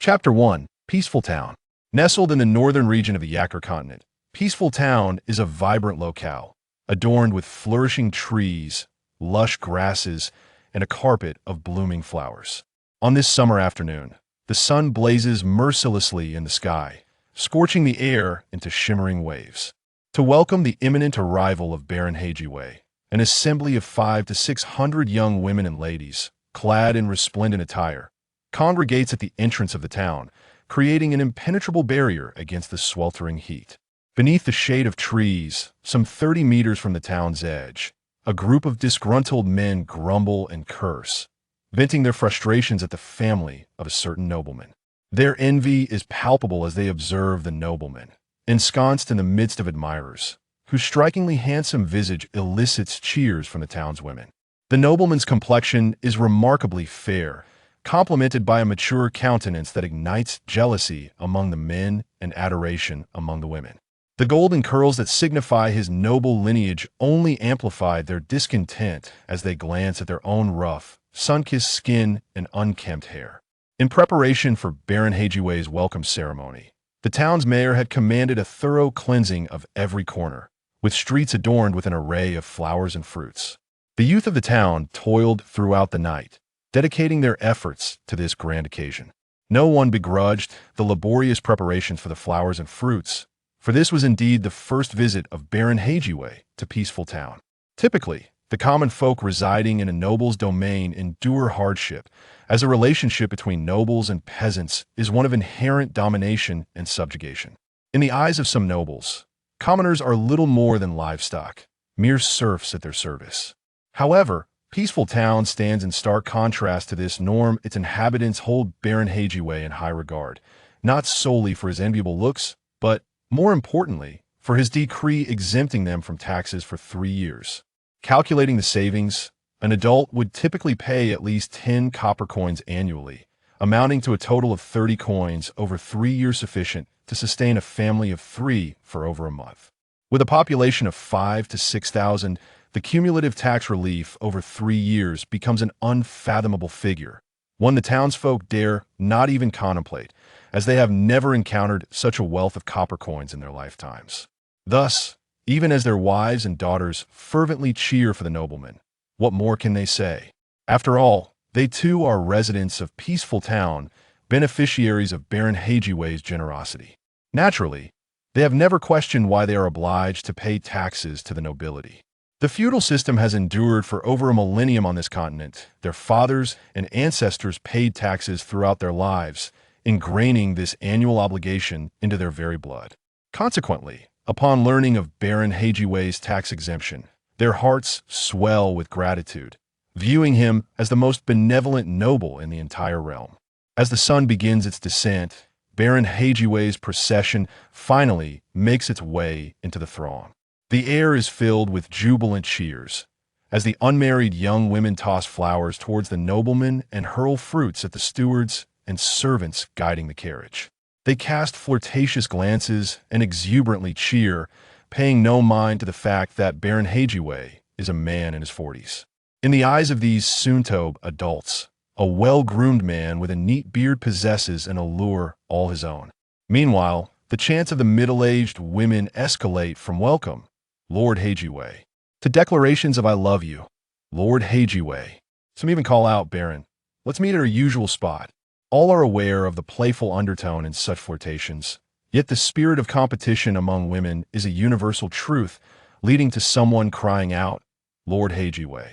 Chapter 1. Peaceful Town. Nestled in the northern region of the Yakur continent, Peaceful Town is a vibrant locale, adorned with flourishing trees, lush grasses, and a carpet of blooming flowers. On this summer afternoon, the sun blazes mercilessly in the sky, scorching the air into shimmering waves. To welcome the imminent arrival of Baron Heijiwei, an assembly of 500 to 600 young women and ladies, clad in resplendent attire, congregates at the entrance of the town, creating an impenetrable barrier against the sweltering heat. Beneath the shade of trees, some 30 meters from the town's edge, a group of disgruntled men grumble and curse, venting their frustrations at the family of a certain nobleman. Their envy is palpable as they observe the nobleman, ensconced in the midst of admirers, whose strikingly handsome visage elicits cheers from the town's women. The nobleman's complexion is remarkably fair, complemented by a mature countenance that ignites jealousy among the men and adoration among the women. The golden curls that signify his noble lineage only amplify their discontent as they glance at their own rough, sun-kissed skin and unkempt hair. In preparation for Baron Heijiwei's welcome ceremony, the town's mayor had commanded a thorough cleansing of every corner, with streets adorned with an array of flowers and fruits. The youth of the town toiled throughout the night, dedicating their efforts to this grand occasion. No one begrudged the laborious preparations for the flowers and fruits, for this was indeed the first visit of Baron Heijiwei to Peaceful Town. Typically, the common folk residing in a noble's domain endure hardship, as a relationship between nobles and peasants is one of inherent domination and subjugation. In the eyes of some nobles, commoners are little more than livestock, mere serfs at their service. However, Peaceful Town stands in stark contrast to this norm. Its inhabitants hold Baron Heijiwei in high regard, not solely for his enviable looks, but, more importantly, for his decree exempting them from taxes for 3 years. Calculating the savings, an adult would typically pay at least 10 copper coins annually, amounting to a total of 30 coins over 3 years, sufficient to sustain a family of 3 for over a month. With a population of 5,000 to 6,000, the cumulative tax relief over 3 years becomes an unfathomable figure, one the townsfolk dare not even contemplate, as they have never encountered such a wealth of copper coins in their lifetimes. Thus, even as their wives and daughters fervently cheer for the nobleman, what more can they say? After all, they too are residents of Peaceful Town, beneficiaries of Baron Heijiwei's generosity. Naturally, they have never questioned why they are obliged to pay taxes to the nobility. The feudal system has endured for over a millennium on this continent. Their fathers and ancestors paid taxes throughout their lives, ingraining this annual obligation into their very blood. Consequently, upon learning of Baron Heijiwei's tax exemption, their hearts swell with gratitude, viewing him as the most benevolent noble in the entire realm. As the sun begins its descent, Baron Heijiwei's procession finally makes its way into the throng. The air is filled with jubilant cheers, as the unmarried young women toss flowers towards the nobleman and hurl fruits at the stewards and servants guiding the carriage. They cast flirtatious glances and exuberantly cheer, paying no mind to the fact that Baron Heijiwei is a man in his 40s. In the eyes of these soon-to adults, a well-groomed man with a neat beard possesses an allure all his own. Meanwhile, the chants of the middle-aged women escalate from welcome, Lord Heijiwei, to declarations of I love you, Lord Heijiwei. Some even call out, Baron, let's meet at our usual spot. All are aware of the playful undertone in such flirtations, yet the spirit of competition among women is a universal truth, leading to someone crying out, Lord Heijiwei,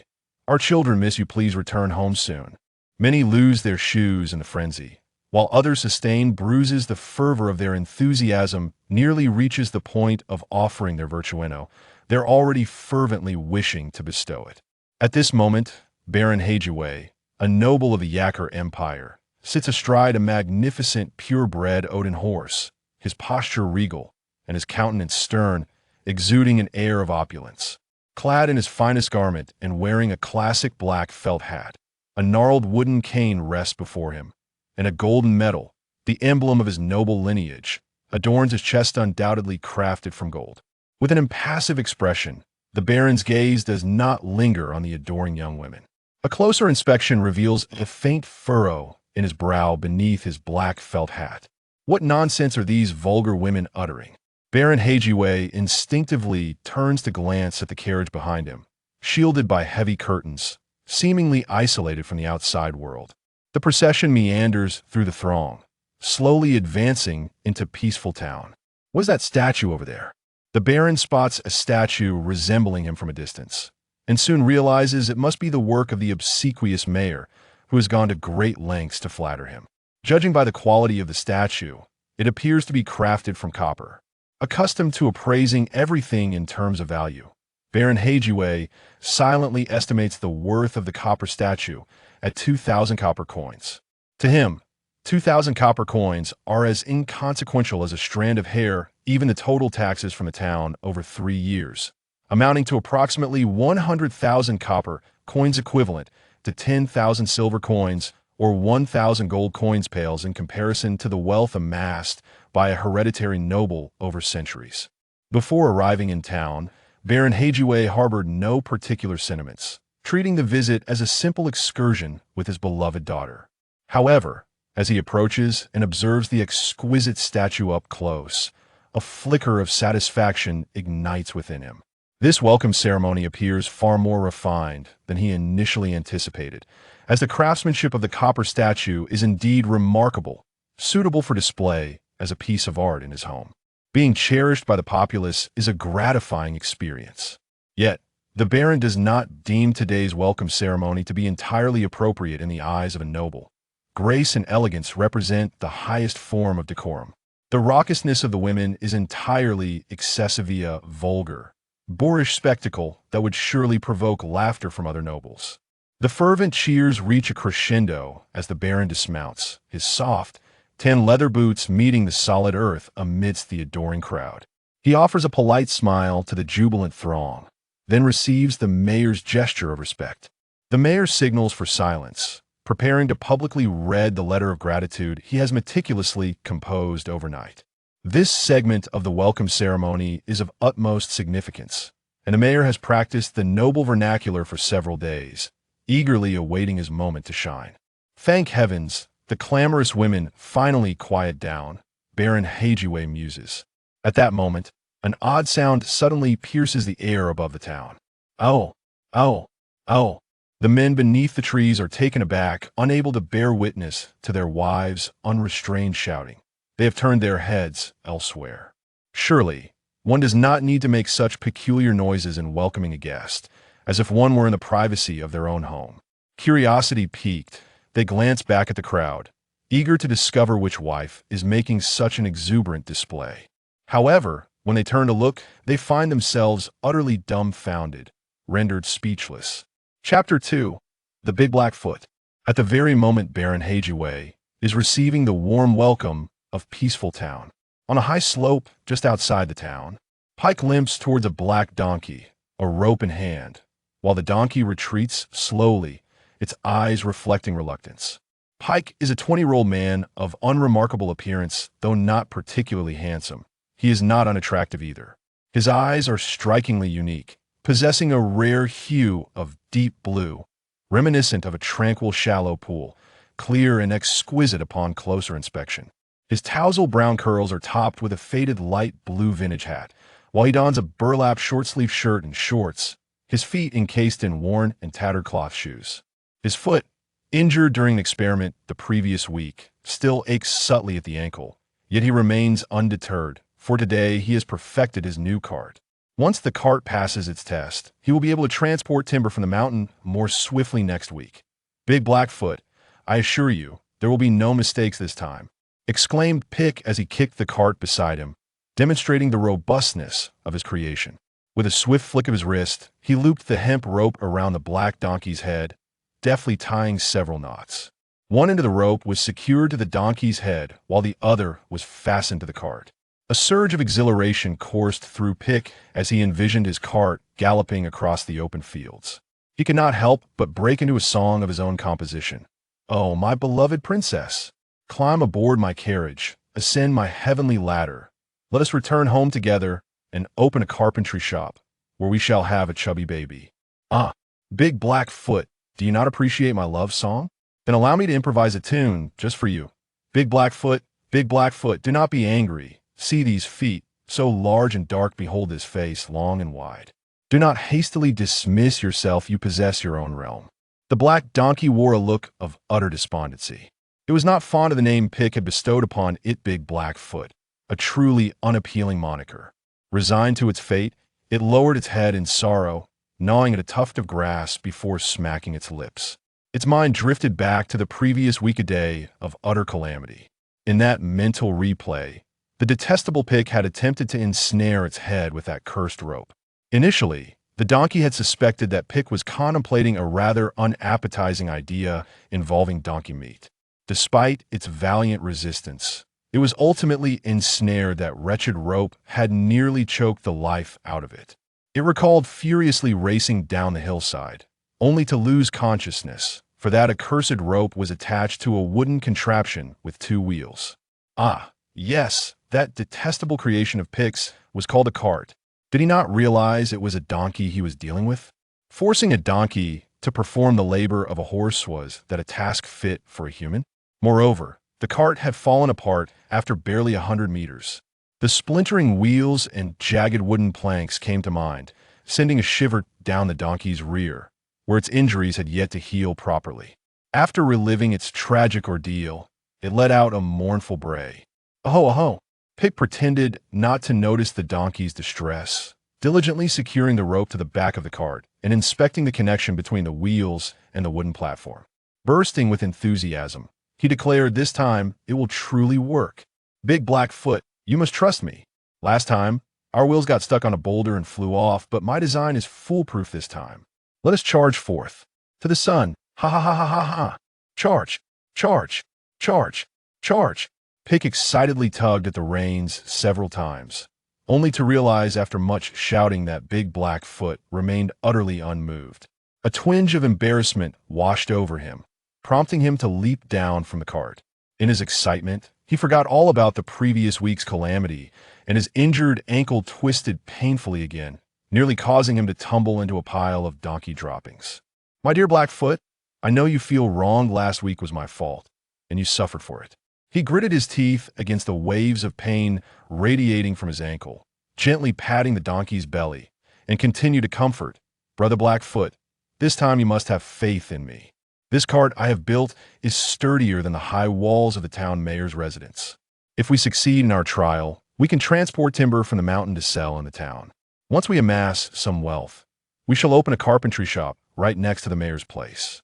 our children miss you, please return home soon. Many lose their shoes in the frenzy, while others sustain bruises. The fervor of their enthusiasm nearly reaches the point of offering their virtueno. They're already fervently wishing to bestow it. At this moment, Baron Heijiwei, a noble of the Yakur Empire, sits astride a magnificent purebred Odin horse, his posture regal and his countenance stern, exuding an air of opulence. Clad in his finest garment and wearing a classic black felt hat, a gnarled wooden cane rests before him, and a golden medal, the emblem of his noble lineage, adorns his chest, undoubtedly crafted from gold. With an impassive expression, the Baron's gaze does not linger on the adoring young women. A closer inspection reveals a faint furrow in his brow beneath his black felt hat. What nonsense are these vulgar women uttering? Baron Heijiwei instinctively turns to glance at the carriage behind him, shielded by heavy curtains, seemingly isolated from the outside world. The procession meanders through the throng, slowly advancing into Peaceful Town. What's that statue over there? The Baron spots a statue resembling him from a distance, and soon realizes it must be the work of the obsequious mayor, who has gone to great lengths to flatter him. Judging by the quality of the statue, it appears to be crafted from copper. Accustomed to appraising everything in terms of value, Baron Heijiwei silently estimates the worth of the copper statue at 2,000 copper coins. To him, 2,000 copper coins are as inconsequential as a strand of hair, even the total taxes from the town over 3 years, amounting to approximately 100,000 copper coins equivalent to 10,000 silver coins or 1,000 gold coins pales in comparison to the wealth amassed by a hereditary noble over centuries. Before arriving in town, Baron Heijiwei harbored no particular sentiments, treating the visit as a simple excursion with his beloved daughter. However, as he approaches and observes the exquisite statue up close, a flicker of satisfaction ignites within him. This welcome ceremony appears far more refined than he initially anticipated, as the craftsmanship of the copper statue is indeed remarkable, suitable for display as a piece of art in his home. Being cherished by the populace is a gratifying experience. Yet, the Baron does not deem today's welcome ceremony to be entirely appropriate in the eyes of a noble. Grace and elegance represent the highest form of decorum. The raucousness of the women is entirely excessively vulgar, boorish spectacle that would surely provoke laughter from other nobles. The fervent cheers reach a crescendo as the Baron dismounts, his soft, tan leather boots meeting the solid earth amidst the adoring crowd. He offers a polite smile to the jubilant throng, then receives the mayor's gesture of respect. The mayor signals for silence, preparing to publicly read the letter of gratitude he has meticulously composed overnight. This segment of the welcome ceremony is of utmost significance, and the mayor has practiced the noble vernacular for several days, eagerly awaiting his moment to shine. Thank heavens, the clamorous women finally quiet down, Baron Heijiwei muses. At that moment, an odd sound suddenly pierces the air above the town. Oh, oh, oh. The men beneath the trees are taken aback, unable to bear witness to their wives' unrestrained shouting. They have turned their heads elsewhere. Surely, one does not need to make such peculiar noises in welcoming a guest, as if one were in the privacy of their own home. Curiosity piqued, they glance back at the crowd, eager to discover which wife is making such an exuberant display. However, when they turn to look, they find themselves utterly dumbfounded, rendered speechless. Chapter 2. The Big Black Foot. At the very moment Baron Heijiwei is receiving the warm welcome of Peaceful Town. On a high slope just outside the town, Pike limps towards a black donkey, a rope in hand, while the donkey retreats slowly, its eyes reflecting reluctance. Pike is a 20-year-old man of unremarkable appearance, though not particularly handsome. He is not unattractive either. His eyes are strikingly unique, possessing a rare hue of deep blue, reminiscent of a tranquil shallow pool, clear and exquisite upon closer inspection. His tousle brown curls are topped with a faded light blue vintage hat, while he dons a burlap short-sleeved shirt and shorts, his feet encased in worn and tattered cloth shoes. His foot, injured during an experiment the previous week, still aches subtly at the ankle, yet he remains undeterred, for today he has perfected his new cart. Once the cart passes its test, he will be able to transport timber from the mountain more swiftly next week. Big Blackfoot, I assure you, there will be no mistakes this time, exclaimed Pick as he kicked the cart beside him, demonstrating the robustness of his creation. With a swift flick of his wrist, he looped the hemp rope around the black donkey's head, deftly tying several knots. One end of the rope was secured to the donkey's head, while the other was fastened to the cart. A surge of exhilaration coursed through Pick as he envisioned his cart galloping across the open fields. He could not help but break into a song of his own composition. "Oh, my beloved princess, climb aboard my carriage, ascend my heavenly ladder. Let us return home together and open a carpentry shop, where we shall have a chubby baby." Ah, Big Black Foot, do you not appreciate my love song? Then allow me to improvise a tune just for you. Big Blackfoot, Big Blackfoot, do not be angry. See these feet, so large and dark, behold this face, long and wide. Do not hastily dismiss yourself, you possess your own realm. The black donkey wore a look of utter despondency. It was not fond of the name Pick had bestowed upon it, Big Blackfoot, a truly unappealing moniker. Resigned to its fate, it lowered its head in sorrow, gnawing at a tuft of grass before smacking its lips. Its mind drifted back to the previous week, a day of utter calamity. In that mental replay, the detestable Pick had attempted to ensnare its head with that cursed rope. Initially, the donkey had suspected that Pick was contemplating a rather unappetizing idea involving donkey meat. Despite its valiant resistance, it was ultimately ensnared. That wretched rope had nearly choked the life out of it. It recalled furiously racing down the hillside, only to lose consciousness, for that accursed rope was attached to a wooden contraption with 2 wheels. Ah, yes, that detestable creation of Pick's was called a cart. Did he not realize it was a donkey he was dealing with? Forcing a donkey to perform the labor of a horse was that a task fit for a human? Moreover, the cart had fallen apart after barely 100 meters. The splintering wheels and jagged wooden planks came to mind, sending a shiver down the donkey's rear, where its injuries had yet to heal properly. After reliving its tragic ordeal, it let out a mournful bray. "Oh, oh!" Pick pretended not to notice the donkey's distress, diligently securing the rope to the back of the cart and inspecting the connection between the wheels and the wooden platform. Bursting with enthusiasm, he declared, "This time it will truly work. Big Blackfoot, you must trust me. Last time, our wheels got stuck on a boulder and flew off, but my design is foolproof this time. Let us charge forth. To the sun. Ha ha ha ha ha ha. Charge, charge, charge, charge." Pick excitedly tugged at the reins several times, only to realize after much shouting that Big Blackfoot remained utterly unmoved. A twinge of embarrassment washed over him, prompting him to leap down from the cart. In his excitement, he forgot all about the previous week's calamity, and his injured ankle twisted painfully again, nearly causing him to tumble into a pile of donkey droppings. "My dear Blackfoot, I know you feel wronged. Last week was my fault, and you suffered for it." He gritted his teeth against the waves of pain radiating from his ankle, gently patting the donkey's belly, and continued to comfort, "Brother Blackfoot, this time you must have faith in me. This cart I have built is sturdier than the high walls of the town mayor's residence. If we succeed in our trial, we can transport timber from the mountain to sell in the town. Once we amass some wealth, we shall open a carpentry shop right next to the mayor's place."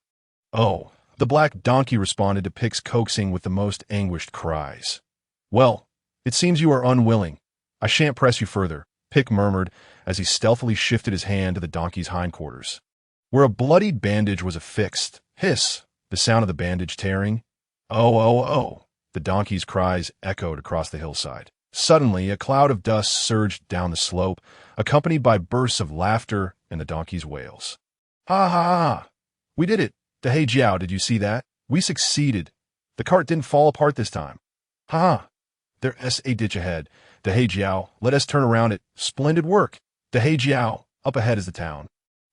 "Oh," the black donkey responded to Pick's coaxing with the most anguished cries. "Well, it seems you are unwilling. I shan't press you further," Pick murmured as he stealthily shifted his hand to the donkey's hindquarters, where a bloodied bandage was affixed. Hiss, the sound of the bandage tearing. "Oh, oh, oh!" The donkey's cries echoed across the hillside. Suddenly, a cloud of dust surged down the slope, accompanied by bursts of laughter and the donkey's wails. "Ha ha ha! We did it! Dahei Jiao, did you see that? We succeeded. The cart didn't fall apart this time. Ha ha! There's a ditch ahead. Dahei Jiao, let us turn around it. Splendid work! Dahei Jiao, up ahead is the town.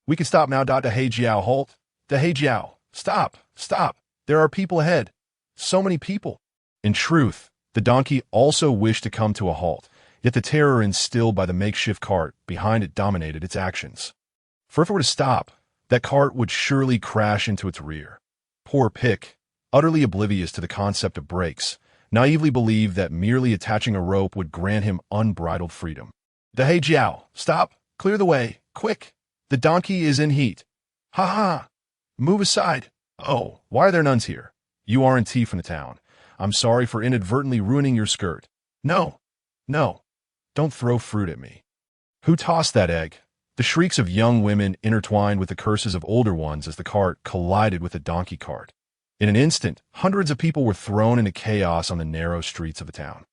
We can stop now. Dahei Jiao, halt! Dahei Jiao, stop! Stop! There are people ahead. So many people." In truth, the donkey also wished to come to a halt, yet the terror instilled by the makeshift cart behind it dominated its actions. For if it were to stop, that cart would surely crash into its rear. Poor Pick, utterly oblivious to the concept of brakes, naively believed that merely attaching a rope would grant him unbridled freedom. "Dahei Jiao, stop! Clear the way! Quick! The donkey is in heat! Ha ha! Move aside! Oh, why are there nuns here? You aren't tea from the town. I'm sorry for inadvertently ruining your skirt. No, no, don't throw fruit at me. Who tossed that egg?" The shrieks of young women intertwined with the curses of older ones as the cart collided with the donkey cart. In an instant, hundreds of people were thrown into chaos on the narrow streets of the town.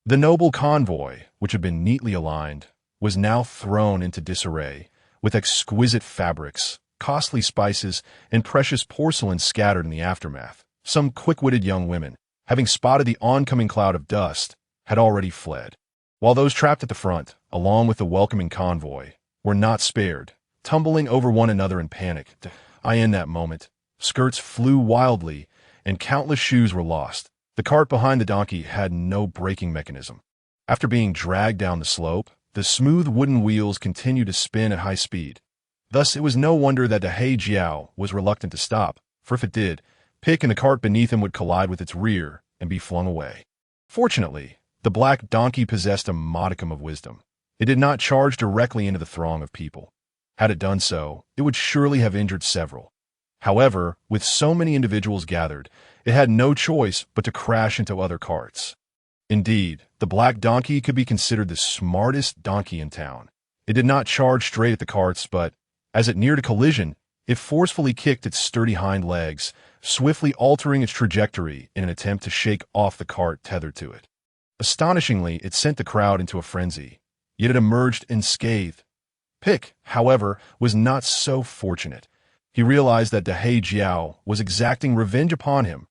The noble convoy, which had been neatly aligned, was now thrown into disarray, with exquisite fabrics, costly spices, and precious porcelain scattered in the aftermath. Some quick-witted young women, having spotted the oncoming cloud of dust, had already fled, while those trapped at the front, along with the welcoming convoy, were not spared, tumbling over one another in panic. In that moment, Skirts flew wildly, and countless shoes were lost. The cart behind the donkey had no braking mechanism. After being dragged down the slope, the smooth wooden wheels continued to spin at high speed. Thus, it was no wonder that Dahé Jiao was reluctant to stop, for if it did, Pick and the cart beneath him would collide with its rear and be flung away. Fortunately, the black donkey possessed a modicum of wisdom. It did not charge directly into the throng of people. Had it done so, it would surely have injured several. However, with so many individuals gathered, it had no choice but to crash into other carts. Indeed, the black donkey could be considered the smartest donkey in town. It did not charge straight at the carts, but, as it neared a collision, it forcefully kicked its sturdy hind legs, swiftly altering its trajectory in an attempt to shake off the cart tethered to it. Astonishingly, it sent the crowd into a frenzy, yet it emerged unscathed. Pick, however, was not so fortunate. He realized that Dahé Jiao was exacting revenge upon him.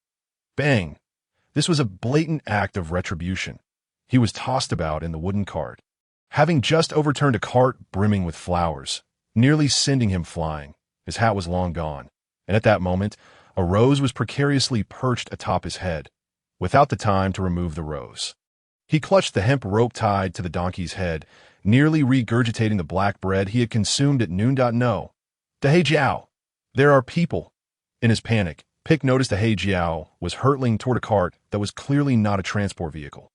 Bang! This was a blatant act of retribution. He was tossed about in the wooden cart, having just overturned a cart brimming with flowers, nearly sending him flying. His hat was long gone, and at that moment, a rose was precariously perched atop his head, without the time to remove the rose. He clutched the hemp rope tied to the donkey's head, nearly regurgitating the black bread he had consumed at noon. No. Dahé Jiao! There are people! In his panic, Pick noticed Dahé Jiao was hurtling toward a cart that was clearly not a transport vehicle.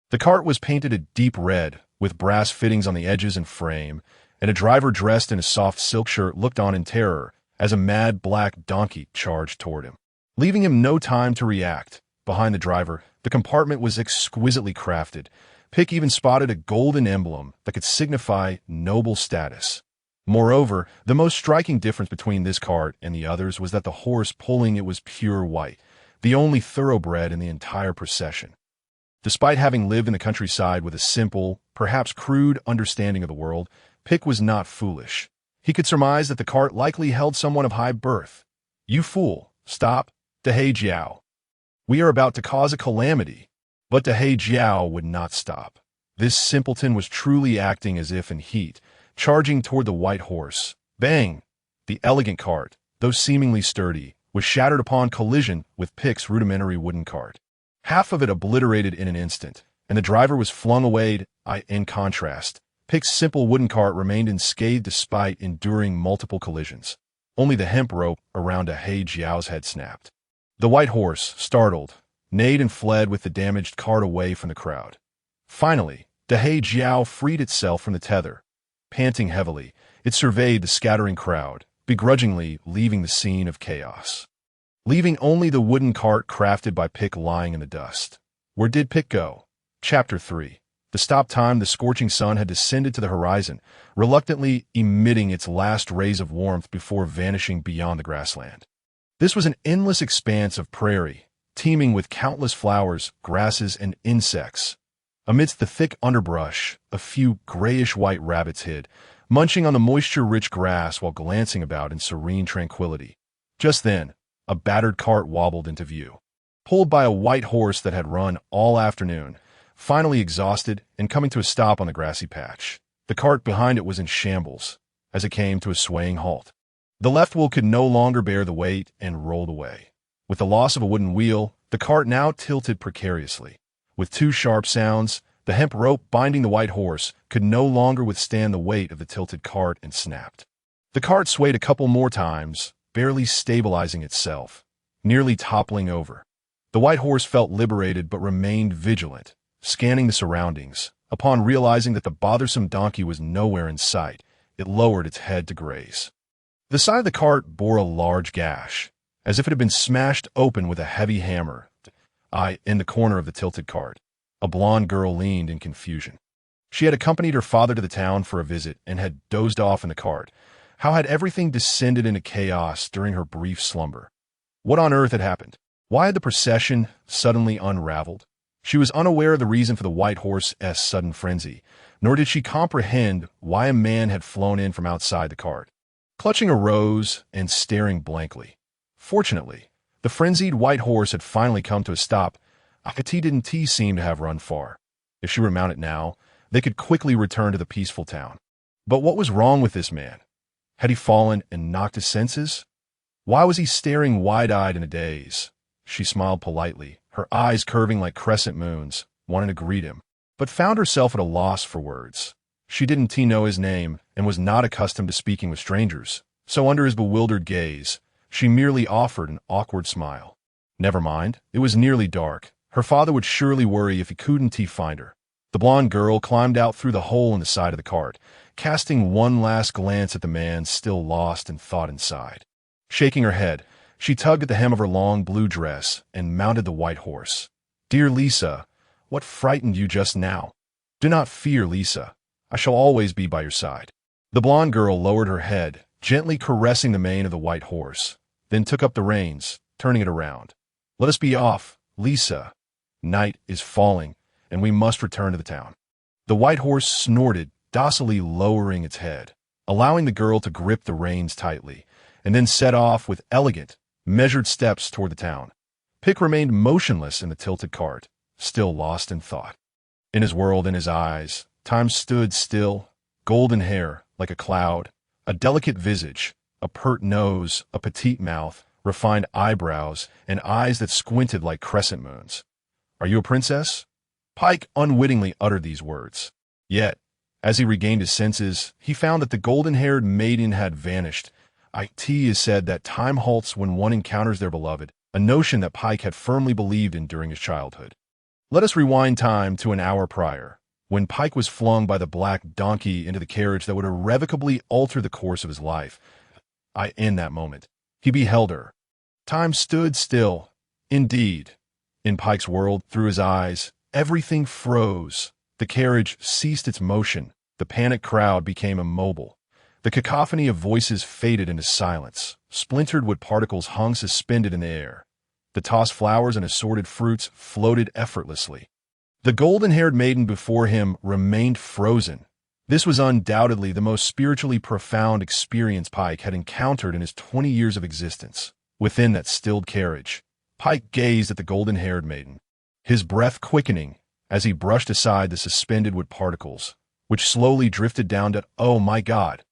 The cart was painted a deep red, with brass fittings on the edges and frame, and a driver dressed in a soft silk shirt looked on in terror as a mad black donkey charged toward him. Leaving him no time to react, behind the driver, the compartment was exquisitely crafted. Pick even spotted a golden emblem that could signify noble status. Moreover, the most striking difference between this cart and the others was that the horse pulling it was pure white, the only thoroughbred in the entire procession. Despite having lived in the countryside with a simple, perhaps crude understanding of the world, Pick was not foolish. He could surmise that the cart likely held someone of high birth. "You fool! Stop, Dahé Jiao! We are about to cause a calamity." But Dahé Jiao would not stop. This simpleton was truly acting as if in heat, charging toward the white horse. Bang! The elegant cart, though seemingly sturdy, was shattered upon collision with Pick's rudimentary wooden cart. Half of it obliterated in an instant, and the driver was flung away. In contrast, Pick's simple wooden cart remained unscathed despite enduring multiple collisions. Only the hemp rope around Dahé Jiao's head snapped. The white horse, startled, neighed and fled with the damaged cart away from the crowd. Finally, Dahé Jiao freed itself from the tether. Panting heavily, it surveyed the scattering crowd, begrudgingly leaving the scene of chaos. Leaving only the wooden cart crafted by Pick lying in the dust. Where did Pick go? Chapter 3. The stop time. The scorching sun had descended to the horizon, reluctantly emitting its last rays of warmth before vanishing beyond the grassland. This was an endless expanse of prairie, teeming with countless flowers, grasses, and insects. Amidst the thick underbrush, a few grayish-white rabbits hid, munching on the moisture-rich grass while glancing about in serene tranquility. Just then, a battered cart wobbled into view, pulled by a white horse that had run all afternoon, finally exhausted and coming to a stop on the grassy patch. The cart behind it was in shambles as it came to a swaying halt. The left wheel could no longer bear the weight and rolled away. With the loss of a wooden wheel, the cart now tilted precariously. With two sharp sounds, the hemp rope binding the white horse could no longer withstand the weight of the tilted cart and snapped. The cart swayed a couple more times, barely stabilizing itself, nearly toppling over. The white horse felt liberated but remained vigilant, scanning the surroundings. Upon realizing that the bothersome donkey was nowhere in sight, it lowered its head to graze. The side of the cart bore a large gash, as if it had been smashed open with a heavy hammer. In the corner of the tilted cart, a blonde girl leaned in confusion. She had accompanied her father to the town for a visit and had dozed off in the cart. How had everything descended into chaos during her brief slumber? What on earth had happened? Why had the procession suddenly unraveled? She was unaware of the reason for the white horse's sudden frenzy, nor did she comprehend why a man had flown in from outside the cart, clutching a rose and staring blankly. Fortunately, the frenzied white horse had finally come to a stop. Akati didn't seem to have run far. If she were mounted now, they could quickly return to the peaceful town. But what was wrong with this man? Had he fallen and knocked his senses? Why was he staring wide-eyed in a daze? She smiled politely, her eyes curving like crescent moons, wanting to greet him, but found herself at a loss for words. She didn't know his name and was not accustomed to speaking with strangers, so under his bewildered gaze, she merely offered an awkward smile. Never mind, it was nearly dark. Her father would surely worry if he couldn't find her. The blonde girl climbed out through the hole in the side of the cart, casting one last glance at the man still lost in thought inside. Shaking her head, she tugged at the hem of her long blue dress and mounted the white horse. "Dear Lisa, what frightened you just now? Do not fear, Lisa. I shall always be by your side." The blonde girl lowered her head, gently caressing the mane of the white horse, then took up the reins, turning it around. "Let us be off, Lisa. Night is falling, and we must return to the town." The white horse snorted, docilely lowering its head, allowing the girl to grip the reins tightly, and then set off with elegant, measured steps toward the town. Pick remained motionless in the tilted cart, still lost in thought. In his world, in his eyes, time stood still, golden hair like a cloud, a delicate visage, a pert nose, a petite mouth, refined eyebrows, and eyes that squinted like crescent moons. "Are you a princess?" Pike unwittingly uttered these words. Yet, as he regained his senses, he found that the golden-haired maiden had vanished. It is said that time halts when one encounters their beloved, a notion that Pike had firmly believed in during his childhood. Let us rewind time to an hour prior, when Pike was flung by the black donkey into the carriage that would irrevocably alter the course of his life. In that moment, he beheld her. Time stood still. Indeed, in Pike's world, through his eyes, everything froze. The carriage ceased its motion. The panicked crowd became immobile. The cacophony of voices faded into silence. Splintered wood particles hung suspended in the air. The tossed flowers and assorted fruits floated effortlessly. The golden-haired maiden before him remained frozen. This was undoubtedly the most spiritually profound experience Pike had encountered in his 20 years of existence. Within that stilled carriage, Pike gazed at the golden-haired maiden, his breath quickening as he brushed aside the suspended wood particles, which slowly drifted down to, "Oh my God,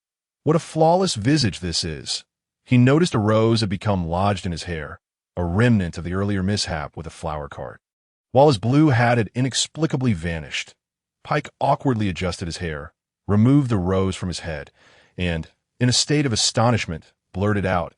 what a flawless visage this is." He noticed a rose had become lodged in his hair, a remnant of the earlier mishap with a flower cart. While his blue hat had inexplicably vanished, Pike awkwardly adjusted his hair, removed the rose from his head, and, in a state of astonishment, blurted out,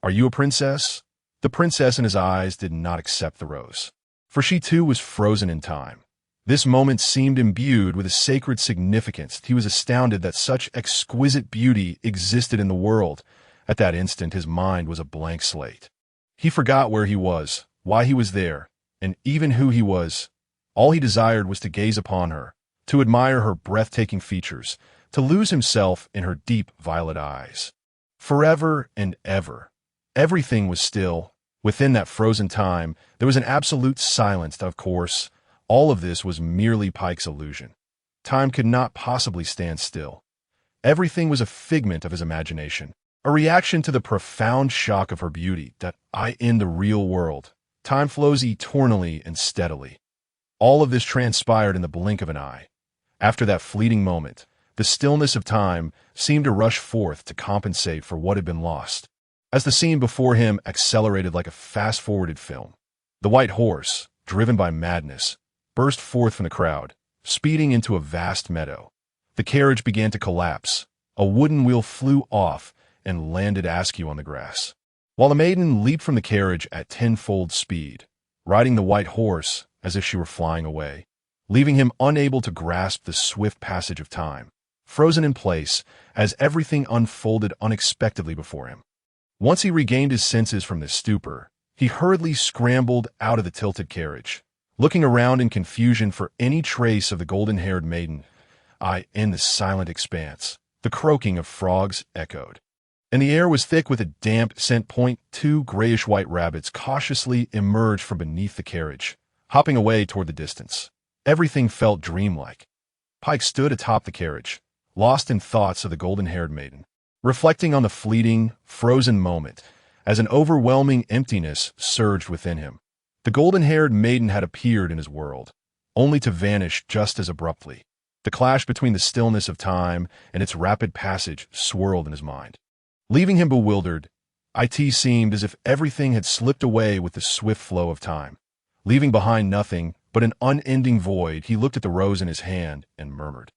"Are you a princess?" The princess in his eyes did not accept the rose, for she too was frozen in time. This moment seemed imbued with a sacred significance. He was astounded that such exquisite beauty existed in the world. At that instant, his mind was a blank slate. He forgot where he was, why he was there, and even who he was. All he desired was to gaze upon her, to admire her breathtaking features, to lose himself in her deep violet eyes. Forever and ever, everything was still. Within that frozen time, there was an absolute silence. Of course, all of this was merely Pike's illusion. Time could not possibly stand still. Everything was a figment of his imagination, a reaction to the profound shock of her beauty. In the real world, time flows eternally and steadily. All of this transpired in the blink of an eye. After that fleeting moment, the stillness of time seemed to rush forth to compensate for what had been lost. As the scene before him accelerated like a fast-forwarded film, the white horse, driven by madness, burst forth from the crowd, speeding into a vast meadow. The carriage began to collapse. A wooden wheel flew off and landed askew on the grass, while the maiden leaped from the carriage at tenfold speed, riding the white horse as if she were flying away, leaving him unable to grasp the swift passage of time, frozen in place as everything unfolded unexpectedly before him. Once he regained his senses from this stupor, he hurriedly scrambled out of the tilted carriage, looking around in confusion for any trace of the golden-haired maiden. In the silent expanse, the croaking of frogs echoed, and the air was thick with a damp scent. Two grayish-white rabbits cautiously emerged from beneath the carriage, hopping away toward the distance. Everything felt dreamlike. Pike stood atop the carriage, lost in thoughts of the golden-haired maiden, reflecting on the fleeting, frozen moment as an overwhelming emptiness surged within him. The golden-haired maiden had appeared in his world, only to vanish just as abruptly. The clash between the stillness of time and its rapid passage swirled in his mind, leaving him bewildered, It seemed as if everything had slipped away with the swift flow of time. Leaving behind nothing but an unending void, he looked at the rose in his hand and murmured,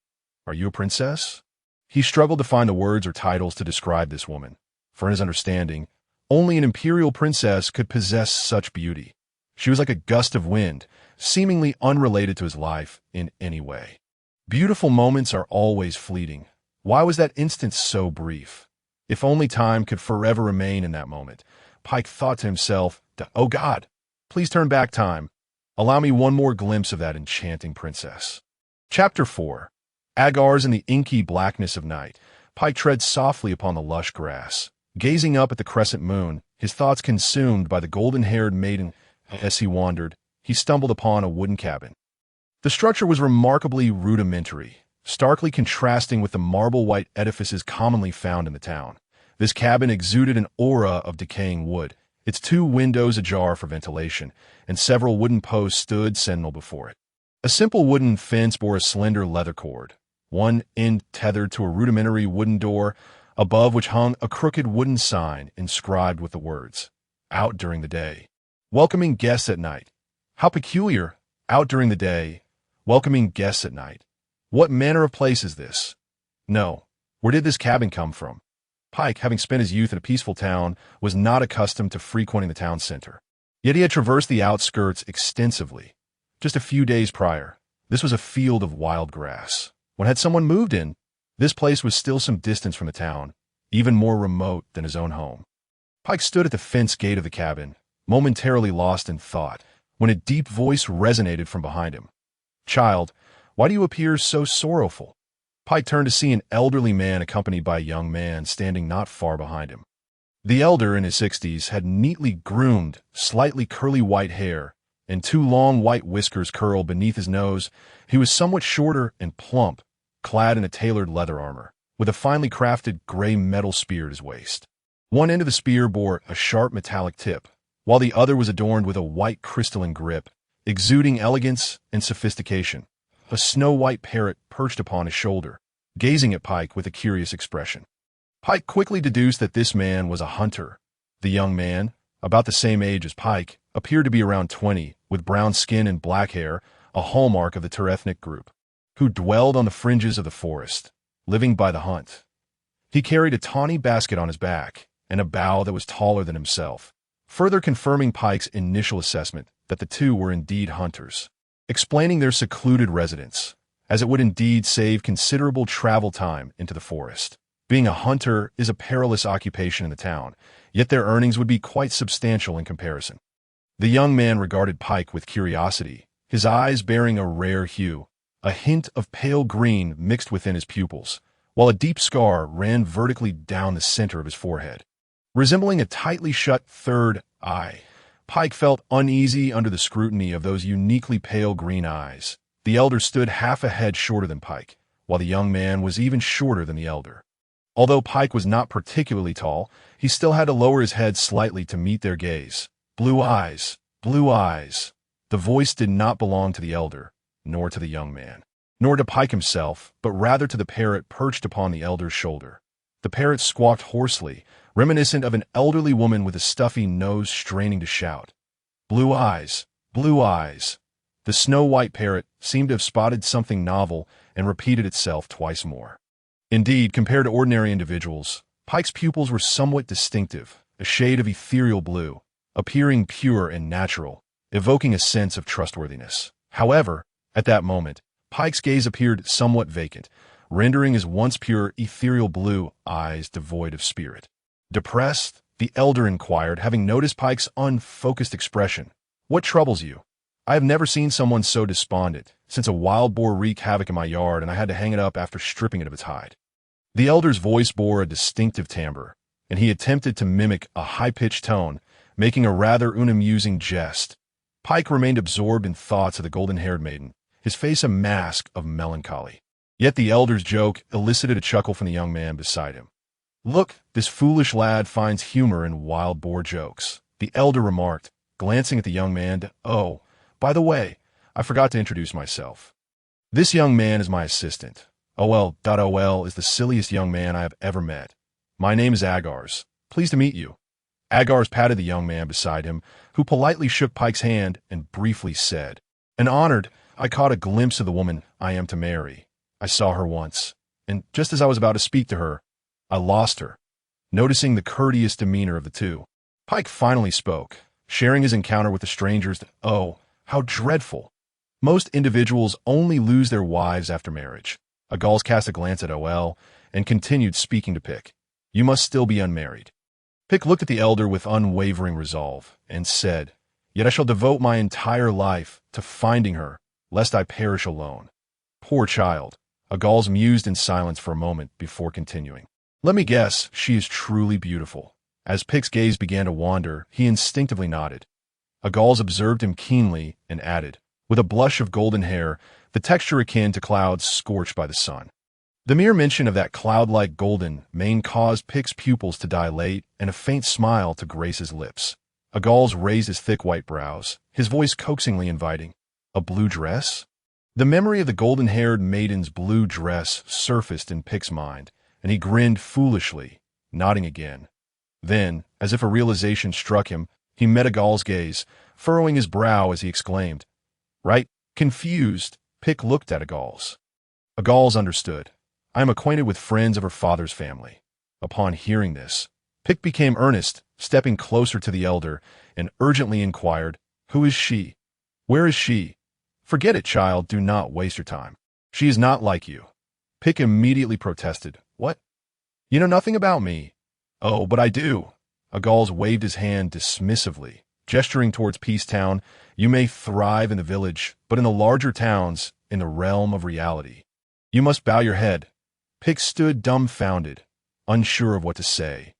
"Are you a princess?" He struggled to find the words or titles to describe this woman. For in his understanding, only an imperial princess could possess such beauty. She was like a gust of wind, seemingly unrelated to his life in any way. Beautiful moments are always fleeting. Why was that instant so brief? If only time could forever remain in that moment. Pike thought to himself, "Oh God, please turn back time. Allow me one more glimpse of that enchanting princess." Chapter 4. Agar's in the inky blackness of night. Pike treads softly upon the lush grass. Gazing up at the crescent moon, his thoughts consumed by the golden-haired maiden. As he wandered, he stumbled upon a wooden cabin. The structure was remarkably rudimentary, starkly contrasting with the marble-white edifices commonly found in the town. This cabin exuded an aura of decaying wood, its 2 windows ajar for ventilation, and several wooden posts stood sentinel before it. A simple wooden fence bore a slender leather cord, one end tethered to a rudimentary wooden door, above which hung a crooked wooden sign inscribed with the words, "Out during the day, welcoming guests at night." How peculiar! Out during the day, welcoming guests at night. What manner of place is this? No, where did this cabin come from? Pike, having spent his youth in a peaceful town, was not accustomed to frequenting the town center. Yet he had traversed the outskirts extensively. Just a few days prior, this was a field of wild grass. When had someone moved in? This place was still some distance from the town, even more remote than his own home. Pike stood at the fence gate of the cabin, momentarily lost in thought, when a deep voice resonated from behind him. "Child, why do you appear so sorrowful?" Pike turned to see an elderly man accompanied by a young man standing not far behind him. The elder, in his 60s, had neatly groomed, slightly curly white hair, and 2 long white whiskers curled beneath his nose. He was somewhat shorter and plump, clad in a tailored leather armor, with a finely crafted gray metal spear at his waist. One end of the spear bore a sharp metallic tip, while the other was adorned with a white crystalline grip, exuding elegance and sophistication. A snow-white parrot perched upon his shoulder, gazing at Pike with a curious expression. Pike quickly deduced that this man was a hunter. The young man, about the same age as Pike, appeared to be around 20, with brown skin and black hair, a hallmark of the Terethnic group, who dwelled on the fringes of the forest, living by the hunt. He carried a tawny basket on his back and a bow that was taller than himself, further confirming Pike's initial assessment that the two were indeed hunters. Explaining their secluded residence, as it would indeed save considerable travel time into the forest. Being a hunter is a perilous occupation in the town, yet their earnings would be quite substantial in comparison. The young man regarded Pike with curiosity, his eyes bearing a rare hue, a hint of pale green mixed within his pupils, while a deep scar ran vertically down the center of his forehead. Resembling a tightly shut third eye, Pike felt uneasy under the scrutiny of those uniquely pale green eyes. The elder stood half a head shorter than Pike, while the young man was even shorter than the elder. Although Pike was not particularly tall, he still had to lower his head slightly to meet their gaze. Blue eyes, blue eyes. The voice did not belong to the elder, nor to the young man, nor to Pike himself, but rather to the parrot perched upon the elder's shoulder. The parrot squawked hoarsely, reminiscent of an elderly woman with a stuffy nose straining to shout. Blue eyes, blue eyes. The snow-white parrot seemed to have spotted something novel and repeated itself twice more. Indeed, compared to ordinary individuals, Pike's pupils were somewhat distinctive, a shade of ethereal blue, appearing pure and natural, evoking a sense of trustworthiness. However, at that moment, Pike's gaze appeared somewhat vacant, rendering his once pure ethereal blue eyes devoid of spirit. Depressed, the elder inquired, having noticed Pike's unfocused expression. "What troubles you? I have never seen someone so despondent, since a wild boar wreaked havoc in my yard and I had to hang it up after stripping it of its hide." The elder's voice bore a distinctive timbre, and he attempted to mimic a high-pitched tone, making a rather unamusing jest. Pike remained absorbed in thoughts of the golden-haired maiden, his face a mask of melancholy. Yet the elder's joke elicited a chuckle from the young man beside him. "Look, this foolish lad finds humor in wild boar jokes," the elder remarked, glancing at the young man. "Oh, by the way, I forgot to introduce myself. This young man is my assistant. OL is the silliest young man I have ever met. My name is Agars. Pleased to meet you." Agars patted the young man beside him, who politely shook Pike's hand and briefly said, "And honored, I caught a glimpse of the woman I am to marry. I saw her once, and just as I was about to speak to her, I lost her." Noticing the courteous demeanor of the two, Pike finally spoke, sharing his encounter with the strangers. "Oh, how dreadful. Most individuals only lose their wives after marriage." Agals cast a glance at OL and continued speaking to Pick. "You must still be unmarried." Pick looked at the elder with unwavering resolve and said, "Yet I shall devote my entire life to finding her, lest I perish alone." Poor child. Agals mused in silence for a moment before continuing. "Let me guess, she is truly beautiful." As Pick's gaze began to wander, he instinctively nodded. Agals observed him keenly and added, with a blush of golden hair, the texture akin to clouds scorched by the sun. The mere mention of that cloud-like golden mane caused Pick's pupils to dilate and a faint smile to grace his lips. Agals raised his thick white brows, his voice coaxingly inviting, "A blue dress?" The memory of the golden-haired maiden's blue dress surfaced in Pick's mind, and he grinned foolishly, nodding again. Then, as if a realization struck him, he met Agals' gaze, furrowing his brow as he exclaimed, "Right?" Confused, Pick looked at Agals. Agals understood. "I am acquainted with friends of her father's family." Upon hearing this, Pick became earnest, stepping closer to the elder, and urgently inquired, "Who is she? Where is she?" "Forget it, child. Do not waste your time. She is not like you." Pick immediately protested. "What? You know nothing about me." "Oh, but I do." Agals waved his hand dismissively, gesturing towards Peacetown. "You may thrive in the village, but in the larger towns, in the realm of reality, you must bow your head." Pick stood dumbfounded, unsure of what to say.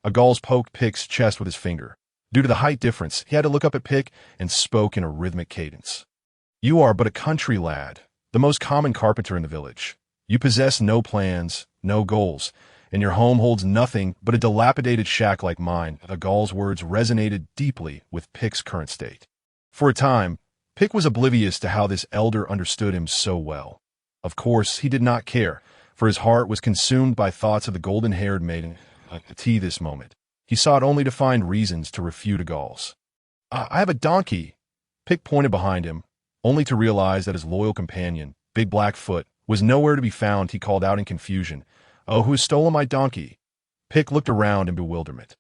Agals poked Pick's chest with his finger. Due to the height difference, he had to look up at Pick and spoke in a rhythmic cadence. "You are but a country lad, the most common carpenter in the village. You possess no plans, no goals, and your home holds nothing but a dilapidated shack like mine." Agals' words resonated deeply with Pick's current state. For a time, Pick was oblivious to how this elder understood him so well. Of course, he did not care, for his heart was consumed by thoughts of the golden-haired maiden. At this moment, he sought only to find reasons to refute Agals. "I have a donkey." Pick pointed behind him, only to realize that his loyal companion, Big Blackfoot, was nowhere to be found. He called out in confusion, "Oh, who has stolen my donkey?" Pick looked around in bewilderment.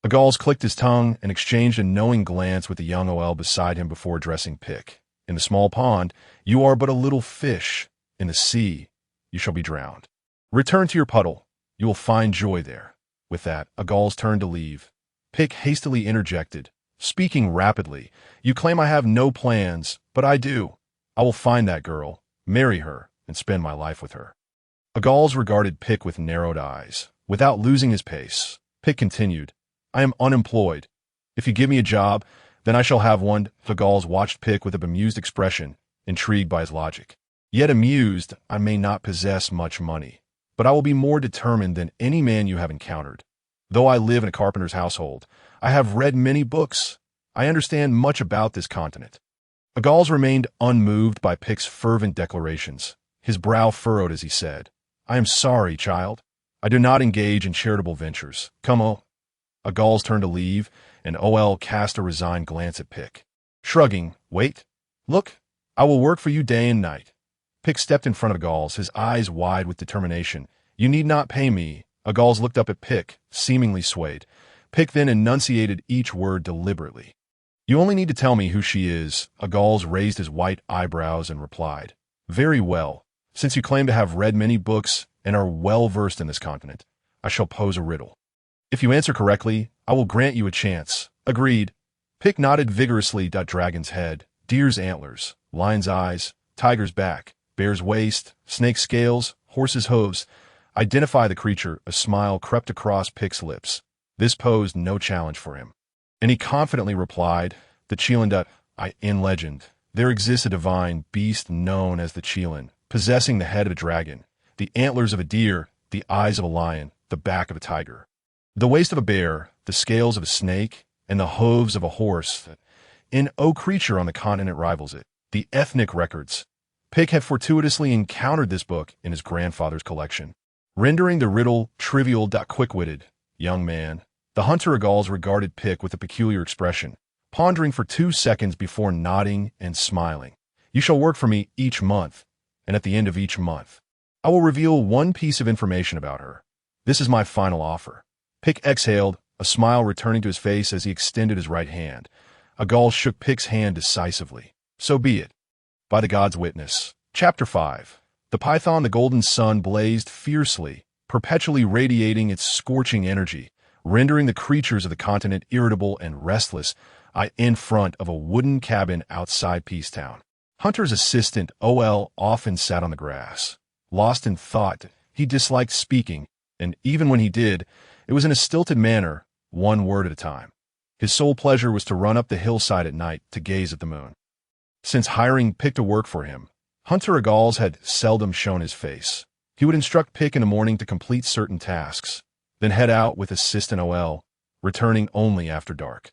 Agals clicked his tongue and exchanged a knowing glance with the young OL beside him before addressing Pick. "In the small pond, you are but a little fish. In the sea, you shall be drowned. Return to your puddle. You will find joy there." With that, Agals turned to leave. Pick hastily interjected, speaking rapidly, "You claim I have no plans, but I do. I will find that girl, marry her, and spend my life with her." Agals regarded Pick with narrowed eyes. Without losing his pace, Pick continued, "I am unemployed. If you give me a job, then I shall have one." Agals watched Pick with a bemused expression, intrigued by his logic. "Yet amused, I may not possess much money, but I will be more determined than any man you have encountered. Though I live in a carpenter's household, I have read many books. I understand much about this continent." Agals remained unmoved by Pick's fervent declarations. His brow furrowed as he said, "I am sorry, child. I do not engage in charitable ventures. Come on." Agals turned to leave, and OL cast a resigned glance at Pick. Shrugging, "Wait. Look, I will work for you day and night." Pick stepped in front of Agals, his eyes wide with determination. "You need not pay me." Agals looked up at Pick, seemingly swayed. Pick then enunciated each word deliberately. "You only need to tell me who she is." Agals raised his white eyebrows and replied, "Very well. Since you claim to have read many books and are well-versed in this continent, I shall pose a riddle. If you answer correctly, I will grant you a chance." "Agreed." Pick nodded vigorously. Dragon's head, deer's antlers, lion's eyes, tiger's back, bear's waist, snake's scales, horse's hooves. Identify the creature. A smile crept across Pick's lips. This posed no challenge for him, and he confidently replied, "The Chelan. In legend, there exists a divine beast known as the Chelan, possessing the head of a dragon, the antlers of a deer, the eyes of a lion, the back of a tiger, the waist of a bear, the scales of a snake, and the hooves of a horse. And no creature on the continent rivals it. The ethnic records." Pick had fortuitously encountered this book in his grandfather's collection, rendering the riddle trivial. Quick-witted young man, The hunter-agals regarded Pick with a peculiar expression, pondering for 2 seconds before nodding and smiling. "You shall work for me each month, and at the end of each month, I will reveal one piece of information about her. This is my final offer." Pick exhaled, a smile returning to his face as he extended his right hand. Agal shook Pick's hand decisively. "So be it. By the gods' witness." Chapter 5. The Python, the golden sun, blazed fiercely, perpetually radiating its scorching energy, rendering the creatures of the continent irritable and restless, in front of a wooden cabin outside Peacetown. Hunter's assistant, OL, often sat on the grass. Lost in thought, he disliked speaking, and even when he did, it was in a stilted manner, one word at a time. His sole pleasure was to run up the hillside at night to gaze at the moon. Since hiring Pick to work for him, Hunter-agals had seldom shown his face. He would instruct Pick in the morning to complete certain tasks, then head out with assistant OL, returning only after dark.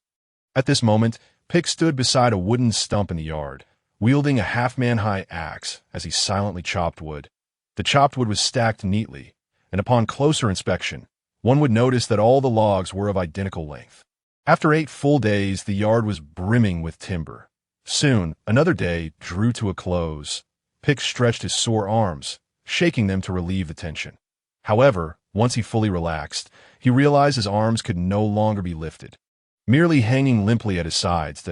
At this moment, Pick stood beside a wooden stump in the yard, wielding a half-man-high axe as he silently chopped wood. The chopped wood was stacked neatly, and upon closer inspection, one would notice that all the logs were of identical length. After 8 full days, the yard was brimming with timber. Soon, another day drew to a close. Pick stretched his sore arms, shaking them to relieve the tension. However, once he fully relaxed, he realized his arms could no longer be lifted, merely hanging limply at his sides.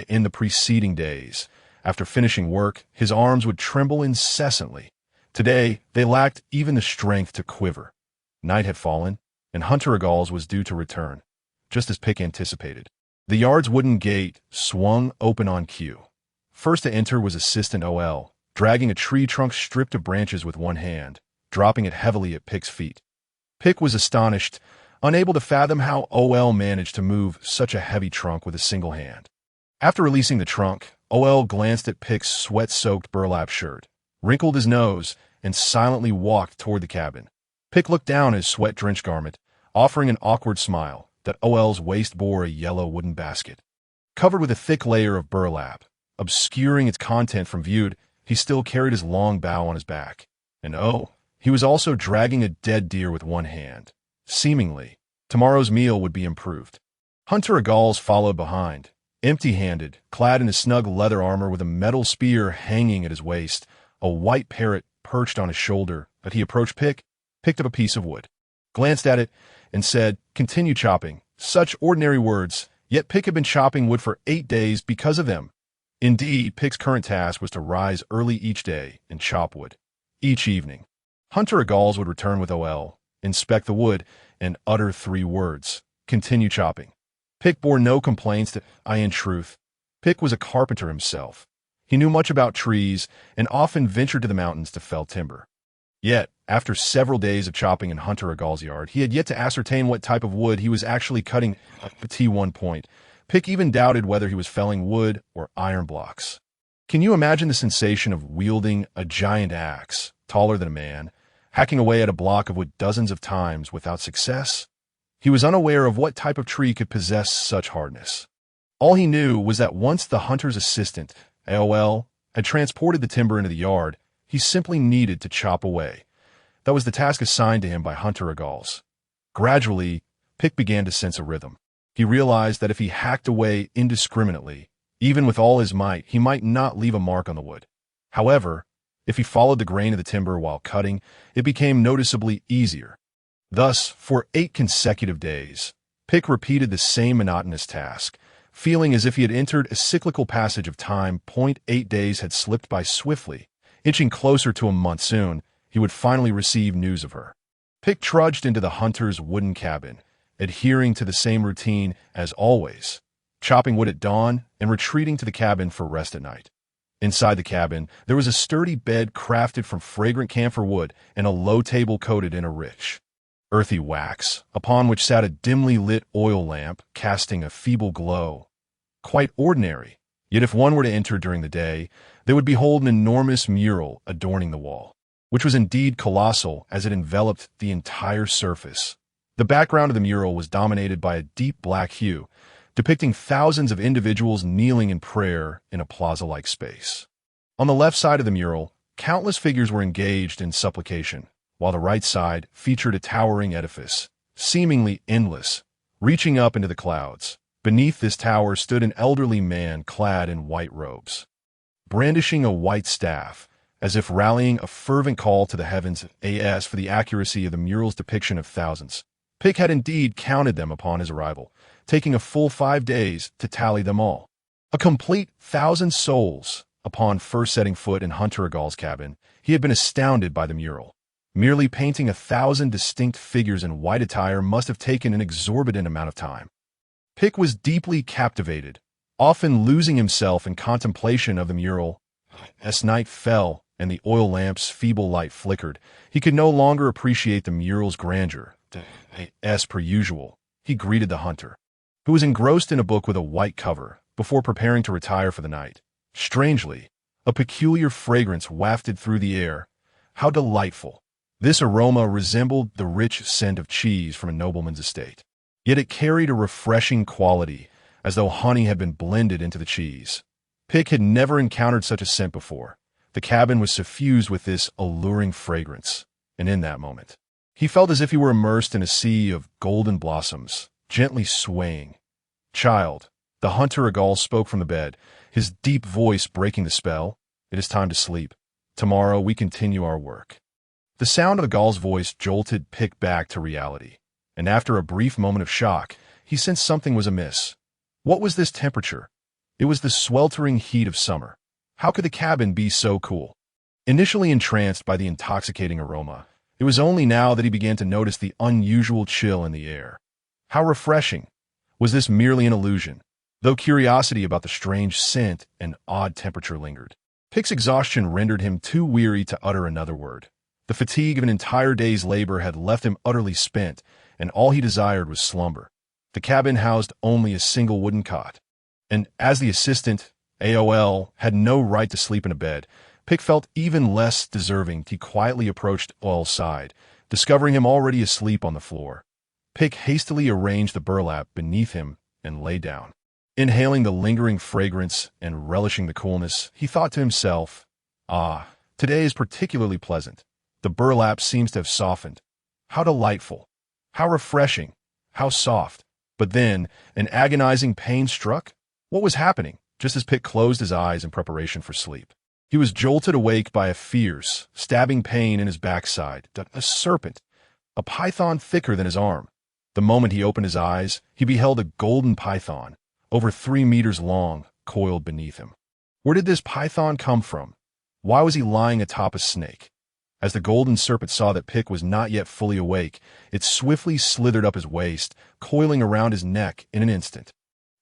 In the preceding days, after finishing work, his arms would tremble incessantly. Today, they lacked even the strength to quiver. Night had fallen, and Hunter-agals was due to return, just as Pick anticipated. The yard's wooden gate swung open on cue. First to enter was Assistant OL, dragging a tree trunk stripped of branches with one hand, dropping it heavily at Pick's feet. Pick was astonished, unable to fathom how OL managed to move such a heavy trunk with a single hand. After releasing the trunk, OL glanced at Pick's sweat-soaked burlap shirt, wrinkled his nose, and silently walked toward the cabin. Pick looked down at his sweat-drenched garment, offering an awkward smile. That OL's waist bore a yellow wooden basket, covered with a thick layer of burlap. Obscuring its content from view, he still carried his long bow on his back. And he was also dragging a dead deer with one hand. Seemingly, tomorrow's meal would be improved. Hunter-agals followed behind, empty-handed, clad in a snug leather armor with a metal spear hanging at his waist, a white parrot perched on his shoulder. But he approached Pick, picked up a piece of wood, glanced at it, and said, "Continue chopping." Such ordinary words, yet Pick had been chopping wood for 8 days because of them. Indeed, Pick's current task was to rise early each day and chop wood. Each evening, Hunter-agals would return with OL, inspect the wood, and utter 3 words, "Continue chopping." Pick bore no complaints. In truth, Pick was a carpenter himself. He knew much about trees and often ventured to the mountains to fell timber. Yet, after several days of chopping in Hunter-agals' yard, he had yet to ascertain what type of wood he was actually cutting. At one point, Pick even doubted whether he was felling wood or iron blocks. Can you imagine the sensation of wielding a giant axe, taller than a man, hacking away at a block of wood dozens of times without success? He was unaware of what type of tree could possess such hardness. All he knew was that once the hunter's assistant, AOL, had transported the timber into the yard, he simply needed to chop away. That was the task assigned to him by Hunter-agals. Gradually, Pick began to sense a rhythm. He realized that if he hacked away indiscriminately, even with all his might, he might not leave a mark on the wood. However, if he followed the grain of the timber while cutting, it became noticeably easier. Thus, for 8 consecutive days, Pick repeated the same monotonous task, feeling as if he had entered a cyclical passage of time. 8 days had slipped by swiftly. Inching closer to a month soon, he would finally receive news of her. Pick trudged into the hunter's wooden cabin, adhering to the same routine as always, chopping wood at dawn and retreating to the cabin for rest at night. Inside the cabin, there was a sturdy bed crafted from fragrant camphor wood and a low table coated in a rich, earthy wax, upon which sat a dimly lit oil lamp casting a feeble glow. Quite ordinary, yet if one were to enter during the day, they would behold an enormous mural adorning the wall, which was indeed colossal as it enveloped the entire surface. The background of the mural was dominated by a deep black hue, depicting thousands of individuals kneeling in prayer in a plaza-like space. On the left side of the mural, countless figures were engaged in supplication, while the right side featured a towering edifice, seemingly endless, reaching up into the clouds. Beneath this tower stood an elderly man clad in white robes, brandishing a white staff, as if rallying a fervent call to the heavens as for the accuracy of the mural's depiction of thousands. Pick had indeed counted them upon his arrival, taking a full 5 days to tally them all. A complete 1,000 souls. Upon first setting foot in Hunter Agal's cabin, he had been astounded by the mural. Merely painting 1,000 distinct figures in white attire must have taken an exorbitant amount of time. Pick was deeply captivated, often losing himself in contemplation of the mural. As night fell and the oil lamp's feeble light flickered, he could no longer appreciate the mural's grandeur. As per usual, he greeted the hunter, who was engrossed in a book with a white cover, before preparing to retire for the night. Strangely, a peculiar fragrance wafted through the air. How delightful! This aroma resembled the rich scent of cheese from a nobleman's estate. Yet it carried a refreshing quality, as though honey had been blended into the cheese. Pick had never encountered such a scent before. The cabin was suffused with this alluring fragrance, and in that moment, he felt as if he were immersed in a sea of golden blossoms, gently swaying. "Child," the Hunter Agal spoke from the bed, his deep voice breaking the spell. "It is time to sleep. Tomorrow we continue our work." The sound of Agal's voice jolted Pick back to reality, and after a brief moment of shock, he sensed something was amiss. What was this temperature? It was the sweltering heat of summer. How could the cabin be so cool? Initially entranced by the intoxicating aroma, it was only now that he began to notice the unusual chill in the air. How refreshing! Was this merely an illusion? Though curiosity about the strange scent and odd temperature lingered, Pick's exhaustion rendered him too weary to utter another word. The fatigue of an entire day's labor had left him utterly spent, and all he desired was slumber. The cabin housed only a single wooden cot, and as the assistant, AOL, had no right to sleep in a bed, Pick felt even less deserving. He quietly approached Oil's side, discovering him already asleep on the floor. Pick hastily arranged the burlap beneath him and lay down. Inhaling the lingering fragrance and relishing the coolness, he thought to himself, "Ah, today is particularly pleasant. The burlap seems to have softened. How delightful! How refreshing! How soft!" But then, an agonizing pain struck. What was happening? Just as Pick closed his eyes in preparation for sleep, he was jolted awake by a fierce, stabbing pain in his backside. A serpent, a python thicker than his arm. The moment he opened his eyes, he beheld a golden python, over 3 meters long, coiled beneath him. Where did this python come from? Why was he lying atop a snake? As the golden serpent saw that Pick was not yet fully awake, it swiftly slithered up his waist, coiling around his neck in an instant.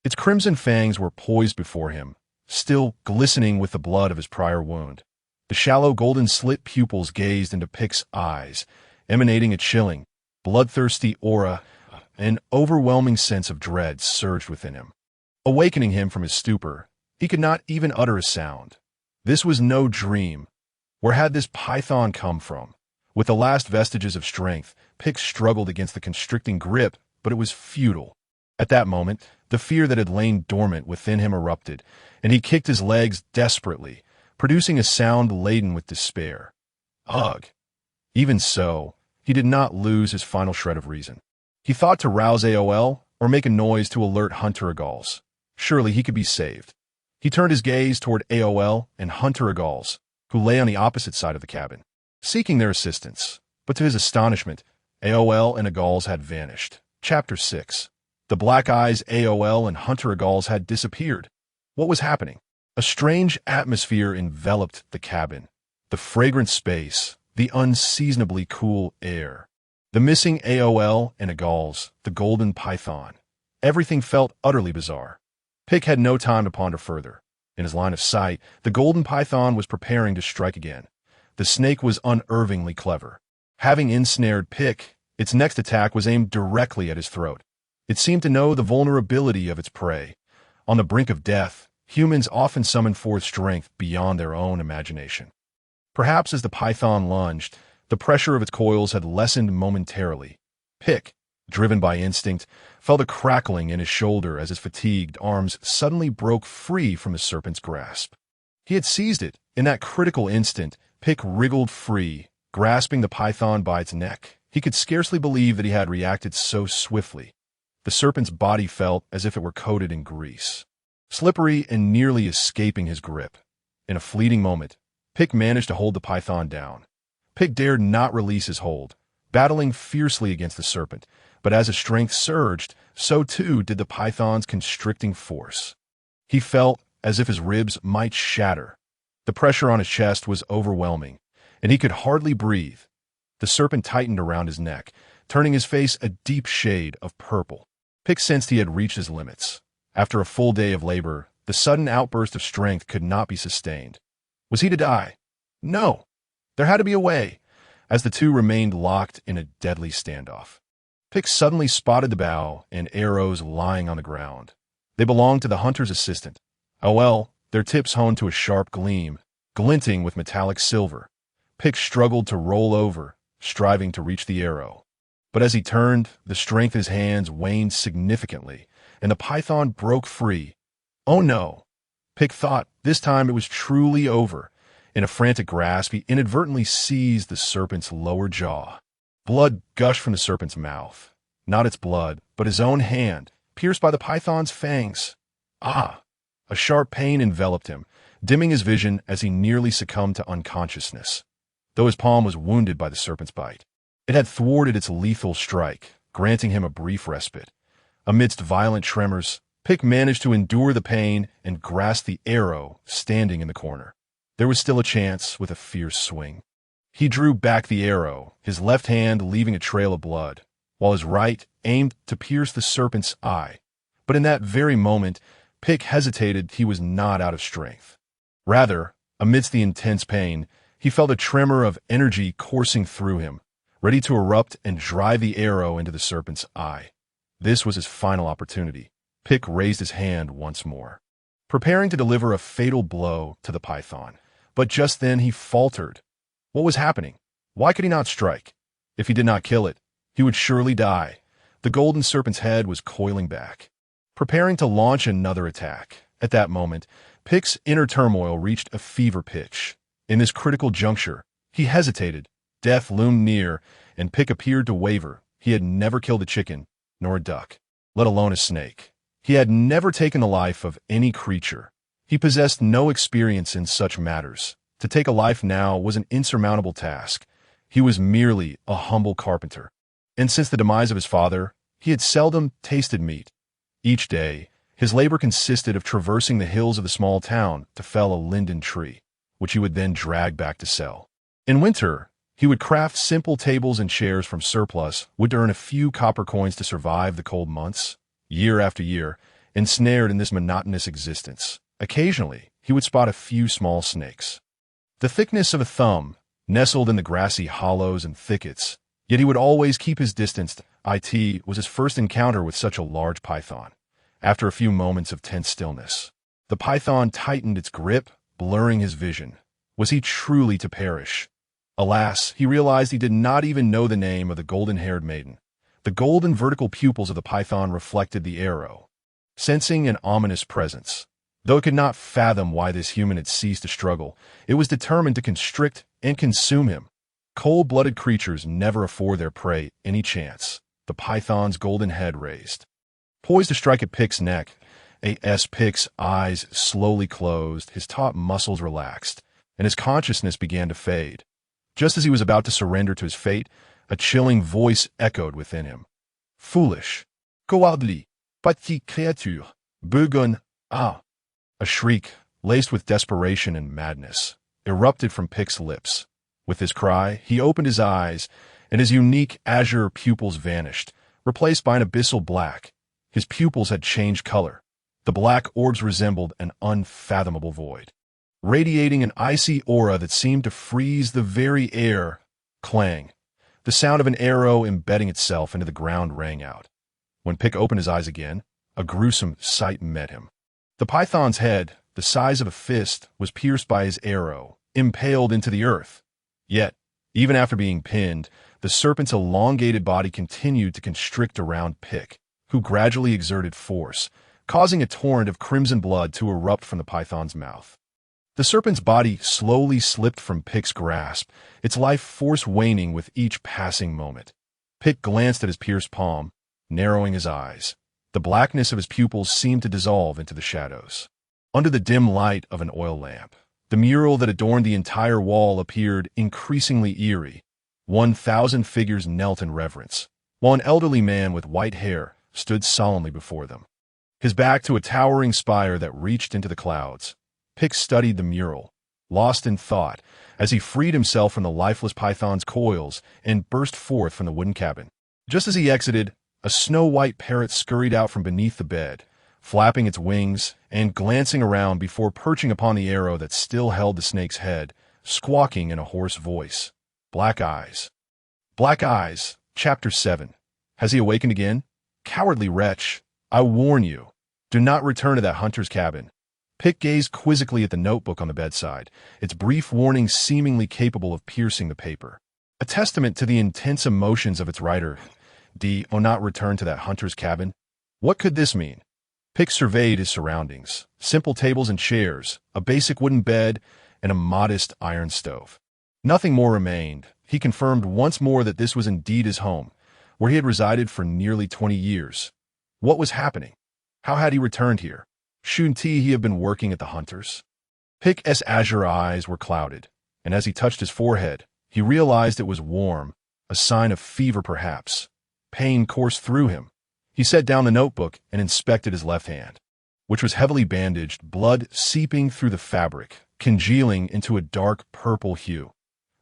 Its crimson fangs were poised before him, still glistening with the blood of his prior wound. The shallow golden slit pupils gazed into Pick's eyes, emanating a chilling, bloodthirsty aura. An overwhelming sense of dread surged within him, awakening him from his stupor. He could not even utter a sound. This was no dream. Where had this python come from? With the last vestiges of strength, Pick struggled against the constricting grip, but it was futile. At that moment, the fear that had lain dormant within him erupted, and he kicked his legs desperately, producing a sound laden with despair. Ugh! Even so, he did not lose his final shred of reason. He thought to rouse AOL or make a noise to alert Hunter Agals. Surely he could be saved. He turned his gaze toward AOL and Hunter Agals, who lay on the opposite side of the cabin, seeking their assistance. But to his astonishment, AOL and Agals had vanished. Chapter 6. The black eyes AOL and Hunter Agals had disappeared. What was happening? A strange atmosphere enveloped the cabin. The fragrant space, the unseasonably cool air. The missing AOL and Agals, the golden python. Everything felt utterly bizarre. Pick had no time to ponder further. In his line of sight, the golden python was preparing to strike again. The snake was unervingly clever. Having ensnared Pick, its next attack was aimed directly at his throat. It seemed to know the vulnerability of its prey. On the brink of death, humans often summon forth strength beyond their own imagination. Perhaps as the python lunged, the pressure of its coils had lessened momentarily. Pick, driven by instinct, felt a crackling in his shoulder as his fatigued arms suddenly broke free from the serpent's grasp. He had seized it. In that critical instant, Pick wriggled free, grasping the python by its neck. He could scarcely believe that he had reacted so swiftly. The serpent's body felt as if it were coated in grease, slippery and nearly escaping his grip. In a fleeting moment, Pick managed to hold the python down. Pick dared not release his hold, battling fiercely against the serpent, but as his strength surged, so too did the python's constricting force. He felt as if his ribs might shatter. The pressure on his chest was overwhelming, and he could hardly breathe. The serpent tightened around his neck, turning his face a deep shade of purple. Pick sensed he had reached his limits. After a full day of labor, the sudden outburst of strength could not be sustained. Was he to die? No. There had to be a way, as the two remained locked in a deadly standoff. Pick suddenly spotted the bow and arrows lying on the ground. They belonged to the hunter's assistant. Oh well, their tips honed to a sharp gleam, glinting with metallic silver. Pick struggled to roll over, striving to reach the arrow. But as he turned, the strength of his hands waned significantly, and the python broke free. Oh no! Pick thought this time it was truly over. In a frantic grasp, he inadvertently seized the serpent's lower jaw. Blood gushed from the serpent's mouth. Not its blood, but his own hand, pierced by the python's fangs. Ah! A sharp pain enveloped him, dimming his vision as he nearly succumbed to unconsciousness. Though his palm was wounded by the serpent's bite, it had thwarted its lethal strike, granting him a brief respite. Amidst violent tremors, Pick managed to endure the pain and grasp the arrow standing in the corner. There was still a chance with a fierce swing. He drew back the arrow, his left hand leaving a trail of blood, while his right aimed to pierce the serpent's eye. But in that very moment, Pick hesitated. He was not out of strength. Rather, amidst the intense pain, he felt a tremor of energy coursing through him, ready to erupt and drive the arrow into the serpent's eye. This was his final opportunity. Pick raised his hand once more, preparing to deliver a fatal blow to the python. But just then he faltered. What was happening? Why could he not strike? If he did not kill it, he would surely die. The golden serpent's head was coiling back, preparing to launch another attack. At that moment, Pick's inner turmoil reached a fever pitch. In this critical juncture, he hesitated. Death loomed near, and Pick appeared to waver. He had never killed a chicken, nor a duck, let alone a snake. He had never taken the life of any creature. He possessed no experience in such matters. To take a life now was an insurmountable task. He was merely a humble carpenter. And since the demise of his father, he had seldom tasted meat. Each day, his labor consisted of traversing the hills of the small town to fell a linden tree, which he would then drag back to sell. In winter, he would craft simple tables and chairs from surplus, would earn a few copper coins to survive the cold months. Year after year, ensnared in this monotonous existence, occasionally he would spot a few small snakes, the thickness of a thumb, nestled in the grassy hollows and thickets, yet he would always keep his distance. It was his first encounter with such a large python. After a few moments of tense stillness, the python tightened its grip, blurring his vision. Was he truly to perish? Alas, he realized he did not even know the name of the golden-haired maiden. The golden vertical pupils of the python reflected the arrow, sensing an ominous presence. Though it could not fathom why this human had ceased to struggle, it was determined to constrict and consume him. Cold-blooded creatures never afford their prey any chance. The python's golden head raised, poised to strike at Pick's neck. Pick's eyes slowly closed, his taut muscles relaxed, and his consciousness began to fade. Just as he was about to surrender to his fate, a chilling voice echoed within him. Foolish, cowardly, petite créature, bougon, ah! A shriek, laced with desperation and madness, erupted from Pick's lips. With his cry, he opened his eyes, and his unique azure pupils vanished, replaced by an abyssal black. His pupils had changed color. The black orbs resembled an unfathomable void, radiating an icy aura that seemed to freeze the very air. Clang! The sound of an arrow embedding itself into the ground rang out. When Pick opened his eyes again, a gruesome sight met him. The python's head, the size of a fist, was pierced by his arrow, impaled into the earth. Yet, even after being pinned, the serpent's elongated body continued to constrict around Pick, who gradually exerted force, causing a torrent of crimson blood to erupt from the python's mouth. The serpent's body slowly slipped from Pick's grasp, its life force waning with each passing moment. Pick glanced at his pierced palm. narrowing his eyes. The blackness of his pupils seemed to dissolve into the shadows. Under the dim light of an oil lamp, the mural that adorned the entire wall appeared increasingly eerie. 1,000 figures knelt in reverence, while an elderly man with white hair stood solemnly before them. His back to a towering spire that reached into the clouds, Pick studied the mural, lost in thought, as he freed himself from the lifeless python's coils and burst forth from the wooden cabin. Just as he exited, a snow-white parrot scurried out from beneath the bed, flapping its wings and glancing around before perching upon the arrow that still held the snake's head, squawking in a hoarse voice. Black Eyes. Black Eyes, Chapter 7. Has he awakened again? Cowardly wretch, I warn you, do not return to that hunter's cabin. Pick gazed quizzically at the notebook on the bedside, its brief warning seemingly capable of piercing the paper. A testament to the intense emotions of its writer. Do not return to that hunter's cabin? What could this mean? Pick surveyed his surroundings. Simple tables and chairs, a basic wooden bed, and a modest iron stove. Nothing more remained. He confirmed once more that this was indeed his home, where he had resided for nearly 20 years. What was happening? How had he returned here? Shouldn't he have been working at the hunters? Pick's azure eyes were clouded, and as he touched his forehead, he realized it was warm, a sign of fever perhaps. Pain coursed through him. He set down the notebook and inspected his left hand, which was heavily bandaged, blood seeping through the fabric, congealing into a dark purple hue.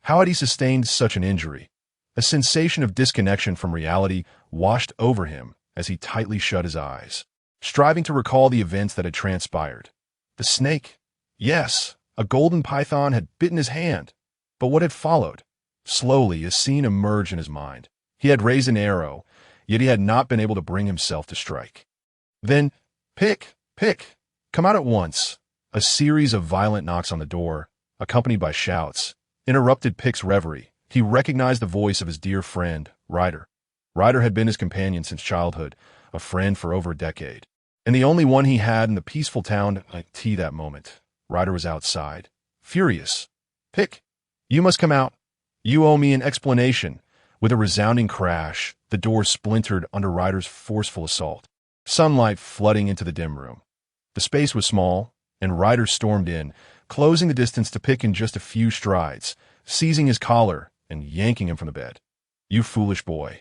How had he sustained such an injury? A sensation of disconnection from reality washed over him as he tightly shut his eyes, striving to recall the events that had transpired. The snake. Yes, a golden python had bitten his hand. But what had followed? Slowly, a scene emerged in his mind. He had raised an arrow, yet he had not been able to bring himself to strike. Then, Pick, come out at once. A series of violent knocks on the door, accompanied by shouts, interrupted Pick's reverie. He recognized the voice of his dear friend, Ryder. Ryder had been his companion since childhood, a friend for over a decade, and the only one he had in the peaceful town at that moment. Ryder was outside, furious. Pick, you must come out. You owe me an explanation. With a resounding crash, the door splintered under Ryder's forceful assault, sunlight flooding into the dim room. The space was small, and Ryder stormed in, closing the distance to Pick in just a few strides, seizing his collar and yanking him from the bed. You foolish boy.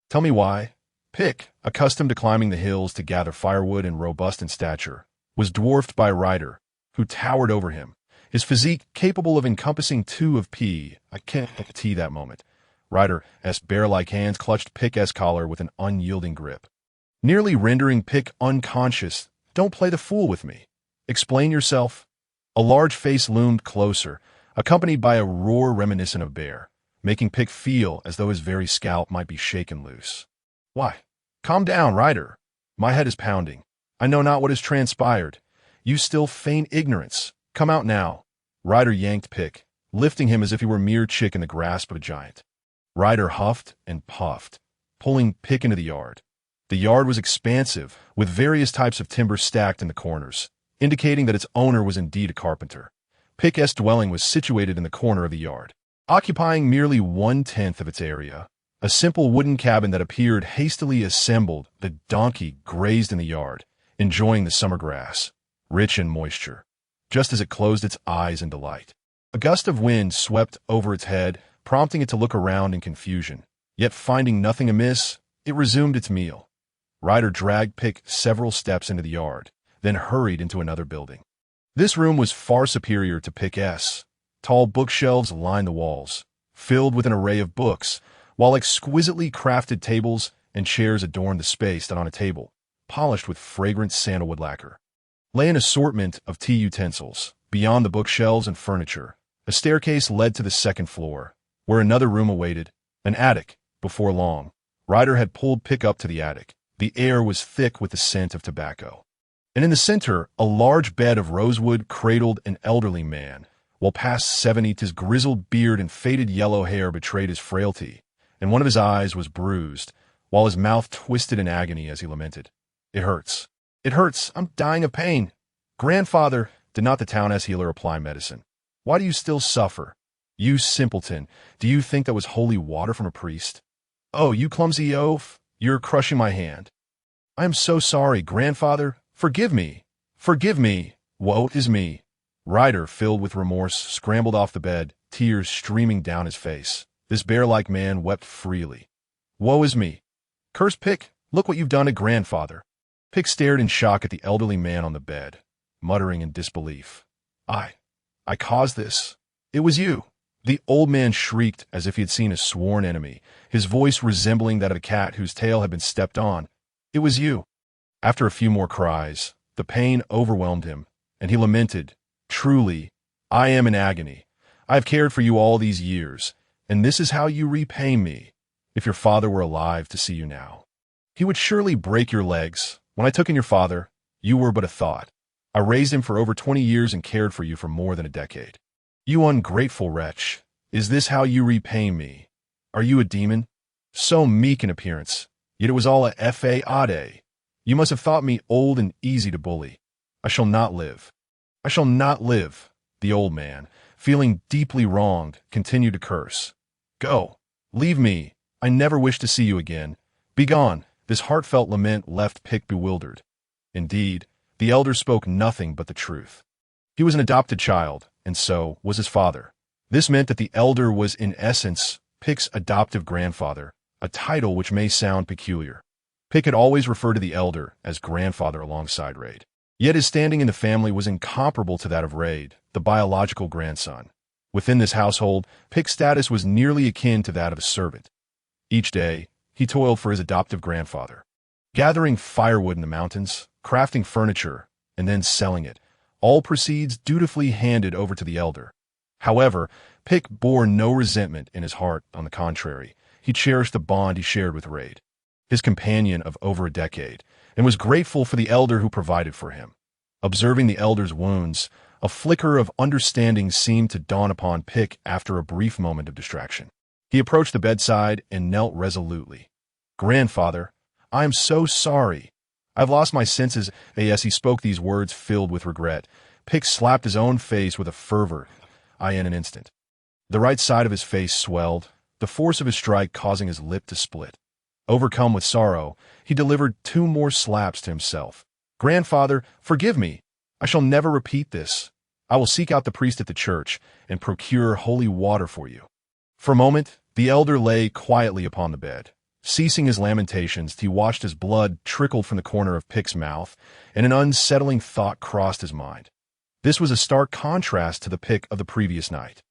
Tell me why. Pick, accustomed to climbing the hills to gather firewood and robust in stature, was dwarfed by Ryder, who towered over him, his physique capable of encompassing two of P. I can't that moment. Ryder's bear-like hands clutched Pick's collar with an unyielding grip, nearly rendering Pick unconscious. Don't play the fool with me. Explain yourself. A large face loomed closer, accompanied by a roar reminiscent of bear, making Pick feel as though his very scalp might be shaken loose. Why? Calm down, Ryder. My head is pounding. I know not what has transpired. You still feign ignorance. Come out now. Ryder yanked Pick, lifting him as if he were a mere chick in the grasp of a giant. Ryder huffed and puffed, pulling Pick into the yard. The yard was expansive, with various types of timber stacked in the corners, indicating that its owner was indeed a carpenter. Pick's dwelling was situated in the corner of the yard, occupying merely 1/10 of its area. A simple wooden cabin that appeared hastily assembled. The donkey grazed in the yard, enjoying the summer grass, rich in moisture, just as it closed its eyes in delight. A gust of wind swept over its head, prompting it to look around in confusion. Yet finding nothing amiss, it resumed its meal. Ryder dragged Pick several steps into the yard, then hurried into another building. This room was far superior to Pick's. Tall bookshelves lined the walls, filled with an array of books, while exquisitely crafted tables and chairs adorned the space that on a table, polished with fragrant sandalwood lacquer, lay an assortment of tea utensils. Beyond the bookshelves and furniture, a staircase led to the second floor, where another room awaited, an attic. Before long, Ryder had pulled Pick up to the attic. The air was thick with the scent of tobacco. And in the center, a large bed of rosewood cradled an elderly man, while past 70, his grizzled beard and faded yellow hair betrayed his frailty, and one of his eyes was bruised, while his mouth twisted in agony as he lamented. It hurts. It hurts. I'm dying of pain. Grandfather, did not the town-ass healer apply medicine? Why do you still suffer? You simpleton, do you think that was holy water from a priest? Oh, you clumsy oaf, You're crushing my hand. I am so sorry, grandfather. Forgive me. Forgive me. Woe is me. Ryder, filled with remorse, scrambled off the bed, tears streaming down his face. This bear-like man wept freely. Woe is me. Curse Pick, look what you've done to grandfather. Pick stared in shock at the elderly man on the bed, muttering in disbelief. I caused this. It was you. The old man shrieked as if he had seen a sworn enemy, his voice resembling that of a cat whose tail had been stepped on. It was you. After a few more cries, the pain overwhelmed him, and he lamented, Truly, I am in agony. I have cared for you all these years, and this is how you repay me. If your father were alive to see you now, he would surely break your legs. When I took in your father, you were but a thought. I raised him for over 20 years and cared for you for more than a decade. You ungrateful wretch, is this how you repay me? Are you a demon? So meek in appearance, yet it was all a fade. You must have thought me old and easy to bully. I shall not live. I shall not live. The old man, feeling deeply wronged, continued to curse. Go. Leave me. I never wish to see you again. Begone. This heartfelt lament left Pick bewildered. Indeed, the elder spoke nothing but the truth. He was an adopted child, and so was his father. This meant that the elder was in essence Pick's adoptive grandfather, a title which may sound peculiar. Pick had always referred to the elder as grandfather alongside Raid. Yet his standing in the family was incomparable to that of Raid, the biological grandson. Within this household, Pick's status was nearly akin to that of a servant. Each day, he toiled for his adoptive grandfather, gathering firewood in the mountains, crafting furniture, and then selling it, all proceeds dutifully handed over to the elder. However, Pick bore no resentment in his heart. On the contrary, he cherished the bond he shared with Raid, his companion of over a decade, and was grateful for the elder who provided for him. Observing the elder's wounds, a flicker of understanding seemed to dawn upon Pick after a brief moment of distraction. He approached the bedside and knelt resolutely. Grandfather, I am so sorry. I've lost my senses. As he spoke these words filled with regret, Pick slapped his own face with a fervor in an instant. The right side of his face swelled, the force of his strike causing his lip to split. Overcome with sorrow, he delivered 2 more slaps to himself. Grandfather, forgive me. I shall never repeat this. I will seek out the priest at the church and procure holy water for you. For a moment, the elder lay quietly upon the bed. Ceasing his lamentations, he watched as blood trickled from the corner of Pick's mouth, and an unsettling thought crossed his mind. This was a stark contrast to the Pick of the previous night.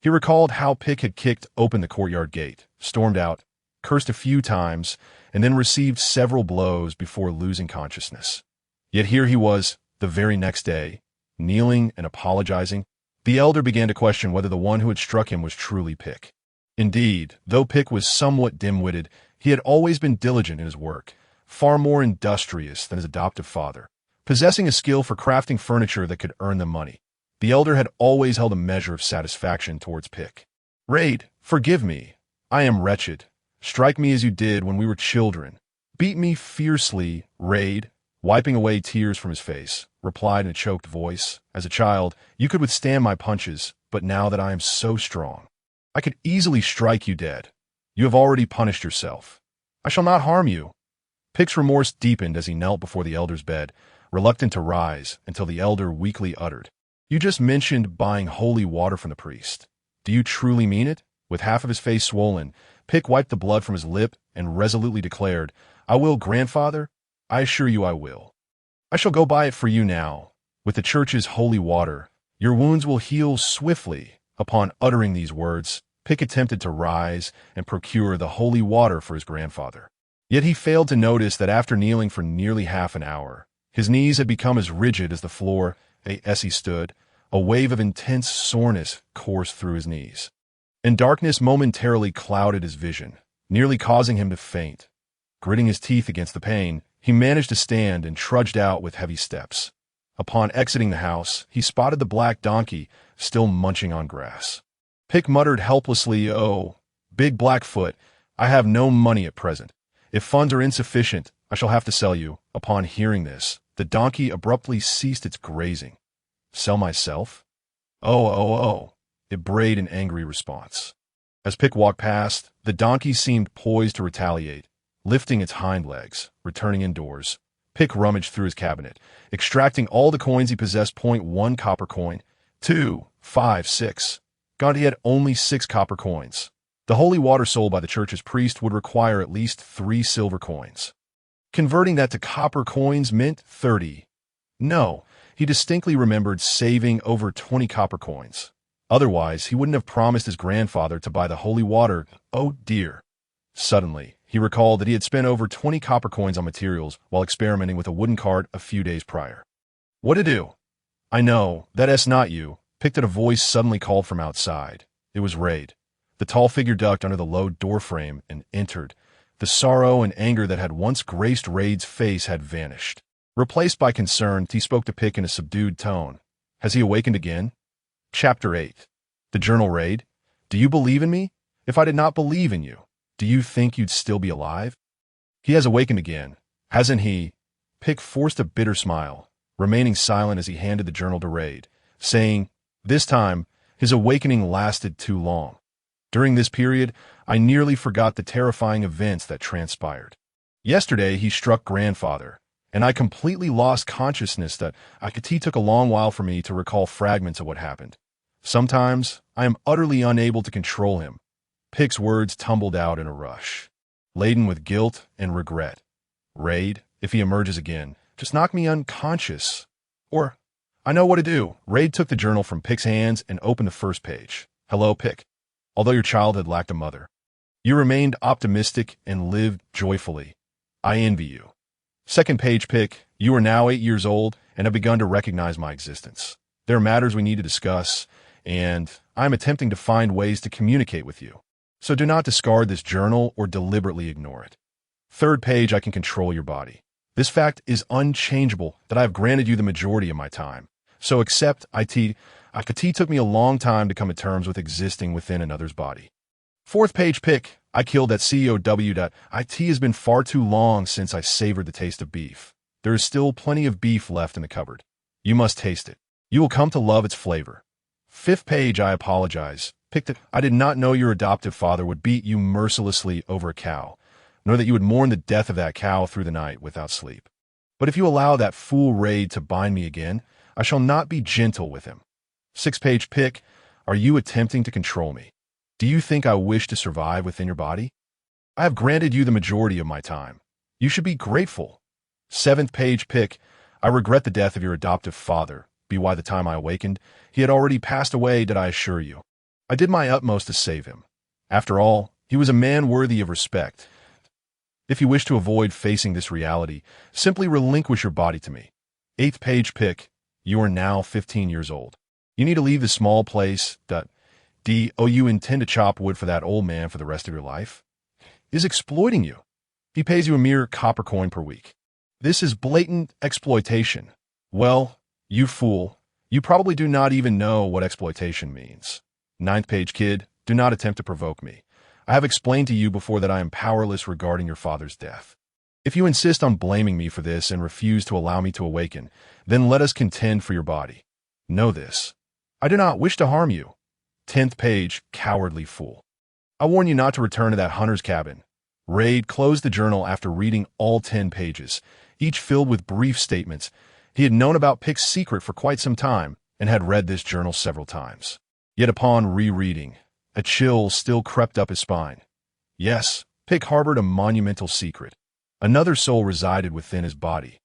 He recalled how Pick had kicked open the courtyard gate, stormed out, cursed a few times, and then received several blows before losing consciousness. Yet here he was, the very next day, kneeling and apologizing. The elder began to question whether the one who had struck him was truly Pick. Indeed, though Pick was somewhat dim-witted, he had always been diligent in his work, far more industrious than his adoptive father, possessing a skill for crafting furniture that could earn them money. The elder had always held a measure of satisfaction towards Pick. Raid, forgive me. I am wretched. Strike me as you did when we were children. Beat me fiercely, Raid, wiping away tears from his face, replied in a choked voice. As a child, you could withstand my punches, but now that I am so strong, I could easily strike you dead. You have already punished yourself. I shall not harm you. Pick's remorse deepened as he knelt before the elder's bed, reluctant to rise until the elder weakly uttered, You just mentioned buying holy water from the priest. Do you truly mean it? With half of his face swollen, Pick wiped the blood from his lip and resolutely declared, I will, grandfather. I assure you I will. I shall go buy it for you now. With the church's holy water, your wounds will heal swiftly. Upon uttering these words, Pick attempted to rise and procure the holy water for his grandfather. Yet he failed to notice that after kneeling for nearly half an hour, his knees had become as rigid as the floor. As he stood, a wave of intense soreness coursed through his knees, and darkness momentarily clouded his vision, nearly causing him to faint. Gritting his teeth against the pain, he managed to stand and trudged out with heavy steps. Upon exiting the house, he spotted the black donkey still munching on grass. Pick muttered helplessly, Oh, Big Blackfoot, I have no money at present. If funds are insufficient, I shall have to sell you. Upon hearing this, the donkey abruptly ceased its grazing. Sell myself? Oh, it brayed in angry response. As Pick walked past, the donkey seemed poised to retaliate, lifting its hind legs, returning indoors. Pick rummaged through his cabinet, extracting all the coins he possessed. .1 copper coin, 2, 5, 6. God, he had only 6 copper coins. The holy water sold by the church's priest would require at least 3 silver coins. Converting that to copper coins meant 30. No, he distinctly remembered saving over 20 copper coins. Otherwise, he wouldn't have promised his grandfather to buy the holy water. Oh dear. Suddenly, he recalled that he had spent over 20 copper coins on materials while experimenting with a wooden cart a few days prior. What to do? I know, that's not you. Picked at a voice suddenly called from outside. It was Raid. The tall figure ducked under the low doorframe and entered. The sorrow and anger that had once graced Raid's face had vanished. Replaced by concern, he spoke to Pick in a subdued tone. Has he awakened again? Chapter 8. The Journal. Raid. Do you believe in me? If I did not believe in you, do you think you'd still be alive? He has awakened again, hasn't he? Pick forced a bitter smile, remaining silent as he handed the journal to Raid, saying, this time, his awakening lasted too long. During this period, I nearly forgot the terrifying events that transpired. Yesterday, he struck grandfather, and I completely lost consciousness that it took a long while for me to recall fragments of what happened. Sometimes, I am utterly unable to control him. Pick's words tumbled out in a rush, laden with guilt and regret. Raid, if he emerges again, just knock me unconscious. Or, I know what to do. Raid took the journal from Pick's hands and opened the first page. Hello, Pick. Although your childhood lacked a mother, you remained optimistic and lived joyfully. I envy you. Second page, Pick. You are now 8 years old and have begun to recognize my existence. There are matters we need to discuss, and I am attempting to find ways to communicate with you. So do not discard this journal or deliberately ignore it. Third page, I can control your body. This fact is unchangeable that I have granted you the majority of my time. So accept it. It took me a long time to come to terms with existing within another's body. Fourth page, Pick. I killed that COW. It has been far too long since I savored the taste of beef. There is still plenty of beef left in the cupboard. You must taste it. You will come to love its flavor. Fifth page, I apologize. Pick. I did not know your adoptive father would beat you mercilessly over a cow, nor that you would mourn the death of that cow through the night without sleep. But if you allow that fool Raid to bind me again, I shall not be gentle with him. Sixth page, Pick. Are you attempting to control me? Do you think I wish to survive within your body? I have granted you the majority of my time. You should be grateful. Seventh page, Pick. I regret the death of your adoptive father. By the time I awakened, he had already passed away, did I assure you. I did my utmost to save him. After all, he was a man worthy of respect. If you wish to avoid facing this reality, simply relinquish your body to me. Eighth page, Pick. You are now 15 years old. You need to leave the small place. You intend to chop wood for that old man for the rest of your life? Is exploiting you. He pays you a mere copper coin per week. This is blatant exploitation. Well, you fool, you probably do not even know what exploitation means. Ninth page, kid, do not attempt to provoke me. I have explained to you before that I am powerless regarding your father's death. If you insist on blaming me for this and refuse to allow me to awaken, then let us contend for your body. Know this. I do not wish to harm you. 10th page, cowardly fool. I warn you not to return to that hunter's cabin. Raid closed the journal after reading all 10 pages, each filled with brief statements. He had known about Pick's secret for quite some time and had read this journal several times. Yet upon rereading, a chill still crept up his spine. Yes, Pick harbored a monumental secret. Another soul resided within his body.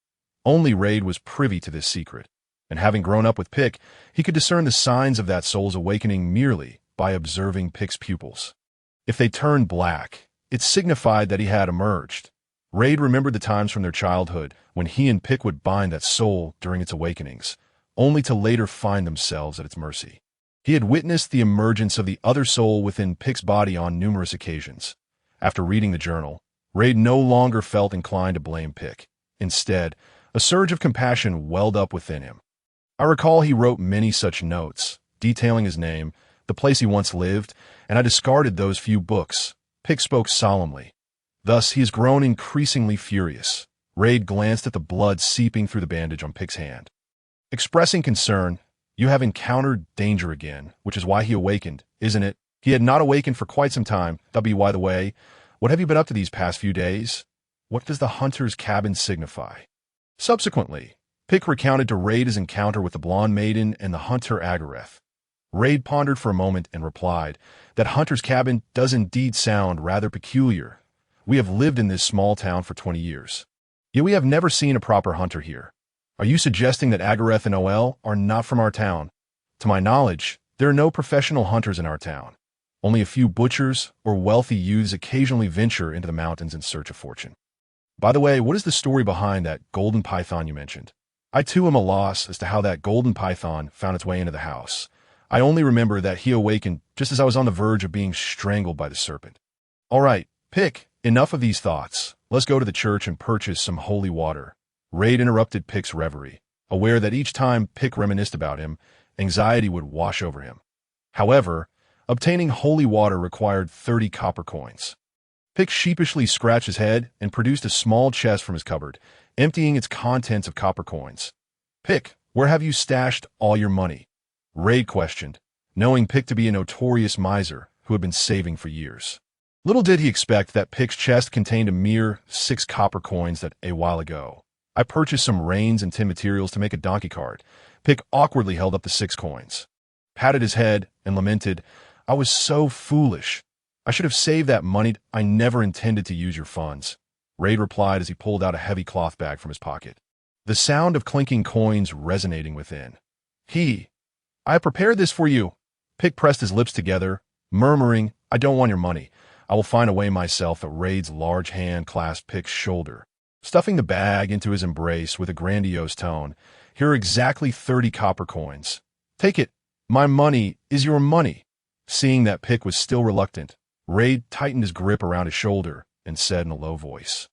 Only Raid was privy to this secret, and having grown up with Pick, he could discern the signs of that soul's awakening merely by observing Pick's pupils. If they turned black, it signified that he had emerged. Raid remembered the times from their childhood when he and Pick would bind that soul during its awakenings, only to later find themselves at its mercy. He had witnessed the emergence of the other soul within Pick's body on numerous occasions. After reading the journal, Raid no longer felt inclined to blame Pick. Instead, a surge of compassion welled up within him. I recall he wrote many such notes, detailing his name, the place he once lived, and I discarded those few books. Pick spoke solemnly. Thus, he has grown increasingly furious. Raid glanced at the blood seeping through the bandage on Pick's hand. Expressing concern, you have encountered danger again, which is why he awakened, isn't it? He had not awakened for quite some time. By the way, what have you been up to these past few days? What does the hunter's cabin signify? Subsequently, Pick recounted to Raid his encounter with the blonde maiden and the hunter Agareth. Raid pondered for a moment and replied, "That hunter's cabin does indeed sound rather peculiar. We have lived in this small town for 20 years. Yet we have never seen a proper hunter here. Are you suggesting that Agareth and Oel are not from our town? To my knowledge, there are no professional hunters in our town. Only a few butchers or wealthy youths occasionally venture into the mountains in search of fortune. By the way, what is the story behind that golden python you mentioned? I too am a loss as to how that golden python found its way into the house. I only remember that he awakened just as I was on the verge of being strangled by the serpent." "All right, Pick, enough of these thoughts. Let's go to the church and purchase some holy water." Raid interrupted Pick's reverie, aware that each time Pick reminisced about him, anxiety would wash over him. However, obtaining holy water required 30 copper coins. Pick sheepishly scratched his head and produced a small chest from his cupboard, emptying its contents of copper coins. "Pick, where have you stashed all your money?" Raid questioned, knowing Pick to be a notorious miser who had been saving for years. Little did he expect that Pick's chest contained a mere 6 copper coins that a while ago. "I purchased some reins and tin materials to make a donkey cart." Pick awkwardly held up the 6 coins, patted his head, and lamented, "I was so foolish. I should have saved that money. I never intended to use your funds." Raid replied as he pulled out a heavy cloth bag from his pocket, the sound of clinking coins resonating within. "I prepared this for you." Pick pressed his lips together, murmuring, "I don't want your money. I will find a way myself." Raid's large hand clasped Pick's shoulder, stuffing the bag into his embrace with a grandiose tone. "Here are exactly 30 copper coins. Take it. My money is your money." Seeing that Pick was still reluctant, Raid tightened his grip around his shoulder and said in a low voice,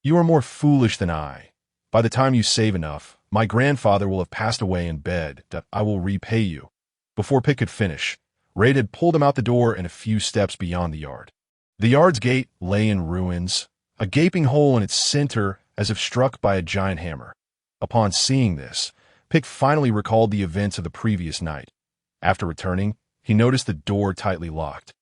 "You are more foolish than I. By the time you save enough, my grandfather will have passed away in bed. That I will repay you." Before Pick could finish, Raid had pulled him out the door and a few steps beyond the yard. The yard's gate lay in ruins, a gaping hole in its center as if struck by a giant hammer. Upon seeing this, Pick finally recalled the events of the previous night. After returning, he noticed the door tightly locked,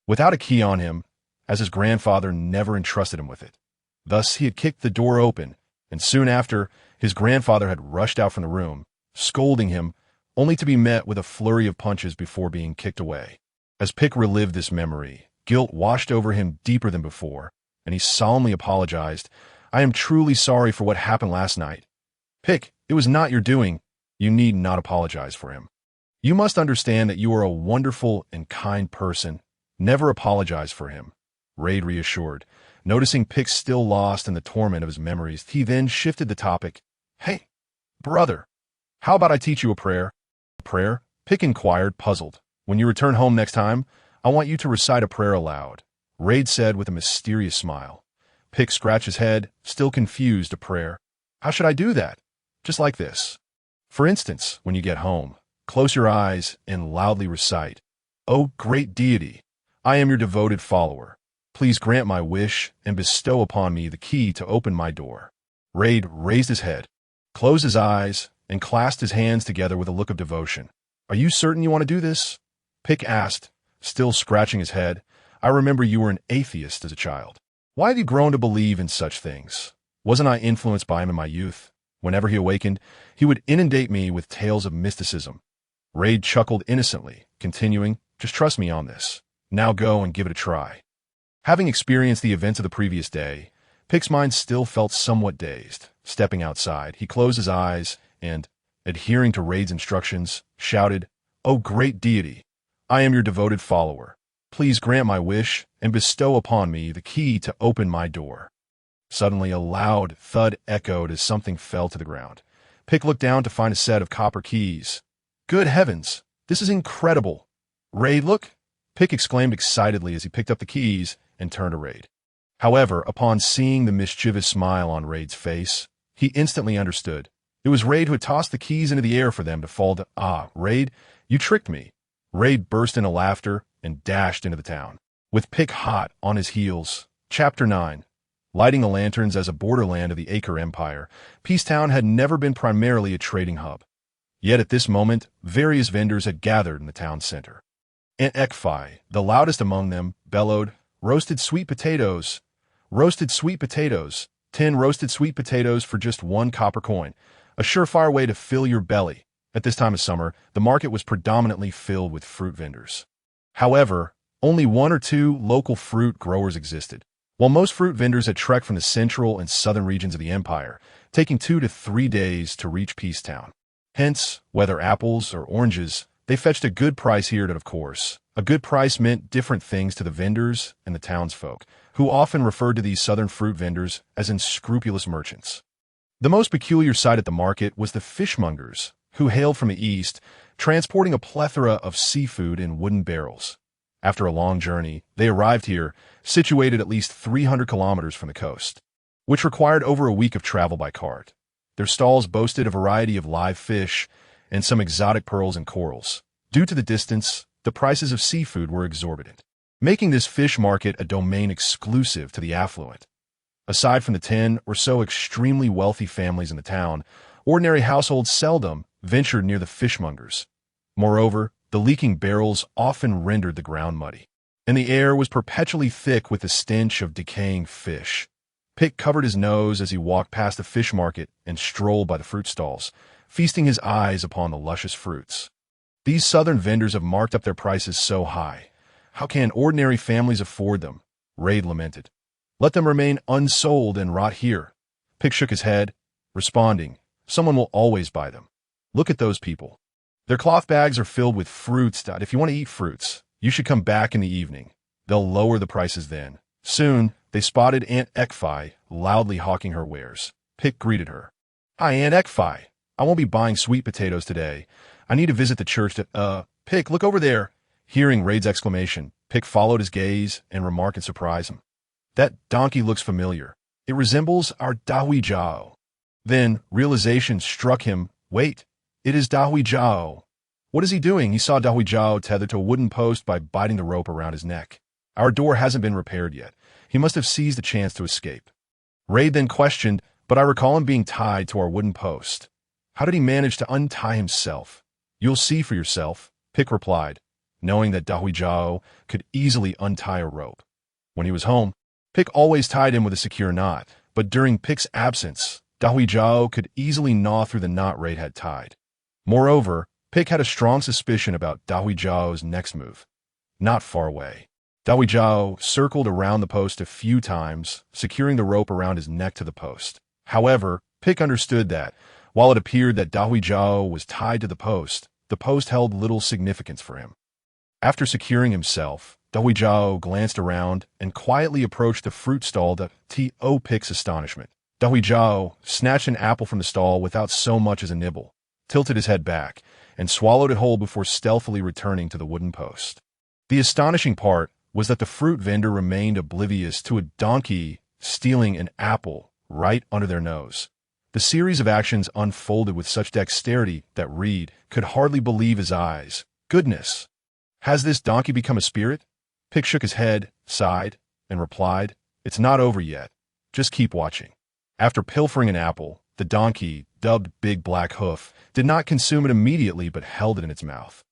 without a key on him, as his grandfather never entrusted him with it. Thus he had kicked the door open, and soon after, his grandfather had rushed out from the room, scolding him, only to be met with a flurry of punches before being kicked away. As Pick relived this memory, guilt washed over him deeper than before, and he solemnly apologized. "I am truly sorry for what happened last night. Pick, it was not your doing. You need not apologize for him. You must understand that you are a wonderful and kind person. Never apologize for him." Raid reassured. Noticing Pick still lost in the torment of his memories, he then shifted the topic. "Hey, brother, how about I teach you a prayer?" "A prayer?" Pick inquired, puzzled. "When you return home next time, I want you to recite a prayer aloud," Raid said with a mysterious smile. Pick scratched his head, still confused. "A prayer? How should I do that?" "Just like this. For instance, when you get home, close your eyes and loudly recite, 'O great deity, I am your devoted follower. Please grant my wish and bestow upon me the key to open my door.'" Raid raised his head, closed his eyes, and clasped his hands together with a look of devotion. "Are you certain you want to do this?" Pick asked, still scratching his head. "I remember you were an atheist as a child. Why have you grown to believe in such things?" "Wasn't I influenced by him in my youth? Whenever he awakened, he would inundate me with tales of mysticism." Raid chuckled innocently, continuing, "Just trust me on this. Now go and give it a try." Having experienced the events of the previous day, Pick's mind still felt somewhat dazed. Stepping outside, he closed his eyes and, adhering to Raid's instructions, shouted, "O great deity, I am your devoted follower. Please grant my wish and bestow upon me the key to open my door." Suddenly, a loud thud echoed as something fell to the ground. Pick looked down to find a set of copper keys. "Good heavens, this is incredible! Raid, look!" Pick exclaimed excitedly as he picked up the keys and turned to Raid. However, upon seeing the mischievous smile on Raid's face, he instantly understood. It was Raid who had tossed the keys into the air for them to fall to. "Ah, Raid, you tricked me." Raid burst into laughter and dashed into the town, with Pick hot on his heels. Chapter 9. Lighting the lanterns as a borderland of the Acre Empire, Peacetown had never been primarily a trading hub. Yet at this moment, various vendors had gathered in the town center. Aunt Ekfi, the loudest among them, bellowed, "Roasted sweet potatoes! Roasted sweet potatoes!" 10 roasted sweet potatoes for just 1 copper coin, a surefire way to fill your belly. At this time of summer, the market was predominantly filled with fruit vendors. However, only one or two local fruit growers existed. While most fruit vendors had trekked from the central and southern regions of the empire, taking 2 to 3 days to reach Peacetown. Hence, whether apples or oranges, they fetched a good price here, and of course, a good price meant different things to the vendors and the townsfolk, who often referred to these southern fruit vendors as unscrupulous merchants. The most peculiar sight at the market was the fishmongers, who hailed from the east, transporting a plethora of seafood in wooden barrels. After a long journey, they arrived here, situated at least 300 kilometers from the coast, which required over a week of travel by cart. Their stalls boasted a variety of live fish and some exotic pearls and corals. Due to the distance, the prices of seafood were exorbitant, making this fish market a domain exclusive to the affluent. Aside from the 10 or so extremely wealthy families in the town, ordinary households seldom ventured near the fishmongers. Moreover, the leaking barrels often rendered the ground muddy, and the air was perpetually thick with the stench of decaying fish. Pick covered his nose as he walked past the fish market and strolled by the fruit stalls, feasting his eyes upon the luscious fruits. These southern vendors have marked up their prices so high. How can ordinary families afford them? Raid lamented. Let them remain unsold and rot here. Pick shook his head, responding, someone will always buy them. Look at those people. Their cloth bags are filled with fruits. If you want to eat fruits, you should come back in the evening. They'll lower the prices then. Soon, they spotted Aunt Ekfi loudly hawking her wares. Pick greeted her. Hi, Aunt Ekfi. I won't be buying sweet potatoes today. I need to visit the church Pick, look over there. Hearing Raid's exclamation, Pick followed his gaze and remarked in surprise him. That donkey looks familiar. It resembles our Dahui Jao. Then, realization struck him. Wait, it is Dahui Jao. What is he doing? He saw Dahui Jao tethered to a wooden post by biting the rope around his neck. Our door hasn't been repaired yet. He must have seized the chance to escape. Raid then questioned, but I recall him being tied to our wooden post. How did he manage to untie himself? You'll see for yourself, Pick replied, knowing that Dahui Jao could easily untie a rope. When he was home, Pick always tied him with a secure knot, but during Pick's absence, Dahui Jao could easily gnaw through the knot Raid had tied. Moreover, Pick had a strong suspicion about Dahui Jao's next move. Not far away, Dahui Jao circled around the post a few times, securing the rope around his neck to the post. However, Pick understood that, while it appeared that Dahui Jao was tied to the post held little significance for him. After securing himself, Dahui Jao glanced around and quietly approached the fruit stall to Pick's astonishment. Dahui Jao snatched an apple from the stall without so much as a nibble, tilted his head back, and swallowed it whole before stealthily returning to the wooden post. The astonishing part was that the fruit vendor remained oblivious to a donkey stealing an apple right under their nose. The series of actions unfolded with such dexterity that Reed could hardly believe his eyes. Goodness! Has this donkey become a spirit? Pick shook his head, sighed, and replied, It's not over yet. Just keep watching. After pilfering an apple, the donkey, dubbed Big Black Hoof, did not consume it immediately but held it in its mouth,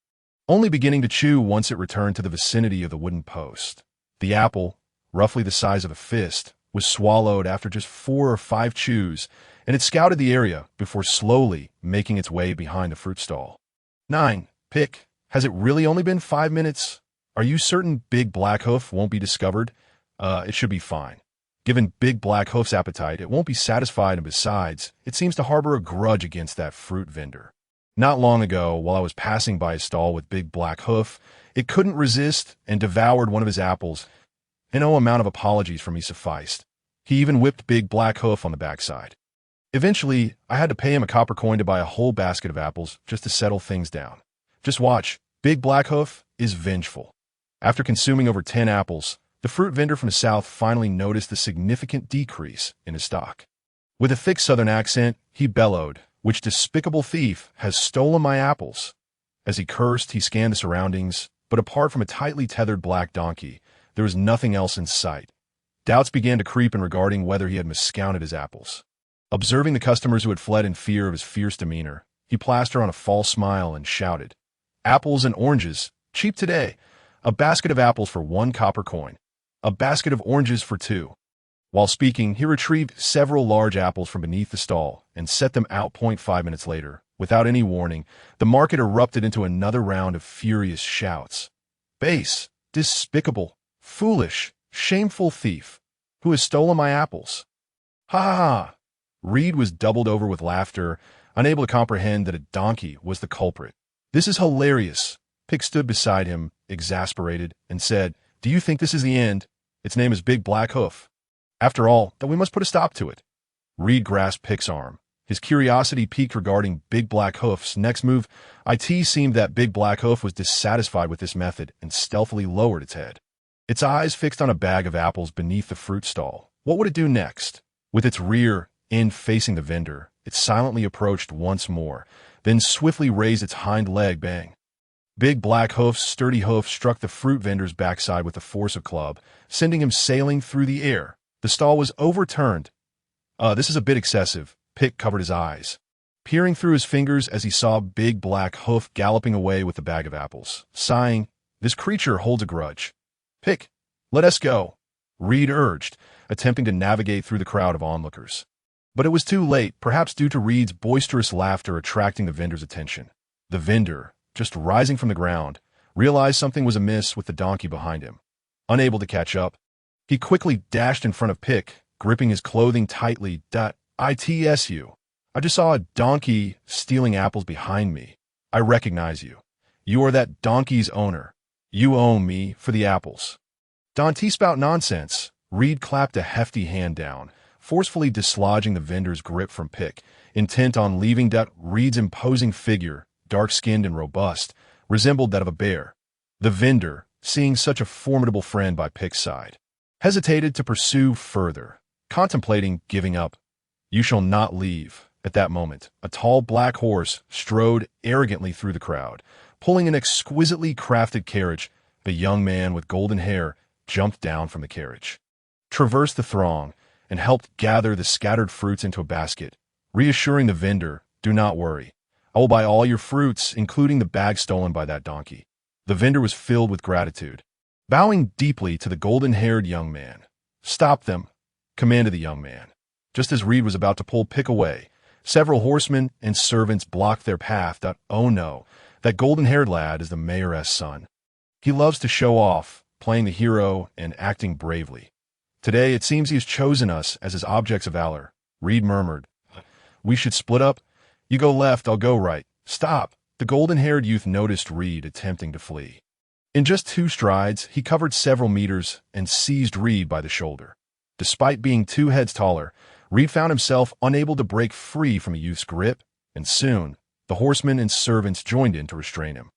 only beginning to chew once it returned to the vicinity of the wooden post. The apple, roughly the size of a fist, was swallowed after just 4 or 5 chews, and it scouted the area before slowly making its way behind the fruit stall. 9. Pick, has it really only been 5 minutes? Are you certain Big Black Hoof won't be discovered? It should be fine. Given Big Black Hoof's appetite, it won't be satisfied, and besides, it seems to harbor a grudge against that fruit vendor. Not long ago, while I was passing by his stall with Big Black Hoof, it couldn't resist and devoured one of his apples. No amount of apologies from me sufficed. He even whipped Big Black Hoof on the backside. Eventually, I had to pay him a copper coin to buy a whole basket of apples just to settle things down. Just watch, Big Black Hoof is vengeful. After consuming over 10 apples, the fruit vendor from the south finally noticed the significant decrease in his stock. With a thick southern accent, he bellowed, Which despicable thief has stolen my apples? As he cursed, he scanned the surroundings, but apart from a tightly tethered black donkey, there was nothing else in sight. Doubts began to creep in regarding whether he had miscounted his apples. Observing the customers who had fled in fear of his fierce demeanor, he plastered on a false smile and shouted, Apples and oranges, cheap today. A basket of apples for 1 copper coin. A basket of oranges for 2. While speaking, he retrieved several large apples from beneath the stall and set them out. 5 minutes later, without any warning, the market erupted into another round of furious shouts. Base, despicable, foolish, shameful thief, who has stolen my apples? Ha ha ha! Reed was doubled over with laughter, unable to comprehend that a donkey was the culprit. This is hilarious. Pick stood beside him, exasperated, and said, Do you think this is the end? Its name is Big Black Hoof. After all, then we must put a stop to it. Reed grasped Pick's arm. His curiosity piqued regarding Big Black Hoof's next move. It seemed that Big Black Hoof was dissatisfied with this method and stealthily lowered its head. Its eyes fixed on a bag of apples beneath the fruit stall. What would it do next? With its rear end facing the vendor, it silently approached once more, then swiftly raised its hind leg. Bang! Big Black Hoof's sturdy hoof struck the fruit vendor's backside with the force of club, sending him sailing through the air. The stall was overturned. This is a bit excessive. Pick covered his eyes, peering through his fingers as he saw Big Black Hoof galloping away with the bag of apples. Sighing, this creature holds a grudge. Pick, let us go, Reed urged, attempting to navigate through the crowd of onlookers. But it was too late, perhaps due to Reed's boisterous laughter attracting the vendor's attention. The vendor, just rising from the ground, realized something was amiss with the donkey behind him. Unable to catch up, he quickly dashed in front of Pick, gripping his clothing tightly. I just saw a donkey stealing apples behind me. I recognize you. You are that donkey's owner. You owe me for the apples. Don't spout nonsense. Reed clapped a hefty hand down, forcefully dislodging the vendor's grip from Pick, intent on leaving. Reed's imposing figure, dark-skinned and robust, resembled that of a bear. The vendor, seeing such a formidable friend by Pick's side, hesitated to pursue further, contemplating giving up. You shall not leave. At that moment, a tall black horse strode arrogantly through the crowd, pulling an exquisitely crafted carriage. The young man with golden hair jumped down from the carriage, traversed the throng, and helped gather the scattered fruits into a basket, reassuring the vendor, Do not worry. I will buy all your fruits, including the bag stolen by that donkey. The vendor was filled with gratitude, bowing deeply to the golden-haired young man. Stop them, commanded the young man. Just as Reed was about to pull Pick away, several horsemen and servants blocked their path. Oh no, that golden-haired lad is the mayoress' son. He loves to show off, playing the hero and acting bravely. Today it seems he has chosen us as his objects of valor. Reed murmured, We should split up. You go left, I'll go right. Stop. The golden-haired youth noticed Reed attempting to flee. In just 2 strides, he covered several meters and seized Reed by the shoulder. Despite being 2 heads taller, Reed found himself unable to break free from the youth's grip, and soon, the horsemen and servants joined in to restrain him.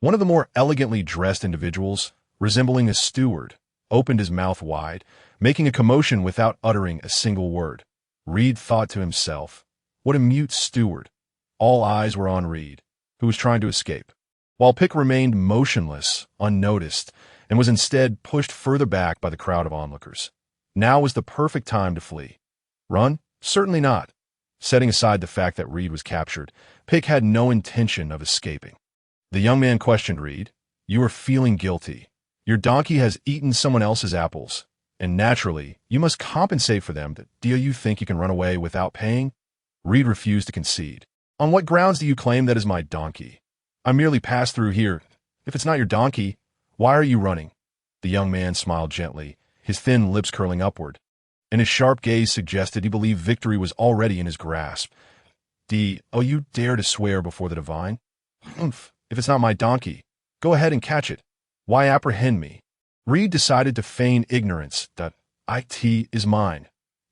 One of the more elegantly dressed individuals, resembling a steward, opened his mouth wide, making a commotion without uttering a single word. Reed thought to himself, What a mute steward. All eyes were on Reed, who was trying to escape, while Pick remained motionless, unnoticed, and was instead pushed further back by the crowd of onlookers. Now was the perfect time to flee. Run? Certainly not. Setting aside the fact that Reed was captured, Pick had no intention of escaping. The young man questioned Reed. You are feeling guilty. Your donkey has eaten someone else's apples, and naturally, you must compensate for them. Do you think you can run away without paying? Reed refused to concede. On what grounds do you claim that is my donkey? I merely passed through here. If it's not your donkey, why are you running? The young man smiled gently, his thin lips curling upward, and his sharp gaze suggested he believed victory was already in his grasp. You dare to swear before the divine? If it's not my donkey, go ahead and catch it. Why apprehend me? Reed decided to feign ignorance. It is mine.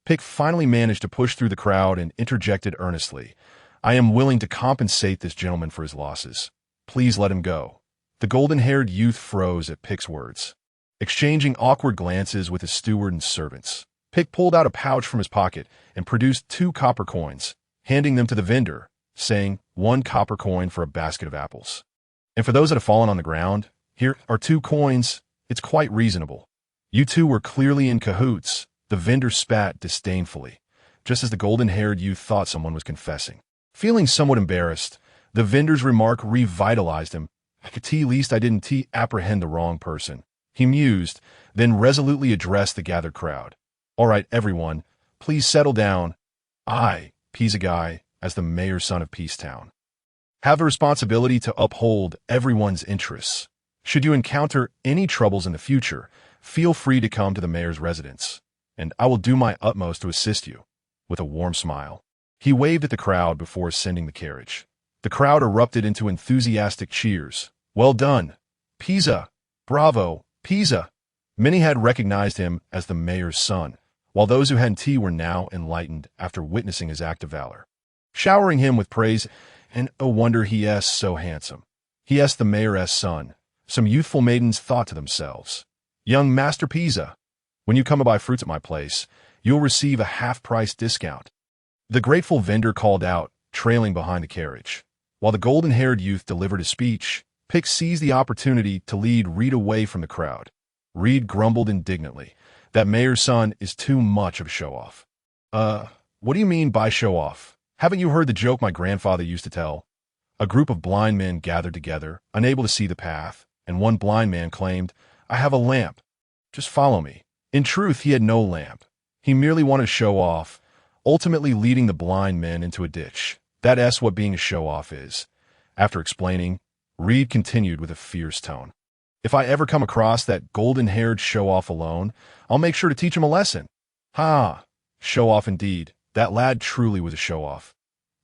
Pick finally managed to push through the crowd and interjected earnestly. I am willing to compensate this gentleman for his losses. Please let him go. The golden-haired youth froze at Pick's words, exchanging awkward glances with his steward and servants. Pick pulled out a pouch from his pocket and produced 2 copper coins, handing them to the vendor, saying, 1 copper coin for a basket of apples. And for those that have fallen on the ground, here are 2 coins. It's quite reasonable. You two were clearly in cahoots. The vendor spat disdainfully, just as the golden-haired youth thought someone was confessing. Feeling somewhat embarrassed, the vendor's remark revitalized him. At least I didn't apprehend the wrong person. He mused, then resolutely addressed the gathered crowd. All right, everyone, please settle down. I, Pisa Guy, as the mayor's son of Peacetown, have a responsibility to uphold everyone's interests. Should you encounter any troubles in the future, feel free to come to the mayor's residence, and I will do my utmost to assist you. With a warm smile, he waved at the crowd before ascending the carriage. The crowd erupted into enthusiastic cheers. Well done, Pisa! Bravo, Pisa! Many had recognized him as the mayor's son, while those who hadn't were now enlightened after witnessing his act of valor, showering him with praise. And oh wonder he is so handsome. He is the mayor's son. Some youthful maidens thought to themselves, young Master Pisa, when you come to buy fruits at my place, you'll receive a half-price discount. The grateful vendor called out, trailing behind the carriage. While the golden-haired youth delivered his speech, Pick seized the opportunity to lead Reed away from the crowd. Reed grumbled indignantly. That mayor's son is too much of a show-off. What do you mean by show-off? Haven't you heard the joke my grandfather used to tell? A group of blind men gathered together, unable to see the path, and one blind man claimed, I have a lamp. Just follow me. In truth, he had no lamp. He merely wanted to show off, ultimately leading the blind men into a ditch. That's what being a show-off is. After explaining, Reed continued with a fierce tone. If I ever come across that golden-haired show-off alone, I'll make sure to teach him a lesson. Ha! Show-off indeed. That lad truly was a show-off.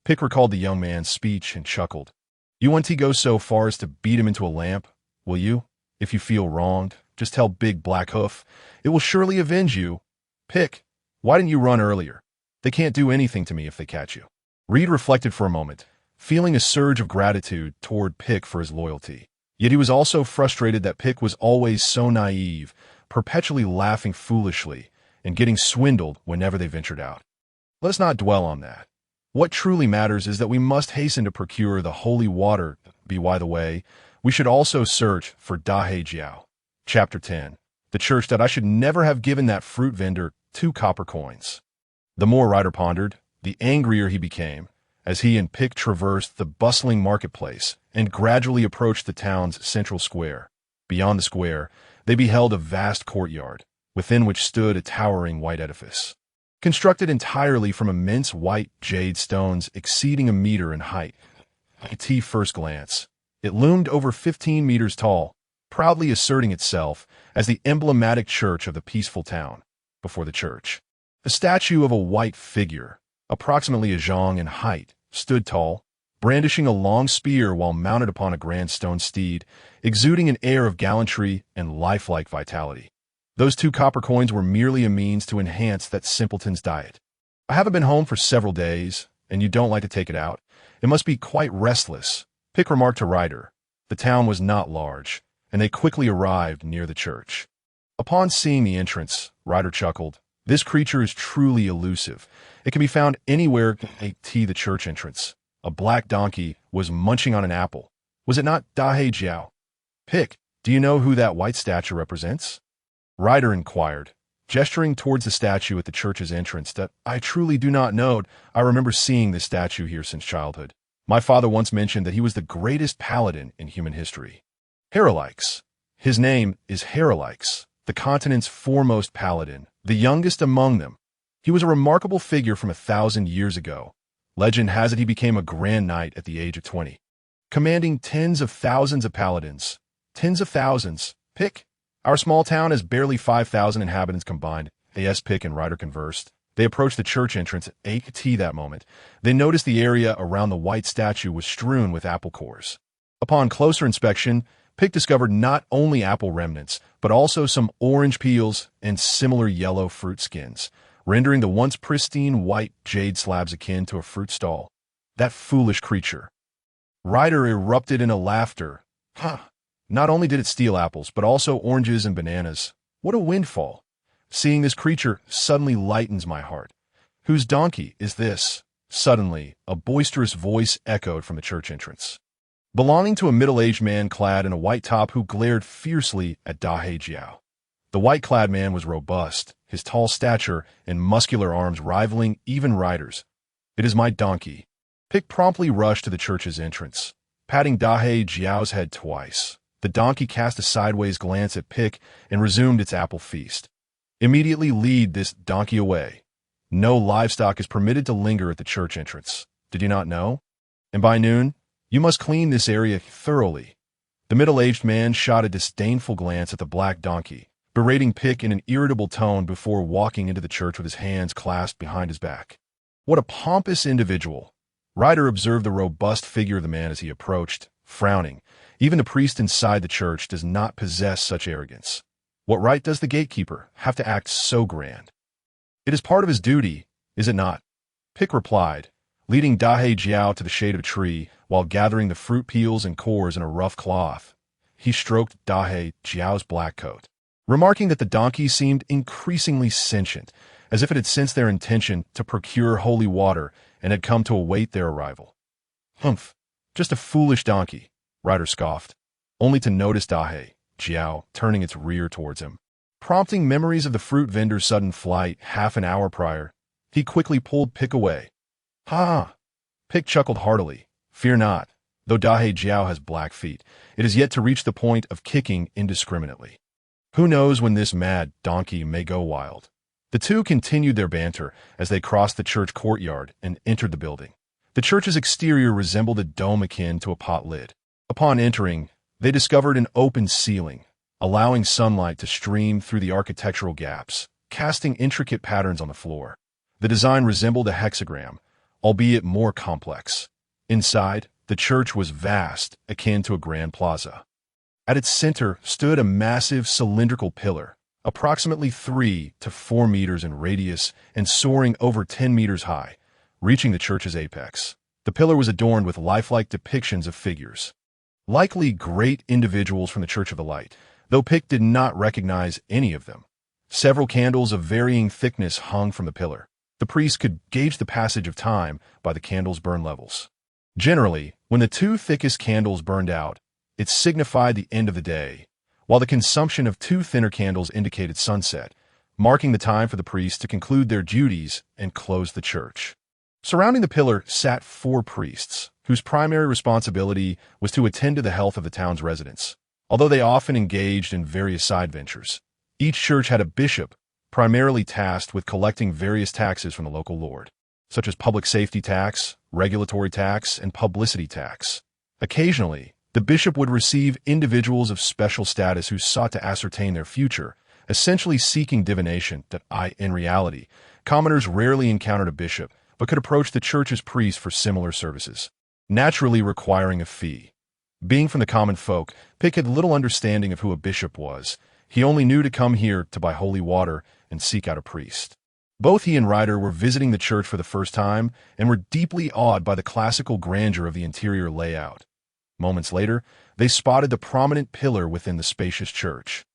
Pick recalled the young man's speech and chuckled. You want to go so far as to beat him into a lamp, will you? If you feel wronged, just tell Big Black Hoof. It will surely avenge you. Pick, why didn't you run earlier? They can't do anything to me if they catch you. Reed reflected for a moment, feeling a surge of gratitude toward Pick for his loyalty. Yet he was also frustrated that Pick was always so naive, perpetually laughing foolishly, and getting swindled whenever they ventured out. Let us not dwell on that. What truly matters is that we must hasten to procure the holy water. By the way, we should also search for Dahe Jiao. Chapter 10. The church that I should never have given that fruit vendor 2 copper coins. The more Ryder pondered, the angrier he became, as he and Pick traversed the bustling marketplace and gradually approached the town's central square. Beyond the square, they beheld a vast courtyard, within which stood a towering white edifice. Constructed entirely from immense white jade stones exceeding a meter in height. At first glance, it loomed over 15 meters tall, proudly asserting itself as the emblematic church of the peaceful town. Before the church, a statue of a white figure, approximately a zhang in height, stood tall, brandishing a long spear while mounted upon a grand stone steed, exuding an air of gallantry and lifelike vitality. Those 2 copper coins were merely a means to enhance that simpleton's diet. I haven't been home for several days, and you don't like to take it out. It must be quite restless, Pick remarked to Ryder. The town was not large, and they quickly arrived near the church. Upon seeing the entrance, Ryder chuckled. This creature is truly elusive. It can be found anywhere at the church entrance. A black donkey was munching on an apple. Was it not Dahe Jiao? Pick, do you know who that white statue represents? Ryder inquired, gesturing towards the statue at the church's entrance. That I truly do not know. I remember seeing this statue here since childhood. My father once mentioned that he was the greatest paladin in human history. Herolix. His name is Herolix, the continent's foremost paladin, the youngest among them. He was a remarkable figure from 1,000 years ago. Legend has it he became a grand knight at the age of 20, commanding tens of thousands of paladins. Tens of thousands. Pick. Our small town has barely 5,000 inhabitants combined. As Pick and Ryder conversed, they approached the church entrance at 8 that moment. They noticed the area around the white statue was strewn with apple cores. Upon closer inspection, Pick discovered not only apple remnants, but also some orange peels and similar yellow fruit skins, rendering the once pristine white jade slabs akin to a fruit stall. That foolish creature. Ryder erupted into laughter. Not only did it steal apples, but also oranges and bananas. What a windfall. Seeing this creature suddenly lightens my heart. Whose donkey is this? Suddenly, a boisterous voice echoed from the church entrance, belonging to a middle-aged man clad in a white top who glared fiercely at Dahe Jiao. The white-clad man was robust, his tall stature and muscular arms rivaling even Ryder's. It is my donkey. Pick promptly rushed to the church's entrance, patting Dahe Jiao's head twice. The donkey cast a sideways glance at Pick and resumed its apple feast. Immediately lead this donkey away. No livestock is permitted to linger at the church entrance. Did you not know? And by noon, you must clean this area thoroughly. The middle-aged man shot a disdainful glance at the black donkey, berating Pick in an irritable tone before walking into the church with his hands clasped behind his back. What a pompous individual! Ryder observed the robust figure of the man as he approached, frowning. Even the priest inside the church does not possess such arrogance. What right does the gatekeeper have to act so grand? It is part of his duty, is it not? Pick replied, leading Dahe Jiao to the shade of a tree while gathering the fruit peels and cores in a rough cloth. He stroked Dahe Jiao's black coat, remarking that the donkey seemed increasingly sentient, as if it had sensed their intention to procure holy water and had come to await their arrival. Humph, just a foolish donkey, Ryder scoffed, only to notice Dahe Jiao turning its rear towards him. Prompting memories of the fruit vendor's sudden flight half an hour prior, he quickly pulled Pick away. Ha! Pick chuckled heartily. Fear not, though Dahe Jiao has black feet, it is yet to reach the point of kicking indiscriminately. Who knows when this mad donkey may go wild? The two continued their banter as they crossed the church courtyard and entered the building. The church's exterior resembled a dome akin to a pot lid. Upon entering, they discovered an open ceiling, allowing sunlight to stream through the architectural gaps, casting intricate patterns on the floor. The design resembled a hexagram, albeit more complex. Inside, the church was vast, akin to a grand plaza. At its center stood a massive cylindrical pillar, approximately 3 to 4 meters in radius and soaring over 10 meters high, reaching the church's apex. The pillar was adorned with lifelike depictions of figures, likely great individuals from the Church of the Light, though Pick did not recognize any of them. Several candles of varying thickness hung from the pillar. The priest could gauge the passage of time by the candles' burn levels. Generally, when the 2 thickest candles burned out, it signified the end of the day, while the consumption of 2 thinner candles indicated sunset, marking the time for the priests to conclude their duties and close the church. Surrounding the pillar sat 4 priests, whose primary responsibility was to attend to the health of the town's residents. Although they often engaged in various side ventures, each church had a bishop, primarily tasked with collecting various taxes from the local lord, such as public safety tax, regulatory tax, and publicity tax. Occasionally, the bishop would receive individuals of special status who sought to ascertain their future, essentially seeking divination that in reality, commoners rarely encountered a bishop, but could approach the church's priest for similar services, naturally requiring a fee. Being from the common folk, Pick had little understanding of who a bishop was. He only knew to come here to buy holy water and seek out a priest. Both he and Ryder were visiting the church for the first time and were deeply awed by the classical grandeur of the interior layout. Moments later, they spotted the prominent pillar within the spacious church,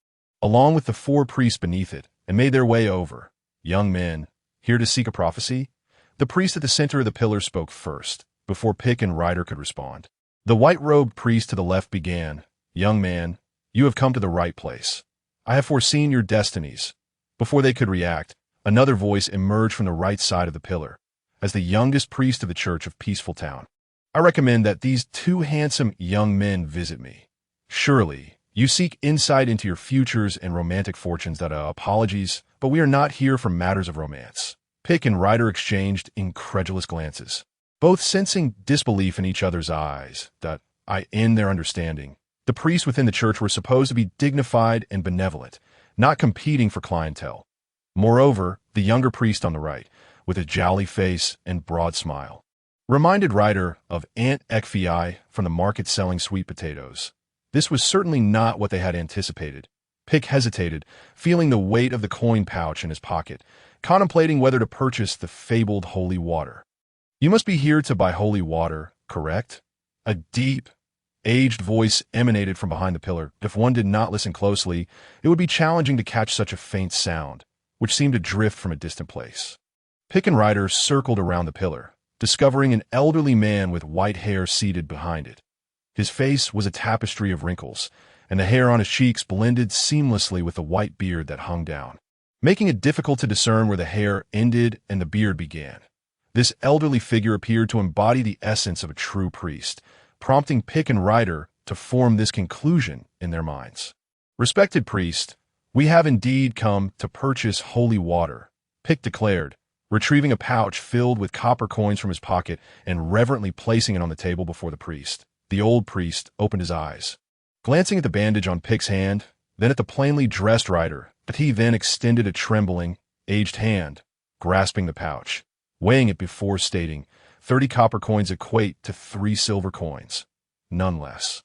along with the 4 priests beneath it, and made their way over. Young men, here to seek a prophecy? The priest at the center of the pillar spoke first, before Pick and Ryder could respond. The white-robed priest to the left began, Young man, you have come to the right place. I have foreseen your destinies. Before they could react, another voice emerged from the right side of the pillar. As the youngest priest of the Church of Peaceful Town, I recommend that these 2 handsome young men visit me. Surely, you seek insight into your futures and romantic fortunes apologies, but we are not here for matters of romance. Pick and Ryder exchanged incredulous glances, both sensing disbelief in each other's eyes, in their understanding. The priests within the church were supposed to be dignified and benevolent, not competing for clientele. Moreover, the younger priest on the right, with a jolly face and broad smile, reminded Ryder of Aunt Ekfi from the market selling sweet potatoes. This was certainly not what they had anticipated. Pick hesitated, feeling the weight of the coin pouch in his pocket, contemplating whether to purchase the fabled holy water. You must be here to buy holy water, correct? A deep, aged voice emanated from behind the pillar. If one did not listen closely, it would be challenging to catch such a faint sound, which seemed to drift from a distant place. Pick and Ryder circled around the pillar, discovering an elderly man with white hair seated behind it. His face was a tapestry of wrinkles, and the hair on his cheeks blended seamlessly with the white beard that hung down, making it difficult to discern where the hair ended and the beard began. This elderly figure appeared to embody the essence of a true priest, prompting Pick and Ryder to form this conclusion in their minds. Respected priest, "We have indeed come to purchase holy water," Pick declared, retrieving a pouch filled with copper coins from his pocket and reverently placing it on the table before the priest. The old priest opened his eyes, glancing at the bandage on Pick's hand, then at the plainly dressed rider, but he then extended a trembling, aged hand, grasping the pouch, weighing it before stating, 30 copper coins equate to 3 silver coins, none less.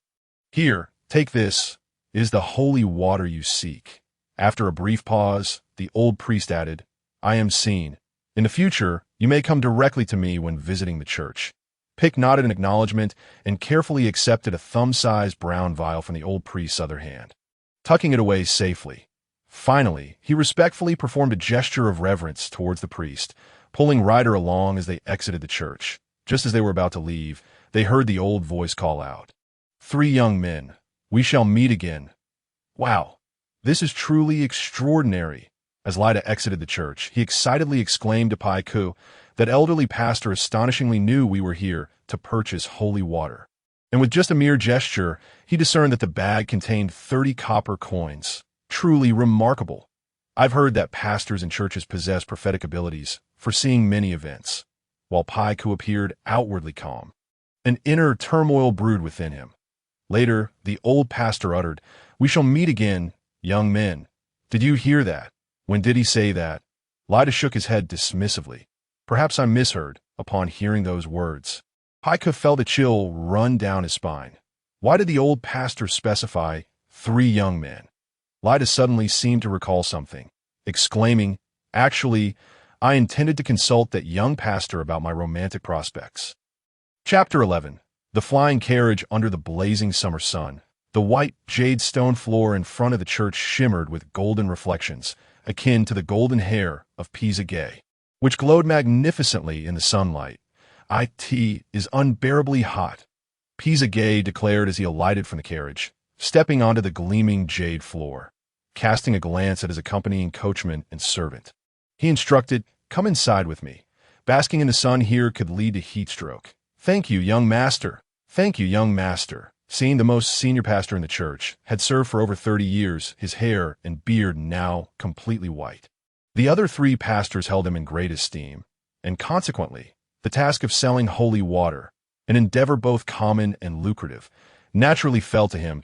"Here, take this, is the holy water you seek." After a brief pause, the old priest added, "I am seen. In the future, you may come directly to me when visiting the church." Pick nodded in acknowledgement and carefully accepted a thumb-sized brown vial from the old priest's other hand, tucking it away safely. Finally, he respectfully performed a gesture of reverence towards the priest, pulling Ryder along as they exited the church. Just as they were about to leave, they heard the old voice call out, "3 young men, we shall meet again." "Wow, this is truly extraordinary." As Lyda exited the church, he excitedly exclaimed to Pai Ku, "That elderly pastor astonishingly knew we were here to purchase holy water." And with just a mere gesture, he discerned that the bag contained 30 copper coins. Truly remarkable. I've heard that pastors and churches possess prophetic abilities, foreseeing many events. While Pai Ku appeared outwardly calm, an inner turmoil brewed within him. Later, the old pastor uttered, "We shall meet again, young men." "Did you hear that?" "When did he say that?" Lyda shook his head dismissively. "Perhaps I misheard." Upon hearing those words, Pai Ku felt a chill run down his spine. Why did the old pastor specify 3 young men? Lyda suddenly seemed to recall something, exclaiming, "Actually, I intended to consult that young pastor about my romantic prospects." Chapter 11. The flying carriage under the blazing summer sun. The white jade stone floor in front of the church shimmered with golden reflections, akin to the golden hair of Pisa Gay, which glowed magnificently in the sunlight. "It is unbearably hot," Pisa Gay declared as he alighted from the carriage, stepping onto the gleaming jade floor. Casting a glance at his accompanying coachman and servant, he instructed, "Come inside with me. Basking in the sun here could lead to heat stroke." "Thank you, young master." "Thank you, young master." Seeing the most senior pastor in the church, had served for over 30 years, his hair and beard now completely white. The other 3 pastors held him in great esteem, and consequently, the task of selling holy water, an endeavor both common and lucrative, naturally fell to him.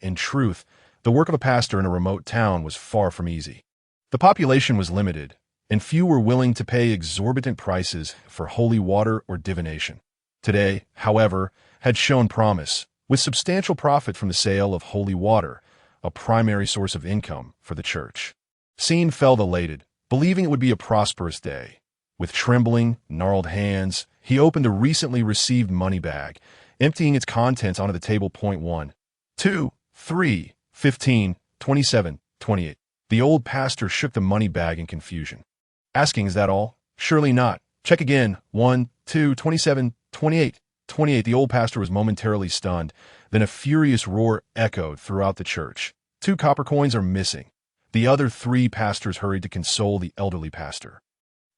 In truth, the work of a pastor in a remote town was far from easy. The population was limited, and few were willing to pay exorbitant prices for holy water or divination. Today, however, had shown promise, with substantial profit from the sale of holy water, a primary source of income for the church. Scene felt elated, believing it would be a prosperous day. With trembling, gnarled hands, he opened the recently received money bag, emptying its contents onto the table. 1, 2, 3, 15, 27, 28. The old pastor shook the money bag in confusion, asking, "Is that all?" "Surely not. Check again. 1, 2, 27, 28. 28. The old pastor was momentarily stunned. Then a furious roar echoed throughout the church. 2 copper coins are missing. The other 3 pastors hurried to console the elderly pastor.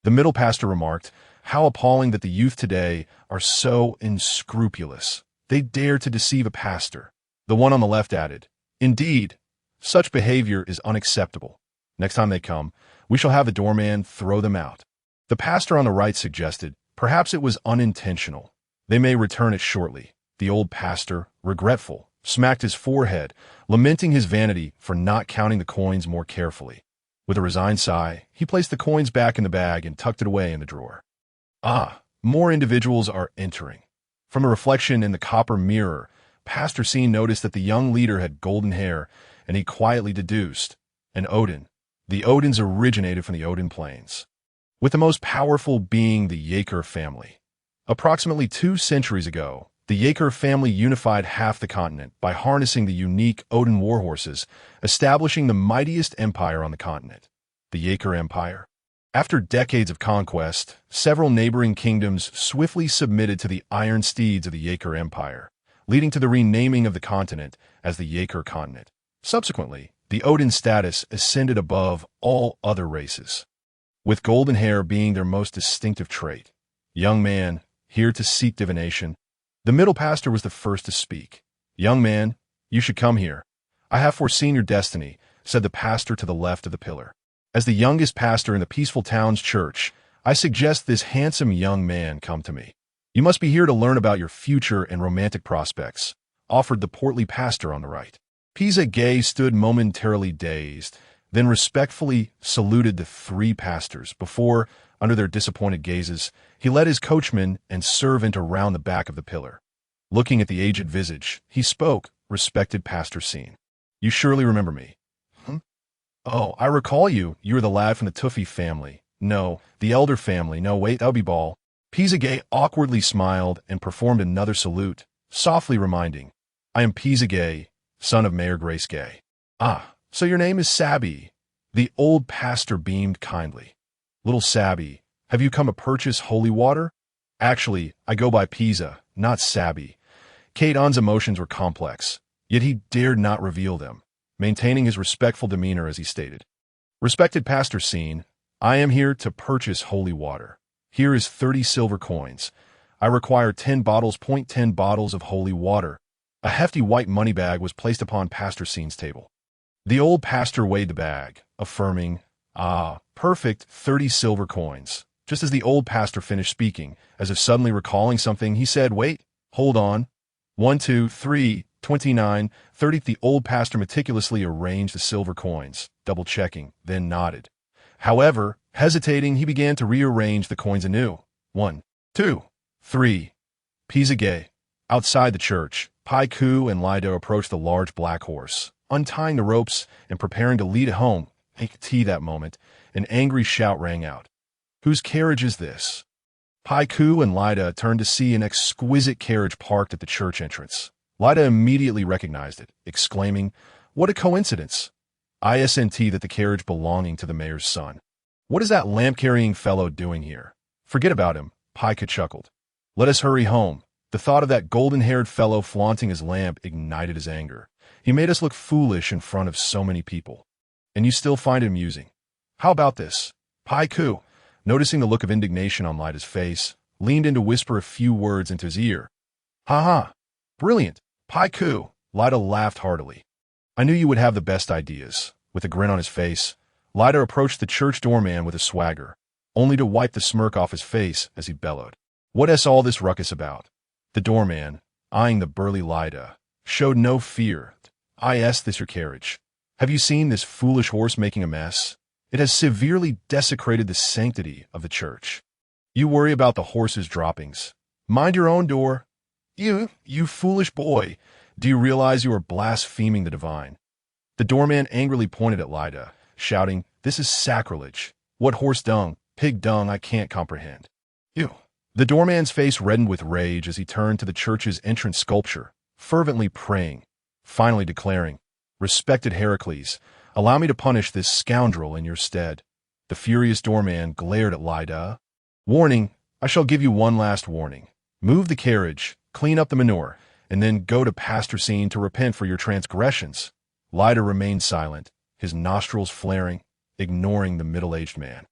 The middle pastor remarked, "How appalling that the youth today are so unscrupulous. They dare to deceive a pastor." The one on the left added, "Indeed, such behavior is unacceptable. Next time they come, we shall have the doorman throw them out." The pastor on the right suggested, "Perhaps it was unintentional. They may return it shortly." The old pastor, regretful, smacked his forehead, lamenting his vanity for not counting the coins more carefully. With a resigned sigh, he placed the coins back in the bag and tucked it away in the drawer. More individuals are entering. From a reflection in the copper mirror, Pastor Scene noticed that the young leader had golden hair, and he quietly deduced, an Odin. The Odins originated from the Odin Plains, with the most powerful being the Yaker family. Approximately 2 centuries ago, the Yaker family unified half the continent by harnessing the unique Odin warhorses, establishing the mightiest empire on the continent, the Yaker Empire. After decades of conquest, several neighboring kingdoms swiftly submitted to the iron steeds of the Yaker Empire, leading to the renaming of the continent as the Yaker Continent. Subsequently, the Odin status ascended above all other races, with golden hair being their most distinctive trait. "Young man, here to seek divination." The middle pastor was the first to speak. "Young man, you should come here. I have foreseen your destiny, said the pastor to the left of the pillar. As the youngest pastor in the Peaceful Towns Church, I suggest this handsome young man come to me. You must be here to learn about your future and romantic prospects, offered the portly pastor on the right. Pisa Gay stood momentarily dazed, then respectfully saluted the three pastors before, under their disappointed gazes, he led his coachman and servant around the back of the pillar. Looking at the aged visage, he spoke, "Respected Pastor Scene. You surely remember me." "Oh, I recall you. You were the lad from the Tuffy family." "No, the elder family. No, wait, that would be Ball." Pisa Gay awkwardly smiled and performed another salute, softly reminding, "I am Pisa Gay, son of Mayor Grace Gay." "Ah, so your name is Sabby." The old pastor beamed kindly. "Little Sabby, have you come to purchase holy water?" "Actually, I go by Pisa, not Sabby." Kate On's emotions were complex, yet he dared not reveal them, maintaining his respectful demeanor as he stated, "Respected Pastor Scene, I am here to purchase holy water. Here is 30 silver coins. I require 10 bottles, 10 bottles of holy water." A hefty white money bag was placed upon Pastor Scene's table. The old pastor weighed the bag, affirming, "Ah, perfect, 30 silver coins." Just as the old pastor finished speaking, as if suddenly recalling something, he said, "Wait, hold on. 1, 2, 3, 29, 30. The old pastor meticulously arranged the silver coins, double-checking, then nodded. However, hesitating, he began to rearrange the coins anew. 1, 2, 3. Pisa Gay. Outside the church, Pai Ku and Lido approached the large black horse, untying the ropes and preparing to lead it home. They could see that moment. An angry shout rang out. "Whose carriage is this?" Pai Ku and Lida turned to see an exquisite carriage parked at the church entrance. Lida immediately recognized it, exclaiming, "What a coincidence! ISNT that the carriage belonging to the mayor's son. What is that lamp-carrying fellow doing here?" "Forget about him," Pai Ku chuckled. "Let us hurry home." The thought of that golden-haired fellow flaunting his lamp ignited his anger. He made us look foolish in front of so many people. And you still find it amusing. How about this? Pai Ku, noticing the look of indignation on Lida's face, leaned in to whisper a few words into his ear. "Ha ha! Brilliant! Pai Ku!" Lida laughed heartily. "I knew you would have the best ideas." With a grin on his face, Lida approached the church doorman with a swagger, only to wipe the smirk off his face as he bellowed, "What's all this ruckus about?" The doorman, eyeing the burly Lida, showed no fear. "Is this your carriage? Have you seen this foolish horse making a mess? It has severely desecrated the sanctity of the church. You worry about the horse's droppings. Mind your own door. You foolish boy, do you realize you are blaspheming the divine?" The doorman angrily pointed at Lida, shouting, "This is sacrilege. What horse dung, pig dung, I can't comprehend." "You." The doorman's face reddened with rage as he turned to the church's entrance sculpture, fervently praying, finally declaring, "Respected Heracles, allow me to punish this scoundrel in your stead." The furious doorman glared at Lida. "Warning, I shall give you one last warning. Move the carriage, clean up the manure, and then go to Pastor Scene to repent for your transgressions." Lida remained silent, his nostrils flaring, ignoring the middle-aged man.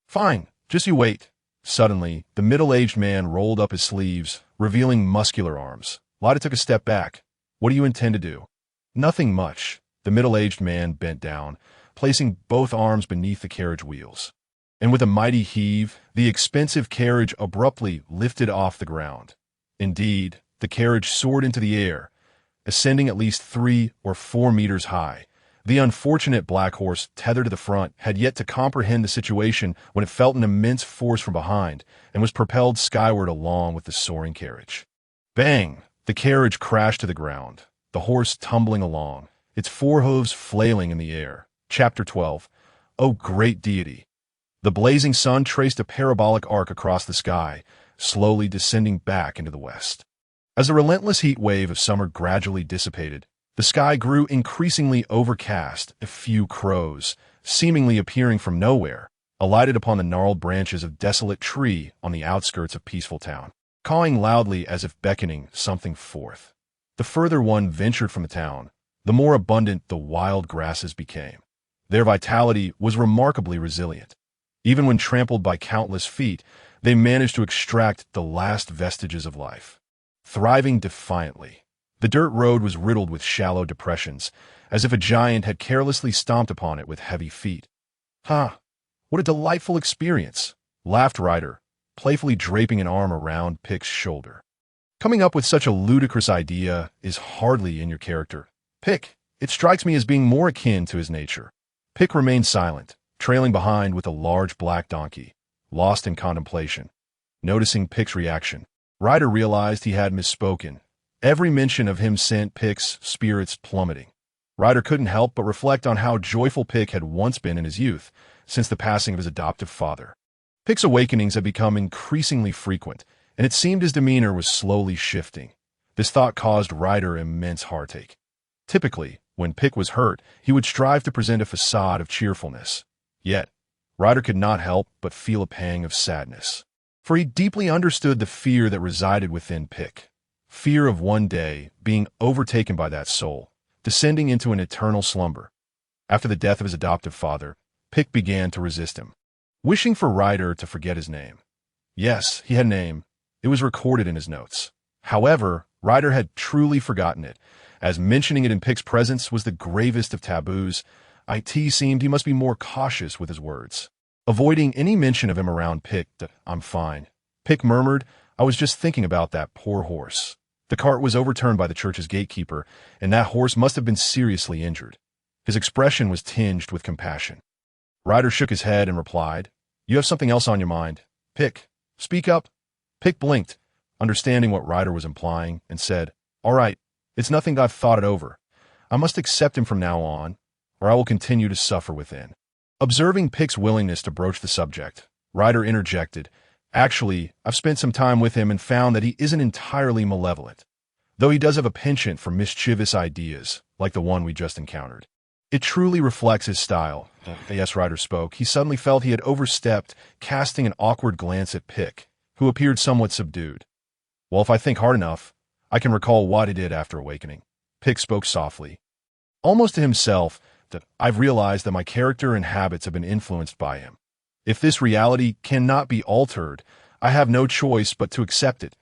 "Fine, just you wait." Suddenly, the middle-aged man rolled up his sleeves, revealing muscular arms. Lida took a step back. "What do you intend to do?" "Nothing much." The middle-aged man bent down, placing both arms beneath the carriage wheels. And with a mighty heave, the expensive carriage abruptly lifted off the ground. Indeed, the carriage soared into the air, ascending at least 3 or 4 meters high. The unfortunate black horse, tethered to the front, had yet to comprehend the situation when it felt an immense force from behind and was propelled skyward along with the soaring carriage. Bang! The carriage crashed to the ground, the horse tumbling along, its forehooves flailing in the air. Chapter 12. O Great Deity! The blazing sun traced a parabolic arc across the sky, slowly descending back into the west. As the relentless heat wave of summer gradually dissipated, the sky grew increasingly overcast. A few crows, seemingly appearing from nowhere, alighted upon the gnarled branches of a desolate tree on the outskirts of Peaceful Town, cawing loudly as if beckoning something forth. The further one ventured from the town, the more abundant the wild grasses became. Their vitality was remarkably resilient. Even when trampled by countless feet, they managed to extract the last vestiges of life. Thriving defiantly, the dirt road was riddled with shallow depressions, as if a giant had carelessly stomped upon it with heavy feet. "Ha! What a delightful experience," laughed Ryder, playfully draping an arm around Pick's shoulder. "Coming up with such a ludicrous idea is hardly in your character, Pick. It strikes me as being more akin to his nature." Pick remained silent, trailing behind with a large black donkey, lost in contemplation. Noticing Pick's reaction, Ryder realized he had misspoken. Every mention of him sent Pick's spirits plummeting. Ryder couldn't help but reflect on how joyful Pick had once been in his youth, since the passing of his adoptive father. Pick's awakenings had become increasingly frequent, and it seemed his demeanor was slowly shifting. This thought caused Ryder immense heartache. Typically, when Pick was hurt, he would strive to present a facade of cheerfulness. Yet, Ryder could not help but feel a pang of sadness. For he deeply understood the fear that resided within Pick. Fear of one day being overtaken by that soul, descending into an eternal slumber. After the death of his adoptive father, Pick began to resist him, wishing for Ryder to forget his name. Yes, he had a name. It was recorded in his notes. However, Ryder had truly forgotten it, as mentioning it in Pick's presence was the gravest of taboos. It seemed he must be more cautious with his words. Avoiding any mention of him around Pick. "I'm fine," Pick murmured. "I was just thinking about that poor horse. The cart was overturned by the church's gatekeeper, and that horse must have been seriously injured." His expression was tinged with compassion. Ryder shook his head and replied, "You have something else on your mind. Pick, speak up." Pick blinked, understanding what Ryder was implying, and said, "All right, it's nothing. I've thought it over. I must accept him from now on, or I will continue to suffer within." Observing Pick's willingness to broach the subject, Ryder interjected, "Actually, I've spent some time with him and found that he isn't entirely malevolent, though he does have a penchant for mischievous ideas, like the one we just encountered. It truly reflects his style." Yes, Ryder spoke. He suddenly felt he had overstepped, casting an awkward glance at Pick, who appeared somewhat subdued. "Well, if I think hard enough, I can recall what I did after awakening." Pick spoke softly, almost to himself, that "I've realized that my character and habits have been influenced by him. If this reality cannot be altered, I have no choice but to accept it."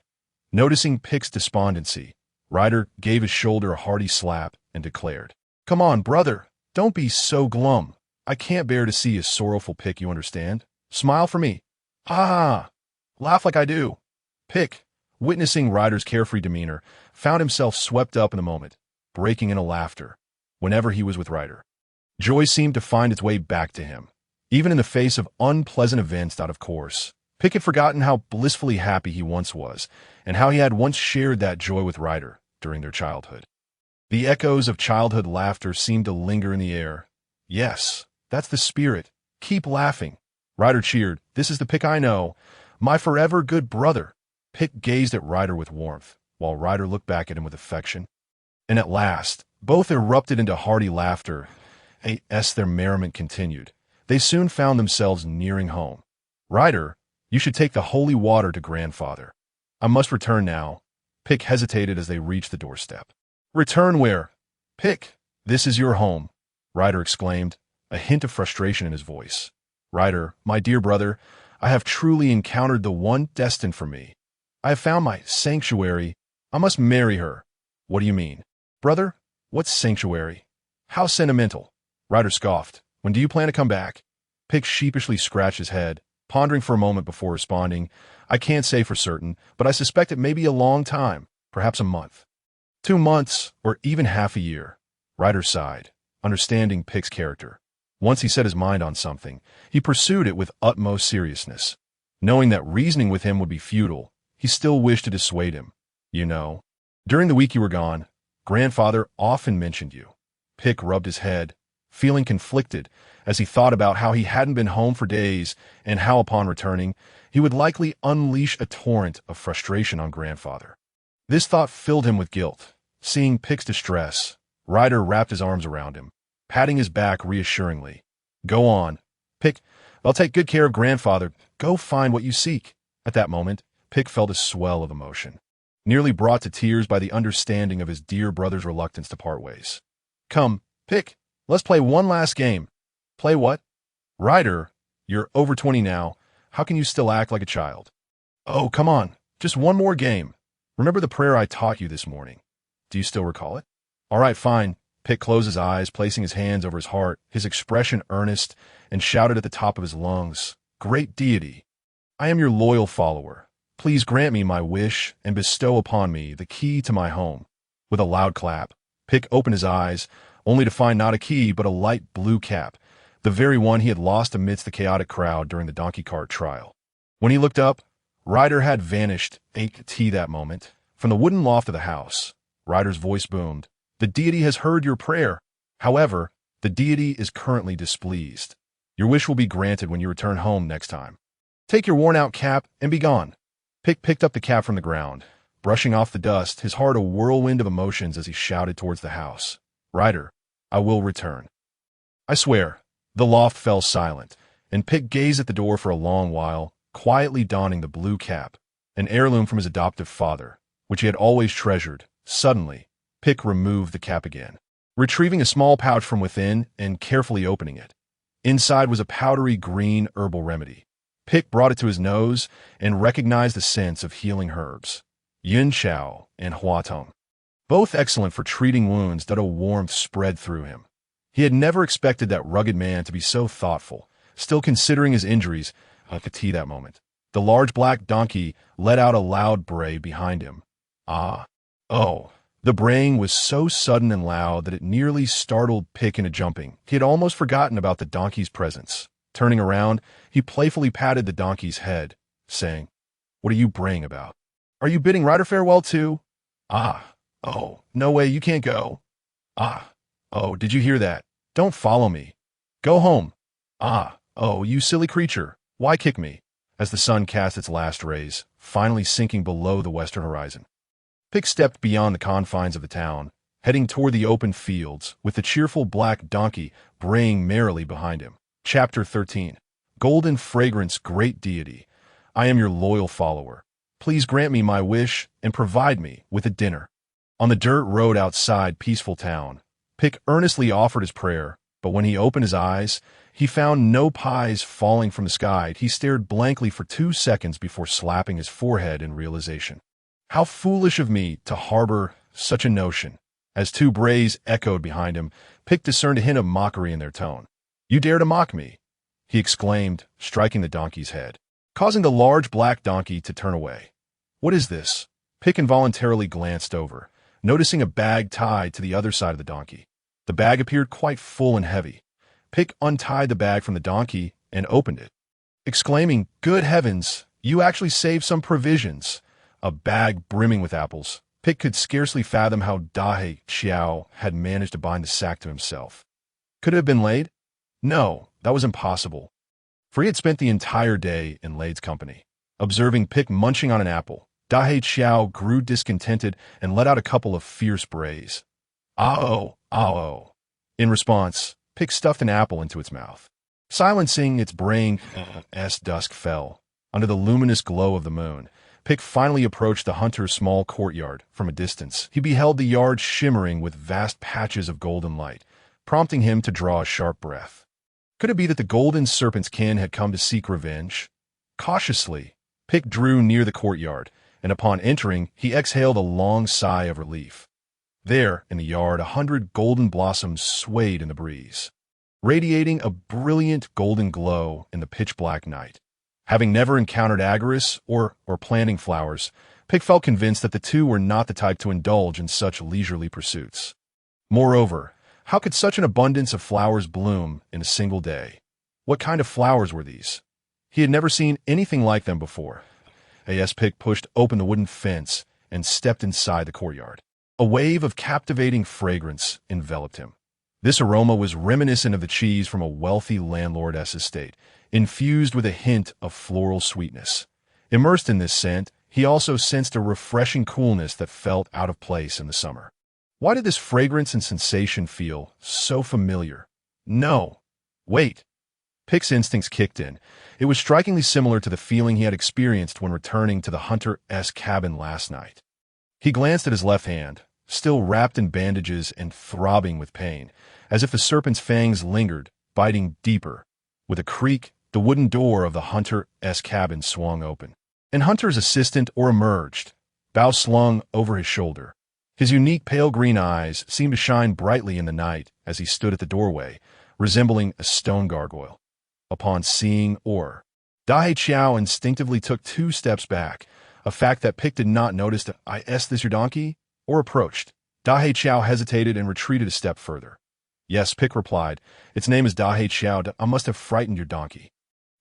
Noticing Pick's despondency, Ryder gave his shoulder a hearty slap and declared, "Come on, brother, don't be so glum. I can't bear to see a sorrowful Pick, you understand? Smile for me. Ah! Laugh like I do." Pick, witnessing Ryder's carefree demeanor, found himself swept up in the moment, breaking into laughter whenever he was with Ryder. Joy seemed to find its way back to him, even in the face of unpleasant events out of course. Pick had forgotten how blissfully happy he once was, and how he had once shared that joy with Ryder during their childhood. The echoes of childhood laughter seemed to linger in the air. "Yes, that's the spirit. Keep laughing." Ryder cheered. "This is the Pick I know, my forever good brother." Pick gazed at Ryder with warmth, while Ryder looked back at him with affection. And at last, both erupted into hearty laughter. As their merriment continued, they soon found themselves nearing home. "Ryder, you should take the holy water to grandfather." "I must return now." Pick hesitated as they reached the doorstep. "Return where?" "Pick, this is your home," Ryder exclaimed, a hint of frustration in his voice. "Ryder, my dear brother, I have truly encountered the one destined for me. I have found my sanctuary. I must marry her." "What do you mean?" "Brother, what's sanctuary? How sentimental." Ryder scoffed. "When do you plan to come back?" Pick sheepishly scratched his head, pondering for a moment before responding. "I can't say for certain, but I suspect it may be a long time, perhaps a month. 2 months, or even half a year." Ryder sighed, understanding Pick's character. Once he set his mind on something, he pursued it with utmost seriousness. Knowing that reasoning with him would be futile, he still wished to dissuade him. "You know, during the week you were gone, grandfather often mentioned you." Pick rubbed his head, feeling conflicted as he thought about how he hadn't been home for days and how upon returning, he would likely unleash a torrent of frustration on grandfather. This thought filled him with guilt. Seeing Pick's distress, Ryder wrapped his arms around him, patting his back reassuringly. "Go on, Pick. I'll take good care of grandfather. Go find what you seek." At that moment, Pick felt a swell of emotion, nearly brought to tears by the understanding of his dear brother's reluctance to part ways. "Come, Pick, let's play one last game." "Play what?" "Ryder, you're over 20 now. How can you still act like a child?" "Oh, come on, just one more game. Remember the prayer I taught you this morning? Do you still recall it?" "All right, fine. Pick closed his eyes, placing his hands over his heart, his expression earnest, and shouted at the top of his lungs, "Great deity, I am your loyal follower. Please grant me my wish and bestow upon me the key to my home." With a loud clap, Pick opened his eyes, only to find not a key but a light blue cap, the very one he had lost amidst the chaotic crowd during the donkey cart trial. When he looked up, Ryder had vanished, that moment. From the wooden loft of the house, Ryder's voice boomed, "The deity has heard your prayer. However, the deity is currently displeased. Your wish will be granted when you return home next time. Take your worn-out cap and be gone." Pick picked up the cap from the ground, brushing off the dust, his heart a whirlwind of emotions as he shouted towards the house, "Ryder, I will return. I swear." The loft fell silent, and Pick gazed at the door for a long while, quietly donning the blue cap, an heirloom from his adoptive father, which he had always treasured. Suddenly, Pick removed the cap again, retrieving a small pouch from within and carefully opening it. Inside was a powdery green herbal remedy. Pick brought it to his nose and recognized the scents of healing herbs, yin chow and huatong, both excellent for treating wounds that a warmth spread through him. He had never expected that rugged man to be so thoughtful, still considering his injuries at that moment. The large black donkey let out a loud bray behind him. Ah, oh. The braying was so sudden and loud that it nearly startled Pick into jumping. He had almost forgotten about the donkey's presence. Turning around, he playfully patted the donkey's head, saying, "What are you braying about? Are you bidding Ryder farewell too? Ah, oh, no way, you can't go. Ah, oh, did you hear that? Don't follow me. Go home. Ah, oh, you silly creature, why kick me?" As the sun cast its last rays, finally sinking below the western horizon, Pick stepped beyond the confines of the town, heading toward the open fields, with the cheerful black donkey braying merrily behind him. Chapter 13. Golden Fragrance, Great Deity, I am your loyal follower. Please grant me my wish and provide me with a dinner. On the dirt road outside Peaceful Town, Pick earnestly offered his prayer, but when he opened his eyes, he found no pies falling from the sky. He stared blankly for 2 seconds before slapping his forehead in realization. How foolish of me to harbor such a notion. As 2 brays echoed behind him, Pick discerned a hint of mockery in their tone. "You dare to mock me?" he exclaimed, striking the donkey's head, causing the large black donkey to turn away. "What is this?" Pick involuntarily glanced over, noticing a bag tied to the other side of the donkey. The bag appeared quite full and heavy. Pick untied the bag from the donkey and opened it, exclaiming, "Good heavens, you actually saved some provisions." A bag brimming with apples. Pick could scarcely fathom how Dahe Xiao had managed to bind the sack to himself. Could it have been Lade? No, that was impossible, for he had spent the entire day in Lade's company. Observing Pick munching on an apple, Dahe Xiao grew discontented and let out a couple of fierce brays. "Ah-oh, ah-oh." In response, Pick stuffed an apple into its mouth. Silencing its braying as dusk fell. Under the luminous glow of the moon, Pick finally approached the hunter's small courtyard. From a distance, he beheld the yard shimmering with vast patches of golden light, prompting him to draw a sharp breath. Could it be that the golden serpent's kin had come to seek revenge? Cautiously, Pick drew near the courtyard, and upon entering, he exhaled a long sigh of relief. There, in the yard, 100 golden blossoms swayed in the breeze, radiating a brilliant golden glow in the pitch-black night. Having never encountered agarus or planting flowers, Pick felt convinced that the two were not the type to indulge in such leisurely pursuits. Moreover, how could such an abundance of flowers bloom in a single day? What kind of flowers were these? He had never seen anything like them before. As Pick pushed open the wooden fence and stepped inside the courtyard, a wave of captivating fragrance enveloped him. This aroma was reminiscent of the cheese from a wealthy landlord's estate, infused with a hint of floral sweetness. Immersed in this scent, he also sensed a refreshing coolness that felt out of place in the summer. Why did this fragrance and sensation feel so familiar? No. Wait. Pick's instincts kicked in. It was strikingly similar to the feeling he had experienced when returning to the hunter's cabin last night. He glanced at his left hand, still wrapped in bandages and throbbing with pain, as if the serpent's fangs lingered, biting deeper. With a creak, the wooden door of the hunter's cabin swung open. An hunter's assistant emerged, bow slung over his shoulder. His unique pale green eyes seemed to shine brightly in the night as he stood at the doorway, resembling a stone gargoyle. Upon seeing Or, Dahe Qiao instinctively took 2 steps back, a fact that Pick did not notice. Is this your donkey? Or approached. Dahe Qiao hesitated and retreated a step further. Yes, Pick replied. Its name is Dahe Qiao. I must have frightened your donkey.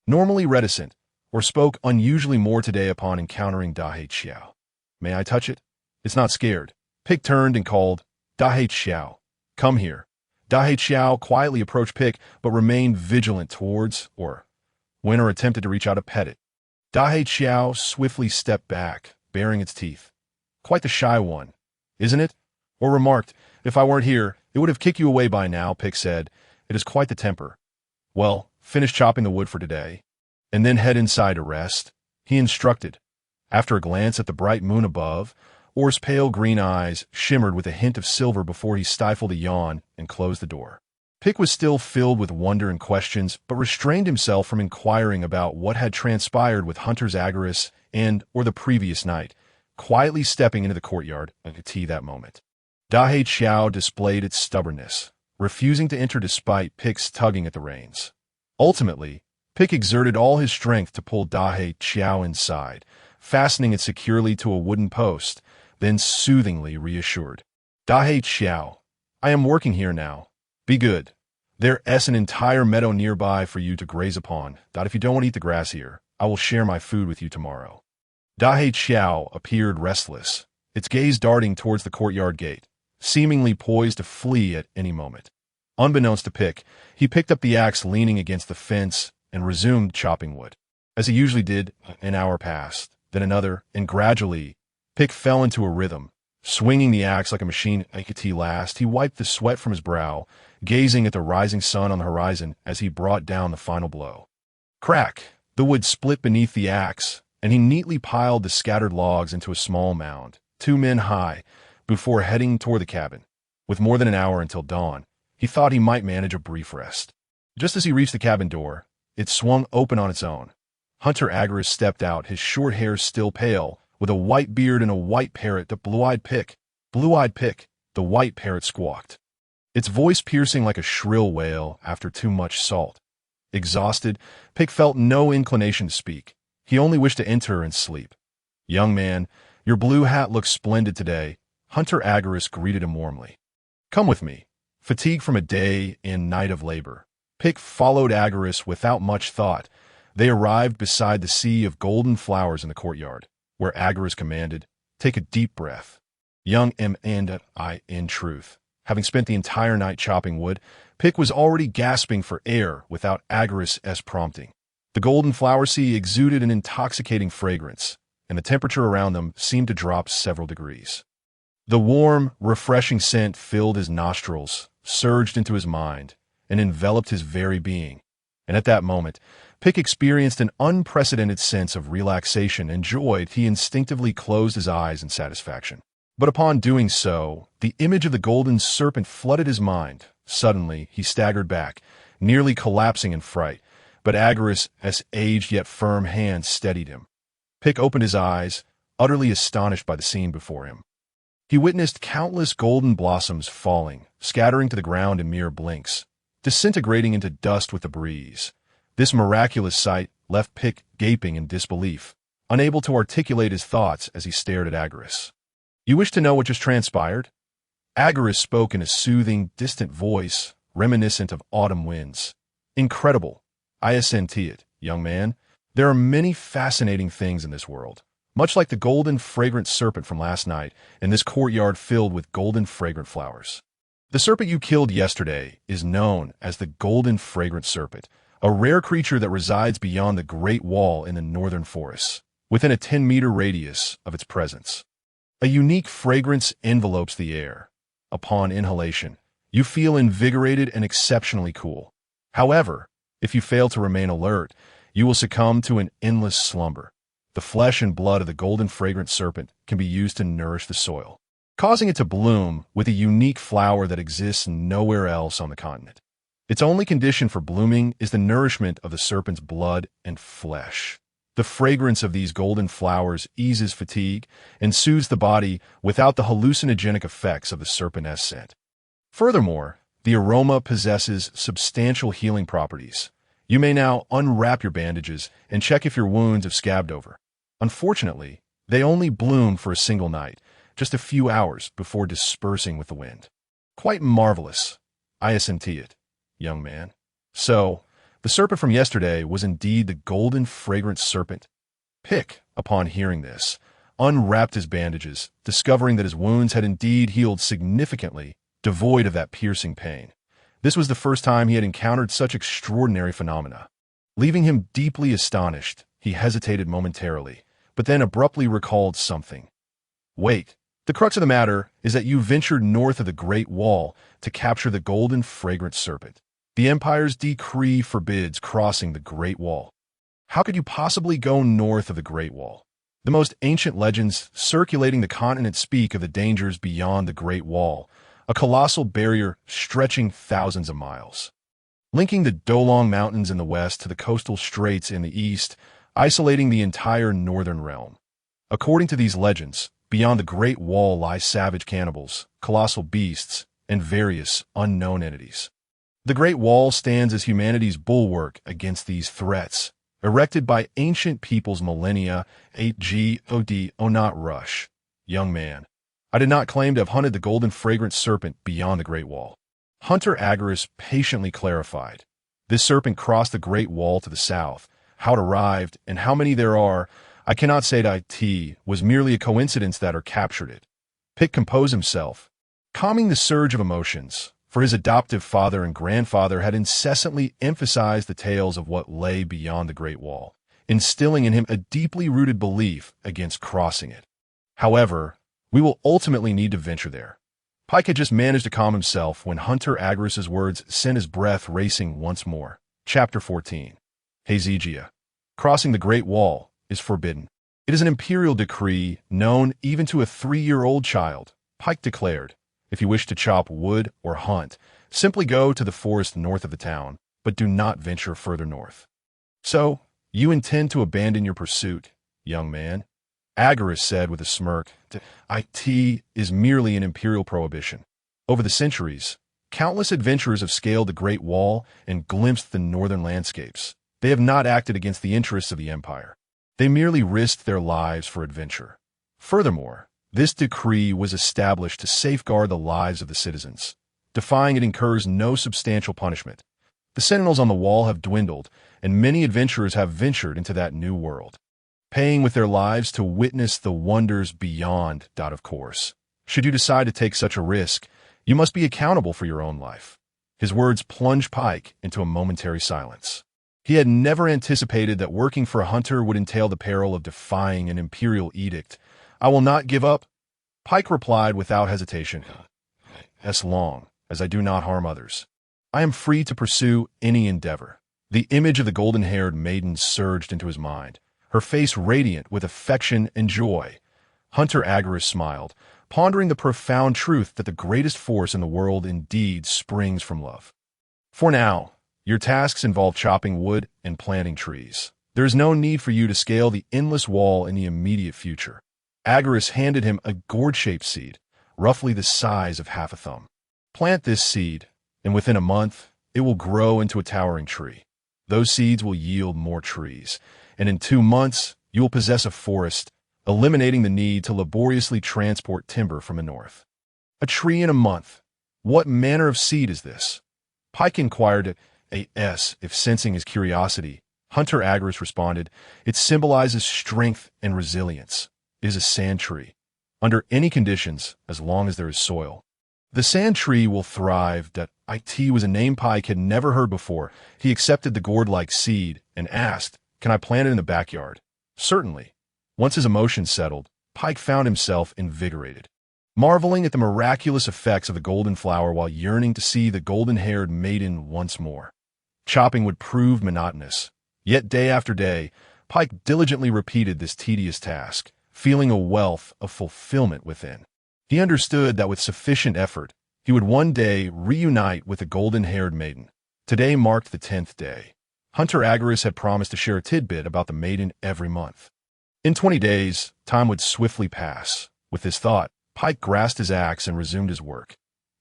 Normally reticent, Or spoke unusually more today upon encountering Dahe Qiao. May I touch it? It's not scared. Pick turned and called, Dahe Qiao, come here. Dahe Qiao quietly approached Pick, but remained vigilant towards Or. When Or attempted to reach out to pet it. Dahe Qiao swiftly stepped back, baring its teeth. Quite the shy one, isn't it? Or remarked, if I weren't here, it would have kicked you away by now, Pick said. It is quite the temper. Well, finish chopping the wood for today, and then head inside to rest, he instructed. After a glance at the bright moon above, Or's pale green eyes shimmered with a hint of silver before he stifled a yawn and closed the door. Pick was still filled with wonder and questions, but restrained himself from inquiring about what had transpired with Hunter's Agaris or the previous night, quietly stepping into the courtyard at tea that moment. Dahe Qiao displayed its stubbornness, refusing to enter despite Pick's tugging at the reins. Ultimately, Pick exerted all his strength to pull Dahe Qiao inside, fastening it securely to a wooden post, then soothingly reassured. Dahe Qiao, I am working here now. Be good. There's an entire meadow nearby for you to graze upon. If you don't want to eat the grass here, I will share my food with you tomorrow. Dahe Qiao appeared restless, its gaze darting towards the courtyard gate, seemingly poised to flee at any moment. Unbeknownst to Pick, he picked up the axe leaning against the fence and resumed chopping wood. As he usually did, an hour passed, then another, and gradually, Pick fell into a rhythm. Swinging the axe like a machine at last, he wiped the sweat from his brow, gazing at the rising sun on the horizon as he brought down the final blow. Crack! The wood split beneath the axe, and he neatly piled the scattered logs into a small mound, 2 men high, before heading toward the cabin. With more than an hour until dawn, he thought he might manage a brief rest. Just as he reached the cabin door, it swung open on its own. Hunter Agaris stepped out, his short hair still pale, with a white beard and a white parrot. The blue-eyed Pick, the white parrot squawked, its voice piercing like a shrill wail after too much salt. Exhausted, Pick felt no inclination to speak. He only wished to enter and sleep. Young man, your blue hat looks splendid today, Hunter Agaris greeted him warmly. Come with me. Fatigued from a day and night of labor, Pick followed Agaris without much thought. They arrived beside the sea of golden flowers in the courtyard, where Agaris commanded, take a deep breath. Young in truth, having spent the entire night chopping wood, Pick was already gasping for air without Agaris' prompting. The golden flower sea exuded an intoxicating fragrance, and the temperature around them seemed to drop several degrees. The warm, refreshing scent filled his nostrils, surged into his mind, and enveloped his very being. And at that moment, Pick experienced an unprecedented sense of relaxation and joy. He instinctively closed his eyes in satisfaction. But upon doing so, the image of the golden serpent flooded his mind. Suddenly, he staggered back, nearly collapsing in fright, but Agaris' aged yet firm hand steadied him. Pick opened his eyes, utterly astonished by the scene before him. He witnessed countless golden blossoms falling, scattering to the ground in mere blinks, disintegrating into dust with the breeze. This miraculous sight left Pick gaping in disbelief, unable to articulate his thoughts as he stared at Agaris. You wish to know what just transpired? Agaris spoke in a soothing, distant voice, reminiscent of autumn winds. Incredible. I assent to it, young man. There are many fascinating things in this world, much like the golden, fragrant serpent from last night in this courtyard filled with golden, fragrant flowers. The serpent you killed yesterday is known as the golden, fragrant serpent, a rare creature that resides beyond the Great Wall in the northern forests, within a 10-meter radius of its presence. A unique fragrance envelopes the air. Upon inhalation, you feel invigorated and exceptionally cool. However, if you fail to remain alert, you will succumb to an endless slumber. The flesh and blood of the golden fragrant serpent can be used to nourish the soil, causing it to bloom with a unique flower that exists nowhere else on the continent. Its only condition for blooming is the nourishment of the serpent's blood and flesh. The fragrance of these golden flowers eases fatigue and soothes the body without the hallucinogenic effects of the serpent's scent. Furthermore, the aroma possesses substantial healing properties. You may now unwrap your bandages and check if your wounds have scabbed over. Unfortunately, they only bloom for a single night, just a few hours before dispersing with the wind. Quite marvelous, I assent it, young man. So, the serpent from yesterday was indeed the golden fragrant serpent. Pick, upon hearing this, unwrapped his bandages, discovering that his wounds had indeed healed significantly, devoid of that piercing pain. This was the first time he had encountered such extraordinary phenomena. Leaving him deeply astonished, he hesitated momentarily, but then abruptly recalled something. Wait, the crux of the matter is that you ventured north of the Great Wall to capture the golden fragrant serpent. The Empire's decree forbids crossing the Great Wall. How could you possibly go north of the Great Wall? The most ancient legends circulating the continent speak of the dangers beyond the Great Wall, a colossal barrier stretching thousands of miles. Linking the Dolong Mountains in the west to the coastal straits in the east, isolating the entire northern realm. According to these legends, beyond the Great Wall lie savage cannibals, colossal beasts, and various unknown entities. The Great Wall stands as humanity's bulwark against these threats, erected by ancient peoples millennia. 8God not rush, young man. I did not claim to have hunted the golden fragrant serpent beyond the Great Wall. Hunter Agorist patiently clarified. This serpent crossed the Great Wall to the south. How it arrived, and how many there are, I cannot say that it was merely a coincidence that or captured it. Pick composed himself, calming the surge of emotions, for his adoptive father and grandfather had incessantly emphasized the tales of what lay beyond the Great Wall, instilling in him a deeply rooted belief against crossing it. However, we will ultimately need to venture there. Pike had just managed to calm himself when Hunter Agorist's words sent his breath racing once more. Chapter 14. Hezekiah. Crossing the Great Wall is forbidden. It is an imperial decree known even to a 3-year-old child, Pike declared. If you wish to chop wood or hunt, simply go to the forest north of the town, but do not venture further north. So, you intend to abandon your pursuit, young man? Agorist said with a smirk. It is merely an imperial prohibition. Over the centuries, countless adventurers have scaled the Great Wall and glimpsed the northern landscapes. They have not acted against the interests of the Empire. They merely risked their lives for adventure. Furthermore, this decree was established to safeguard the lives of the citizens. Defying it incurs no substantial punishment. The sentinels on the wall have dwindled, and many adventurers have ventured into that new world, paying with their lives to witness the wonders beyond. Of course, should you decide to take such a risk, you must be accountable for your own life. His words plunged Pike into a momentary silence. He had never anticipated that working for a hunter would entail the peril of defying an imperial edict. I will not give up, Pike replied without hesitation, as long as I do not harm others. I am free to pursue any endeavor. The image of the golden-haired maiden surged into his mind, her face radiant with affection and joy. Hunter Agorist smiled, pondering the profound truth that the greatest force in the world indeed springs from love. For now, your tasks involve chopping wood and planting trees. There is no need for you to scale the endless wall in the immediate future. Agorist handed him a gourd-shaped seed, roughly the size of half a thumb. Plant this seed, and within a month, it will grow into a towering tree. Those seeds will yield more trees, and in 2 months, you will possess a forest, eliminating the need to laboriously transport timber from the north. A tree in a month. What manner of seed is this? Pike inquired if sensing his curiosity. Hunter Agorist responded, it symbolizes strength and resilience. It is a sand tree. Under any conditions, as long as there is soil. The sand tree will thrive. It was a name Pike had never heard before. He accepted the gourd-like seed and asked, can I plant it in the backyard? Certainly. Once his emotions settled, Pike found himself invigorated, marveling at the miraculous effects of the golden flower while yearning to see the golden-haired maiden once more. Chopping would prove monotonous, yet day after day, Pike diligently repeated this tedious task, feeling a wealth of fulfillment within. He understood that with sufficient effort, he would one day reunite with the golden-haired maiden. Today marked the 10th day. Hunter Agaris had promised to share a tidbit about the maiden every month. In 20 days, time would swiftly pass. With this thought, Pike grasped his axe and resumed his work.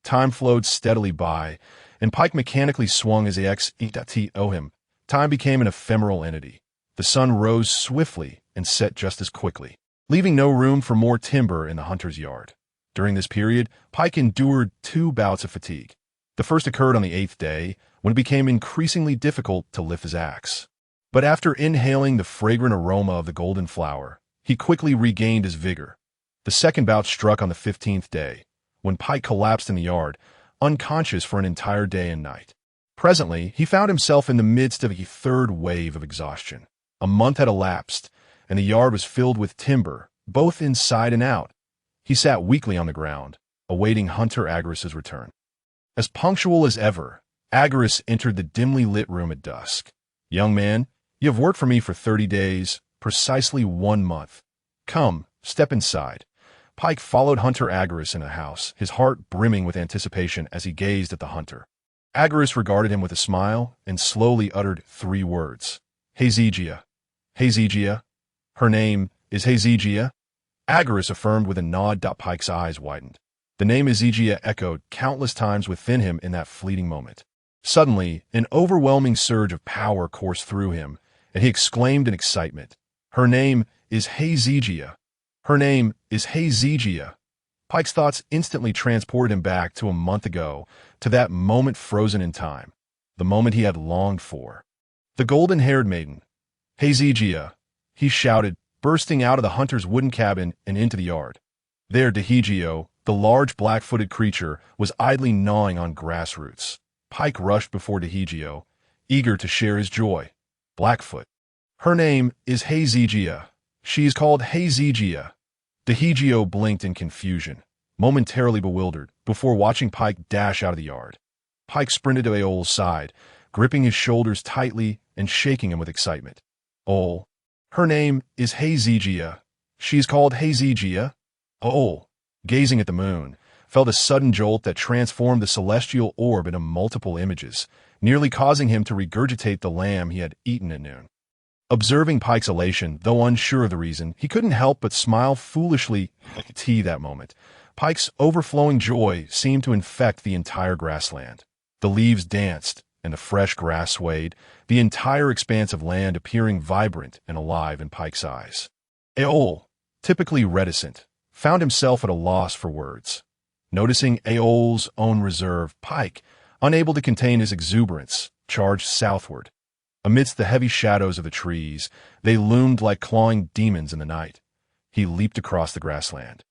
Time flowed steadily by, and Pike mechanically swung his axe to him. Time became an ephemeral entity. The sun rose swiftly and set just as quickly, leaving no room for more timber in the hunter's yard. During this period, Pike endured 2 bouts of fatigue. The first occurred on the 8th day, when it became increasingly difficult to lift his axe. But after inhaling the fragrant aroma of the golden flower, he quickly regained his vigor. The second bout struck on the 15th day, when Pike collapsed in the yard, unconscious for an entire day and night. Presently, he found himself in the midst of a third wave of exhaustion. A month had elapsed, and the yard was filled with timber, both inside and out. He sat weakly on the ground, awaiting Hunter Agaris's return. As punctual as ever, Agaris entered the dimly lit room at dusk. "Young man, you have worked for me for 30 days, precisely 1 month. Come, step inside." Pike followed Hunter Agaris in the house, his heart brimming with anticipation as he gazed at the hunter. Agaris regarded him with a smile and slowly uttered 3 words. "Hezekiah. Hezekiah. Her name is Hezekiah." Agaris affirmed with a nod. Pike's eyes widened. The name Hezekiah echoed countless times within him in that fleeting moment. Suddenly, an overwhelming surge of power coursed through him, and he exclaimed in excitement, "Her name is Hezekiah. Her name is Hezekiah." Pike's thoughts instantly transported him back to a month ago, to that moment frozen in time, the moment he had longed for. The golden-haired maiden. "Hezekiah," he shouted, bursting out of the hunter's wooden cabin and into the yard. There Dehegio, the large black-footed creature, was idly gnawing on grass roots. Pike rushed before Dehegio, eager to share his joy. "Blackfoot. Her name is Hezekiah. She is called Hezekiah." Dehegio blinked in confusion, momentarily bewildered, before watching Pike dash out of the yard. Pike sprinted to Aol's side, gripping his shoulders tightly and shaking him with excitement. "Aol. Her name is Hezekiah. She is called Hezekiah." Aol, gazing at the moon, felt a sudden jolt that transformed the celestial orb into multiple images, nearly causing him to regurgitate the lamb he had eaten at noon. Observing Pike's elation, though unsure of the reason, he couldn't help but smile foolishly at that moment. Pike's overflowing joy seemed to infect the entire grassland. The leaves danced, and the fresh grass swayed, the entire expanse of land appearing vibrant and alive in Pike's eyes. Aol, typically reticent, found himself at a loss for words. Noticing Aol's own reserve, Pike, unable to contain his exuberance, charged southward. Amidst the heavy shadows of the trees, they loomed like clawing demons in the night. He leaped across the grassland,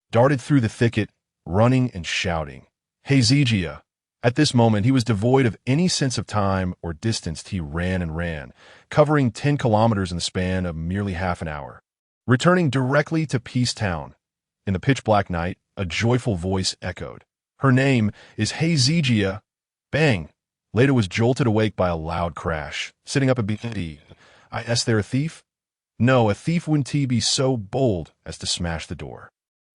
darted through the thicket, running and shouting, "Hezekiah!" At this moment, he was devoid of any sense of time or distance. He ran and ran, covering 10 kilometers in the span of merely half an hour, returning directly to Peace Town. In the pitch-black night, a joyful voice echoed. "Her name is Hezekiah." Bang! Leda was jolted awake by a loud crash. Sitting up a bit, "Is there a thief?" "No, a thief wouldn't be so bold as to smash the door."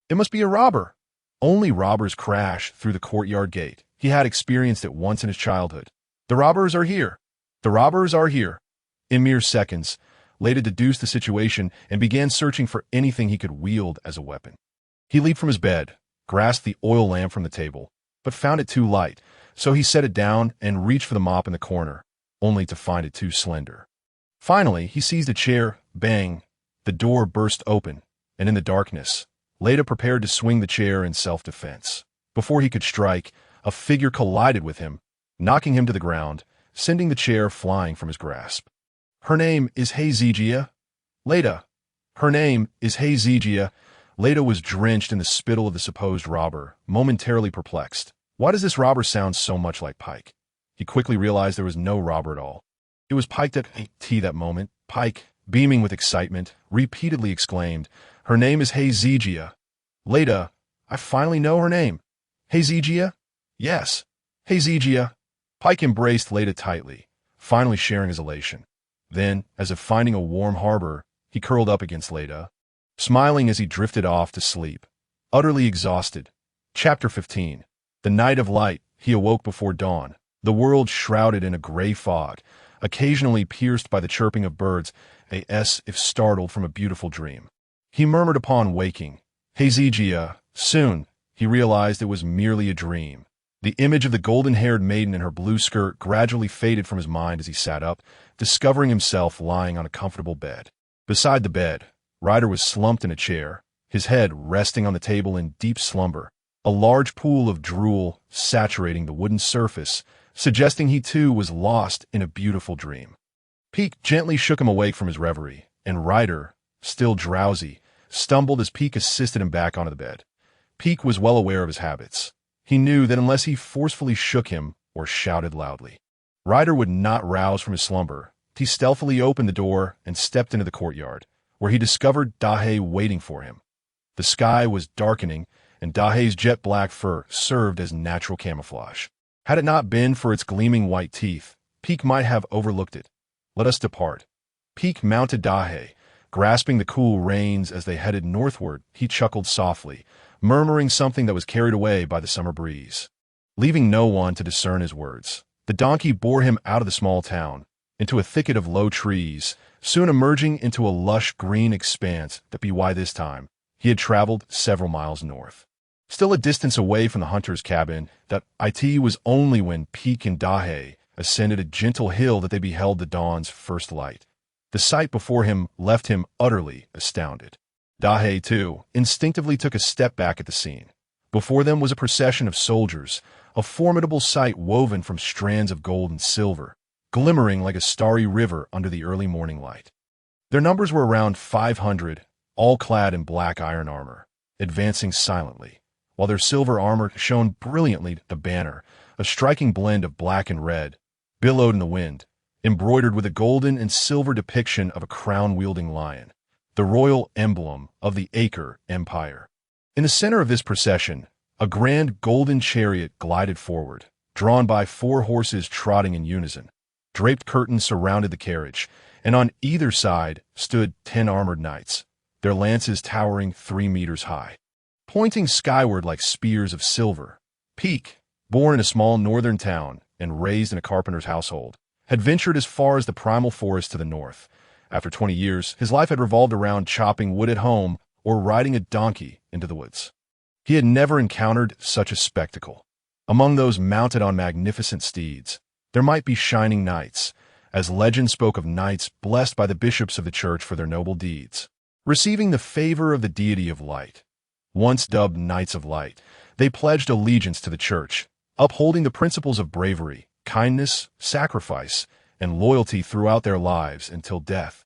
"It must be a robber." Only robbers crash through the courtyard gate. He had experienced it once in his childhood. "The robbers are here. The robbers are here." In mere seconds, Leda deduced the situation and began searching for anything he could wield as a weapon. He leaped from his bed, grasped the oil lamp from the table, but found it too light, so he set it down and reached for the mop in the corner, only to find it too slender. Finally, he seized a chair. Bang! The door burst open, and in the darkness, Leda prepared to swing the chair in self-defense. Before he could strike, a figure collided with him, knocking him to the ground, sending the chair flying from his grasp. "Her name is Hezekiah." "Leda." "Her name is Hezekiah." Leda was drenched in the spittle of the supposed robber, momentarily perplexed. Why does this robber sound so much like Pike? He quickly realized there was no robber at all. It was Pike that moment. Pike, beaming with excitement, repeatedly exclaimed, "Her name is Hezekiah." "Leda, I finally know her name." "Hezekiah?" "Yes, Hezekiah." Pike embraced Leda tightly, finally sharing his elation. Then, as if finding a warm harbor, he curled up against Leda, smiling as he drifted off to sleep, utterly exhausted. Chapter 15. The night of light, he awoke before dawn, the world shrouded in a gray fog. occasionally pierced by the chirping of birds, as if startled from a beautiful dream. He murmured upon waking, Hezekiah. Soon, he realized it was merely a dream. The image of the golden-haired maiden in her blue skirt gradually faded from his mind as he sat up, discovering himself lying on a comfortable bed. Beside the bed, Ryder was slumped in a chair, his head resting on the table in deep slumber, a large pool of drool saturating the wooden surface, suggesting he too was lost in a beautiful dream. Peake gently shook him awake from his reverie, and Ryder, still drowsy, stumbled as Peake assisted him back onto the bed. Peake was well aware of his habits. He knew that unless he forcefully shook him or shouted loudly, Ryder would not rouse from his slumber. He stealthily opened the door and stepped into the courtyard, where he discovered Dahe waiting for him. The sky was darkening, and Dahe's jet-black fur served as natural camouflage. Had it not been for its gleaming white teeth, Peake might have overlooked it. "Let us depart." Peake mounted Dahe, grasping the cool reins as they headed northward. He chuckled softly, murmuring something that was carried away by the summer breeze. Leaving no one to discern his words, the donkey bore him out of the small town, into a thicket of low trees, soon emerging into a lush green expanse that by this time he had traveled several miles north. Still a distance away from the hunter's cabin, that it was only when Peake and Dahe ascended a gentle hill that they beheld the dawn's first light. The sight before him left him utterly astounded. Dahe, too, instinctively took a step back at the scene. Before them was a procession of soldiers, a formidable sight woven from strands of gold and silver, glimmering like a starry river under the early morning light. Their numbers were around 500, all clad in black iron armor, advancing silently, while their silver armor shone brilliantly. The banner, a striking blend of black and red, billowed in the wind, embroidered with a golden and silver depiction of a crown-wielding lion, the royal emblem of the Acre Empire. In the center of this procession, a grand golden chariot glided forward, drawn by 4 horses trotting in unison. Draped curtains surrounded the carriage, and on either side stood 10 armored knights, their lances towering 3 meters high, pointing skyward like spears of silver. Peake, born in a small northern town and raised in a carpenter's household, had ventured as far as the primal forest to the north. After 20 years, his life had revolved around chopping wood at home or riding a donkey into the woods. He had never encountered such a spectacle. Among those mounted on magnificent steeds, there might be shining knights, as legend spoke of knights blessed by the bishops of the church for their noble deeds, receiving the favor of the deity of light. Once dubbed Knights of Light, they pledged allegiance to the church, upholding the principles of bravery, kindness, sacrifice, and loyalty throughout their lives until death.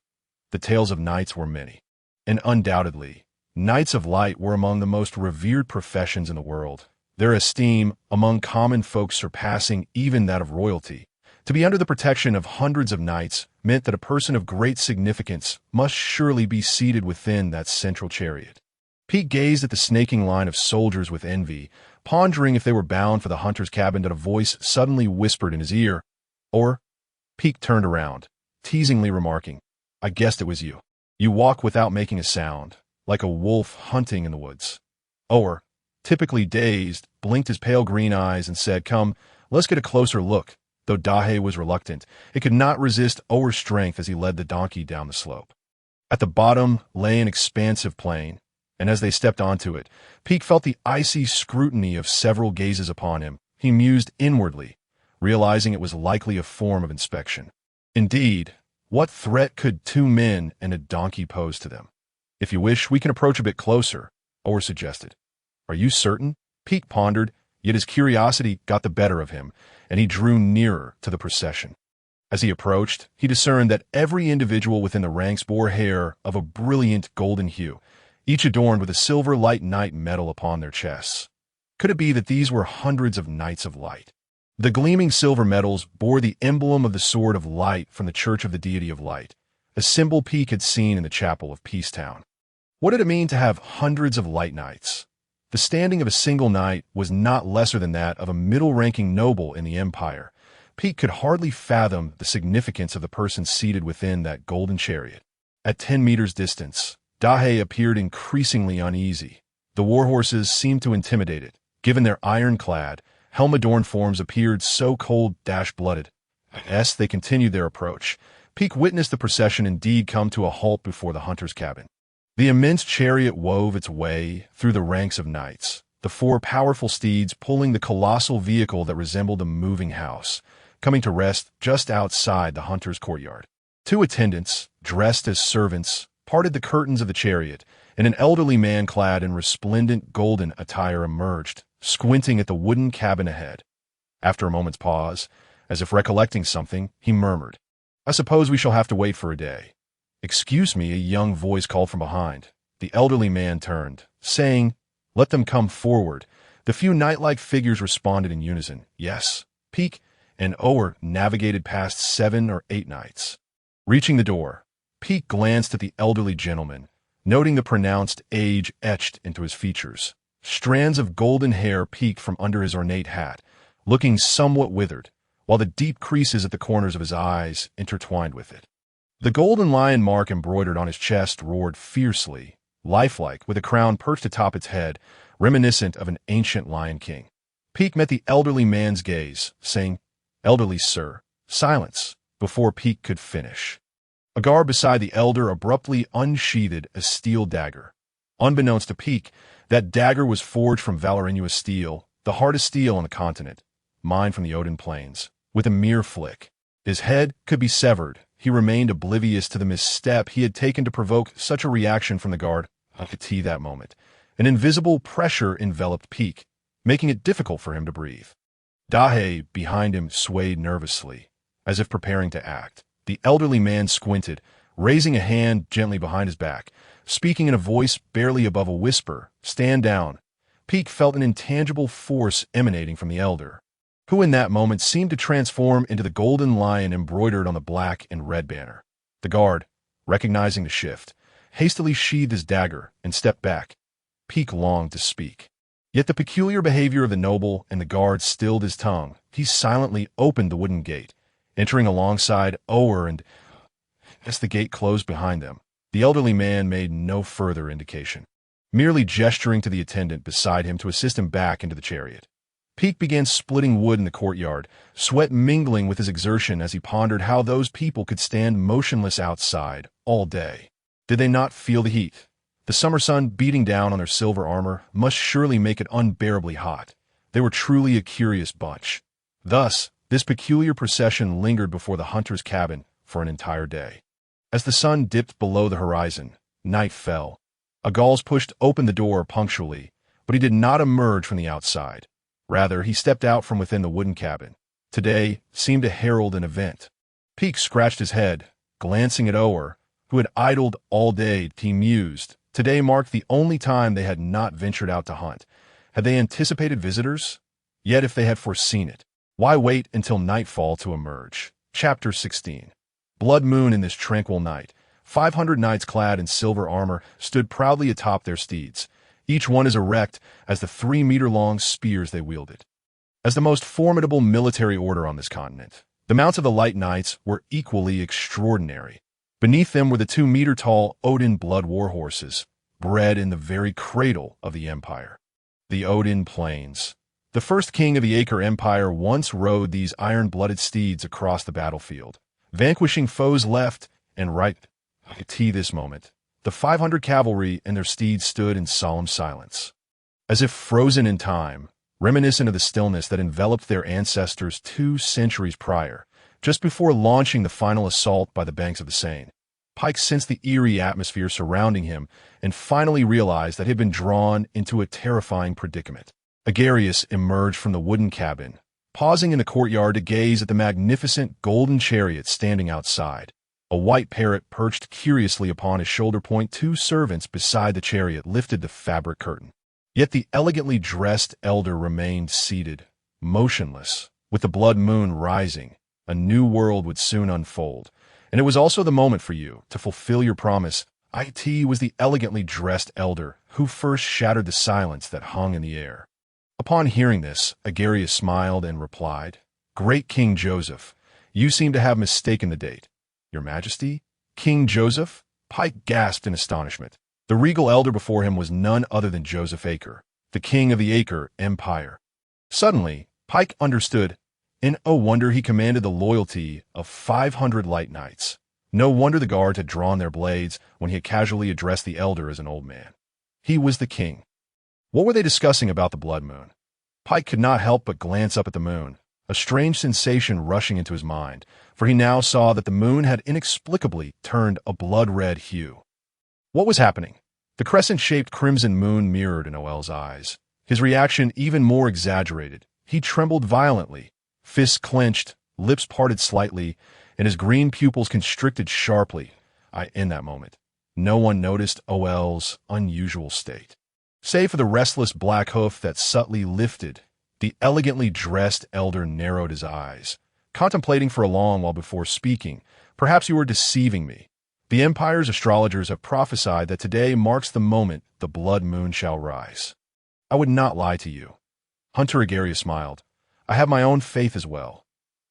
The tales of knights were many, and undoubtedly, Knights of Light were among the most revered professions in the world, their esteem among common folk surpassing even that of royalty. To be under the protection of hundreds of knights meant that a person of great significance must surely be seated within that central chariot. Peake gazed at the snaking line of soldiers with envy, pondering if they were bound for the hunter's cabin, that a voice suddenly whispered in his ear. Or, Peake turned around, teasingly remarking, "I guessed it was you. You walk without making a sound, like a wolf hunting in the woods." Or, typically dazed, blinked his pale green eyes and said, "Come, let's get a closer look." Though Dahe was reluctant, it could not resist Ower's strength as he led the donkey down the slope. At the bottom lay an expansive plain, and as they stepped onto it, Peake felt the icy scrutiny of several gazes upon him. He mused inwardly, realizing it was likely a form of inspection. Indeed, what threat could 2 men and a donkey pose to them? "If you wish, we can approach a bit closer," Ower suggested. "Are you certain?" Peake pondered, yet his curiosity got the better of him, and he drew nearer to the procession. As he approached, he discerned that every individual within the ranks bore hair of a brilliant golden hue, each adorned with a silver light knight medal upon their chests. Could it be that these were hundreds of Knights of Light? The gleaming silver medals bore the emblem of the Sword of Light from the Church of the Deity of Light, a symbol Peake had seen in the chapel of Peacetown. What did it mean to have hundreds of Light Knights? The standing of a single knight was not lesser than that of a middle-ranking noble in the Empire. Peake could hardly fathom the significance of the person seated within that golden chariot. At 10 meters distance, Dahe appeared increasingly uneasy. The warhorses seemed to intimidate it, given their iron-clad, helm-adorned forms appeared so cold-blooded, As they continued their approach, Peak witnessed the procession indeed come to a halt before the hunter's cabin. The immense chariot wove its way through the ranks of knights, the four powerful steeds pulling the colossal vehicle that resembled a moving house, coming to rest just outside the hunter's courtyard. Two attendants, dressed as servants, parted the curtains of the chariot, and an elderly man clad in resplendent golden attire emerged, squinting at the wooden cabin ahead. After a moment's pause, as if recollecting something, he murmured, "I suppose we shall have to wait for a day." "Excuse me," a young voice called from behind. The elderly man turned, saying, "Let them come forward." The few knight-like figures responded in unison, "Yes." Peak and Ower navigated past 7 or 8 knights. Reaching the door, Peak glanced at the elderly gentleman, noting the pronounced age etched into his features. Strands of golden hair peeked from under his ornate hat, looking somewhat withered, while the deep creases at the corners of his eyes intertwined with it. The golden lion mark embroidered on his chest roared fiercely, lifelike, with a crown perched atop its head, reminiscent of an ancient lion king. Peak met the elderly man's gaze, saying, "Elderly sir, silence," before Peak could finish. A guard beside the elder abruptly unsheathed a steel dagger. Unbeknownst to Peak, that dagger was forged from Valerinuous steel, the hardest steel on the continent, mined from the Odin Plains. With a mere flick, his head could be severed. He remained oblivious to the misstep he had taken to provoke such a reaction from the guard. At that moment, an invisible pressure enveloped Peak, making it difficult for him to breathe. Dahe, behind him, swayed nervously, as if preparing to act. The elderly man squinted, raising a hand gently behind his back, speaking in a voice barely above a whisper, "Stand down." Peak felt an intangible force emanating from the elder, who in that moment seemed to transform into the golden lion embroidered on the black and red banner. The guard, recognizing the shift, hastily sheathed his dagger and stepped back. Peak longed to speak. Yet the peculiar behavior of the noble and the guard stilled his tongue. He silently opened the wooden gate, entering alongside Ower, and as the gate closed behind them, the elderly man made no further indication, merely gesturing to the attendant beside him to assist him back into the chariot. Peak began splitting wood in the courtyard, sweat mingling with his exertion as he pondered how those people could stand motionless outside all day. Did they not feel the heat? The summer sun beating down on their silver armor must surely make it unbearably hot. They were truly a curious bunch. Thus, this peculiar procession lingered before the hunter's cabin for an entire day. As the sun dipped below the horizon, night fell. Agals pushed open the door punctually, but he did not emerge from the outside. Rather, he stepped out from within the wooden cabin. Today seemed to herald an event. Peak scratched his head, glancing at Ower, who had idled all day. He mused. Today marked the only time they had not ventured out to hunt. Had they anticipated visitors? Yet if they had foreseen it, why wait until nightfall to emerge? Chapter 16. Blood moon in this tranquil night. 500 knights clad in silver armor stood proudly atop their steeds, each one as erect as the 3-meter-long spears they wielded. As the most formidable military order on this continent, the mounts of the light knights were equally extraordinary. Beneath them were the 2-meter-tall Odin blood war horses, bred in the very cradle of the empire. The Odin Plains. The first king of the Aker Empire once rode these iron-blooded steeds across the battlefield, vanquishing foes left and right. At this moment, the 500 cavalry and their steeds stood in solemn silence, as if frozen in time, reminiscent of the stillness that enveloped their ancestors 2 centuries prior, just before launching the final assault by the banks of the Seine. Pike sensed the eerie atmosphere surrounding him and finally realized that he had been drawn into a terrifying predicament. Agarius emerged from the wooden cabin, pausing in the courtyard to gaze at the magnificent golden chariot standing outside. A white parrot perched curiously upon his shoulder point. 2 servants beside the chariot lifted the fabric curtain. Yet the elegantly dressed elder remained seated, motionless. With the blood moon rising, a new world would soon unfold, and it was also the moment for you to fulfill your promise. It was the elegantly dressed elder who first shattered the silence that hung in the air. Upon hearing this, Agarius smiled and replied, "Great King Joseph, you seem to have mistaken the date." "Your Majesty? King Joseph?" Pike gasped in astonishment. The regal elder before him was none other than Joseph Aker, the king of the Aker Empire. Suddenly, Pike understood. In no wonder he commanded the loyalty of 500 light knights. No wonder the guard had drawn their blades when he had casually addressed the elder as an old man. He was the king. What were they discussing about the blood moon? Pike could not help but glance up at the moon, a strange sensation rushing into his mind, for he now saw that the moon had inexplicably turned a blood-red hue. What was happening? The crescent-shaped crimson moon mirrored in Noel's eyes. His reaction even more exaggerated. He trembled violently, fists clenched, lips parted slightly, and his green pupils constricted sharply. In that moment, no one noticed Noel's unusual state. Save for the restless black hoof that subtly lifted, the elegantly dressed elder narrowed his eyes, contemplating for a long while before speaking. Perhaps you were deceiving me. The Empire's astrologers have prophesied that today marks the moment the blood moon shall rise. I would not lie to you. Hunter Agarius smiled. I have my own faith as well.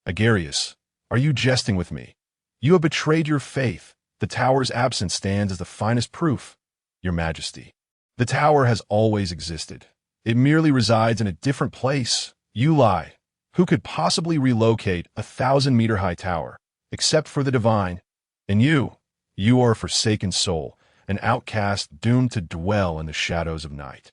Agarius, are you jesting with me? You have betrayed your faith. The tower's absence stands as the finest proof. Your Majesty, the tower has always existed. It merely resides in a different place. You lie. Who could possibly relocate a 1,000-meter-high tower, except for the divine? And you are a forsaken soul, an outcast doomed to dwell in the shadows of night.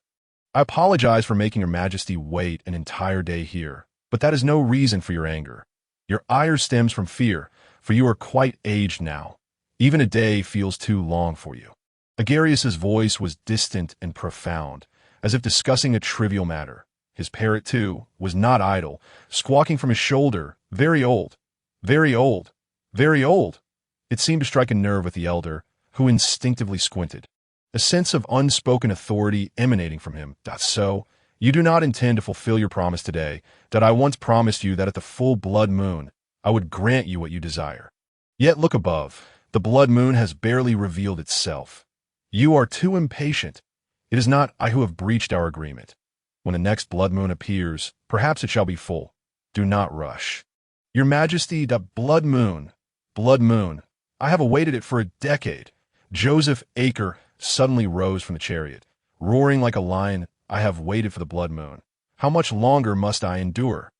I apologize for making your Majesty wait an entire day here, but that is no reason for your anger. Your ire stems from fear, for you are quite aged now. Even a day feels too long for you. Agarius's voice was distant and profound, as if discussing a trivial matter. His parrot, too, was not idle, squawking from his shoulder, very old, very old, very old. It seemed to strike a nerve with the elder, who instinctively squinted. A sense of unspoken authority emanating from him. So, you do not intend to fulfill your promise today, that I once promised you that at the full blood moon, I would grant you what you desire. Yet look above. The blood moon has barely revealed itself. You are too impatient. It is not I who have breached our agreement. When the next blood moon appears, perhaps it shall be full. Do not rush. Your Majesty, the blood moon. I have awaited it for a decade. Joseph Aker suddenly rose from the chariot, roaring like a lion. I have waited for the blood moon. How much longer must I endure?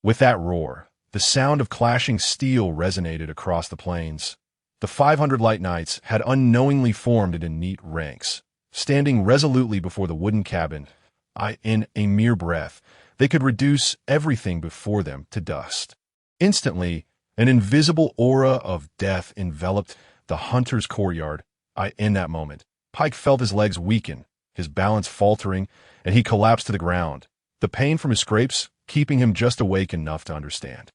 With that roar, the sound of clashing steel resonated across the plains. The 500 light knights had unknowingly formed into neat ranks, standing resolutely before the wooden cabin. In a mere breath, they could reduce everything before them to dust. Instantly, an invisible aura of death enveloped the hunter's courtyard. In that moment, Pike felt his legs weaken, his balance faltering, and he collapsed to the ground, the pain from his scrapes keeping him just awake enough to understand.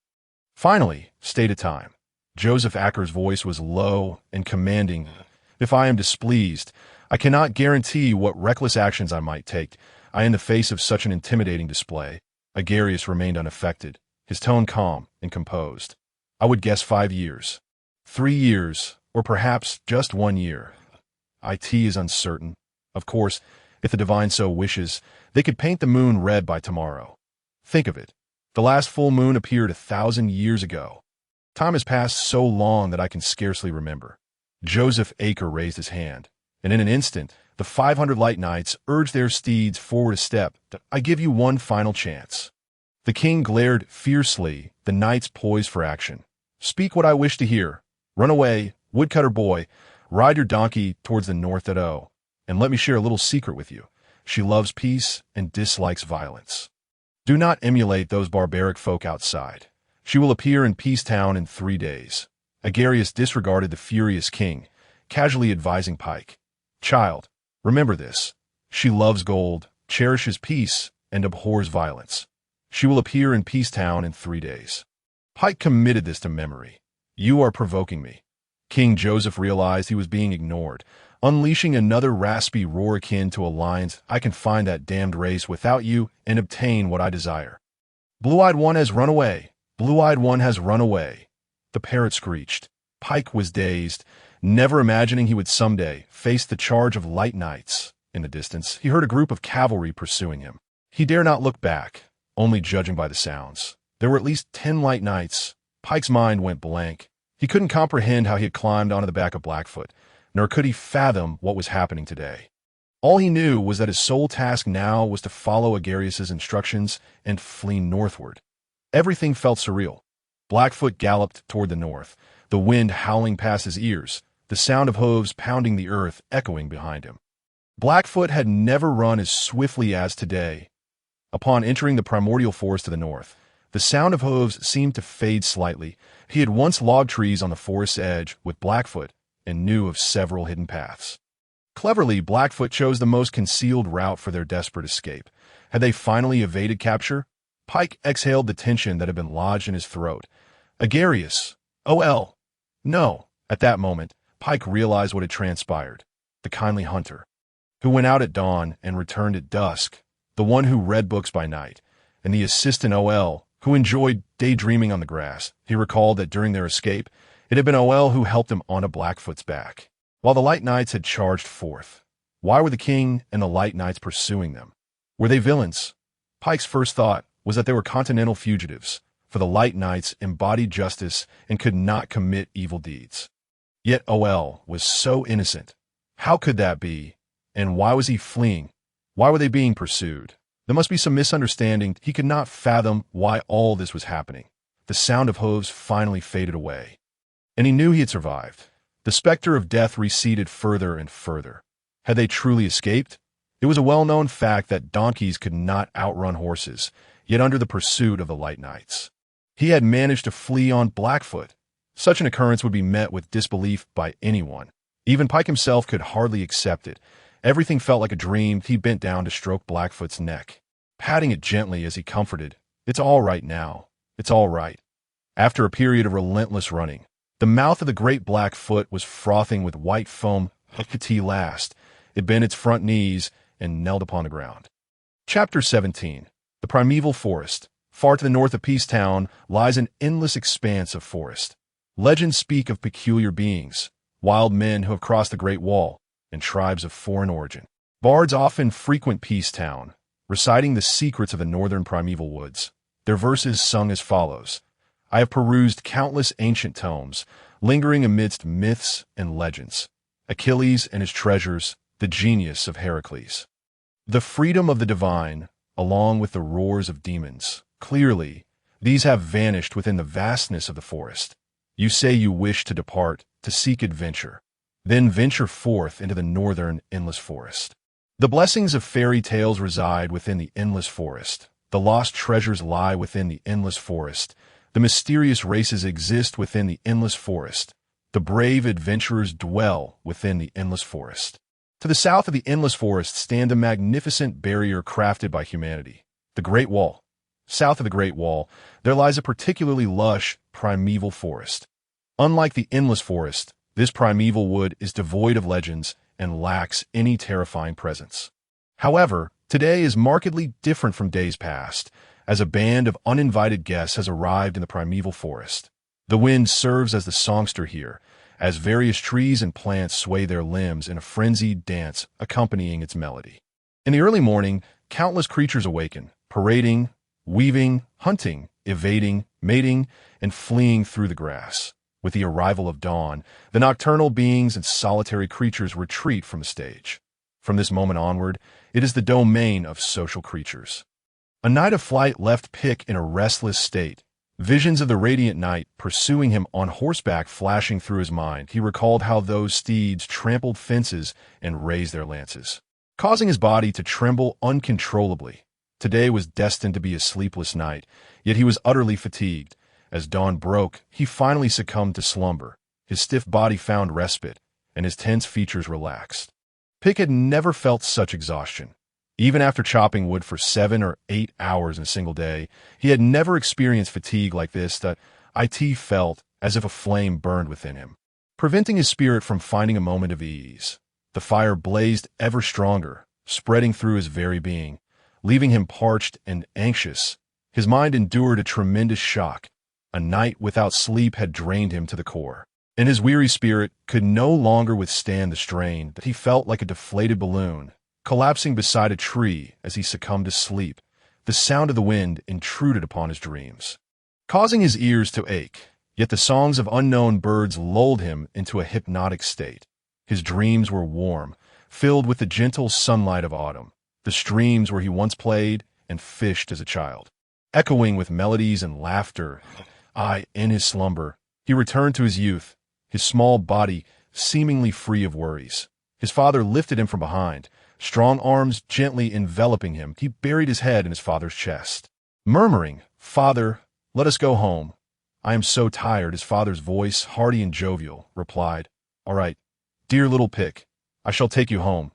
Finally, stated time. Joseph Aker's voice was low and commanding. If I am displeased, I cannot guarantee what reckless actions I might take. In the face of such an intimidating display, Agarius remained unaffected, his tone calm and composed. I would guess 5 years. 3 years, or perhaps just 1 year. It is uncertain. Of course, if the divine so wishes, they could paint the moon red by tomorrow. Think of it. The last full moon appeared 1,000 years ago. Time has passed so long that I can scarcely remember. Joseph Aker raised his hand, and in an instant, the 500 light knights urged their steeds forward a step. I give you one final chance. The king glared fiercely, the knights poised for action. Speak what I wish to hear. Run away, woodcutter boy. Ride your donkey towards the north at O. And let me share a little secret with you. She loves peace and dislikes violence. Do not emulate those barbaric folk outside. She will appear in Peacetown in 3 days. Agarius disregarded the furious king, casually advising Pike. Child, remember this. She loves gold, cherishes peace, and abhors violence. She will appear in Peacetown in 3 days. Pike committed this to memory. You are provoking me. King Joseph realized he was being ignored, unleashing another raspy roar akin to a lion's. I can find that damned race without you and obtain what I desire. Blue-eyed one has run away. Blue-eyed one has run away. The parrot screeched. Pike was dazed, never imagining he would someday face the charge of light knights. In the distance, he heard a group of cavalry pursuing him. He dare not look back, only judging by the sounds. There were at least 10 light knights. Pike's mind went blank. He couldn't comprehend how he had climbed onto the back of Blackfoot, nor could he fathom what was happening today. All he knew was that his sole task now was to follow Agarius's instructions and flee northward. Everything felt surreal. Blackfoot galloped toward the north, the wind howling past his ears, the sound of hooves pounding the earth echoing behind him. Blackfoot had never run as swiftly as today. Upon entering the primordial forest to the north, the sound of hooves seemed to fade slightly. He had once logged trees on the forest's edge with Blackfoot and knew of several hidden paths. Cleverly, Blackfoot chose the most concealed route for their desperate escape. Had they finally evaded capture? Pike exhaled the tension that had been lodged in his throat. Agarius! O.L. No. At that moment, Pike realized what had transpired. The kindly hunter, who went out at dawn and returned at dusk, the one who read books by night, and the assistant O.L., who enjoyed daydreaming on the grass. He recalled that during their escape, it had been O.L. who helped him onto Blackfoot's back, while the Light Knights had charged forth. Why were the king and the Light Knights pursuing them? Were they villains? Pike's first thought was that they were continental fugitives, for the Light Knights embodied justice and could not commit evil deeds. Yet O.L. was so innocent. How could that be? And why was he fleeing? Why were they being pursued? There must be some misunderstanding. He could not fathom why all this was happening. The sound of hooves finally faded away, and he knew he had survived. The specter of death receded further and further. Had they truly escaped? It was a well-known fact that donkeys could not outrun horses, yet under the pursuit of the Light Knights, he had managed to flee on Blackfoot. Such an occurrence would be met with disbelief by anyone. Even Pike himself could hardly accept it. Everything felt like a dream. He bent down to stroke Blackfoot's neck, patting it gently as he comforted. It's all right now. It's all right. After a period of relentless running, the mouth of the great Blackfoot was frothing with white foam. Hecate last. It bent its front knees and knelt upon the ground. Chapter 17. The Primeval Forest. Far to the north of Peacetown lies an endless expanse of forest. Legends speak of peculiar beings, wild men who have crossed the Great Wall, and tribes of foreign origin. Bards often frequent Peacetown, reciting the secrets of the northern primeval woods. Their verses sung as follows. I have perused countless ancient tomes, lingering amidst myths and legends. Achilles and his treasures, the genius of Heracles. The freedom of the divine, along with the roars of demons. Clearly, these have vanished within the vastness of the forest. You say you wish to depart, to seek adventure. Then venture forth into the northern endless forest. The blessings of fairy tales reside within the endless forest. The lost treasures lie within the endless forest. The mysterious races exist within the endless forest. The brave adventurers dwell within the endless forest. To the south of the endless forest stands a magnificent barrier crafted by humanity, the Great Wall. South of the Great Wall, there lies a particularly lush, primeval forest. Unlike the endless forest, this primeval wood is devoid of legends and lacks any terrifying presence. However, today is markedly different from days past, as a band of uninvited guests has arrived in the primeval forest. The wind serves as the songster here, as various trees and plants sway their limbs in a frenzied dance accompanying its melody. In the early morning, countless creatures awaken, parading, weaving, hunting, evading, mating, and fleeing through the grass. With the arrival of dawn, the nocturnal beings and solitary creatures retreat from the stage. From this moment onward, it is the domain of social creatures. A night of flight left Pick in a restless state. Visions of the radiant knight pursuing him on horseback flashing through his mind. He recalled how those steeds trampled fences and raised their lances, causing his body to tremble uncontrollably. Today was destined to be a sleepless night, yet he was utterly fatigued. As dawn broke, he finally succumbed to slumber. His stiff body found respite, and his tense features relaxed. Pick had never felt such exhaustion. Even after chopping wood for 7 or 8 hours in a single day, he had never experienced fatigue like this. That it felt as if a flame burned within him, preventing his spirit from finding a moment of ease. The fire blazed ever stronger, spreading through his very being, leaving him parched and anxious. His mind endured a tremendous shock. A night without sleep had drained him to the core, and his weary spirit could no longer withstand the strain. That he felt like a deflated balloon, collapsing beside a tree as he succumbed to sleep. The sound of the wind intruded upon his dreams, causing his ears to ache, yet the songs of unknown birds lulled him into a hypnotic state. His dreams were warm, filled with the gentle sunlight of autumn, the streams where he once played and fished as a child. echoing with melodies and laughter. In his slumber, he returned to his youth, his small body seemingly free of worries. His father lifted him from behind, strong arms gently enveloping him. He buried his head in his father's chest, murmuring, "Father, let us go home. I am so tired." His father's voice, hearty and jovial, replied, "All right, dear little Pick, I shall take you home."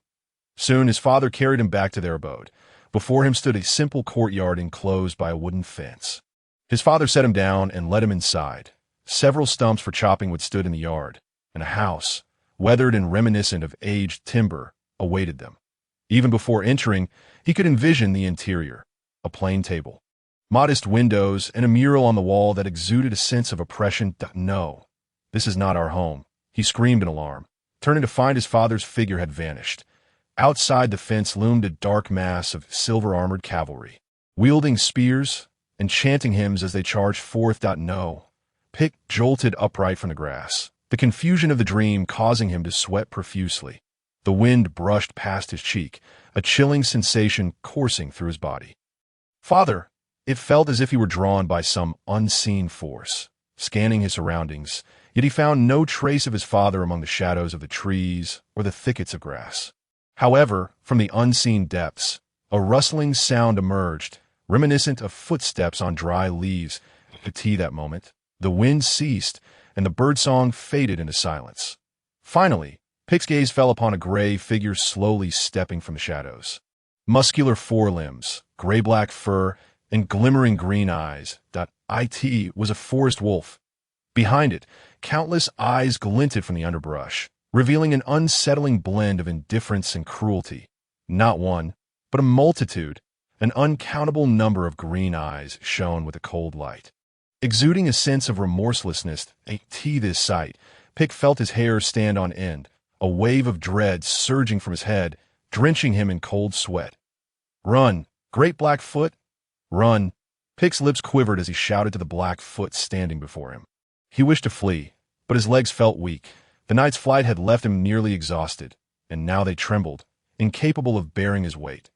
Soon his father carried him back to their abode. Before him stood a simple courtyard enclosed by a wooden fence. His father set him down and led him inside. Several stumps for chopping wood stood in the yard, and a house, weathered and reminiscent of aged timber, awaited them. Even before entering, he could envision the interior: a plain table, modest windows, and a mural on the wall that exuded a sense of oppression. "No, this is not our home," he screamed in alarm, turning to find his father's figure had vanished. Outside the fence loomed a dark mass of silver-armored cavalry, wielding spears and chanting hymns as they charged forth. "No." Pick jolted upright from the grass, the confusion of the dream causing him to sweat profusely. The wind brushed past his cheek, a chilling sensation coursing through his body. "Father!" It felt as if he were drawn by some unseen force. Scanning his surroundings, yet he found no trace of his father among the shadows of the trees or the thickets of grass. However, from the unseen depths, a rustling sound emerged, reminiscent of footsteps on dry leaves. That moment, the wind ceased, and the birdsong faded into silence. Finally, Pick's gaze fell upon a gray figure slowly stepping from the shadows. Muscular forelimbs, gray-black fur, and glimmering green eyes. It was a forest wolf. Behind it, countless eyes glinted from the underbrush, revealing an unsettling blend of indifference and cruelty. Not one, but a multitude, an uncountable number of green eyes shone with a cold light. Exuding a sense of remorselessness, this sight, Pick felt his hair stand on end, a wave of dread surging from his head, drenching him in cold sweat. "Run, great Blackfoot! Run!" Pick's lips quivered as he shouted to the Blackfoot standing before him. He wished to flee, but his legs felt weak. The night's flight had left him nearly exhausted, and now they trembled, incapable of bearing his weight.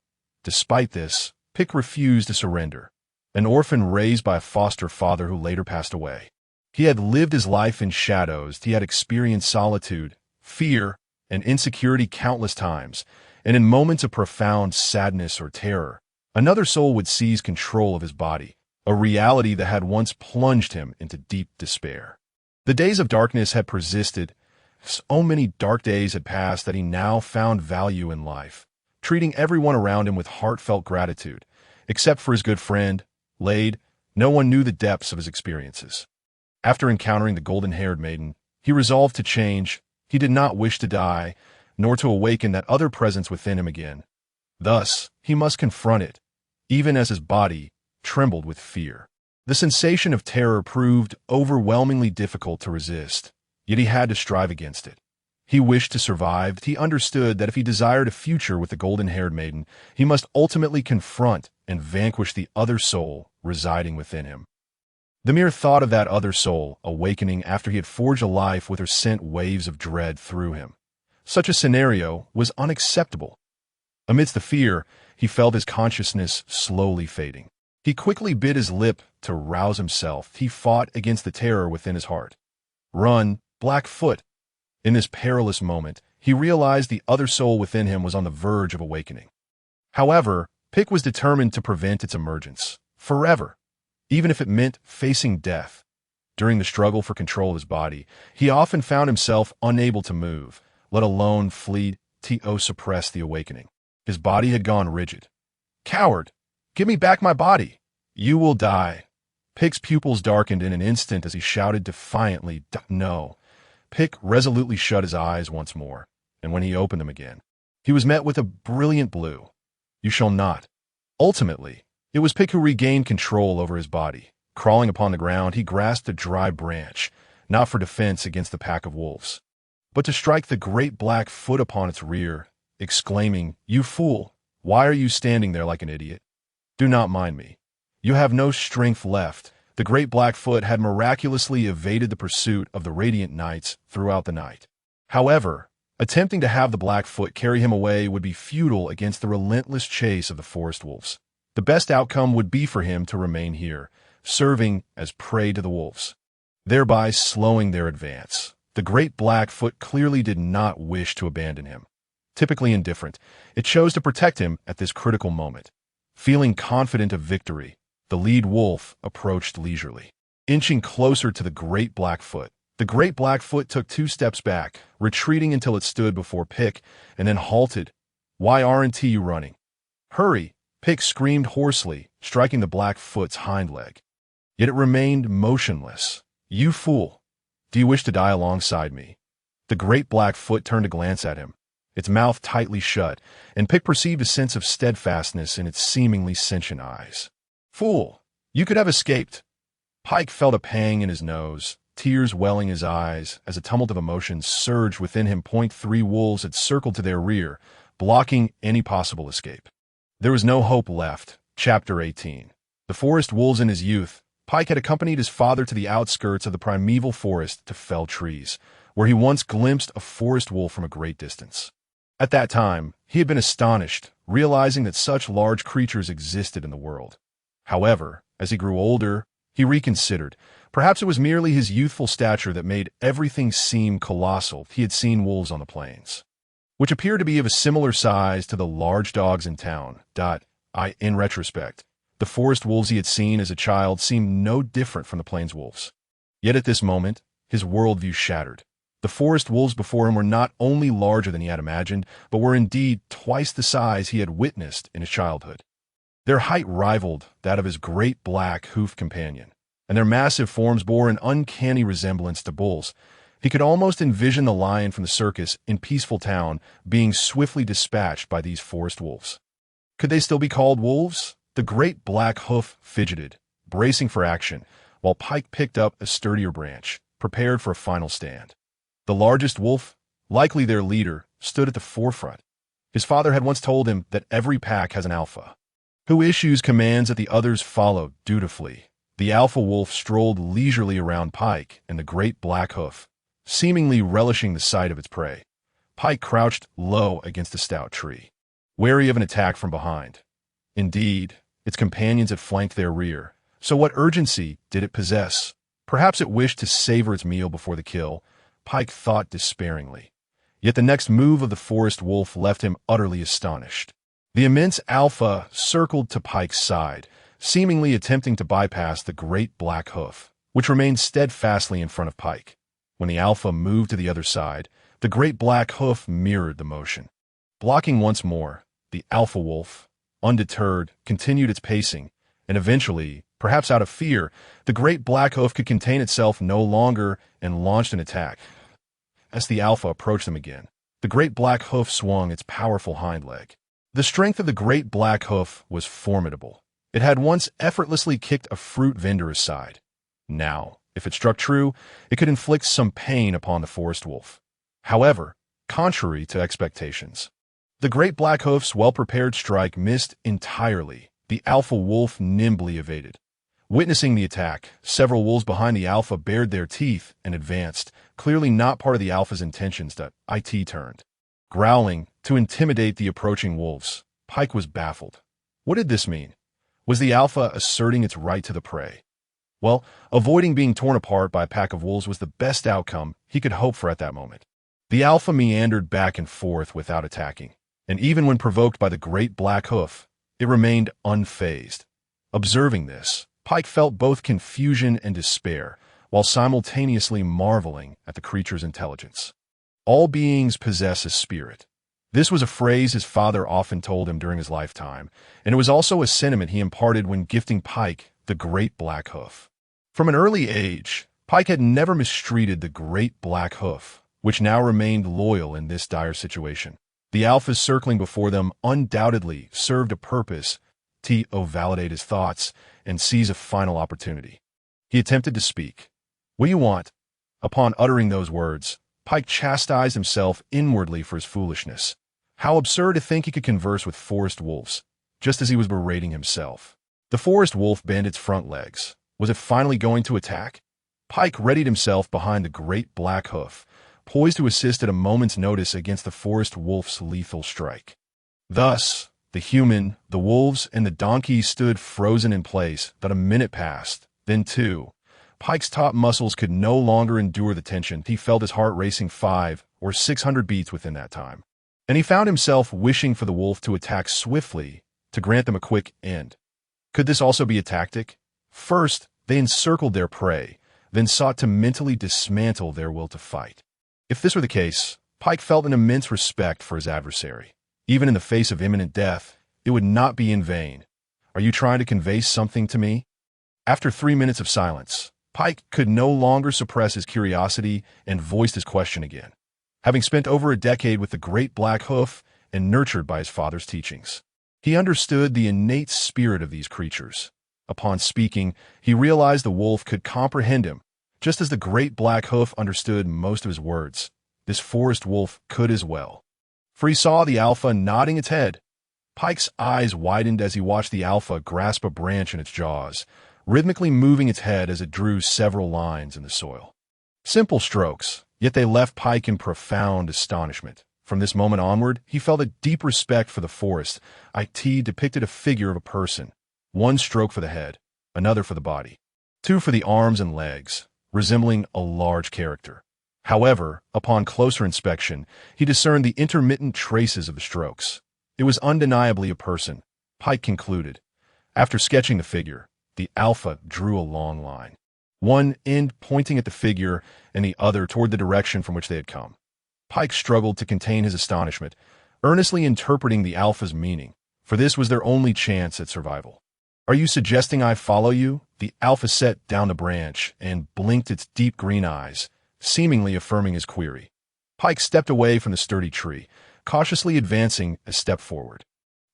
Despite this, Pick refused to surrender. An orphan raised by a foster father who later passed away. He had lived his life in shadows. He had experienced solitude, fear, and insecurity countless times, and in moments of profound sadness or terror, another soul would seize control of his body, a reality that had once plunged him into deep despair. The days of darkness had persisted. So many dark days had passed that he now found value in life, treating everyone around him with heartfelt gratitude. Except for his good friend, Lade, no one knew the depths of his experiences. After encountering the golden-haired maiden, he resolved to change. He did not wish to die, nor to awaken that other presence within him again. Thus, he must confront it, even as his body trembled with fear. The sensation of terror proved overwhelmingly difficult to resist, yet he had to strive against it. He wished to survive. He understood that if he desired a future with the golden-haired maiden, he must ultimately confront and vanquish the other soul residing within him. The mere thought of that other soul awakening after he had forged a life with her sent waves of dread through him. Such a scenario was unacceptable. Amidst the fear, he felt his consciousness slowly fading. He quickly bit his lip to rouse himself. He fought against the terror within his heart. "Run, Blackfoot!" In this perilous moment, he realized the other soul within him was on the verge of awakening. However, Pick was determined to prevent its emergence, forever, even if it meant facing death. During the struggle for control of his body, he often found himself unable to move, let alone flee to suppress the awakening. His body had gone rigid. "Coward! Give me back my body! You will die!" Pick's pupils darkened in an instant as he shouted defiantly, "No!" Pick resolutely shut his eyes once more, and when he opened them again, he was met with a brilliant blue. "You shall not." Ultimately, it was Pick who regained control over his body. Crawling upon the ground, he grasped a dry branch, not for defense against the pack of wolves, but to strike the great Blackfoot upon its rear, exclaiming, "You fool! Why are you standing there like an idiot? Do not mind me. You have no strength left." The great Blackfoot had miraculously evaded the pursuit of the Radiant Knights throughout the night. However, attempting to have the Blackfoot carry him away would be futile against the relentless chase of the forest wolves. The best outcome would be for him to remain here, serving as prey to the wolves, thereby slowing their advance. The great Blackfoot clearly did not wish to abandon him. Typically indifferent, it chose to protect him at this critical moment. Feeling confident of victory, the lead wolf approached leisurely. Inching closer to the great Blackfoot, the great Blackfoot took 2 steps back, retreating until it stood before Pick, and then halted. "Why aren't you running?" "Hurry!" Pick screamed hoarsely, striking the Blackfoot's hind leg. Yet it remained motionless. "You fool! Do you wish to die alongside me?" The great Blackfoot turned to glance at him, its mouth tightly shut, and Pick perceived a sense of steadfastness in its seemingly sentient eyes. "Fool! You could have escaped." Pike felt a pang in his nose, tears welling his eyes, as a tumult of emotions surged within him. 3 wolves had circled to their rear, blocking any possible escape. There was no hope left. Chapter 18. The forest wolves in his youth, Pike had accompanied his father to the outskirts of the primeval forest to fell trees, where he once glimpsed a forest wolf from a great distance. At that time, he had been astonished, realizing that such large creatures existed in the world. However, as he grew older, he reconsidered. Perhaps it was merely his youthful stature that made everything seem colossal. He had seen wolves on the plains, which appeared to be of a similar size to the large dogs in town. In retrospect, the forest wolves he had seen as a child seemed no different from the plains wolves. Yet at this moment, his worldview shattered. The forest wolves before him were not only larger than he had imagined, but were indeed twice the size he had witnessed in his childhood. Their height rivaled that of his great black hoofed companion, and their massive forms bore an uncanny resemblance to bulls. He could almost envision the lion from the circus in Peaceful Town being swiftly dispatched by these forest wolves. Could they still be called wolves? The great black hoof fidgeted, bracing for action, while Pike picked up a sturdier branch, prepared for a final stand. The largest wolf, likely their leader, stood at the forefront. His father had once told him that every pack has an alpha, who issues commands that the others follow dutifully. The alpha wolf strolled leisurely around Pike and the great black hoof, seemingly relishing the sight of its prey. Pike crouched low against a stout tree, wary of an attack from behind. Indeed, its companions had flanked their rear, so what urgency did it possess? Perhaps it wished to savor its meal before the kill, Pike thought despairingly. Yet the next move of the forest wolf left him utterly astonished. The immense alpha circled to Pike's side, seemingly attempting to bypass the great black hoof, which remained steadfastly in front of Pike. When the alpha moved to the other side, the great black hoof mirrored the motion. Blocking once more, the alpha wolf, undeterred, continued its pacing, and eventually, perhaps out of fear, the great black hoof could contain itself no longer and launched an attack. As the alpha approached them again, the great black hoof swung its powerful hind leg. The strength of the great black hoof was formidable. It had once effortlessly kicked a fruit vendor aside. Now, if it struck true, it could inflict some pain upon the forest wolf. However, contrary to expectations, the great black hoof's well-prepared strike missed entirely. The alpha wolf nimbly evaded. Witnessing the attack, several wolves behind the alpha bared their teeth and advanced, clearly not part of the alpha's intentions. It turned, growling, to intimidate the approaching wolves. Pike was baffled. What did this mean? Was the alpha asserting its right to the prey? Well, avoiding being torn apart by a pack of wolves was the best outcome he could hope for at that moment. The alpha meandered back and forth without attacking, and even when provoked by the great black hoof, it remained unfazed. Observing this, Pike felt both confusion and despair, while simultaneously marveling at the creature's intelligence. All beings possess a spirit. This was a phrase his father often told him during his lifetime, and it was also a sentiment he imparted when gifting Pike the great black hoof. From an early age, Pike had never mistreated the great black hoof, which now remained loyal in this dire situation. The alphas circling before them undoubtedly served a purpose to validate his thoughts and seize a final opportunity. He attempted to speak. "What do you want?" Upon uttering those words, Pike chastised himself inwardly for his foolishness. How absurd to think he could converse with forest wolves, just as he was berating himself. The forest wolf bent its front legs. Was it finally going to attack? Pike readied himself behind the great black hoof, poised to assist at a moment's notice against the forest wolf's lethal strike. Thus, The human, the wolves, and the donkeys stood frozen in place. Not a minute passed, then two. Pike's top muscles could no longer endure the tension. He felt his heart racing 500 or 600 beats within that time. And he found himself wishing for the wolf to attack swiftly to grant them a quick end. Could this also be a tactic? First, they encircled their prey, then sought to mentally dismantle their will to fight. If this were the case, Pike felt an immense respect for his adversary. Even in the face of imminent death, it would not be in vain. Are you trying to convey something to me? After 3 minutes of silence, Pike could no longer suppress his curiosity and voiced his question again. Having spent over a decade with the great black hoof and nurtured by his father's teachings, he understood the innate spirit of these creatures. Upon speaking, he realized the wolf could comprehend him, just as the great black hoof understood most of his words. This forest wolf could as well. For he saw the alpha nodding its head. Pike's eyes widened as he watched the alpha grasp a branch in its jaws, rhythmically moving its head as it drew several lines in the soil. Simple strokes, yet they left Pike in profound astonishment. From this moment onward, he felt a deep respect for the forest. It depicted a figure of a person. One stroke for the head, another for the body, two for the arms and legs, resembling a large character. However, upon closer inspection, he discerned the intermittent traces of the strokes. It was undeniably a person, Pike concluded. After sketching the figure, the alpha drew a long line, one end pointing at the figure and the other toward the direction from which they had come. Pike struggled to contain his astonishment, earnestly interpreting the alpha's meaning, for this was their only chance at survival. Are you suggesting I follow you? The alpha set down the branch and blinked its deep green eyes, seemingly affirming his query. Pike stepped away from the sturdy tree, cautiously advancing a step forward.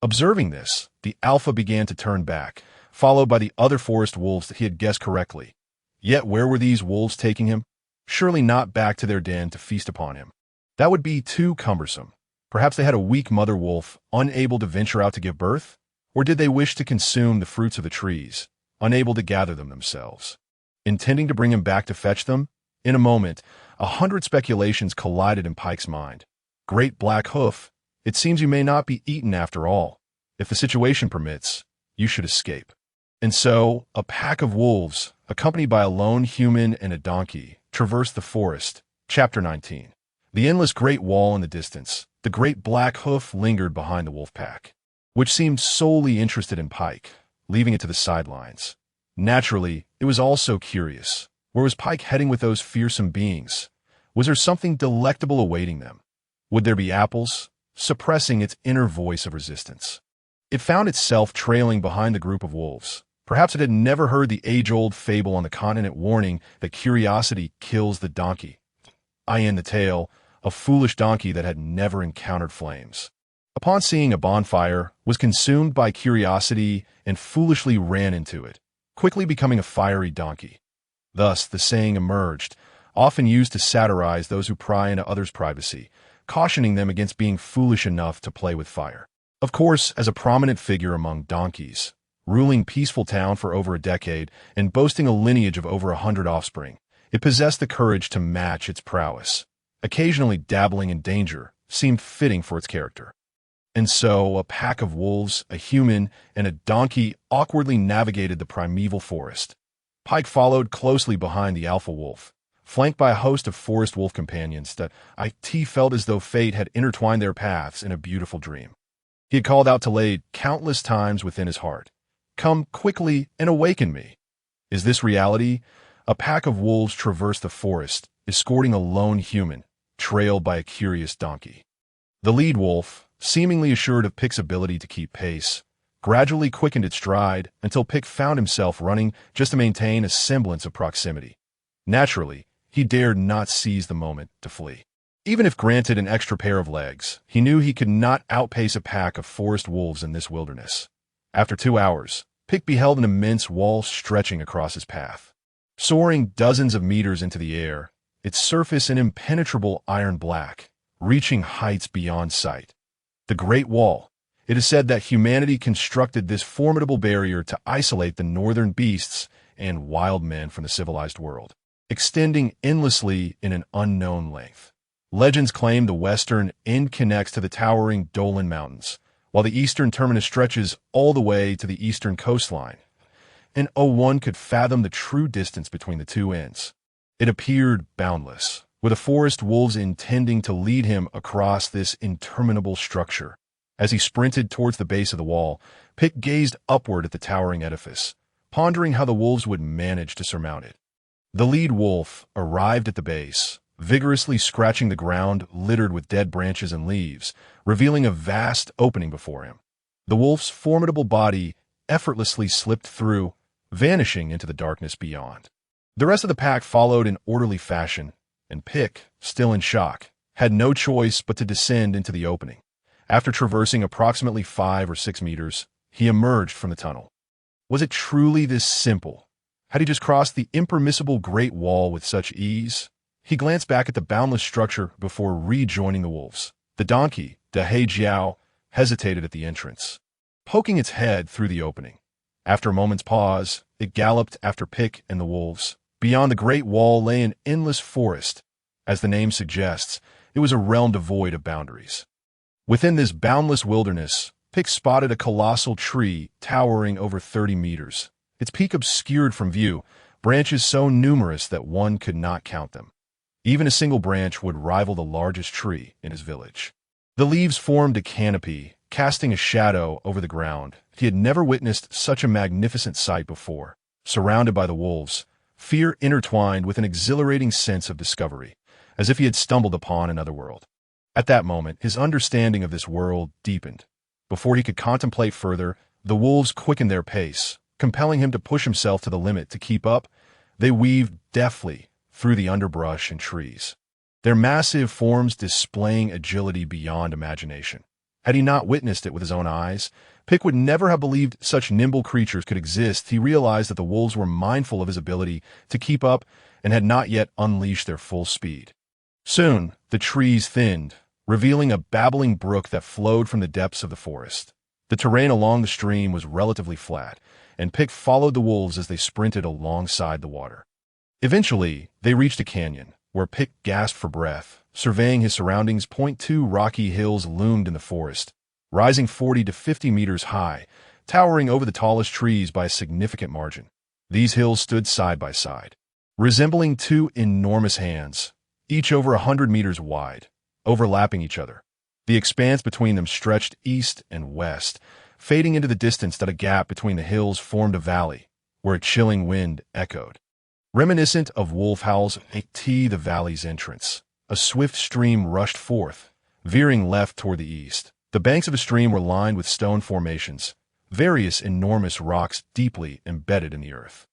Observing this, the alpha began to turn back, followed by the other forest wolves that he had guessed correctly. Yet where were these wolves taking him? Surely not back to their den to feast upon him. That would be too cumbersome. Perhaps they had a weak mother wolf, unable to venture out to give birth? Or did they wish to consume the fruits of the trees, unable to gather them themselves? Intending to bring him back to fetch them? In a moment, 100 speculations collided in Pike's mind. Great black hoof, it seems you may not be eaten after all. If the situation permits, you should escape. And so, a pack of wolves, accompanied by a lone human and a donkey, traversed the forest. Chapter 19. The endless great wall in the distance, the great black hoof lingered behind the wolf pack, which seemed solely interested in Pike, leaving it to the sidelines. Naturally, it was also curious. Where was Pike heading with those fearsome beings? Was there something delectable awaiting them? Would there be apples? Suppressing its inner voice of resistance. It found itself trailing behind the group of wolves. Perhaps it had never heard the age-old fable on the continent warning that curiosity kills the donkey. In the tale, a foolish donkey that had never encountered flames, upon seeing a bonfire, was consumed by curiosity and foolishly ran into it, quickly becoming a fiery donkey. Thus, the saying emerged, often used to satirize those who pry into others' privacy, cautioning them against being foolish enough to play with fire. Of course, as a prominent figure among donkeys, ruling Peaceful Town for over a decade and boasting a lineage of over 100 offspring, it possessed the courage to match its prowess. Occasionally dabbling in danger seemed fitting for its character. And so, a pack of wolves, a human, and a donkey awkwardly navigated the primeval forest. Pike followed closely behind the alpha wolf, flanked by a host of forest wolf companions that felt as though fate had intertwined their paths in a beautiful dream. He had called out to Lade countless times within his heart, "Come quickly and awaken me." Is this reality? A pack of wolves traversed the forest, escorting a lone human, trailed by a curious donkey. The lead wolf, seemingly assured of Pick's ability to keep pace, gradually quickened its stride until Pick found himself running just to maintain a semblance of proximity. Naturally, he dared not seize the moment to flee. Even if granted an extra pair of legs, he knew he could not outpace a pack of forest wolves in this wilderness. After 2 hours, Pick beheld an immense wall stretching across his path. Soaring dozens of meters into the air, its surface an impenetrable iron black, reaching heights beyond sight. The Great Wall. It is said that humanity constructed this formidable barrier to isolate the northern beasts and wild men from the civilized world, extending endlessly in an unknown length. Legends claim the western end connects to the towering Dolan Mountains, while the eastern terminus stretches all the way to the eastern coastline, and no one could fathom the true distance between the two ends. It appeared boundless, with the forest wolves intending to lead him across this interminable structure. As he sprinted towards the base of the wall, Pick gazed upward at the towering edifice, pondering how the wolves would manage to surmount it. The lead wolf arrived at the base, vigorously scratching the ground littered with dead branches and leaves, revealing a vast opening before him. The wolf's formidable body effortlessly slipped through, vanishing into the darkness beyond. The rest of the pack followed in orderly fashion, and Pick, still in shock, had no choice but to descend into the opening. After traversing approximately 5 or 6 meters, he emerged from the tunnel. Was it truly this simple? Had he just crossed the impermissible Great Wall with such ease? He glanced back at the boundless structure before rejoining the wolves. The donkey, Dahe Jiao, hesitated at the entrance, poking its head through the opening. After a moment's pause, it galloped after Pick and the wolves. Beyond the Great Wall lay an endless forest. As the name suggests, it was a realm devoid of boundaries. Within this boundless wilderness, Pick spotted a colossal tree towering over 30 meters, its peak obscured from view, branches so numerous that one could not count them. Even a single branch would rival the largest tree in his village. The leaves formed a canopy, casting a shadow over the ground. He had never witnessed such a magnificent sight before. Surrounded by the wolves, fear intertwined with an exhilarating sense of discovery, as if he had stumbled upon another world. At that moment, his understanding of this world deepened. Before he could contemplate further, the wolves quickened their pace, compelling him to push himself to the limit to keep up. They weaved deftly through the underbrush and trees, their massive forms displaying agility beyond imagination. Had he not witnessed it with his own eyes, Pick would never have believed such nimble creatures could exist. He realized that the wolves were mindful of his ability to keep up and had not yet unleashed their full speed. Soon, the trees thinned, revealing a babbling brook that flowed from the depths of the forest. The terrain along the stream was relatively flat, and Pick followed the wolves as they sprinted alongside the water. Eventually, they reached a canyon, where Pick gasped for breath, surveying his surroundings. 2 rocky hills loomed in the forest, rising 40 to 50 meters high, towering over the tallest trees by a significant margin. These hills stood side by side, resembling 2 enormous hands, each over 100 meters wide, overlapping each other. The expanse between them stretched east and west, fading into the distance that a gap between the hills formed a valley, where a chilling wind echoed. Reminiscent of wolf howls at the valley's entrance, a swift stream rushed forth, veering left toward the east. The banks of the stream were lined with stone formations, various enormous rocks deeply embedded in the earth.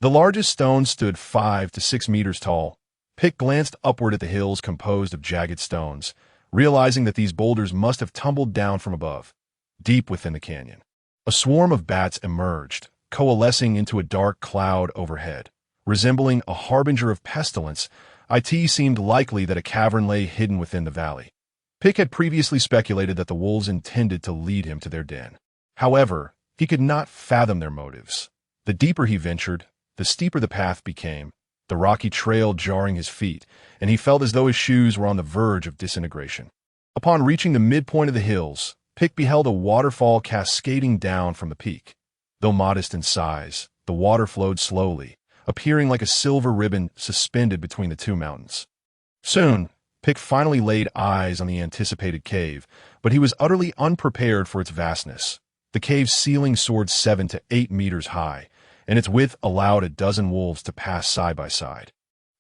The largest stones stood 5 to 6 meters tall. Pick glanced upward at the hills composed of jagged stones, realizing that these boulders must have tumbled down from above, deep within the canyon. A swarm of bats emerged, coalescing into a dark cloud overhead. Resembling a harbinger of pestilence, it seemed likely that a cavern lay hidden within the valley. Pick had previously speculated that the wolves intended to lead him to their den. However, he could not fathom their motives. The deeper he ventured, the steeper the path became, the rocky trail jarring his feet, and he felt as though his shoes were on the verge of disintegration. Upon reaching the midpoint of the hills, Pick beheld a waterfall cascading down from the peak. Though modest in size, the water flowed slowly, appearing like a silver ribbon suspended between the 2 mountains. Soon, Pick finally laid eyes on the anticipated cave, but he was utterly unprepared for its vastness. The cave's ceiling soared 7 to 8 meters high, and its width allowed a dozen wolves to pass side by side.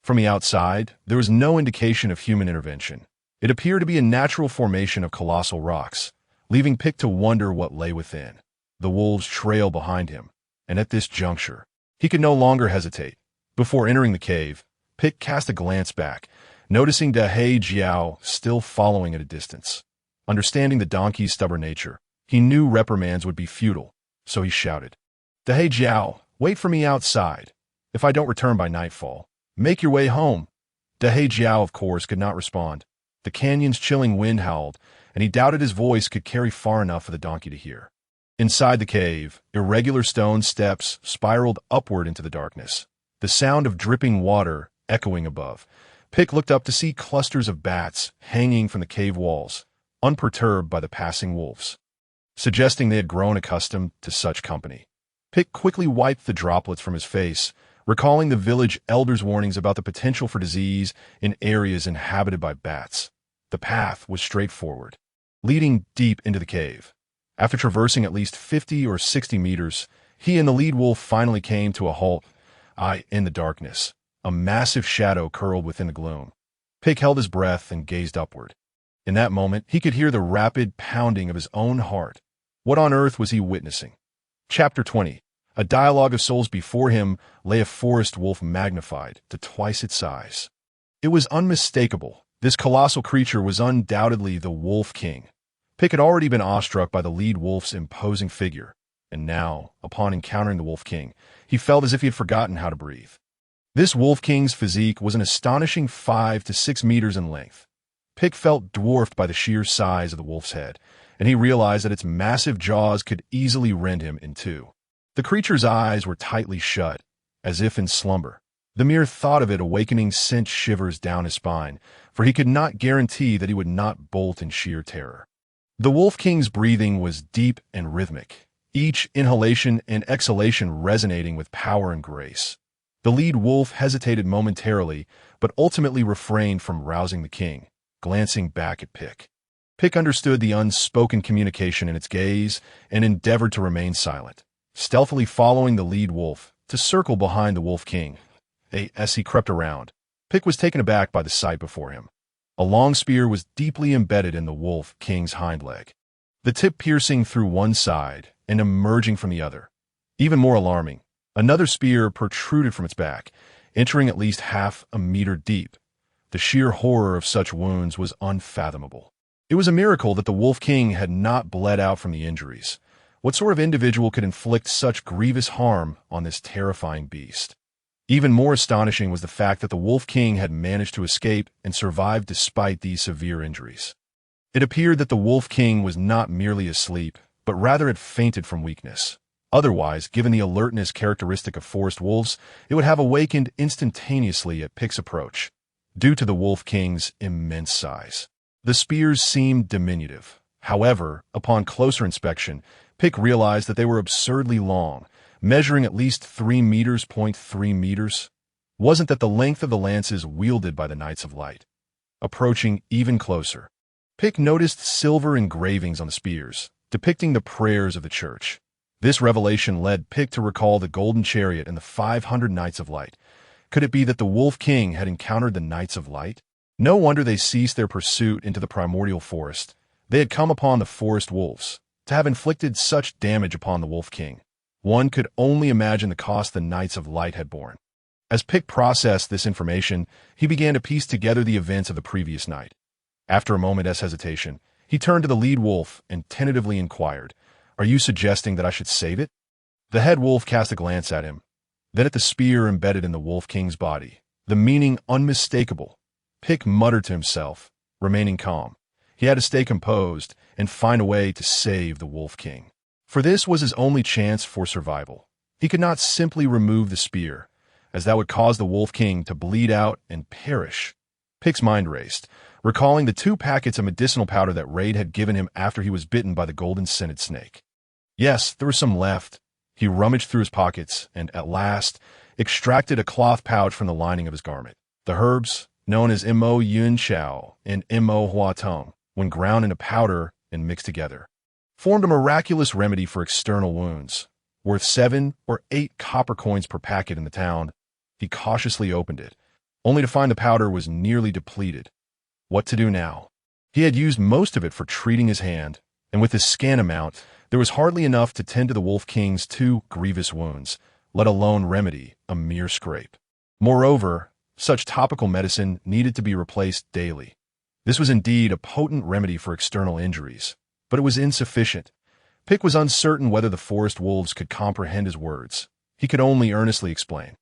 From the outside, there was no indication of human intervention. It appeared to be a natural formation of colossal rocks, leaving Pick to wonder what lay within. The wolves trailed behind him, and at this juncture, he could no longer hesitate. Before entering the cave, Pick cast a glance back, noticing Dahe Jiao still following at a distance. Understanding the donkey's stubborn nature, he knew reprimands would be futile, so he shouted, "Dahe Jiao, wait for me outside. If I don't return by nightfall, make your way home." Dahe Jiao, of course, could not respond. The canyon's chilling wind howled, and he doubted his voice could carry far enough for the donkey to hear. Inside the cave, irregular stone steps spiraled upward into the darkness, the sound of dripping water echoing above. Pick looked up to see clusters of bats hanging from the cave walls, unperturbed by the passing wolves. suggesting they had grown accustomed to such company. Pick quickly wiped the droplets from his face, recalling the village elders' warnings about the potential for disease in areas inhabited by bats. The path was straightforward, leading deep into the cave. After traversing at least 50 or 60 meters, he and the lead wolf finally came to a halt. In the darkness, a massive shadow curled within the gloom. Pick held his breath and gazed upward. In that moment, he could hear the rapid pounding of his own heart. What on earth was he witnessing? Chapter 20. A dialogue of souls. Before him lay a forest wolf magnified to twice its size. It was unmistakable. This colossal creature was undoubtedly the Wolf King. Pick had already been awestruck by the lead wolf's imposing figure, and now, upon encountering the Wolf King, he felt as if he had forgotten how to breathe. This Wolf King's physique was an astonishing 5 to 6 meters in length. Pick felt dwarfed by the sheer size of the wolf's head, and he realized that its massive jaws could easily rend him in two. The creature's eyes were tightly shut, as if in slumber. The mere thought of it awakening sent shivers down his spine, for he could not guarantee that he would not bolt in sheer terror. The Wolf King's breathing was deep and rhythmic, each inhalation and exhalation resonating with power and grace. The lead wolf hesitated momentarily, but ultimately refrained from rousing the king, glancing back at Pick. Pick understood the unspoken communication in its gaze and endeavored to remain silent, stealthily following the lead wolf to circle behind the Wolf King. As he crept around, Pick was taken aback by the sight before him. A long spear was deeply embedded in the Wolf King's hind leg, the tip piercing through one side and emerging from the other. Even more alarming, another spear protruded from its back, entering at least half a meter deep. The sheer horror of such wounds was unfathomable. It was a miracle that the Wolf King had not bled out from the injuries. What sort of individual could inflict such grievous harm on this terrifying beast? Even more astonishing was the fact that the Wolf King had managed to escape and survive despite these severe injuries. It appeared that the Wolf King was not merely asleep, but rather had fainted from weakness. Otherwise, given the alertness characteristic of forest wolves, it would have awakened instantaneously at Pick's approach, due to the Wolf King's immense size. The spears seemed diminutive. However, upon closer inspection, Pick realized that they were absurdly long, measuring at least 3 meters. 3 meters. Wasn't that the length of the lances wielded by the Knights of Light? Approaching even closer, Pick noticed silver engravings on the spears, depicting the prayers of the church. This revelation led Pick to recall the Golden Chariot and the 500 Knights of Light. Could it be that the Wolf King had encountered the Knights of Light? No wonder they ceased their pursuit into the primordial forest. They had come upon the forest wolves. To have inflicted such damage upon the Wolf King, one could only imagine the cost the Knights of Light had borne. As Pick processed this information, he began to piece together the events of the previous night. After a moment's hesitation, he turned to the lead wolf and tentatively inquired, "Are you suggesting that I should save it?" The head wolf cast a glance at him, then at the spear embedded in the Wolf King's body, the meaning unmistakable. Pick muttered to himself, remaining calm. He had to stay composed and find a way to save the Wolf King. For this was his only chance for survival. He could not simply remove the spear, as that would cause the Wolf King to bleed out and perish. Pick's mind raced, recalling the 2 packets of medicinal powder that Raid had given him after he was bitten by the golden-scented snake. Yes, there was some left. He rummaged through his pockets and, at last, extracted a cloth pouch from the lining of his garment. The herbs, known as Mo Yun Chao and Mo Hua Tong, when ground into powder and mixed together, formed a miraculous remedy for external wounds. Worth 7 or 8 copper coins per packet in the town, he cautiously opened it, only to find the powder was nearly depleted. What to do now? He had used most of it for treating his hand, and with his scant amount, there was hardly enough to tend to the Wolf King's 2 grievous wounds, let alone remedy a mere scrape. Moreover, such topical medicine needed to be replaced daily. This was indeed a potent remedy for external injuries, but it was insufficient. Pick was uncertain whether the forest wolves could comprehend his words. He could only earnestly explain.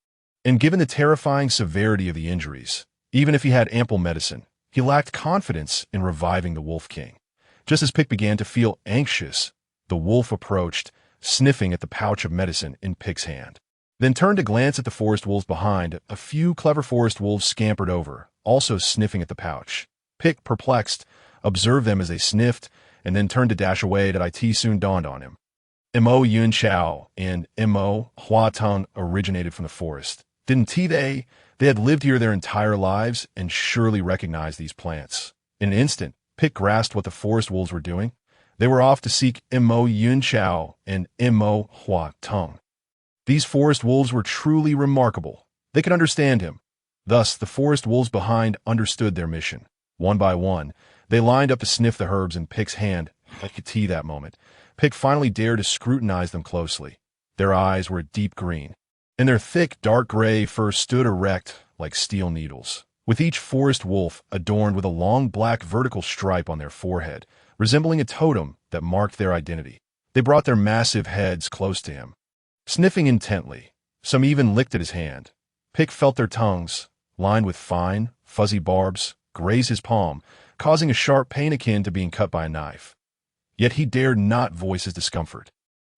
And given the terrifying severity of the injuries, even if he had ample medicine, he lacked confidence in reviving the Wolf King. Just as Pick began to feel anxious, the wolf approached, sniffing at the pouch of medicine in Pick's hand. Then turned to glance at the forest wolves behind. A few clever forest wolves scampered over, also sniffing at the pouch. Pick, perplexed, observed them as they sniffed, and then turned to dash away. That it soon dawned on him. Mo Yun Chao and Mo Hua Tong originated from the forest. Didn't they? They had lived here their entire lives and surely recognized these plants. In an instant, Pick grasped what the forest wolves were doing. They were off to seek Mo Yun Chao and Mo Hua Tong. These forest wolves were truly remarkable. They could understand him. Thus, the forest wolves behind understood their mission. One by one, they lined up to sniff the herbs in Pick's hand. I could see that moment. Pick finally dared to scrutinize them closely. Their eyes were a deep green, and their thick, dark gray fur stood erect like steel needles, with each forest wolf adorned with a long black vertical stripe on their forehead, resembling a totem that marked their identity. They brought their massive heads close to him, sniffing intently. Some even licked at his hand. Pick felt their tongues, lined with fine, fuzzy barbs, graze his palm, causing a sharp pain akin to being cut by a knife. Yet he dared not voice his discomfort,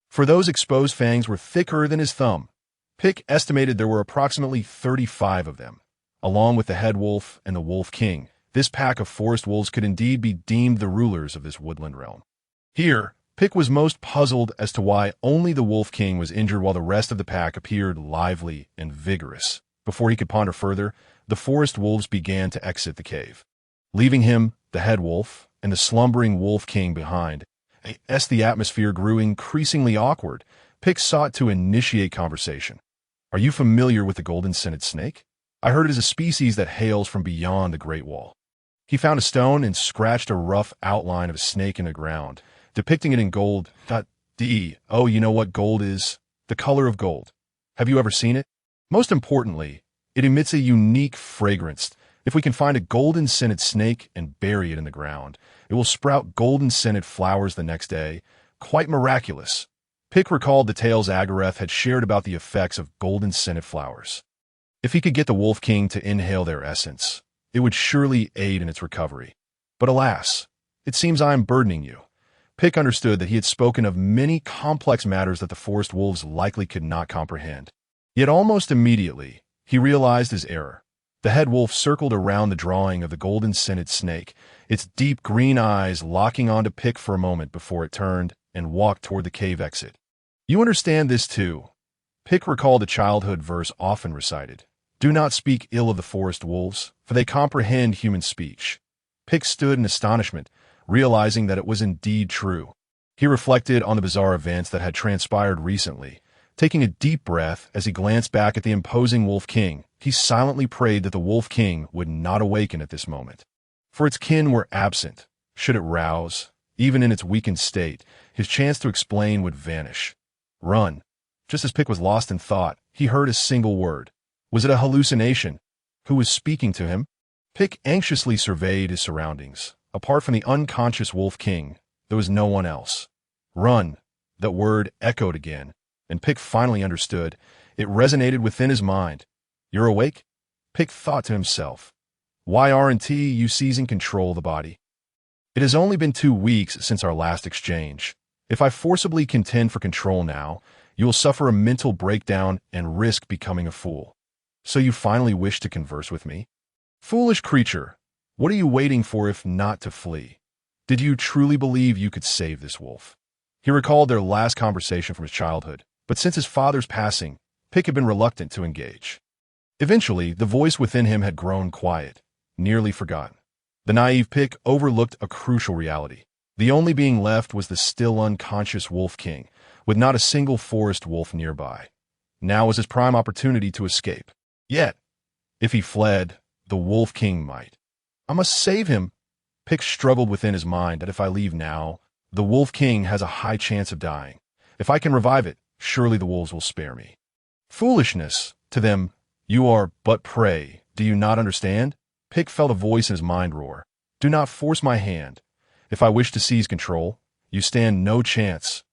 for those exposed fangs were thicker than his thumb. Pick estimated there were approximately 35 of them. Along with the head wolf and the wolf king, this pack of forest wolves could indeed be deemed the rulers of this woodland realm. Here, Pick was most puzzled as to why only the wolf king was injured while the rest of the pack appeared lively and vigorous. Before he could ponder further, the forest wolves began to exit the cave, leaving him, the head wolf, and the slumbering wolf king behind. As the atmosphere grew increasingly awkward, Pick sought to initiate conversation. "Are you familiar with the golden-scented snake? I heard it is a species that hails from beyond the Great Wall." He found a stone and scratched a rough outline of a snake in the ground, depicting it in gold. Oh, you know what gold is? The color of gold. Have you ever seen it? Most importantly, it emits a unique fragrance. If we can find a golden-scented snake and bury it in the ground, it will sprout golden-scented flowers the next day. Quite miraculous. Pick recalled the tales Agareth had shared about the effects of golden-scented flowers. If he could get the Wolf King to inhale their essence, it would surely aid in its recovery. But alas, it seems I am burdening you. Pick understood that he had spoken of many complex matters that the forest wolves likely could not comprehend. Yet almost immediately, he realized his error. The head wolf circled around the drawing of the golden-scented snake, its deep green eyes locking onto Pick for a moment before it turned and walked toward the cave exit. "You understand this too." Pick recalled a childhood verse often recited. "Do not speak ill of the forest wolves, for they comprehend human speech." Pick stood in astonishment, realizing that it was indeed true. He reflected on the bizarre events that had transpired recently. Taking a deep breath as he glanced back at the imposing Wolf King, he silently prayed that the Wolf King would not awaken at this moment. For its kin were absent. Should it rouse, even in its weakened state, his chance to explain would vanish. Run. Just as Pick was lost in thought, he heard a single word. Was it a hallucination? Who was speaking to him? Pick anxiously surveyed his surroundings. Apart from the unconscious Wolf King, there was no one else. Run. That word echoed again, and Pick finally understood. It resonated within his mind. "You're awake?" Pick thought to himself. "Why aren't you seizing control of the body? It has only been 2 weeks since our last exchange. If I forcibly contend for control now, you will suffer a mental breakdown and risk becoming a fool. So you finally wish to converse with me? Foolish creature, what are you waiting for if not to flee? Did you truly believe you could save this wolf?" He recalled their last conversation from his childhood, but since his father's passing, Pick had been reluctant to engage. Eventually, the voice within him had grown quiet, nearly forgotten. The naive Pick overlooked a crucial reality. The only being left was the still unconscious Wolf King, with not a single forest wolf nearby. Now was his prime opportunity to escape. Yet, if he fled, the Wolf King might. "I must save him." Pick struggled within his mind that if I leave now, the Wolf King has a high chance of dying. If I can revive it, surely the wolves will spare me. Foolishness to them. You are but prey. Do you not understand? Pick felt a voice in his mind roar. "Do not force my hand. If I wish to seize control, you stand no chance."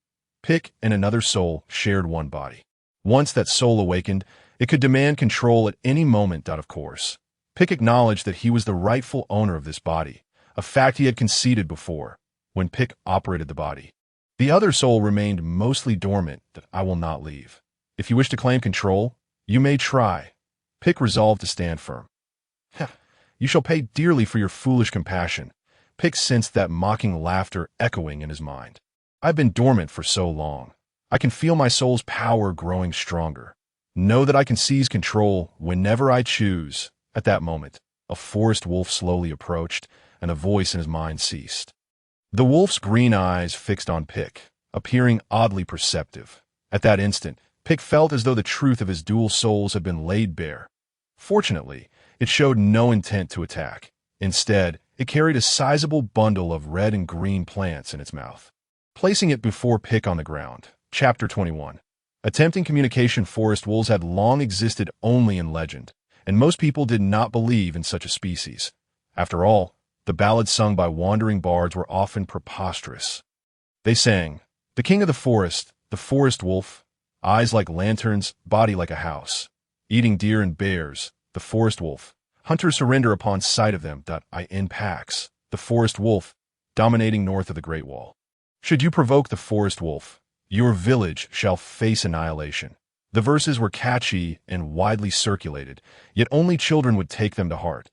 Pick and another soul shared one body. Once that soul awakened, it could demand control at any moment. Of course, Pick acknowledged that he was the rightful owner of this body, a fact he had conceded before, when Pick operated the body. The other soul remained mostly dormant. "That I will not leave. If you wish to claim control, you may try." Pick resolved to stand firm. "You shall pay dearly for your foolish compassion." Pick sensed that mocking laughter echoing in his mind. I've been dormant for so long. I can feel my soul's power growing stronger. Know that I can seize control whenever I choose. At that moment, a forest wolf slowly approached, and a voice in his mind ceased. The wolf's green eyes fixed on Pick, appearing oddly perceptive. At that instant, Pick felt as though the truth of his dual souls had been laid bare. Fortunately, it showed no intent to attack. Instead, it carried a sizable bundle of red and green plants in its mouth. Placing it before Pick on the ground. Chapter 21. Attempting communication. Forest wolves had long existed only in legend, and most people did not believe in such a species. After all, the ballads sung by wandering bards were often preposterous. They sang, "The king of the forest wolf, eyes like lanterns, body like a house, eating deer and bears, the forest wolf. Hunters surrender upon sight of them. In packs, the forest wolf, dominating north of the Great Wall. Should you provoke the forest wolf, your village shall face annihilation." The verses were catchy and widely circulated, yet only children would take them to heart.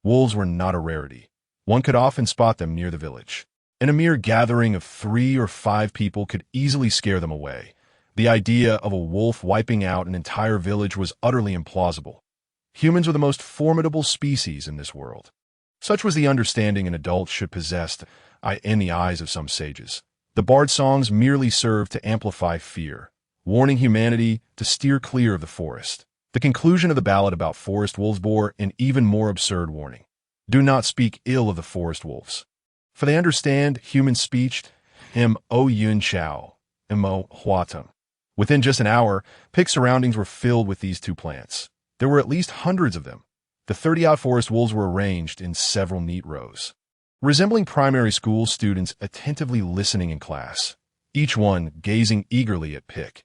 Wolves were not a rarity. One could often spot them near the village, and a mere gathering of 3 or 5 people could easily scare them away. The idea of a wolf wiping out an entire village was utterly implausible. Humans were the most formidable species in this world. Such was the understanding an adult should possess in the eyes of some sages. The bard songs merely served to amplify fear, warning humanity to steer clear of the forest. The conclusion of the ballad about forest wolves bore an even more absurd warning. Do not speak ill of the forest wolves, for they understand human speech. Mo Yun Chao, Mo Huatum. Within just an hour, Pick's surroundings were filled with these 2 plants. There were at least hundreds of them. The 30-odd forest wolves were arranged in several neat rows, resembling primary school students attentively listening in class, each one gazing eagerly at Pick.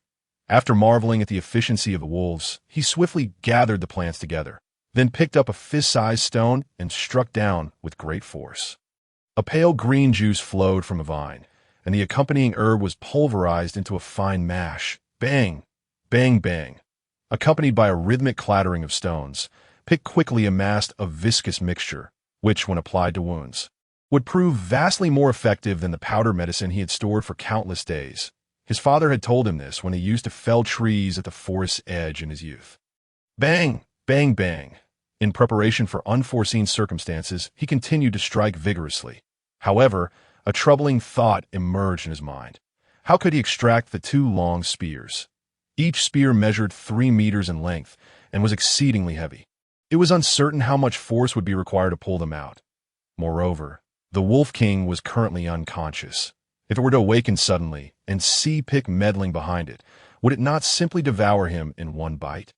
After marveling at the efficiency of the wolves, he swiftly gathered the plants together, then picked up a fist-sized stone and struck down with great force. A pale green juice flowed from a vine, and the accompanying herb was pulverized into a fine mash. Bang! Bang, bang! Accompanied by a rhythmic clattering of stones, Pick quickly amassed a viscous mixture, which, when applied to wounds, would prove vastly more effective than the powder medicine he had stored for countless days. His father had told him this when he used to fell trees at the forest's edge in his youth. Bang! Bang, bang! In preparation for unforeseen circumstances, he continued to strike vigorously. However, a troubling thought emerged in his mind. How could he extract the 2 long spears? Each spear measured 3 meters in length and was exceedingly heavy. It was uncertain how much force would be required to pull them out. Moreover, the Wolf King was currently unconscious. If it were to awaken suddenly and see Pick meddling behind it, would it not simply devour him in one bite?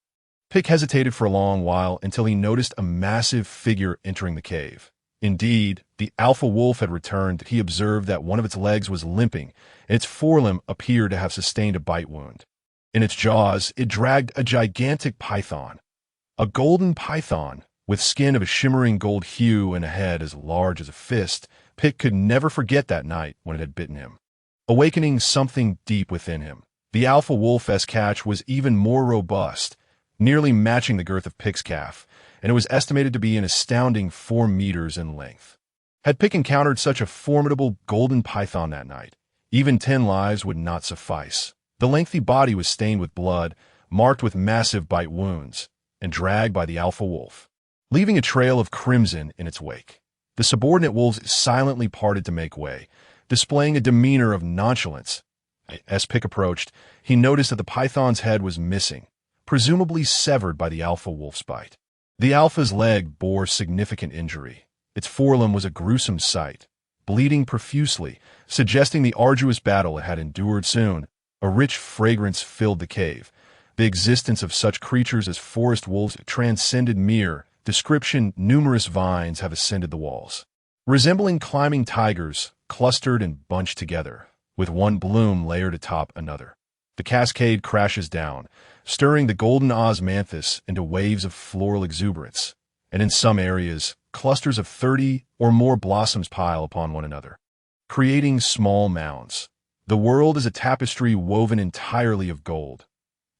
Pick hesitated for a long while until he noticed a massive figure entering the cave. Indeed, the alpha wolf had returned. He observed that one of its legs was limping, and its forelimb appeared to have sustained a bite wound. In its jaws, it dragged a gigantic python. A golden python, with skin of a shimmering gold hue and a head as large as a fist. Pick could never forget that night when it had bitten him, awakening something deep within him. The alpha wolf's catch was even more robust, nearly matching the girth of Pick's calf, and it was estimated to be an astounding 4 meters in length. Had Pick encountered such a formidable golden python that night, even 10 lives would not suffice. The lengthy body was stained with blood, marked with massive bite wounds, and dragged by the alpha wolf, leaving a trail of crimson in its wake. The subordinate wolves silently parted to make way, displaying a demeanor of nonchalance. As Pick approached, he noticed that the python's head was missing, presumably severed by the alpha wolf's bite. The alpha's leg bore significant injury. Its forelimb was a gruesome sight, bleeding profusely, suggesting the arduous battle it had endured. Soon, a rich fragrance filled the cave. The existence of such creatures as forest wolves transcended mere description. Numerous vines have ascended the walls, resembling climbing tigers, clustered and bunched together, with one bloom layered atop another. The cascade crashes down, stirring the golden osmanthus into waves of floral exuberance, and in some areas, clusters of 30 or more blossoms pile upon one another, creating small mounds. The world is a tapestry woven entirely of gold.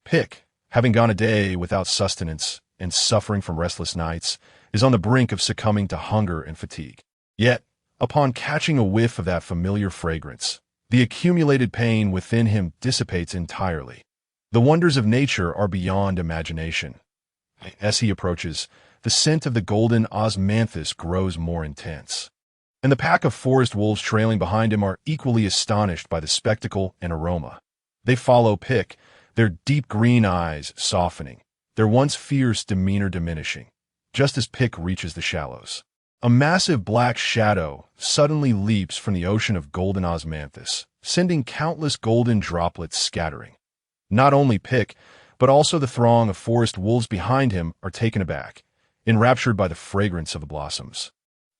Pick, having gone a day without sustenance and suffering from restless nights, is on the brink of succumbing to hunger and fatigue. Yet, Upon catching a whiff of that familiar fragrance, the accumulated pain within him dissipates entirely. The wonders of nature are beyond imagination. As he approaches, the scent of the golden osmanthus grows more intense, and the pack of forest wolves trailing behind him are equally astonished by the spectacle and aroma. They follow Pick, their deep green eyes softening, their once fierce demeanor diminishing, just as Pick reaches the shallows. A massive black shadow suddenly leaps from the ocean of golden osmanthus, sending countless golden droplets scattering. Not only Pick, but also the throng of forest wolves behind him are taken aback, enraptured by the fragrance of the blossoms.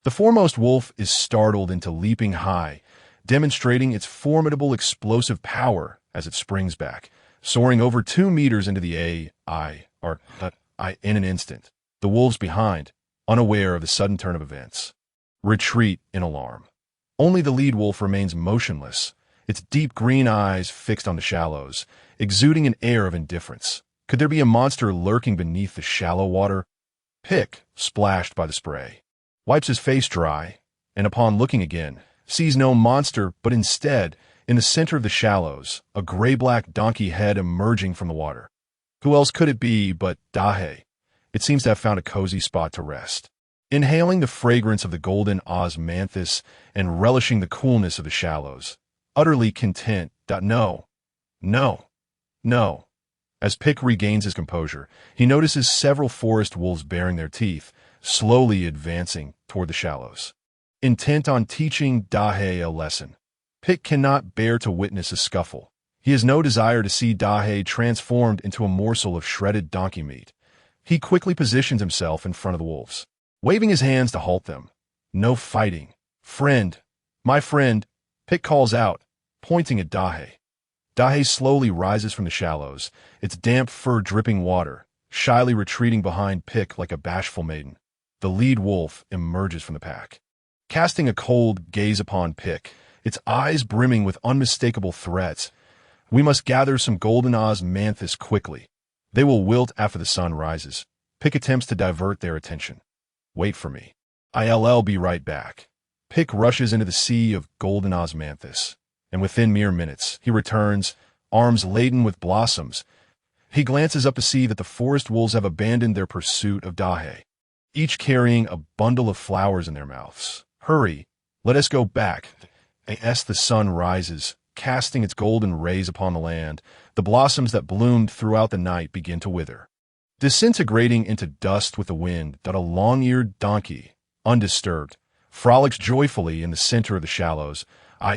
The foremost wolf is startled into leaping high, demonstrating its formidable explosive power as it springs back, soaring over 2 meters into the air in an instant. The wolves behind, unaware of the sudden turn of events, retreat in alarm. Only the lead wolf remains motionless, its deep green eyes fixed on the shallows, exuding an air of indifference. Could there be a monster lurking beneath the shallow water? Pick, splashed by the spray, wipes his face dry, and upon looking again, sees no monster, but instead, in the center of the shallows, a gray-black donkey head emerging from the water. Who else could it be but Dahe? It seems to have found a cozy spot to rest. Inhaling the fragrance of the golden osmanthus and relishing the coolness of the shallows, utterly content. No. As Pick regains his composure, he notices several forest wolves baring their teeth, slowly advancing toward the shallows. Intent on teaching Dahe a lesson, Pick cannot bear to witness a scuffle. He has no desire to see Dahe transformed into a morsel of shredded donkey meat. He quickly positions himself in front of the wolves, waving his hands to halt them. No fighting. Friend, my friend, Pick calls out, pointing at Dahe. Dahe slowly rises from the shallows, its damp fur dripping water, shyly retreating behind Pick like a bashful maiden. The lead wolf emerges from the pack, casting a cold gaze upon Pick, its eyes brimming with unmistakable threats. We must gather some golden osmanthus quickly. They will wilt after the sun rises. Pick attempts to divert their attention. Wait for me. I'll be right back. Pick rushes into the sea of golden osmanthus, and within mere minutes, he returns, arms laden with blossoms. He glances up to see that the forest wolves have abandoned their pursuit of Dahe, each carrying a bundle of flowers in their mouths. Hurry, let us go back. As the sun rises, casting its golden rays upon the land, the blossoms that bloomed throughout the night begin to wither. Disintegrating into dust with the wind, a long-eared donkey, undisturbed, frolics joyfully in the center of the shallows.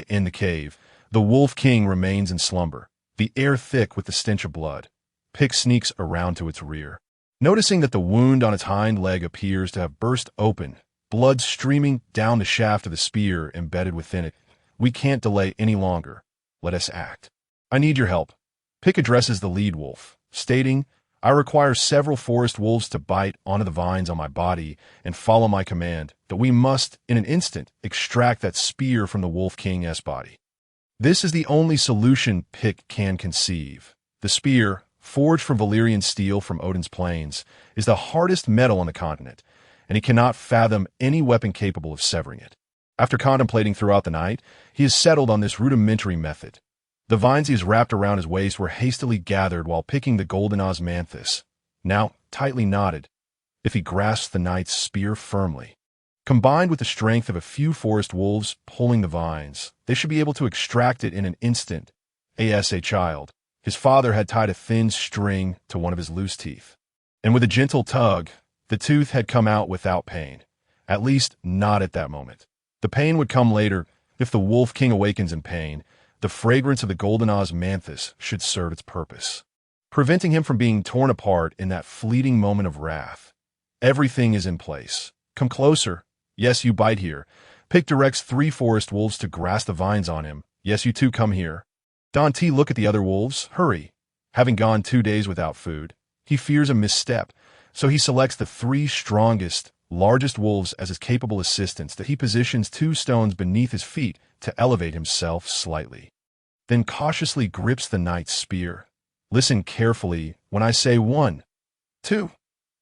In the cave, the wolf king remains in slumber, the air thick with the stench of blood. Pick sneaks around to its rear. Noticing that the wound on its hind leg appears to have burst open, blood streaming down the shaft of the spear embedded within it, we can't delay any longer. Let us act. I need your help. Pick addresses the lead wolf, stating, I require several forest wolves to bite onto the vines on my body and follow my command, that we must, in an instant, extract that spear from the Wolf King's body. This is the only solution Pick can conceive. The spear, forged from Valyrian steel from Odin's plains, is the hardest metal on the continent, and he cannot fathom any weapon capable of severing it. After contemplating throughout the night, he has settled on this rudimentary method. The vines he has wrapped around his waist were hastily gathered while picking the golden osmanthus, now tightly knotted, if he grasps the knight's spear firmly. Combined with the strength of a few forest wolves pulling the vines, they should be able to extract it in an instant. As a child, his father had tied a thin string to one of his loose teeth, and with a gentle tug, the tooth had come out without pain, at least not at that moment. The pain would come later. If the Wolf King awakens in pain, the fragrance of the golden osmanthus should serve its purpose, preventing him from being torn apart in that fleeting moment of wrath. Everything is in place. Come closer. Yes, you bite here. Pick directs 3 forest wolves to grasp the vines on him. Yes, you too come here. Dante look at the other wolves. Hurry. Having gone 2 days without food, he fears a misstep, so he selects the 3 strongest, largest wolves as his capable assistants that he positions 2 stones beneath his feet to elevate himself slightly. Then cautiously grips the knight's spear. Listen carefully when I say 1, 2,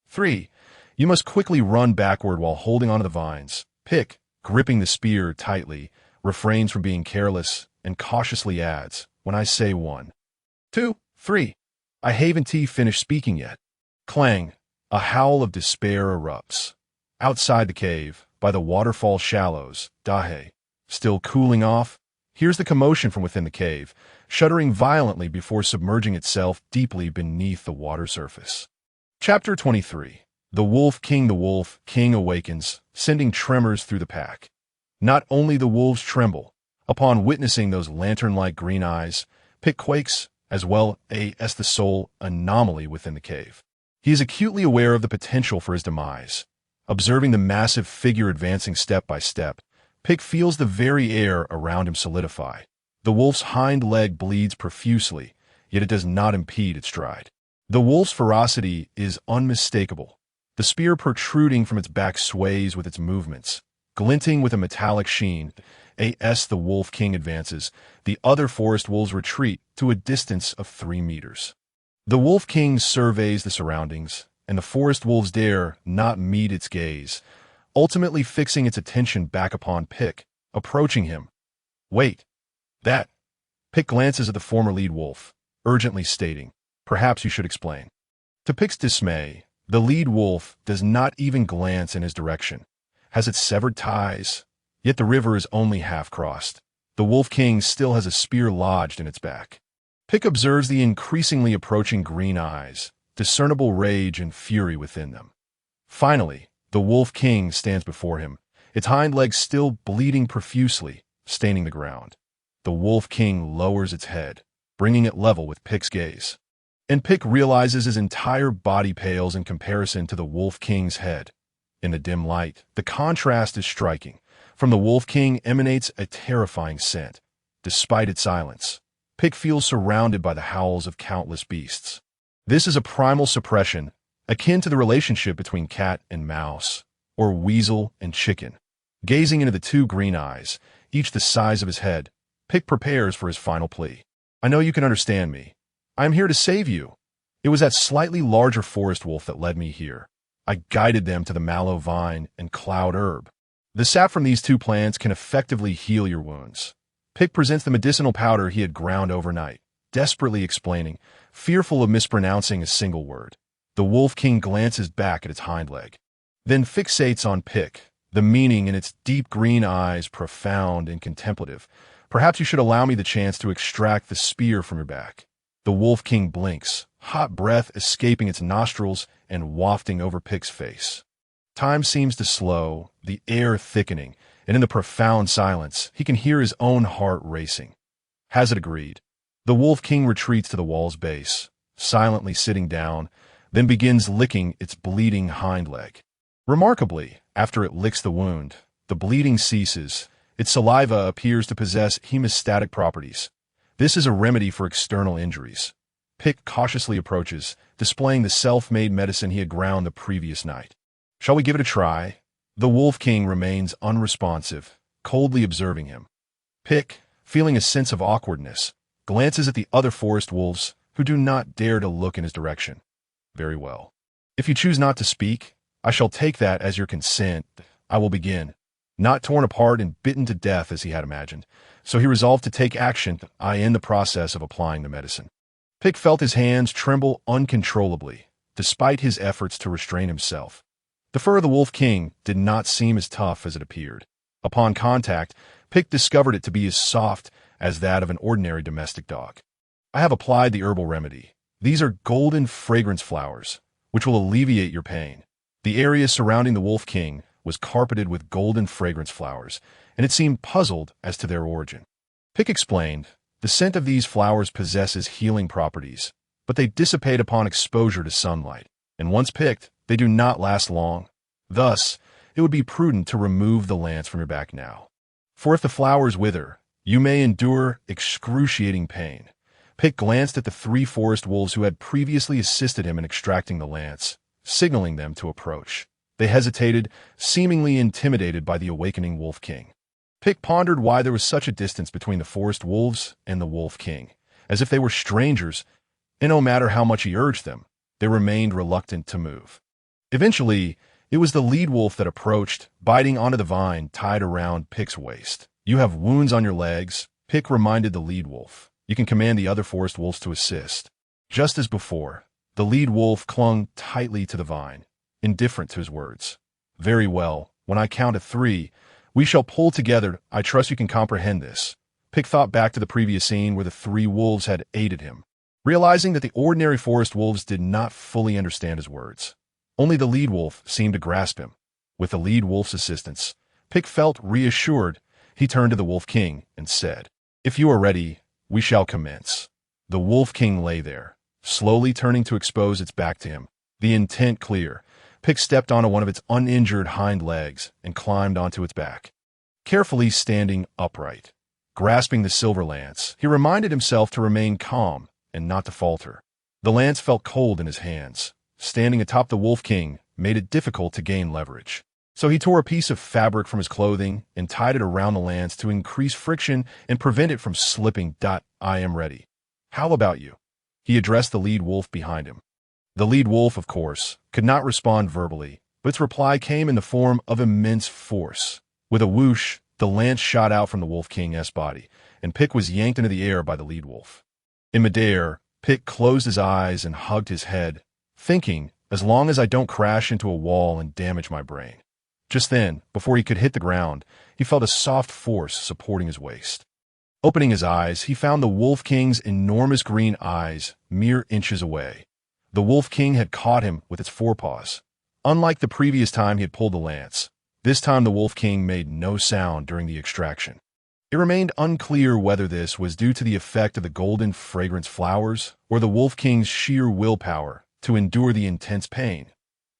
3. You must quickly run backward while holding onto the vines. Pick, gripping the spear tightly, refrains from being careless, and cautiously adds, "When I say 1, 2, 3, I haven't finished speaking yet." Clang! A howl of despair erupts. Outside the cave, by the waterfall shallows, Dahe, still cooling off, hears the commotion from within the cave, shuddering violently before submerging itself deeply beneath the water surface. Chapter 23. The Wolf King awakens, sending tremors through the pack. Not only the wolves tremble, upon witnessing those lantern-like green eyes, Pick quakes, as well as the sole anomaly within the cave. He is acutely aware of the potential for his demise. Observing the massive figure advancing step by step, Pick feels the very air around him solidify. The wolf's hind leg bleeds profusely, yet it does not impede its stride. The wolf's ferocity is unmistakable. The spear protruding from its back sways with its movements, glinting with a metallic sheen. As the Wolf King advances, the other forest wolves retreat to a distance of 3 meters. The Wolf King surveys the surroundings, and the forest wolves dare not meet its gaze, ultimately fixing its attention back upon Pick, approaching him. "Wait. That." Pick glances at the former lead wolf, urgently stating, "Perhaps you should explain." To Pick's dismay, the lead wolf does not even glance in his direction. Has it severed ties? Yet the river is only half crossed. The Wolf King still has a spear lodged in its back. Pick observes the increasingly approaching green eyes, discernible rage and fury within them. Finally, the Wolf King stands before him, its hind legs still bleeding profusely, staining the ground. The Wolf King lowers its head, bringing it level with Pick's gaze. And Pick realizes his entire body pales in comparison to the Wolf King's head. In the dim light, the contrast is striking. From the Wolf King emanates a terrifying scent. Despite its silence, Pick feels surrounded by the howls of countless beasts. This is a primal suppression, akin to the relationship between cat and mouse, or weasel and chicken. Gazing into the 2 green eyes, each the size of his head, Pick prepares for his final plea. "I know you can understand me. I am here to save you. It was that slightly larger forest wolf that led me here. I guided them to the mallow vine and cloud herb. The sap from these 2 plants can effectively heal your wounds." Pick presents the medicinal powder he had ground overnight, desperately explaining, fearful of mispronouncing a single word. The Wolf King glances back at its hind leg, then fixates on Pick, the meaning in its deep green eyes profound and contemplative. "Perhaps you should allow me the chance to extract the spear from your back." The Wolf King blinks, hot breath escaping its nostrils and wafting over Pick's face. Time seems to slow, the air thickening, and in the profound silence, he can hear his own heart racing. Has it agreed? The Wolf King retreats to the wall's base, silently sitting down, then begins licking its bleeding hind leg. Remarkably, after it licks the wound, the bleeding ceases. Its saliva appears to possess hemostatic properties. This is a remedy for external injuries. Pick cautiously approaches, displaying the self-made medicine he had ground the previous night. "Shall we give it a try?" The Wolf King remains unresponsive, coldly observing him. Pick, feeling a sense of awkwardness, glances at the other forest wolves, who do not dare to look in his direction. "Very well. If you choose not to speak, I shall take that as your consent. I will begin." Not torn apart and bitten to death as he had imagined, so he resolved to take action in the process of applying the medicine. Pick felt his hands tremble uncontrollably, despite his efforts to restrain himself. The fur of the Wolf King did not seem as tough as it appeared. Upon contact, Pick discovered it to be as soft as that of an ordinary domestic dog. "I have applied the herbal remedy. These are golden fragrance flowers, which will alleviate your pain." The area surrounding the Wolf King was carpeted with golden fragrance flowers, and it seemed puzzled as to their origin. Pick explained, "The scent of these flowers possesses healing properties, but they dissipate upon exposure to sunlight, and once picked, they do not last long. Thus, it would be prudent to remove the lance from your back now. For if the flowers wither, you may endure excruciating pain." Pick glanced at the 3 forest wolves who had previously assisted him in extracting the lance, signaling them to approach. They hesitated, seemingly intimidated by the awakening Wolf King. Pick pondered why there was such a distance between the forest wolves and the Wolf King, as if they were strangers, and no matter how much he urged them, they remained reluctant to move. Eventually, It was the lead wolf that approached, biting onto the vine tied around Pick's waist. "You have wounds on your legs," Pick reminded the lead wolf. "You can command the other forest wolves to assist." Just as before, the lead wolf clung tightly to the vine, indifferent to his words. "Very well. When I count to 3, we shall pull together. I trust you can comprehend this." Pick thought back to the previous scene where the 3 wolves had aided him, realizing that the ordinary forest wolves did not fully understand his words. Only the lead wolf seemed to grasp him. With the lead wolf's assistance, Pick felt reassured. He turned to the Wolf King and said, "If you are ready, we shall commence." The Wolf King lay there, slowly turning to expose its back to him, the intent clear. Pick stepped onto one of its uninjured hind legs and climbed onto its back. Carefully standing upright, grasping the silver lance, he reminded himself to remain calm and not to falter. The lance felt cold in his hands. Standing atop the Wolf King made it difficult to gain leverage. So he tore a piece of fabric from his clothing and tied it around the lance to increase friction and prevent it from slipping. "I am ready. How about you?" He addressed the lead wolf behind him. The lead wolf, of course, could not respond verbally, but its reply came in the form of immense force. With a whoosh, the lance shot out from the Wolf King's body, and Pick was yanked into the air by the lead wolf. In midair, Pick closed his eyes and hugged his head, thinking, "As long as I don't crash into a wall and damage my brain." Just then, before he could hit the ground, he felt a soft force supporting his waist. Opening his eyes, he found the Wolf King's enormous green eyes mere inches away. The Wolf King had caught him with its forepaws. Unlike the previous time he had pulled the lance, this time the Wolf King made no sound during the extraction. It remained unclear whether this was due to the effect of the golden fragrance flowers or the Wolf King's sheer willpower to endure the intense pain.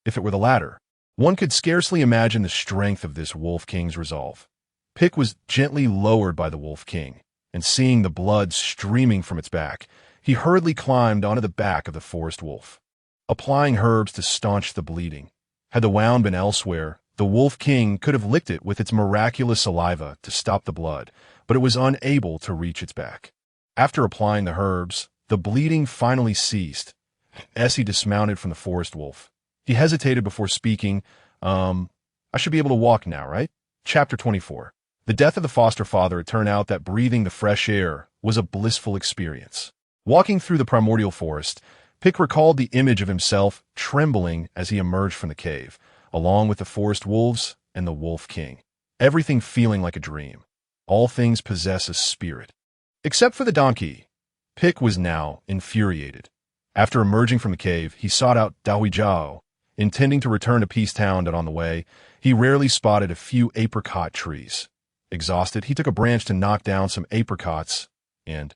If it were the latter, one could scarcely imagine the strength of this Wolf King's resolve. Pick was gently lowered by the Wolf King, and seeing the blood streaming from its back, he hurriedly climbed onto the back of the forest wolf, applying herbs to staunch the bleeding. Had the wound been elsewhere, the Wolf King could have licked it with its miraculous saliva to stop the blood, but it was unable to reach its back. After applying the herbs, the bleeding finally ceased. As he dismounted from the forest wolf, he hesitated before speaking. I should be able to walk now, right?" Chapter 24. The death of the foster father, it turned out that breathing the fresh air was a blissful experience. Walking through the primordial forest, Pick recalled the image of himself trembling as he emerged from the cave, along with the forest wolves and the Wolf King. Everything feeling like a dream. All things possess a spirit. Except for the donkey. Pick was now infuriated. After emerging from the cave, he sought out Dahuijao, intending to return to Peace Town, but on the way, he rarely spotted a few apricot trees. Exhausted, he took a branch to knock down some apricots and,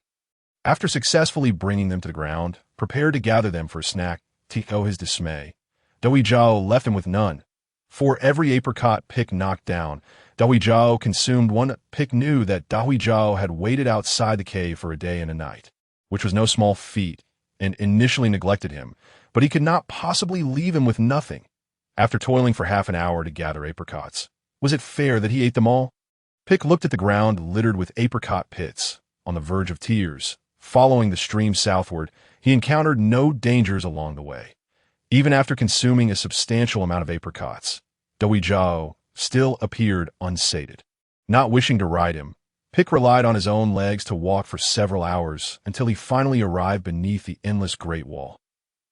after successfully bringing them to the ground, prepared to gather them for a snack. To his dismay, Dahuijao left him with none. For every apricot Pick knocked down, Dahuijao consumed one. Pick knew that Dahuijao had waited outside the cave for a day and a night, which was no small feat, and initially neglected him, but he could not possibly leave him with nothing. After toiling for half an hour to gather apricots, was it fair that he ate them all? Pick looked at the ground littered with apricot pits, on the verge of tears. Following the stream southward, he encountered no dangers along the way. Even after consuming a substantial amount of apricots, Dahuijao still appeared unsated. Not wishing to ride him, Pick relied on his own legs to walk for several hours until he finally arrived beneath the endless Great Wall.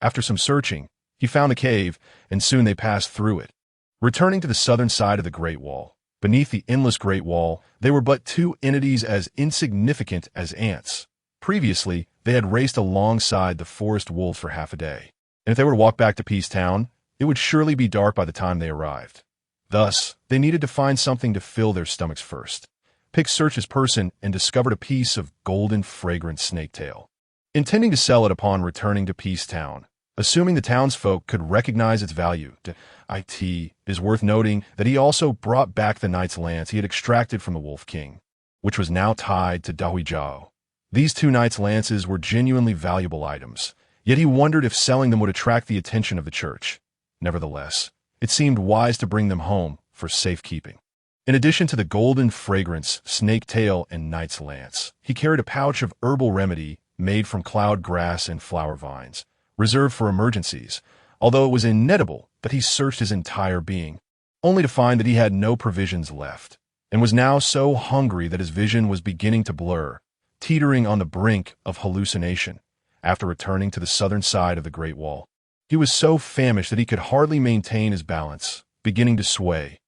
After some searching, he found the cave, and soon they passed through it. Returning to the southern side of the Great Wall, beneath the endless Great Wall, they were but two entities as insignificant as ants. Previously, they had raced alongside the forest wolves for half a day, and if they were to walk back to Peace Town, it would surely be dark by the time they arrived. Thus, they needed to find something to fill their stomachs first. Pick searched his person and discovered a piece of golden fragrant snaketail. Intending to sell it upon returning to Peace Town, assuming the townsfolk could recognize its value, it is worth noting that he also brought back the knight's lance he had extracted from the Wolf King, which was now tied to Dahuijao. These two knights' lances were genuinely valuable items, yet he wondered if selling them would attract the attention of the church. Nevertheless, it seemed wise to bring them home for safekeeping. In addition to the golden fragrance, snake tail, and knight's lance, he carried a pouch of herbal remedy made from cloud grass and flower vines, reserved for emergencies. Although it was inedible, that he searched his entire being, only to find that he had no provisions left, and was now so hungry that his vision was beginning to blur, teetering on the brink of hallucination after returning to the southern side of the Great Wall. He was so famished that he could hardly maintain his balance, beginning to sway.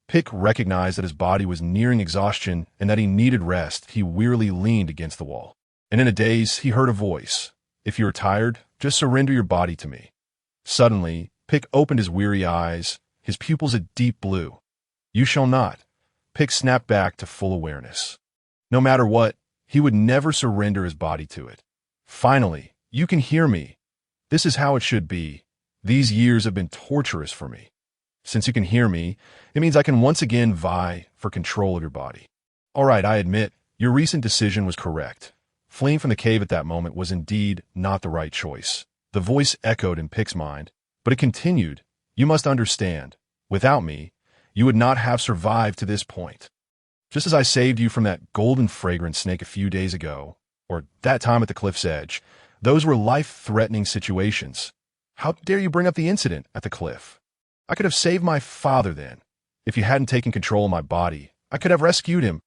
Pick recognized that his body was nearing exhaustion and that he needed rest. He wearily leaned against the wall. And in a daze, he heard a voice. "If you are tired, just surrender your body to me." Suddenly, Pick opened his weary eyes, his pupils a deep blue. "You shall not." Pick snapped back to full awareness. No matter what, he would never surrender his body to it. "Finally, you can hear me. This is how it should be. These years have been torturous for me. Since you can hear me, it means I can once again vie for control of your body. All right, I admit, your recent decision was correct. Fleeing from the cave at that moment was indeed not the right choice." The voice echoed in Pick's mind, but it continued. "You must understand, without me, you would not have survived to this point. Just as I saved you from that golden fragrant snake a few days ago, or that time at the cliff's edge, those were life-threatening situations. How dare you bring up the incident at the cliff? I could have saved my father then. If you hadn't taken control of my body, I could have rescued him.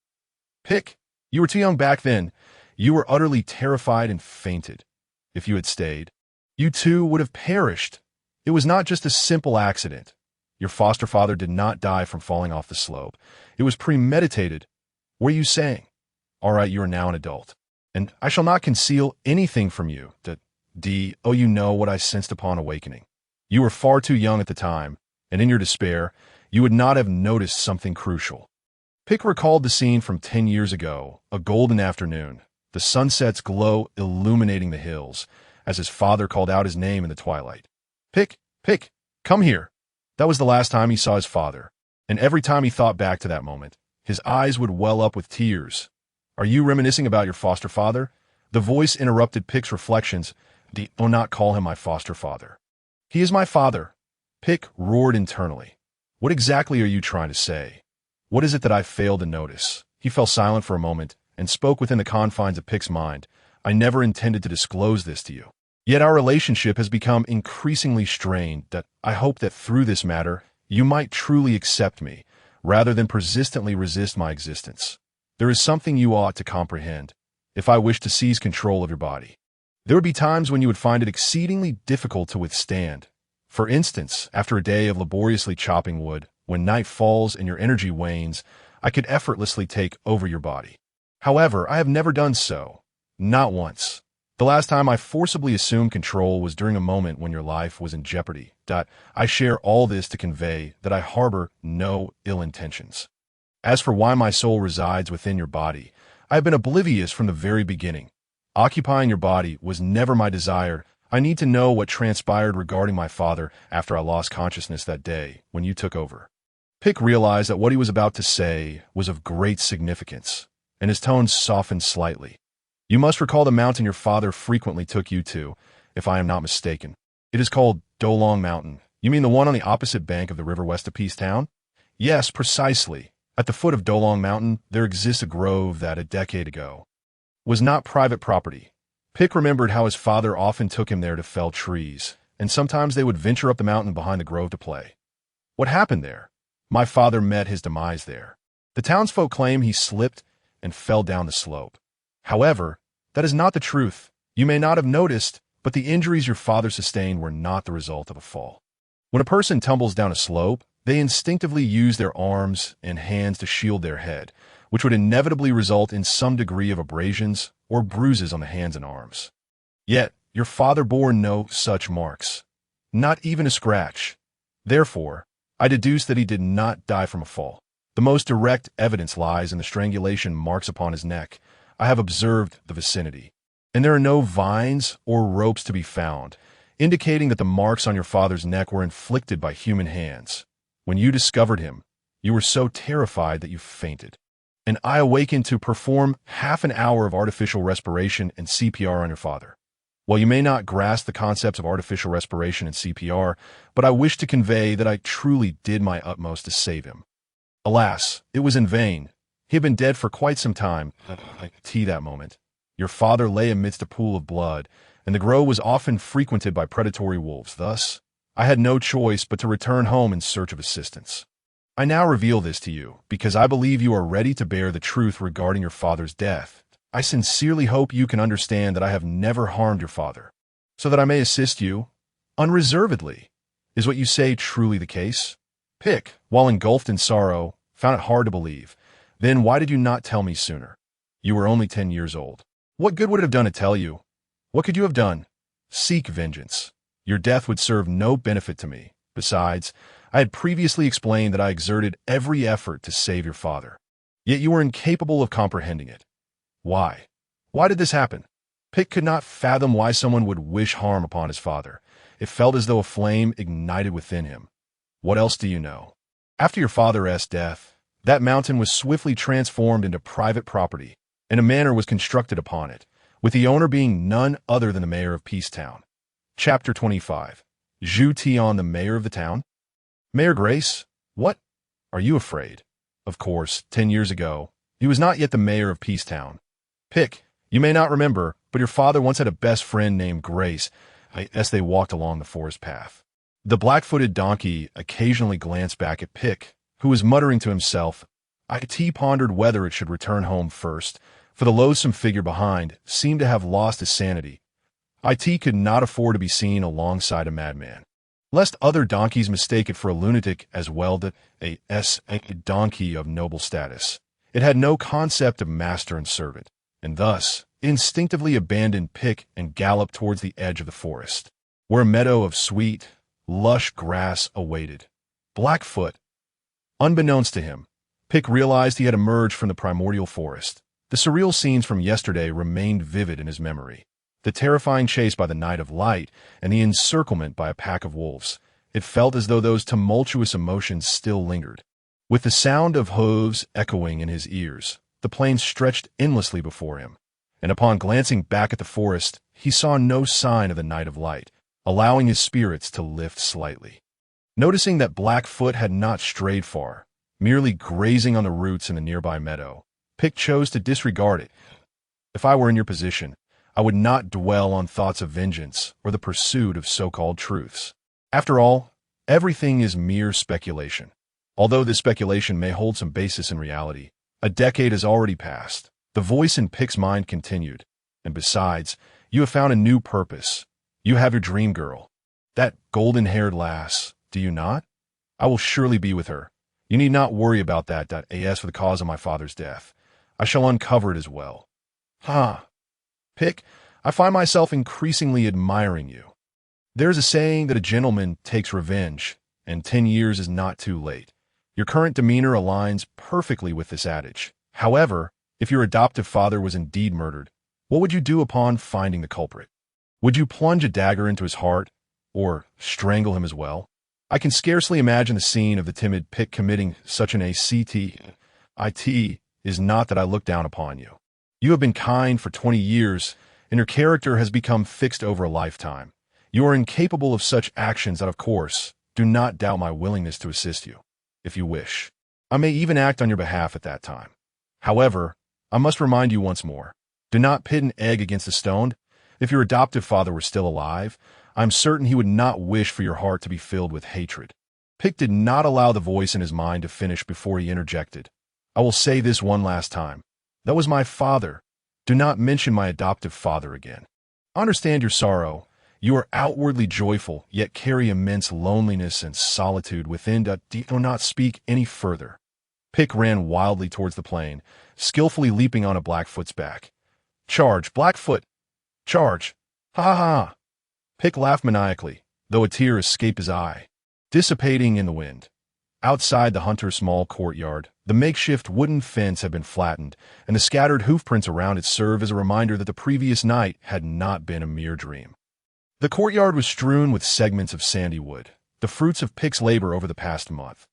Pick, you were too young back then. You were utterly terrified and fainted. If you had stayed, you too would have perished. It was not just a simple accident. Your foster father did not die from falling off the slope. It was premeditated. What are you saying? All right, you are now an adult, and I shall not conceal anything from you. You know what I sensed upon awakening. You were far too young at the time, and in your despair, you would not have noticed something crucial." Pick recalled the scene from 10 years ago, a golden afternoon, the sunset's glow illuminating the hills, as his father called out his name in the twilight. "Pick, Pick, come here." That was the last time he saw his father, and every time he thought back to that moment, his eyes would well up with tears. "Are you reminiscing about your foster father?" The voice interrupted Pick's reflections. "Do not call him my foster father. He is my father." Pick roared internally. "What exactly are you trying to say? What is it that I failed to notice?" He fell silent for a moment and spoke within the confines of Pick's mind. "I never intended to disclose this to you. Yet our relationship has become increasingly strained that I hope that through this matter you might truly accept me, rather than persistently resist my existence. There is something you ought to comprehend. If I wish to seize control of your body, there would be times when you would find it exceedingly difficult to withstand. For instance, after a day of laboriously chopping wood, when night falls and your energy wanes, I could effortlessly take over your body. However, I have never done so. Not once. The last time I forcibly assumed control was during a moment when your life was in jeopardy. I share all this to convey that I harbor no ill intentions. As for why my soul resides within your body, I have been oblivious from the very beginning. Occupying your body was never my desire. I need to know what transpired regarding my father after I lost consciousness that day when you took over." Pick realized that what he was about to say was of great significance, and his tone softened slightly. "You must recall the mountain your father frequently took you to, if I am not mistaken. It is called Dolong Mountain. You mean the one on the opposite bank of the river west of Peacetown?" "Yes, precisely. At the foot of Dolong Mountain, there exists a grove that, a decade ago, was not private property." Pick remembered how his father often took him there to fell trees, and sometimes they would venture up the mountain behind the grove to play. "What happened there?" "My father met his demise there. The townsfolk claim he slipped and fell down the slope. However, that is not the truth. You may not have noticed, but the injuries your father sustained were not the result of a fall. When a person tumbles down a slope, they instinctively use their arms and hands to shield their head, which would inevitably result in some degree of abrasions or bruises on the hands and arms. Yet, your father bore no such marks, not even a scratch. Therefore, I deduce that he did not die from a fall. The most direct evidence lies in the strangulation marks upon his neck. I have observed the vicinity, and there are no vines or ropes to be found, indicating that the marks on your father's neck were inflicted by human hands. When you discovered him, you were so terrified that you fainted, and I awakened to perform half an hour of artificial respiration and CPR on your father. While you may not grasp the concepts of artificial respiration and CPR, but I wish to convey that I truly did my utmost to save him. Alas, it was in vain. He had been dead for quite some time. That moment, your father lay amidst a pool of blood, and the grove was often frequented by predatory wolves. Thus, I had no choice but to return home in search of assistance. I now reveal this to you because I believe you are ready to bear the truth regarding your father's death. I sincerely hope you can understand that I have never harmed your father, so that I may assist you unreservedly. Is what you say truly the case? Pick, while engulfed in sorrow, found it hard to believe. Then why did you not tell me sooner? You were only 10 years old. What good would it have done to tell you? What could you have done? Seek vengeance. Your death would serve no benefit to me. Besides, I had previously explained that I exerted every effort to save your father. Yet you were incapable of comprehending it. Why? Why did this happen? Pick could not fathom why someone would wish harm upon his father. It felt as though a flame ignited within him. What else do you know? After your father's death, that mountain was swiftly transformed into private property, and a manor was constructed upon it, with the owner being none other than the mayor of Peacetown. Chapter 25. Zhu Tian, the mayor of the town? Mayor Grace? What? Are you afraid? Of course, 10 years ago, he was not yet the mayor of Peacetown. Pick, you may not remember, but your father once had a best friend named Grace, as they walked along the forest path. The black-footed donkey occasionally glanced back at Pick, who was muttering to himself. It pondered whether it should return home first, for the loathsome figure behind seemed to have lost his sanity. It could not afford to be seen alongside a madman, lest other donkeys mistake it for a lunatic as well as a donkey of noble status. It had no concept of master and servant, and thus instinctively abandoned Pick and galloped towards the edge of the forest, where a meadow of sweet, lush grass awaited. Blackfoot. Unbeknownst to him, Pick realized he had emerged from the primordial forest. The surreal scenes from yesterday remained vivid in his memory. The terrifying chase by the Knight of Light and the encirclement by a pack of wolves. It felt as though those tumultuous emotions still lingered. With the sound of hooves echoing in his ears, the plain stretched endlessly before him, and upon glancing back at the forest, he saw no sign of the Knight of Light, allowing his spirits to lift slightly. Noticing that Blackfoot had not strayed far, merely grazing on the roots in the nearby meadow, Pick chose to disregard it. If I were in your position, I would not dwell on thoughts of vengeance or the pursuit of so-called truths. After all, everything is mere speculation. Although this speculation may hold some basis in reality, a decade has already passed. The voice in Pick's mind continued. And besides, you have found a new purpose. You have your dream girl. That golden-haired lass, do you not? I will surely be with her. You need not worry about that. As for the cause of my father's death, I shall uncover it as well. Pick, I find myself increasingly admiring you. There's a saying that a gentleman takes revenge, and 10 years is not too late. Your current demeanor aligns perfectly with this adage. However, if your adoptive father was indeed murdered, what would you do upon finding the culprit? Would you plunge a dagger into his heart, or strangle him as well? I can scarcely imagine the scene of the timid Pick committing such an act. It is not that I look down upon you. You have been kind for 20 years, and your character has become fixed over a lifetime. You are incapable of such actions that, of course, do not doubt my willingness to assist you, if you wish. I may even act on your behalf at that time. However, I must remind you once more, do not pit an egg against a stone. If your adoptive father were still alive, I am certain he would not wish for your heart to be filled with hatred. Pick did not allow the voice in his mind to finish before he interjected. I will say this one last time. That was my father. Do not mention my adoptive father again. I understand your sorrow. You are outwardly joyful, yet carry immense loneliness and solitude within. Do not speak any further. Pick ran wildly towards the plain, skillfully leaping on a Blackfoot's back. Charge, Blackfoot! Charge! Ha ha ha! Pick laughed maniacally, though a tear escaped his eye, dissipating in the wind. Outside the hunter's small courtyard, the makeshift wooden fence had been flattened, and the scattered hoofprints around it served as a reminder that the previous night had not been a mere dream. The courtyard was strewn with segments of sandy wood, the fruits of Pick's labor over the past month.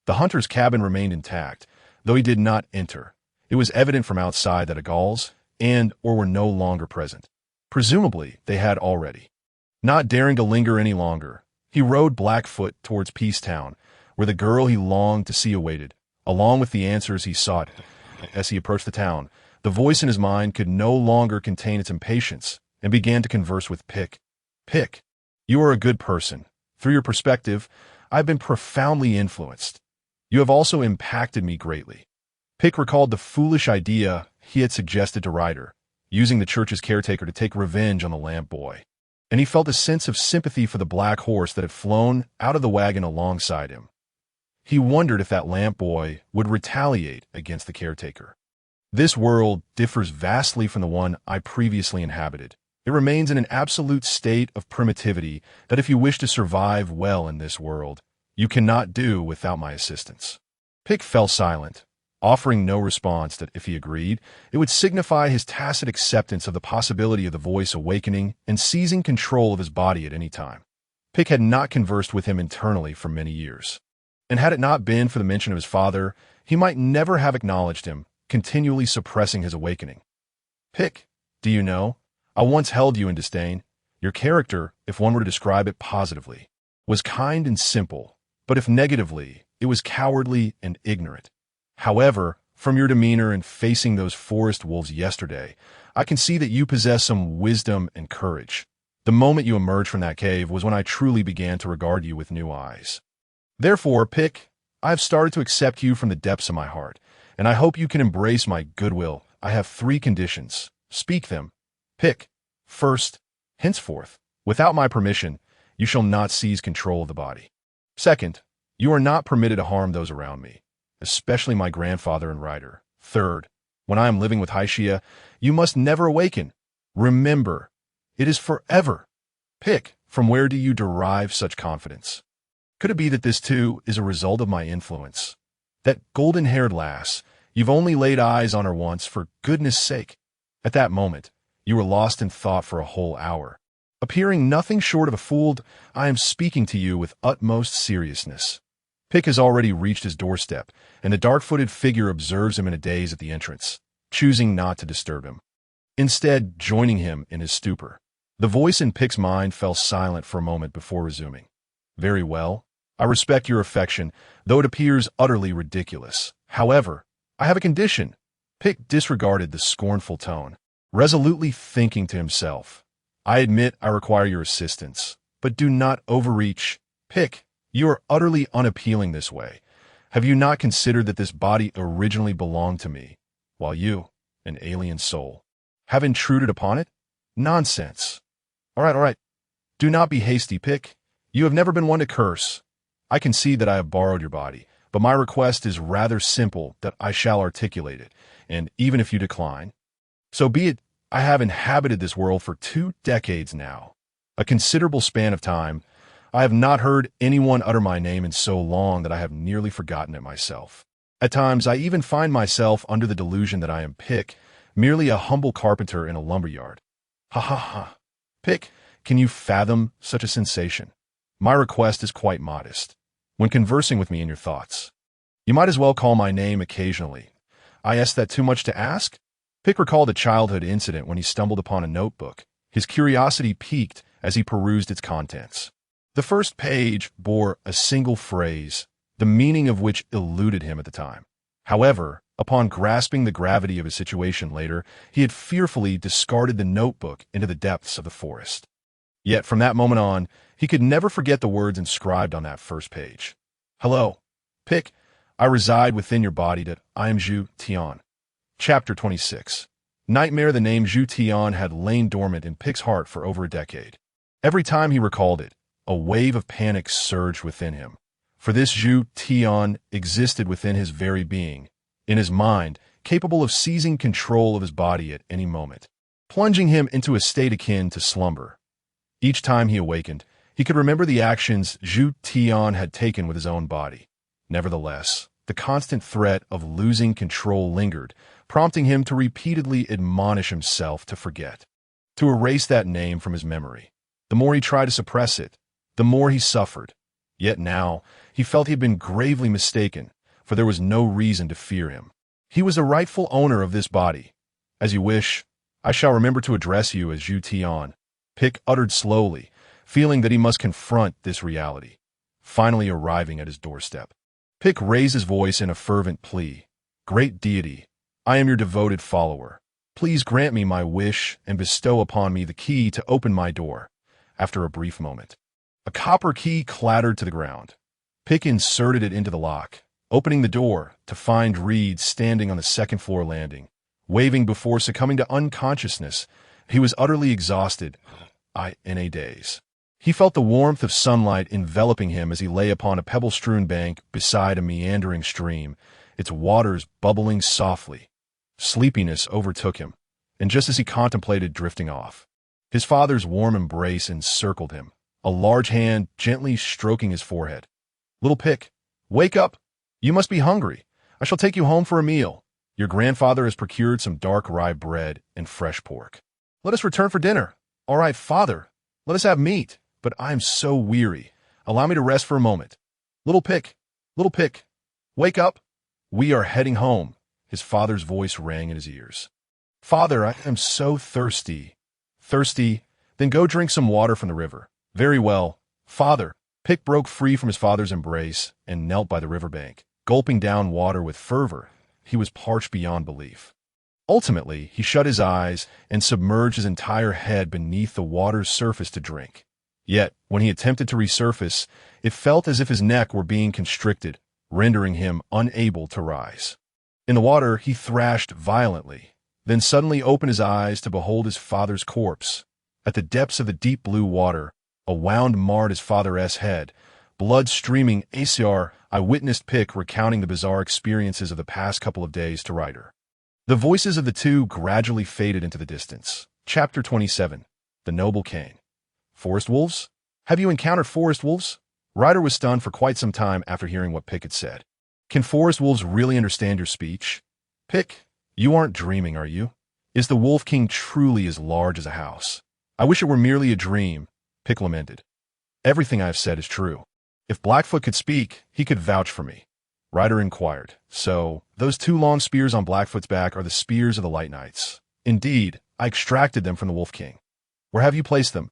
The hunter's cabin remained intact, though he did not enter. It was evident from outside that Agals were no longer present. Presumably, they had already. Not daring to linger any longer, he rode Blackfoot towards Peacetown, where the girl he longed to see awaited, along with the answers he sought. As he approached the town, the voice in his mind could no longer contain its impatience and began to converse with Pick. Pick, you are a good person, Through your perspective, I've been profoundly influenced. You have also impacted me greatly. Pick recalled the foolish idea he had suggested to Ryder, using the church's caretaker to take revenge on the lamp boy. And he felt a sense of sympathy for the black horse that had flown out of the wagon alongside him. He wondered if that lamp boy would retaliate against the caretaker. This world differs vastly from the one I previously inhabited. It remains in an absolute state of primitivity that if you wish to survive well in this world, you cannot do without my assistance. Pick fell silent, offering no response that if he agreed, it would signify his tacit acceptance of the possibility of the voice awakening and seizing control of his body at any time. Pick had not conversed with him internally for many years, and had it not been for the mention of his father, he might never have acknowledged him, continually suppressing his awakening. Pick, do you know, I once held you in disdain. Your character, if one were to describe it positively, was kind and simple, but if negatively, it was cowardly and ignorant. However, from your demeanor in facing those forest wolves yesterday, I can see that you possess some wisdom and courage. The moment you emerged from that cave was when I truly began to regard you with new eyes. Therefore, Pick, I have started to accept you from the depths of my heart, and I hope you can embrace my goodwill. I have 3 conditions. Speak them. Pick. First, henceforth, without my permission, you shall not seize control of the body. Second, you are not permitted to harm those around me, especially my grandfather and Ryder. Third, when I am living with Haishia, you must never awaken. Remember, it is forever. Pick, from where do you derive such confidence? Could it be that this too is a result of my influence? That golden-haired lass, you've only laid eyes on her once, for goodness sake. At that moment, you were lost in thought for a whole hour. Appearing nothing short of a fool, I am speaking to you with utmost seriousness. Pick has already reached his doorstep, and the dark-footed figure observes him in a daze at the entrance, choosing not to disturb him. Instead, joining him in his stupor. The voice in Pick's mind fell silent for a moment before resuming. Very well. I respect your affection, though it appears utterly ridiculous. However, I have a condition. Pick disregarded the scornful tone, resolutely thinking to himself, I admit I require your assistance, but do not overreach. Pick, you are utterly unappealing this way. Have you not considered that this body originally belonged to me, while you, an alien soul, have intruded upon it? Nonsense. All right. Do not be hasty, Pick. You have never been one to curse. I can see that I have borrowed your body, but my request is rather simple that I shall articulate it, and even if you decline, so be it. I have inhabited this world for 2 decades now, a considerable span of time. I have not heard anyone utter my name in so long that I have nearly forgotten it myself. At times, I even find myself under the delusion that I am Pick, merely a humble carpenter in a lumberyard. Ha ha ha. Pick, can you fathom such a sensation? My request is quite modest. When conversing with me in your thoughts, you might as well call my name occasionally. I ask that too much to ask? Pick recalled a childhood incident when he stumbled upon a notebook. His curiosity piqued as he perused its contents. The first page bore a single phrase, the meaning of which eluded him at the time. However, upon grasping the gravity of his situation later, he had fearfully discarded the notebook into the depths of the forest. Yet from that moment on, he could never forget the words inscribed on that first page. Hello, Pick. I reside within your body. That I am Zhu Tian. Chapter 26. Nightmare. The name Zhu Tian had lain dormant in Pick's heart for over a decade. Every time he recalled it, a wave of panic surged within him. For this Zhu Tian existed within his very being, in his mind, capable of seizing control of his body at any moment, plunging him into a state akin to slumber. Each time he awakened, he could remember the actions Zhu Tian had taken with his own body. Nevertheless, the constant threat of losing control lingered, prompting him to repeatedly admonish himself to forget, to erase that name from his memory. The more he tried to suppress it, the more he suffered. Yet now, he felt he had been gravely mistaken, for there was no reason to fear him. He was the rightful owner of this body. As you wish, I shall remember to address you as Zhu Tian, Pick uttered slowly, feeling that he must confront this reality, finally arriving at his doorstep. Pick raised his voice in a fervent plea. Great deity, I am your devoted follower. Please grant me my wish and bestow upon me the key to open my door. After a brief moment, A copper key clattered to the ground. Pick inserted it into the lock, opening the door to find Reed standing on the second-floor landing, waving before succumbing to unconsciousness. He was utterly exhausted, in a daze. He felt the warmth of sunlight enveloping him as he lay upon a pebble-strewn bank beside a meandering stream, its waters bubbling softly. Sleepiness overtook him, and just as he contemplated drifting off, his father's warm embrace encircled him, a large hand gently stroking his forehead. "Little Pick, wake up! You must be hungry. I shall take you home for a meal. Your grandfather has procured some dark rye bread and fresh pork. Let us return for dinner. All right, father, let us have meat, but I am so weary. Allow me to rest for a moment. Little Pick, wake up! We are heading home." His father's voice rang in his ears. "Father, I am so thirsty." "Thirsty? Then go drink some water from the river." "Very well, father." Pick broke free from his father's embrace and knelt by the riverbank, gulping down water with fervor. He was parched beyond belief. Ultimately, he shut his eyes and submerged his entire head beneath the water's surface to drink. Yet, when he attempted to resurface, it felt as if his neck were being constricted, rendering him unable to rise. In the water, he thrashed violently, then suddenly opened his eyes to behold his father's corpse. At the depths of the deep blue water, a wound marred his father's head, blood streaming. I witnessed Pick recounting the bizarre experiences of the past couple of days to Ryder. The voices of the two gradually faded into the distance. Chapter 27. The Noble Cane. Forest wolves? Have you encountered forest wolves? Ryder was stunned for quite some time after hearing what Pick had said. Can forest wolves really understand your speech? Pick, you aren't dreaming, are you? Is the Wolf King truly as large as a house? I wish it were merely a dream, Pick lamented. Everything I have said is true. If Blackfoot could speak, he could vouch for me. Ryder inquired. So, those two long spears on Blackfoot's back are the spears of the Light Knights. Indeed, I extracted them from the Wolf King. Where have you placed them?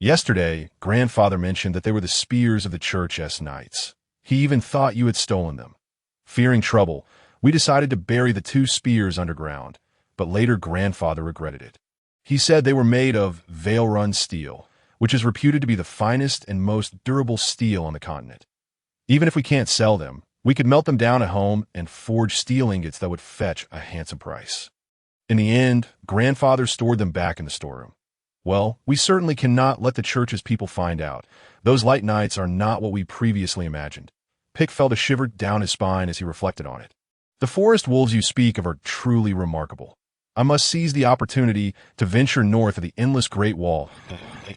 Yesterday, Grandfather mentioned that they were the spears of the Church Knights. He even thought you had stolen them. Fearing trouble, we decided to bury the two spears underground, but later Grandfather regretted it. He said they were made of Vale Run steel, which is reputed to be the finest and most durable steel on the continent. Even if we can't sell them, we could melt them down at home and forge steel ingots that would fetch a handsome price. In the end, Grandfather stored them back in the storeroom. Well, we certainly cannot let the Church's people find out. Those Light Knights are not what we previously imagined. Pick felt a shiver down his spine as he reflected on it. The forest wolves you speak of are truly remarkable. I must seize the opportunity to venture north of the endless Great Wall.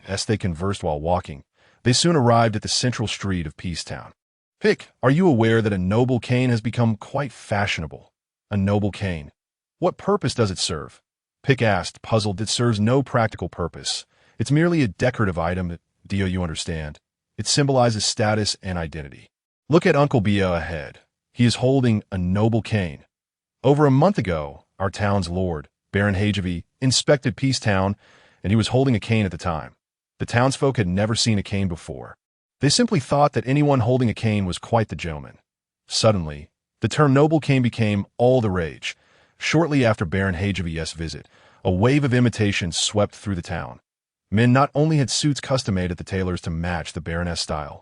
As they conversed while walking, they soon arrived at the central street of Peacetown. Pick, are you aware that a noble cane has become quite fashionable? A noble cane. What purpose does it serve? Pick asked, puzzled. It serves no practical purpose. It's merely a decorative item. Do you understand? It symbolizes status and identity. Look at Uncle Bia ahead. He is holding a noble cane. Over a month ago, our town's lord, Baron Hagevy, inspected Peacetown, and he was holding a cane at the time. The townsfolk had never seen a cane before. They simply thought that anyone holding a cane was quite the gentleman. Suddenly, the term noble cane became all the rage. Shortly after Baron Hagevy's visit, a wave of imitations swept through the town. Men not only had suits custom-made at the tailor's to match the Baroness style,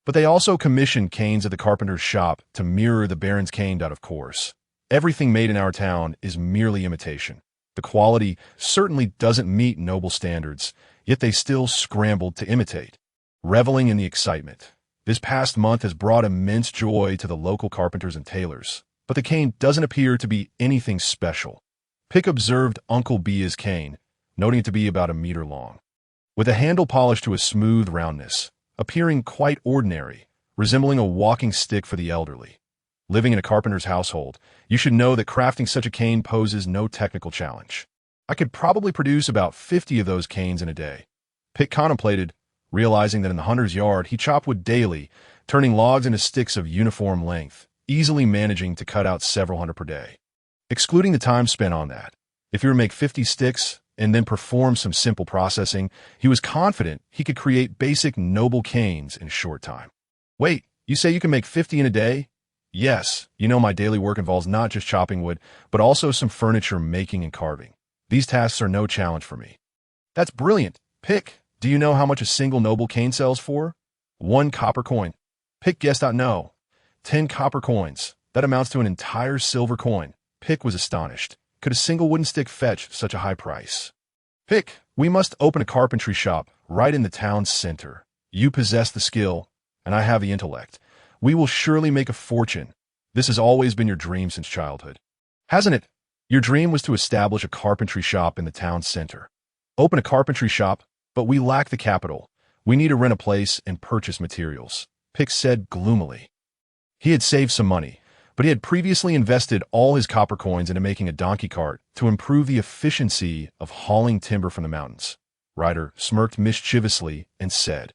but they also commissioned canes at the carpenter's shop to mirror the Baron's cane out of course. Everything made in our town is merely imitation. The quality certainly doesn't meet noble standards, yet they still scrambled to imitate. Reveling in the excitement, this past month has brought immense joy to the local carpenters and tailors, but the cane doesn't appear to be anything special. Pick observed Uncle Bia's cane, noting it to be about a meter long, with a handle polished to a smooth roundness, appearing quite ordinary, resembling a walking stick for the elderly. Living in a carpenter's household, you should know that crafting such a cane poses no technical challenge. I could probably produce about 50 of those canes in a day. Pick contemplated, realizing that in the hunter's yard he chopped wood daily, turning logs into sticks of uniform length, easily managing to cut out several hundred per day. Excluding the time spent on that, if he were to make 50 sticks and then perform some simple processing, he was confident he could create basic noble canes in a short time. Wait, you say you can make 50 in a day? Yes, you know my daily work involves not just chopping wood, but also some furniture making and carving. These tasks are no challenge for me. That's brilliant. Pick, do you know how much a single noble cane sells for? 1 copper coin. Pick guessed out no. 10 copper coins. That amounts to an entire silver coin. Pick was astonished. Could a single wooden stick fetch such a high price? Pick, we must open a carpentry shop right in the town's center. You possess the skill, and I have the intellect. We will surely make a fortune. This has always been your dream since childhood. Hasn't it? Your dream was to establish a carpentry shop in the town center. Open a carpentry shop, but we lack the capital. We need to rent a place and purchase materials, Pick said gloomily. He had saved some money, but he had previously invested all his copper coins into making a donkey cart to improve the efficiency of hauling timber from the mountains. Ryder smirked mischievously and said,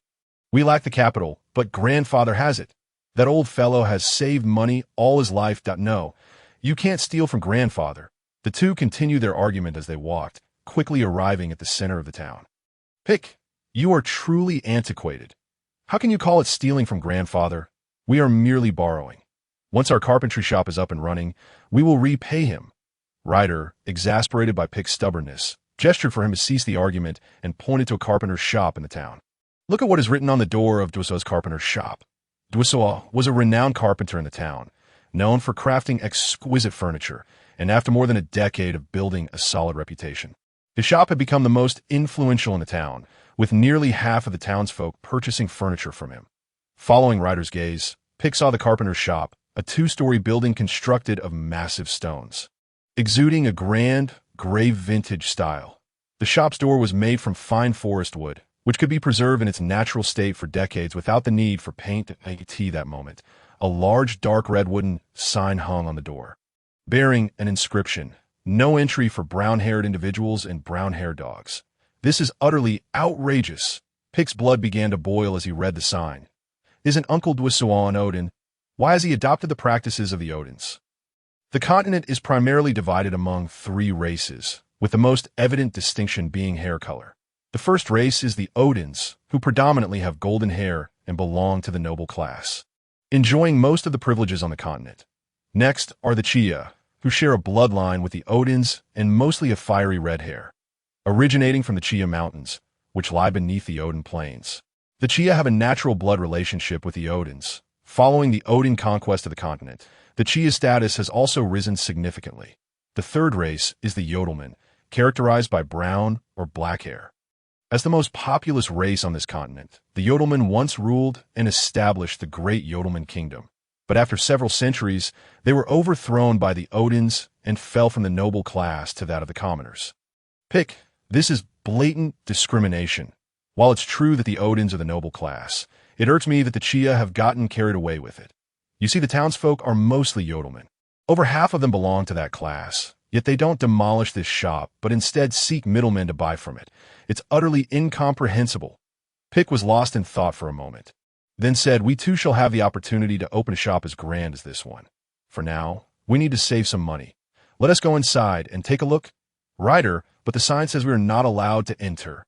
"We lack the capital, but grandfather has it. That old fellow has saved money all his life. No, you can't steal from grandfather." The two continued their argument as they walked, quickly arriving at the center of the town. Pick, you are truly antiquated. How can you call it stealing from grandfather? We are merely borrowing. Once our carpentry shop is up and running, we will repay him. Ryder, exasperated by Pick's stubbornness, gestured for him to cease the argument and pointed to a carpenter's shop in the town. Look at what is written on the door of Duisseau's carpenter's shop. Duisseau was a renowned carpenter in the town, known for crafting exquisite furniture, and after more than a decade of building a solid reputation. His shop had become the most influential in the town, with nearly half of the townsfolk purchasing furniture from him. Following Ryder's gaze, Pick saw the carpenter's shop, a 2-story building constructed of massive stones, exuding a grand, gray vintage style. The shop's door was made from fine forest wood, which could be preserved in its natural state for decades without the need for paint at that moment. A large dark red wooden sign hung on the door, bearing an inscription, "No entry for brown-haired individuals and brown-haired dogs." This is utterly outrageous. Pick's blood began to boil as he read the sign. Isn't Uncle Duisseau an Odin? Why has he adopted the practices of the Odins? The continent is primarily divided among 3 races, with the most evident distinction being hair color. The first race is the Odins, who predominantly have golden hair and belong to the noble class, enjoying most of the privileges on the continent. Next are the Chia, who share a bloodline with the Odins and mostly have fiery red hair, originating from the Chia Mountains, which lie beneath the Odin Plains. The Chia have a natural blood relationship with the Odins. Following the Odin conquest of the continent, the Chia status has also risen significantly. The third race is the Yodelmen, characterized by brown or black hair. As the most populous race on this continent, the Yodelmen once ruled and established the great Yodelmen kingdom. But after several centuries, they were overthrown by the Odins and fell from the noble class to that of the commoners. Pick, this is blatant discrimination. While it's true that the Odins are the noble class, it irks me that the Chia have gotten carried away with it. You see, the townsfolk are mostly Yodelmen. Over half of them belong to that class, yet they don't demolish this shop, but instead seek middlemen to buy from it. It's utterly incomprehensible. Pick was lost in thought for a moment, then said, "We too shall have the opportunity to open a shop as grand as this one. For now, we need to save some money. Let us go inside and take a look." Ryder, but the sign says we are not allowed to enter.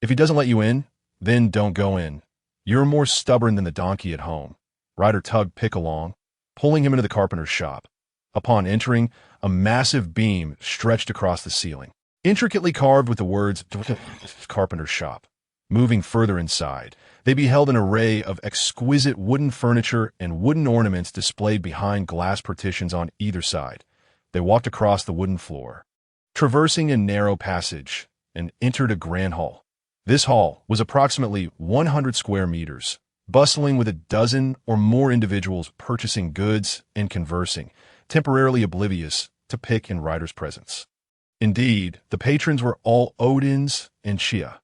If he doesn't let you in, then don't go in. You're more stubborn than the donkey at home. Ryder tugged Pick along, pulling him into the carpenter's shop. Upon entering, a massive beam stretched across the ceiling, intricately carved with the words "Carpenter's Shop." Moving further inside, they beheld an array of exquisite wooden furniture and wooden ornaments displayed behind glass partitions on either side. They walked across the wooden floor, traversing a narrow passage, and entered a grand hall. This hall was approximately 100 square meters, bustling with a dozen or more individuals purchasing goods and conversing, temporarily oblivious to Pick and Ryder's presence. Indeed, the patrons were all Odins and Chia.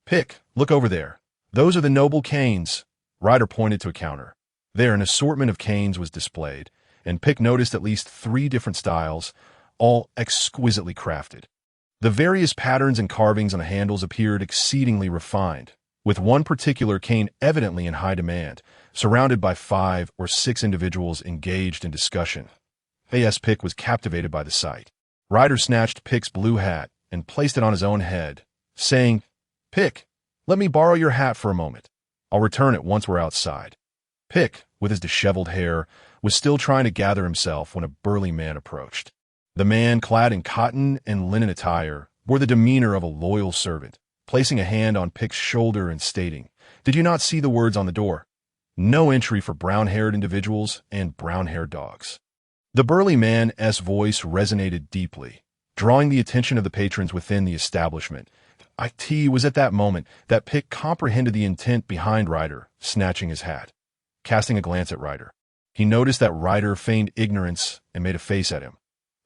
"Pick, look over there. Those are the noble canes." Ryder pointed to a counter. There, an assortment of canes was displayed, and Pick noticed at least 3 different styles, all exquisitely crafted. The various patterns and carvings on the handles appeared exceedingly refined, with one particular cane evidently in high demand, surrounded by 5 or 6 individuals engaged in discussion. A.S. Pick was captivated by the sight. Ryder snatched Pick's blue hat and placed it on his own head, saying, "Pick, let me borrow your hat for a moment. I'll return it once we're outside." Pick, with his disheveled hair, was still trying to gather himself when a burly man approached. The man, clad in cotton and linen attire, bore the demeanor of a loyal servant, placing a hand on Pick's shoulder and stating, Did you not see the words on the door? No entry for brown-haired individuals and brown-haired dogs. The burly man's voice resonated deeply, drawing the attention of the patrons within the establishment. It was at that moment that Pick comprehended the intent behind Ryder snatching his hat. Casting a glance at Ryder, he noticed that Ryder feigned ignorance and made a face at him.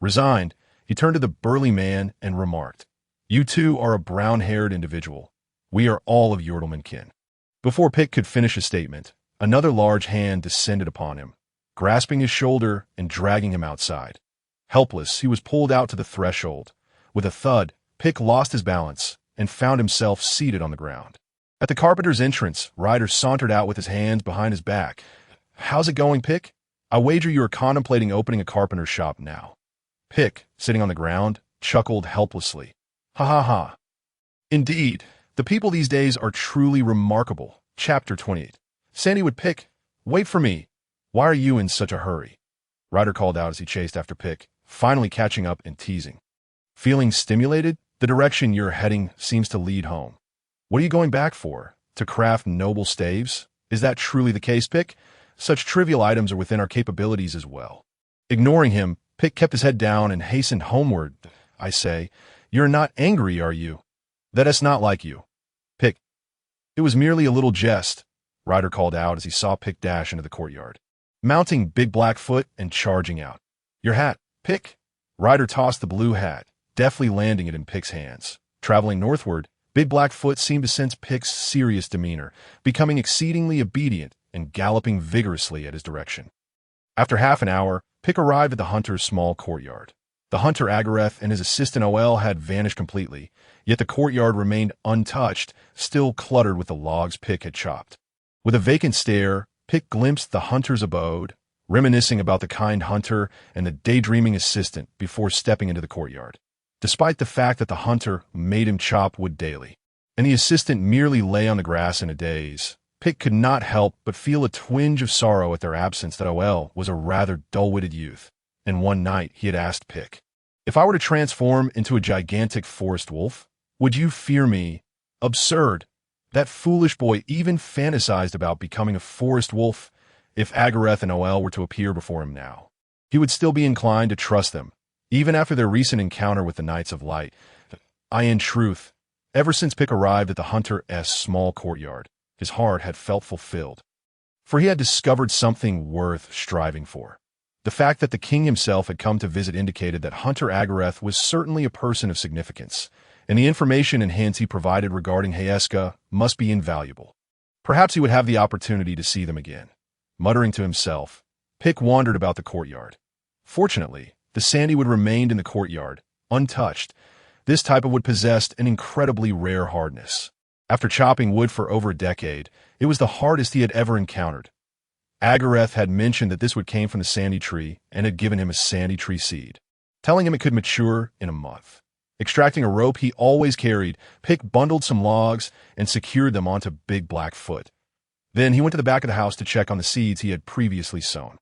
Resigned, he turned to the burly man and remarked, "You two are a brown-haired individual. We are all of Yordleman kin." Before Pick could finish his statement, another large hand descended upon him, grasping his shoulder and dragging him outside. Helpless, he was pulled out to the threshold. With a thud, Pick lost his balance and found himself seated on the ground. At the carpenter's entrance, Ryder sauntered out with his hands behind his back. "How's it going, Pick? I wager you are contemplating opening a carpenter's shop now." Pick, sitting on the ground, chuckled helplessly. "Ha ha ha. Indeed, the people these days are truly remarkable." Chapter 28. Sandywood. "Pick, wait for me. Why are you in such a hurry?" Ryder called out as he chased after Pick, finally catching up and teasing. "Feeling stimulated? The direction you're heading seems to lead home. What are you going back for? To craft noble staves? Is that truly the case, Pick? Such trivial items are within our capabilities as well." Ignoring him, Pick kept his head down and hastened homeward. "I say, you're not angry, are you? That is not like you." "Pick, it was merely a little jest," Ryder called out as he saw Pick dash into the courtyard, mounting Big Blackfoot and charging out. "Your hat, Pick." Ryder tossed the blue hat, deftly landing it in Pick's hands. Traveling northward, Big Blackfoot seemed to sense Pick's serious demeanor, becoming exceedingly obedient and galloping vigorously at his direction. After half an hour, Pick arrived at the hunter's small courtyard. The hunter Agareth and his assistant Oel had vanished completely, yet the courtyard remained untouched, still cluttered with the logs Pick had chopped. With a vacant stare, Pick glimpsed the hunter's abode, reminiscing about the kind hunter and the daydreaming assistant before stepping into the courtyard. Despite the fact that the hunter made him chop wood daily, and the assistant merely lay on the grass in a daze, Pick could not help but feel a twinge of sorrow at their absence. That Oel was a rather dull-witted youth, and one night he had asked Pick, "If I were to transform into a gigantic forest wolf, would you fear me?" Absurd! That foolish boy even fantasized about becoming a forest wolf. If Agareth and Oel were to appear before him now, he would still be inclined to trust them, even after their recent encounter with the Knights of Light. In truth, ever since Pick arrived at the hunter's small courtyard, his heart had felt fulfilled, for he had discovered something worth striving for. The fact that the king himself had come to visit indicated that Hunter Agareth was certainly a person of significance, and the information and hints he provided regarding Hayeska must be invaluable. Perhaps he would have the opportunity to see them again. Muttering to himself, Pick wandered about the courtyard. Fortunately, the Sandywood remained in the courtyard, untouched. This type of wood possessed an incredibly rare hardness. After chopping wood for over a decade, it was the hardest he had ever encountered. Agareth had mentioned that this wood came from the sandy tree and had given him a sandy tree seed, telling him it could mature in a month. Extracting a rope he always carried, Pick bundled some logs and secured them onto Big Blackfoot. Then he went to the back of the house to check on the seeds he had previously sown.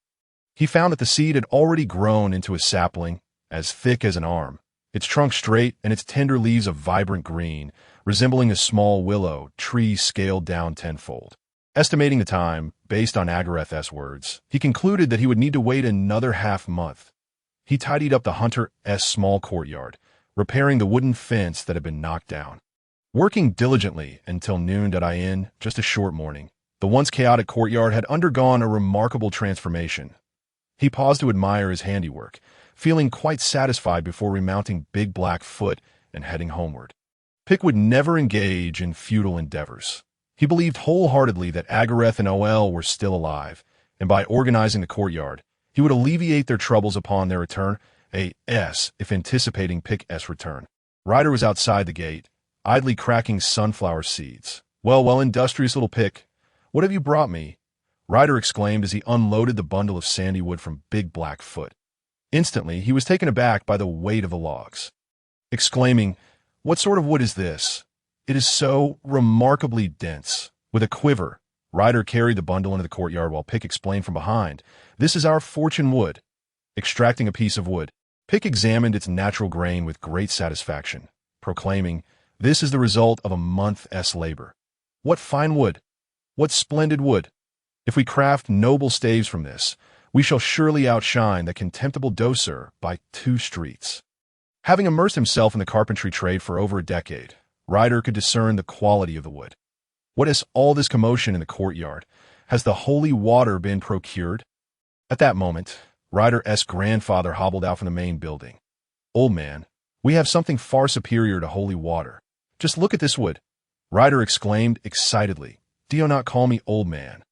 He found that the seed had already grown into a sapling, as thick as an arm, its trunk straight and its tender leaves a vibrant green, resembling a small willow tree scaled down tenfold. Estimating the time, based on Agareth's words, he concluded that he would need to wait another half-month. He tidied up the hunter's small courtyard, repairing the wooden fence that had been knocked down. Working diligently until noon, just a short morning, the once chaotic courtyard had undergone a remarkable transformation. He paused to admire his handiwork, feeling quite satisfied before remounting Big Blackfoot and heading homeward. Pick would never engage in futile endeavors. He believed wholeheartedly that Agareth and Oel were still alive, and by organizing the courtyard, he would alleviate their troubles upon their return, if anticipating Pick's return. Ryder was outside the gate, idly cracking sunflower seeds. Well, industrious little Pick, what have you brought me?" Ryder exclaimed as he unloaded the bundle of sandy wood from Big Blackfoot. Instantly, he was taken aback by the weight of the logs. Exclaiming, "What sort of wood is this? It is so remarkably dense." With a quiver, Ryder carried the bundle into the courtyard while Pick explained from behind, "This is our fortune wood." Extracting a piece of wood, Pick examined its natural grain with great satisfaction, proclaiming, "This is the result of a month's labor. What fine wood! What splendid wood! If we craft noble staves from this, we shall surely outshine the contemptible Dosur by 2 streets. Having immersed himself in the carpentry trade for over a decade, Ryder could discern the quality of the wood. What is all this commotion in the courtyard? Has the holy water been procured? At that moment, Ryder's grandfather hobbled out from the main building. Old man, we have something far superior to holy water. Just look at this wood, Ryder exclaimed excitedly. Do you not call me old man?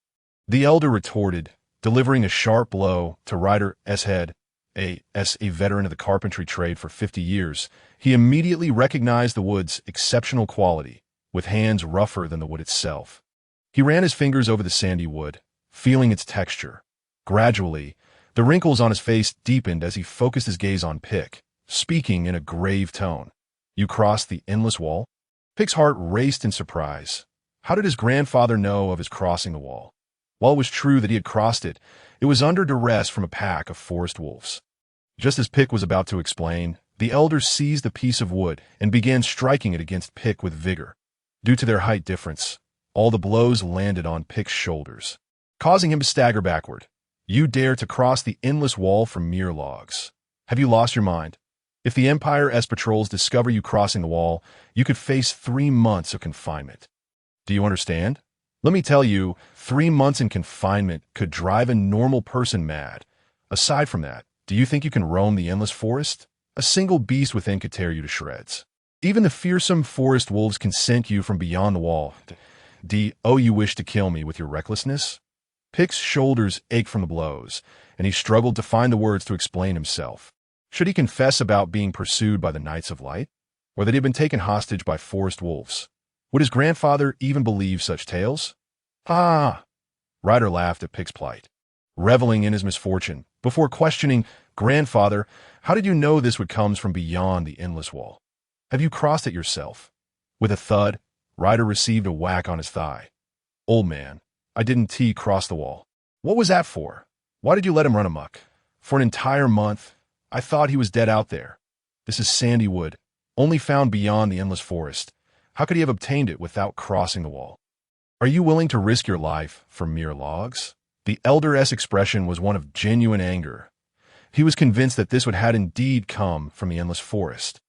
The elder retorted, delivering a sharp blow to Ryder's head. As a veteran of the carpentry trade for 50 years, he immediately recognized the wood's exceptional quality, with hands rougher than the wood itself. He ran his fingers over the sandy wood, feeling its texture. Gradually, the wrinkles on his face deepened as he focused his gaze on Pick, speaking in a grave tone. You crossed the endless wall? Pick's heart raced in surprise. How did his grandfather know of his crossing the wall? While it was true that he had crossed it, it was under duress from a pack of forest wolves. Just as Pick was about to explain, the elder seized a piece of wood and began striking it against Pick with vigor. Due to their height difference, all the blows landed on Pick's shoulders, causing him to stagger backward. You dare to cross the endless wall from mere logs. Have you lost your mind? If the Empire's patrols discover you crossing the wall, you could face 3 months of confinement. Do you understand? Let me tell you, 3 months in confinement could drive a normal person mad. Aside from that, do you think you can roam the endless forest? A single beast within could tear you to shreds. Even the fearsome forest wolves can scent you from beyond the wall. You wish to kill me with your recklessness? Pick's shoulders ached from the blows, and he struggled to find the words to explain himself. Should he confess about being pursued by the Knights of Light? Or that he had been taken hostage by forest wolves? Would his grandfather even believe such tales? Ah! Ryder laughed at Pick's plight, reveling in his misfortune, before questioning, Grandfather, how did you know this would come from beyond the endless wall? Have you crossed it yourself? With a thud, Ryder received a whack on his thigh. Old man, I didn't cross the wall. What was that for? Why did you let him run amok? For an entire month, I thought he was dead out there. This is sandy wood, only found beyond the endless forest. How could he have obtained it without crossing the wall? Are you willing to risk your life for mere logs? The elder's expression was one of genuine anger. He was convinced that this would had indeed come from the endless forest,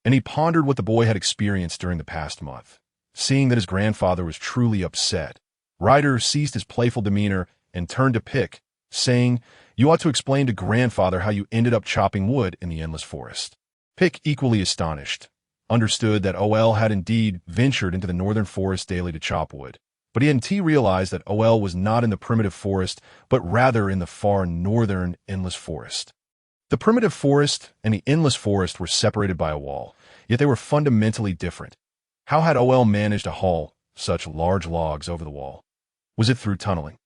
and he pondered what the boy had experienced during the past month. Seeing that his grandfather was truly upset, Ryder ceased his playful demeanor and turned to Pick, saying, You ought to explain to Grandfather how you ended up chopping wood in the endless forest. Pick, equally astonished, understood that OL had indeed ventured into the northern forest daily to chop wood, but he hadn't realized that OL was not in the primitive forest, but rather in the far northern endless forest. The primitive forest and the endless forest were separated by a wall, yet they were fundamentally different. How had OL managed to haul such large logs over the wall? Was it through tunneling?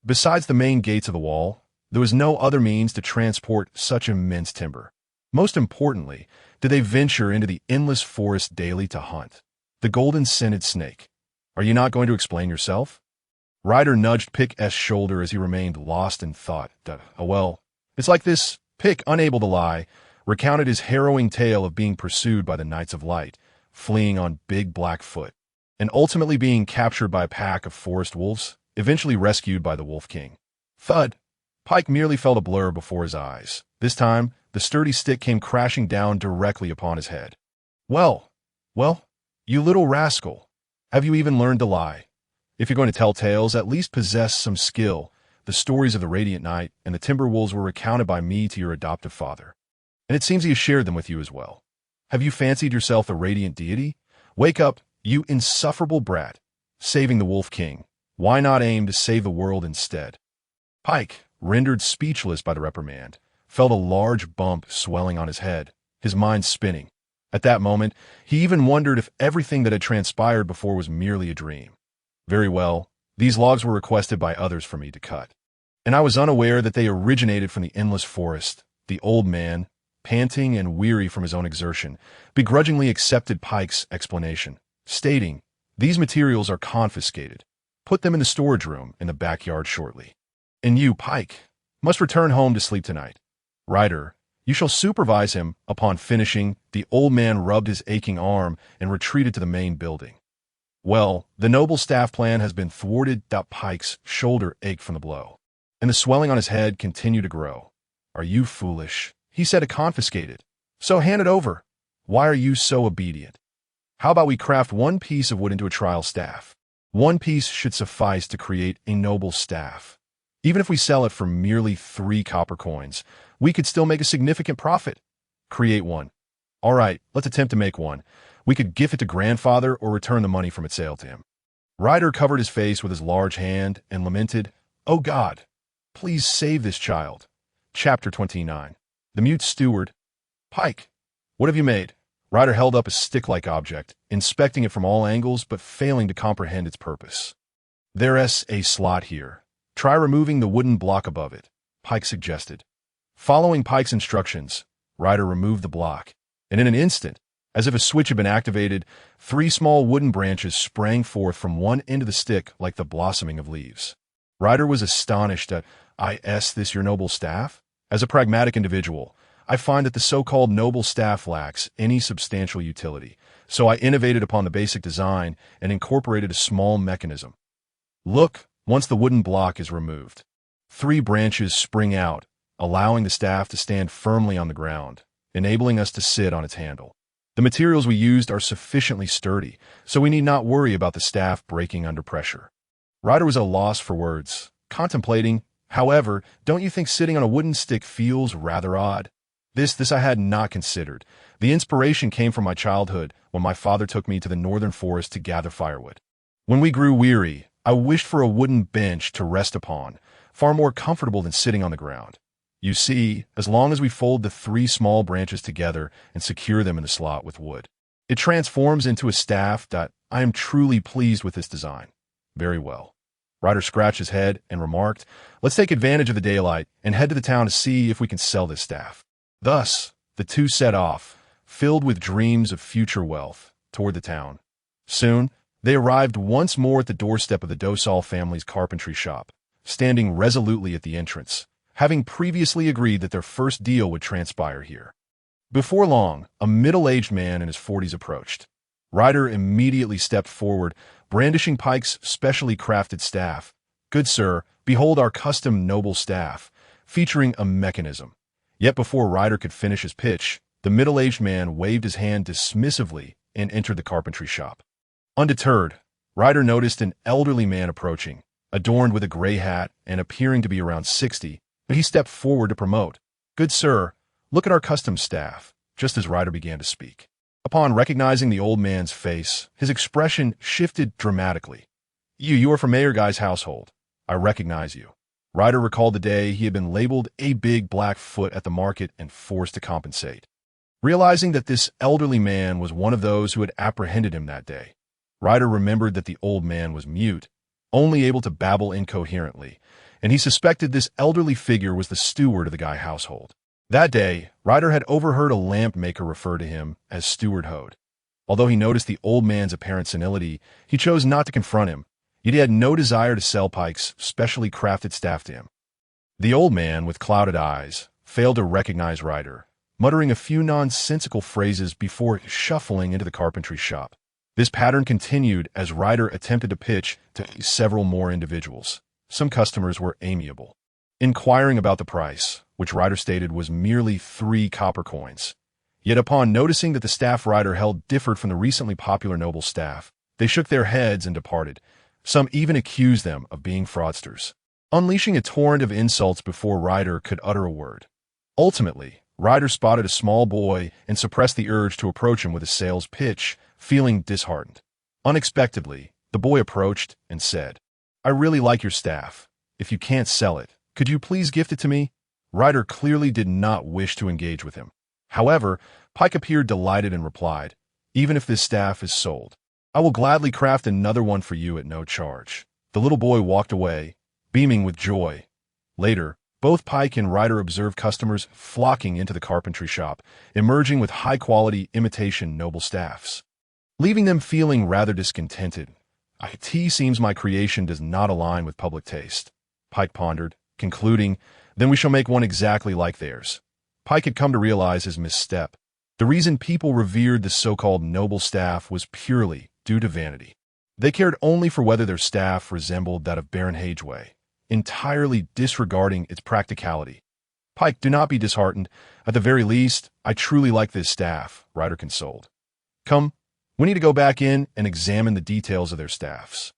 Besides the main gates of the wall, there was no other means to transport such immense timber. Most importantly, did they venture into the endless forest daily to hunt the golden-scented snake? Are you not going to explain yourself? Ryder nudged Pick's shoulder as he remained lost in thought. It's like this. Pick, unable to lie, recounted his harrowing tale of being pursued by the Knights of Light, fleeing on Big Blackfoot, and ultimately being captured by a pack of forest wolves, eventually rescued by the Wolf King. Thud! Pike merely felt a blur before his eyes. This time, the sturdy stick came crashing down directly upon his head. Well, you little rascal. Have you even learned to lie? If you're going to tell tales, at least possess some skill. The stories of the Radiant Knight and the Timberwolves were recounted by me to your adoptive father, and it seems he has shared them with you as well. Have you fancied yourself a radiant deity? Wake up, you insufferable brat. Saving the Wolf King. Why not aim to save the world instead? Pike, rendered speechless by the reprimand, felt a large bump swelling on his head, his mind spinning. At that moment, he even wondered if everything that had transpired before was merely a dream. Very well, these logs were requested by others for me to cut, and I was unaware that they originated from the endless forest. The old man, panting and weary from his own exertion, begrudgingly accepted Pike's explanation, stating, These materials are confiscated. Put them in the storage room in the backyard shortly. And you, Pike, must return home to sleep tonight. Ryder, you shall supervise him. Upon finishing, the old man rubbed his aching arm and retreated to the main building. Well, the noble staff plan has been thwarted. Pike's shoulder ached from the blow, and the swelling on his head continued to grow. Are you foolish? He said to confiscate it. So hand it over. Why are you so obedient? How about we craft one piece of wood into a trial staff? One piece should suffice to create a noble staff. Even if we sell it for merely 3 copper coins, we could still make a significant profit. Create one. All right, let's attempt to make one. We could gift it to grandfather or return the money from its sale to him. Ryder covered his face with his large hand and lamented, "Oh God, please save this child." Chapter 29. The Mute Steward. Pike, what have you made? Ryder held up a stick-like object, inspecting it from all angles but failing to comprehend its purpose. There's a slot here. Try removing the wooden block above it, Pike suggested. Following Pike's instructions, Ryder removed the block, and in an instant, as if a switch had been activated, 3 small wooden branches sprang forth from one end of the stick like the blossoming of leaves. Ryder was astonished at, "Is this your noble staff?" As a pragmatic individual, I find that the so-called noble staff lacks any substantial utility, so I innovated upon the basic design and incorporated a small mechanism. Look, once the wooden block is removed, 3 branches spring out, allowing the staff to stand firmly on the ground, enabling us to sit on its handle. The materials we used are sufficiently sturdy, so we need not worry about the staff breaking under pressure. Ryder was at a loss for words, contemplating, however, don't you think sitting on a wooden stick feels rather odd? This I had not considered. The inspiration came from my childhood when my father took me to the northern forest to gather firewood. When we grew weary, I wished for a wooden bench to rest upon, far more comfortable than sitting on the ground. You see, as long as we fold the 3 small branches together and secure them in the slot with wood, it transforms into a staff. I am truly pleased with this design. Very well. Ryder scratched his head and remarked, let's take advantage of the daylight and head to the town to see if we can sell this staff. Thus, the 2 set off, filled with dreams of future wealth, toward the town. Soon, they arrived once more at the doorstep of the Dosal family's carpentry shop, standing resolutely at the entrance, having previously agreed that their first deal would transpire here. Before long, a middle-aged man in his 40s approached. Ryder immediately stepped forward, brandishing Pike's specially crafted staff. Good sir, behold our custom noble staff, featuring a mechanism. Yet before Ryder could finish his pitch, the middle-aged man waved his hand dismissively and entered the carpentry shop. Undeterred, Ryder noticed an elderly man approaching, adorned with a gray hat and appearing to be around 60, but he stepped forward to promote. Good sir, look at our custom staff, just as Ryder began to speak. Upon recognizing the old man's face, his expression shifted dramatically. You are from Mayor Guy's household. I recognize you. Ryder recalled the day he had been labeled a big black foot at the market and forced to compensate. Realizing that this elderly man was one of those who had apprehended him that day, Ryder remembered that the old man was mute, only able to babble incoherently, and he suspected this elderly figure was the steward of the Guy household. That day, Ryder had overheard a lamp maker refer to him as Steward Hode. Although he noticed the old man's apparent senility, he chose not to confront him, yet he had no desire to sell Pike's specially crafted staff to him. The old man, with clouded eyes, failed to recognize Ryder, muttering a few nonsensical phrases before shuffling into the carpentry shop. This pattern continued as Ryder attempted to pitch to several more individuals. Some customers were amiable, inquiring about the price, which Ryder stated was merely 3 copper coins. Yet upon noticing that the staff Ryder held differed from the recently popular noble staff, they shook their heads and departed. Some even accused them of being fraudsters, unleashing a torrent of insults before Ryder could utter a word. Ultimately, Ryder spotted a small boy and suppressed the urge to approach him with a sales pitch, feeling disheartened. Unexpectedly, the boy approached and said, I really like your staff. If you can't sell it, could you please gift it to me? Ryder clearly did not wish to engage with him. However, Pike appeared delighted and replied, even if this staff is sold, I will gladly craft another one for you at no charge. The little boy walked away, beaming with joy. Later, both Pike and Ryder observed customers flocking into the carpentry shop, emerging with high-quality imitation noble staffs, leaving them feeling rather discontented. It seems my creation does not align with public taste, Pike pondered, concluding, then we shall make one exactly like theirs. Pike had come to realize his misstep. The reason people revered the so-called noble staff was purely due to vanity. They cared only for whether their staff resembled that of Baron Hageway, entirely disregarding its practicality. Pike, do not be disheartened. At the very least, I truly like this staff, Ryder consoled. Come, we need to go back in and examine the details of their staffs.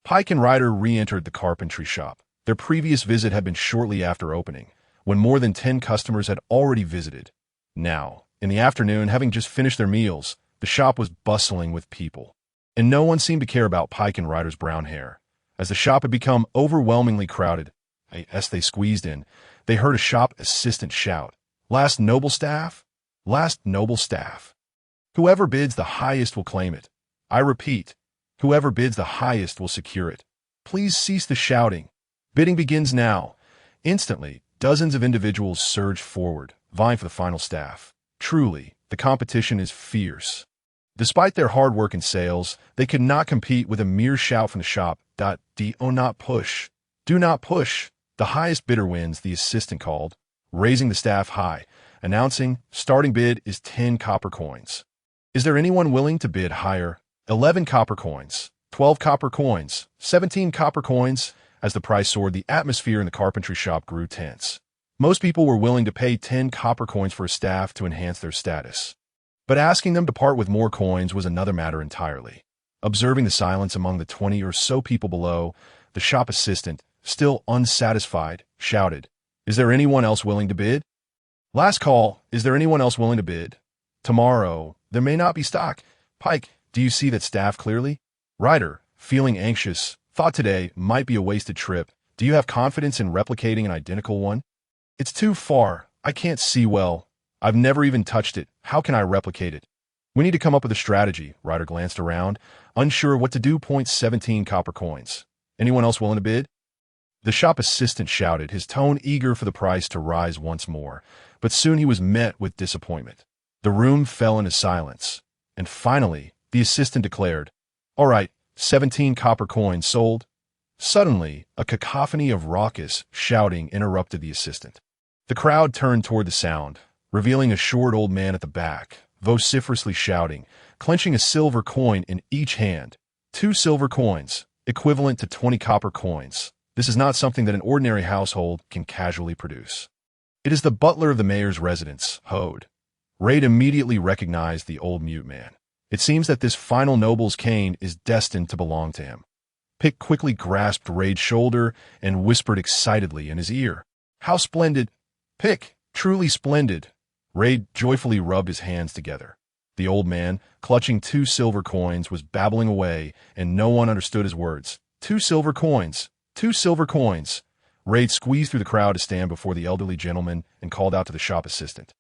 Pike and Ryder re-entered the carpentry shop. Their previous visit had been shortly after opening, when more than 10 customers had already visited. Now, in the afternoon, having just finished their meals, the shop was bustling with people. And no one seemed to care about Pike and Ryder's brown hair. As the shop had become overwhelmingly crowded, as they squeezed in, they heard a shop assistant shout, "Last noble staff? Last noble staff. Whoever bids the highest will claim it. I repeat, whoever bids the highest will secure it. Please cease the shouting. Bidding begins now." Instantly, dozens of individuals surged forward, vying for the final staff. Truly, the competition is fierce. Despite their hard work in sales, they could not compete with a mere shout from the shop. Do not push. Do not push. The highest bidder wins, the assistant called, raising the staff high, announcing, starting bid is 10 copper coins. Is there anyone willing to bid higher? 11 copper coins, 12 copper coins, 17 copper coins. As the price soared, the atmosphere in the carpentry shop grew tense. Most people were willing to pay 10 copper coins for a staff to enhance their status. But asking them to part with more coins was another matter entirely. Observing the silence among the 20 or so people below, the shop assistant, still unsatisfied, shouted, "Is there anyone else willing to bid? Last call, is there anyone else willing to bid? Tomorrow, there may not be stock. Pike, do you see that staff clearly?" Ryder, feeling anxious, thought today might be a wasted trip. "Do you have confidence in replicating an identical one?" "It's too far. I can't see well. I've never even touched it. How can I replicate it?" "We need to come up with a strategy." Ryder glanced around, unsure what to do. 17 copper coins. "Anyone else willing to bid?" The shop assistant shouted, his tone eager for the price to rise once more, but soon he was met with disappointment. The room fell into silence, and finally, the assistant declared, "All right, 17 copper coins sold." Suddenly, a cacophony of raucous shouting interrupted the assistant. The crowd turned toward the sound, revealing a short old man at the back, vociferously shouting, clenching a silver coin in each hand. 2 silver coins, equivalent to 20 copper coins. This is not something that an ordinary household can casually produce. It is the butler of the mayor's residence, Hode. Raid immediately recognized the old mute man. It seems that this final noble's cane is destined to belong to him. Pick quickly grasped Raid's shoulder and whispered excitedly in his ear, "How splendid! Pick, truly splendid!" Raid joyfully rubbed his hands together. The old man, clutching 2 silver coins, was babbling away, and no one understood his words. 2 silver coins! 2 silver coins! Raid squeezed through the crowd to stand before the elderly gentleman and called out to the shop assistant,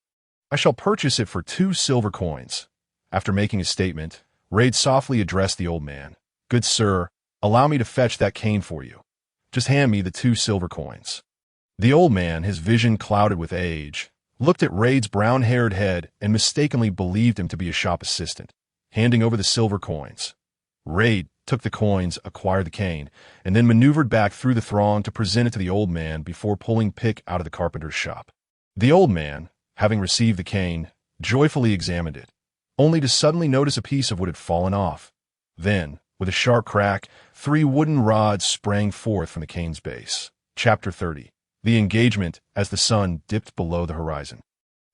"I shall purchase it for 2 silver coins." After making his statement, Raid softly addressed the old man. "Good sir, allow me to fetch that cane for you. Just hand me the 2 silver coins." The old man, his vision clouded with age, looked at Raid's brown-haired head and mistakenly believed him to be a shop assistant, handing over the silver coins. Raid took the coins, acquired the cane, and then maneuvered back through the throng to present it to the old man before pulling Pick out of the carpenter's shop. The old man, having received the cane, joyfully examined it, only to suddenly notice a piece of wood had fallen off. Then, with a sharp crack, 3 wooden rods sprang forth from the cane's base. Chapter 30. The engagement as the sun dipped below the horizon.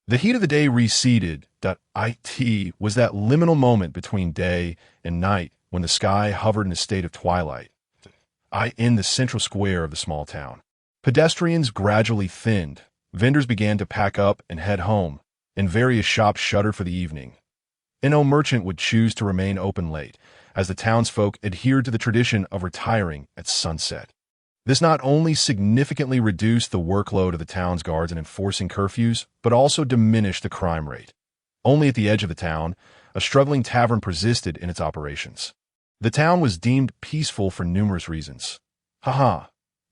The heat of the day receded. It was that liminal moment between day and night when the sky hovered in a state of twilight. In the central square of the small town, pedestrians gradually thinned, vendors began to pack up and head home, and various shops shuttered for the evening. No merchant would choose to remain open late, as the townsfolk adhered to the tradition of retiring at sunset. This not only significantly reduced the workload of the town's guards in enforcing curfews, but also diminished the crime rate. Only at the edge of the town, a struggling tavern persisted in its operations. The town was deemed peaceful for numerous reasons. "Haha,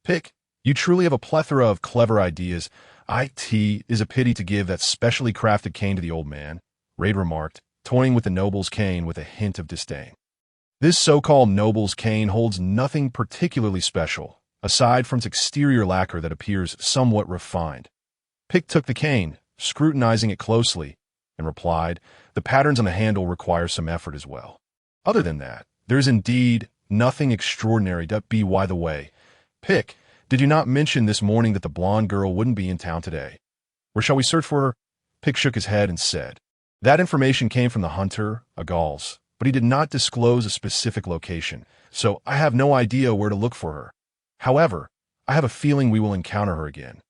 Pick, you truly have a plethora of clever ideas. It is a pity to give that specially crafted cane to the old man," Raid remarked, toying with the noble's cane with a hint of disdain. "This so-called noble's cane holds nothing particularly special, aside from its exterior lacquer that appears somewhat refined." Pick took the cane, scrutinizing it closely, and replied, "The patterns on the handle require some effort as well. Other than that, there is indeed Nothing extraordinary. By the way, Pick, did you not mention this morning that the blonde girl wouldn't be in town today? Where shall we search for her? Pick shook his head and said, that information came from the hunter, Agals, but he did not disclose a specific location, so I have no idea where to look for her. However, I have a feeling we will encounter her again.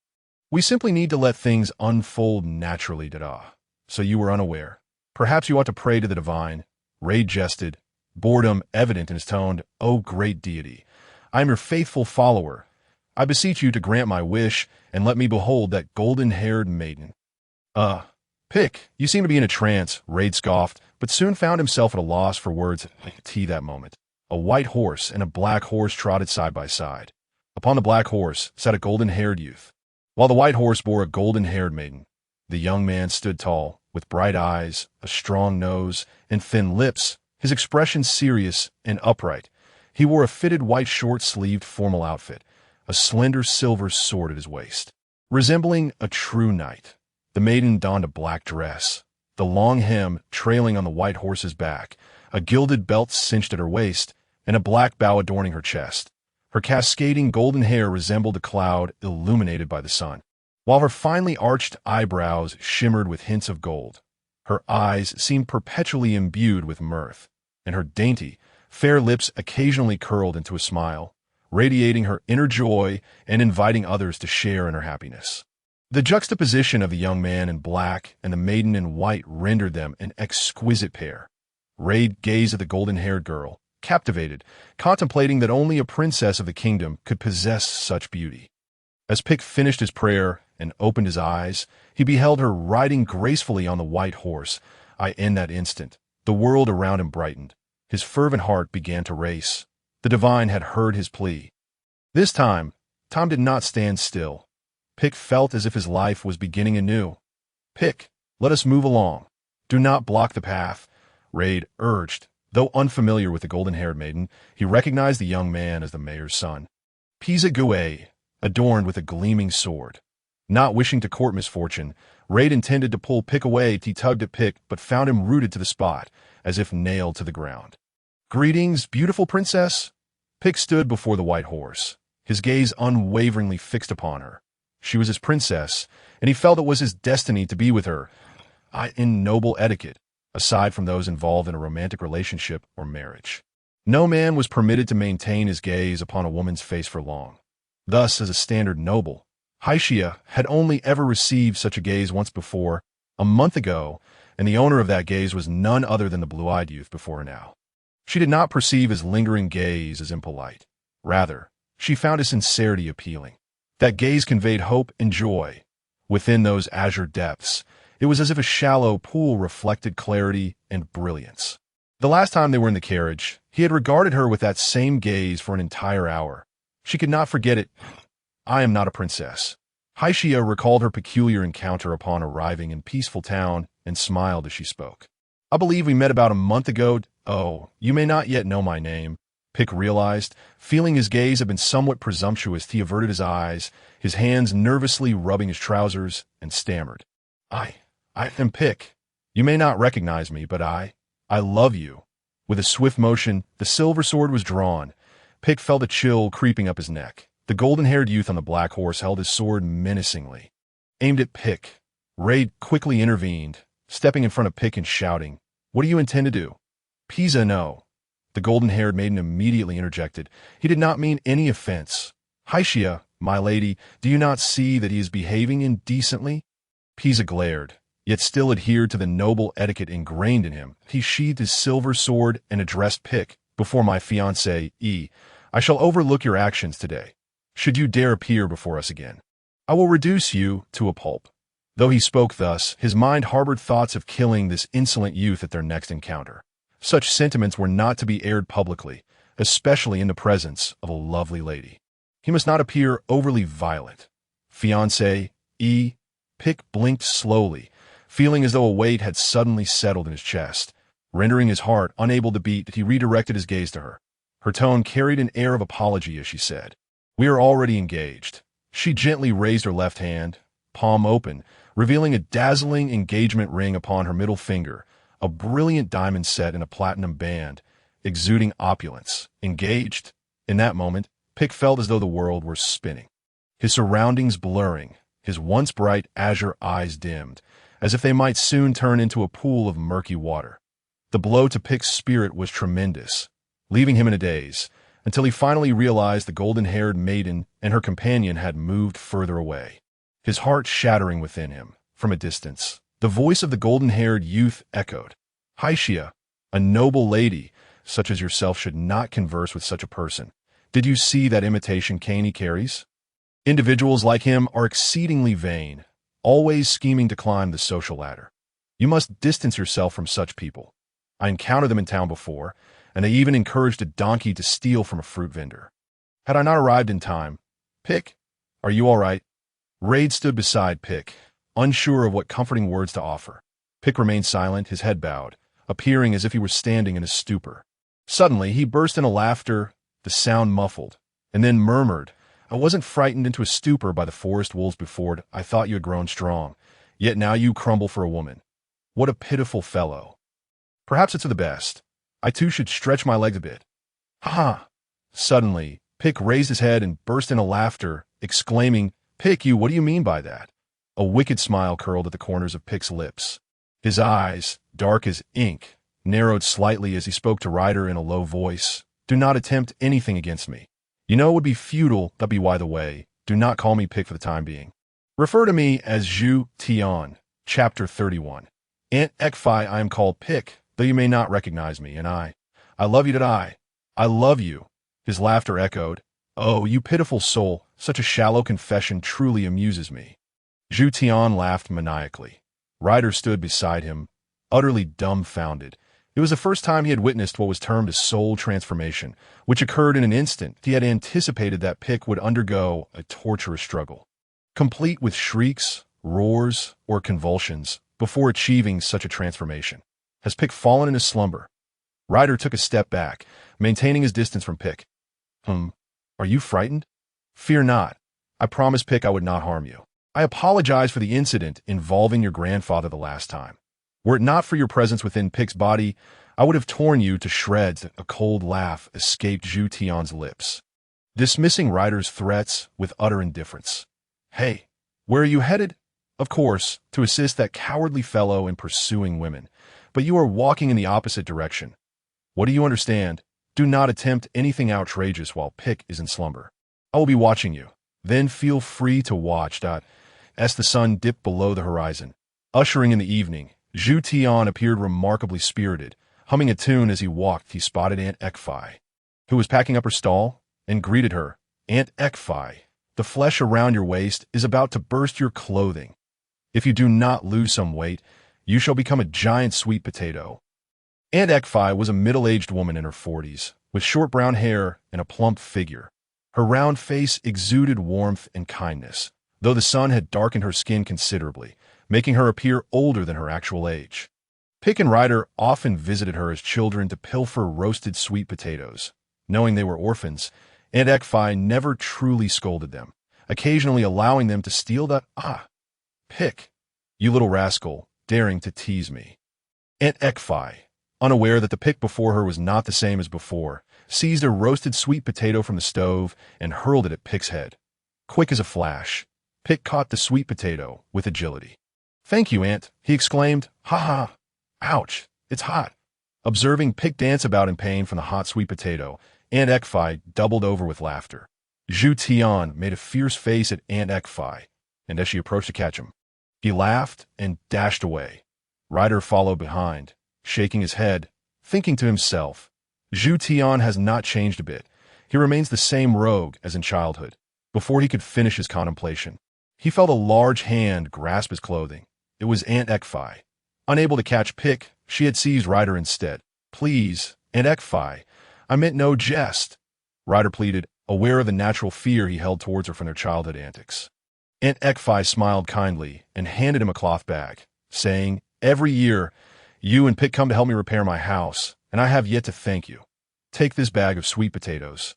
We simply need to let things unfold naturally, So you were unaware. Perhaps you ought to pray to the divine. Raid jested, boredom evident in his tone. O great deity, I am your faithful follower. I beseech you to grant my wish and let me behold that golden-haired maiden. Pick, you seem to be in a trance, Raid scoffed, but soon found himself at a loss for words that moment. A white horse and a black horse trotted side by side. Upon the black horse sat a golden-haired youth, while the white horse bore a golden-haired maiden. The young man stood tall, with bright eyes, a strong nose, and thin lips, his expression serious and upright. He wore a fitted white short-sleeved formal outfit, a slender silver sword at his waist. Resembling a true knight, the maiden donned a black dress, the long hem trailing on the white horse's back, a gilded belt cinched at her waist, and a black bow adorning her chest. Her cascading golden hair resembled a cloud illuminated by the sun, while her finely arched eyebrows shimmered with hints of gold. Her eyes seemed perpetually imbued with mirth, and her dainty, fair lips occasionally curled into a smile, radiating her inner joy and inviting others to share in her happiness. The juxtaposition of the young man in black and the maiden in white rendered them an exquisite pair. Raid gazed at the golden-haired girl, captivated, contemplating that only a princess of the kingdom could possess such beauty. As Pick finished his prayer and opened his eyes, he beheld her riding gracefully on the white horse. In that instant, the world around him brightened. His fervent heart began to race. The divine had heard his plea. This time, Tom did not stand still. Pick felt as if his life was beginning anew. Pick, let us move along. Do not block the path, Raid urged. Though unfamiliar with the golden-haired maiden, he recognized the young man as the mayor's son. Pisa Guay, adorned with a gleaming sword. Not wishing to court misfortune, Raid intended to pull Pick away. He tugged at Pick, but found him rooted to the spot, as if nailed to the ground. Greetings, beautiful princess. Pick stood before the white horse, his gaze unwaveringly fixed upon her. She was his princess, and he felt it was his destiny to be with her. In noble etiquette, aside from those involved in a romantic relationship or marriage, no man was permitted to maintain his gaze upon a woman's face for long. Thus, as a standard noble, Haishia had only ever received such a gaze once before, a month ago, and the owner of that gaze was none other than the blue-eyed youth before her now. She did not perceive his lingering gaze as impolite. Rather, she found his sincerity appealing. That gaze conveyed hope and joy. Within those azure depths, it was as if a shallow pool reflected clarity and brilliance. The last time they were in the carriage, he had regarded her with that same gaze for an entire hour. She could not forget it. I am not a princess. Haishia recalled her peculiar encounter upon arriving in Peaceful Town and smiled as she spoke. I believe we met about a month ago. Oh, you may not yet know my name. Pick realized. Feeling his gaze had been somewhat presumptuous, he averted his eyes, his hands nervously rubbing his trousers, and stammered. I am Pick. You may not recognize me, but I love you. With a swift motion, the silver sword was drawn. Pick felt a chill creeping up his neck. The golden-haired youth on the black horse held his sword menacingly. Aimed at Pick, Raid quickly intervened, stepping in front of Pick and shouting, What do you intend to do? Pisa, no. The golden-haired maiden immediately interjected. He did not mean any offense. Haishia, my lady, do you not see that he is behaving indecently? Pisa glared, yet still adhered to the noble etiquette ingrained in him. He sheathed his silver sword and addressed Pick. Before my fiancée, I shall overlook your actions today. Should you dare appear before us again, I will reduce you to a pulp. Though he spoke thus, his mind harbored thoughts of killing this insolent youth at their next encounter. Such sentiments were not to be aired publicly, especially in the presence of a lovely lady. He must not appear overly violent. Fiancé, Pick blinked slowly, feeling as though a weight had suddenly settled in his chest. Rendering his heart unable to beat, he redirected his gaze to her. Her tone carried an air of apology as she said, We are already engaged. She gently raised her left hand, palm open, revealing a dazzling engagement ring upon her middle finger, a brilliant diamond set in a platinum band, exuding opulence. Engaged? In that moment, Pick felt as though the world were spinning. His surroundings blurring, his once bright azure eyes dimmed, as if they might soon turn into a pool of murky water. The blow to Pick's spirit was tremendous, leaving him in a daze, until he finally realized the golden-haired maiden and her companion had moved further away. His heart shattering within him, from a distance, the voice of the golden-haired youth echoed, "Hyshia, a noble lady, such as yourself should not converse with such a person. Did you see that imitation cane he carries? Individuals like him are exceedingly vain, always scheming to climb the social ladder. You must distance yourself from such people. I encountered them in town before, and they even encouraged a donkey to steal from a fruit vendor. Had I not arrived in time, Pick, are you all right?" Raid stood beside Pick, unsure of what comforting words to offer. Pick remained silent, his head bowed, appearing as if he were standing in a stupor. Suddenly, he burst into laughter, the sound muffled, and then murmured, "I wasn't frightened into a stupor by the forest wolves before. I thought you had grown strong, yet now you crumble for a woman. What a pitiful fellow. Perhaps it's for the best. I too should stretch my legs a bit. Ha ha!" Suddenly, Pick raised his head and burst into laughter, exclaiming, "Pick, what do you mean by that?" A wicked smile curled at the corners of Pick's lips. His eyes, dark as ink, narrowed slightly as he spoke to Ryder in a low voice. "Do not attempt anything against me. You know it would be futile. That be why the way. Do not call me Pick for the time being. Refer to me as Zhu Tian." Chapter 31. Aunt Ekfi, I am called Pick, though you may not recognize me, and I love you I love you. His laughter echoed. "Oh, you pitiful soul, such a shallow confession truly amuses me." Zhu Tian laughed maniacally. Ryder stood beside him, utterly dumbfounded. It was the first time he had witnessed what was termed a soul transformation, which occurred in an instant. He had anticipated that Pick would undergo a torturous struggle, complete with shrieks, roars, or convulsions, before achieving such a transformation. Has Pick fallen in his slumber? Ryder took a step back, maintaining his distance from Pick. Are you frightened? Fear not. I promised Pick I would not harm you. I apologize for the incident involving your grandfather the last time. Were it not for your presence within Pick's body, I would have torn you to shreds." A cold laugh escaped Zhu Tian's lips, dismissing Ryder's threats with utter indifference. "Hey, where are you headed?" "Of course, to assist that cowardly fellow in pursuing women. But you are walking in the opposite direction. What do you understand? Do not attempt anything outrageous while Pick is in slumber. I will be watching you. Then feel free to watch." As the sun dipped below the horizon, ushering in the evening, Zhu Tian appeared remarkably spirited. Humming a tune as he walked, he spotted Aunt Ekfi, who was packing up her stall, and greeted her. "Aunt Ekfi, the flesh around your waist is about to burst your clothing. If you do not lose some weight, you shall become a giant sweet potato." Aunt Ekfi was a middle-aged woman in her 40s, with short brown hair and a plump figure. Her round face exuded warmth and kindness, though the sun had darkened her skin considerably, making her appear older than her actual age. Pick and Ryder often visited her as children to pilfer roasted sweet potatoes. Knowing they were orphans, Aunt Ekfi never truly scolded them, occasionally allowing them to steal Pick, you little rascal, daring to tease me." Aunt Ekfi, unaware that the Pick before her was not the same as before, seized a roasted sweet potato from the stove and hurled it at Pick's head. Quick as a flash, Pick caught the sweet potato with agility. "Thank you, Aunt," he exclaimed. "Ha ha! Ouch, it's hot." Observing Pick dance about in pain from the hot sweet potato, Aunt Ekfi doubled over with laughter. Zhu Tian made a fierce face at Aunt Ekfi, and as she approached to catch him, he laughed and dashed away. Ryder followed behind, shaking his head, thinking to himself, "Zhu Tian has not changed a bit. He remains the same rogue as in childhood." Before he could finish his contemplation, he felt a large hand grasp his clothing. It was Aunt Ekfi. Unable to catch Pick, she had seized Ryder instead. "Please, Aunt Ekfi, I meant no jest," Ryder pleaded, aware of the natural fear he held towards her from their childhood antics. Aunt Ekfi smiled kindly and handed him a cloth bag, saying, "Every year, you and Pick come to help me repair my house, and I have yet to thank you. Take this bag of sweet potatoes.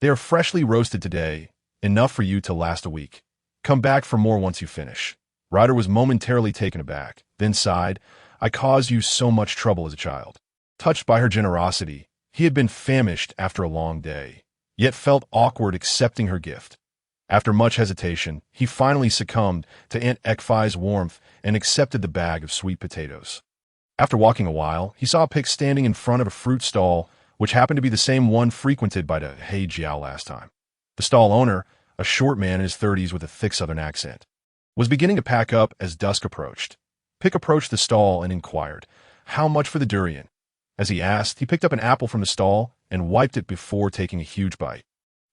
They are freshly roasted today, enough for you to last a week. Come back for more once you finish." Ryder was momentarily taken aback, then sighed, "I caused you so much trouble as a child." Touched by her generosity, He had been famished after a long day, yet felt awkward accepting her gift. After much hesitation, he finally succumbed to Aunt Ekfi's warmth and accepted the bag of sweet potatoes. After walking a while, he saw Pick standing in front of a fruit stall, which happened to be the same one frequented by the He Jiao last time. The stall owner, a short man in his 30s with a thick southern accent, was beginning to pack up as dusk approached. Pick approached the stall and inquired, "How much for the durian?" As he asked, he picked up an apple from the stall and wiped it before taking a huge bite.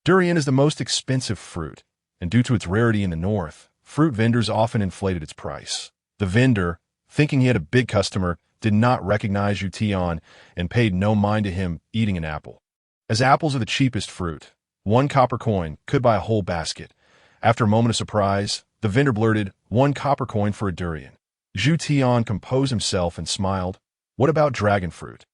Durian is the most expensive fruit, and due to its rarity in the north, fruit vendors often inflated its price. The vendor, thinking he had a big customer, did not recognize Zhu Tian and paid no mind to him eating an apple. As apples are the cheapest fruit, 1 copper coin could buy a whole basket. After a moment of surprise, the vendor blurted, 1 copper coin for a durian. Zhu Tian composed himself and smiled. "What about dragon fruit?"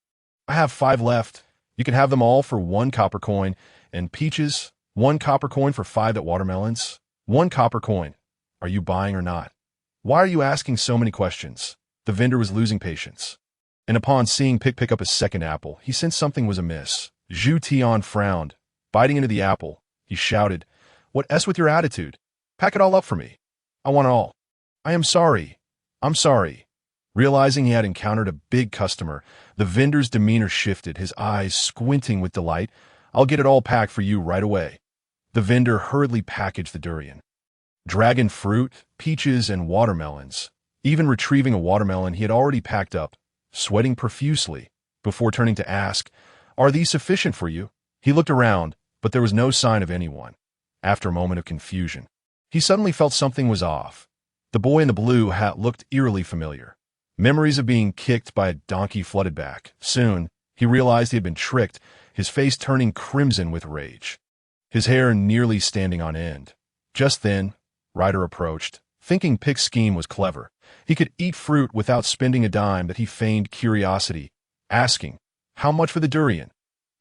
"I have 5 left. You can have them all for 1 copper coin. And peaches, 1 copper coin for 5 at watermelons. 1 copper coin. Are you buying or not?" "Why are you asking so many questions?" The vendor was losing patience. And upon seeing Pick pick up a second apple, he sensed something was amiss. Zhu Tian frowned. Biting into the apple, he shouted, "What s with your attitude? Pack it all up for me. I want it all." "I am sorry. I'm sorry." Realizing he had encountered a big customer, the vendor's demeanor shifted, his eyes squinting with delight. "I'll get it all packed for you right away." The vendor hurriedly packaged the durian, dragon fruit, peaches, and watermelons. Even retrieving a watermelon he had already packed up, sweating profusely, before turning to ask, "Are these sufficient for you?" He looked around, but there was no sign of anyone. After a moment of confusion, he suddenly felt something was off. The boy in the blue hat looked eerily familiar. Memories of being kicked by a donkey flooded back. Soon, he realized he had been tricked, his face turning crimson with rage, his hair nearly standing on end. Just then, Ryder approached, thinking Pick's scheme was clever. He could eat fruit without spending a dime that he feigned curiosity, asking, "How much for the durian?"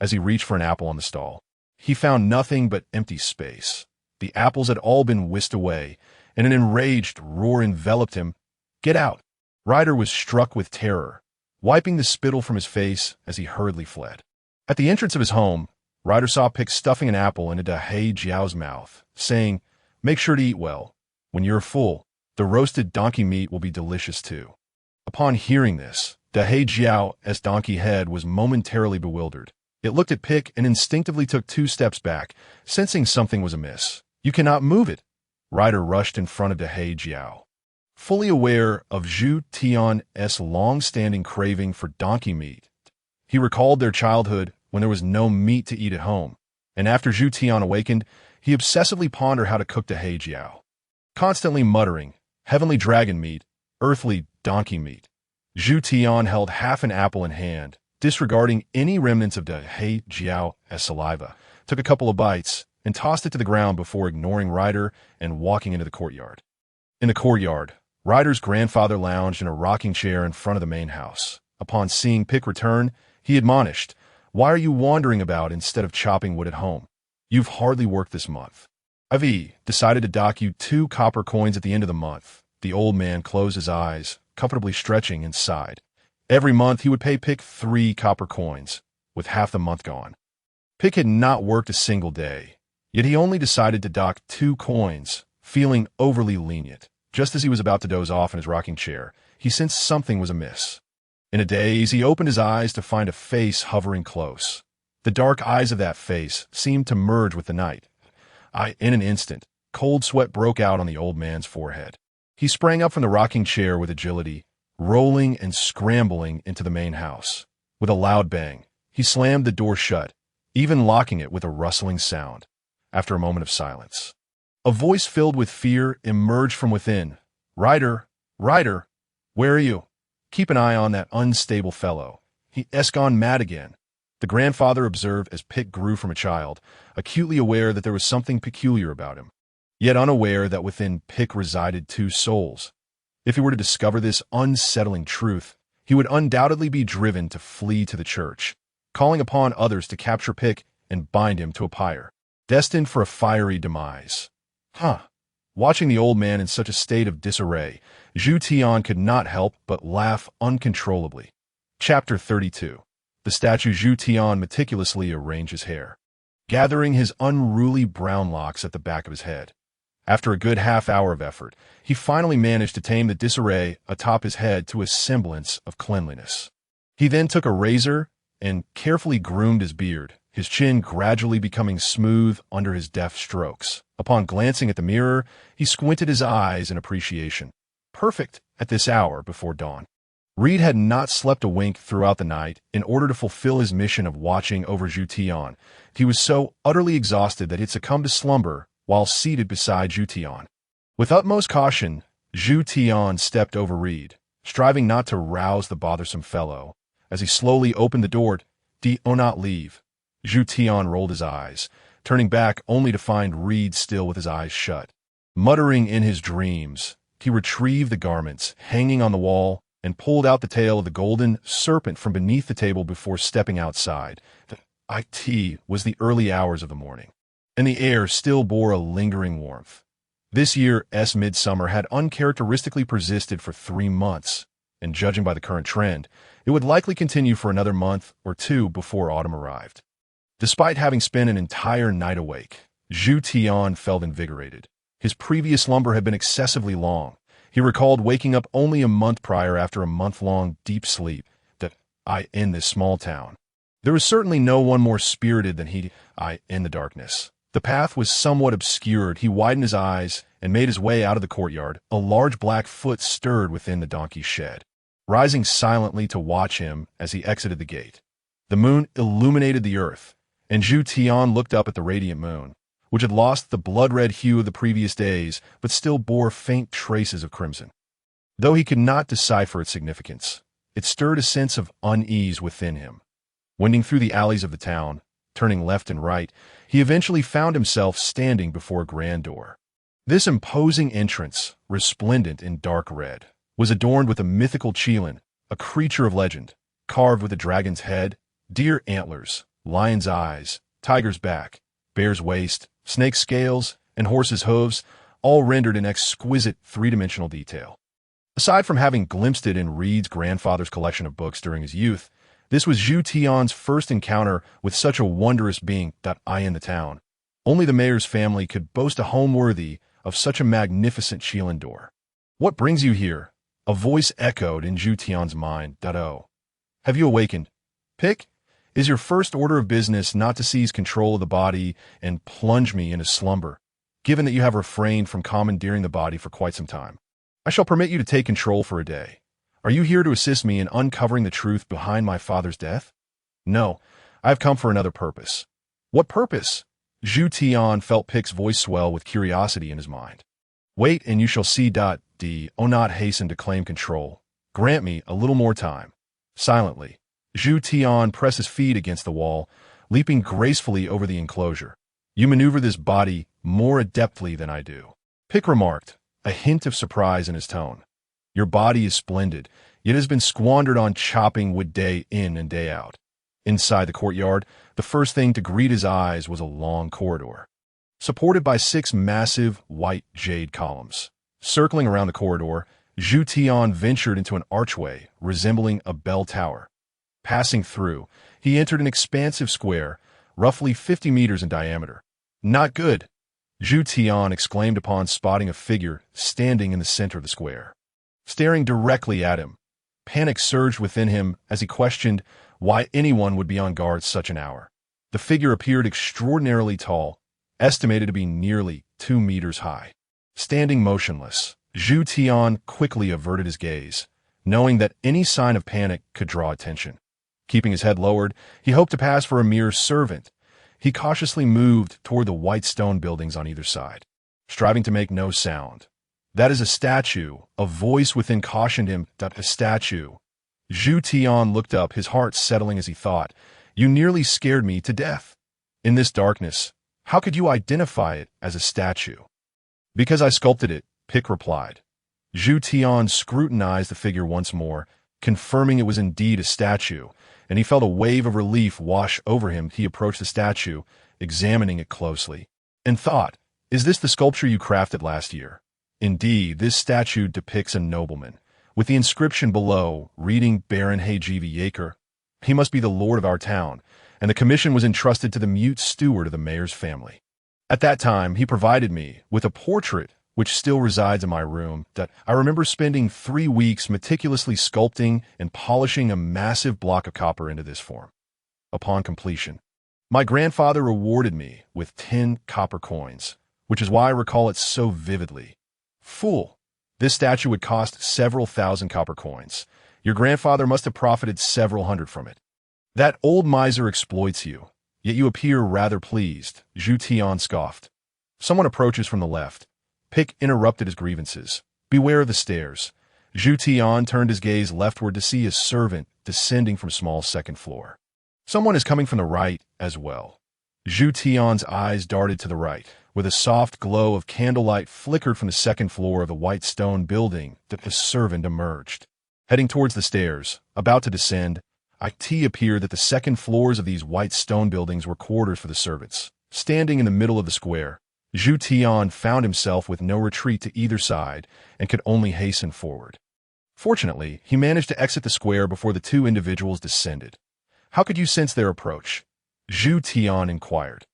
As he reached for an apple on the stall, he found nothing but empty space. The apples had all been whisked away, and an enraged roar enveloped him. "Get out!" Ryder was struck with terror, wiping the spittle from his face as he hurriedly fled. At the entrance of his home, Ryder saw Pick stuffing an apple into Da He Jiao's mouth, saying, "Make sure to eat well. When you're full, the roasted donkey meat will be delicious too." Upon hearing this, Da He Jiao, as donkey head, was momentarily bewildered. It looked at Pick and instinctively took 2 steps back, sensing something was amiss. "You cannot move it." Ryder rushed in front of Da He Jiao. Fully aware of Zhu Tian's long-standing craving for donkey meat, he recalled their childhood when there was no meat to eat at home, and after Zhu Tian awakened, he obsessively pondered how to cook Da He Jiao, constantly muttering, "Heavenly dragon meat, earthly donkey meat." Zhu Tian held half an apple in hand, disregarding any remnants of Da He Jiao as saliva, took a couple of bites, and tossed it to the ground before ignoring Ryder and walking into the courtyard. In the courtyard, Ryder's grandfather lounged in a rocking chair in front of the main house. Upon seeing Pick return, he admonished, "Why are you wandering about instead of chopping wood at home? You've hardly worked this month. I've decided to dock you 2 copper coins at the end of the month." The old man closed his eyes, comfortably stretching, and sighed. Every month he would pay Pick 3 copper coins, with half the month gone. Pick had not worked a single day, yet he only decided to dock 2 coins, feeling overly lenient. Just as he was about to doze off in his rocking chair, he sensed something was amiss. In a daze, he opened his eyes to find a face hovering close. The dark eyes of that face seemed to merge with the night. In an instant, cold sweat broke out on the old man's forehead. He sprang up from the rocking chair with agility, rolling and scrambling into the main house. With a loud bang, he slammed the door shut, even locking it with a rustling sound. After a moment of silence, a voice filled with fear emerged from within. "Ryder, Ryder, where are you? Keep an eye on that unstable fellow. He's gone mad again." The grandfather observed as Pick grew from a child, acutely aware that there was something peculiar about him, yet unaware that within Pick resided 2 souls. If he were to discover this unsettling truth, he would undoubtedly be driven to flee to the church, calling upon others to capture Pick and bind him to a pyre, destined for a fiery demise. Watching the old man in such a state of disarray, Zhu Tian could not help but laugh uncontrollably. Chapter 32. the statue Zhu Tian meticulously arranged his hair, gathering his unruly brown locks at the back of his head. After a good half-hour of effort, he finally managed to tame the disarray atop his head to a semblance of cleanliness. He then took a razor and carefully groomed his beard, his chin gradually becoming smooth under his deft strokes. Upon glancing at the mirror, he squinted his eyes in appreciation. Perfect at this hour before dawn. Reed had not slept a wink throughout the night in order to fulfill his mission of watching over Zhu Tian. He was so utterly exhausted that he had succumbed to slumber while seated beside Zhu Tian. With utmost caution, Zhu Tian stepped over Reed, striving not to rouse the bothersome fellow. As he slowly opened the door, "Do not leave." Zhu Tian rolled his eyes, turning back only to find Reed still with his eyes shut. Muttering in his dreams, he retrieved the garments hanging on the wall and pulled out the tail of the golden serpent from beneath the table before stepping outside. It was the early hours of the morning, and the air still bore a lingering warmth. This year's midsummer had uncharacteristically persisted for 3 months, and judging by the current trend, it would likely continue for another month or two before autumn arrived. Despite having spent an entire night awake, Zhu Tian felt invigorated. His previous slumber had been excessively long. He recalled waking up only a month prior after a month-long deep sleep in this small town. There was certainly no one more spirited than he in the darkness. The path was somewhat obscured. He widened his eyes and made his way out of the courtyard. A large black foot stirred within the donkey's shed, rising silently to watch him as he exited the gate. The moon illuminated the earth, and Zhu Tian looked up at the radiant moon, which had lost the blood-red hue of the previous days but still bore faint traces of crimson. Though he could not decipher its significance, it stirred a sense of unease within him. Wending through the alleys of the town, turning left and right, he eventually found himself standing before a grand door. This imposing entrance, resplendent in dark red, was adorned with a mythical Qilin, a creature of legend, carved with a dragon's head, deer antlers, lion's eyes, tiger's back, bear's waist, snake's scales, and horse's hooves, all rendered in exquisite three-dimensional detail. Aside from having glimpsed it in Reed's grandfather's collection of books during his youth, this was Zhu Tian's first encounter with such a wondrous being in the town. Only the mayor's family could boast a home worthy of such a magnificent Qilin door. "What brings you here?" A voice echoed in Zhu Tian's mind. "Oh. Have you awakened? Pick? Is your first order of business not to seize control of the body and plunge me into slumber, given that you have refrained from commandeering the body for quite some time? I shall permit you to take control for a day. Are you here to assist me in uncovering the truth behind my father's death?" "No, I have come for another purpose." "What purpose?" Zhu Tian felt Pick's voice swell with curiosity in his mind. "Wait and you shall see. Do not hasten to claim control. Grant me a little more time." Silently, Zhu Tian pressed his feet against the wall, leaping gracefully over the enclosure. "You maneuver this body more adeptly than I do," Pick remarked, a hint of surprise in his tone. "Your body is splendid, yet has been squandered on chopping wood day in and day out." Inside the courtyard, the first thing to greet his eyes was a long corridor, supported by 6 massive white jade columns. Circling around the corridor, Zhu Tian ventured into an archway resembling a bell tower. Passing through, he entered an expansive square, roughly 50 meters in diameter. "Not good," Zhu Tian exclaimed upon spotting a figure standing in the center of the square. Staring directly at him, panic surged within him as he questioned why anyone would be on guard such an hour. The figure appeared extraordinarily tall, estimated to be nearly 2 meters high. Standing motionless, Zhu Tian quickly averted his gaze, knowing that any sign of panic could draw attention. Keeping his head lowered, he hoped to pass for a mere servant. He cautiously moved toward the white stone buildings on either side, striving to make no sound. "That is a statue," a voice within cautioned him. "A statue." Zhu Tian looked up, his heart settling as he thought, "You nearly scared me to death. In this darkness, how could you identify it as a statue?" "Because I sculpted it," Pick replied. Zhu Tian scrutinized the figure once more, confirming it was indeed a statue, and he felt a wave of relief wash over him. He approached the statue, examining it closely, and thought, "Is this the sculpture you crafted last year?" Indeed, this statue depicts a nobleman, with the inscription below reading Baron Heiji Yeager. He must be the lord of our town, and the commission was entrusted to the mute steward of the mayor's family. At that time, he provided me with a portrait which still resides in my room that I remember spending 3 weeks meticulously sculpting and polishing a massive block of copper into this form. Upon completion, my grandfather rewarded me with 10 copper coins, which is why I recall it so vividly. Fool! This statue would cost several thousand copper coins. Your grandfather must have profited several hundred from it. That old miser exploits you, yet you appear rather pleased, Zhu Tian scoffed. Someone approaches from the left. Pick interrupted his grievances. Beware of the stairs. Zhu Tian turned his gaze leftward to see his servant descending from small second floor. Someone is coming from the right as well. Zhu Tian's eyes darted to the right, with a soft glow of candlelight flickered from the second floor of the white stone building that the servant emerged. Heading towards the stairs, about to descend, it appeared that the second floors of these white stone buildings were quarters for the servants. Standing in the middle of the square, Zhu Tian found himself with no retreat to either side and could only hasten forward. Fortunately, he managed to exit the square before the two individuals descended. How could you sense their approach? Zhu Tian inquired.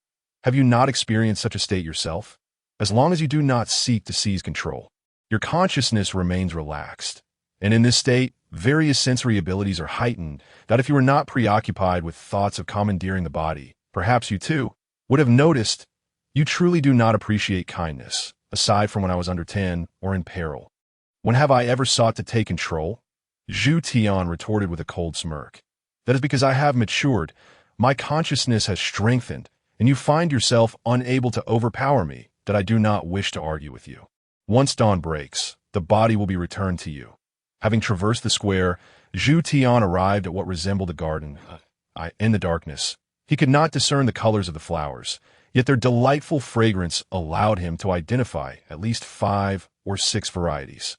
Have you not experienced such a state yourself? As long as you do not seek to seize control, your consciousness remains relaxed. And in this state, various sensory abilities are heightened that if you were not preoccupied with thoughts of commandeering the body, perhaps you too would have noticed. You truly do not appreciate kindness, aside from when I was under 10 or in peril. When have I ever sought to take control? Zhu Tian retorted with a cold smirk. That is because I have matured, my consciousness has strengthened, and you find yourself unable to overpower me, that I do not wish to argue with you. Once dawn breaks, the body will be returned to you. Having traversed the square, Zhu Tian arrived at what resembled a garden. In the darkness, he could not discern the colors of the flowers, yet their delightful fragrance allowed him to identify at least 5 or 6 varieties.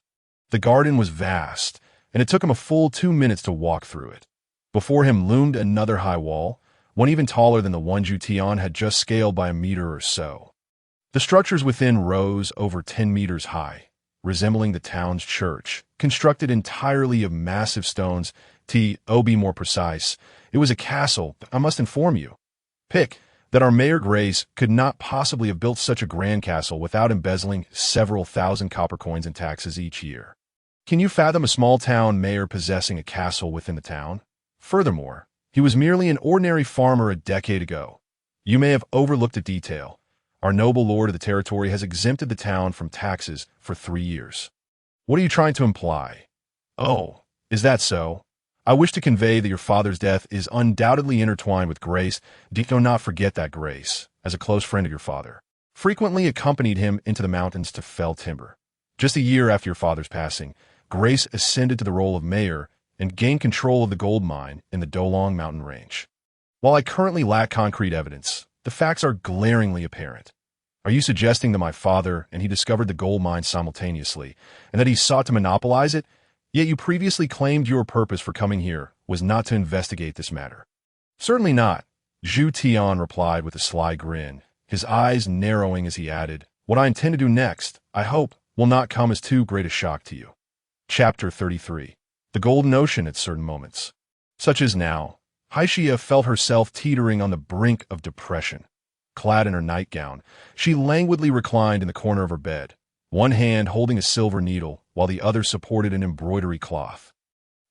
The garden was vast, and it took him a full 2 minutes to walk through it. Before him loomed another high wall, one even taller than the one Zhu Tian had just scaled by a meter or so. The structures within rose over 10 meters high, resembling the town's church, constructed entirely of massive stones. Be more precise, it was a castle, I must inform you. Pick, that our Mayor Grace could not possibly have built such a grand castle without embezzling several thousand copper coins in taxes each year. Can you fathom a small town mayor possessing a castle within the town? Furthermore, he was merely an ordinary farmer a decade ago. You may have overlooked a detail. Our noble lord of the territory has exempted the town from taxes for 3 years. What are you trying to imply? Oh, is that so? I wish to convey that your father's death is undoubtedly intertwined with Grace. Do not forget that Grace, as a close friend of your father, frequently accompanied him into the mountains to fell timber. Just a year after your father's passing, Grace ascended to the role of mayor and gained control of the gold mine in the Dolong mountain range. While I currently lack concrete evidence, the facts are glaringly apparent. Are you suggesting that my father and he discovered the gold mine simultaneously, and that he sought to monopolize it? Yet you previously claimed your purpose for coming here was not to investigate this matter. Certainly not, Zhu Tian replied with a sly grin, his eyes narrowing as he added, what I intend to do next, I hope, will not come as too great a shock to you. Chapter 33. The Golden Ocean at certain moments. Such as now, Haixia felt herself teetering on the brink of depression. Clad in her nightgown, she languidly reclined in the corner of her bed, one hand holding a silver needle while the other supported an embroidery cloth.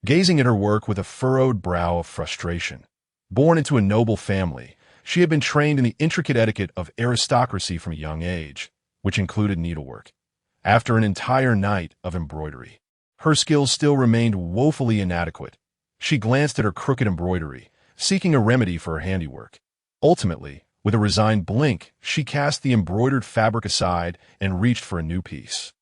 Gazing at her work with a furrowed brow of frustration. Born into a noble family, she had been trained in the intricate etiquette of aristocracy from a young age, which included needlework. After an entire night of embroidery, her skills still remained woefully inadequate. She glanced at her crooked embroidery, seeking a remedy for her handiwork. Ultimately, with a resigned blink, she cast the embroidered fabric aside and reached for a new piece.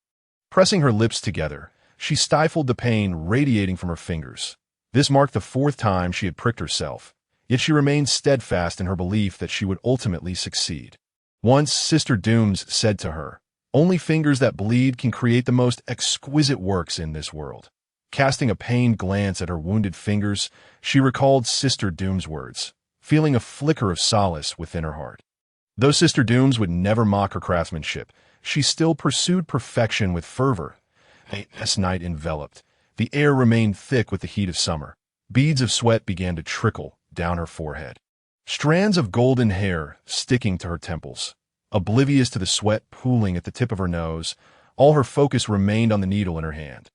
Pressing her lips together, she stifled the pain radiating from her fingers. This marked the 4th time she had pricked herself, yet she remained steadfast in her belief that she would ultimately succeed. Once Sister Dooms said to her, "Only fingers that bleed can create the most exquisite works in this world." Casting a pained glance at her wounded fingers, she recalled Sister Doom's words, feeling a flicker of solace within her heart. Though Sister Dooms would never mock her craftsmanship, she still pursued perfection with fervor. As night enveloped, the air remained thick with the heat of summer. Beads of sweat began to trickle down her forehead. Strands of golden hair sticking to her temples. Oblivious to the sweat pooling at the tip of her nose, all her focus remained on the needle in her hand.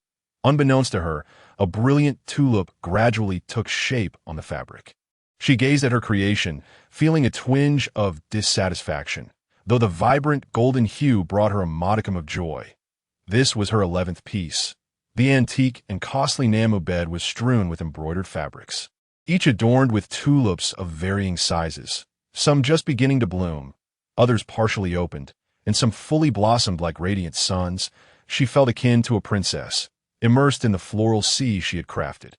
Unbeknownst to her, a brilliant tulip gradually took shape on the fabric. She gazed at her creation, feeling a twinge of dissatisfaction, though the vibrant golden hue brought her a modicum of joy. This was her 11th piece. The antique and costly Namu bed was strewn with embroidered fabrics, each adorned with tulips of varying sizes, some just beginning to bloom, others partially opened, and some fully blossomed like radiant suns. She felt akin to a princess, immersed in the floral sea she had crafted.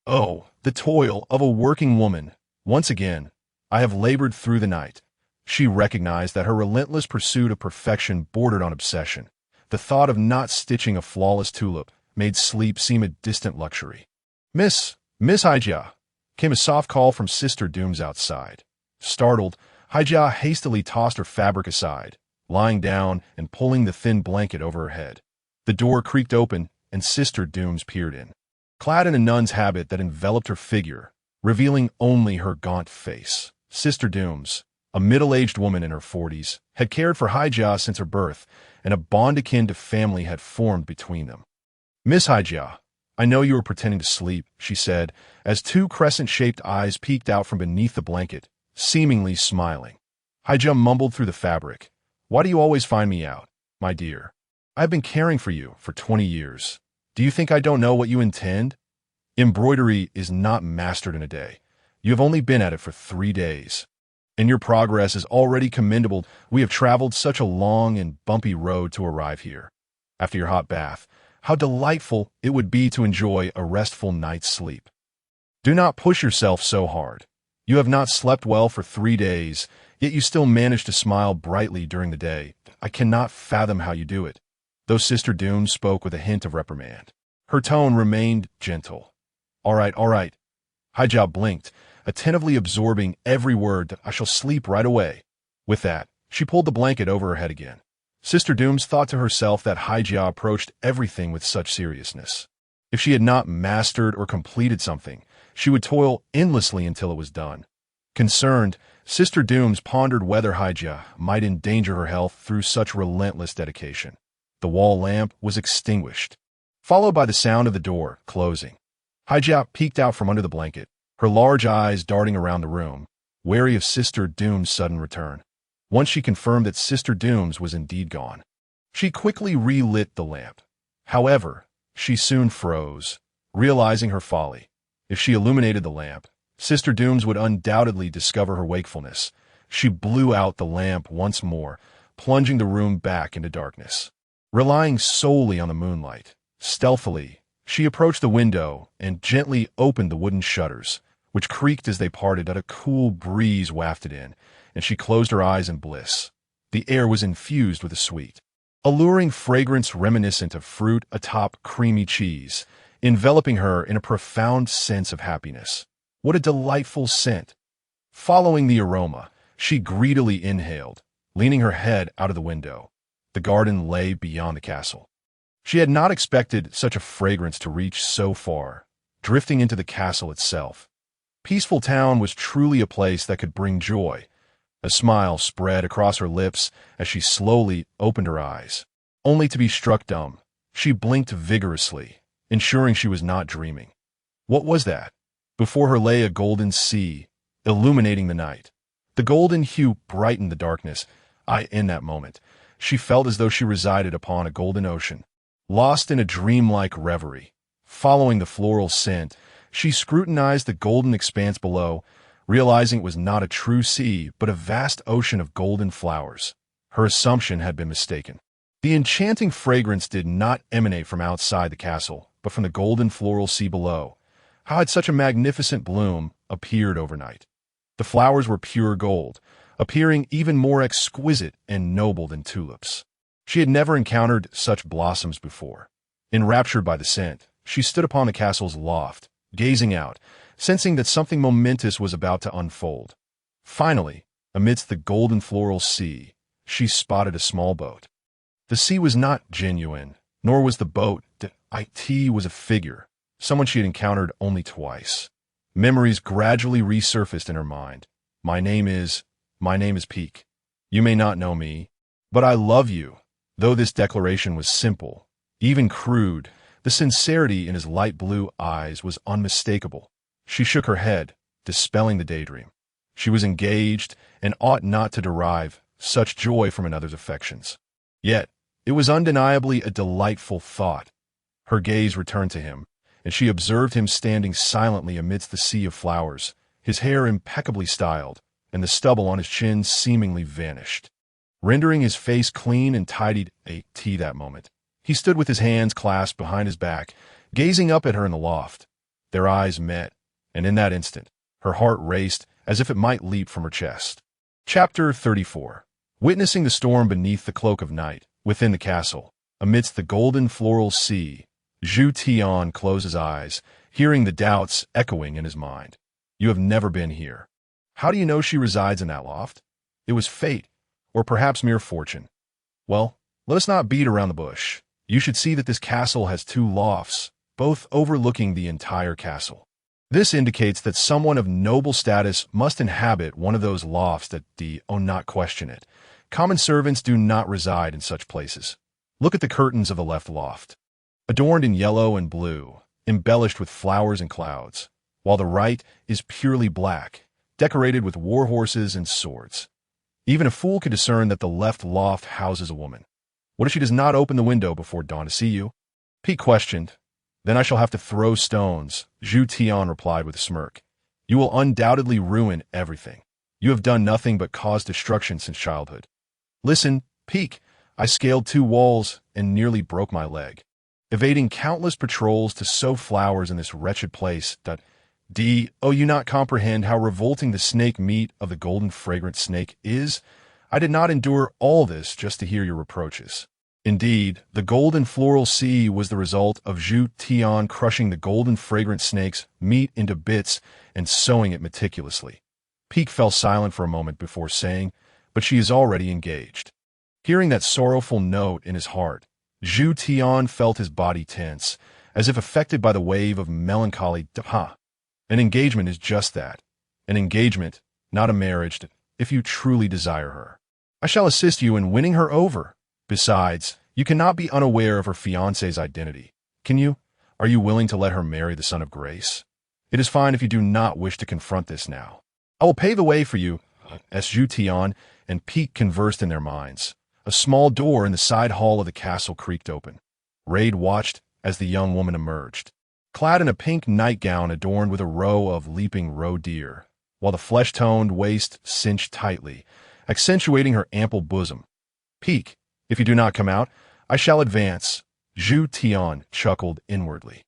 Oh, the toil of a working woman! Once again, I have labored through the night. She recognized that her relentless pursuit of perfection bordered on obsession. The thought of not stitching a flawless tulip made sleep seem a distant luxury. Miss Haijia, came a soft call from Sister Dooms outside. Startled, Haijia hastily tossed her fabric aside, lying down and pulling the thin blanket over her head. The door creaked open, and Sister Dooms peered in. Clad in a nun's habit that enveloped her figure, revealing only her gaunt face, Sister Dooms, a middle-aged woman in her 40s, had cared for Haijia since her birth, and a bond akin to family had formed between them. Miss Haijia, I know you were pretending to sleep, she said, as two crescent-shaped eyes peeked out from beneath the blanket, seemingly smiling. Haijia mumbled through the fabric. Why do you always find me out, my dear? I've been caring for you for 20 years. Do you think I don't know what you intend? Embroidery is not mastered in a day. You have only been at it for 3 days. And your progress is already commendable. We have traveled such a long and bumpy road to arrive here. After your hot bath, how delightful it would be to enjoy a restful night's sleep. Do not push yourself so hard. You have not slept well for 3 days, yet you still manage to smile brightly during the day. I cannot fathom how you do it. Though Sister Dooms spoke with a hint of reprimand, her tone remained gentle. All right. Haijia blinked, attentively absorbing every word. I shall sleep right away. With that, she pulled the blanket over her head again. Sister Dooms thought to herself that Haijia approached everything with such seriousness. If she had not mastered or completed something, she would toil endlessly until it was done. Concerned, Sister Dooms pondered whether Haijia might endanger her health through such relentless dedication. The wall lamp was extinguished, followed by the sound of the door closing. Haijia peeked out from under the blanket, her large eyes darting around the room, wary of Sister Dooms' sudden return. Once she confirmed that Sister Dooms was indeed gone, she quickly relit the lamp. However, she soon froze, realizing her folly. If she illuminated the lamp, Sister Dooms would undoubtedly discover her wakefulness. She blew out the lamp once more, plunging the room back into darkness. Relying solely on the moonlight, stealthily, she approached the window and gently opened the wooden shutters, which creaked as they parted. A cool breeze wafted in, and she closed her eyes in bliss. The air was infused with a sweet, alluring fragrance reminiscent of fruit atop creamy cheese, enveloping her in a profound sense of happiness. What a delightful scent! Following the aroma, she greedily inhaled, leaning her head out of the window. The garden lay beyond the castle. She had not expected such a fragrance to reach so far, drifting into the castle itself. Peaceful Town was truly a place that could bring joy. A smile spread across her lips as she slowly opened her eyes, only to be struck dumb. She blinked vigorously, ensuring she was not dreaming. What was that? Before her lay a golden sea, illuminating the night. The golden hue brightened the darkness. In that moment, she felt as though she resided upon a golden ocean, lost in a dreamlike reverie. Following the floral scent, she scrutinized the golden expanse below, realizing it was not a true sea, but a vast ocean of golden flowers. Her assumption had been mistaken. The enchanting fragrance did not emanate from outside the castle, but from the golden floral sea below. How had such a magnificent bloom appeared overnight? The flowers were pure gold, appearing even more exquisite and noble than tulips. She had never encountered such blossoms before. Enraptured by the scent, she stood upon the castle's loft, gazing out, sensing that something momentous was about to unfold. Finally, amidst the golden floral sea, she spotted a small boat. The sea was not genuine, nor was the boat. It was a figure, someone she had encountered only twice. Memories gradually resurfaced in her mind. My name is Peak. You may not know me, but I love you. Though this declaration was simple, even crude, the sincerity in his light blue eyes was unmistakable. She shook her head, dispelling the daydream. She was engaged and ought not to derive such joy from another's affections. Yet, it was undeniably a delightful thought. Her gaze returned to him, and she observed him standing silently amidst the sea of flowers, his hair impeccably styled, and the stubble on his chin seemingly vanished, rendering his face clean and tidied that moment. He stood with his hands clasped behind his back, gazing up at her in the loft. Their eyes met, and in that instant, her heart raced as if it might leap from her chest. Chapter 34. Witnessing the storm beneath the cloak of night, within the castle, amidst the golden floral sea, Zhu Tian closed his eyes, hearing the doubts echoing in his mind. You have never been here. How do you know she resides in that loft? It was fate, or perhaps mere fortune. Well, let us not beat around the bush. You should see that this castle has 2 lofts, both overlooking the entire castle. This indicates that someone of noble status must inhabit one of those lofts that not question it. Common servants do not reside in such places. Look at the curtains of the left loft, adorned in yellow and blue, embellished with flowers and clouds, while the right is purely black, decorated with war horses and swords. Even a fool could discern that the left loft houses a woman. What if she does not open the window before dawn to see you? Pete questioned. Then I shall have to throw stones, Zhu Tian replied with a smirk. You will undoubtedly ruin everything. You have done nothing but cause destruction since childhood. Listen, Peek, I scaled 2 walls and nearly broke my leg, evading countless patrols to sow flowers in this wretched place. You not comprehend how revolting the snake meat of the golden fragrant snake is? I did not endure all this just to hear your reproaches. Indeed, the golden floral sea was the result of Zhu Tian crushing the golden fragrant snake's meat into bits and sewing it meticulously. Peek fell silent for a moment before saying, but she is already engaged. Hearing that sorrowful note in his heart, Zhu Tian felt his body tense, as if affected by the wave of melancholy. An engagement is just that. An engagement, not a marriage, if you truly desire her. I shall assist you in winning her over. Besides, you cannot be unaware of her fiancé's identity. Can you? Are you willing to let her marry the son of Grace? It is fine if you do not wish to confront this now. I will pave the way for you. As Zhu Tian and Peek conversed in their minds, a small door in the side hall of the castle creaked open. Raid watched as the young woman emerged, clad in a pink nightgown adorned with a row of leaping roe deer, while the flesh-toned waist cinched tightly, accentuating her ample bosom. Peek, if you do not come out, I shall advance. Zhu Tian chuckled inwardly.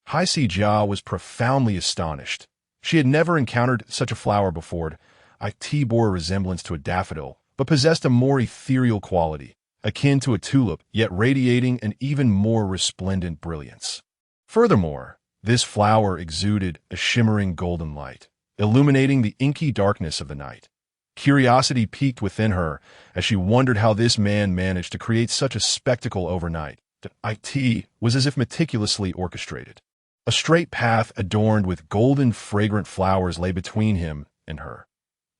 Haisi Jia was profoundly astonished. She had never encountered such a flower before. It bore a resemblance to a daffodil, but possessed a more ethereal quality, akin to a tulip, yet radiating an even more resplendent brilliance. Furthermore, this flower exuded a shimmering golden light, illuminating the inky darkness of the night. Curiosity piqued within her as she wondered how this man managed to create such a spectacle overnight. It was as if meticulously orchestrated. A straight path adorned with golden fragrant flowers lay between him and her.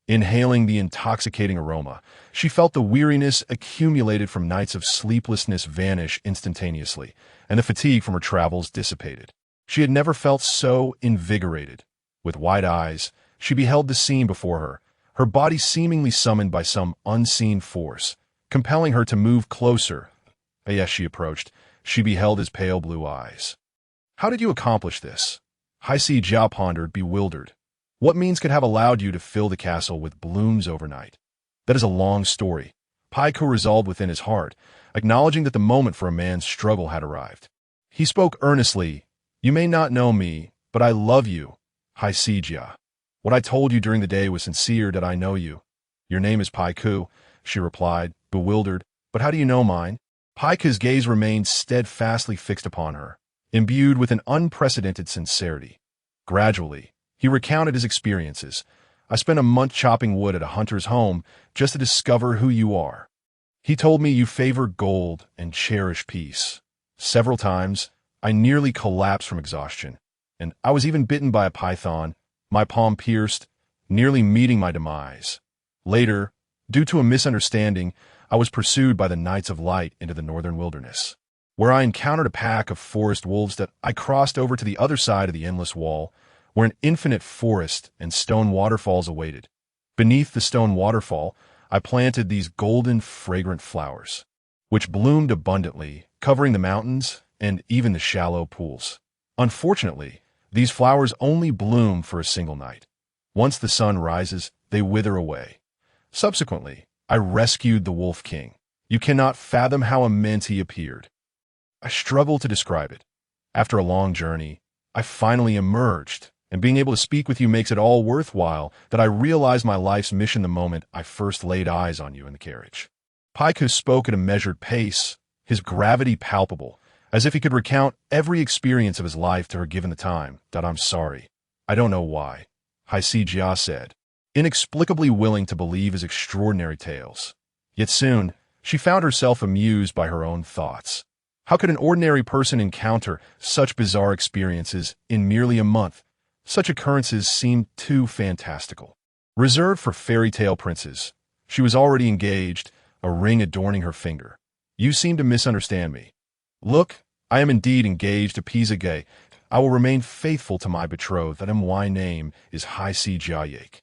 Inhaling the intoxicating aroma, she felt the weariness accumulated from nights of sleeplessness vanish instantaneously, and the fatigue from her travels dissipated. She had never felt so invigorated. With wide eyes, she beheld the scene before her, her body seemingly summoned by some unseen force, compelling her to move closer. As she approached, she beheld his pale blue eyes. How did you accomplish this? Haisi Jia pondered, bewildered. What means could have allowed you to fill the castle with blooms overnight? That is a long story. Paiku resolved within his heart, acknowledging that the moment for a man's struggle had arrived. He spoke earnestly. You may not know me, but I love you, Haisi Jia. What I told you during the day was sincere that I know you. Your name is Paiku, she replied, bewildered. But how do you know mine? Paiku's gaze remained steadfastly fixed upon her, imbued with an unprecedented sincerity. Gradually, he recounted his experiences. I spent a month chopping wood at a hunter's home just to discover who you are. He told me you favor gold and cherish peace. Several times, I nearly collapsed from exhaustion, and I was even bitten by a python, my palm pierced, nearly meeting my demise. Later, due to a misunderstanding, I was pursued by the Knights of Light into the northern wilderness, where I encountered a pack of forest wolves that I crossed over to the other side of the endless wall, where an infinite forest and stone waterfalls awaited. Beneath the stone waterfall, I planted these golden, fragrant flowers, which bloomed abundantly, covering the mountains and even the shallow pools. Unfortunately, these flowers only bloom for a single night. Once the sun rises, they wither away. Subsequently, I rescued the Wolf King. You cannot fathom how immense he appeared. I struggle to describe it. After a long journey, I finally emerged, and being able to speak with you makes it all worthwhile that I realized my life's mission the moment I first laid eyes on you in the carriage. Paiku spoke at a measured pace, his gravity palpable, as if he could recount every experience of his life to her given the time. I'm sorry. I don't know why, Haisi Jia said, inexplicably willing to believe his extraordinary tales. Yet soon, she found herself amused by her own thoughts. How could an ordinary person encounter such bizarre experiences in merely a month? Such occurrences seemed too fantastical. Reserved for fairy tale princes, she was already engaged, a ring adorning her finger. You seem to misunderstand me. Look, I am indeed engaged to Pisagay. I will remain faithful to my betrothed, that my name is Haisi Jia Yake.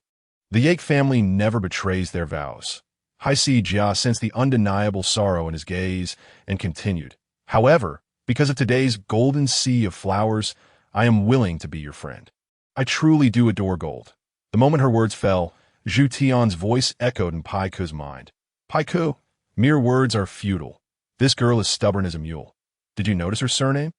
The Yake family never betrays their vows. Haisi Jia sensed the undeniable sorrow in his gaze and continued. However, because of today's golden sea of flowers, I am willing to be your friend. I truly do adore gold. The moment her words fell, Zhu Tian's voice echoed in Paiku's mind. Paiku, mere words are futile. This girl is stubborn as a mule. Did you notice her surname?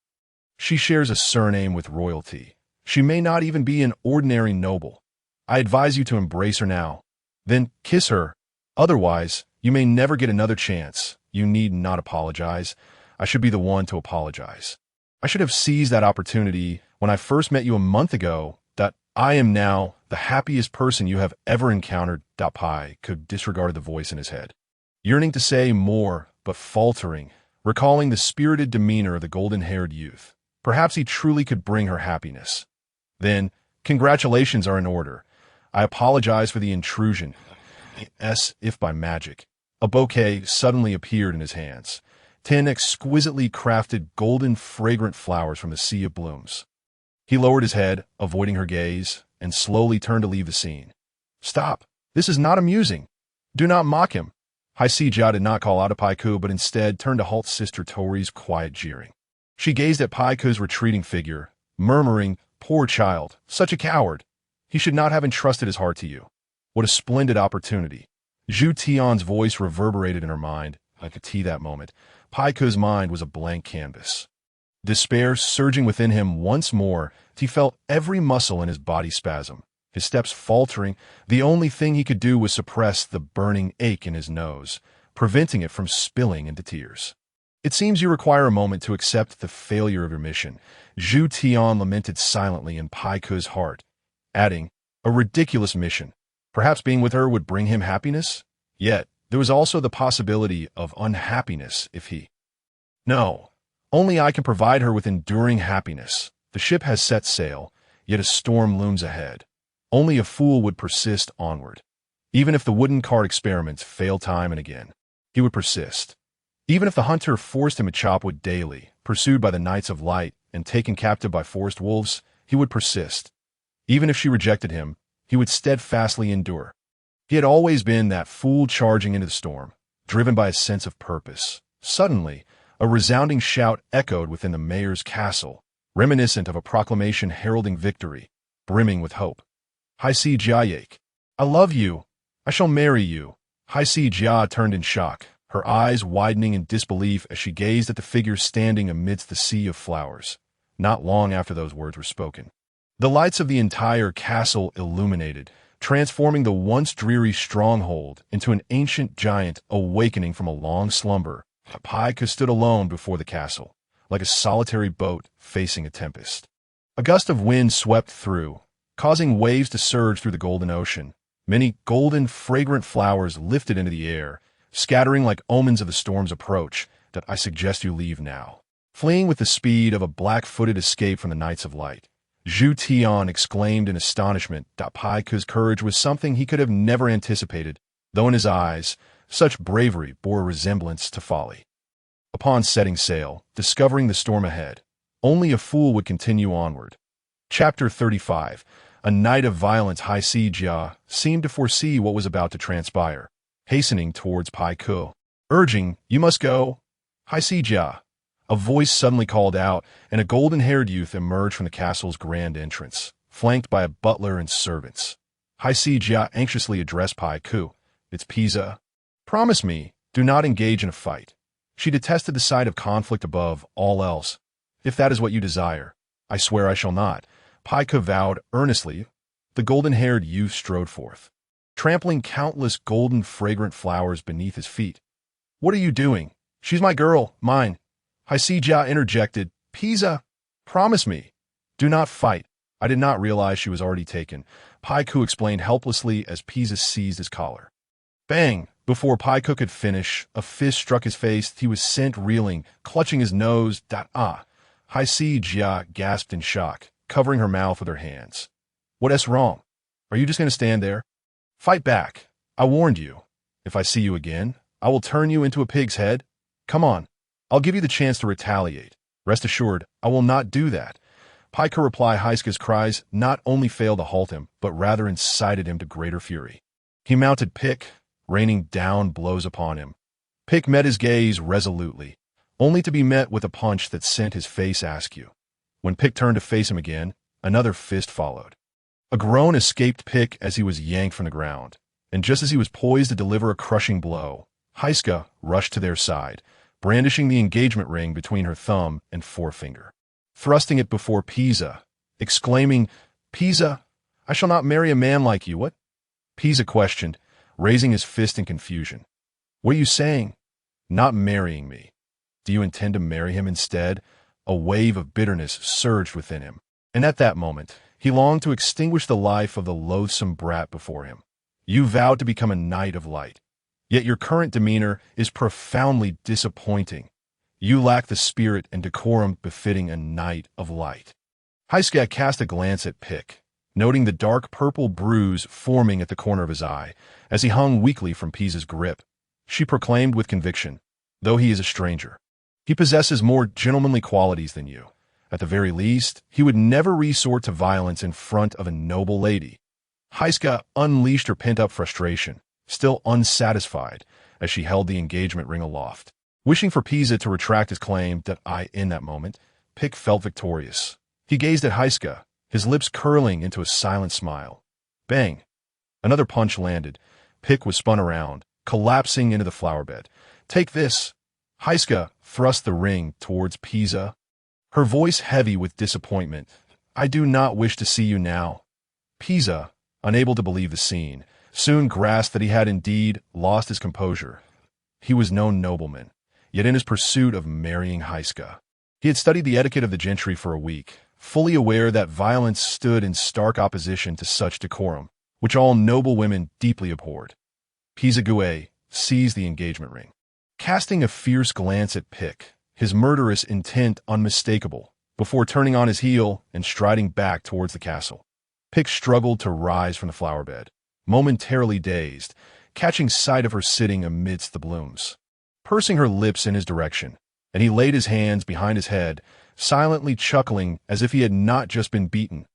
She shares a surname with royalty. She may not even be an ordinary noble. I advise you to embrace her now. Then kiss her. Otherwise, you may never get another chance. You need not apologize. I should be the one to apologize. I should have seized that opportunity when I first met you a month ago. That I am now the happiest person you have ever encountered. Pai could disregard the voice in his head, yearning to say more, but faltering, recalling the spirited demeanor of the golden-haired youth. Perhaps he truly could bring her happiness. Then, congratulations are in order. I apologize for the intrusion. As if by magic, a bouquet suddenly appeared in his hands. 10 exquisitely crafted golden fragrant flowers from a sea of blooms. He lowered his head, avoiding her gaze, and slowly turned to leave the scene. Stop! This is not amusing. Do not mock him. Haisi Jia did not call out to Paiku, but instead turned to halt Sister Tori's quiet jeering. She gazed at Paiku's retreating figure, murmuring, Poor child, such a coward. He should not have entrusted his heart to you. What a splendid opportunity. Zhu Tian's voice reverberated in her mind. I could see that moment. Paiku's mind was a blank canvas. Despair surging within him once more, he felt every muscle in his body spasm. His steps faltering, the only thing he could do was suppress the burning ache in his nose, preventing it from spilling into tears. It seems you require a moment to accept the failure of your mission. Zhu Tian lamented silently in Paiku's heart, adding, a ridiculous mission. Perhaps being with her would bring him happiness? Yet, there was also the possibility of unhappiness if he... No, only I can provide her with enduring happiness. The ship has set sail, yet a storm looms ahead. Only a fool would persist onward. Even if the wooden cart experiments fail time and again, he would persist. Even if the hunter forced him to chop wood daily, pursued by the Knights of Light and taken captive by forest wolves, he would persist. Even if she rejected him, he would steadfastly endure. He had always been that fool charging into the storm, driven by a sense of purpose. Suddenly, a resounding shout echoed within the mayor's castle, reminiscent of a proclamation heralding victory, brimming with hope. Haisi Jia Yake, I love you. I shall marry you. Haisi Jia turned in shock, her eyes widening in disbelief as she gazed at the figure standing amidst the sea of flowers. Not long after those words were spoken, the lights of the entire castle illuminated, transforming the once dreary stronghold into an ancient giant awakening from a long slumber. Paiku stood alone before the castle, like a solitary boat facing a tempest. A gust of wind swept through, causing waves to surge through the golden ocean. Many golden, fragrant flowers lifted into the air, scattering like omens of the storm's approach. That I suggest you leave now. Fleeing with the speed of a black-footed escape from the Knights of Light, Zhu Tian exclaimed in astonishment that Pai Ke's courage was something he could have never anticipated, though in his eyes, such bravery bore a resemblance to folly. Upon setting sail, discovering the storm ahead, only a fool would continue onward. Chapter 35. A night of violence. Haisi Jia seemed to foresee what was about to transpire, hastening towards Pai Ke, urging, "You must go." Haisi Jia. A voice suddenly called out, and a golden-haired youth emerged from the castle's grand entrance, flanked by a butler and servants. Haisi Jia anxiously addressed Pai Ke. "It's Pisa. Promise me, do not engage in a fight." She detested the sight of conflict above all else. "If that is what you desire, I swear I shall not," Pai Ke vowed earnestly. The golden-haired youth strode forth, trampling countless golden fragrant flowers beneath his feet. "What are you doing? She's my girl, mine." Haisi Jia interjected, "Pisa, promise me. Do not fight." "I did not realize she was already taken," Pai Ke explained helplessly as Pisa seized his collar. Bang! Before Pai Ke could finish, a fist struck his face. He was sent reeling, clutching his nose. Haisi Jia gasped in shock, covering her mouth with her hands. "What's wrong? Are you just going to stand there? Fight back. I warned you. If I see you again, I will turn you into a pig's head. Come on. I'll give you the chance to retaliate. Rest assured, I will not do that." Pai Ke replied. Haiske's cries not only failed to halt him, but rather incited him to greater fury. He mounted Pick, raining down blows upon him. Pick met his gaze resolutely, only to be met with a punch that sent his face askew. When Pick turned to face him again, another fist followed. A groan escaped Pick as he was yanked from the ground, and just as he was poised to deliver a crushing blow, Heiske rushed to their side, brandishing the engagement ring between her thumb and forefinger, thrusting it before Pisa, exclaiming, "Pisa, I shall not marry a man like you." "What?" Pisa questioned, raising his fist in confusion. "What are you saying?" "Not marrying me. Do you intend to marry him instead?" A wave of bitterness surged within him, and at that moment, he longed to extinguish the life of the loathsome brat before him. "You vowed to become a knight of light, yet your current demeanor is profoundly disappointing. You lack the spirit and decorum befitting a knight of light." Heiske cast a glance at Pick, noting the dark purple bruise forming at the corner of his eye as he hung weakly from Pisa's grip. She proclaimed with conviction, "Though he is a stranger, he possesses more gentlemanly qualities than you. At the very least, he would never resort to violence in front of a noble lady." Heiske unleashed her pent-up frustration, still unsatisfied, as she held the engagement ring aloft. Wishing for Pisa to retract his claim that in that moment, Pick felt victorious. He gazed at Heiske, his lips curling into a silent smile. Bang! Another punch landed. Pick was spun around, collapsing into the flower bed. "Take this!" Heiske thrust the ring towards Pisa, her voice heavy with disappointment. "I do not wish to see you now." Pisa, unable to believe the scene, soon grasped that he had indeed lost his composure. He was no nobleman, yet in his pursuit of marrying Heiske, he had studied the etiquette of the gentry for a week, fully aware that violence stood in stark opposition to such decorum, which all noble women deeply abhorred. Pisa Gue seized the engagement ring, casting a fierce glance at Pick, his murderous intent unmistakable, before turning on his heel and striding back towards the castle. Pick struggled to rise from the flower bed, momentarily dazed, catching sight of her sitting amidst the blooms, pursing her lips in his direction, and he laid his hands behind his head, silently chuckling as if he had not just been beaten.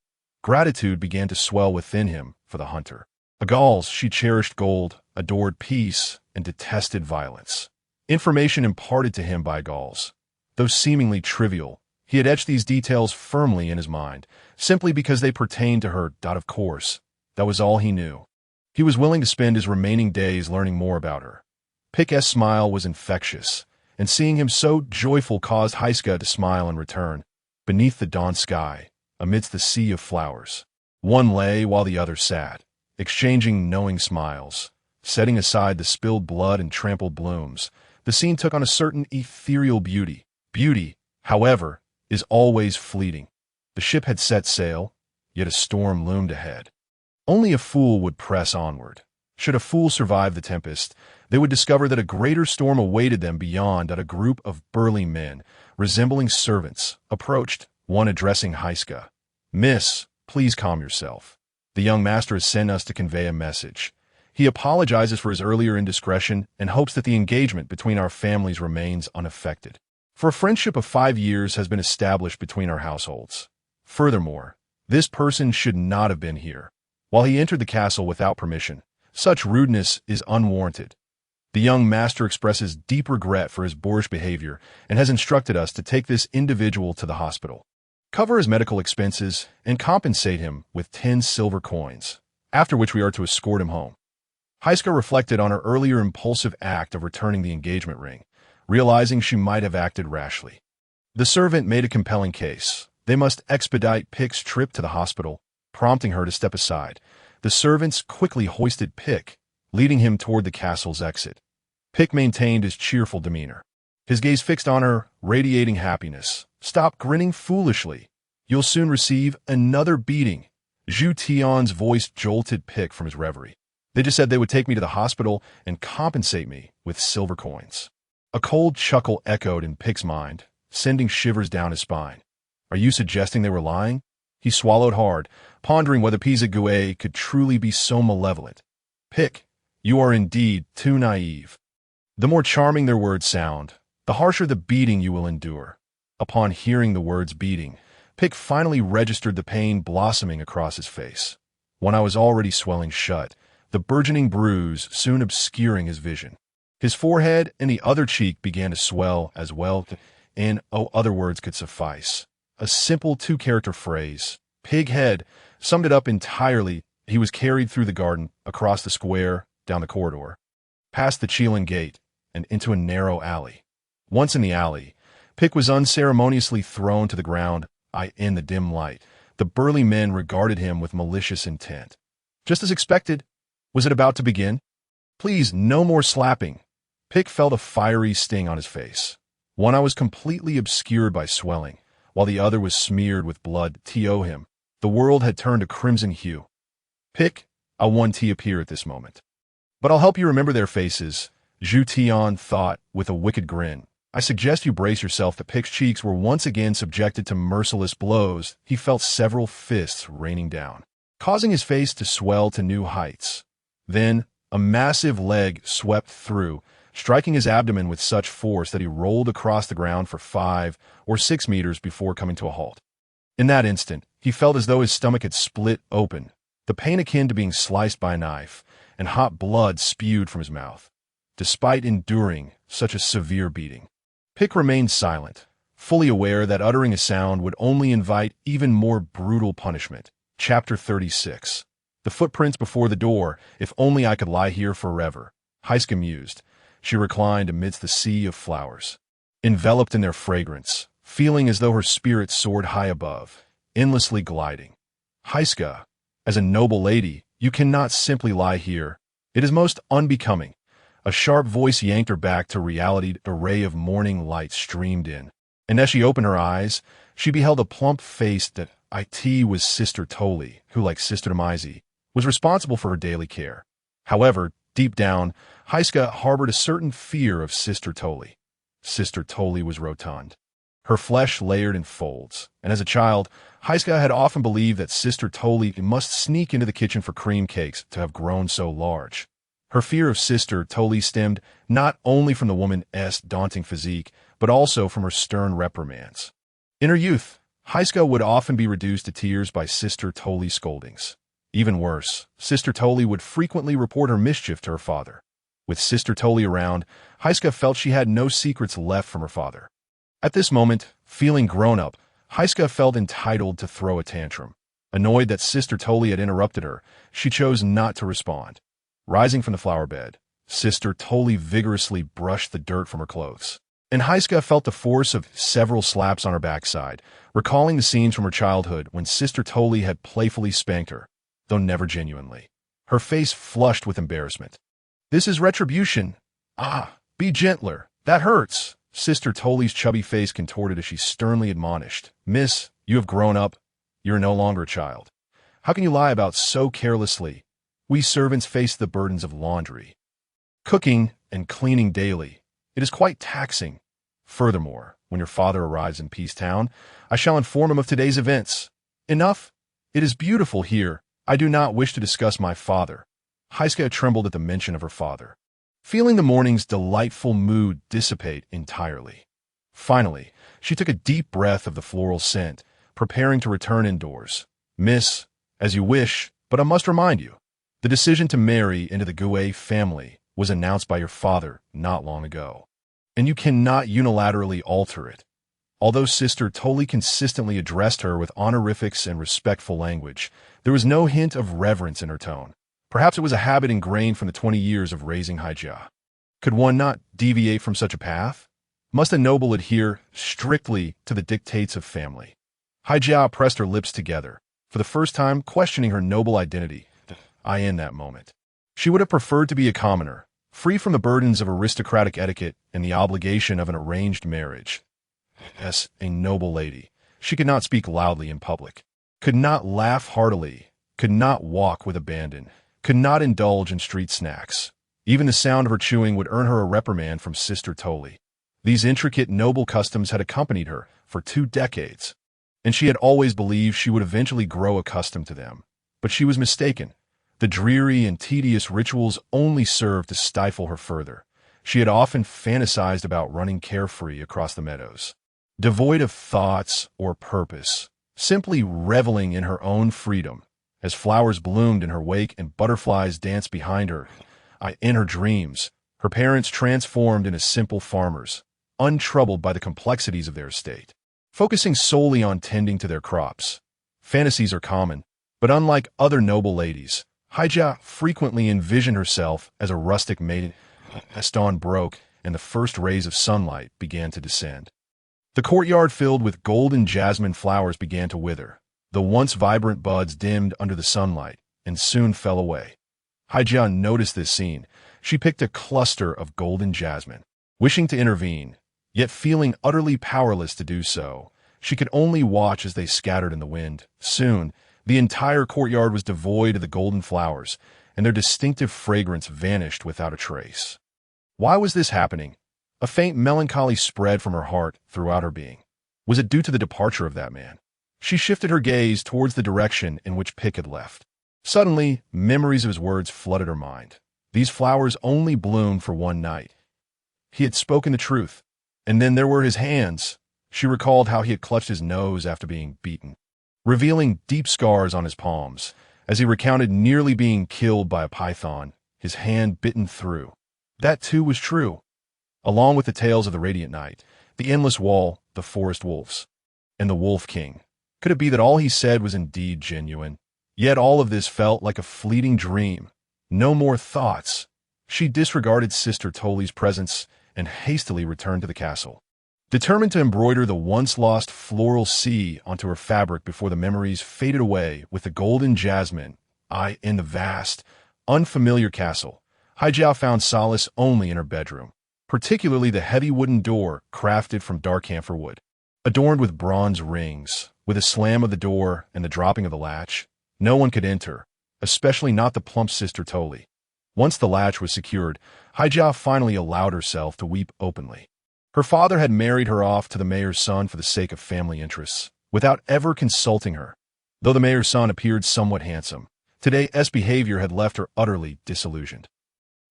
Gratitude began to swell within him for the hunter. Agals, she cherished gold, adored peace, and detested violence. Information imparted to him by Gauls, though seemingly trivial, he had etched these details firmly in his mind, simply because they pertained to her. Of course, that was all he knew. He was willing to spend his remaining days learning more about her. Pick's smile was infectious, and seeing him so joyful caused Heiske to smile in return. Beneath the dawn sky, amidst the sea of flowers, one lay while the other sat, exchanging knowing smiles. Setting aside the spilled blood and trampled blooms, the scene took on a certain ethereal beauty. Beauty, however, is always fleeting. The ship had set sail, yet a storm loomed ahead. Only a fool would press onward. Should a fool survive the tempest, they would discover that a greater storm awaited them beyond. That a group of burly men, resembling servants, approached, one addressing Heiske. Miss, please calm yourself. The young master has sent us to convey a message. He apologizes for his earlier indiscretion and hopes that the engagement between our families remains unaffected. For a friendship of 5 years has been established between our households. Furthermore, this person should not have been here. While he entered the castle without permission, such rudeness is unwarranted. The young master expresses deep regret for his boorish behavior and has instructed us to take this individual to the hospital, cover his medical expenses, and compensate him with 10 silver coins, after which we are to escort him home. Heiska reflected on her earlier impulsive act of returning the engagement ring, realizing she might have acted rashly. The servant made a compelling case. They must expedite Pick's trip to the hospital, prompting her to step aside. The servants quickly hoisted Pick, leading him toward the castle's exit. Pick maintained his cheerful demeanor, his gaze fixed on her, radiating happiness. "Stop grinning foolishly. You'll soon receive another beating." Zhu Tian's voice jolted Pick from his reverie. "They just said they would take me to the hospital and compensate me with silver coins." A cold chuckle echoed in Pick's mind, sending shivers down his spine. "Are you suggesting they were lying?" He swallowed hard, pondering whether Pizigue could truly be so malevolent. "Pick, you are indeed too naive. The more charming their words sound, the harsher the beating you will endure." Upon hearing the words beating, Pick finally registered the pain blossoming across his face. "One eye was already swelling shut, the burgeoning bruise soon obscuring his vision. His forehead and the other cheek began to swell as well, and other words could suffice. A simple 2-character phrase, pig head, summed it up entirely. He was carried through the garden, across the square, down the corridor, past the Qilin Gate, and into a narrow alley. Once in the alley, Pick was unceremoniously thrown to the ground. In the dim light, the burly men regarded him with malicious intent. Just as expected, was it about to begin? "Please, no more slapping." Pick felt a fiery sting on his face. One eye was completely obscured by swelling, while the other was smeared with blood. Him. The world had turned a crimson hue. "Pick, I'll one T appear at this moment. But I'll help you remember their faces," Zhu Tian thought with a wicked grin. "I suggest you brace yourself." The Pick's cheeks were once again subjected to merciless blows. He felt several fists raining down, causing his face to swell to new heights. Then, a massive leg swept through, striking his abdomen with such force that he rolled across the ground for 5 or 6 meters before coming to a halt. In that instant, he felt as though his stomach had split open, the pain akin to being sliced by a knife, and hot blood spewed from his mouth. Despite enduring such a severe beating, Pick remained silent, fully aware that uttering a sound would only invite even more brutal punishment. Chapter 36. The footprints before the door. "If only I could lie here forever," Heiska mused. She reclined amidst the sea of flowers, enveloped in their fragrance, feeling as though her spirit soared high above, endlessly gliding. "Heiska, as a noble lady, you cannot simply lie here. It is most unbecoming." A sharp voice yanked her back to reality. A ray of morning light streamed in, and as she opened her eyes, she beheld a plump face that was Sister Toli, who, like Sister Maisie, was responsible for her daily care. However, deep down, Heiska harbored a certain fear of Sister Toli. Sister Toli was rotund, her flesh layered in folds, and as a child, Heiska had often believed that Sister Toli must sneak into the kitchen for cream cakes to have grown so large. Her fear of Sister Toli stemmed not only from the woman's daunting physique, but also from her stern reprimands. In her youth, Heiska would often be reduced to tears by Sister Toli's scoldings. Even worse, Sister Toli would frequently report her mischief to her father. With Sister Toli around, Heiska felt she had no secrets left from her father. At this moment, feeling grown up, Heiska felt entitled to throw a tantrum. Annoyed that Sister Toli had interrupted her, she chose not to respond. Rising from the flower bed, Sister Toli vigorously brushed the dirt from her clothes, and Heiska felt the force of several slaps on her backside, recalling the scenes from her childhood when Sister Toli had playfully spanked her, though never genuinely. Her face flushed with embarrassment. "This is retribution. Be gentler. That hurts." Sister Toli's chubby face contorted as she sternly admonished. "Miss, you have grown up. You are no longer a child. How can you lie about so carelessly? We servants face the burdens of laundry, cooking, and cleaning daily. It is quite taxing. Furthermore, when your father arrives in Peace Town, I shall inform him of today's events. Enough. It is beautiful here. I do not wish to discuss my father. Haisuke trembled at the mention of her father, feeling the morning's delightful mood dissipate entirely. Finally, she took a deep breath of the floral scent, preparing to return indoors. Miss, as you wish, but I must remind you, the decision to marry into the Gue family was announced by your father not long ago, and you cannot unilaterally alter it. Although Sister Toli consistently addressed her with honorifics and respectful language, there was no hint of reverence in her tone. Perhaps it was a habit ingrained from the 20 years of raising Haijia. Could one not deviate from such a path? Must a noble adhere strictly to the dictates of family? Haijia pressed her lips together, for the first time questioning her noble identity. In that moment, she would have preferred to be a commoner, free from the burdens of aristocratic etiquette and the obligation of an arranged marriage. As a noble lady, she could not speak loudly in public, could not laugh heartily, could not walk with abandon, could not indulge in street snacks. Even the sound of her chewing would earn her a reprimand from Sister Toli. These intricate noble customs had accompanied her for 2 decades, and she had always believed she would eventually grow accustomed to them. But she was mistaken. The dreary and tedious rituals only served to stifle her further. She had often fantasized about running carefree across the meadows, devoid of thoughts or purpose, simply reveling in her own freedom, as flowers bloomed in her wake and butterflies danced behind her. In her dreams, her parents transformed into simple farmers, untroubled by the complexities of their estate, focusing solely on tending to their crops. Fantasies are common, but unlike other noble ladies, Haijia frequently envisioned herself as a rustic maiden. As dawn broke and the first rays of sunlight began to descend, the courtyard filled with golden jasmine flowers began to wither. The once vibrant buds dimmed under the sunlight and soon fell away. Haijia noticed this scene. She picked a cluster of golden jasmine, wishing to intervene, yet feeling utterly powerless to do so. She could only watch as they scattered in the wind. Soon, the entire courtyard was devoid of the golden flowers, and their distinctive fragrance vanished without a trace. Why was this happening? A faint melancholy spread from her heart throughout her being. Was it due to the departure of that man? She shifted her gaze towards the direction in which Pick had left. Suddenly, memories of his words flooded her mind. These flowers only bloomed for one night. He had spoken the truth. And then there were his hands. She recalled how he had clutched his nose after being beaten, revealing deep scars on his palms, as he recounted nearly being killed by a python, his hand bitten through. That too was true, along with the tales of the Radiant Night, the Endless Wall, the Forest Wolves, and the Wolf King. Could it be that all he said was indeed genuine? Yet all of this felt like a fleeting dream. No more thoughts. She disregarded Sister Toli's presence and hastily returned to the castle, determined to embroider the once-lost floral sea onto her fabric before the memories faded away with the golden jasmine. In the vast, unfamiliar castle, Haijia found solace only in her bedroom, particularly the heavy wooden door crafted from dark camphor wood, adorned with bronze rings. With a slam of the door and the dropping of the latch, no one could enter, especially not the plump Sister Toli. Once the latch was secured, Haijia finally allowed herself to weep openly. Her father had married her off to the mayor's son for the sake of family interests, without ever consulting her. Though the mayor's son appeared somewhat handsome, today's behavior had left her utterly disillusioned.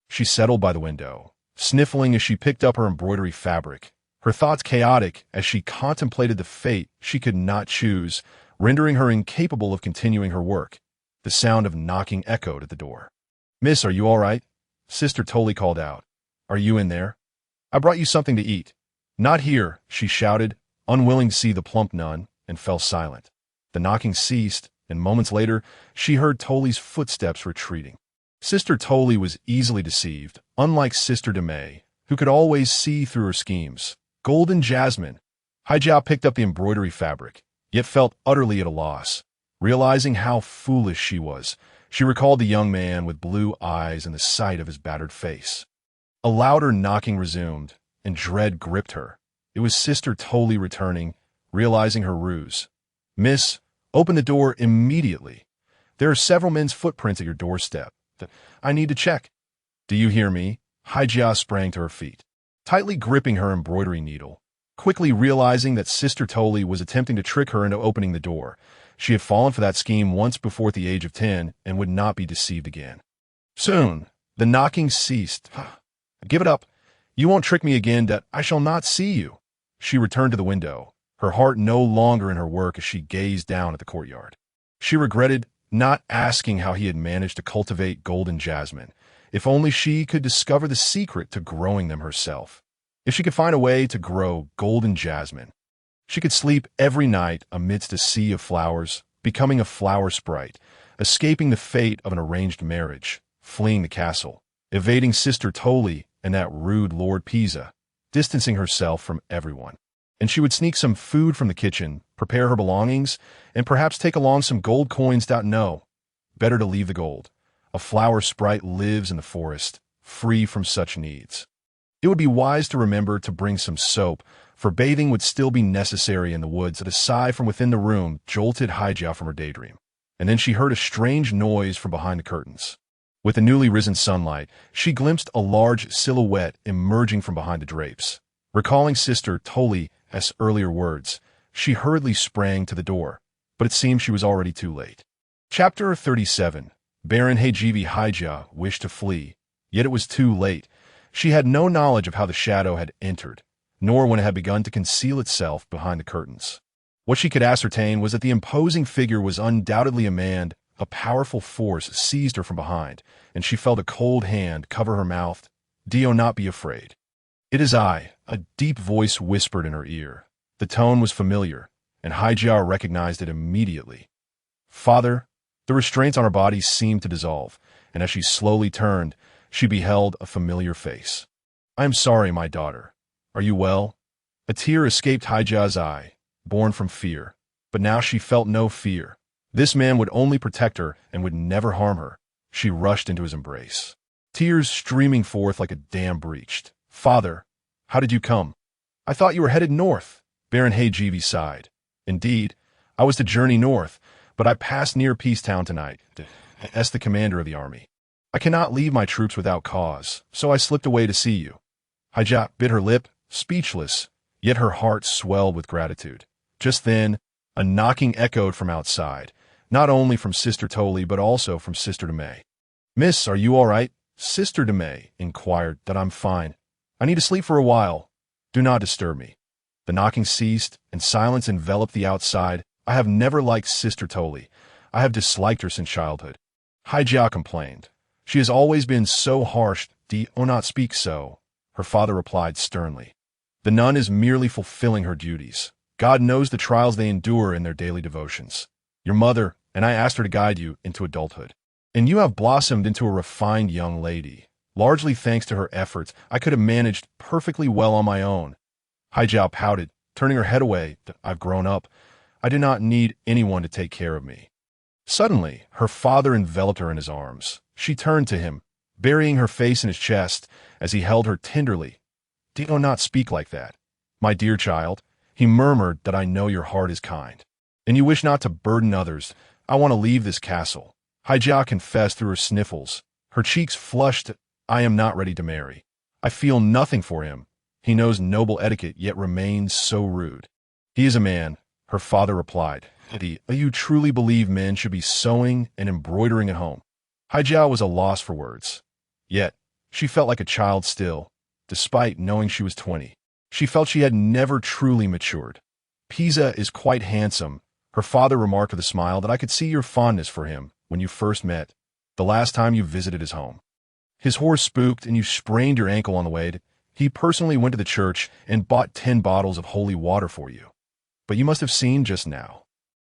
She settled by the window, sniffling as she picked up her embroidery fabric, her thoughts chaotic as she contemplated the fate she could not choose, rendering her incapable of continuing her work. The sound of knocking echoed at the door. "Miss, are you all right?" Sister Toli called out. "Are you in there? I brought you something to eat." "Not here," she shouted, unwilling to see the plump nun, and fell silent. The knocking ceased, and moments later, she heard Toli's footsteps retreating. Sister Toli was easily deceived, unlike Sister Demay, who could always see through her schemes. Golden jasmine. Haijia picked up the embroidery fabric, yet felt utterly at a loss. Realizing how foolish she was, she recalled the young man with blue eyes and the sight of his battered face. A louder knocking resumed, and dread gripped her. It was Sister Toli returning, realizing her ruse. "Miss, open the door immediately. There are several men's footprints at your doorstep. I need to check." "Do you hear me?" Haijia sprang to her feet, tightly gripping her embroidery needle. Quickly realizing that Sister Toli was attempting to trick her into opening the door, She had fallen for that scheme once before at the age of 10 and would not be deceived again. Soon, the knocking ceased. Give it up. You won't trick me again, that I shall not see you. She returned to the window, her heart no longer in her work as she gazed down at the courtyard. She regretted not asking how he had managed to cultivate golden jasmine. If only she could discover the secret to growing them herself. If she could find a way to grow golden jasmine, she could sleep every night amidst a sea of flowers, becoming a flower sprite, escaping the fate of an arranged marriage, fleeing the castle, evading Sister Toli and that rude Lord Pisa, distancing herself from everyone. And she would sneak some food from the kitchen, prepare her belongings, and perhaps take along some gold coins. No, better to leave the gold. A flower sprite lives in the forest, free from such needs. It would be wise to remember to bring some soap, for bathing would still be necessary in the woods. A sigh from within the room jolted Haijia from her daydream, and then she heard a strange noise from behind the curtains. With the newly risen sunlight, she glimpsed a large silhouette emerging from behind the drapes. Recalling Sister Toli's earlier words, she hurriedly sprang to the door, but it seemed she was already too late. Chapter 37. Baron Heijivi Haijia wished to flee, yet it was too late. She had no knowledge of how the shadow had entered, nor when it had begun to conceal itself behind the curtains. What she could ascertain was that the imposing figure was undoubtedly a man. A powerful force seized her from behind, and she felt a cold hand cover her mouth. "Do not be afraid. It is I," a deep voice whispered in her ear. The tone was familiar, and Haijia recognized it immediately. "Father." The restraints on her body seemed to dissolve, and as she slowly turned, she beheld a familiar face. "I am sorry, my daughter. Are you well?" A tear escaped Haijia's eye, born from fear, but now she felt no fear. This man would only protect her and would never harm her. She rushed into his embrace, tears streaming forth like a dam breached. "Father, how did you come?" "I thought you were headed north." Baron Heijivi sighed. "Indeed, I was to journey north, but I passed near Peacetown tonight, as the commander of the army. I cannot leave my troops without cause, so I slipped away to see you." Haijia bit her lip, speechless, yet her heart swelled with gratitude. Just then, a knocking echoed from outside, not only from Sister Toli but also from Sister Demei. "Miss, are you all right?" Sister Demei inquired. "That I'm fine. I need to sleep for a while. Do not disturb me." The knocking ceased, and silence enveloped the outside. "I have never liked Sister Toli. I have disliked her since childhood." Haijia complained. "She has always been so harsh. Do not speak so," her father replied sternly. "The nun is merely fulfilling her duties. God knows the trials they endure in their daily devotions. Your mother and I asked her to guide you into adulthood. And you have blossomed into a refined young lady. Largely thanks to her efforts, I could have managed perfectly well on my own." Haijia pouted, turning her head away. "I've grown up. I do not need anyone to take care of me." Suddenly, her father enveloped her in his arms. She turned to him, burying her face in his chest as he held her tenderly. "Do not speak like that, my dear child." He murmured. "That I know your heart is kind, and you wish not to burden others. I want to leave this castle." Haijia confessed through her sniffles, her cheeks flushed. "I am not ready to marry. I feel nothing for him. He knows noble etiquette, yet remains so rude." "He is a man," her father replied. "Do you truly believe men should be sewing and embroidering at home?" Haijia was a loss for words. Yet, she felt like a child still, despite knowing she was 20. She felt she had never truly matured. "Pisa is quite handsome," her father remarked with a smile. "That I could see your fondness for him when you first met, the last time you visited his home. His horse spooked and you sprained your ankle on the way. He personally went to the church and bought 10 bottles of holy water for you. But you must have seen just now."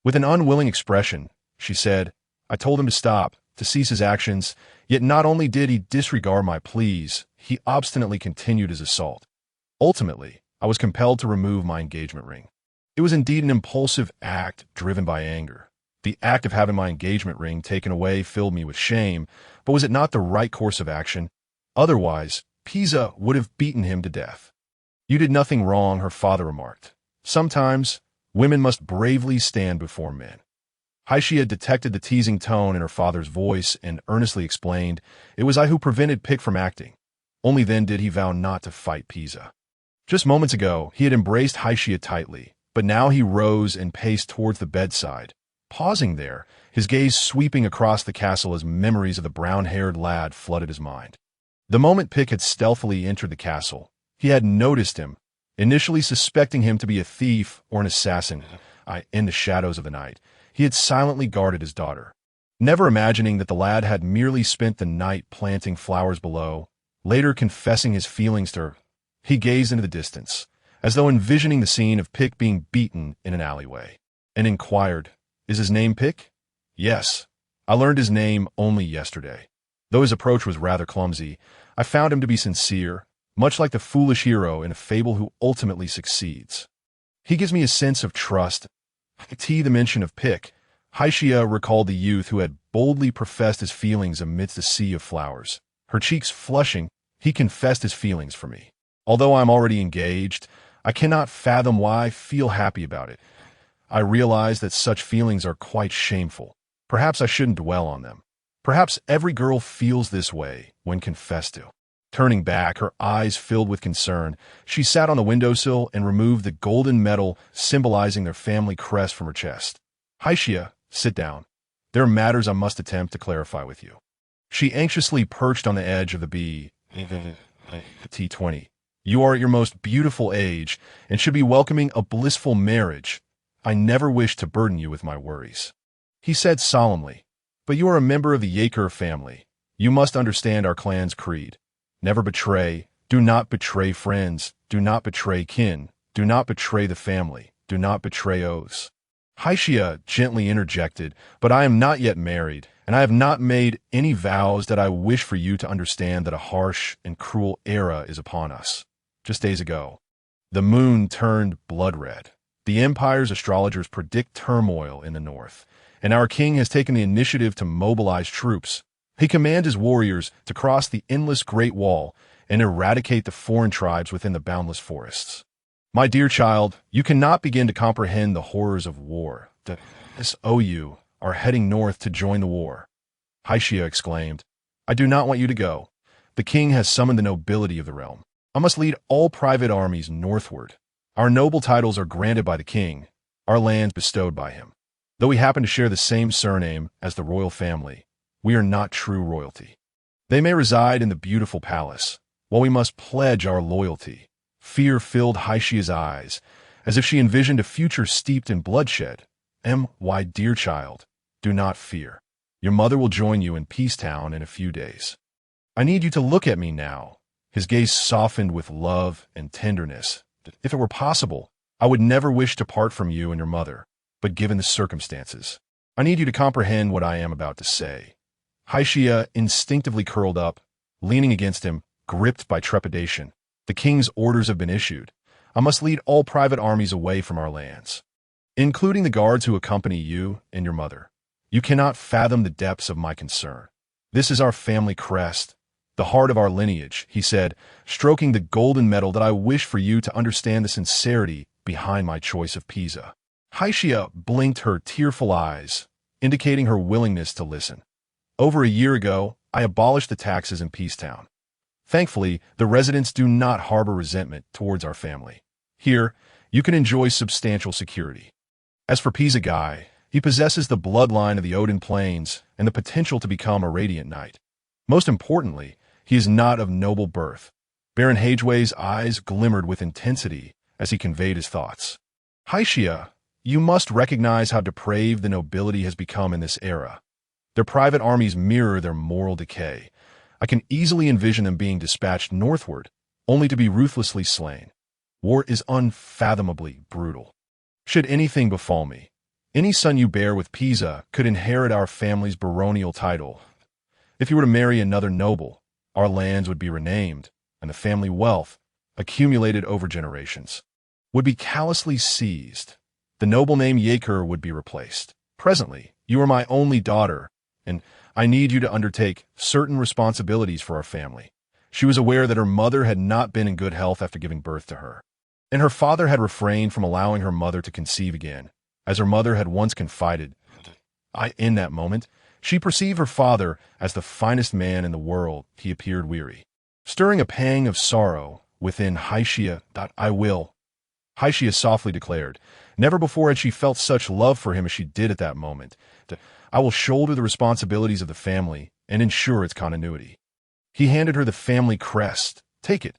With an unwilling expression, she said, "I told him to stop, to cease his actions, yet not only did he disregard my pleas, he obstinately continued his assault. Ultimately, I was compelled to remove my engagement ring. It was indeed an impulsive act driven by anger. The act of having my engagement ring taken away filled me with shame, but was it not the right course of action? Otherwise, Pisa would have beaten him to death." "You did nothing wrong," her father remarked. "Sometimes, women must bravely stand before men." Haijia detected the teasing tone in her father's voice and earnestly explained, "It was I who prevented Pick from acting. Only then did he vow not to fight Pisa." Just moments ago, he had embraced Haijia tightly, but now he rose and paced towards the bedside, Pausing there, his gaze sweeping across the castle as memories of the brown-haired lad flooded his mind. The moment Pick had stealthily entered the castle, he had noticed him, initially suspecting him to be a thief or an assassin. In the shadows of the night, he had silently guarded his daughter, never imagining that the lad had merely spent the night planting flowers below, later confessing his feelings to her. He gazed into the distance, as though envisioning the scene of Pick being beaten in an alleyway, and inquired, "Is his name Pick?" "Yes. I learned his name only yesterday. Though his approach was rather clumsy, I found him to be sincere, much like the foolish hero in a fable who ultimately succeeds. He gives me a sense of trust." The mention of Pick, Haishia recalled the youth who had boldly professed his feelings amidst a sea of flowers. Her cheeks flushing, he confessed his feelings for me. Although I'm already engaged, I cannot fathom why I feel happy about it. I realize that such feelings are quite shameful. Perhaps I shouldn't dwell on them. Perhaps every girl feels this way when confessed to. Turning back, her eyes filled with concern, she sat on the windowsill and removed the golden medal symbolizing their family crest from her chest. "Haishia, sit down. There are matters I must attempt to clarify with you." She anxiously perched on the edge of the bee. T20. "You are at your most beautiful age and should be welcoming a blissful marriage. I never wish to burden you with my worries." He said solemnly, "But you are a member of the Yeager family. You must understand our clan's creed. Never betray, do not betray friends, do not betray kin, do not betray the family, do not betray oaths." Haishia gently interjected, "But I am not yet married, and I have not made any vows that I wish for you to understand that a harsh and cruel era is upon us." Just days ago, the moon turned blood red. The Empire's astrologers predict turmoil in the north, and our king has taken the initiative to mobilize troops. He commands his warriors to cross the endless Great Wall and eradicate the foreign tribes within the boundless forests. My dear child, you cannot begin to comprehend the horrors of war. The SOU are heading north to join the war." Haishia exclaimed, "I do not want you to go. The king has summoned the nobility of the realm. I must lead all private armies northward. Our noble titles are granted by the king, our lands bestowed by him. Though we happen to share the same surname as the royal family, we are not true royalty. They may reside in the beautiful palace, while we must pledge our loyalty." Fear filled Haishia's eyes, as if she envisioned a future steeped in bloodshed. "My dear child, do not fear. Your mother will join you in Peacetown in a few days. I need you to look at me now." His gaze softened with love and tenderness. "If it were possible, I would never wish to part from you and your mother, but given the circumstances, I need you to comprehend what I am about to say." Haishia instinctively curled up, leaning against him, gripped by trepidation. "The king's orders have been issued. I must lead all private armies away from our lands, including the guards who accompany you and your mother. You cannot fathom the depths of my concern. This is our family crest, the heart of our lineage," he said, stroking the golden medal, "that I wish for you to understand the sincerity behind my choice of Pisa." Haishia blinked her tearful eyes, indicating her willingness to listen. "Over a year ago, I abolished the taxes in Peacetown. Thankfully, the residents do not harbor resentment towards our family. Here, you can enjoy substantial security. As for Pisa Guy, he possesses the bloodline of the Odin Plains and the potential to become a radiant knight. Most importantly, he is not of noble birth." Baron Hageway's eyes glimmered with intensity as he conveyed his thoughts. "Haishia, you must recognize how depraved the nobility has become in this era. Their private armies mirror their moral decay. I can easily envision them being dispatched northward, only to be ruthlessly slain. War is unfathomably brutal. Should anything befall me, any son you bear with Pisa could inherit our family's baronial title. If you were to marry another noble, our lands would be renamed, and the family wealth, accumulated over generations, would be callously seized. The noble name Yeager would be replaced. Presently, you are my only daughter, and I need you to undertake certain responsibilities for our family." She was aware that her mother had not been in good health after giving birth to her, and her father had refrained from allowing her mother to conceive again, as her mother had once confided. In that moment, she perceived her father as the finest man in the world. He appeared weary, stirring a pang of sorrow within Haishia. "I will," Haishia softly declared, Never before had she felt such love for him as she did at that moment. I will shoulder the responsibilities of the family and ensure its continuity. He handed her the family crest. Take it.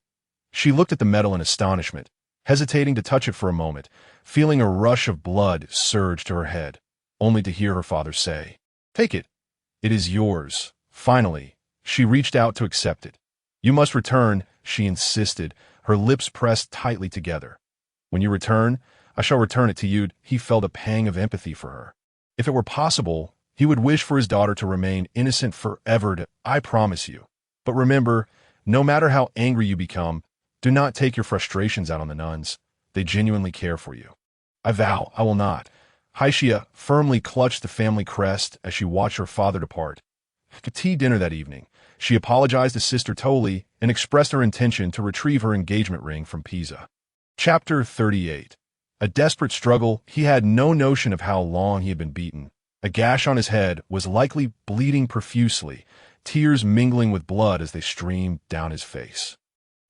She looked at the medal in astonishment, hesitating to touch it for a moment, feeling a rush of blood surge to her head, only to hear her father say, "Take it. It is yours." Finally, she reached out to accept it. "You must return," she insisted, her lips pressed tightly together. "When you return, I shall return it to you." He felt a pang of empathy for her. If it were possible, he would wish for his daughter to remain innocent forever. I promise you. But remember, no matter how angry you become, do not take your frustrations out on the nuns. They genuinely care for you. "I vow I will not." Haishia firmly clutched the family crest as she watched her father depart. At tea dinner that evening, she apologized to Sister Toli and expressed her intention to retrieve her engagement ring from Pisa. Chapter 38. A desperate struggle. He had no notion of how long he had been beaten. A gash on his head was likely bleeding profusely, tears mingling with blood as they streamed down his face.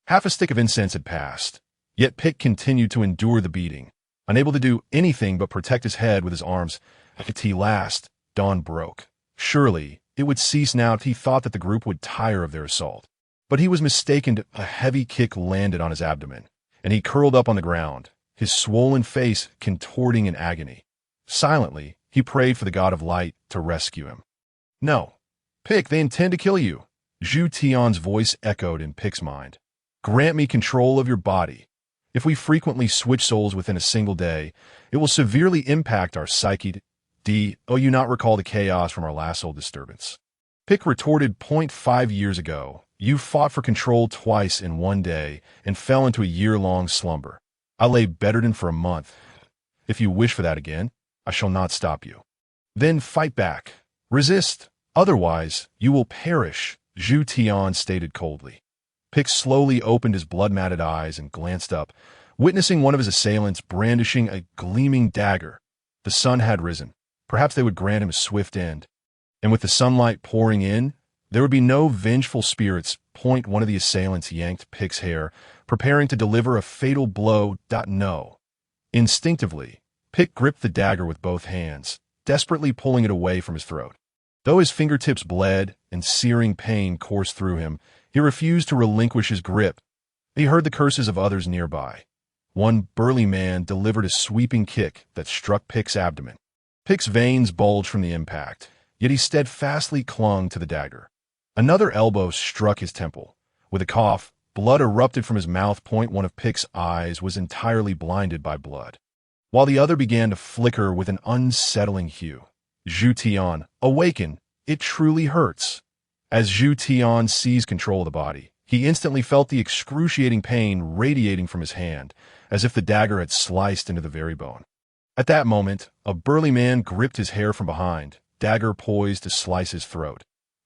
Half a stick of incense had passed, yet Pick continued to endure the beating, unable to do anything but protect his head with his arms. At tea last, dawn broke. Surely, it would cease now. He thought that the group would tire of their assault. But he was mistaken. A heavy kick landed on his abdomen, and he curled up on the ground, his swollen face contorting in agony. Silently, he prayed for the god of light to rescue him. "No. Pick, they intend to kill you." Zhu Tian's voice echoed in Pick's mind. "Grant me control of your body. If we frequently switch souls within a single day, it will severely impact our psyche. Oh, you not recall the chaos from our last soul disturbance?" Pick retorted. 5 years ago, you fought for control twice in one day and fell into a year-long slumber. I lay bedridden for a month. If you wish for that again, I shall not stop you. Then fight back. Resist. Otherwise, you will perish, Zhu Tian stated coldly. Pick slowly opened his blood-matted eyes and glanced up, witnessing one of his assailants brandishing a gleaming dagger. The sun had risen. Perhaps they would grant him a swift end. And with the sunlight pouring in, there would be no vengeful spirits. One of the assailants yanked Pick's hair, preparing to deliver a fatal blow. No. Instinctively, Pick gripped the dagger with both hands, desperately pulling it away from his throat. Though his fingertips bled and searing pain coursed through him, he refused to relinquish his grip. He heard the curses of others nearby. One burly man delivered a sweeping kick that struck Pick's abdomen. Pick's veins bulged from the impact, yet he steadfastly clung to the dagger. Another elbow struck his temple. With a cough, blood erupted from his mouth. One of Pick's eyes was entirely blinded by blood, while the other began to flicker with an unsettling hue. Zhu Tian, awaken! It truly hurts. As Zhu Tian seized control of the body, he instantly felt the excruciating pain radiating from his hand, as if the dagger had sliced into the very bone. At that moment, a burly man gripped his hair from behind, dagger poised to slice his throat.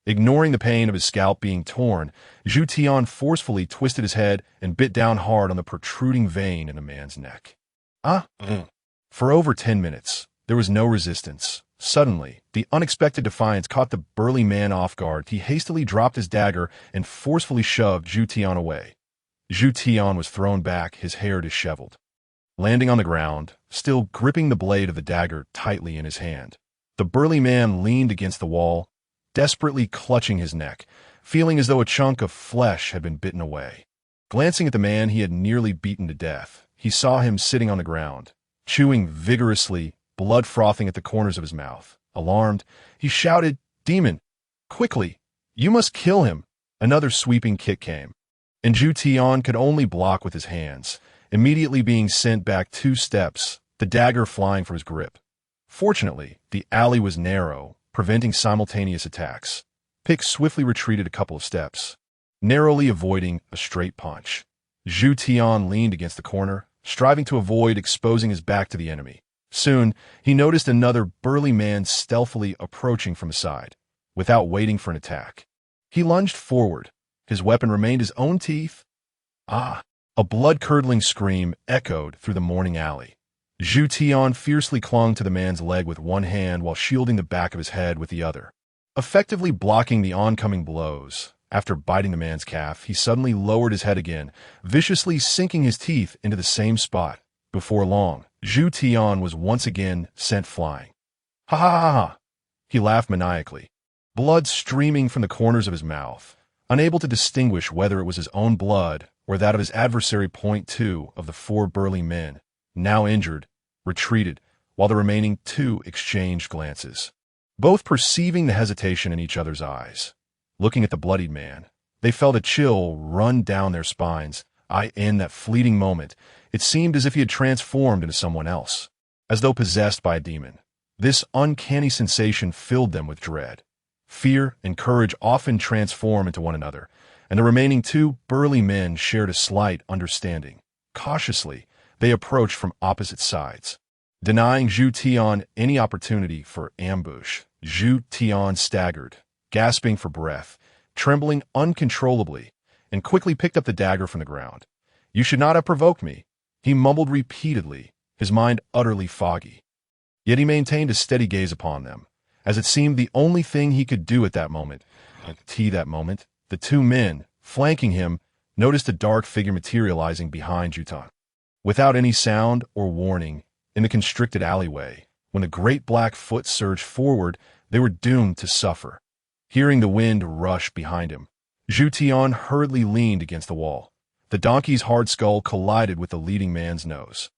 Ignoring the pain of his scalp being torn, Zhu Tian forcefully twisted his head and bit down hard on the protruding vein in the man's neck. For over 10 minutes, there was no resistance. Suddenly, the unexpected defiance caught the burly man off guard. He hastily dropped his dagger and forcefully shoved Zhu Tian away. Zhu Tian was thrown back, his hair disheveled. Landing on the ground, still gripping the blade of the dagger tightly in his hand, the burly man leaned against the wall, desperately clutching his neck, feeling as though a chunk of flesh had been bitten away. Glancing at the man he had nearly beaten to death, he saw him sitting on the ground, chewing vigorously, blood frothing at the corners of his mouth. Alarmed, he shouted, "Demon! Quickly! You must kill him!" Another sweeping kick came, and Zhu Tian could only block with his hands, immediately being sent back 2 steps, the dagger flying from his grip. Fortunately, the alley was narrow, preventing simultaneous attacks. Pick swiftly retreated a couple of steps, narrowly avoiding a straight punch. Zhu Tian leaned against the corner, striving to avoid exposing his back to the enemy. Soon, he noticed another burly man stealthily approaching from the side, without waiting for an attack. He lunged forward. His weapon remained his own teeth. A blood-curdling scream echoed through the morning alley. Zhu Tian fiercely clung to the man's leg with one hand while shielding the back of his head with the other, effectively blocking the oncoming blows. After biting the man's calf, he suddenly lowered his head again, viciously sinking his teeth into the same spot. Before long, Zhu Tian was once again sent flying. Ha ha ha ha! He laughed maniacally, blood streaming from the corners of his mouth, unable to distinguish whether it was his own blood or that of his adversary. Point two of the four burly men, now injured, retreated, while the remaining two exchanged glances, both perceiving the hesitation in each other's eyes. Looking at the bloodied man, they felt a chill run down their spines. In that fleeting moment, it seemed as if he had transformed into someone else, as though possessed by a demon. This uncanny sensation filled them with dread. Fear and courage often transform into one another, and the remaining two burly men shared a slight understanding. Cautiously, they approached from opposite sides. Denying Zhu Tian any opportunity for ambush, Zhu Tian staggered, gasping for breath, trembling uncontrollably, and quickly picked up the dagger from the ground. "You should not have provoked me," he mumbled repeatedly, his mind utterly foggy. Yet he maintained a steady gaze upon them, as it seemed the only thing he could do at that moment. The two men, flanking him, noticed a dark figure materializing behind Zhu Tian. Without any sound or warning, in the constricted alleyway, when the great black foot surged forward, they were doomed to suffer. Hearing the wind rush behind him, Zhu Tian hurriedly leaned against the wall. The donkey's hard skull collided with the leading man's nose,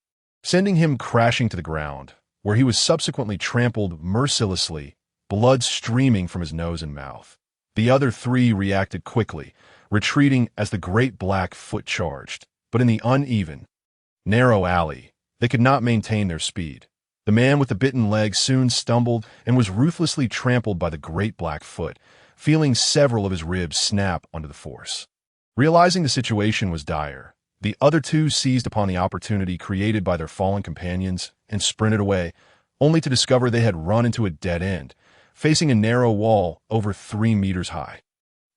sending him crashing to the ground, where he was subsequently trampled mercilessly, blood streaming from his nose and mouth. The other three reacted quickly, retreating as the great black foot charged, but in the uneven, narrow alley, they could not maintain their speed. The man with the bitten leg soon stumbled and was ruthlessly trampled by the great black foot, feeling several of his ribs snap under the force. Realizing the situation was dire, the other two seized upon the opportunity created by their fallen companions and sprinted away, only to discover they had run into a dead end, facing a narrow wall over 3 meters high.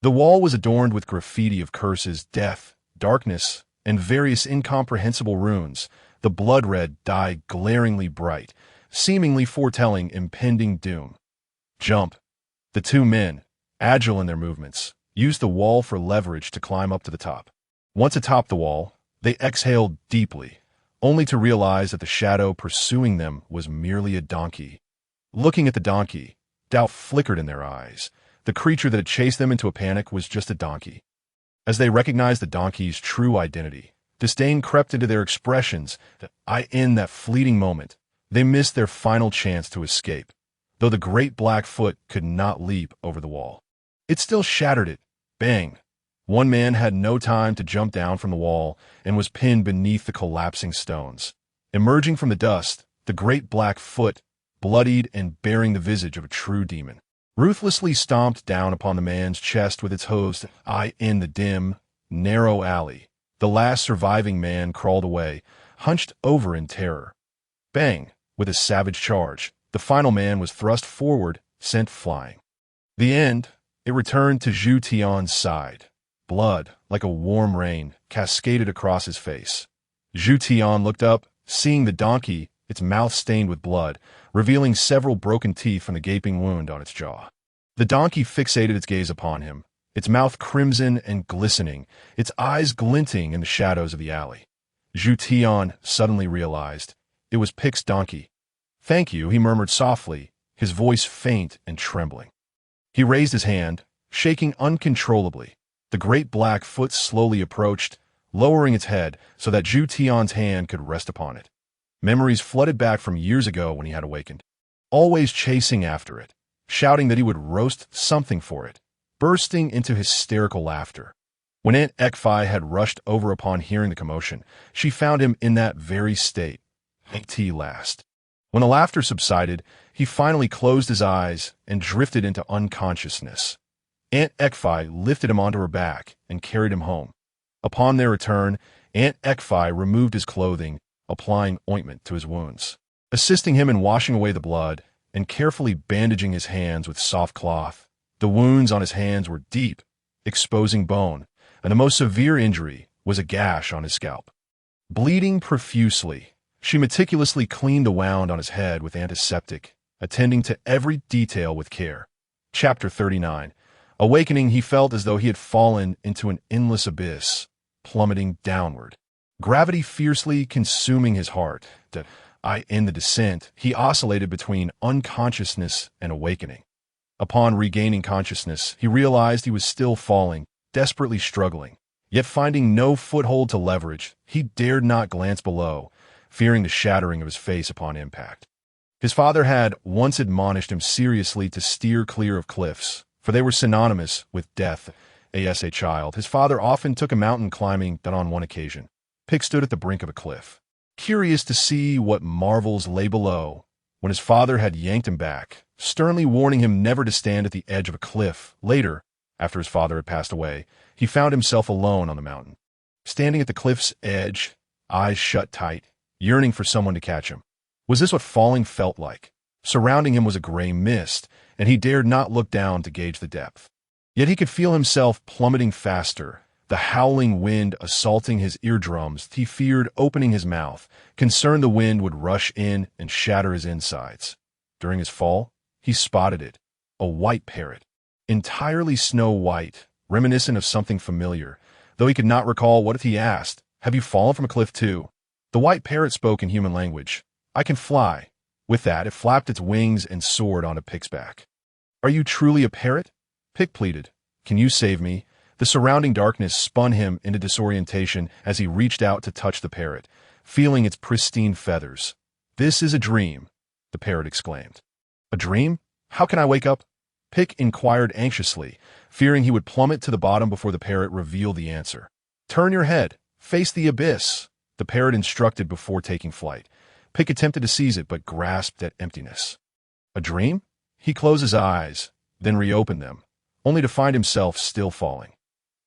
The wall was adorned with graffiti of curses, death, darkness, and various incomprehensible runes, the blood-red dye glaringly bright, seemingly foretelling impending doom. Jump! The two men, agile in their movements, used the wall for leverage to climb up to the top. Once atop the wall, they exhaled deeply, only to realize that the shadow pursuing them was merely a donkey. Looking at the donkey, doubt flickered in their eyes. The creature that had chased them into a panic was just a donkey. As they recognized the donkey's true identity, disdain crept into their expressions. In that fleeting moment, they missed their final chance to escape, though the great black foot could not leap over the wall. It still shattered it. Bang! One man had no time to jump down from the wall and was pinned beneath the collapsing stones. Emerging from the dust, the great black foot, bloodied and bearing the visage of a true demon, ruthlessly stomped down upon the man's chest with its hooves. In the dim, narrow alley, the last surviving man crawled away, hunched over in terror. Bang! With a savage charge, the final man was thrust forward, sent flying. The end. It returned to Zhu Tian's side. Blood, like a warm rain, cascaded across his face. Zhu Tian looked up, seeing the donkey, its mouth stained with blood, revealing several broken teeth from the gaping wound on its jaw. The donkey fixated its gaze upon him, its mouth crimson and glistening, its eyes glinting in the shadows of the alley. Zhu Tian suddenly realized it was Pick's donkey. "Thank you," he murmured softly, his voice faint and trembling. He raised his hand, shaking uncontrollably. The great black foot slowly approached, lowering its head so that Zhu Tian's hand could rest upon it. Memories flooded back from years ago when he had awakened, always chasing after it, shouting that he would roast something for it, bursting into hysterical laughter. When Aunt Ekfi had rushed over upon hearing the commotion, she found him in that very state. Last. When the laughter subsided, he finally closed his eyes and drifted into unconsciousness. Aunt Ekfi lifted him onto her back and carried him home. Upon their return, Aunt Ekfi removed his clothing, applying ointment to his wounds, assisting him in washing away the blood and carefully bandaging his hands with soft cloth. The wounds on his hands were deep, exposing bone, and the most severe injury was a gash on his scalp. Bleeding profusely, she meticulously cleaned the wound on his head with antiseptic, attending to every detail with care. Chapter 39. Awakening, he felt as though he had fallen into an endless abyss, plummeting downward, gravity fiercely consuming his heart. In the descent, he oscillated between unconsciousness and awakening. Upon regaining consciousness, he realized he was still falling, desperately struggling. Yet finding no foothold to leverage, he dared not glance below, fearing the shattering of his face upon impact. His father had once admonished him seriously to steer clear of cliffs, for they were synonymous with death. As a child, his father often took him mountain climbing, but on one occasion, Pick stood at the brink of a cliff, curious to see what marvels lay below, when his father had yanked him back, sternly warning him never to stand at the edge of a cliff. Later, after his father had passed away, he found himself alone on the mountain, standing at the cliff's edge, eyes shut tight, yearning for someone to catch him. Was this what falling felt like? Surrounding him was a gray mist, and he dared not look down to gauge the depth. Yet he could feel himself plummeting faster, the howling wind assaulting his eardrums. He feared opening his mouth, concerned the wind would rush in and shatter his insides. During his fall, he spotted it, a white parrot, entirely snow white, reminiscent of something familiar, though he could not recall what he asked. Have you fallen from a cliff too? The white parrot spoke in human language. I can fly. With that, it flapped its wings and soared onto Pick's back. Are you truly a parrot? Pick pleaded. Can you save me? The surrounding darkness spun him into disorientation as he reached out to touch the parrot, feeling its pristine feathers. This is a dream, the parrot exclaimed. A dream? How can I wake up? Pick inquired anxiously, fearing he would plummet to the bottom before the parrot revealed the answer. Turn your head. Face the abyss, the parrot instructed before taking flight. Pick attempted to seize it, but grasped at emptiness. A dream? He closed his eyes, then reopened them, only to find himself still falling.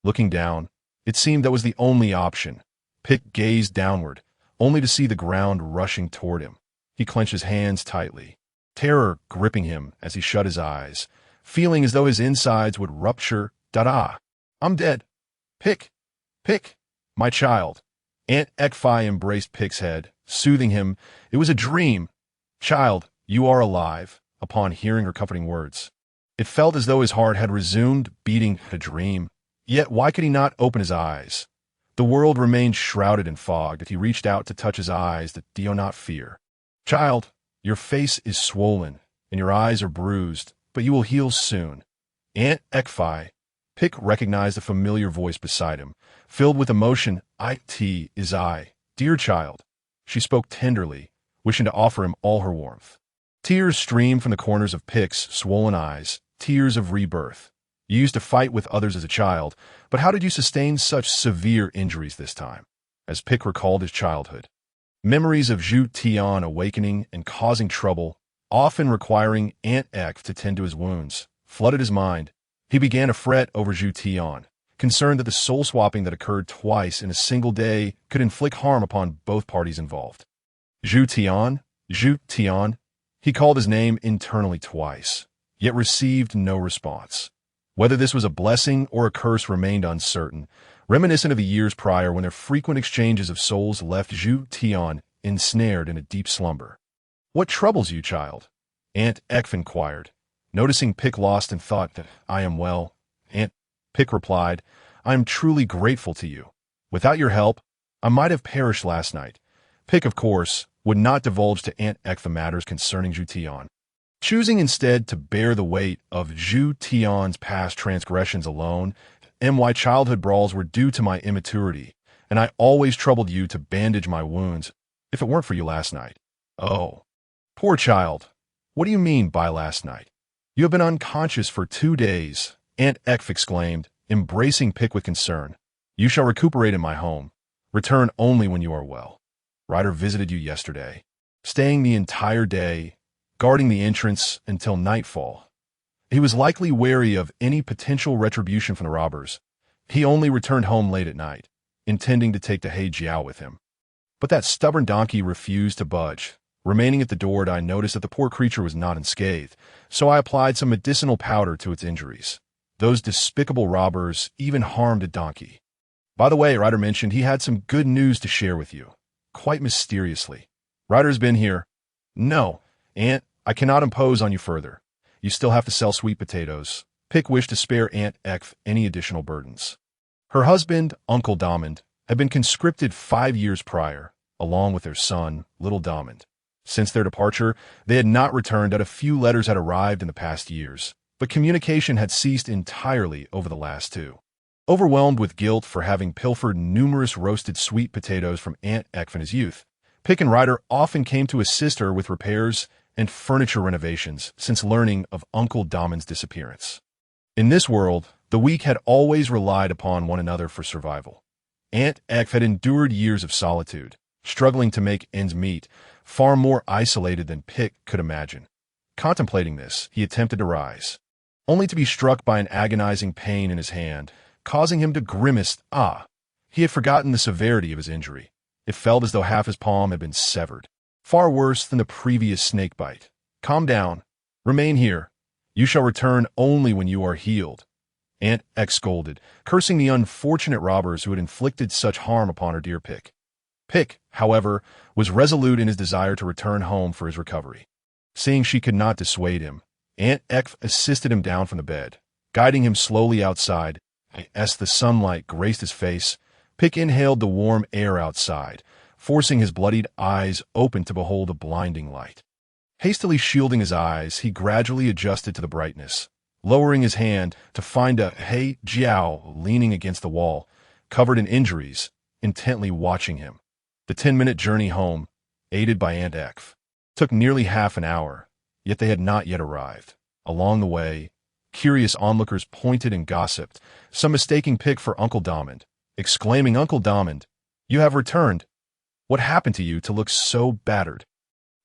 Looking down, it seemed that was the only option. Pick gazed downward, only to see the ground rushing toward him. He clenched his hands tightly, terror gripping him as he shut his eyes, feeling as though his insides would rupture. Da-da! I'm dead. Pick! Pick! My child. Aunt Ekfi embraced Pick's head, soothing him. It was a dream. Child, you are alive. Upon hearing her comforting words, it felt as though his heart had resumed beating. A dream. Yet why could he not open his eyes? The world remained shrouded in fog as he reached out to touch his eyes. That do not fear. Child, your face is swollen, and your eyes are bruised, but you will heal soon. Aunt Ekfi. Pick recognized a familiar voice beside him, filled with emotion. It is I, dear child. She spoke tenderly, wishing to offer him all her warmth. Tears streamed from the corners of Pick's swollen eyes, tears of rebirth. You used to fight with others as a child, but how did you sustain such severe injuries this time? As Pick recalled his childhood, memories of Zhu Tian awakening and causing trouble, often requiring Aunt Ek to tend to his wounds, flooded his mind. He began to fret over Zhu Tian, concerned that the soul swapping that occurred twice in a single day could inflict harm upon both parties involved. Zhu Tian. He called his name internally twice, yet received no response. Whether this was a blessing or a curse remained uncertain, reminiscent of the years prior when their frequent exchanges of souls left Zhu Tian ensnared in a deep slumber. What troubles you, child? Aunt Ekf inquired, noticing Pick lost in thought. That I am well. Aunt Pick replied, I am truly grateful to you. Without your help, I might have perished last night. Pick, of course, would not divulge to Aunt Ek the matters concerning Zhu Tian, choosing instead to bear the weight of Zhu Tian's past transgressions alone. My childhood brawls were due to my immaturity, and I always troubled you to bandage my wounds if it weren't for you last night. Oh, poor child. What do you mean by last night? You have been unconscious for 2 days, Aunt Ek exclaimed, embracing Pick with concern. You shall recuperate in my home. Return only when you are well. Ryder visited you yesterday, staying the entire day, guarding the entrance until nightfall. He was likely wary of any potential retribution from the robbers. He only returned home late at night, intending to take the He Jiao with him. But that stubborn donkey refused to budge. Remaining at the door, I noticed that the poor creature was not unscathed, so I applied some medicinal powder to its injuries. Those despicable robbers even harmed a donkey. By the way, Ryder mentioned he had some good news to share with you. Quite mysteriously. Ryder's been here. No, Aunt, I cannot impose on you further. You still have to sell sweet potatoes. Pick wished to spare Aunt Ekf any additional burdens. Her husband, Uncle Diamond, had been conscripted 5 years prior, along with their son, Little Diamond. Since their departure, they had not returned, and a few letters had arrived in the past years, but communication had ceased entirely over the last two. Overwhelmed with guilt for having pilfered numerous roasted sweet potatoes from Aunt Ekf in his youth, Pick and Ryder often came to assist her with repairs and furniture renovations since learning of Uncle Damon's disappearance. In this world, the weak had always relied upon one another for survival. Aunt Ekf had endured years of solitude, struggling to make ends meet, far more isolated than Pick could imagine. Contemplating this, he attempted to rise, only to be struck by an agonizing pain in his hand, causing him to grimace. He had forgotten the severity of his injury. It felt as though half his palm had been severed. Far worse than the previous snake bite. Calm down. Remain here. You shall return only when you are healed. Aunt Ekf scolded, cursing the unfortunate robbers who had inflicted such harm upon her dear Pick. Pick, however, was resolute in his desire to return home for his recovery. Seeing she could not dissuade him, Aunt Ekf assisted him down from the bed, guiding him slowly outside. As the sunlight graced his face, Pick inhaled the warm air outside, forcing his bloodied eyes open to behold a blinding light. Hastily shielding his eyes, he gradually adjusted to the brightness, lowering his hand to find He Jiao leaning against the wall, covered in injuries, intently watching him. The 10-minute journey home, aided by Aunt Ekf, took nearly half an hour, yet they had not yet arrived. Along the way, curious onlookers pointed and gossiped, some mistaking Pick for Uncle Damon, exclaiming, "Uncle Damon, you have returned. What happened to you to look so battered?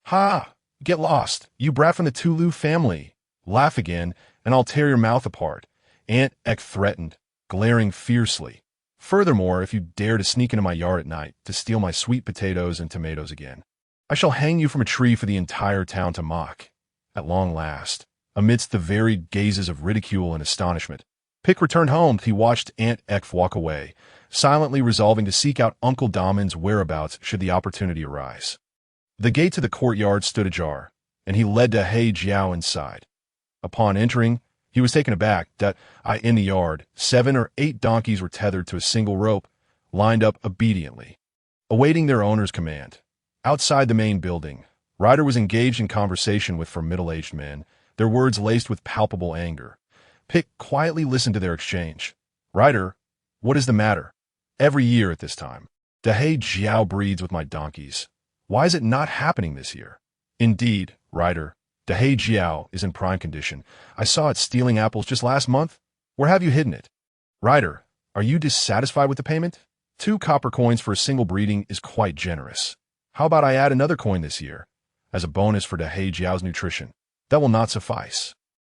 Ha! Get lost, you brat from the Tulu family. Laugh again, and I'll tear your mouth apart," Aunt Ekf threatened, glaring fiercely. "Furthermore, if you dare to sneak into my yard at night to steal my sweet potatoes and tomatoes again, I shall hang you from a tree for the entire town to mock." At long last, amidst the varied gazes of ridicule and astonishment, Pick returned home. He watched Aunt Ekf walk away, silently resolving to seek out Uncle Damon's whereabouts should the opportunity arise. The gate to the courtyard stood ajar, and he led He Jiao inside. Upon entering, he was taken aback that in the yard, 7 or 8 donkeys were tethered to a single rope, lined up obediently, awaiting their owner's command. Outside the main building, Ryder was engaged in conversation with 4 middle-aged men, their words laced with palpable anger. Pick quietly listened to their exchange. "Ryder, what is the matter? Every year at this time, He Jiao breeds with my donkeys. Why is it not happening this year?" "Indeed, Ryder, He Jiao is in prime condition. I saw it stealing apples just last month. Where have you hidden it?" "Ryder, are you dissatisfied with the payment? 2 copper coins for a single breeding is quite generous. How about I add another coin this year, as a bonus for He Jiao's nutrition? That will not suffice.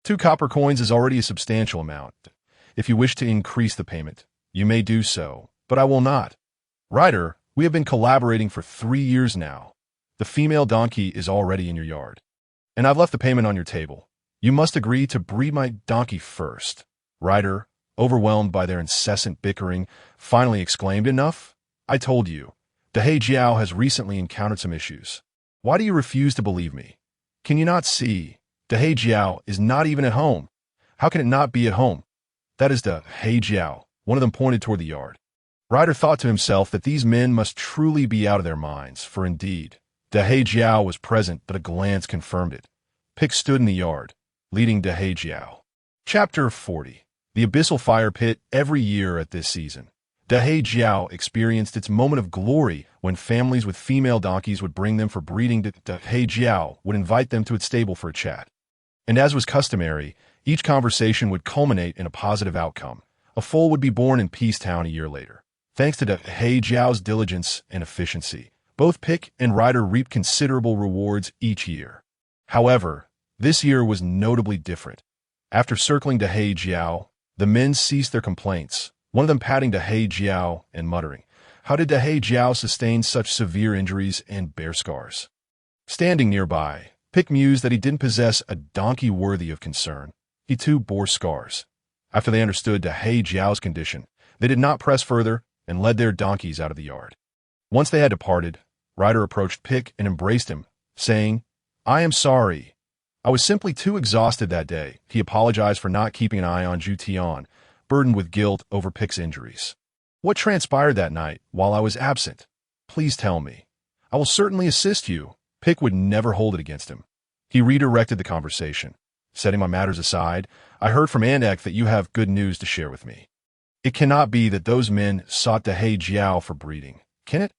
2 copper coins is already a substantial amount. If you wish to increase the payment, you may do so, but I will not. Ryder, we have been collaborating for 3 years now. The female donkey is already in your yard, and I've left the payment on your table. You must agree to breed my donkey first." Ryder, overwhelmed by their incessant bickering, finally exclaimed, "Enough! I told you. He Jiao has recently encountered some issues. Why do you refuse to believe me? Can you not see? He Jiao is not even at home. How can it not be at home? That is He Jiao." One of them pointed toward the yard. Ryder thought to himself that these men must truly be out of their minds, for indeed, He Jiao was present, but a glance confirmed it. Pick stood in the yard, leading He Jiao. Chapter 40. The Abyssal Fire Pit. Every year at this season, He Jiao experienced its moment of glory when families with female donkeys would bring them for breeding. He Jiao would invite them to its stable for a chat. And as was customary, each conversation would culminate in a positive outcome. A foal would be born in Peacetown a year later. Thanks to He Jiao's diligence and efficiency, both Pick and Ryder reaped considerable rewards each year. However, this year was notably different. After circling He Jiao, the men ceased their complaints, one of them patting He Jiao and muttering, "How did He Jiao sustain such severe injuries and bear scars?" Standing nearby, Pick mused that he didn't possess a donkey worthy of concern. He too bore scars. After they understood He Jiao's condition, they did not press further and led their donkeys out of the yard. Once they had departed, Ryder approached Pick and embraced him, saying, "I am sorry. I was simply too exhausted that day." He apologized for not keeping an eye on Zhu Tian, burdened with guilt over Pick's injuries. "What transpired that night while I was absent? Please tell me. I will certainly assist you," Pick would never hold it against him. He redirected the conversation. Setting my matters aside, I heard from Andek that you have good news to share with me. It cannot be that those men sought to He Jiao for breeding, can it?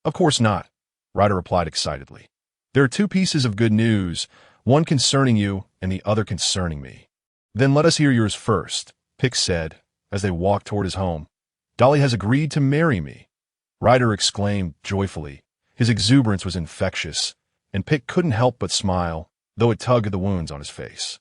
Of course not, Ryder replied excitedly. There are two pieces of good news, one concerning you and the other concerning me. Then let us hear yours first, Pick said, as they walked toward his home. Dolly has agreed to marry me. Ryder exclaimed joyfully. His exuberance was infectious, and Pick couldn't help but smile, though it tugged at the wounds on his face.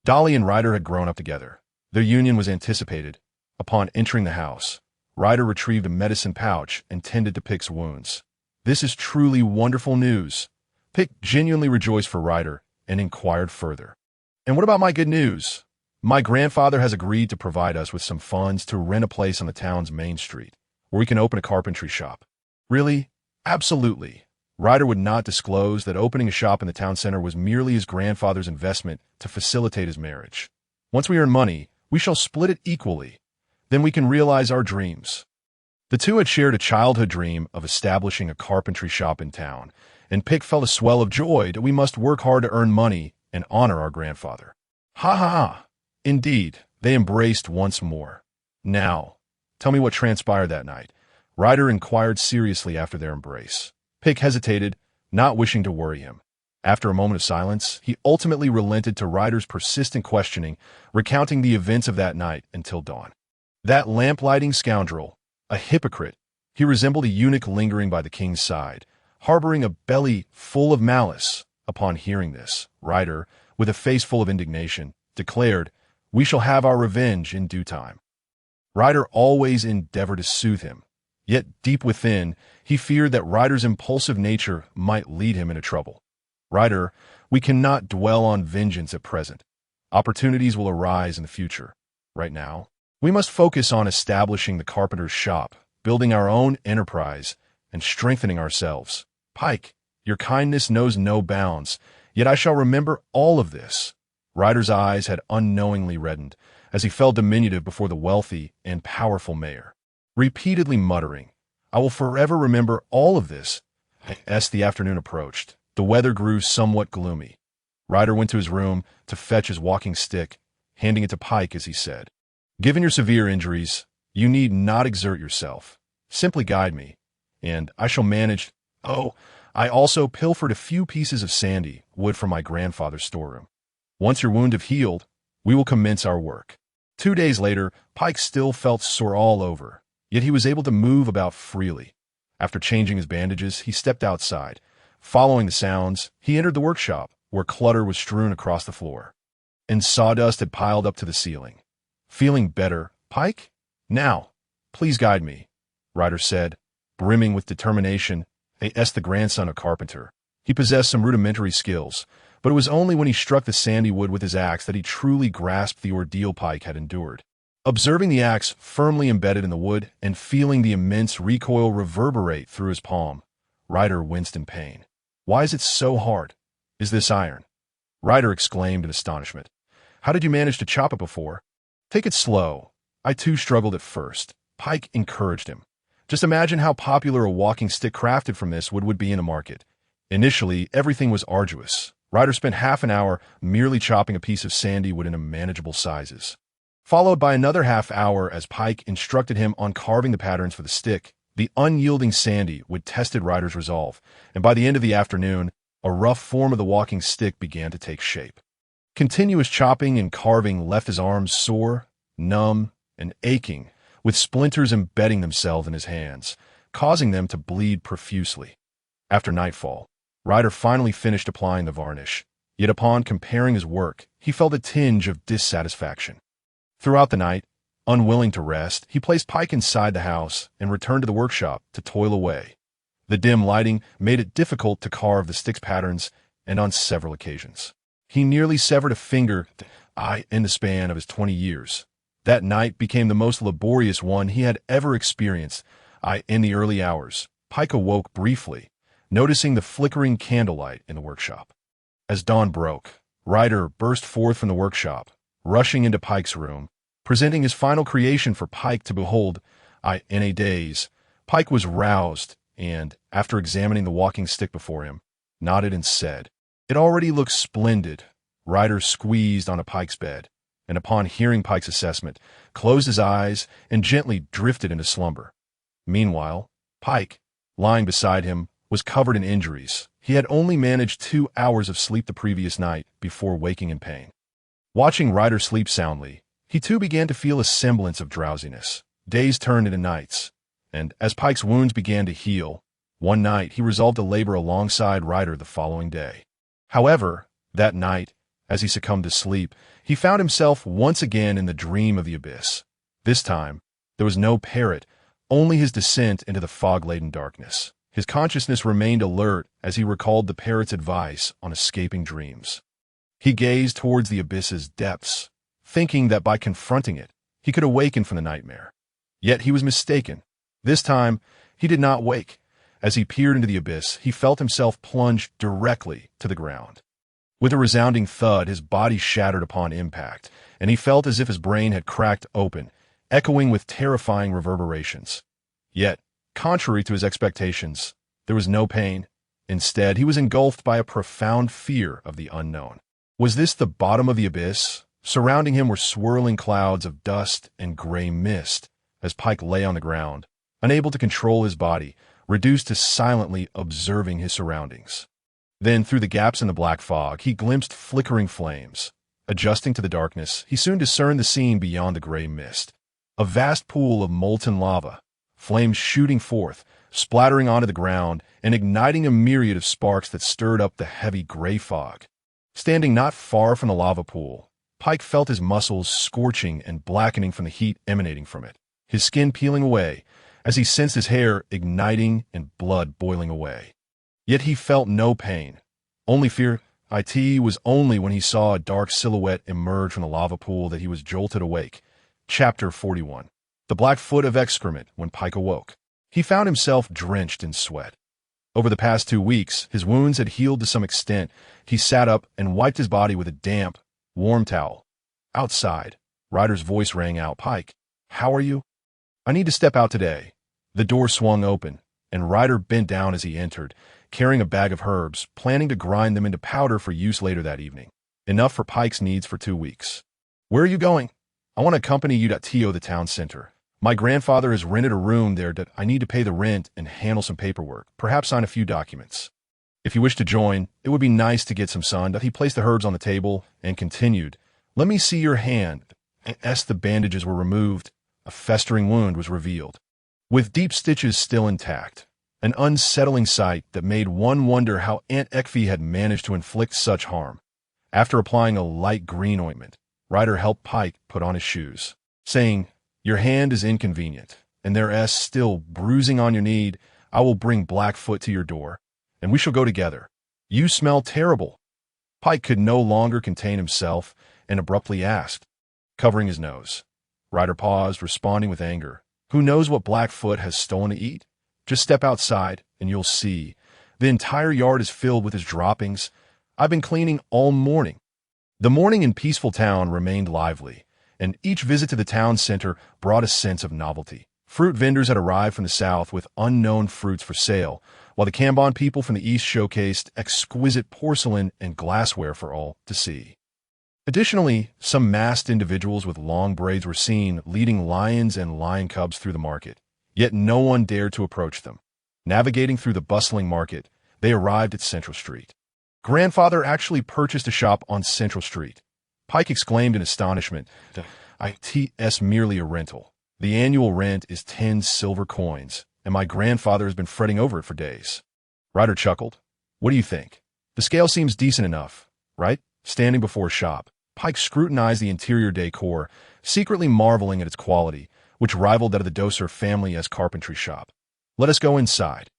Dolly and Ryder had grown up together. Their union was anticipated. Upon entering the house, Ryder retrieved a medicine pouch and tended to Pick's wounds. This is truly wonderful news. Pick genuinely rejoiced for Ryder and inquired further. And what about my good news? My grandfather has agreed to provide us with some funds to rent a place on the town's main street, where we can open a carpentry shop. Really? Absolutely. Ryder would not disclose that opening a shop in the town center was merely his grandfather's investment to facilitate his marriage. Once we earn money, we shall split it equally. Then we can realize our dreams. The two had shared a childhood dream of establishing a carpentry shop in town, and Pick felt a swell of joy that we must work hard to earn money and honor our grandfather. Ha ha ha! Indeed, they embraced once more. Now, tell me what transpired that night. Ryder inquired seriously after their embrace. Pick hesitated, not wishing to worry him. After a moment of silence, he ultimately relented to Ryder's persistent questioning, recounting the events of that night until dawn. That lamp-lighting scoundrel, a hypocrite, he resembled a eunuch lingering by the king's side, harboring a belly full of malice. Upon hearing this, Ryder, with a face full of indignation, declared, "We shall have our revenge in due time." Ryder always endeavored to soothe him, yet deep within, he feared that Ryder's impulsive nature might lead him into trouble. "Ryder, we cannot dwell on vengeance at present. Opportunities will arise in the future. Right now, we must focus on establishing the carpenter's shop, building our own enterprise, and strengthening ourselves. Pike, your kindness knows no bounds, yet I shall remember all of this." Ryder's eyes had unknowingly reddened as he fell diminutive before the wealthy and powerful mayor. Repeatedly muttering, "I will forever remember all of this." As the afternoon approached, the weather grew somewhat gloomy. Ryder went to his room to fetch his walking stick, handing it to Pike as he said, "Given your severe injuries, you need not exert yourself. Simply guide me, and I shall manage. Oh, I also pilfered a few pieces of sandy wood from my grandfather's storeroom. Once your wound have healed, we will commence our work." 2 days later, Pike still felt sore all over, yet he was able to move about freely. After changing his bandages, he stepped outside. Following the sounds, he entered the workshop, where clutter was strewn across the floor, and sawdust had piled up to the ceiling. "Feeling better, Pike? Now, please guide me," Ryder said, brimming with determination. A.S. the grandson of carpenter. He possessed some rudimentary skills, but it was only when he struck the sandy wood with his axe that he truly grasped the ordeal Pike had endured. Observing the axe firmly embedded in the wood and feeling the immense recoil reverberate through his palm, Ryder winced in pain. "Why is it so hard? Is this iron?" Ryder exclaimed in astonishment. "How did you manage to chop it before?" "Take it slow. I too struggled at first," Pike encouraged him. "Just imagine how popular a walking stick crafted from this wood would be in the market." Initially, everything was arduous. Ryder spent half an hour merely chopping a piece of sandy wood into manageable sizes, followed by another half hour as Pike instructed him on carving the patterns for the stick. The unyielding sandy wood tested Ryder's resolve, and by the end of the afternoon, a rough form of the walking stick began to take shape. Continuous chopping and carving left his arms sore, numb, and aching, with splinters embedding themselves in his hands, causing them to bleed profusely. After nightfall, Ryder finally finished applying the varnish, yet upon comparing his work, he felt a tinge of dissatisfaction. Throughout the night, unwilling to rest, he placed Pike inside the house and returned to the workshop to toil away. The dim lighting made it difficult to carve the stick's patterns, and on several occasions, he nearly severed a finger in the span of his 20 years. That night became the most laborious one he had ever experienced. In the early hours, Pike awoke briefly, noticing the flickering candlelight in the workshop. As dawn broke, Ryder burst forth from the workshop, rushing into Pike's room, presenting his final creation for Pike to behold. In a daze, Pike was roused, and, after examining the walking stick before him, nodded and said, "It already looks splendid." Ryder squeezed on a Pike's bed, and upon hearing Pike's assessment, closed his eyes and gently drifted into slumber. Meanwhile, Pike, lying beside him, was covered in injuries. He had only managed 2 hours of sleep the previous night before waking in pain. Watching Ryder sleep soundly, he too began to feel a semblance of drowsiness. Days turned into nights, and as Pike's wounds began to heal, one night he resolved to labor alongside Ryder the following day. However, that night, as he succumbed to sleep, he found himself once again in the dream of the abyss. This time, there was no parrot, only his descent into the fog-laden darkness. His consciousness remained alert as he recalled the parrot's advice on escaping dreams. He gazed towards the abyss's depths, thinking that by confronting it, he could awaken from the nightmare. Yet he was mistaken. This time, he did not wake. As he peered into the abyss, he felt himself plunge directly to the ground. With a resounding thud, his body shattered upon impact, and he felt as if his brain had cracked open, echoing with terrifying reverberations. Yet, contrary to his expectations, there was no pain. Instead, he was engulfed by a profound fear of the unknown. Was this the bottom of the abyss? Surrounding him were swirling clouds of dust and gray mist as Pike lay on the ground, unable to control his body, reduced to silently observing his surroundings. Then, through the gaps in the black fog, he glimpsed flickering flames. Adjusting to the darkness, he soon discerned the scene beyond the gray mist. A vast pool of molten lava, flames shooting forth, splattering onto the ground, and igniting a myriad of sparks that stirred up the heavy gray fog. Standing not far from the lava pool, Pike felt his muscles scorching and blackening from the heat emanating from it, his skin peeling away, as he sensed his hair igniting and blood boiling away. Yet he felt no pain, only fear. It was only when he saw a dark silhouette emerge from the lava pool that he was jolted awake. Chapter 41. The Black Foot of Excrement. When Pike awoke, he found himself drenched in sweat. Over the past 2 weeks, his wounds had healed to some extent. He sat up and wiped his body with a damp, warm towel. Outside, Ryder's voice rang out. "Pike, how are you?" "I need to step out today." The door swung open, and Ryder bent down as he entered, carrying a bag of herbs, planning to grind them into powder for use later that evening. Enough for Pike's needs for 2 weeks. "Where are you going?" "I want to accompany you to the town center. My grandfather has rented a room there that I need to pay the rent and handle some paperwork, perhaps sign a few documents. If you wish to join, it would be nice to get some sun." He placed the herbs on the table and continued, "Let me see your hand." As the bandages were removed, a festering wound was revealed, with deep stitches still intact. An unsettling sight that made one wonder how Aunt Ekfi had managed to inflict such harm. After applying a light green ointment, Ryder helped Pike put on his shoes, saying, "Your hand is inconvenient, and there is still bruising on your knee. I will bring Blackfoot to your door, and we shall go together. You smell terrible." Pike could no longer contain himself and abruptly asked, covering his nose. Ryder paused, responding with anger. "Who knows what Blackfoot has stolen to eat? Just step outside, and you'll see. The entire yard is filled with his droppings. I've been cleaning all morning." The morning in Peaceful Town remained lively, and each visit to the town center brought a sense of novelty. Fruit vendors had arrived from the south with unknown fruits for sale, while the Kanban people from the east showcased exquisite porcelain and glassware for all to see. Additionally, some masked individuals with long braids were seen leading lions and lion cubs through the market, yet no one dared to approach them. Navigating through the bustling market, they arrived at Central Street. Grandfather actually purchased a shop on Central Street. Pike exclaimed in astonishment. "It's merely a rental. The annual rent is 10 silver coins, and my grandfather has been fretting over it for days." Ryder chuckled. "What do you think? The scale seems decent enough, right?" Standing before a shop, Pike scrutinized the interior decor, secretly marveling at its quality, which rivaled that of the Doser family's carpentry shop. "Let us go inside."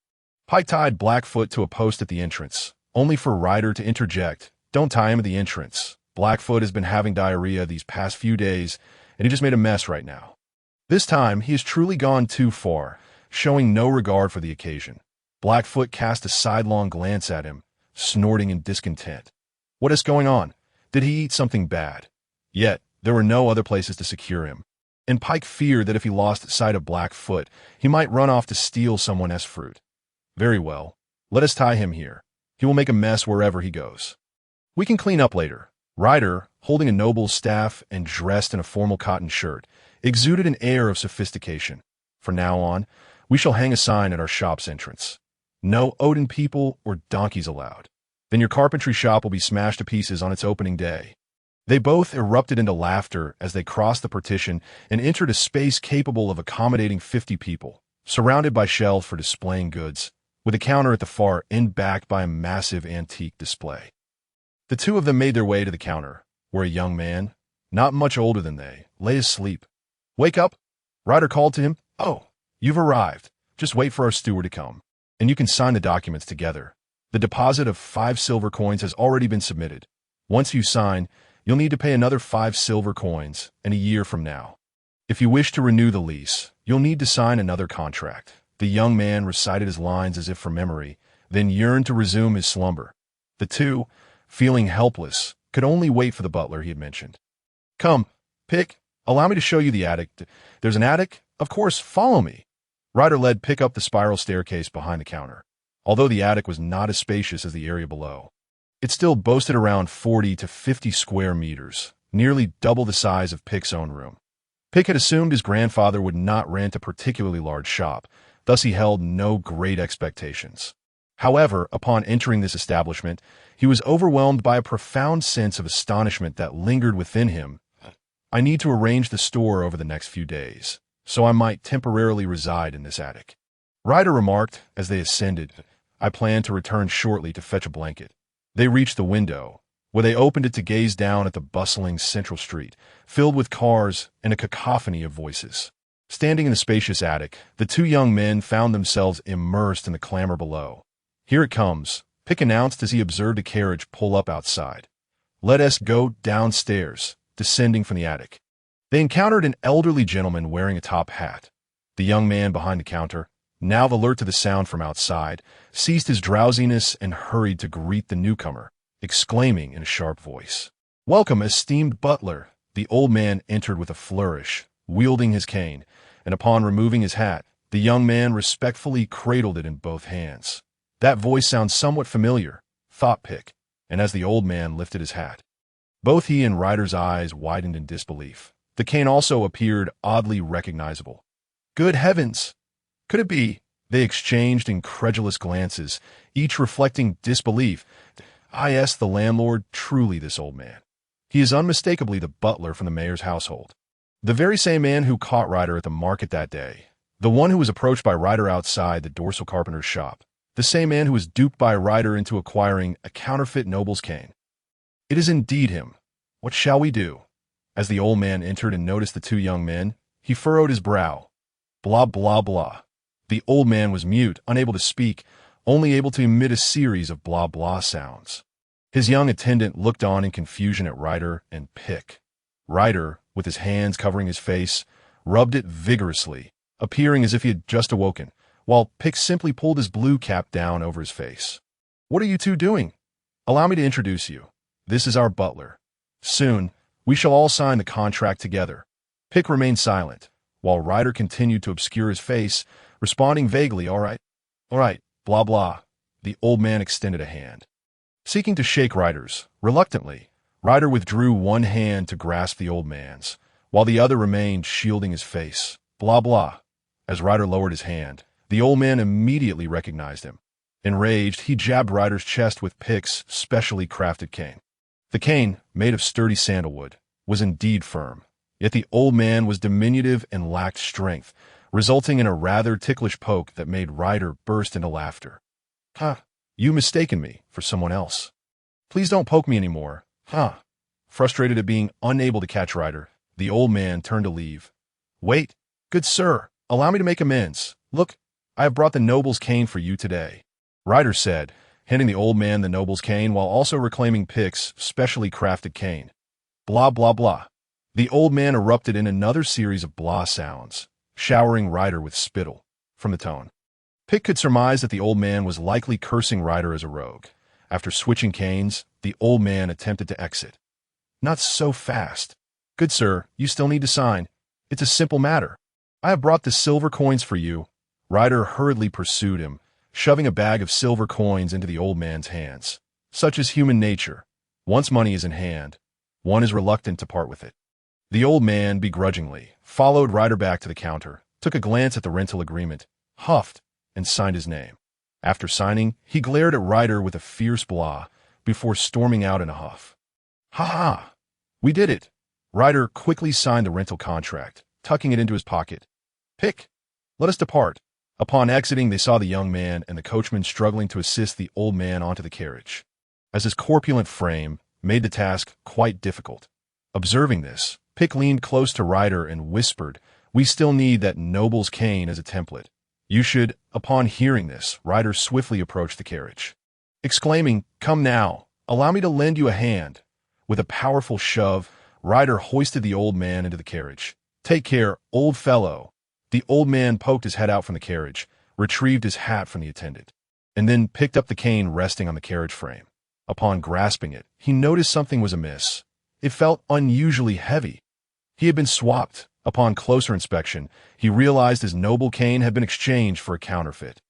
Pike tied Blackfoot to a post at the entrance, only for Ryder to interject, "Don't tie him at the entrance. Blackfoot has been having diarrhea these past few days, and he just made a mess right now." This time, he has truly gone too far, showing no regard for the occasion. Blackfoot cast a sidelong glance at him, snorting in discontent. What is going on? Did he eat something bad? Yet, there were no other places to secure him, and Pike feared that if he lost sight of Blackfoot, he might run off to steal someone else's fruit. "Very well, let us tie him here." He will make a mess wherever he goes. We can clean up later. Ryder, holding a noble's staff and dressed in a formal cotton shirt, exuded an air of sophistication. From now on, we shall hang a sign at our shop's entrance. No Odin people or donkeys allowed. Then your carpentry shop will be smashed to pieces on its opening day. They both erupted into laughter as they crossed the partition and entered a space capable of accommodating 50 people, surrounded by shelves for displaying goods, with a counter at the far end backed by a massive antique display. The two of them made their way to the counter, where a young man, not much older than they, lay asleep. "Wake up!" Ryder called to him. "Oh, you've arrived. Just wait for our steward to come, and you can sign the documents together. The deposit of 5 silver coins has already been submitted. Once you sign, you'll need to pay another 5 silver coins, and a year from now. If you wish to renew the lease, you'll need to sign another contract." The young man recited his lines as if from memory, then yearned to resume his slumber. The two, feeling helpless, could only wait for the butler he had mentioned. "Come, Pick, allow me to show you the attic." "There's an attic? Of course, follow me." Ryder led Pick up the spiral staircase behind the counter. Although the attic was not as spacious as the area below, it still boasted around 40 to 50 square meters, nearly double the size of Pick's own room. Pick had assumed his grandfather would not rent a particularly large shop, thus he held no great expectations. However, upon entering this establishment, he was overwhelmed by a profound sense of astonishment that lingered within him. "I need to arrange the store over the next few days, so I might temporarily reside in this attic," Ryder remarked as they ascended. "I plan to return shortly to fetch a blanket." They reached the window, where they opened it to gaze down at the bustling central street, filled with cars and a cacophony of voices. Standing in the spacious attic, the two young men found themselves immersed in the clamor below. "Here it comes," Pick announced as he observed a carriage pull up outside. "Let us go downstairs," descending from the attic. They encountered an elderly gentleman wearing a top hat. The young man behind the counter, now alert to the sound from outside, ceased his drowsiness and hurried to greet the newcomer, exclaiming in a sharp voice, "Welcome, esteemed butler." The old man entered with a flourish, wielding his cane, and upon removing his hat, the young man respectfully cradled it in both hands. That voice sounds somewhat familiar, thought Pick, and as the old man lifted his hat, both he and Ryder's eyes widened in disbelief. The cane also appeared oddly recognizable. "Good heavens! Could it be?" They exchanged incredulous glances, each reflecting disbelief. "Yes, the landlord, truly this old man. He is unmistakably the butler from the mayor's household. The very same man who caught Ryder at the market that day. The one who was approached by Ryder outside the dorsal carpenter's shop. The same man who was duped by Ryder into acquiring a counterfeit noble's cane. It is indeed him. What shall we do?" As the old man entered and noticed the two young men, he furrowed his brow. Blah, blah, blah. The old man was mute, unable to speak, only able to emit a series of blah, blah sounds. His young attendant looked on in confusion at Ryder and Pick. Ryder, with his hands covering his face, rubbed it vigorously, appearing as if he had just awoken, while Pick simply pulled his blue cap down over his face. "What are you two doing? Allow me to introduce you. This is our butler. Soon, we shall all sign the contract together." Pick remained silent, while Ryder continued to obscure his face, responding vaguely, all right, blah, blah." The old man extended a hand. Seeking to shake Ryder's, reluctantly, Ryder withdrew one hand to grasp the old man's, while the other remained shielding his face. Blah, blah. As Ryder lowered his hand, the old man immediately recognized him. Enraged, he jabbed Ryder's chest with Pick's specially crafted cane. The cane, made of sturdy sandalwood, was indeed firm, yet the old man was diminutive and lacked strength, resulting in a rather ticklish poke that made Ryder burst into laughter. "You mistaken me for someone else. Please don't poke me anymore." Frustrated at being unable to catch Ryder, the old man turned to leave. "Wait, good sir, allow me to make amends. Look, I have brought the noble's cane for you today," Ryder said, handing the old man the noble's cane while also reclaiming Pick's specially crafted cane. Blah, blah, blah. The old man erupted in another series of blah sounds, showering Ryder with spittle. From the tone, Pick could surmise that the old man was likely cursing Ryder as a rogue. After switching canes, the old man attempted to exit. "Not so fast. Good sir, you still need to sign. It's a simple matter. I have brought the silver coins for you." Ryder hurriedly pursued him, shoving a bag of silver coins into the old man's hands. Such is human nature. Once money is in hand, one is reluctant to part with it. The old man, begrudgingly, followed Ryder back to the counter, took a glance at the rental agreement, huffed, and signed his name. After signing, he glared at Ryder with a fierce blah before storming out in a huff. "Ha ha! We did it!" Ryder quickly signed the rental contract, tucking it into his pocket. "Pick, let us depart." Upon exiting, they saw the young man and the coachman struggling to assist the old man onto the carriage, as his corpulent frame made the task quite difficult. Observing this, Pick leaned close to Ryder and whispered, "We still need that noble's cane as a template. You should." Upon hearing this, Ryder swiftly approached the carriage, exclaiming, "Come now, allow me to lend you a hand." With a powerful shove, Ryder hoisted the old man into the carriage. "Take care, old fellow." The old man poked his head out from the carriage, retrieved his hat from the attendant, and then picked up the cane resting on the carriage frame. Upon grasping it, he noticed something was amiss. It felt unusually heavy. He had been swapped. Upon closer inspection, he realized his noble cane had been exchanged for a counterfeit.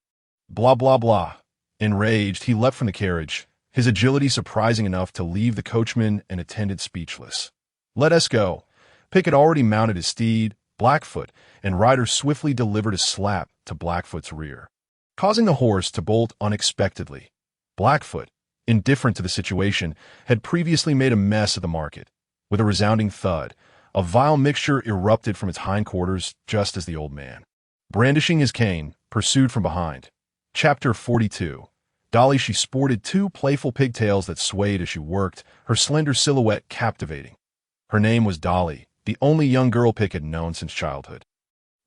Blah, blah, blah. Enraged, he leapt from the carriage, his agility surprising enough to leave the coachman and attendant speechless. "Let us go." Pick had already mounted his steed, Blackfoot, and Ryder swiftly delivered a slap to Blackfoot's rear, causing the horse to bolt unexpectedly. Blackfoot, indifferent to the situation, had previously made a mess of the market. With a resounding thud, a vile mixture erupted from its hindquarters just as the old man, brandishing his cane, pursued from behind. Chapter 42. Dolly. She sported two playful pigtails that swayed as she worked, her slender silhouette captivating. Her name was Dolly, the only young girl Pick had known since childhood.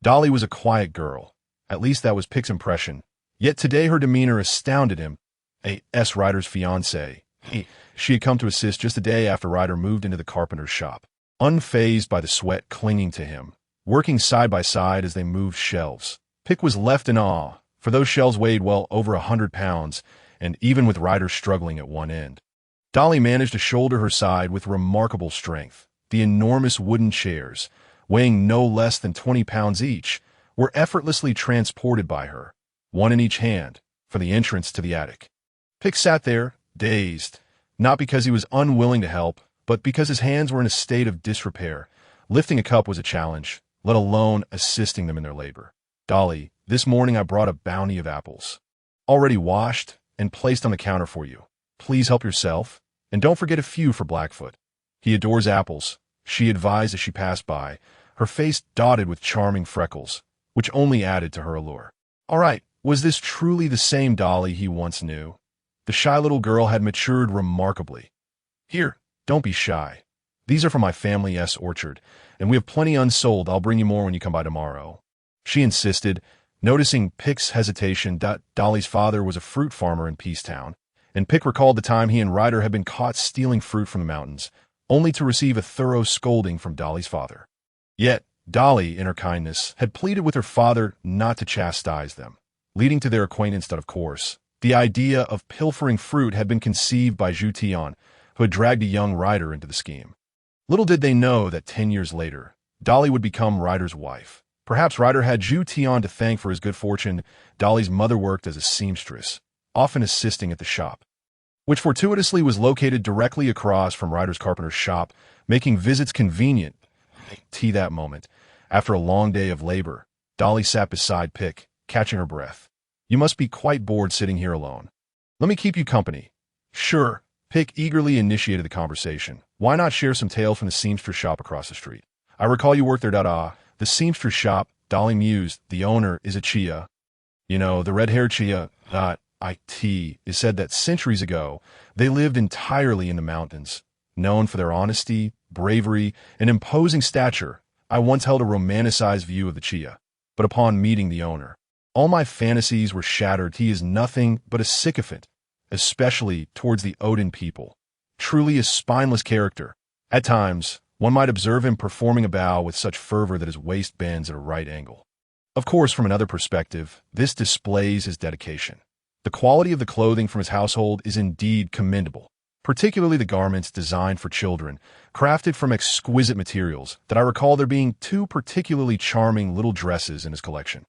Dolly was a quiet girl. At least that was Pick's impression. Yet today her demeanor astounded him. A.S. Ryder's fiancée. She had come to assist just a day after Ryder moved into the carpenter's shop, unfazed by the sweat clinging to him, working side by side as they moved shelves. Pick was left in awe, for those shelves weighed well over 100 pounds, and even with Ryder struggling at one end, Dolly managed to shoulder her side with remarkable strength. The enormous wooden chairs, weighing no less than 20 pounds each, were effortlessly transported by her, one in each hand, for the entrance to the attic. Pick sat there, dazed, not because he was unwilling to help, but because his hands were in a state of disrepair. Lifting a cup was a challenge, let alone assisting them in their labor. "Dolly, this morning I brought a bounty of apples, already washed and placed on the counter for you. Please help yourself, and don't forget a few for Blackfoot. He adores apples," she advised as she passed by, her face dotted with charming freckles, which only added to her allure. All right, was this truly the same Dolly he once knew? The shy little girl had matured remarkably. "Here, don't be shy. These are from my family's orchard, and we have plenty unsold. I'll bring you more when you come by tomorrow," she insisted, noticing Pick's hesitation. Dolly's father was a fruit farmer in Peacetown, and Pick recalled the time he and Ryder had been caught stealing fruit from the mountains, only to receive a thorough scolding from Dolly's father. Yet, Dolly, in her kindness, had pleaded with her father not to chastise them, leading to their acquaintance that, of course, the idea of pilfering fruit had been conceived by Zhu Tian, who had dragged a young Ryder into the scheme. Little did they know that 10 years later, Dolly would become Ryder's wife. Perhaps Ryder had Zhu Tian to thank for his good fortune. Dolly's mother worked as a seamstress, often assisting at the shop, which fortuitously was located directly across from Ryder's carpenter's shop, making visits convenient. That moment, after a long day of labor, Dolly sat beside Pick, catching her breath. "You must be quite bored sitting here alone. Let me keep you company." "Sure." Pick eagerly initiated the conversation. "Why not share some tales from the seamstress shop across the street? I recall you worked there. The seamstress shop," Dolly mused. "The owner is a Chia. You know, the red-haired Chia. It is said that centuries ago, they lived entirely in the mountains, known for their honesty, bravery, and imposing stature. I once held a romanticized view of the Chia, but upon meeting the owner, all my fantasies were shattered. He is nothing but a sycophant, especially towards the Odin people. Truly a spineless character. At times, one might observe him performing a bow with such fervor that his waist bends at a right angle. Of course, from another perspective, this displays his dedication. The quality of the clothing from his household is indeed commendable, particularly the garments designed for children, crafted from exquisite materials, that I recall there being 2 particularly charming little dresses in his collection.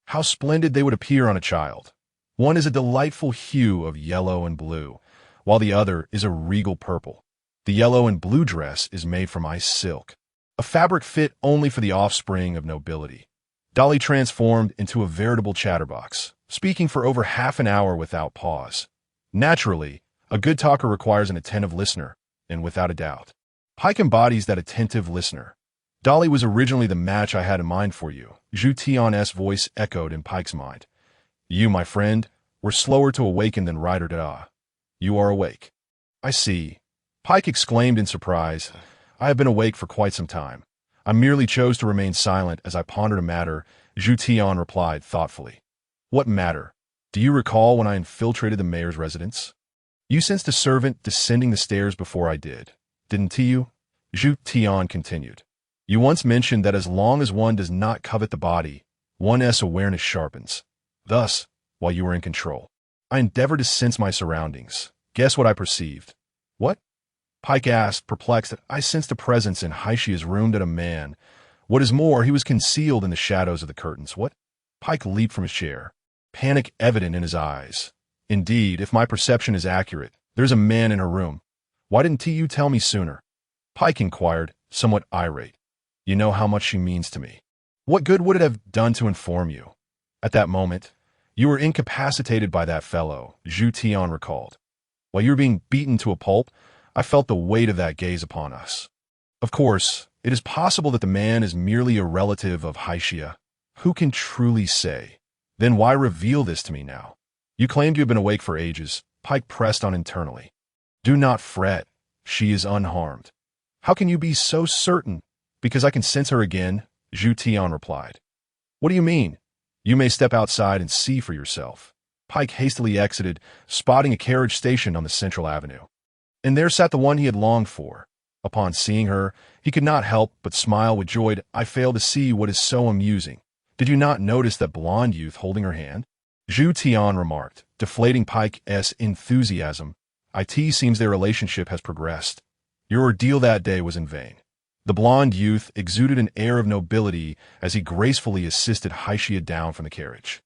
How splendid they would appear on a child. One is a delightful hue of yellow and blue, while the other is a regal purple. The yellow and blue dress is made from ice silk, a fabric fit only for the offspring of nobility. Dolly transformed into a veritable chatterbox, speaking for over half an hour without pause. Naturally, a good talker requires an attentive listener, and without a doubt, Pike embodies that attentive listener. Dolly was originally the match I had in mind for you, Zhu Tian's voice echoed in Pike's mind. You, my friend, were slower to awaken than Ryder Da. You are awake. I see. Pike exclaimed in surprise. I have been awake for quite some time. I merely chose to remain silent as I pondered a matter, Zhu Tian replied thoughtfully. What matter? Do you recall when I infiltrated the mayor's residence? You sensed a servant descending the stairs before I did, didn't you? Zhu Tian continued. You once mentioned that as long as one does not covet the body, one's awareness sharpens. Thus, while you were in control, I endeavored to sense my surroundings. Guess what I perceived? What? Pike asked, perplexed. I sensed a presence in Haishia's room that a man. What is more, he was concealed in the shadows of the curtains. What? Pike leaped from his chair, panic evident in his eyes. Indeed, if my perception is accurate, there's a man in her room. Why didn't you tell me sooner? Pike inquired, somewhat irate. You know how much she means to me. What good would it have done to inform you? At that moment, you were incapacitated by that fellow, Zhu Tian recalled. While you were being beaten to a pulp, I felt the weight of that gaze upon us. Of course, it is possible that the man is merely a relative of Haishia. Who can truly say? Then why reveal this to me now? You claimed you had been awake for ages, Pike pressed on internally. Do not fret. She is unharmed. How can you be so certain? Because I can sense her again, Zhu Tian replied. What do you mean? You may step outside and see for yourself. Pike hastily exited, spotting a carriage stationed on the central avenue. And there sat the one he had longed for. Upon seeing her, he could not help but smile with joy. I fail to see what is so amusing. Did you not notice that blonde youth holding her hand? Zhu Tian remarked, deflating Pike's enthusiasm. It seems their relationship has progressed. Your ordeal that day was in vain. The blonde youth exuded an air of nobility as he gracefully assisted Haishia down from the carriage.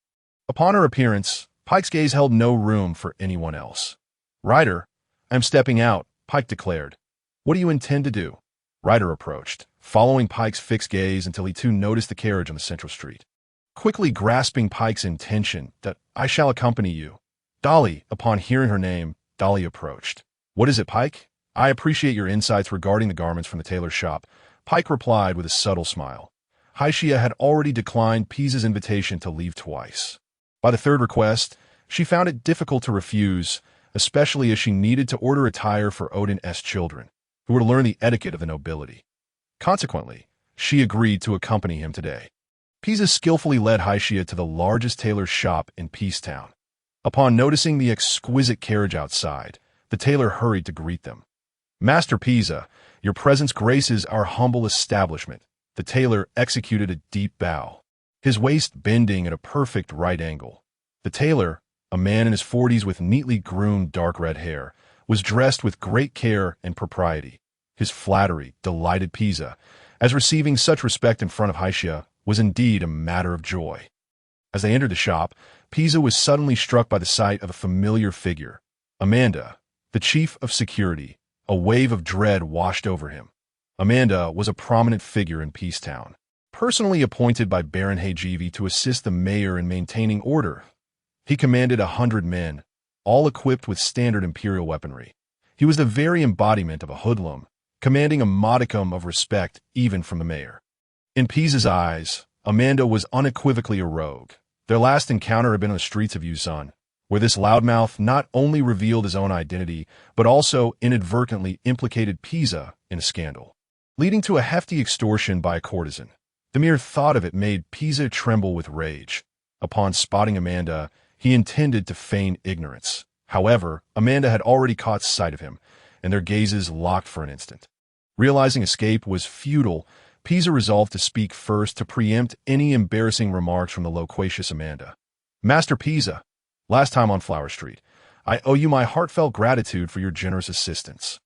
Upon her appearance, Pike's gaze held no room for anyone else. Ryder, I'm stepping out, Pike declared. What do you intend to do? Ryder approached, following Pike's fixed gaze until he too noticed the carriage on the central street. Quickly grasping Pike's intention, that I shall accompany you. Dolly, upon hearing her name, Dolly approached. What is it, Pike? I appreciate your insights regarding the garments from the tailor's shop, Pike replied with a subtle smile. Haishia had already declined Pisa's invitation to leave twice. By the third request, she found it difficult to refuse, especially as she needed to order attire for Odin's children, who were to learn the etiquette of the nobility. Consequently, she agreed to accompany him today. Pisa skillfully led Haishia to the largest tailor's shop in Peacetown. Upon noticing the exquisite carriage outside, the tailor hurried to greet them. Master Pisa, your presence graces our humble establishment. The tailor executed a deep bow, his waist bending at a perfect right angle. The tailor, a man in his 40s with neatly groomed dark red hair, was dressed with great care and propriety. His flattery delighted Pisa, as receiving such respect in front of Haishia was indeed a matter of joy. As they entered the shop, Pisa was suddenly struck by the sight of a familiar figure. Amanda, the chief of security. A wave of dread washed over him. Amanda was a prominent figure in Peacetown, personally appointed by Baron Heijivi to assist the mayor in maintaining order. He commanded 100 men, all equipped with standard imperial weaponry. He was the very embodiment of a hoodlum, commanding a modicum of respect even from the mayor. In Pisa's eyes, Amanda was unequivocally a rogue. Their last encounter had been on the streets of Yuzan, where this loudmouth not only revealed his own identity, but also inadvertently implicated Pisa in a scandal, leading to a hefty extortion by a courtesan. The mere thought of it made Pisa tremble with rage. Upon spotting Amanda, he intended to feign ignorance. However, Amanda had already caught sight of him, and their gazes locked for an instant. Realizing escape was futile, Pisa resolved to speak first to preempt any embarrassing remarks from the loquacious Amanda. Master Pisa, last time on Flower Street, I owe you my heartfelt gratitude for your generous assistance.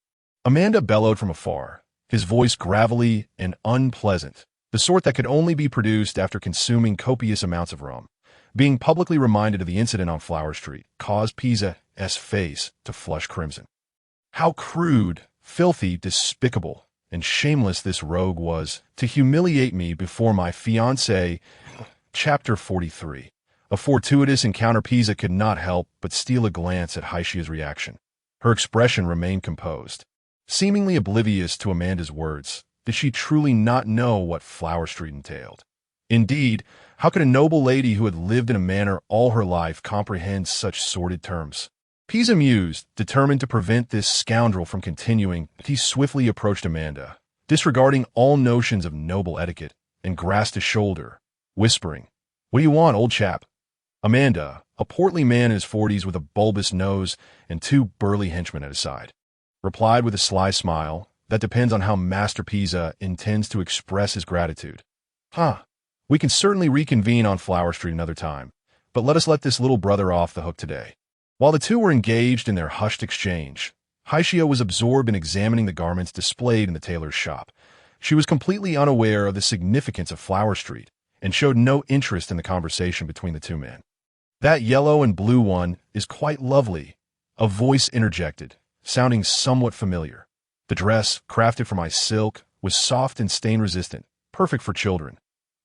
Amanda bellowed from afar, his voice gravelly and unpleasant, the sort that could only be produced after consuming copious amounts of rum. Being publicly reminded of the incident on Flower Street caused Pisa's face to flush crimson. How crude, filthy, despicable, and shameless this rogue was to humiliate me before my fiancée. Chapter 43. A fortuitous encounter. Pisa could not help but steal a glance at Haishia's reaction. Her expression remained composed, seemingly oblivious to Amanda's words. Did she truly not know what Flower Street entailed? Indeed, how could a noble lady who had lived in a manor all her life comprehend such sordid terms? Pisa mused, determined to prevent this scoundrel from continuing. He swiftly approached Amanda, disregarding all notions of noble etiquette, and grasped his shoulder, whispering, "What do you want, old chap?" Amanda, a portly man in his 40s with a bulbous nose and two burly henchmen at his side, replied with a sly smile, "That depends on how Master Pisa intends to express his gratitude." We can certainly reconvene on Flower Street another time, but let us let this little brother off the hook today. While the two were engaged in their hushed exchange, Haishia was absorbed in examining the garments displayed in the tailor's shop. She was completely unaware of the significance of Flower Street and showed no interest in the conversation between the two men. "That yellow and blue one is quite lovely," a voice interjected, sounding somewhat familiar. The dress, crafted from silk, was soft and stain-resistant, perfect for children.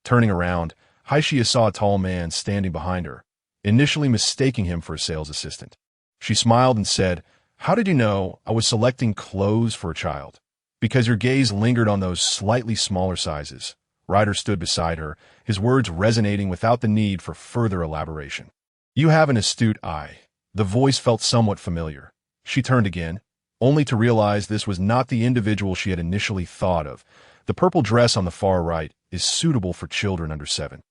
Turning around, Haishia saw a tall man standing behind her, initially mistaking him for a sales assistant. She smiled and said, "How did you know I was selecting clothes for a child?" "Because your gaze lingered on those slightly smaller sizes." Ryder stood beside her, his words resonating without the need for further elaboration. "You have an astute eye." The voice felt somewhat familiar. She turned again, only to realize this was not the individual she had initially thought of. The purple dress on the far right is suitable for children under 7.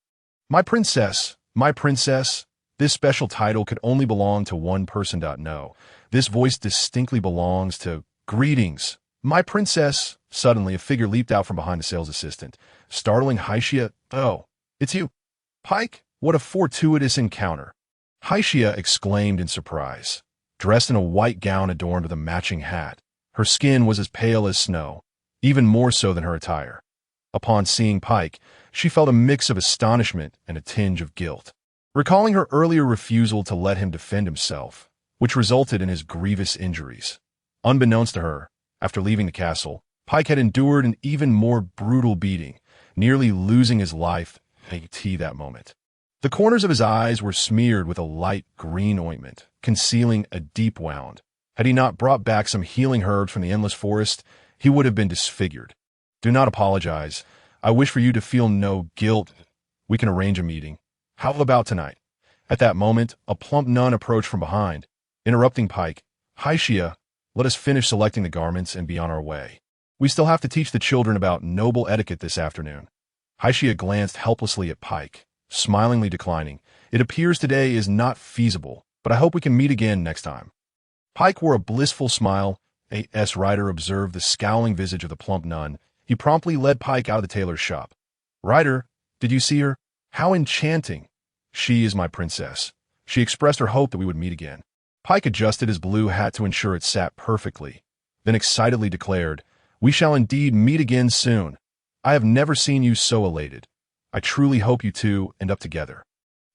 My princess. This special title could only belong to one person. No, this voice distinctly belongs to Greetings, my princess. Suddenly, a figure leaped out from behind the sales assistant, startling Haishia. "Oh, it's you, Pike? What a fortuitous encounter!" Haishia exclaimed in surprise. Dressed in a white gown adorned with a matching hat, her skin was as pale as snow, even more so than her attire. Upon seeing Pike, she felt a mix of astonishment and a tinge of guilt, recalling her earlier refusal to let him defend himself, which resulted in his grievous injuries. Unbeknownst to her, after leaving the castle, Pike had endured an even more brutal beating, nearly losing his life that moment. The corners of his eyes were smeared with a light green ointment, concealing a deep wound. Had he not brought back some healing herbs from the endless forest, he would have been disfigured. "Do not apologize. I wish for you to feel no guilt. We can arrange a meeting. How about tonight?" At that moment, a plump nun approached from behind, interrupting Pike. "Haishia, let us finish selecting the garments and be on our way. We still have to teach the children about noble etiquette this afternoon." Haishia glanced helplessly at Pike, smilingly declining. "It appears today is not feasible, but I hope we can meet again next time." Pike wore a blissful smile. A.S. Ryder observed the scowling visage of the plump nun. He promptly led Pike out of the tailor's shop. "Ryder, did you see her? How enchanting! She is my princess. She expressed her hope that we would meet again." Pike adjusted his blue hat to ensure it sat perfectly, then excitedly declared, "We shall indeed meet again soon. I have never seen you so elated. I truly hope you two end up together."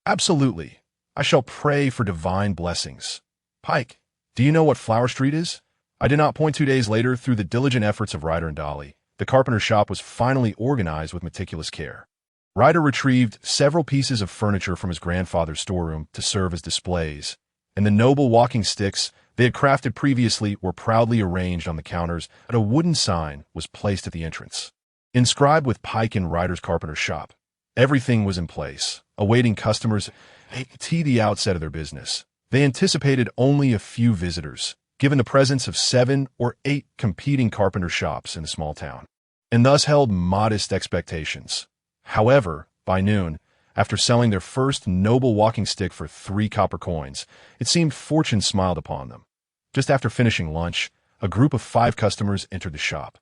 "Absolutely. I shall pray for divine blessings." "Pike, do you know what Flower Street is?" I did not point. 2 days later, through the diligent efforts of Ryder and Dolly, the carpenter's shop was finally organized with meticulous care. Ryder retrieved several pieces of furniture from his grandfather's storeroom to serve as displays, and the noble walking sticks they had crafted previously were proudly arranged on the counters, and a wooden sign was placed at the entrance, inscribed with Pike and Ryder's carpenter's shop. Everything was in place, awaiting customers at the outset of their business. They anticipated only a few visitors, given the presence of 7 or 8 competing carpenter shops in the small town, and thus held modest expectations. However, by noon, after selling their first noble walking stick for 3 copper coins, it seemed fortune smiled upon them. Just after finishing lunch, a group of 5 customers entered the shop,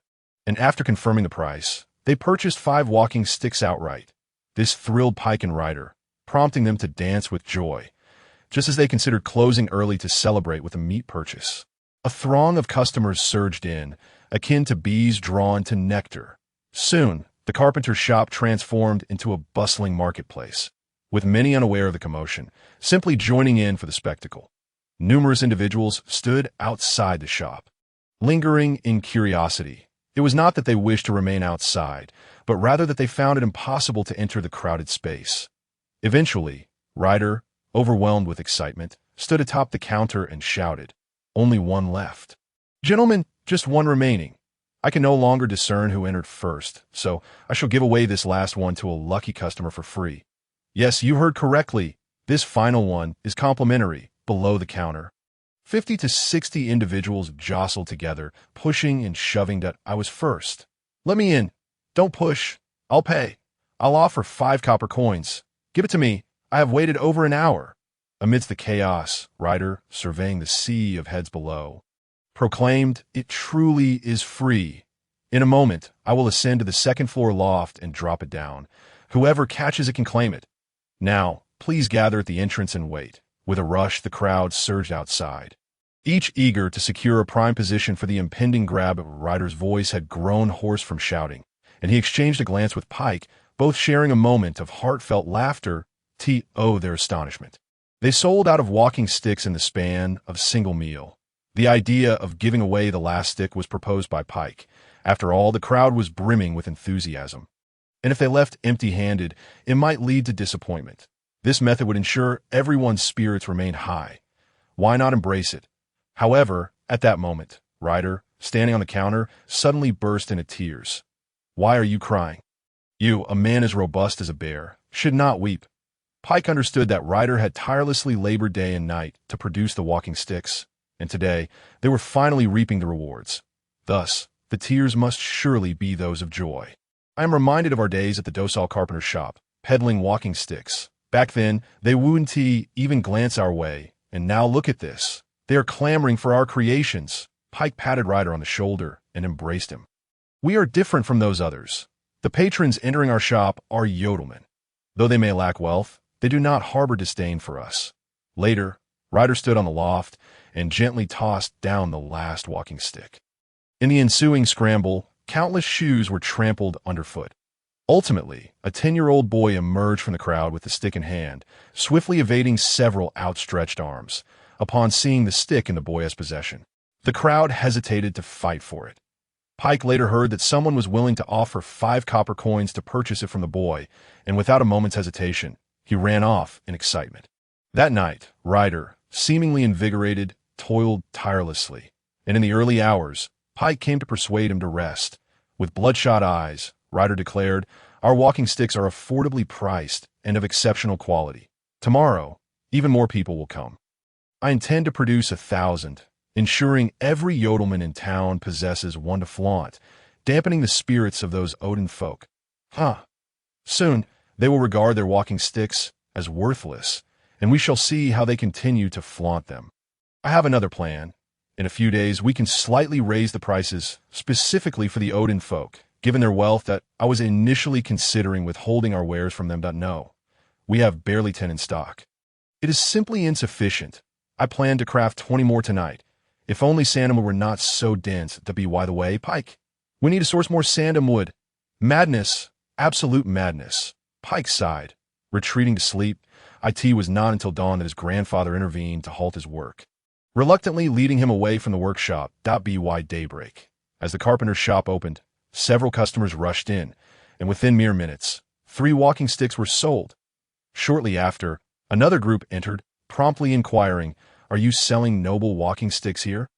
and after confirming the price, they purchased 5 walking sticks outright. This thrilled Pike and Ryder, prompting them to dance with joy, just as they considered closing early to celebrate with a meat purchase. A throng of customers surged in, akin to bees drawn to nectar. Soon, the carpenter's shop transformed into a bustling marketplace. with many unaware of the commotion, simply joining in for the spectacle. Numerous individuals stood outside the shop, lingering in curiosity. It was not that they wished to remain outside, but rather that they found it impossible to enter the crowded space. Eventually, Ryder, overwhelmed with excitement, stood atop the counter and shouted, "Only one left. Gentlemen, just one remaining. I can no longer discern who entered first, so I shall give away this last one to a lucky customer for free. Yes, you heard correctly. This final one is complimentary, below the counter." 50 to 60 individuals jostled together, pushing and shoving that I was first. "Let me in. Don't push. I'll pay. I'll offer 5 copper coins. Give it to me. I have waited over an hour." Amidst the chaos, Ryder, surveying the sea of heads below, proclaimed, "It truly is free. In a moment, I will ascend to the second-floor loft and drop it down. Whoever catches it can claim it. Now, please gather at the entrance and wait." With a rush, the crowd surged outside, each eager to secure a prime position for the impending grab. Ryder's voice had grown hoarse from shouting, and he exchanged a glance with Pike, both sharing a moment of heartfelt laughter to their astonishment. They sold out of walking sticks in the span of a single meal. The idea of giving away the last stick was proposed by Pike. After all, the crowd was brimming with enthusiasm, and if they left empty-handed, it might lead to disappointment. This method would ensure everyone's spirits remained high. Why not embrace it? However, at that moment, Ryder, standing on the counter, suddenly burst into tears. "Why are you crying? You, a man as robust as a bear, should not weep." Pike understood that Ryder had tirelessly labored day and night to produce the walking sticks, and today they were finally reaping the rewards. Thus, the tears must surely be those of joy. I am reminded of our days at the docile carpenter's shop, peddling walking sticks. Back then, they wouldn't even glance our way, and now look at this. They are clamoring for our creations. Pike patted Ryder on the shoulder and embraced him. "We are different from those others. The patrons entering our shop are yodelmen. Though they may lack wealth, they do not harbor disdain for us." Later, Ryder stood on the loft and gently tossed down the last walking stick. In the ensuing scramble, countless shoes were trampled underfoot. Ultimately, a 10-year-old boy emerged from the crowd with the stick in hand, swiftly evading several outstretched arms. Upon seeing the stick in the boy's possession, the crowd hesitated to fight for it. Pike later heard that someone was willing to offer 5 copper coins to purchase it from the boy, and without a moment's hesitation, he ran off in excitement. That night, Ryder, seemingly invigorated, toiled tirelessly, and in the early hours, Pike came to persuade him to rest. With bloodshot eyes, Ryder declared, "Our walking sticks are affordably priced and of exceptional quality. Tomorrow, even more people will come. I intend to produce 1,000, ensuring every yodelman in town possesses one to flaunt, dampening the spirits of those Odin folk. Soon, they will regard their walking sticks as worthless, and we shall see how they continue to flaunt them. I have another plan. In a few days, we can slightly raise the prices specifically for the Odin folk, given their wealth that I was initially considering withholding our wares from them. No, we have barely 10 in stock. It is simply insufficient. I plan to craft 20 more tonight. If only sandalwood were not so dense to be. By the way, Pike, we need to source more sandalwood. Madness, absolute madness." Pike sighed. Retreating to sleep, it was not until dawn that his grandfather intervened to halt his work, reluctantly leading him away from the workshop. By daybreak, as the carpenter's shop opened, several customers rushed in, and within mere minutes, 3 walking sticks were sold. Shortly after, another group entered, promptly inquiring, "Are you selling noble walking sticks here?"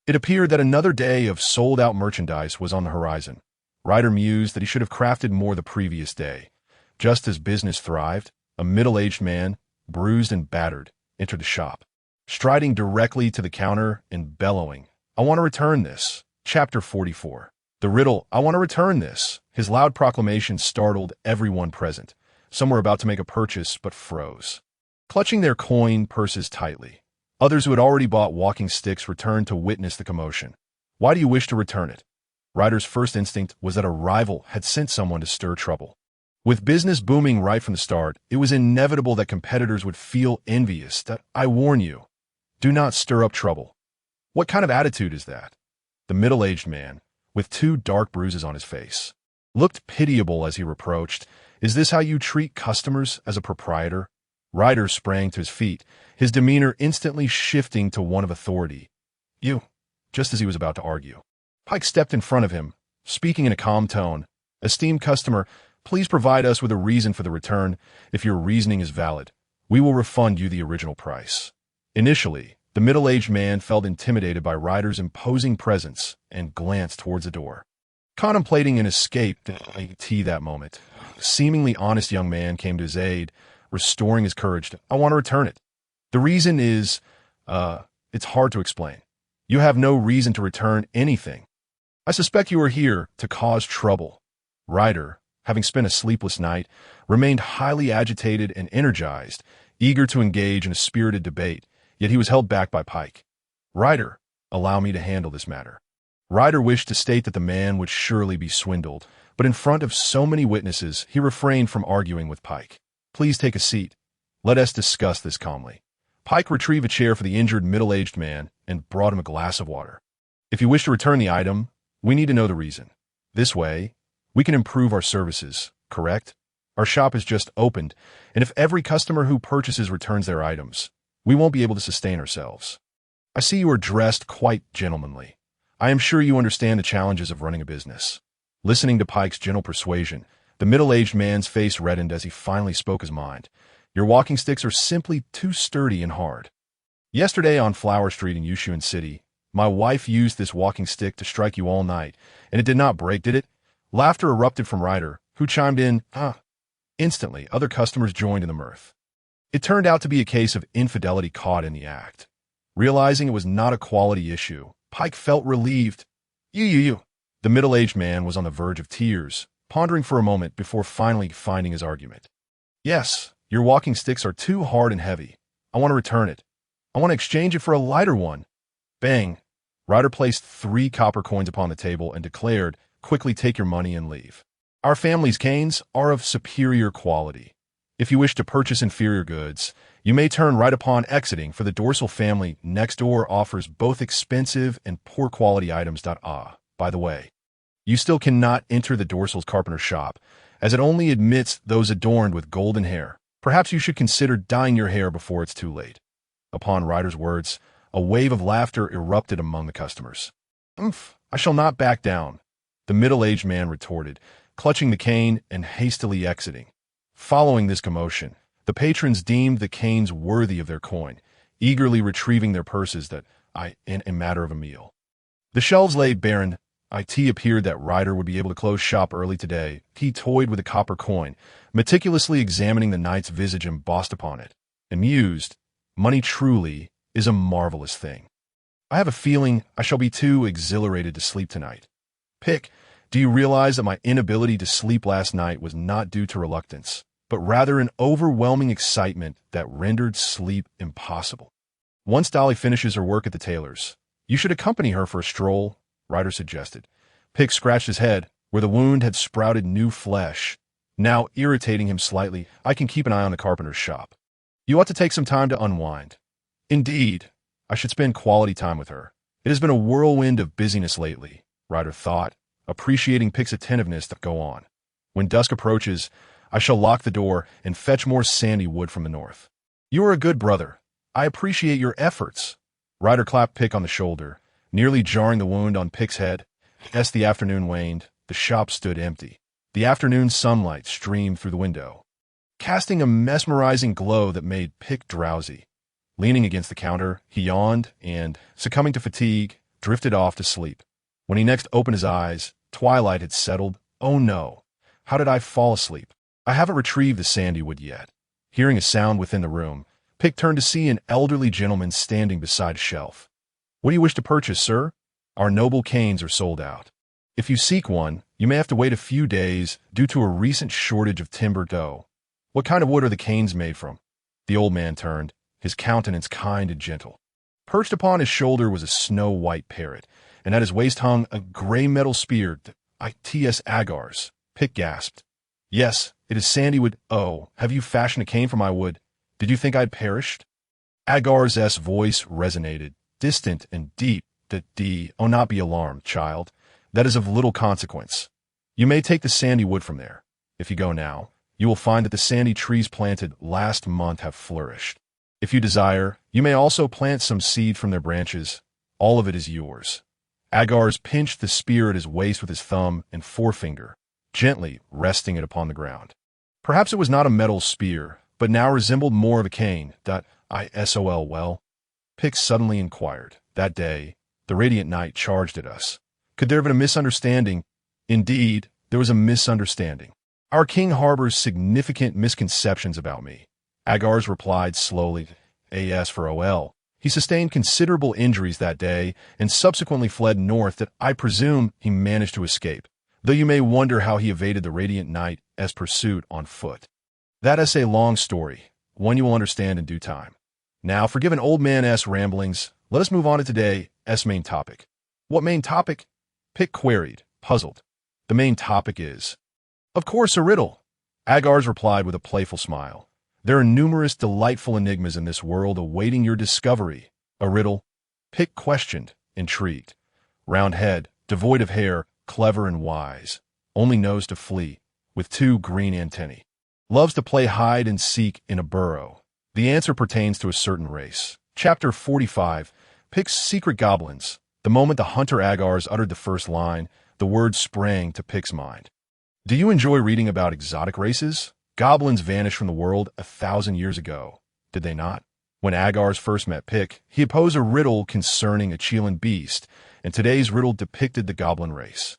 It appeared that another day of sold-out merchandise was on the horizon. Ryder mused that he should have crafted more the previous day. Just as business thrived, a middle-aged man, bruised and battered, entered the shop, striding directly to the counter and bellowing, "I want to return this." Chapter 44. The riddle, "I want to return this." His loud proclamation startled everyone present. Some were about to make a purchase, but froze, clutching their coin purses tightly. Others who had already bought walking sticks returned to witness the commotion. "Why do you wish to return it?" Ryder's first instinct was that a rival had sent someone to stir trouble. With business booming right from the start, it was inevitable that competitors would feel envious. "I warn you, do not stir up trouble." "What kind of attitude is that?" The middle-aged man, with 2 dark bruises on his face, looked pitiable as he reproached, Is this how you treat customers as a proprietor? Ryder sprang to his feet, his demeanor instantly shifting to one of authority. You, just as he was about to argue. Pike stepped in front of him, speaking in a calm tone. Esteemed customer, please provide us with a reason for the return. If your reasoning is valid, we will refund you the original price. Initially, the middle-aged man felt intimidated by Ryder's imposing presence and glanced towards the door. Contemplating an escape that moment, a seemingly honest young man came to his aid, restoring his courage. I want to return it. The reason is, it's hard to explain. You have no reason to return anything. I suspect you are here to cause trouble. Ryder, having spent a sleepless night, remained highly agitated and energized, eager to engage in a spirited debate, yet he was held back by Pike. Ryder, allow me to handle this matter. Ryder wished to state that the man would surely be swindled, but in front of so many witnesses, he refrained from arguing with Pike. Please take a seat. Let us discuss this calmly. Pike retrieved a chair for the injured middle-aged man and brought him a glass of water. If you wish to return the item, we need to know the reason. This way, we can improve our services, correct? Our shop has just opened, and if every customer who purchases returns their items, we won't be able to sustain ourselves. I see you are dressed quite gentlemanly. I am sure you understand the challenges of running a business. Listening to Pike's gentle persuasion, the middle-aged man's face reddened as he finally spoke his mind. Your walking sticks are simply too sturdy and hard. Yesterday on Flower Street in Yushuan City, my wife used this walking stick to strike you all night, and it did not break, did it? Laughter erupted from Ryder, who chimed in, Instantly, other customers joined in the mirth. It turned out to be a case of infidelity caught in the act. Realizing it was not a quality issue, Pike felt relieved. You. The middle-aged man was on the verge of tears, pondering for a moment before finally finding his argument. Yes, your walking sticks are too hard and heavy. I want to return it. I want to exchange it for a lighter one. Bang. Ryder placed 3 copper coins upon the table and declared, quickly take your money and leave. Our family's canes are of superior quality. If you wish to purchase inferior goods, you may turn right upon exiting, for the Dorsal family next door offers both expensive and poor quality items. By the way, you still cannot enter the Dorsal's carpenter shop, as it only admits those adorned with golden hair. Perhaps you should consider dyeing your hair before it's too late. Upon Ryder's words, a wave of laughter erupted among the customers. I shall not back down, the middle-aged man retorted, clutching the cane and hastily exiting. Following this commotion, the patrons deemed the canes worthy of their coin, eagerly retrieving their purses in a matter of a meal. The shelves lay barren. It appeared that Ryder would be able to close shop early today. He toyed with a copper coin, meticulously examining the knight's visage embossed upon it, and mused, money truly is a marvelous thing. I have a feeling I shall be too exhilarated to sleep tonight. Pick, do you realize that my inability to sleep last night was not due to reluctance, but rather an overwhelming excitement that rendered sleep impossible? Once Dolly finishes her work at the tailor's, you should accompany her for a stroll, Ryder suggested. Pick scratched his head, where the wound had sprouted new flesh, now irritating him slightly. I can keep an eye on the carpenter's shop. You ought to take some time to unwind. Indeed, I should spend quality time with her. It has been a whirlwind of busyness lately, Ryder thought, appreciating Pick's attentiveness to go on. When dusk approaches, I shall lock the door and fetch more sandy wood from the north. You are a good brother. I appreciate your efforts. Ryder clapped Pick on the shoulder, nearly jarring the wound on Pick's head. As the afternoon waned, the shop stood empty. The afternoon sunlight streamed through the window, casting a mesmerizing glow that made Pick drowsy. Leaning against the counter, he yawned and, succumbing to fatigue, drifted off to sleep. When he next opened his eyes, twilight had settled. Oh no! How did I fall asleep? I haven't retrieved the sandy wood yet. Hearing a sound within the room, Pick turned to see an elderly gentleman standing beside a shelf. What do you wish to purchase, sir? Our noble canes are sold out. If you seek one, you may have to wait a few days due to a recent shortage of timber dough. What kind of wood are the canes made from? The old man turned, his countenance kind and gentle. Perched upon his shoulder was a snow-white parrot, and at his waist hung a gray metal spear. Its agars. Pick gasped. Yes, it is sandy wood. Oh, have you fashioned a cane from my wood? Did you think I'd perished? Agar's voice resonated, distant and deep. Oh, not be alarmed, child. That is of little consequence. You may take the sandy wood from there. If you go now, you will find that the sandy trees planted last month have flourished. If you desire, you may also plant some seed from their branches. All of it is yours. Agar's pinched the spear at his waist with his thumb and forefinger, gently resting it upon the ground. Perhaps it was not a metal spear, but now resembled more of a cane. Isol well? Pix suddenly inquired. That day, the radiant night charged at us. Could there have been a misunderstanding? Indeed, there was a misunderstanding. Our king harbors significant misconceptions about me. Agar's replied slowly. As for Ol, he sustained considerable injuries that day and subsequently fled north that I presume he managed to escape, though you may wonder how he evaded the radiant night as pursued on foot. That is a long story, one you will understand in due time. Now, forgive an old man's ramblings, let us move on to today's main topic. What main topic? Pick queried, puzzled. The main topic is, of course, a riddle. Agar's replied with a playful smile. There are numerous delightful enigmas in this world awaiting your discovery. A riddle? Pick questioned, intrigued. Round head, devoid of hair, clever and wise. Only knows to flee, with 2 green antennae. Loves to play hide and seek in a burrow. The answer pertains to a certain race. Chapter 45. Pick's secret goblins. The moment the hunter Agars uttered the first line, the word sprang to Pick's mind. Do you enjoy reading about exotic races? Goblins vanished from the world 1,000 years ago, did they not? When Agars first met Pick, he posed a riddle concerning a Chelan beast, and today's riddle depicted the goblin race.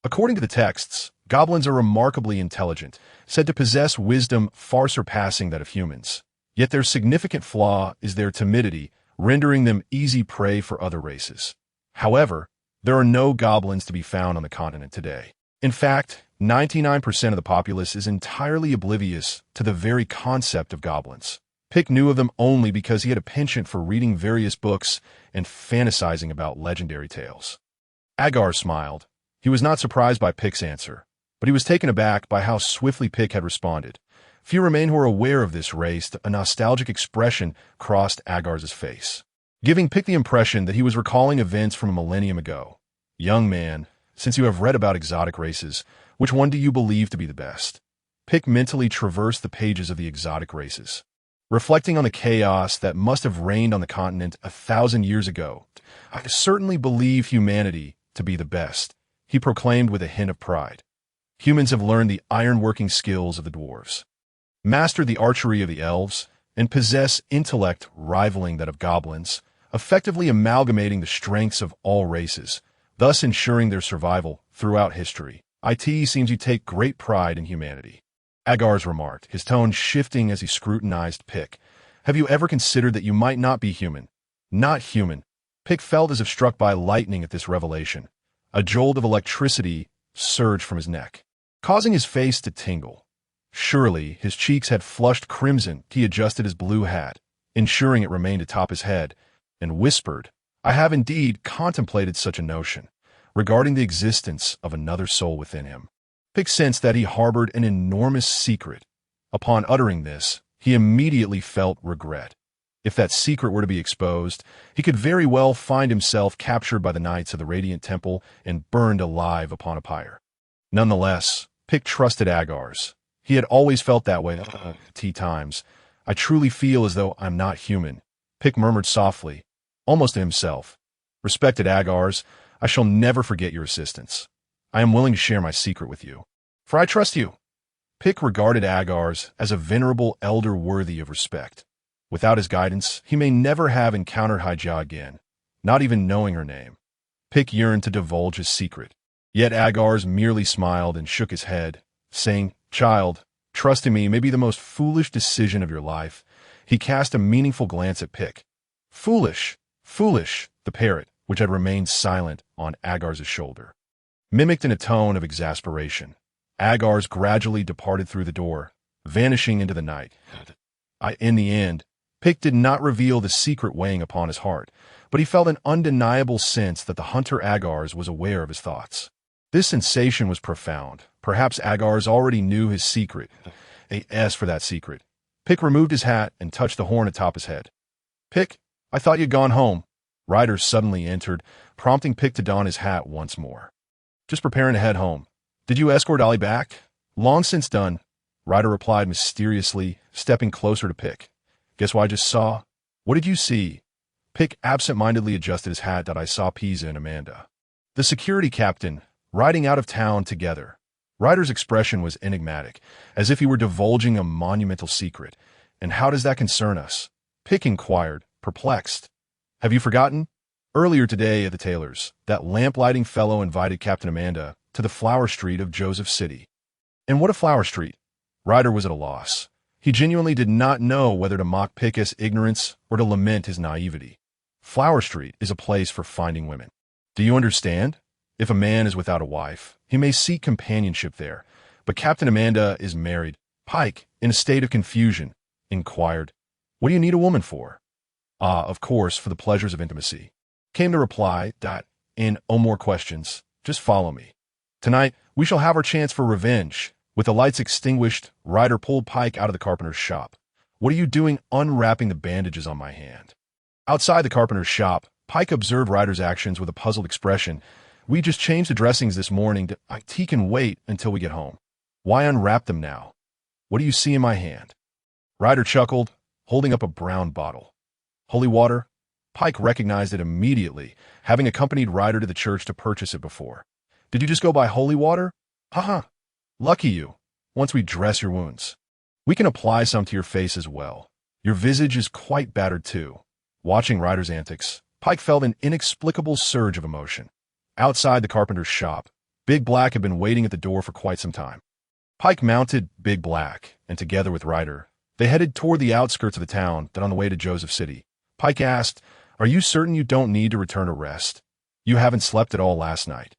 According to the texts, goblins are remarkably intelligent, said to possess wisdom far surpassing that of humans. Yet their significant flaw is their timidity, rendering them easy prey for other races. However, there are no goblins to be found on the continent today. In fact, 99% of the populace is entirely oblivious to the very concept of goblins. Pick knew of them only because he had a penchant for reading various books and fantasizing about legendary tales. Agar smiled. He was not surprised by Pick's answer, but he was taken aback by how swiftly Pick had responded. Few remain who are aware of this race. A nostalgic expression crossed Agar's face, giving Pick the impression that he was recalling events from a millennium ago. Young man, since you have read about exotic races, which one do you believe to be the best? Pick mentally traversed the pages of the exotic races, reflecting on the chaos that must have reigned on the continent 1,000 years ago. I certainly believe humanity to be the best, he proclaimed with a hint of pride. Humans have learned the iron-working skills of the dwarves, mastered the archery of the elves, and possess intellect rivaling that of goblins, effectively amalgamating the strengths of all races, thus ensuring their survival throughout history. It seems you take great pride in humanity. Agars remarked, his tone shifting as he scrutinized Pick. Have you ever considered that you might not be human? Not human. Pick felt as if struck by lightning at this revelation. A jolt of electricity surged from his neck, causing his face to tingle. Surely, his cheeks had flushed crimson. He adjusted his blue hat, ensuring it remained atop his head, and whispered, I have indeed contemplated such a notion, regarding the existence of another soul within him. Pick sensed that he harbored an enormous secret. Upon uttering this, he immediately felt regret. If that secret were to be exposed, he could very well find himself captured by the knights of the Radiant Temple and burned alive upon a pyre. Nonetheless, Pick trusted Agars. He had always felt that way times. I truly feel as though I'm not human, Pick murmured softly, almost to himself. Respected Agars, I shall never forget your assistance. I am willing to share my secret with you, for I trust you. Pick regarded Agars as a venerable elder worthy of respect. Without his guidance, he may never have encountered Hyjah again, not even knowing her name. Pick yearned to divulge his secret, yet Agars merely smiled and shook his head, saying, Child, trusting me may be the most foolish decision of your life. He cast a meaningful glance at Pick. Foolish, foolish, the parrot, which had remained silent on Agars' shoulder, mimicked in a tone of exasperation. Agars gradually departed through the door, vanishing into the night. In the end, Pick did not reveal the secret weighing upon his heart, but he felt an undeniable sense that the hunter Agars was aware of his thoughts. This sensation was profound. Perhaps Agars already knew his secret. As for that secret, Pick removed his hat and touched the horn atop his head. Pick, I thought you'd gone home. Ryder suddenly entered, prompting Pick to don his hat once more. Just preparing to head home. Did you escort Ollie back? Long since done. Ryder replied mysteriously, stepping closer to Pick. Guess what I just saw? What did you see? Pick absent-mindedly adjusted his hat. I saw Pisa and Amanda, the security captain, riding out of town together. Ryder's expression was enigmatic, as if he were divulging a monumental secret. And how does that concern us? Pick inquired, perplexed. Have you forgotten? Earlier today at the Taylors, that lamp-lighting fellow invited Captain Amanda to the Flower Street of Joseph City. And what a Flower Street? Ryder was at a loss. He genuinely did not know whether to mock Pick's ignorance or to lament his naivety. Flower Street is a place for finding women. Do you understand? If a man is without a wife, he may seek companionship there, but Captain Amanda is married. Pike, in a state of confusion, inquired, "What do you need a woman for?" "Ah, of course, for the pleasures of intimacy," came the reply. "And oh, more questions. Just follow me. Tonight, we shall have our chance for revenge." With the lights extinguished, Ryder pulled Pike out of the carpenter's shop. "What are you doing unwrapping the bandages on my hand?" Outside the carpenter's shop, Pike observed Ryder's actions with a puzzled expression. "We just changed the dressings this morning. He can wait until we get home. Why unwrap them now? What do you see in my hand?" Ryder chuckled, holding up a brown bottle. "Holy water?" Pike recognized it immediately, having accompanied Ryder to the church to purchase it before. "Did you just go buy holy water?" "Haha. Lucky you. Once we dress your wounds, we can apply some to your face as well. Your visage is quite battered too." Watching Ryder's antics, Pike felt an inexplicable surge of emotion. Outside the carpenter's shop, Big Black had been waiting at the door for quite some time. Pike mounted Big Black, and together with Ryder, they headed toward the outskirts of the town. Then on the way to Joseph City, Pike asked, "Are you certain you don't need to return to rest? You haven't slept at all last night.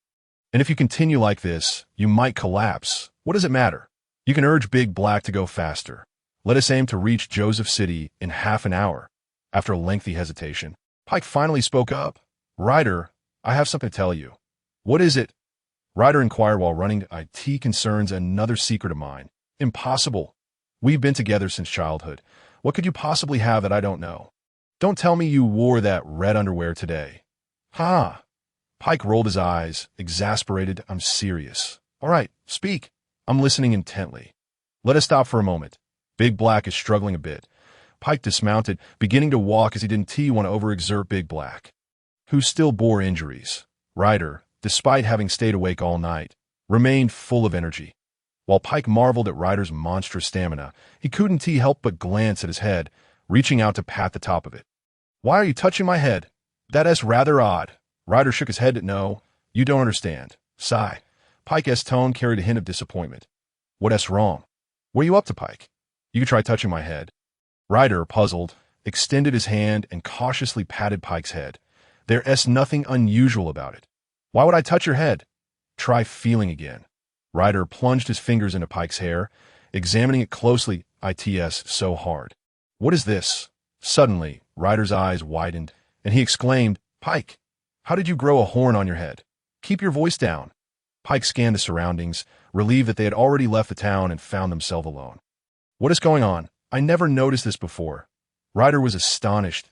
And if you continue like this, you might collapse. What does it matter? You can urge Big Black to go faster. Let us aim to reach Joseph City in half an hour." After a lengthy hesitation, Pike finally spoke up. "Ryder, I have something to tell you." "What is it?" Ryder inquired while running to IT concerns another secret of mine. "Impossible. We've been together since childhood. What could you possibly have that I don't know? Don't tell me you wore that red underwear today." "Ha!" Pike rolled his eyes, exasperated. "I'm serious." "All right, speak. I'm listening intently." "Let us stop for a moment. Big Black is struggling a bit." Pike dismounted, beginning to walk as he didn't want to overexert Big Black, who still bore injuries. Ryder, despite having stayed awake all night, remained full of energy. While Pike marveled at Ryder's monstrous stamina, he couldn't help but glance at his head, reaching out to pat the top of it. "Why are you touching my head? That's rather odd." Ryder shook his head. "No, you don't understand." Sigh. Pike's tone carried a hint of disappointment. "What's wrong? What are you up to, Pike? You could try touching my head." Ryder, puzzled, extended his hand and cautiously patted Pike's head. "There's nothing unusual about it." "Why would I touch your head?" "Try feeling again." Ryder plunged his fingers into Pike's hair, examining it closely. "It's so hard." "What is this?" Suddenly, Ryder's eyes widened, and he exclaimed, "Pike, how did you grow a horn on your head? Keep your voice down." Pike scanned the surroundings, relieved that they had already left the town and found themselves alone. "What is going on? I never noticed this before." Ryder was astonished.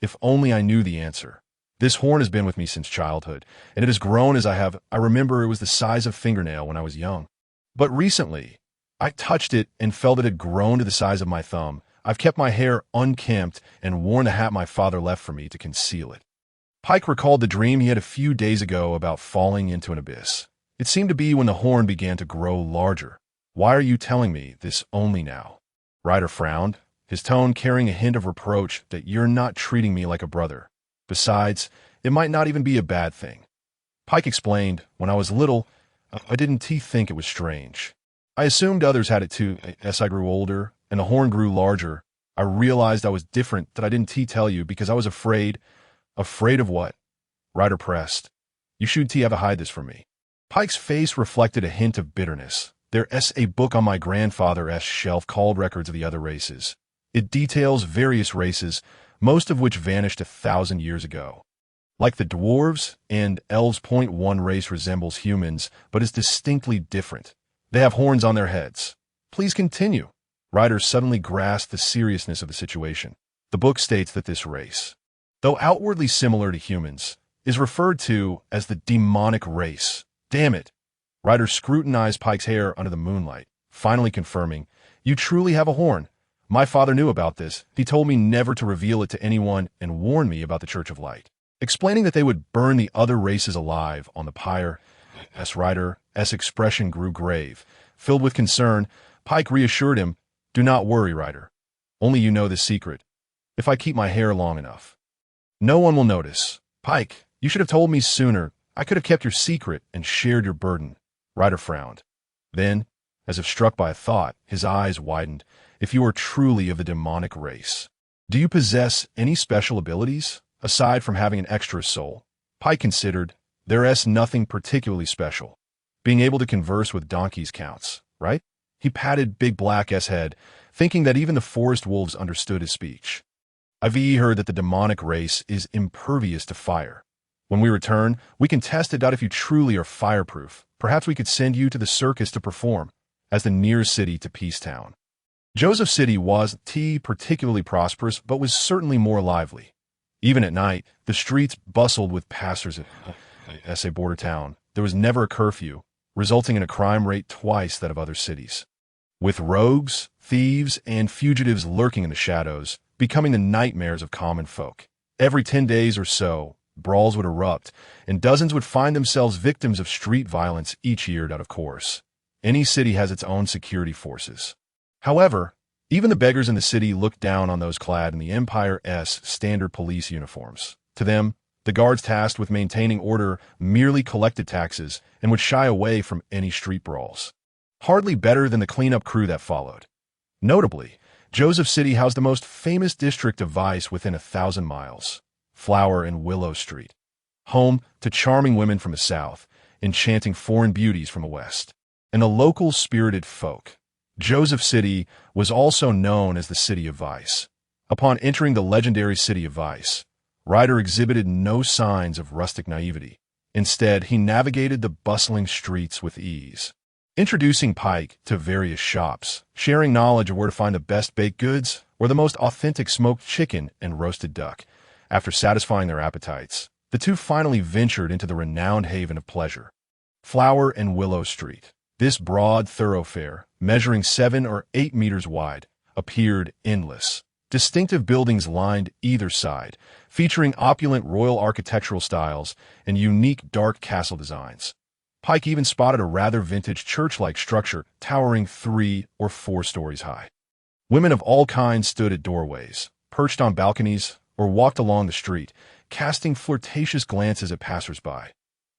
"If only I knew the answer. This horn has been with me since childhood, and it has grown as I remember it was the size of a fingernail when I was young. But recently, I touched it and felt it had grown to the size of my thumb. I've kept my hair unkempt and worn the hat my father left for me to conceal it." Pike recalled the dream he had a few days ago about falling into an abyss. It seemed to be when the horn began to grow larger. "Why are you telling me this only now?" Ryder frowned, his tone carrying a hint of reproach. "That you're not treating me like a brother. Besides, it might not even be a bad thing." Pike explained, "When I was little, I didn't think it was strange. I assumed others had it too. As I grew older and the horn grew larger, I realized I was different. That I didn't tell you because I was afraid." "Afraid of what?" Ryder pressed. "You shouldn't have to hide this from me." Pike's face reflected a hint of bitterness. "There's a book on my grandfather's shelf called Records of the Other Races. It details various races, most of which vanished 1,000 years ago. Like the dwarves and elves. One race resembles humans, but is distinctly different. They have horns on their heads." "Please continue." Ryder suddenly grasped the seriousness of the situation. "The book states that this race, though outwardly similar to humans, is referred to as the demonic race." "Damn it." Ryder scrutinized Pike's hair under the moonlight. finally confirming, "You truly have a horn. My father knew about this. He told me never to reveal it to anyone and warned me about the Church of Light." Explaining that they would burn the other races alive on the pyre, Ryder's expression grew grave. Filled with concern, Pike reassured him, "Do not worry, Ryder. Only you know this secret. If I keep my hair long enough, no one will notice." "Pike, you should have told me sooner. I could have kept your secret and shared your burden." Ryder frowned. Then, as if struck by a thought, his eyes widened. "If you are truly of the demonic race, do you possess any special abilities, aside from having an extra soul?" Pike considered. "There's nothing particularly special. Being able to converse with donkeys counts, right?" He patted Big Black's head, thinking that even the forest wolves understood his speech. "I've heard that the demonic race is impervious to fire. When we return, we can test it out if you truly are fireproof. Perhaps we could send you to the circus to perform, as the nearest city to Peacetown." Joseph City wasn't particularly prosperous, but was certainly more lively. Even at night, the streets bustled with passers as a border town. There was never a curfew, resulting in a crime rate twice that of other cities. With rogues, thieves, and fugitives lurking in the shadows, becoming the nightmares of common folk. Every 10 days or so, brawls would erupt, and dozens would find themselves victims of street violence each year out of course. Any city has its own security forces. However, even the beggars in the city looked down on those clad in the Empire's standard police uniforms. To them, the guards tasked with maintaining order merely collected taxes and would shy away from any street brawls. Hardly better than the cleanup crew that followed. Notably, Joseph City housed the most famous district of vice within 1,000 miles, Flower and Willow Street, home to charming women from the south, enchanting foreign beauties from the west, and the local spirited folk. Joseph City was also known as the City of Vice. Upon entering the legendary City of Vice, Ryder exhibited no signs of rustic naivety. Instead, he navigated the bustling streets with ease, introducing Pike to various shops, sharing knowledge of where to find the best baked goods or the most authentic smoked chicken and roasted duck. After satisfying their appetites, the two finally ventured into the renowned haven of pleasure, Flower and Willow Street. This broad thoroughfare, measuring 7 or 8 meters wide, appeared endless. Distinctive buildings lined either side, featuring opulent royal architectural styles and unique dark castle designs. Pike even spotted a rather vintage church-like structure towering 3 or 4 stories high. Women of all kinds stood at doorways, perched on balconies, or walked along the street, casting flirtatious glances at passers-by.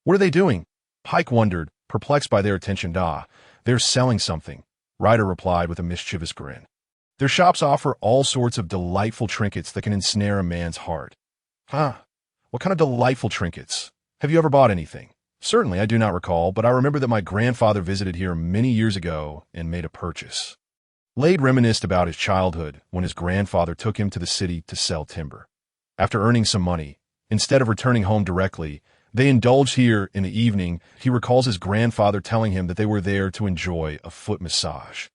"What are they doing?" Pike wondered, perplexed by their attention. "They're selling something," Ryder replied with a mischievous grin. "Their shops offer all sorts of delightful trinkets that can ensnare a man's heart." "Huh? What kind of delightful trinkets? Have you ever bought anything?" "Certainly, I do not recall, but I remember that my grandfather visited here many years ago and made a purchase." Lade reminisced about his childhood when his grandfather took him to the city to sell timber. After earning some money, instead of returning home directly, they indulged here in the evening. He recalls his grandfather telling him that they were there to enjoy a foot massage.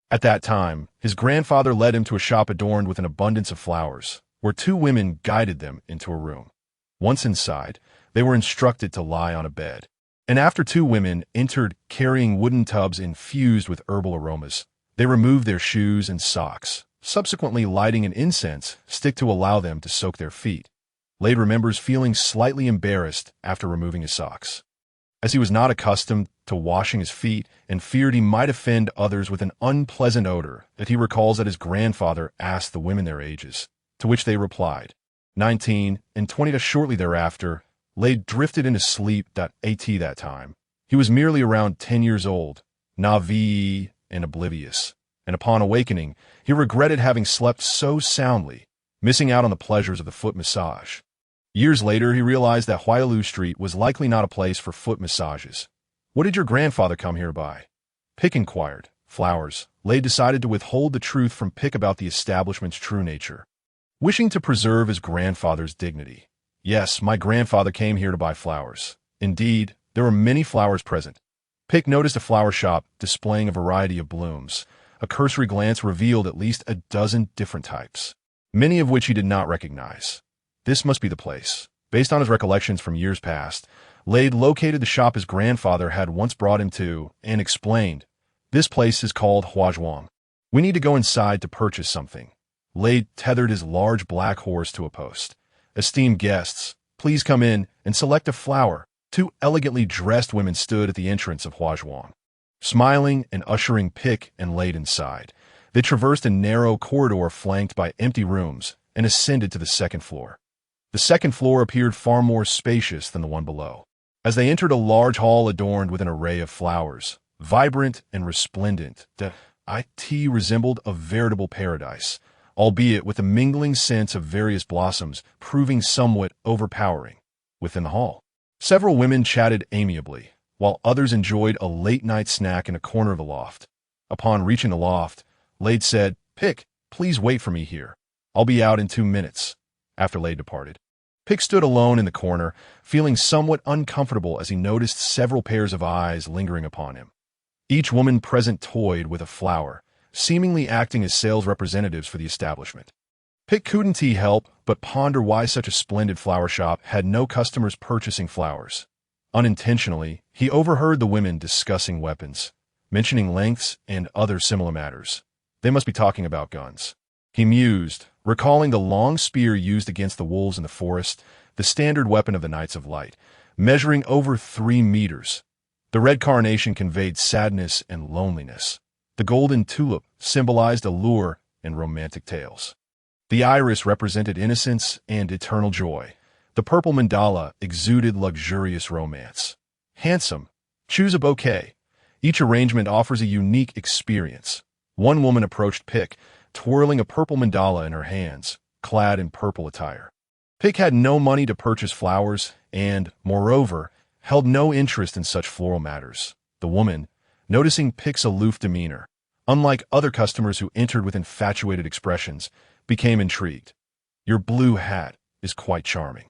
At that time, his grandfather led him to a shop adorned with an abundance of flowers, where 2 women guided them into a room. Once inside, they were instructed to lie on a bed, and after 2 women entered carrying wooden tubs infused with herbal aromas, they removed their shoes and socks, subsequently lighting an incense stick to allow them to soak their feet. Lade remembers feeling slightly embarrassed after removing his socks, as he was not accustomed to washing his feet and feared he might offend others with an unpleasant odor. That he recalls that his grandfather asked the women their ages, to which they replied 19 and 20. Shortly thereafter, Lade drifted into sleep. That time, he was merely around 10 years old, naive and oblivious, and upon awakening, he regretted having slept so soundly, missing out on the pleasures of the foot massage. Years later, he realized that Huailu Street was likely not a place for foot massages. "What did your grandfather come here by?" Pick inquired. "Flowers." Lade decided to withhold the truth from Pick about the establishment's true nature, wishing to preserve his grandfather's dignity. "Yes, my grandfather came here to buy flowers." Indeed, there were many flowers present. Pick noticed a flower shop displaying a variety of blooms. A cursory glance revealed at least a dozen different types, many of which he did not recognize. This must be the place. Based on his recollections from years past, Lade located the shop his grandfather had once brought him to and explained, This place is called Huazhuang. We need to go inside to purchase something. Lade tethered his large black horse to a post. Esteemed guests, please come in and select a flower. Two elegantly dressed women stood at the entrance of Huazhuang, smiling and ushering Pick and Lade inside. They traversed a narrow corridor flanked by empty rooms and ascended to the second floor. The second floor appeared far more spacious than the one below. As they entered a large hall adorned with an array of flowers, vibrant and resplendent, it resembled a veritable paradise, albeit with a mingling sense of various blossoms proving somewhat overpowering. Within the hall, several women chatted amiably, while others enjoyed a late-night snack in a corner of the loft. Upon reaching the loft, Lade said, "Pick, please wait for me here. I'll be out in 2 minutes." After Lade departed, Pick stood alone in the corner, feeling somewhat uncomfortable as he noticed several pairs of eyes lingering upon him. Each woman present toyed with a flower, seemingly acting as sales representatives for the establishment. Pick couldn't help but ponder why such a splendid flower shop had no customers purchasing flowers. Unintentionally, he overheard the women discussing weapons, mentioning lengths and other similar matters. They must be talking about guns. He mused, recalling the long spear used against the wolves in the forest, the standard weapon of the Knights of Light, measuring over 3 meters. The red carnation conveyed sadness and loneliness. The golden tulip symbolized allure and romantic tales. The iris represented innocence and eternal joy. The purple mandala exuded luxurious romance. Handsome. Choose a bouquet. Each arrangement offers a unique experience. One woman approached Pick, twirling a purple mandala in her hands, clad in purple attire. Pick had no money to purchase flowers and, moreover, held no interest in such floral matters. The woman, noticing Pick's aloof demeanor, unlike other customers who entered with infatuated expressions, became intrigued. "Your blue hat is quite charming.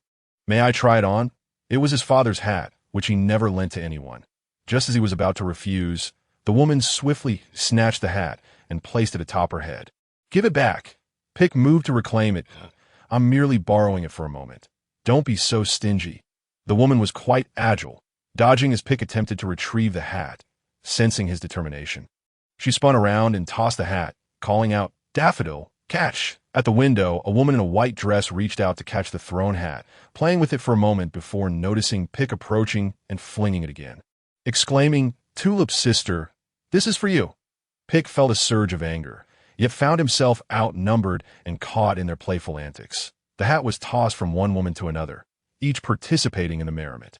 May I try it on?" It was his father's hat, which he never lent to anyone. Just as he was about to refuse, the woman swiftly snatched the hat and placed it atop her head. "Give it back." Pick moved to reclaim it. "I'm merely borrowing it for a moment. Don't be so stingy." The woman was quite agile, dodging as Pick attempted to retrieve the hat, sensing his determination. She spun around and tossed the hat, calling out, "Daffodil, catch!" At the window, a woman in a white dress reached out to catch the thrown hat, playing with it for a moment before noticing Pick approaching and flinging it again. Exclaiming, "Tulip's sister, this is for you." Pick felt a surge of anger, yet found himself outnumbered and caught in their playful antics. The hat was tossed from one woman to another, each participating in the merriment.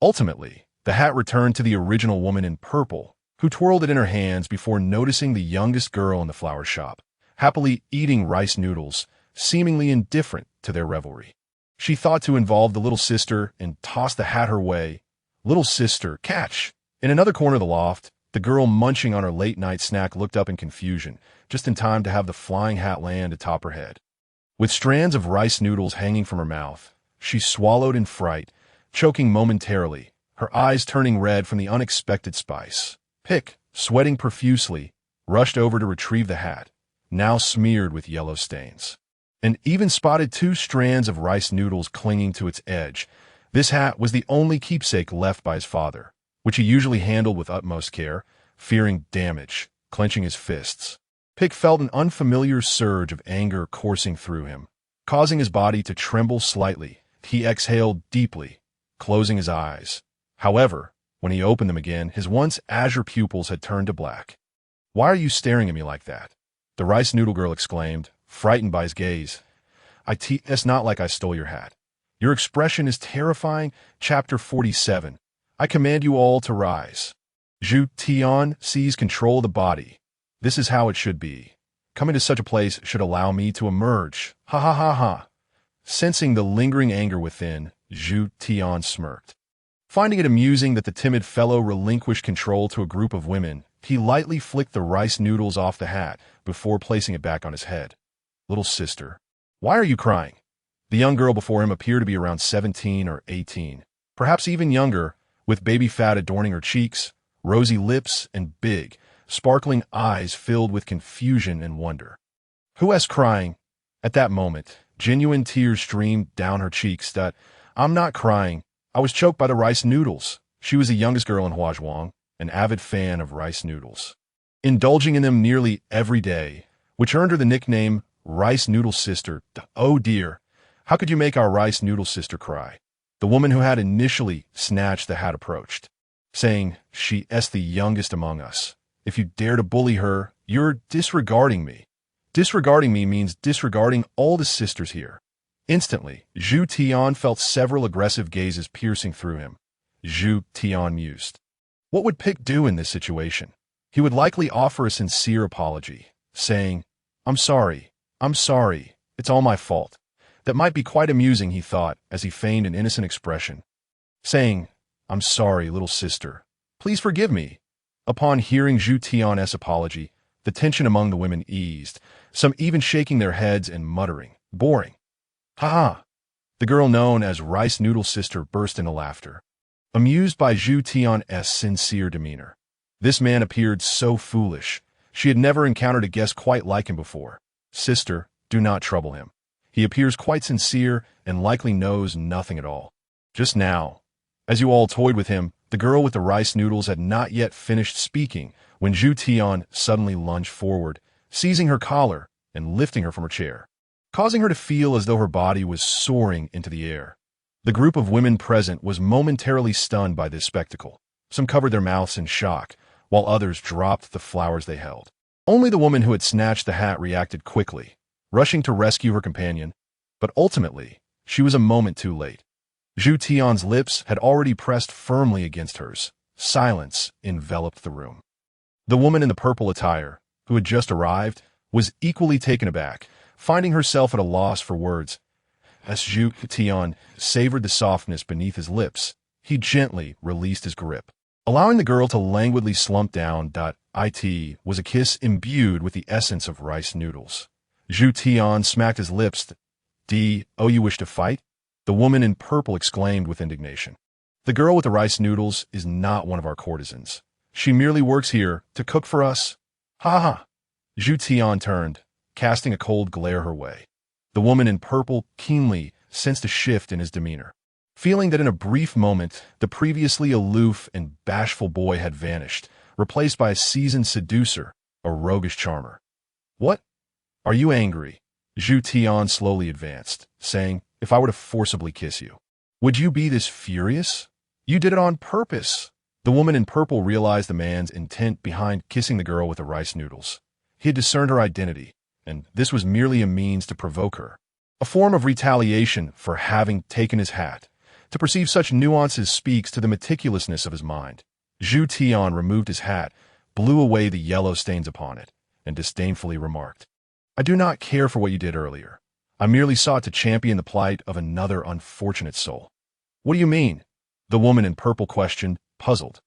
Ultimately, the hat returned to the original woman in purple, who twirled it in her hands before noticing the youngest girl in the flower shop, happily eating rice noodles, seemingly indifferent to their revelry. She thought to involve the little sister and tossed the hat her way. "Little sister, catch!" In another corner of the loft, the girl munching on her late-night snack looked up in confusion, just in time to have the flying hat land atop her head. With strands of rice noodles hanging from her mouth, she swallowed in fright, choking momentarily, her eyes turning red from the unexpected spice. Pick, sweating profusely, rushed over to retrieve the hat, now smeared with yellow stains, and even spotted 2 strands of rice noodles clinging to its edge. This hat was the only keepsake left by his father, which he usually handled with utmost care, fearing damage, clenching his fists. Pick felt an unfamiliar surge of anger coursing through him, causing his body to tremble slightly. He exhaled deeply, closing his eyes. However, when he opened them again, his once azure pupils had turned to black. "Why are you staring at me like that?" the rice noodle girl exclaimed, frightened by his gaze. "It's not like I stole your hat. Your expression is terrifying." Chapter 47. I command you all to rise. Zhu Tian seized control of the body. This is how it should be. Coming to such a place should allow me to emerge. Ha ha ha ha. Sensing the lingering anger within, Zhu Tian smirked. Finding it amusing that the timid fellow relinquished control to a group of women, he lightly flicked the rice noodles off the hat before placing it back on his head. "Little sister, why are you crying?" The young girl before him appeared to be around 17 or 18, perhaps even younger, with baby fat adorning her cheeks, rosy lips, and big, sparkling eyes filled with confusion and wonder. "Who is crying?" At that moment, genuine tears streamed down her cheeks. "I'm not crying. I was choked by the rice noodles." She was the youngest girl in Huazhuang, an avid fan of rice noodles. indulging in them nearly every day, which earned her the nickname Rice Noodle Sister. Oh dear, how could you make our Rice Noodle Sister cry? The woman who had initially snatched the hat approached, saying, "She is the youngest among us. If you dare to bully her, you're disregarding me. Disregarding me means disregarding all the sisters here." Instantly, Zhu Tian felt several aggressive gazes piercing through him. Zhu Tian mused. What would Pick do in this situation? He would likely offer a sincere apology, saying, I'm sorry, it's all my fault. That might be quite amusing, he thought, as he feigned an innocent expression, saying, I'm sorry, little sister. Please forgive me. Upon hearing Zhu Tian's apology, the tension among the women eased, some even shaking their heads and muttering, boring. Ha ha! The girl known as Rice Noodle Sister burst into laughter, amused by Zhu Tian's sincere demeanor. This man appeared so foolish. She had never encountered a guest quite like him before. Sister, do not trouble him. He appears quite sincere and likely knows nothing at all. Just now, as you all toyed with him, the girl with the rice noodles had not yet finished speaking when Zhu Tian suddenly lunged forward, seizing her collar and lifting her from her chair, causing her to feel as though her body was soaring into the air. The group of women present was momentarily stunned by this spectacle. Some covered their mouths in shock, while others dropped the flowers they held. Only the woman who had snatched the hat reacted quickly, rushing to rescue her companion, but ultimately, she was a moment too late. Zhu Tian's lips had already pressed firmly against hers. Silence enveloped the room. The woman in the purple attire, who had just arrived, was equally taken aback, finding herself at a loss for words. As Zhu Tian savored the softness beneath his lips, he gently released his grip, allowing the girl to languidly slump down. It was a kiss imbued with the essence of rice noodles. Zhu Tian smacked his lips. Oh, you wish to fight? The woman in purple exclaimed with indignation. The girl with the rice noodles is not one of our courtesans. She merely works here to cook for us. Ha ha! Zhu Tian turned, casting a cold glare her way. The woman in purple keenly sensed a shift in his demeanor, feeling that in a brief moment, the previously aloof and bashful boy had vanished, replaced by a seasoned seducer, a roguish charmer. What? Are you angry? Zhu Tian slowly advanced, saying, if I were to forcibly kiss you, would you be this furious? You did it on purpose. The woman in purple realized the man's intent behind kissing the girl with the rice noodles. He had discerned her identity, and this was merely a means to provoke her, a form of retaliation for having taken his hat. To perceive such nuances speaks to the meticulousness of his mind. Zhu Tian removed his hat, blew away the yellow stains upon it, and disdainfully remarked, I do not care for what you did earlier. I merely sought to champion the plight of another unfortunate soul. What do you mean? The woman in purple questioned, puzzled.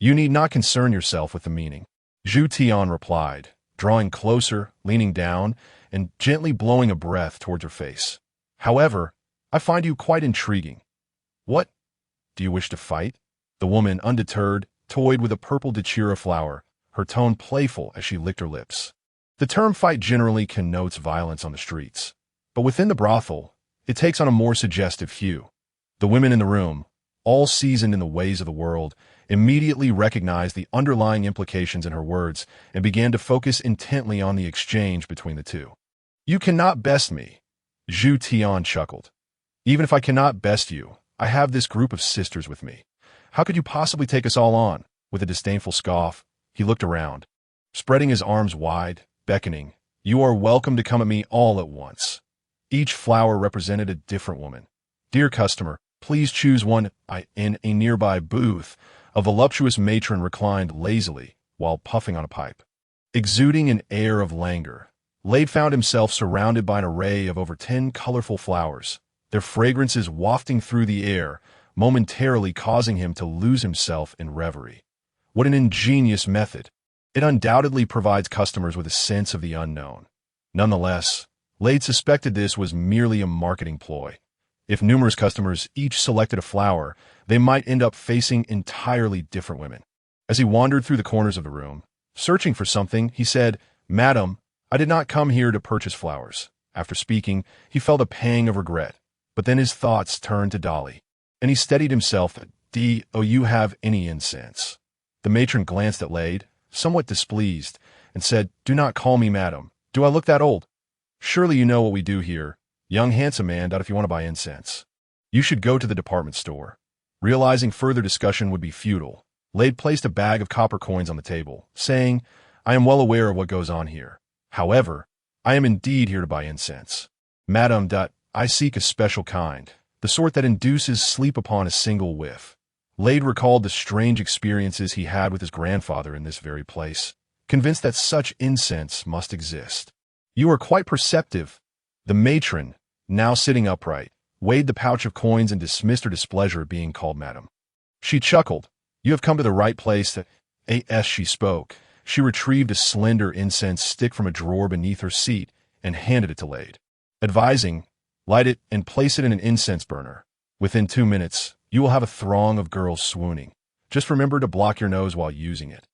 You need not concern yourself with the meaning. Zhu Tian replied, drawing closer, leaning down, and gently blowing a breath towards her face. However, I find you quite intriguing. What? Do you wish to fight? The woman, undeterred, toyed with a purple datura flower, her tone playful as she licked her lips. The term fight generally connotes violence on the streets, but within the brothel, it takes on a more suggestive hue. The women in the room, all seasoned in the ways of the world, immediately recognized the underlying implications in her words and began to focus intently on the exchange between the two. You cannot best me, Zhu Tian chuckled. Even if I cannot best you, I have this group of sisters with me. How could you possibly take us all on? With a disdainful scoff, he looked around, spreading his arms wide, beckoning. You are welcome to come at me all at once. Each flower represented a different woman. Dear customer, please choose one. In a nearby booth, a voluptuous matron reclined lazily while puffing on a pipe. Exuding an air of languor, Lade found himself surrounded by an array of over 10 colorful flowers, their fragrances wafting through the air, momentarily causing him to lose himself in reverie. What an ingenious method! It undoubtedly provides customers with a sense of the unknown. Nonetheless, Lade suspected this was merely a marketing ploy. If numerous customers each selected a flower, they might end up facing entirely different women. As he wandered through the corners of the room, searching for something, he said, Madam, I did not come here to purchase flowers. After speaking, he felt a pang of regret, but then his thoughts turned to Dolly, and he steadied himself. Do you have any incense? The matron glanced at Lade, somewhat displeased, and said, "Do not call me madam. Do I look that old? Surely you know what we do here. Young handsome man, if you want to buy incense. You should go to the department store." Realizing further discussion would be futile, Lade placed a bag of copper coins on the table, saying, "I am well aware of what goes on here. However, I am indeed here to buy incense. Madam, I seek a special kind, the sort that induces sleep upon a single whiff." Lade recalled the strange experiences he had with his grandfather in this very place, convinced that such incense must exist. "You are quite perceptive." The matron, now sitting upright, weighed the pouch of coins and dismissed her displeasure at being called madam. She chuckled. "You have come to the right place." As she spoke, she retrieved a slender incense stick from a drawer beneath her seat and handed it to Lade, advising, "Light it and place it in an incense burner. Within 2 minutes, you will have a throng of girls swooning. Just remember to block your nose while using it."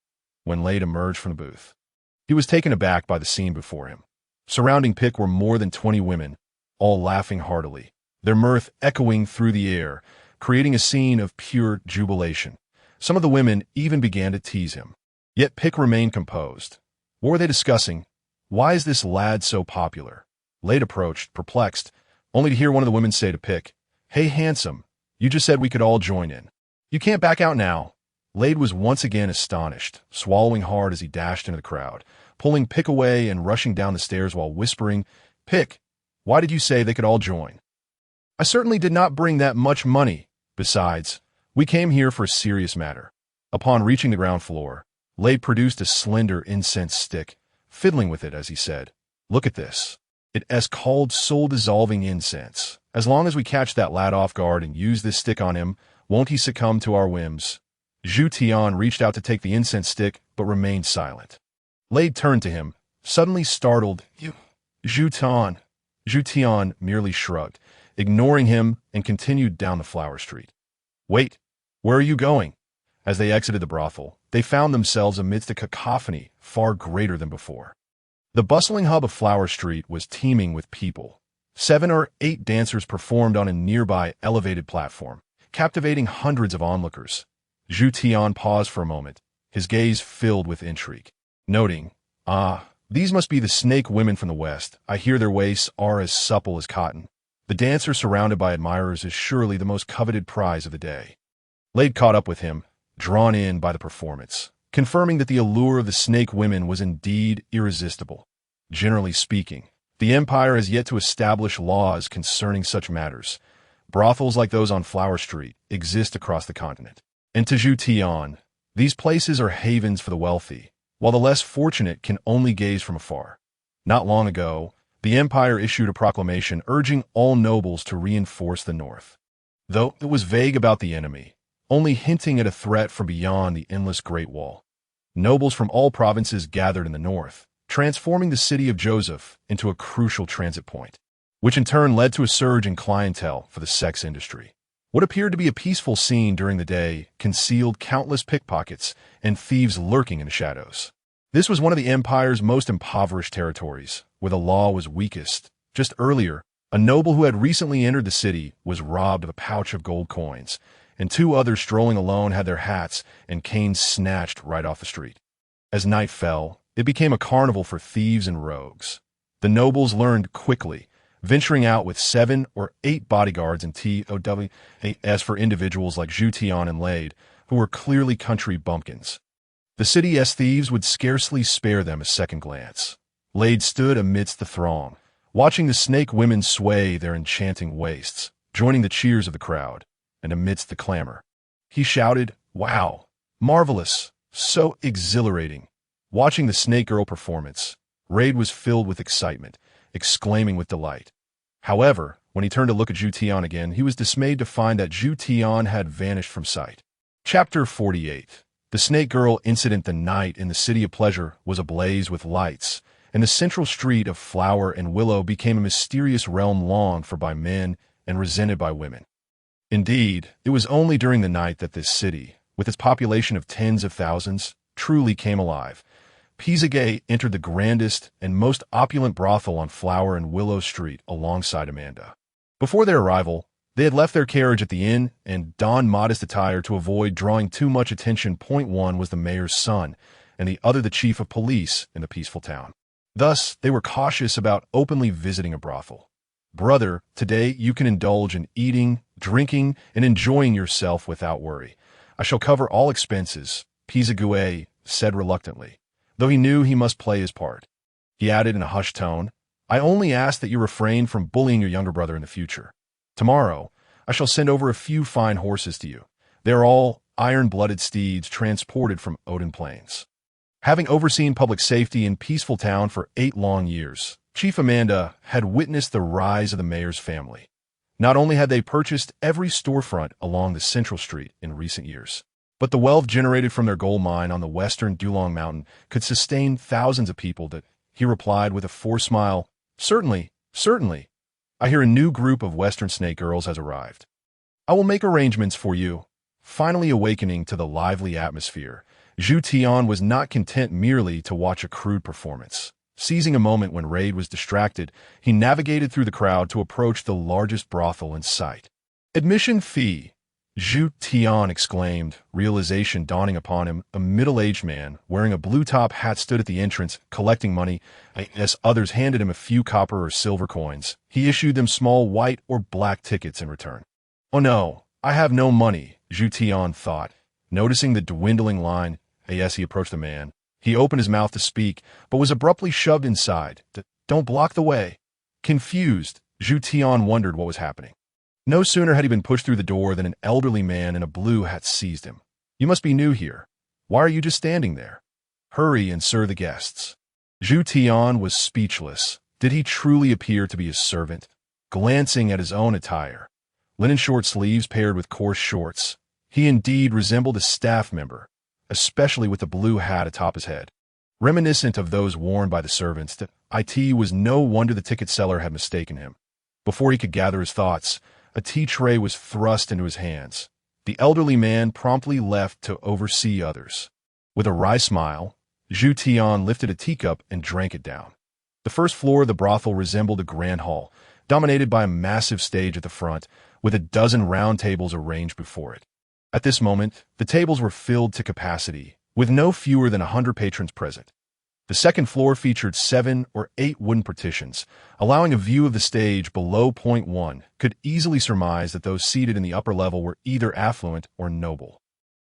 When Lade emerged from the booth, he was taken aback by the scene before him. Surrounding Pick were more than 20 women, all laughing heartily, their mirth echoing through the air, creating a scene of pure jubilation. Some of the women even began to tease him. Yet Pick remained composed. What were they discussing? Why is this lad so popular? Lade approached, perplexed, only to hear one of the women say to Pick, "Hey, handsome, you just said we could all join in. You can't back out now." Lade was once again astonished, swallowing hard as he dashed into the crowd, pulling Pick away and rushing down the stairs while whispering, "Pick, why did you say they could all join? I certainly did not bring that much money. Besides, we came here for a serious matter." Upon reaching the ground floor, Lade produced a slender incense stick, fiddling with it as he said, "Look at this. It is called soul-dissolving incense. As long as we catch that lad off guard and use this stick on him, won't he succumb to our whims?" Zhu Tian reached out to take the incense stick, but remained silent. Lade turned to him, suddenly startled. "You, Zhu Tian merely shrugged, ignoring him, and continued down the flower street. "Wait, where are you going?" As they exited the brothel, they found themselves amidst a cacophony far greater than before. The bustling hub of Flower Street was teeming with people. 7 or 8 dancers performed on a nearby elevated platform, captivating hundreds of onlookers. Zhu Tian paused for a moment, his gaze filled with intrigue, noting, "These must be the snake women from the West. I hear their waists are as supple as cotton. The dancer surrounded by admirers is surely the most coveted prize of the day." Lade caught up with him, drawn in by the performance, confirming that the allure of the snake women was indeed irresistible. Generally speaking, the Empire has yet to establish laws concerning such matters. Brothels like those on Flower Street exist across the continent. And to Zhu Tian, these places are havens for the wealthy, while the less fortunate can only gaze from afar. Not long ago, the Empire issued a proclamation urging all nobles to reinforce the North. Though it was vague about the enemy, only hinting at a threat from beyond the endless Great Wall. Nobles from all provinces gathered in the north, transforming the city of Joseph into a crucial transit point, which in turn led to a surge in clientele for the sex industry. What appeared to be a peaceful scene during the day concealed countless pickpockets and thieves lurking in the shadows. This was one of the Empire's most impoverished territories, where the law was weakest. Just earlier, a noble who had recently entered the city was robbed of a pouch of gold coins, and 2 others strolling alone had their hats and canes snatched right off the street. As night fell, it became a carnival for thieves and rogues. The nobles learned quickly, venturing out with 7 or 8 bodyguards and TOWs for individuals like Zhu Tian and Lade, who were clearly country bumpkins. The city's thieves would scarcely spare them a second glance. Lade stood amidst the throng, watching the snake women sway their enchanting waists, joining the cheers of the crowd, and amidst the clamor, he shouted, "Wow! Marvelous! So exhilarating!" Watching the snake girl performance, Lade was filled with excitement, exclaiming with delight. However, when he turned to look at Zhu Tian again, he was dismayed to find that Zhu Tian had vanished from sight. Chapter 48. The snake girl incident. The night in the City of Pleasure was ablaze with lights, and the central street of Flower and Willow became a mysterious realm longed for by men and resented by women. Indeed, it was only during the night that this city, with its population of tens of thousands, truly came alive. Pizzagate entered the grandest and most opulent brothel on Flower and Willow Street alongside Amanda. Before their arrival, they had left their carriage at the inn and donned modest attire to avoid drawing too much attention. Point 1 was the mayor's son, and the other the chief of police in the peaceful town. Thus, they were cautious about openly visiting a brothel. "Brother, today you can indulge in eating, drinking, and enjoying yourself without worry. I shall cover all expenses," Pizague said reluctantly, though he knew he must play his part. He added in a hushed tone, "I only ask that you refrain from bullying your younger brother in the future. Tomorrow, I shall send over a few fine horses to you. They are all iron-blooded steeds transported from Odin Plains." Having overseen public safety in Peaceful Town for 8 long years, Chief Amanda had witnessed the rise of the mayor's family. Not only had they purchased every storefront along the Central Street in recent years, but the wealth generated from their gold mine on the western Dulong Mountain could sustain thousands of people. That he replied with a forced smile, "Certainly, certainly. I hear a new group of Western Snake Girls has arrived. I will make arrangements for you." Finally awakening to the lively atmosphere, Zhu Tian was not content merely to watch a crude performance. Seizing a moment when Raid was distracted, he navigated through the crowd to approach the largest brothel in sight. "Admission fee," Zhu Tian exclaimed, realization dawning upon him. A middle-aged man, wearing a blue-top hat, stood at the entrance, collecting money. As others handed him a few copper or silver coins, he issued them small white or black tickets in return. "Oh no, I have no money," Zhu Tian thought. Noticing the dwindling line, as he approached the man, he opened his mouth to speak, but was abruptly shoved inside. "Don't block the way." Confused, Zhu Tian wondered what was happening. No sooner had he been pushed through the door than an elderly man in a blue hat seized him. "You must be new here. Why are you just standing there? Hurry and serve the guests." Zhu Tian was speechless. Did he truly appear to be a servant? Glancing at his own attire, linen short sleeves paired with coarse shorts, he indeed resembled a staff member, especially with the blue hat atop his head. Reminiscent of those worn by the servants, it was no wonder the ticket seller had mistaken him. Before he could gather his thoughts, a tea tray was thrust into his hands. The elderly man promptly left to oversee others. With a wry smile, Zhu Tian lifted a teacup and drank it down. The first floor of the brothel resembled a grand hall, dominated by a massive stage at the front, with a dozen round tables arranged before it. At this moment, the tables were filled to capacity, with no fewer than 100 patrons present. The second floor featured 7 or 8 wooden partitions, allowing a view of the stage below. Point 1 could easily surmise that those seated in the upper level were either affluent or noble.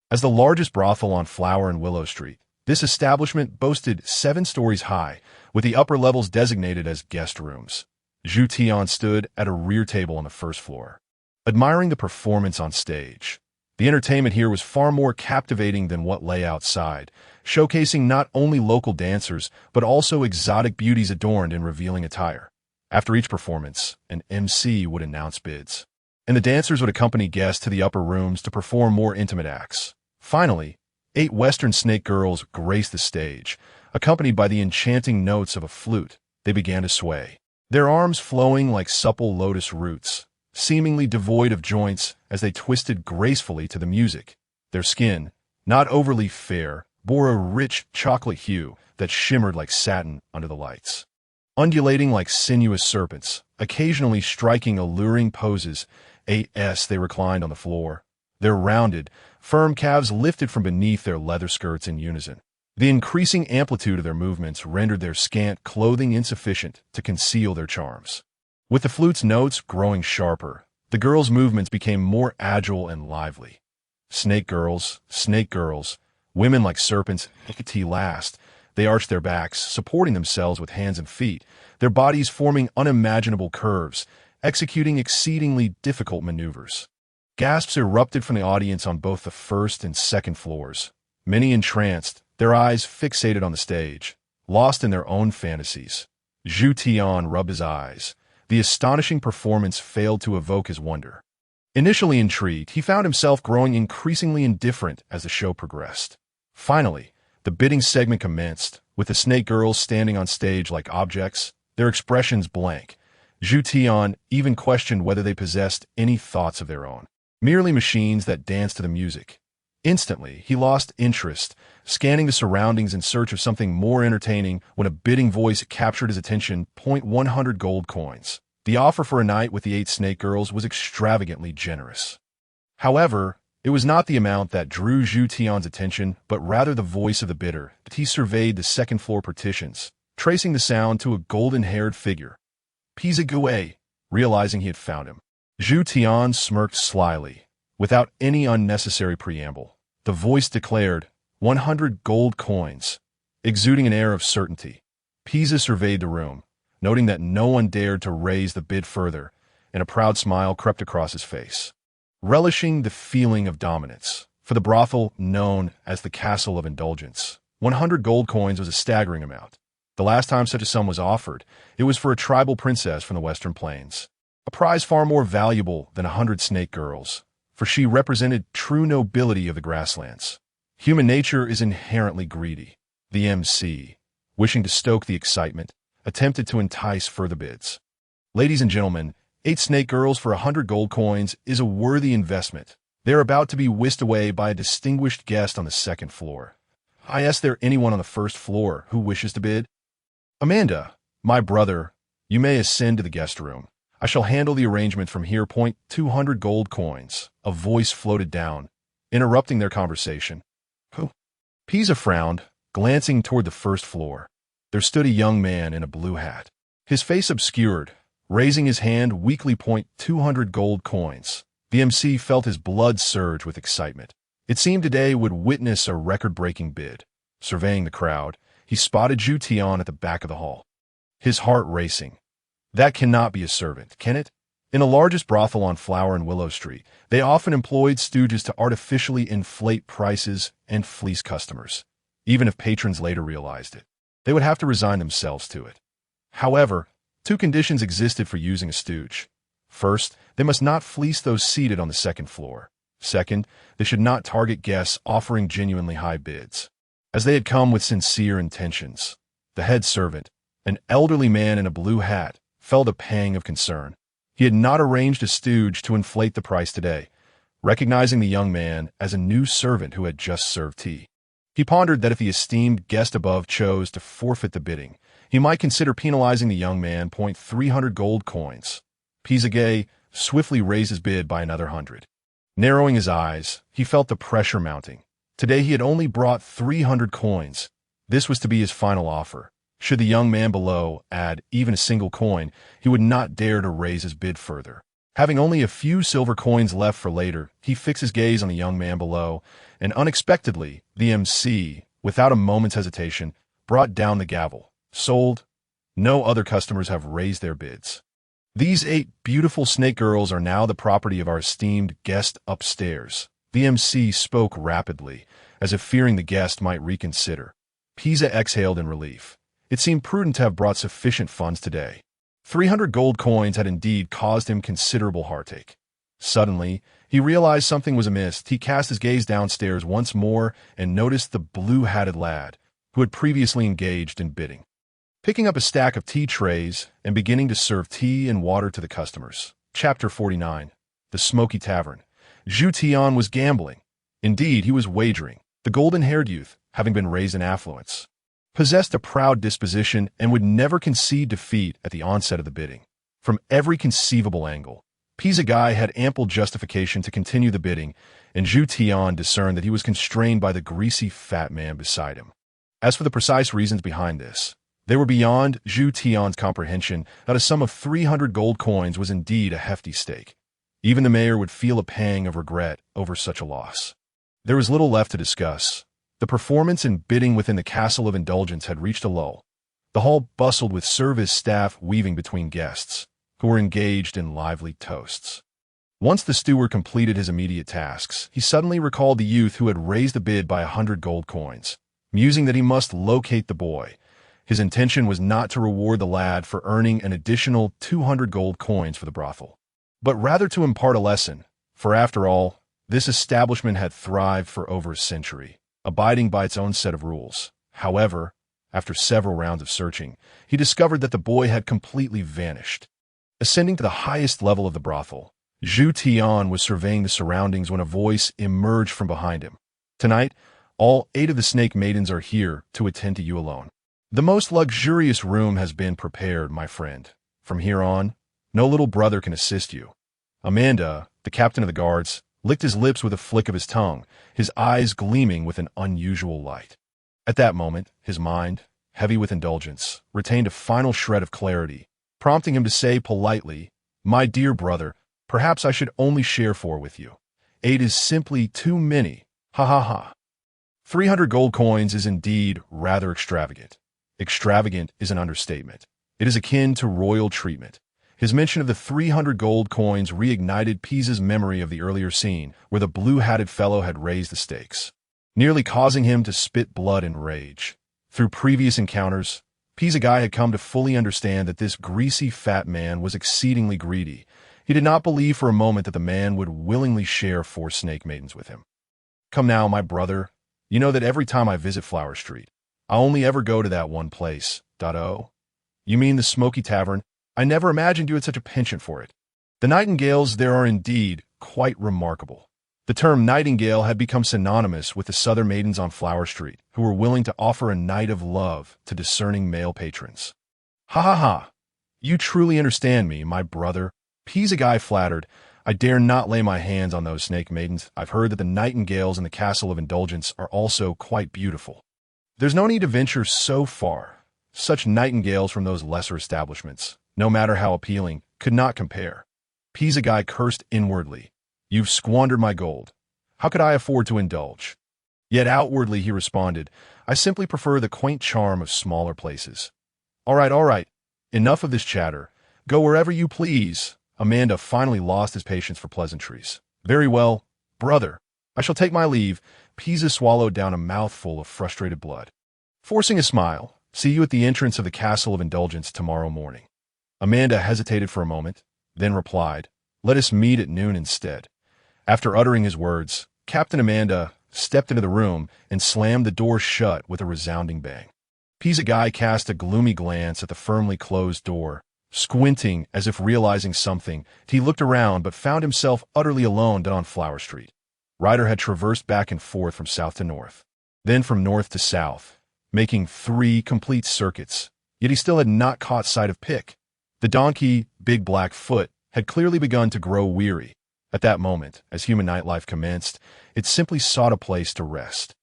As the largest brothel on Flower and Willow Street, this establishment boasted 7 stories high, with the upper levels designated as guest rooms. Zhu Tian stood at a rear table on the first floor, admiring the performance on stage. The entertainment here was far more captivating than what lay outside, showcasing not only local dancers, but also exotic beauties adorned in revealing attire. After each performance, an MC would announce bids, and the dancers would accompany guests to the upper rooms to perform more intimate acts. Finally, 8 Western Snake Girls graced the stage, accompanied by the enchanting notes of a flute. They began to sway, their arms flowing like supple lotus roots, seemingly devoid of joints as they twisted gracefully to the music. Their skin, not overly fair, bore a rich chocolate hue that shimmered like satin under the lights. Undulating like sinuous serpents, occasionally striking alluring poses, as they reclined on the floor. Their rounded, firm calves lifted from beneath their leather skirts in unison. The increasing amplitude of their movements rendered their scant clothing insufficient to conceal their charms. With the flute's notes growing sharper, the girls' movements became more agile and lively. Snake girls, women like serpents, last. They arched their backs, supporting themselves with hands and feet, their bodies forming unimaginable curves, executing exceedingly difficult maneuvers. Gasps erupted from the audience on both the first and second floors. Many entranced, their eyes fixated on the stage, lost in their own fantasies. Zhu Tian rubbed his eyes. The astonishing performance failed to evoke his wonder. Initially intrigued, he found himself growing increasingly indifferent as the show progressed. Finally, the bidding segment commenced, with the Snake Girls standing on stage like objects, their expressions blank. Zhu Tian even questioned whether they possessed any thoughts of their own, merely machines that danced to the music. Instantly, he lost interest, scanning the surroundings in search of something more entertaining when a bidding voice captured his attention. 100 gold coins. The offer for a night with the 8 Snake Girls was extravagantly generous. However, It was not the amount that drew Zhu Tian's attention, but rather the voice of the bidder. He surveyed the second-floor partitions, tracing the sound to a golden-haired figure. Pisa Gui, realizing he had found him. Zhu Tian smirked slyly. Without any unnecessary preamble, the voice declared, 100 gold coins, exuding an air of certainty. Pisa surveyed the room, noting that no one dared to raise the bid further, and a proud smile crept across his face. Relishing the feeling of dominance, for the brothel known as the Castle of Indulgence, 100 gold coins was a staggering amount. The last time such a sum was offered, it was for a tribal princess from the Western Plains, a prize far more valuable than 100 snake girls, for she represented true nobility of the grasslands. Human nature is inherently greedy. The MC, wishing to stoke the excitement, attempted to entice further bids. Ladies and gentlemen, 8 snake girls for 100 gold coins is a worthy investment. They are about to be whisked away by a distinguished guest on the second floor. I ask there anyone on the first floor who wishes to bid? Amanda, my brother, you may ascend to the guest room. I shall handle the arrangement from here. 200 gold coins. A voice floated down, interrupting their conversation. Who? Pisa frowned, glancing toward the first floor. There stood a young man in a blue hat. His face obscured, raising his hand weakly. 200 gold coins. The MC felt his blood surge with excitement. It seemed today would witness a record-breaking bid. Surveying the crowd, he spotted Zhu Tian at the back of the hall. His heart racing. That cannot be a servant, can it? In the largest brothel on Flower and Willow Street, they often employed stooges to artificially inflate prices and fleece customers. Even if patrons later realized it, they would have to resign themselves to it. However, 2 conditions existed for using a stooge. First, they must not fleece those seated on the second floor. Second, they should not target guests offering genuinely high bids. As they had come with sincere intentions, the head servant, an elderly man in a blue hat, felt a pang of concern. He had not arranged a stooge to inflate the price today, recognizing the young man as a new servant who had just served tea. He pondered that if the esteemed guest above chose to forfeit the bidding, he might consider penalizing the young man. 300 gold coins. Pisa swiftly raised his bid by another 100. Narrowing his eyes, he felt the pressure mounting. Today he had only brought 300 coins. This was to be his final offer. Should the young man below add even a single coin, he would not dare to raise his bid further. Having only a few silver coins left for later, he fixed his gaze on the young man below, and unexpectedly, the MC, without a moment's hesitation, brought down the gavel. Sold. No other customers have raised their bids. These 8 beautiful snake girls are now the property of our esteemed guest upstairs. The MC spoke rapidly, as if fearing the guest might reconsider. Pisa exhaled in relief. It seemed prudent to have brought sufficient funds today. 300 gold coins had indeed caused him considerable heartache. Suddenly, he realized something was amiss. He cast his gaze downstairs once more and noticed the blue-hatted lad, who had previously engaged in bidding. Picking up a stack of tea trays and beginning to serve tea and water to the customers. Chapter 49. The Smoky Tavern. Zhu Tian was gambling. Indeed, he was wagering. The golden-haired youth, having been raised in affluence, possessed a proud disposition and would never concede defeat at the onset of the bidding. From every conceivable angle, Pisa had ample justification to continue the bidding, and Zhu Tian discerned that he was constrained by the greasy fat man beside him. As for the precise reasons behind this, they were beyond Zhu Tian's comprehension. That a sum of 300 gold coins was indeed a hefty stake. Even the mayor would feel a pang of regret over such a loss. There was little left to discuss. The performance and bidding within the Castle of Indulgence had reached a lull. The hall bustled with service staff weaving between guests, who were engaged in lively toasts. Once the steward completed his immediate tasks, he suddenly recalled the youth who had raised the bid by 100 gold coins, musing that he must locate the boy. His intention was not to reward the lad for earning an additional 200 gold coins for the brothel, but rather to impart a lesson, for after all, this establishment had thrived for over a century, abiding by its own set of rules. However, after several rounds of searching, he discovered that the boy had completely vanished. Ascending to the highest level of the brothel, Zhu Tian was surveying the surroundings when a voice emerged from behind him. Tonight, all 8 of the snake maidens are here to attend to you alone. The most luxurious room has been prepared, my friend. From here on, no little brother can assist you. Amanda, the captain of the guards, licked his lips with a flick of his tongue, his eyes gleaming with an unusual light. At that moment, his mind, heavy with indulgence, retained a final shred of clarity, prompting him to say politely, "My dear brother, perhaps I should only share 4 with you. 8 is simply too many. Ha ha ha." 300 gold coins is indeed rather extravagant. Extravagant is an understatement. It is akin to royal treatment. His mention of the 300 gold coins reignited Pisa's memory of the earlier scene where the blue-hatted fellow had raised the stakes, nearly causing him to spit blood in rage. Through previous encounters, Pisa Guy had come to fully understand that this greasy fat man was exceedingly greedy. He did not believe for a moment that the man would willingly share 4 snake maidens with him. "Come now, my brother, you know that every time I visit Flower Street, I only ever go to that one place. Oh, you mean the Smoky Tavern? I never imagined you had such a penchant for it. The Nightingales there are indeed quite remarkable." The term nightingale had become synonymous with the southern maidens on Flower Street, who were willing to offer a night of love to discerning male patrons. "Ha ha ha! You truly understand me, my brother," Pisa Guy flattered. "I dare not lay my hands on those snake maidens. I've heard that the nightingales in the Castle of Indulgence are also quite beautiful. There's no need to venture so far. Such nightingales from those lesser establishments, no matter how appealing, could not compare." Pisa Guy cursed inwardly. "You've squandered my gold. How could I afford to indulge?" Yet outwardly he responded, "I simply prefer the quaint charm of smaller places." All right. Enough of this chatter. Go wherever you please." Amanda finally lost his patience for pleasantries. "Very well, brother. I shall take my leave." Pisa swallowed down a mouthful of frustrated blood. Forcing a smile, "See you at the entrance of the Castle of Indulgence tomorrow morning." Amanda hesitated for a moment, then replied, "Let us meet at noon instead." After uttering his words, Captain Amanda stepped into the room and slammed the door shut with a resounding bang. Pisa Guy cast a gloomy glance at the firmly closed door. Squinting as if realizing something, he looked around but found himself utterly alone on Flower Street. Ryder had traversed back and forth from south to north, then from north to south, making 3 complete circuits, yet he still had not caught sight of Pick. The donkey, Big Blackfoot, had clearly begun to grow weary. At that moment, as human nightlife commenced, it simply sought a place to rest.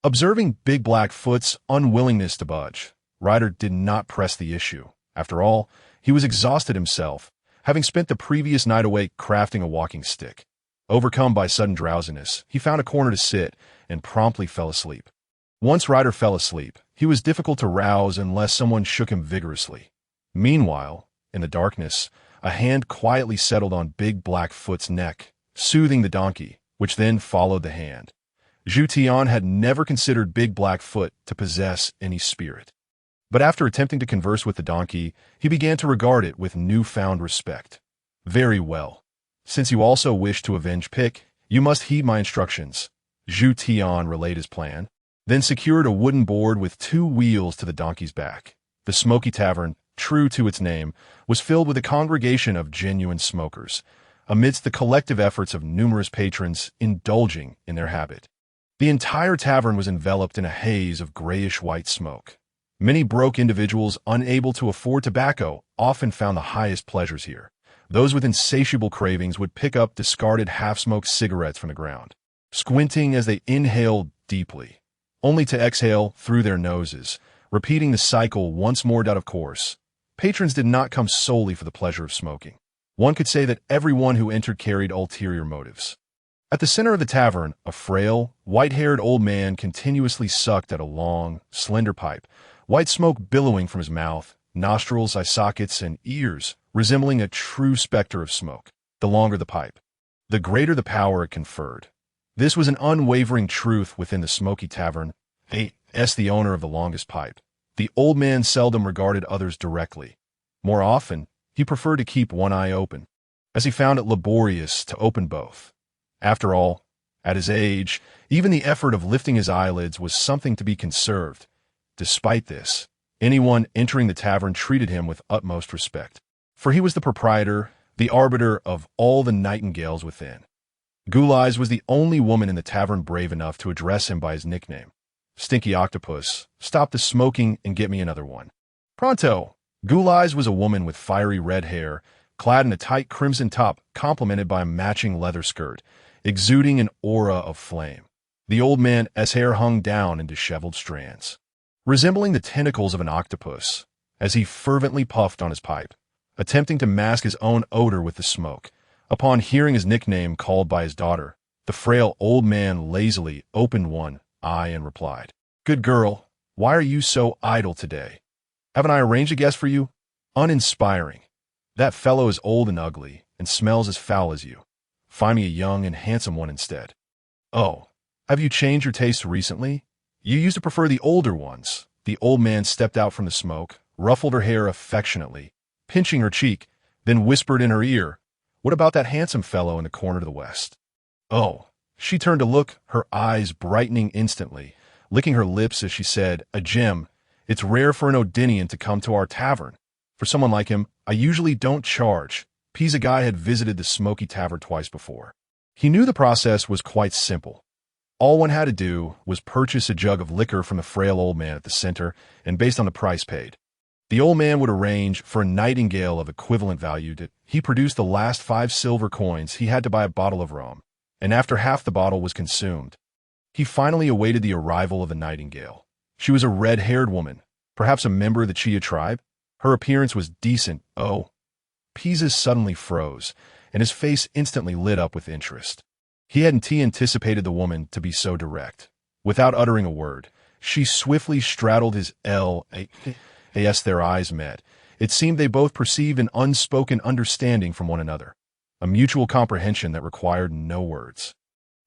Observing Big Blackfoot's unwillingness to budge, Ryder did not press the issue. After all, he was exhausted himself, having spent the previous night awake crafting a walking stick. Overcome by sudden drowsiness, he found a corner to sit and promptly fell asleep. Once Ryder fell asleep, he was difficult to rouse unless someone shook him vigorously. Meanwhile, in the darkness, a hand quietly settled on Big Blackfoot's neck, soothing the donkey, which then followed the hand. Zhu Tian had never considered Big Blackfoot to possess any spirit. But after attempting to converse with the donkey, he began to regard it with newfound respect. "Very well. Since you also wish to avenge Pick, you must heed my instructions." Zhu Tian relayed his plan, then secured a wooden board with 2 wheels to the donkey's back. The Smoky Tavern, true to its name, was filled with a congregation of genuine smokers, amidst the collective efforts of numerous patrons indulging in their habit. The entire tavern was enveloped in a haze of grayish-white smoke. Many broke individuals unable to afford tobacco often found the highest pleasures here. Those with insatiable cravings would pick up discarded half-smoked cigarettes from the ground, squinting as they inhaled deeply, only to exhale through their noses, repeating the cycle once more. Of course, patrons did not come solely for the pleasure of smoking. One could say that everyone who entered carried ulterior motives. At the center of the tavern, a frail, white-haired old man continuously sucked at a long, slender pipe, white smoke billowing from his mouth, nostrils, eye sockets, and ears, resembling a true specter of smoke. The longer the pipe, the greater the power it conferred. This was an unwavering truth within the Smoky Tavern. The owner of the longest pipe. The old man seldom regarded others directly. More often, he preferred to keep one eye open, as he found it laborious to open both. After all, at his age, even the effort of lifting his eyelids was something to be conserved. Despite this, anyone entering the tavern treated him with utmost respect, for he was the proprietor, the arbiter of all the nightingales within. Guleyes was the only woman in the tavern brave enough to address him by his nickname. "Stinky Octopus, stop the smoking and get me another one." Pronto! Guleyes was a woman with fiery red hair, clad in a tight crimson top complemented by a matching leather skirt. exuding an aura of flame. The old man's hair hung down in disheveled strands, resembling the tentacles of an octopus, as he fervently puffed on his pipe, attempting to mask his own odor with the smoke. Upon hearing his nickname called by his daughter, the frail old man lazily opened one eye and replied, "Good girl, why are you so idle today? Haven't I arranged a guest for you?" Uninspiring. That fellow is old and ugly, and smells as foul as you. Find me a young and handsome one instead. Oh, have you changed your taste recently? You used to prefer the older ones. The old man stepped out from the smoke, ruffled her hair affectionately, pinching her cheek, then whispered in her ear, "What about that handsome fellow in the corner to the west?" Oh, she turned to look, her eyes brightening instantly, licking her lips as she said, "A gem. It's rare for an Odinian to come to our tavern. For someone like him, I usually don't charge." Pisa Guy had visited the Smoky Tavern twice before. He knew the process was quite simple. All one had to do was purchase a jug of liquor from the frail old man at the center, and based on the price paid, the old man would arrange for a nightingale of equivalent value. He produced the last 5 silver coins he had to buy a bottle of rum, and after half the bottle was consumed, he finally awaited the arrival of the nightingale. She was a red-haired woman, perhaps a member of the Chia tribe. Her appearance was decent. Oh, Pisa suddenly froze, and his face instantly lit up with interest. He hadn't anticipated the woman to be so direct. Without uttering a word, she swiftly straddled his as their eyes met. It seemed they both perceived an unspoken understanding from one another, a mutual comprehension that required no words.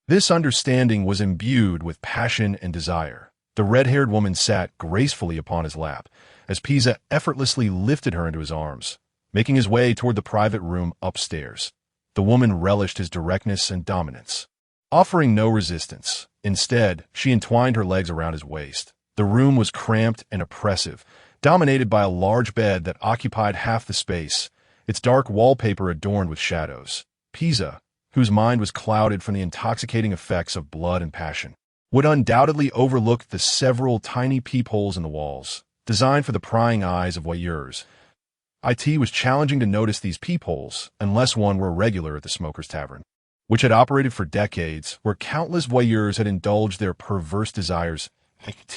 This understanding was imbued with passion and desire. The red-haired woman sat gracefully upon his lap, as Pisa effortlessly lifted her into his arms, making his way toward the private room upstairs. The woman relished his directness and dominance, offering no resistance. Instead, she entwined her legs around his waist. The room was cramped and oppressive, dominated by a large bed that occupied half the space, its dark wallpaper adorned with shadows. Pisa, whose mind was clouded from the intoxicating effects of blood and passion, would undoubtedly overlook the several tiny peepholes in the walls, designed for the prying eyes of voyeurs. It was challenging to notice these peepholes unless one were regular at the Smoker's Tavern, which had operated for decades, where countless voyeurs had indulged their perverse desires.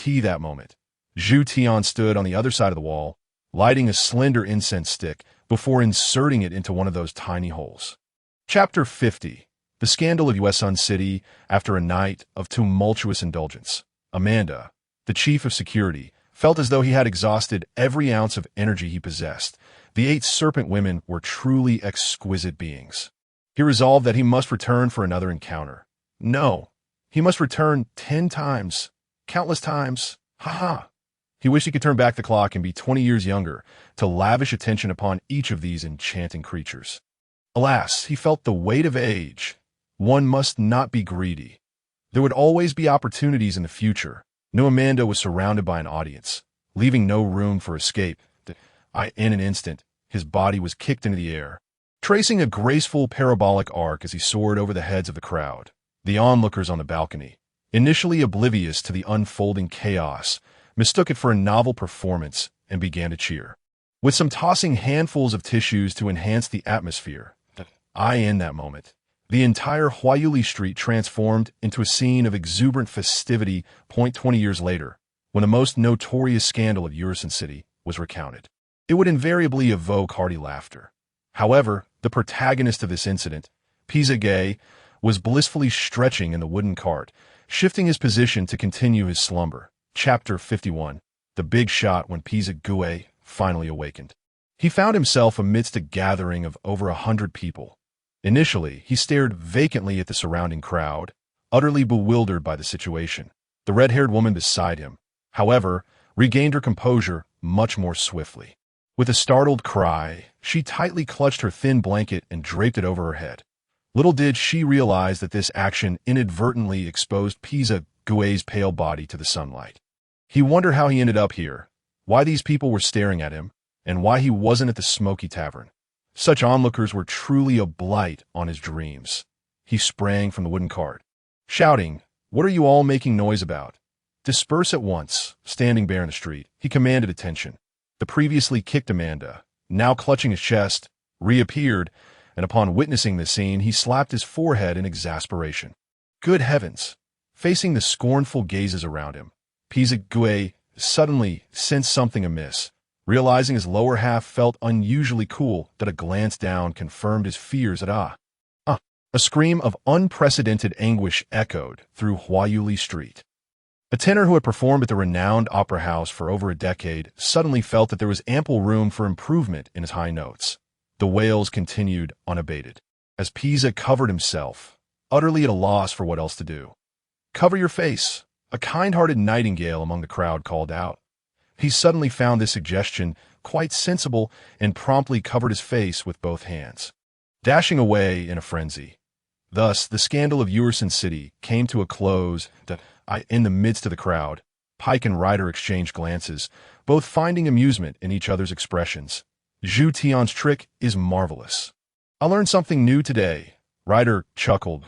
That moment, Zhu Tian stood on the other side of the wall, lighting a slender incense stick before inserting it into one of those tiny holes. Chapter 50. The Scandal of Yuesun City after a night of tumultuous indulgence. Amanda, the chief of security, felt as though he had exhausted every ounce of energy he possessed. The 8 serpent women were truly exquisite beings. He resolved that he must return for another encounter. No, he must return 10 times, countless times. Ha! He wished he could turn back the clock and be 20 years younger, to lavish attention upon each of these enchanting creatures. Alas, he felt the weight of age. One must not be greedy. There would always be opportunities in the future. New Amanda was surrounded by an audience, leaving no room for escape. In an instant, his body was kicked into the air, tracing a graceful parabolic arc as he soared over the heads of the crowd. The onlookers on the balcony, initially oblivious to the unfolding chaos, mistook it for a novel performance and began to cheer, with some tossing handfuls of tissues to enhance the atmosphere. In that moment, the entire Huayuli Street transformed into a scene of exuberant festivity. 20 years later, when the most notorious scandal of Yuesun City was recounted, it would invariably evoke hearty laughter. However, the protagonist of this incident, Pisa Guy, was blissfully stretching in the wooden cart, shifting his position to continue his slumber. Chapter 51. The Big Shot. When Pisa Guy finally awakened, he found himself amidst a gathering of over 100 people. Initially, he stared vacantly at the surrounding crowd, utterly bewildered by the situation. The red-haired woman beside him, however, regained her composure much more swiftly. With a startled cry, she tightly clutched her thin blanket and draped it over her head. Little did she realize that this action inadvertently exposed Pisa Guy's pale body to the sunlight. He wondered how he ended up here, why these people were staring at him, and why he wasn't at the Smoky Tavern. Such onlookers were truly a blight on his dreams. He sprang from the wooden cart, shouting, "What are you all making noise about? Disperse at once." Standing bare in the street, he commanded attention. The previously kicked Amanda, now clutching his chest, reappeared and upon witnessing the scene, he slapped his forehead in exasperation. Good heavens! Facing the scornful gazes around him, Pisague suddenly sensed something amiss. Realizing his lower half felt unusually cool, that a glance down confirmed his fears A scream of unprecedented anguish echoed through Huayuli Street. A tenor who had performed at the renowned opera house for over a decade suddenly felt that there was ample room for improvement in his high notes. The wails continued unabated, as Pisa covered himself, utterly at a loss for what else to do. "Cover your face," a kind-hearted nightingale among the crowd called out. He suddenly found this suggestion quite sensible and promptly covered his face with both hands, dashing away in a frenzy. Thus, the scandal of Urizen City came to a close. In the midst of the crowd, Pike and Ryder exchanged glances, both finding amusement in each other's expressions. Zhu Tian's trick is marvelous. "I learned something new today," Ryder chuckled.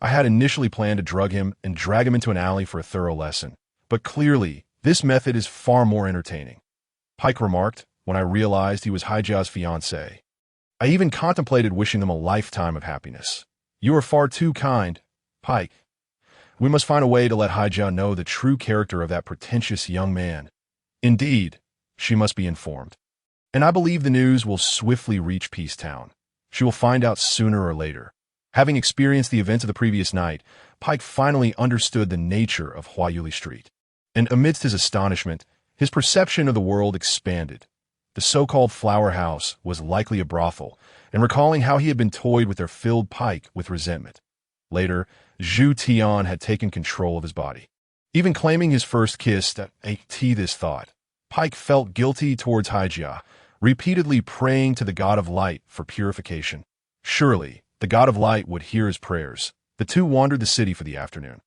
"I had initially planned to drug him and drag him into an alley for a thorough lesson, but clearly, this method is far more entertaining," Pike remarked when I realized he was Haijia's fiancé. "I even contemplated wishing them a lifetime of happiness." "You are far too kind, Pike. We must find a way to let Haijia know the true character of that pretentious young man. Indeed, she must be informed. And I believe the news will swiftly reach Peacetown. She will find out sooner or later." Having experienced the events of the previous night, Pike finally understood the nature of Huayuli Street. And amidst his astonishment, his perception of the world expanded. The so-called flower house was likely a brothel, and recalling how he had been toyed with there filled Pike with resentment. Later, Zhu Tian had taken control of his body, even claiming his first kiss. This thought, Pike felt guilty towards Haijia, repeatedly praying to the God of Light for purification. Surely, the God of Light would hear his prayers. The two wandered the city for the afternoon.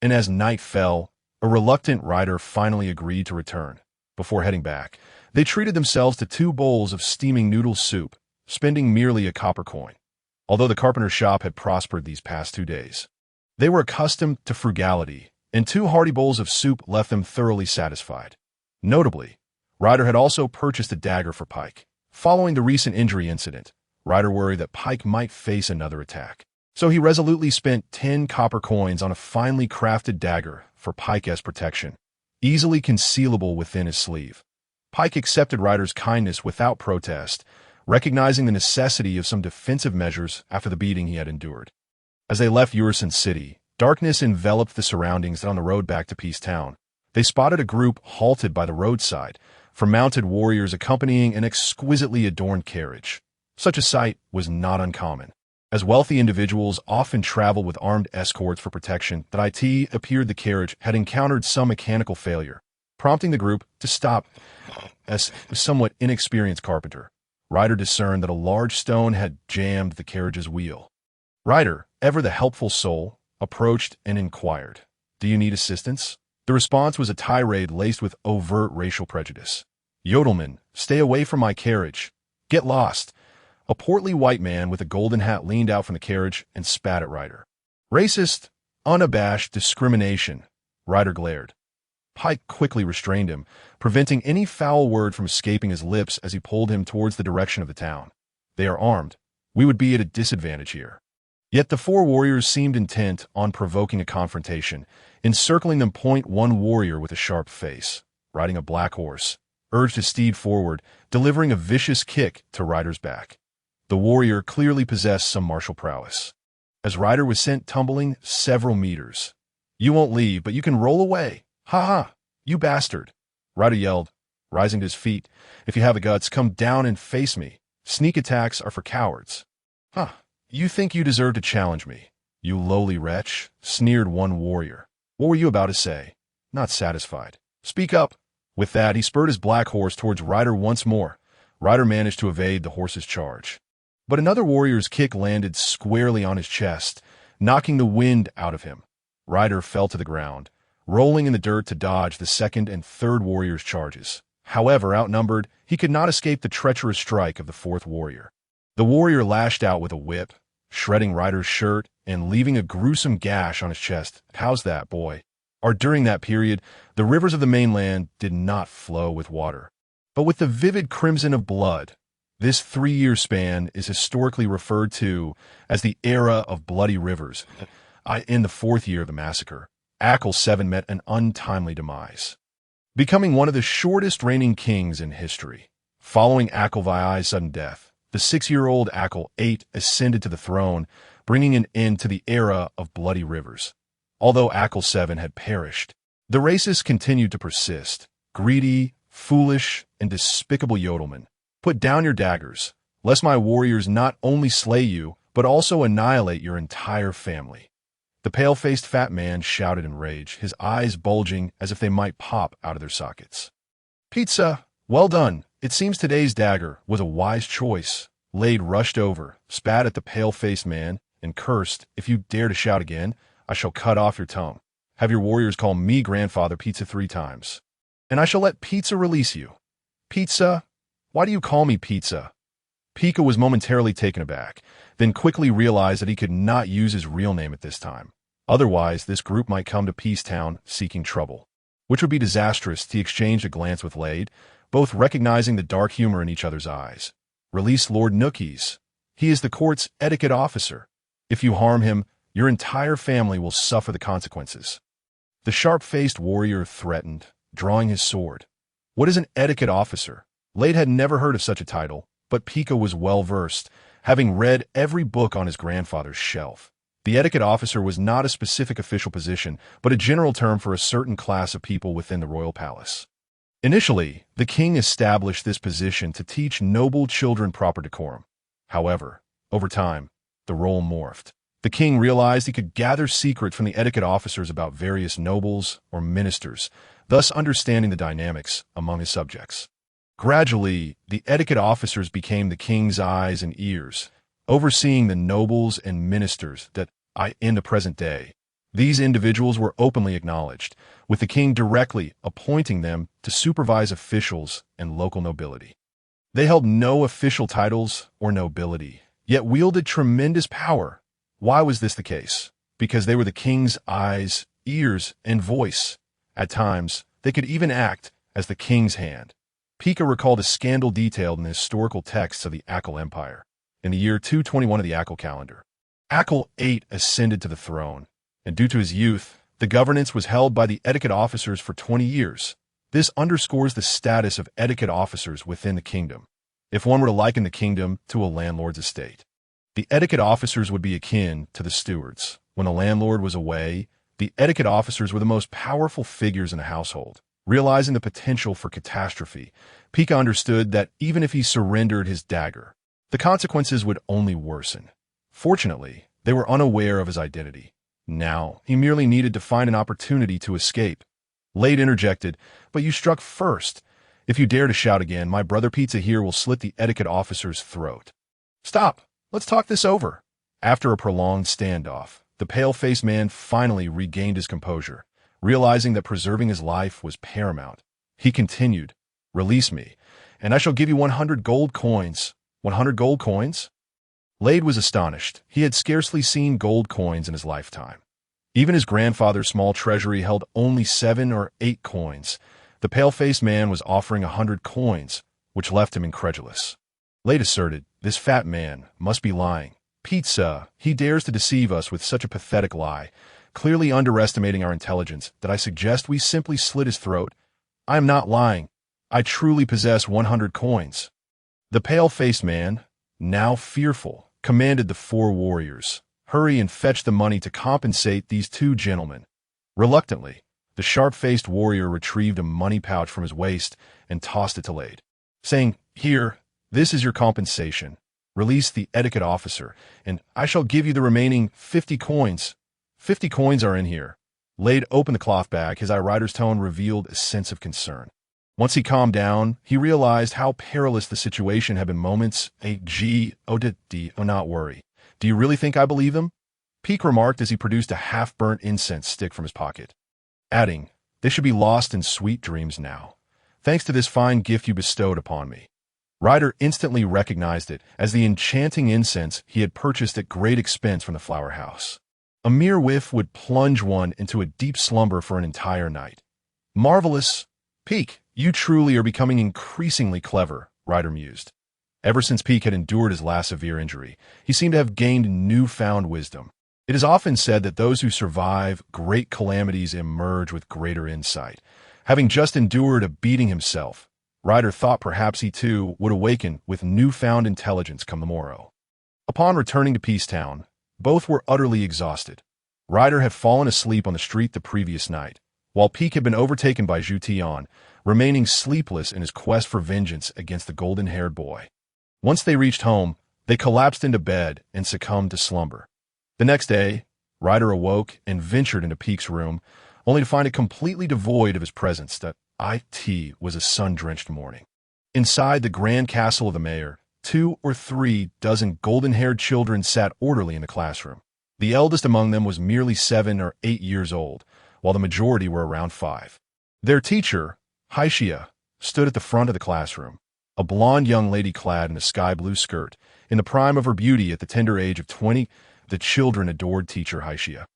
And as night fell, a reluctant rider finally agreed to return. Before heading back, they treated themselves to 2 bowls of steaming noodle soup, spending merely a copper coin. Although the carpenter's shop had prospered these past 2 days, they were accustomed to frugality, and 2 hearty bowls of soup left them thoroughly satisfied. Notably, Ryder had also purchased a dagger for Pike. Following the recent injury incident, Ryder worried that Pike might face another attack. So he resolutely spent 10 copper coins on a finely crafted dagger for Pike as protection, easily concealable within his sleeve. Pike accepted Ryder's kindness without protest, recognizing the necessity of some defensive measures after the beating he had endured. As they left Urizen City, darkness enveloped the surroundings, and on the road back to Peacetown, they spotted a group halted by the roadside, for mounted warriors accompanying an exquisitely adorned carriage. Such a sight was not uncommon, as wealthy individuals often travel with armed escorts for protection. That it appeared the carriage had encountered some mechanical failure, prompting the group to stop. As a somewhat inexperienced carpenter, Ryder discerned that a large stone had jammed the carriage's wheel. Ryder, ever the helpful soul, approached and inquired, "Do you need assistance?" The response was a tirade laced with overt racial prejudice. "Yodelman, stay away from my carriage. Get lost." A portly white man with a golden hat leaned out from the carriage and spat at Ryder. "Racist, unabashed discrimination," Ryder glared. Pike quickly restrained him, preventing any foul word from escaping his lips as he pulled him towards the direction of the town. "They are armed. We would be at a disadvantage here." Yet the 4 warriors seemed intent on provoking a confrontation. Encircling them, one warrior with a sharp face, riding a black horse, urged his steed forward, delivering a vicious kick to Ryder's back. The warrior clearly possessed some martial prowess, as Ryder was sent tumbling several meters. "You won't leave, but you can roll away. Ha ha, you bastard," Ryder yelled, rising to his feet. "If you have the guts, come down and face me. Sneak attacks are for cowards." "Huh, you think you deserve to challenge me, you lowly wretch," sneered one warrior. "What were you about to say?" Not satisfied, "Speak up." With that, he spurred his black horse towards Ryder once more. Ryder managed to evade the horse's charge, but another warrior's kick landed squarely on his chest, knocking the wind out of him. Ryder fell to the ground, rolling in the dirt to dodge the second and third warrior's charges. However, outnumbered, he could not escape the treacherous strike of the 4th warrior. The warrior lashed out with a whip, shredding Ryder's shirt and leaving a gruesome gash on his chest. "How's that, boy?" During that period, the rivers of the mainland did not flow with water, but with the vivid crimson of blood. This 3-year span is historically referred to as the Era of Bloody Rivers. In the 4th year of the massacre, Akil VII met an untimely demise, becoming one of the shortest reigning kings in history. Following Akil VII's sudden death, the 6-year-old Akil VIII ascended to the throne, bringing an end to the Era of Bloody Rivers. Although Akil VII had perished, the racists continued to persist. Greedy, foolish, and despicable yeomanmen, put down your daggers, lest my warriors not only slay you, but also annihilate your entire family. The pale-faced fat man shouted in rage, his eyes bulging as if they might pop out of their sockets. Pizza, well done. It seems today's dagger was a wise choice. Lade rushed over, spat at the pale-faced man, and cursed, if you dare to shout again, I shall cut off your tongue. Have your warriors call me Grandfather Pizza 3 times, and I shall let Pizza release you. Pizza? Why do you call me Pizza? Pika was momentarily taken aback, then quickly realized that he could not use his real name at this time. Otherwise, this group might come to Peacetown seeking trouble, which would be disastrous. He exchanged a glance with Lade, both recognizing the dark humor in each other's eyes. Release Lord Nookies. He is the court's etiquette officer. If you harm him, your entire family will suffer the consequences. The sharp-faced warrior threatened, drawing his sword. What is an etiquette officer? Lade had never heard of such a title, but Pika was well-versed, having read every book on his grandfather's shelf. The etiquette officer was not a specific official position, but a general term for a certain class of people within the royal palace. Initially, the king established this position to teach noble children proper decorum. However, over time, the role morphed. The king realized he could gather secrets from the etiquette officers about various nobles or ministers, thus understanding the dynamics among his subjects. Gradually, the etiquette officers became the king's eyes and ears, overseeing the nobles and ministers that in the present day. These individuals were openly acknowledged, with the king directly appointing them to supervise officials and local nobility. They held no official titles or nobility, yet wielded tremendous power. Why was this the case? Because they were the king's eyes, ears, and voice. At times, they could even act as the king's hand. Pika recalled a scandal detailed in the historical texts of the Akil Empire. In the year 221 of the Akil calendar, Akil VIII ascended to the throne, and due to his youth, the governance was held by the etiquette officers for 20 years. This underscores the status of etiquette officers within the kingdom. If one were to liken the kingdom to a landlord's estate, the etiquette officers would be akin to the stewards. When the landlord was away, the etiquette officers were the most powerful figures in the household. Realizing the potential for catastrophe, Pika understood that even if he surrendered his dagger, the consequences would only worsen. Fortunately, they were unaware of his identity. Now, he merely needed to find an opportunity to escape. Lade interjected, "But you struck first. If you dare to shout again, my brother Pizza here will slit the etiquette officer's throat." "Stop! Let's talk this over." After a prolonged standoff, the pale-faced man finally regained his composure, realizing that preserving his life was paramount. He continued, "Release me, and I shall give you 100 gold coins." 100 gold coins? Lade was astonished. He had scarcely seen gold coins in his lifetime. Even his grandfather's small treasury held only 7 or 8 coins. The pale-faced man was offering 100 coins, which left him incredulous. Lade asserted, "This fat man must be lying. Pizza, he dares to deceive us with such a pathetic lie, clearly underestimating our intelligence, that I suggest we simply slit his throat. I am not lying. I truly possess 100 coins." The pale-faced man, now fearful, commanded the 4 warriors, "Hurry and fetch the money to compensate these 2 gentlemen." Reluctantly, the sharp-faced warrior retrieved a money pouch from his waist and tossed it to Lade, saying, "Here, this is your compensation. Release the etiquette officer, and I shall give you the remaining 50 coins. 50 coins are in here." Lade opened the cloth bag. His rider's tone revealed a sense of concern. Once he calmed down, he realized how perilous the situation had been. Moments. Not worry. "Do you really think I believe them?" Peak remarked as he produced a half-burnt incense stick from his pocket, adding, "They should be lost in sweet dreams now, thanks to this fine gift you bestowed upon me." Ryder instantly recognized it as the enchanting incense he had purchased at great expense from the flower house. A mere whiff would plunge one into a deep slumber for an entire night. "Marvelous. Peak, you truly are becoming increasingly clever," Ryder mused. Ever since Peak had endured his last severe injury, he seemed to have gained newfound wisdom. It is often said that those who survive great calamities emerge with greater insight. Having just endured a beating himself, Ryder thought perhaps he too would awaken with newfound intelligence come the morrow. Upon returning to Peacetown, both were utterly exhausted. Ryder had fallen asleep on the street the previous night, while Peak had been overtaken by Zhu Tian, remaining sleepless in his quest for vengeance against the golden-haired boy. Once they reached home, they collapsed into bed and succumbed to slumber. The next day, Ryder awoke and ventured into Peak's room, only to find it completely devoid of his presence. That it was a sun-drenched morning. Inside the grand castle of the mayor, 2 or 3 dozen golden-haired children sat orderly in the classroom. The eldest among them was merely 7 or 8 years old, while the majority were around 5. Their teacher, Haixia, stood at the front of the classroom, a blonde young lady clad in a sky-blue skirt. In the prime of her beauty at the tender age of 20, the children adored teacher Haixia,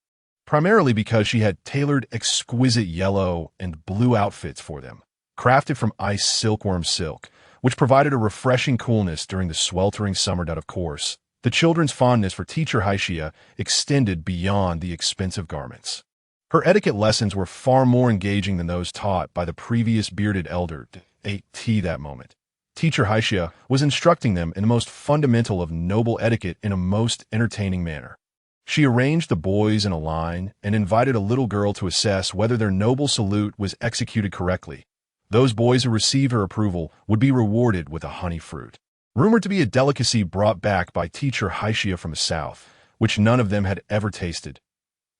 primarily because she had tailored exquisite yellow and blue outfits for them, crafted from ice silkworm silk, which provided a refreshing coolness during the sweltering summer. Of course, the children's fondness for teacher Haixia extended beyond the expensive garments. Her etiquette lessons were far more engaging than those taught by the previous bearded elder, that moment. Teacher Haixia was instructing them in the most fundamental of noble etiquette in a most entertaining manner. She arranged the boys in a line and invited a little girl to assess whether their noble salute was executed correctly. Those boys who received her approval would be rewarded with a honey fruit, rumored to be a delicacy brought back by teacher Haixia from the south, which none of them had ever tasted.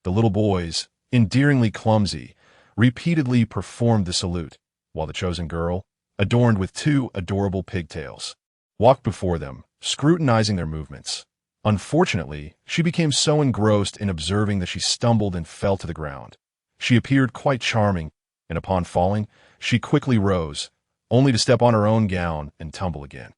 The little boys, endearingly clumsy, repeatedly performed the salute, while the chosen girl, adorned with 2 adorable pigtails, walked before them, scrutinizing their movements. Unfortunately, she became so engrossed in observing that she stumbled and fell to the ground. She appeared quite charming, and upon falling, she quickly rose, only to step on her own gown and tumble again.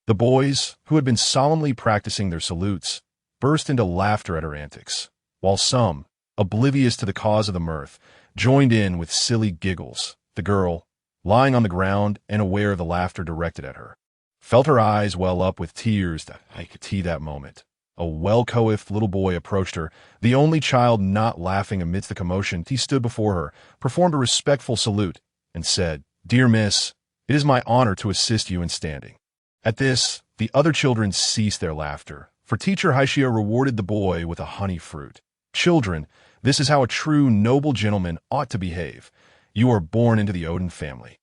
The boys, who had been solemnly practicing their salutes, burst into laughter at her antics, while some, oblivious to the cause of the mirth, joined in with silly giggles. The girl, lying on the ground and aware of the laughter directed at her, felt her eyes well up with tears. That moment, a well-coiffed little boy approached her, the only child not laughing amidst the commotion. He stood before her, performed a respectful salute, and said, "Dear miss, it is my honor to assist you in standing." At this, the other children ceased their laughter, for teacher Haixia rewarded the boy with a honey fruit. "Children, this is how a true noble gentleman ought to behave. You are born into the Odin family,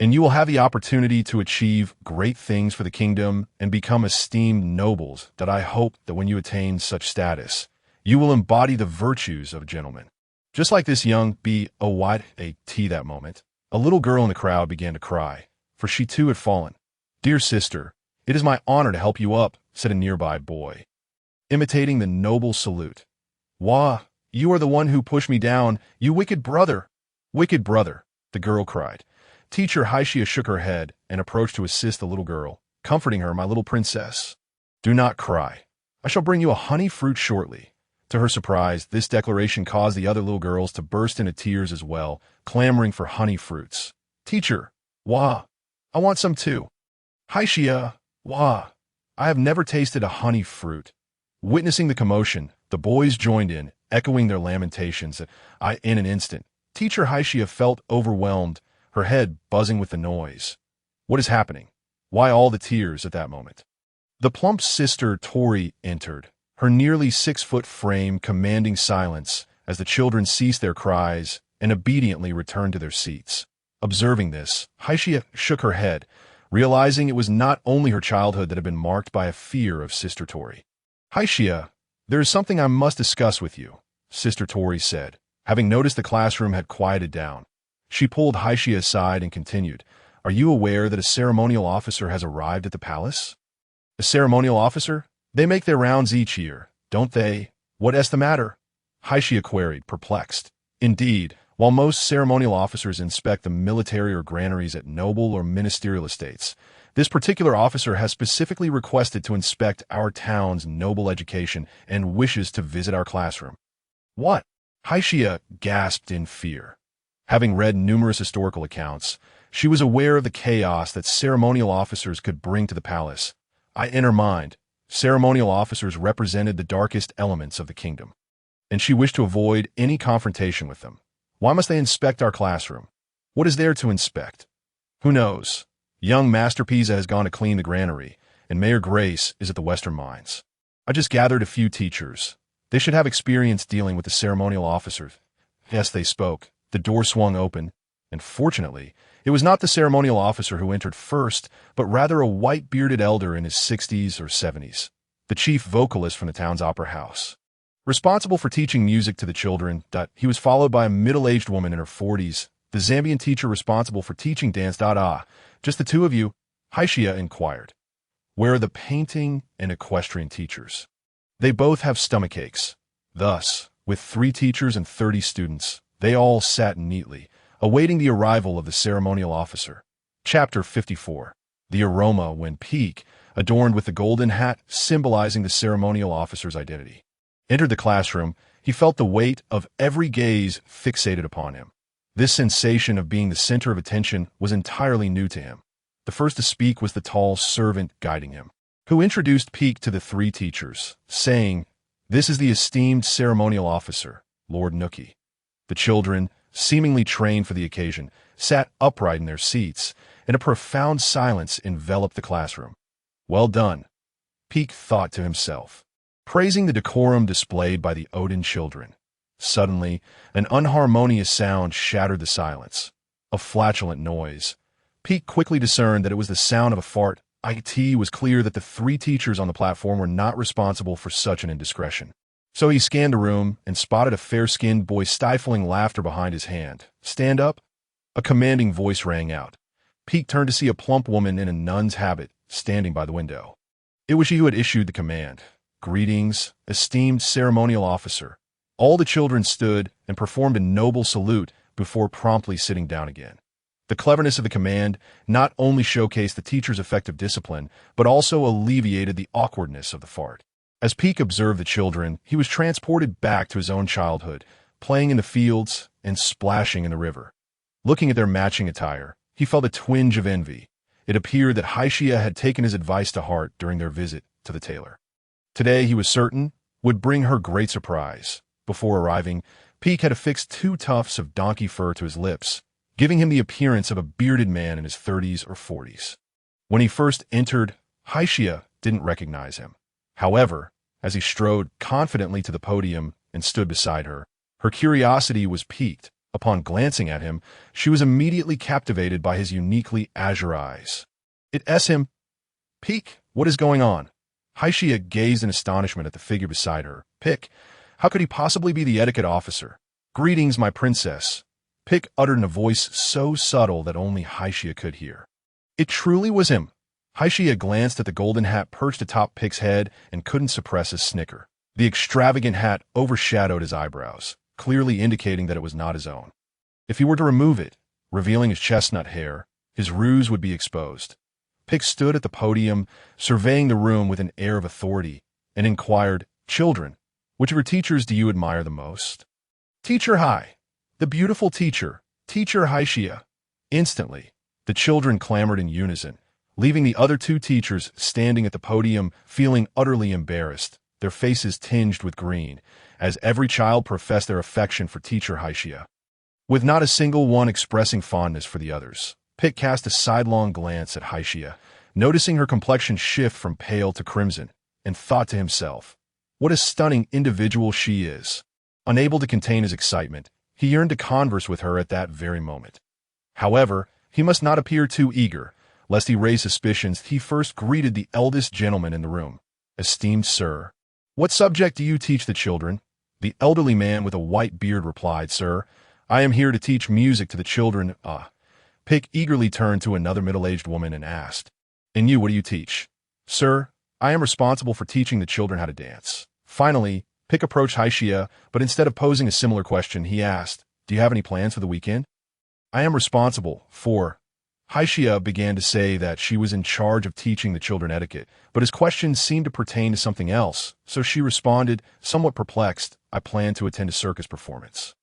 and you will have the opportunity to achieve great things for the kingdom and become esteemed nobles. That I hope that when you attain such status, you will embody the virtues of a gentleman." Just like this young that moment, a little girl in the crowd began to cry, for she too had fallen. "Dear sister, it is my honor to help you up," said a nearby boy, imitating the noble salute. "Wah, you are the one who pushed me down, you wicked brother." "Wicked brother," the girl cried. Teacher Haixia shook her head and approached to assist the little girl, comforting her. "My little princess, do not cry. I shall bring you a honey fruit shortly." To her surprise, this declaration caused the other little girls to burst into tears as well, clamoring for honey fruits. "Teacher, wah, I want some too." "Haixia, wah, I have never tasted a honey fruit." Witnessing the commotion, the boys joined in, echoing their lamentations. In an instant, teacher Haixia felt overwhelmed, her head buzzing with the noise. What is happening? Why all the tears at that moment? The plump sister Tori entered, her nearly 6-foot frame commanding silence as the children ceased their cries and obediently returned to their seats. Observing this, Haixia shook her head, realizing it was not only her childhood that had been marked by a fear of Sister Tori. "Haixia, there is something I must discuss with you," Sister Tori said, having noticed the classroom had quieted down. She pulled Haixia aside and continued, "Are you aware that a ceremonial officer has arrived at the palace?" "A ceremonial officer? They make their rounds each year, don't they? What is the matter?" Haixia queried, perplexed. Indeed, while most ceremonial officers inspect the military or granaries at noble or ministerial estates, this particular officer has specifically requested to inspect our town's noble education and wishes to visit our classroom. "What?" Haixia gasped in fear. Having read numerous historical accounts, she was aware of the chaos that ceremonial officers could bring to the palace, inner mind. Ceremonial officers represented the darkest elements of the kingdom, and she wished to avoid any confrontation with them. Why must they inspect our classroom? What is there to inspect? Who knows? Young Master Pisa has gone to clean the granary, and Mayor Grace is at the Western Mines. I just gathered a few teachers. They should have experience dealing with the ceremonial officers. Yes, they spoke. The door swung open, and fortunately, it was not the ceremonial officer who entered first, but rather a white-bearded elder in his 60s or 70s, the chief vocalist from the town's opera house. Responsible for teaching music to the children, he was followed by a middle-aged woman in her 40s, the Zambian teacher responsible for teaching dance. Just the two of you? Haishia inquired. Where are the painting and equestrian teachers? They both have stomach aches. Thus, with 3 teachers and 30 students, they all sat neatly, awaiting the arrival of the ceremonial officer. Chapter 54. The aroma when Peak, adorned with the golden hat symbolizing the ceremonial officer's identity, entered the classroom, he felt the weight of every gaze fixated upon him. This sensation of being the center of attention was entirely new to him. The first to speak was the tall servant guiding him, who introduced Peak to the 3 teachers, saying, "This is the esteemed ceremonial officer, Lord Nookie." The children, seemingly trained for the occasion, sat upright in their seats, and a profound silence enveloped the classroom. Well done, Peak thought to himself, praising the decorum displayed by the Odin children. Suddenly, an unharmonious sound shattered the silence, a flatulent noise. Peak quickly discerned that it was the sound of a fart. It was clear that the 3 teachers on the platform were not responsible for such an indiscretion. So he scanned the room and spotted a fair-skinned boy stifling laughter behind his hand. "Stand up." A commanding voice rang out. Peak turned to see a plump woman in a nun's habit standing by the window. It was she who had issued the command. "Greetings, esteemed ceremonial officer." All the children stood and performed a noble salute before promptly sitting down again. The cleverness of the command not only showcased the teacher's effective discipline, but also alleviated the awkwardness of the fart. As Peak observed the children, he was transported back to his own childhood, playing in the fields and splashing in the river. Looking at their matching attire, he felt a twinge of envy. It appeared that Haishia had taken his advice to heart during their visit to the tailor. Today, he was certain, would bring her great surprise. Before arriving, Peak had affixed 2 tufts of donkey fur to his lips, giving him the appearance of a bearded man in his 30s or 40s. When he first entered, Haishia didn't recognize him. However, as he strode confidently to the podium and stood beside her, her curiosity was piqued. Upon glancing at him, she was immediately captivated by his uniquely azure eyes. It asked him, "Peak, what is going on?" Haishia gazed in astonishment at the figure beside her. "Pick, how could he possibly be the etiquette officer?" "Greetings, my princess," Pick uttered in a voice so subtle that only Haishia could hear. It truly was him. Haishia glanced at the golden hat perched atop Pick's head and couldn't suppress a snicker. The extravagant hat overshadowed his eyebrows, clearly indicating that it was not his own. If he were to remove it, revealing his chestnut hair, his ruse would be exposed. Pick stood at the podium, surveying the room with an air of authority, and inquired, "Children, which of your teachers do you admire the most?" "Teacher Hai, the beautiful teacher, Teacher Haishia." Instantly, the children clamored in unison, leaving the other 2 teachers standing at the podium feeling utterly embarrassed, their faces tinged with green, as every child professed their affection for Teacher Haishia, with not a single one expressing fondness for the others. Pick cast a sidelong glance at Haishia, noticing her complexion shift from pale to crimson, and thought to himself, what a stunning individual she is. Unable to contain his excitement, he yearned to converse with her at that very moment. However, he must not appear too eager, lest he raise suspicions. He first greeted the eldest gentleman in the room. "Esteemed sir, what subject do you teach the children?" The elderly man with a white beard replied, "Sir, I am here to teach music to the children." Pick eagerly turned to another middle-aged woman and asked, "And you, what do you teach?" "Sir, I am responsible for teaching the children how to dance." Finally, Pick approached Haishia, but instead of posing a similar question, he asked, "Do you have any plans for the weekend?" "I am responsible for..." Haishia began to say that she was in charge of teaching the children etiquette, but his questions seemed to pertain to something else, so she responded, somewhat perplexed, "I plan to attend a circus performance."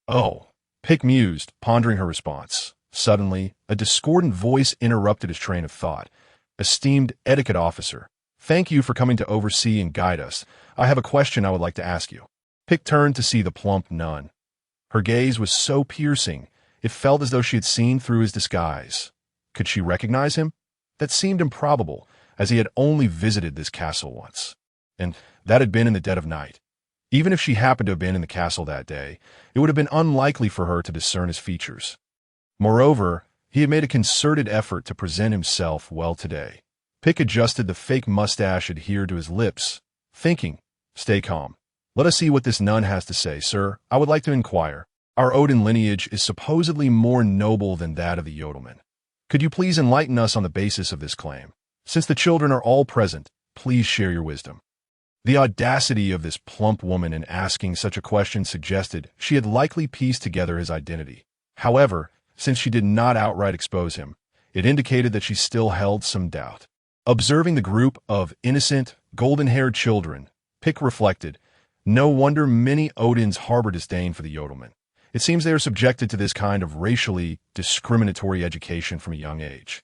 "Oh," Pick mused, pondering her response. Suddenly, a discordant voice interrupted his train of thought. "Esteemed etiquette officer, Thank you for coming to oversee and guide us. I have a question I would like to ask you. Pick turned to see the plump nun. Her gaze was so piercing, it felt as though she had seen through his disguise. Could she recognize him? That seemed improbable, as he had only visited this castle once. And that had been in the dead of night. Even if she happened to have been in the castle that day, it would have been unlikely for her to discern his features. Moreover, he had made a concerted effort to present himself well today. Pick adjusted the fake mustache adhered to his lips, thinking, "Stay calm. Let us see what this nun has to say, sir. I would like to inquire. Our Odin lineage is supposedly more noble than that of the Yodelmen. Could you please enlighten us on the basis of this claim? Since the children are all present, please share your wisdom." The audacity of this plump woman in asking such a question suggested she had likely pieced together his identity. However, since she did not outright expose him, it indicated that she still held some doubt. Observing the group of innocent, golden-haired children, Pick reflected, no wonder many Odins harbor disdain for the Yodelmen. It seems they are subjected to this kind of racially discriminatory education from a young age.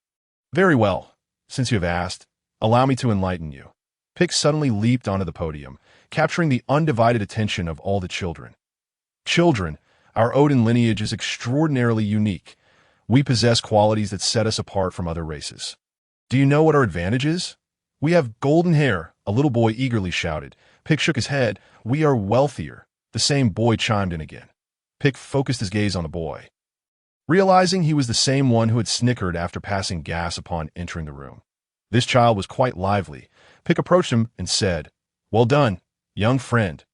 Very well. Since you have asked, allow me to enlighten you. Pick suddenly leaped onto the podium, capturing the undivided attention of all the children. Children, our Odin lineage is extraordinarily unique. We possess qualities that set us apart from other races. Do you know what our advantage is? We have golden hair, a little boy eagerly shouted. Pick shook his head. We are wealthier. The same boy chimed in again. Pick focused his gaze on the boy. Realizing he was the same one who had snickered after passing gas upon entering the room. This child was quite lively. Pick approached him and said, "Well done, young friend.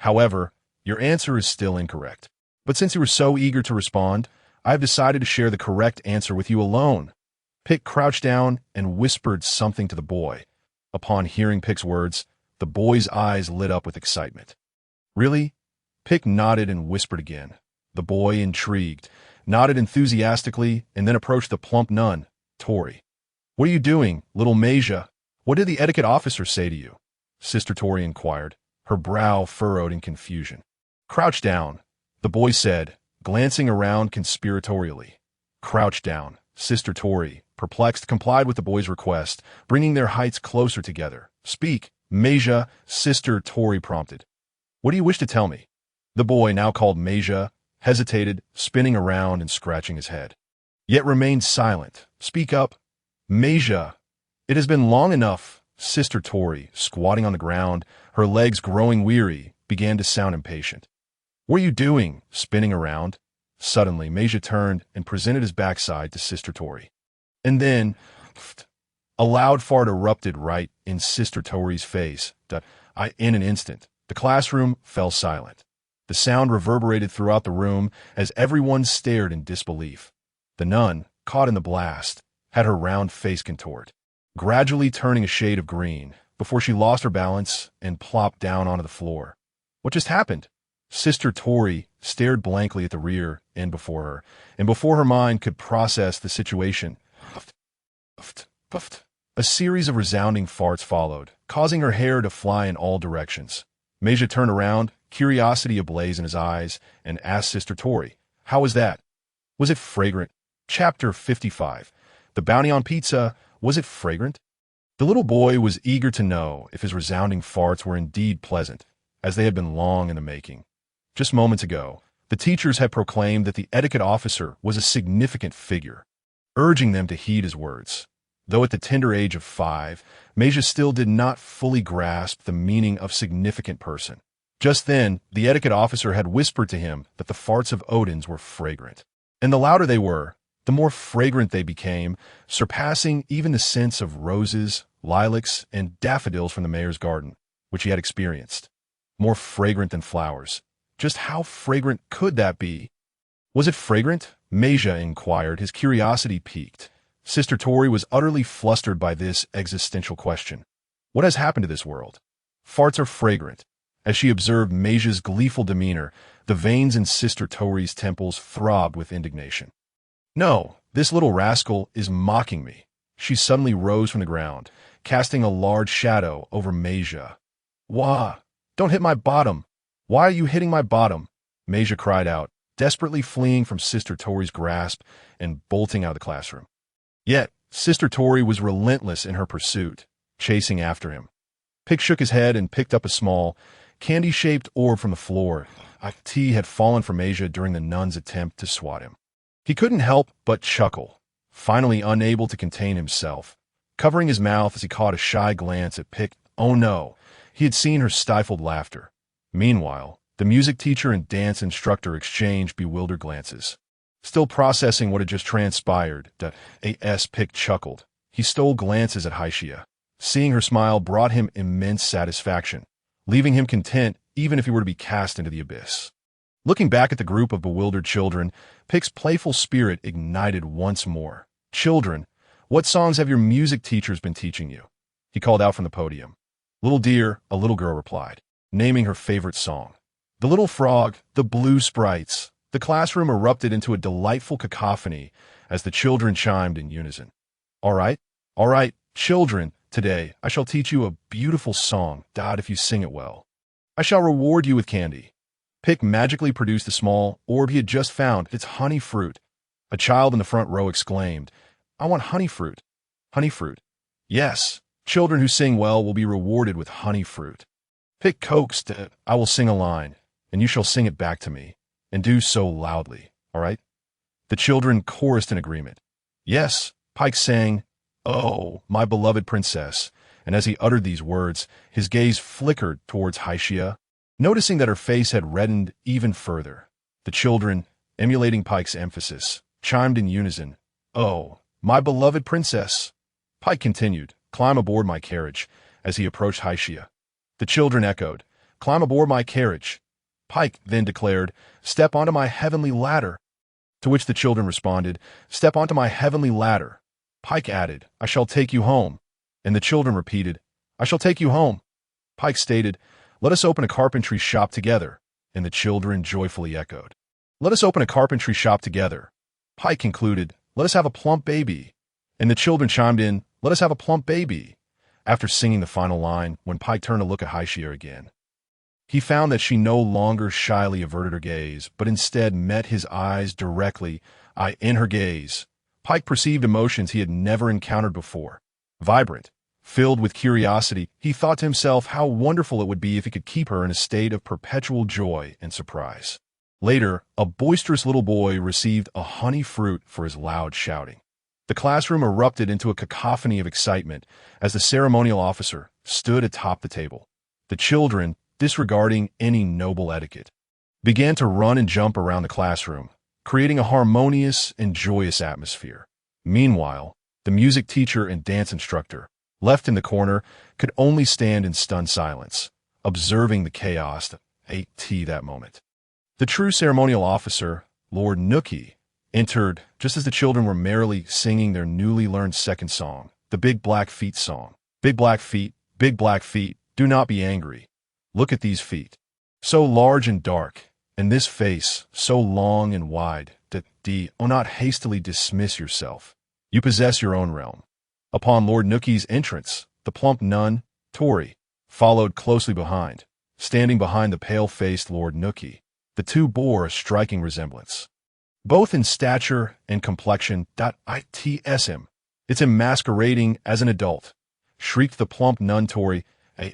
However, your answer is still incorrect. But since you were so eager to respond, I have decided to share the correct answer with you alone." Pick crouched down and whispered something to the boy. Upon hearing Pick's words, the boy's eyes lit up with excitement. "Really?" Pick nodded and whispered again. The boy, intrigued, nodded enthusiastically and then approached the plump nun, Tori. "What are you doing, little Maja? What did the etiquette officer say to you?" Sister Tori inquired, her brow furrowed in confusion. "Crouch down," the boy said, glancing around conspiratorially. "Crouch down." Sister Tori, perplexed, complied with the boy's request, bringing their heights closer together. "Speak, Maja," Sister Tori prompted. "What do you wish to tell me?" The boy, now called Maja, hesitated, spinning around and scratching his head. Yet remained silent. "Speak up, Maja." "It has been long enough." Sister Tori, squatting on the ground, her legs growing weary, began to sound impatient. "What are you doing?" Spinning around. Suddenly, Maja turned and presented his backside to Sister Tori. And then, a loud fart erupted right in Sister Tori's face. In an instant, the classroom fell silent. The sound reverberated throughout the room as everyone stared in disbelief. The nun, caught in the blast, had her round face contort, gradually turning a shade of green, before she lost her balance and plopped down onto the floor. What just happened? Sister Tori stared blankly at the rear end before her, and before her mind could process the situation, a series of resounding farts followed, causing her hair to fly in all directions. Maja turned around, curiosity ablaze in his eyes, and asked Sister Tori, "How was that? Was it fragrant?" Chapter 55. The bounty on pizza, was it fragrant? The little boy was eager to know if his resounding farts were indeed pleasant, as they had been long in the making. Just moments ago, the teachers had proclaimed that the etiquette officer was a significant figure, urging them to heed his words. Though at the tender age of 5, Maja still did not fully grasp the meaning of significant person. Just then, the etiquette officer had whispered to him that the farts of Odins were fragrant. And the louder they were, the more fragrant they became, surpassing even the scents of roses, lilacs, and daffodils from the mayor's garden, which he had experienced. More fragrant than flowers. Just how fragrant could that be? Was it fragrant? Maja inquired, his curiosity piqued. Sister Tori was utterly flustered by this existential question. What has happened to this world? Farts are fragrant. As she observed Maja's gleeful demeanor, the veins in Sister Tori's temples throbbed with indignation. "No, this little rascal is mocking me." She suddenly rose from the ground, casting a large shadow over Maja. "Wah! Don't hit my bottom! Why are you hitting my bottom?" Maja cried out, desperately fleeing from Sister Tori's grasp and bolting out of the classroom. Yet, Sister Tori was relentless in her pursuit. chasing after him. Pig shook his head and picked up a small, candy-shaped orb from the floor. It had fallen from Asia during the nun's attempt to swat him. He couldn't help but chuckle, finally unable to contain himself, covering his mouth as he caught a shy glance at Pig. Oh no, he had seen her stifled laughter. Meanwhile, the music teacher and dance instructor exchanged bewildered glances. Still processing what had just transpired, Pig chuckled. He stole glances at Haishia. Seeing her smile brought him immense satisfaction, leaving him content even if he were to be cast into the abyss. Looking back at the group of bewildered children, Pig's playful spirit ignited once more. Children, what songs have your music teachers been teaching you? He called out from the podium. Little dear, a little girl replied, naming her favorite song. The Little Frog, the Blue Sprites. The classroom erupted into a delightful cacophony as the children chimed in unison. All right, children, today I shall teach you a beautiful song, if you sing it well. I shall reward you with candy. Pig magically produced a small orb he had just found. It's honey fruit. A child in the front row exclaimed, I want honey fruit. Honey fruit. Yes, children who sing well will be rewarded with honey fruit. Pig coaxed, I will sing a line, and you shall sing it back to me, and do so loudly, all right? The children chorused in agreement. Yes, Pike sang, Oh, my beloved princess, and as he uttered these words, his gaze flickered towards Haishia. Noticing that her face had reddened even further, the children, emulating Pike's emphasis, chimed in unison, Oh, my beloved princess. Pike continued, Climb aboard my carriage, as he approached Haishia. The children echoed, Climb aboard my carriage. Pike then declared, Step onto my heavenly ladder. To which the children responded, Step onto my heavenly ladder. Pike added, I shall take you home. And the children repeated, I shall take you home. Pike stated, Let us open a carpentry shop together. And the children joyfully echoed, Let us open a carpentry shop together. Pike concluded, Let us have a plump baby. And the children chimed in, Let us have a plump baby. After singing the final line, when Pike turned to look at Haishia again, he found that she no longer shyly averted her gaze, but instead met his eyes directly, in her gaze. Pike perceived emotions he had never encountered before. Vibrant, filled with curiosity, he thought to himself how wonderful it would be if he could keep her in a state of perpetual joy and surprise. Later, a boisterous little boy received a honey fruit for his loud shouting. The classroom erupted into a cacophony of excitement as the ceremonial officer stood atop the table. The children, disregarding any noble etiquette, began to run and jump around the classroom, creating a harmonious and joyous atmosphere. Meanwhile, the music teacher and dance instructor, left in the corner, could only stand in stunned silence, observing the chaos that moment. The true ceremonial officer, Lord Nookie, entered just as the children were merrily singing their newly learned second song, the Big Black Feet song. Big black feet, do not be angry. Look at these feet, so large and dark, and this face, so long and wide, do not hastily dismiss yourself. You possess your own realm. Upon Lord Nookie's entrance, the plump nun, Tori, followed closely behind. Standing behind the pale-faced Lord Nookie, the two bore a striking resemblance. Both in stature and complexion, it's him masquerading as an adult, shrieked the plump nun Tori.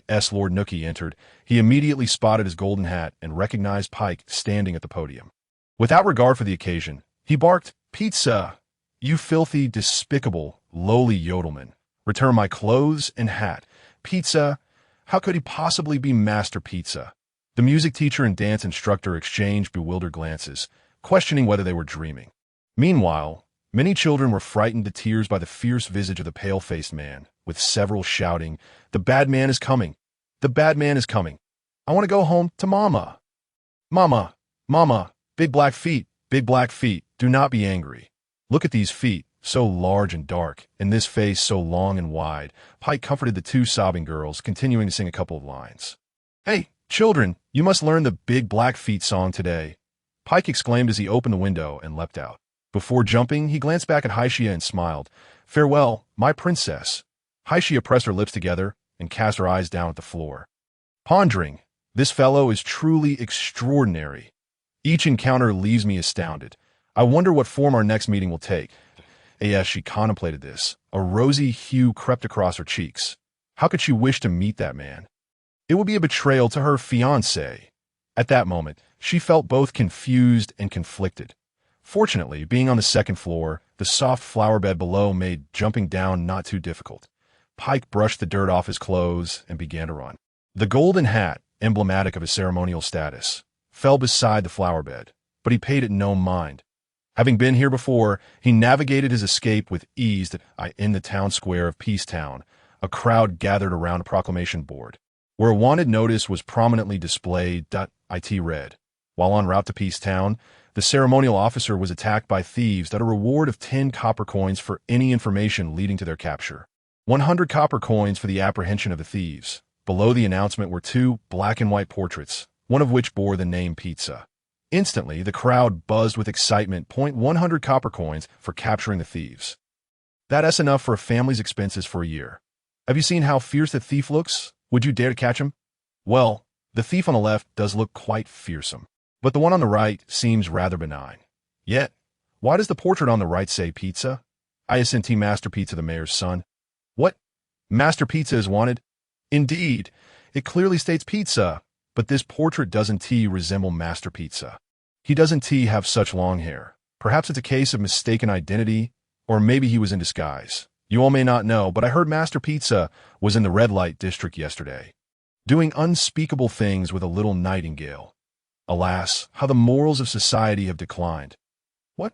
As Lord Nookie entered, he immediately spotted his golden hat and recognized Pike standing at the podium. Without regard for the occasion, he barked, Pizza! You filthy, despicable, lowly yodelman. Return my clothes and hat. Pizza! How could he possibly be Master Pizza? The music teacher and dance instructor exchanged bewildered glances, questioning whether they were dreaming. Meanwhile, many children were frightened to tears by the fierce visage of the pale-faced man, with several shouting, The bad man is coming! The bad man is coming! I want to go home to Mama! Mama! Mama! Big black feet! Do not be angry. Look at these feet, so large and dark, and this face so long and wide. Pike comforted the two sobbing girls, continuing to sing a couple of lines. Hey, children, you must learn the Big Black Feet song today, Pike exclaimed as he opened the window and leapt out. Before jumping, he glanced back at Haishia and smiled. Farewell, my princess. Haishia pressed her lips together and cast her eyes down at the floor. Pondering, this fellow is truly extraordinary. Each encounter leaves me astounded. I wonder what form our next meeting will take. As she contemplated this, a rosy hue crept across her cheeks. How could she wish to meet that man? It would be a betrayal to her fiancé. At that moment, she felt both confused and conflicted. Fortunately, being on the second floor, the soft flower bed below made jumping down not too difficult. Pike brushed the dirt off his clothes and began to run. The golden hat, emblematic of his ceremonial status, fell beside the flower bed, but he paid it no mind. Having been here before, he navigated his escape with ease. In the town square of Peacetown, a crowd gathered around a proclamation board, where a wanted notice was prominently displayed. It read, "While en route to Peacetown, the ceremonial officer was attacked by thieves at a reward of 10 copper coins for any information leading to their capture. 100 copper coins for the apprehension of the thieves." Below the announcement were 2 black and white portraits, one of which bore the name Pizza. Instantly, the crowd buzzed with excitement. 100 copper coins for capturing the thieves. That's enough for a family's expenses for a year. Have you seen how fierce the thief looks? Would you dare to catch him? Well, the thief on the left does look quite fearsome, but the one on the right seems rather benign. Yet, why does the portrait on the right say Pizza? ISNT Master Pizza, the mayor's son. What? Master Pizza is wanted? Indeed, it clearly states Pizza, but this portrait doesn't resemble Master Pizza. He doesn't have such long hair. Perhaps it's a case of mistaken identity, or maybe he was in disguise. You all may not know, but I heard Master Pizza was in the red light district yesterday, doing unspeakable things with a little nightingale. Alas, how the morals of society have declined. What?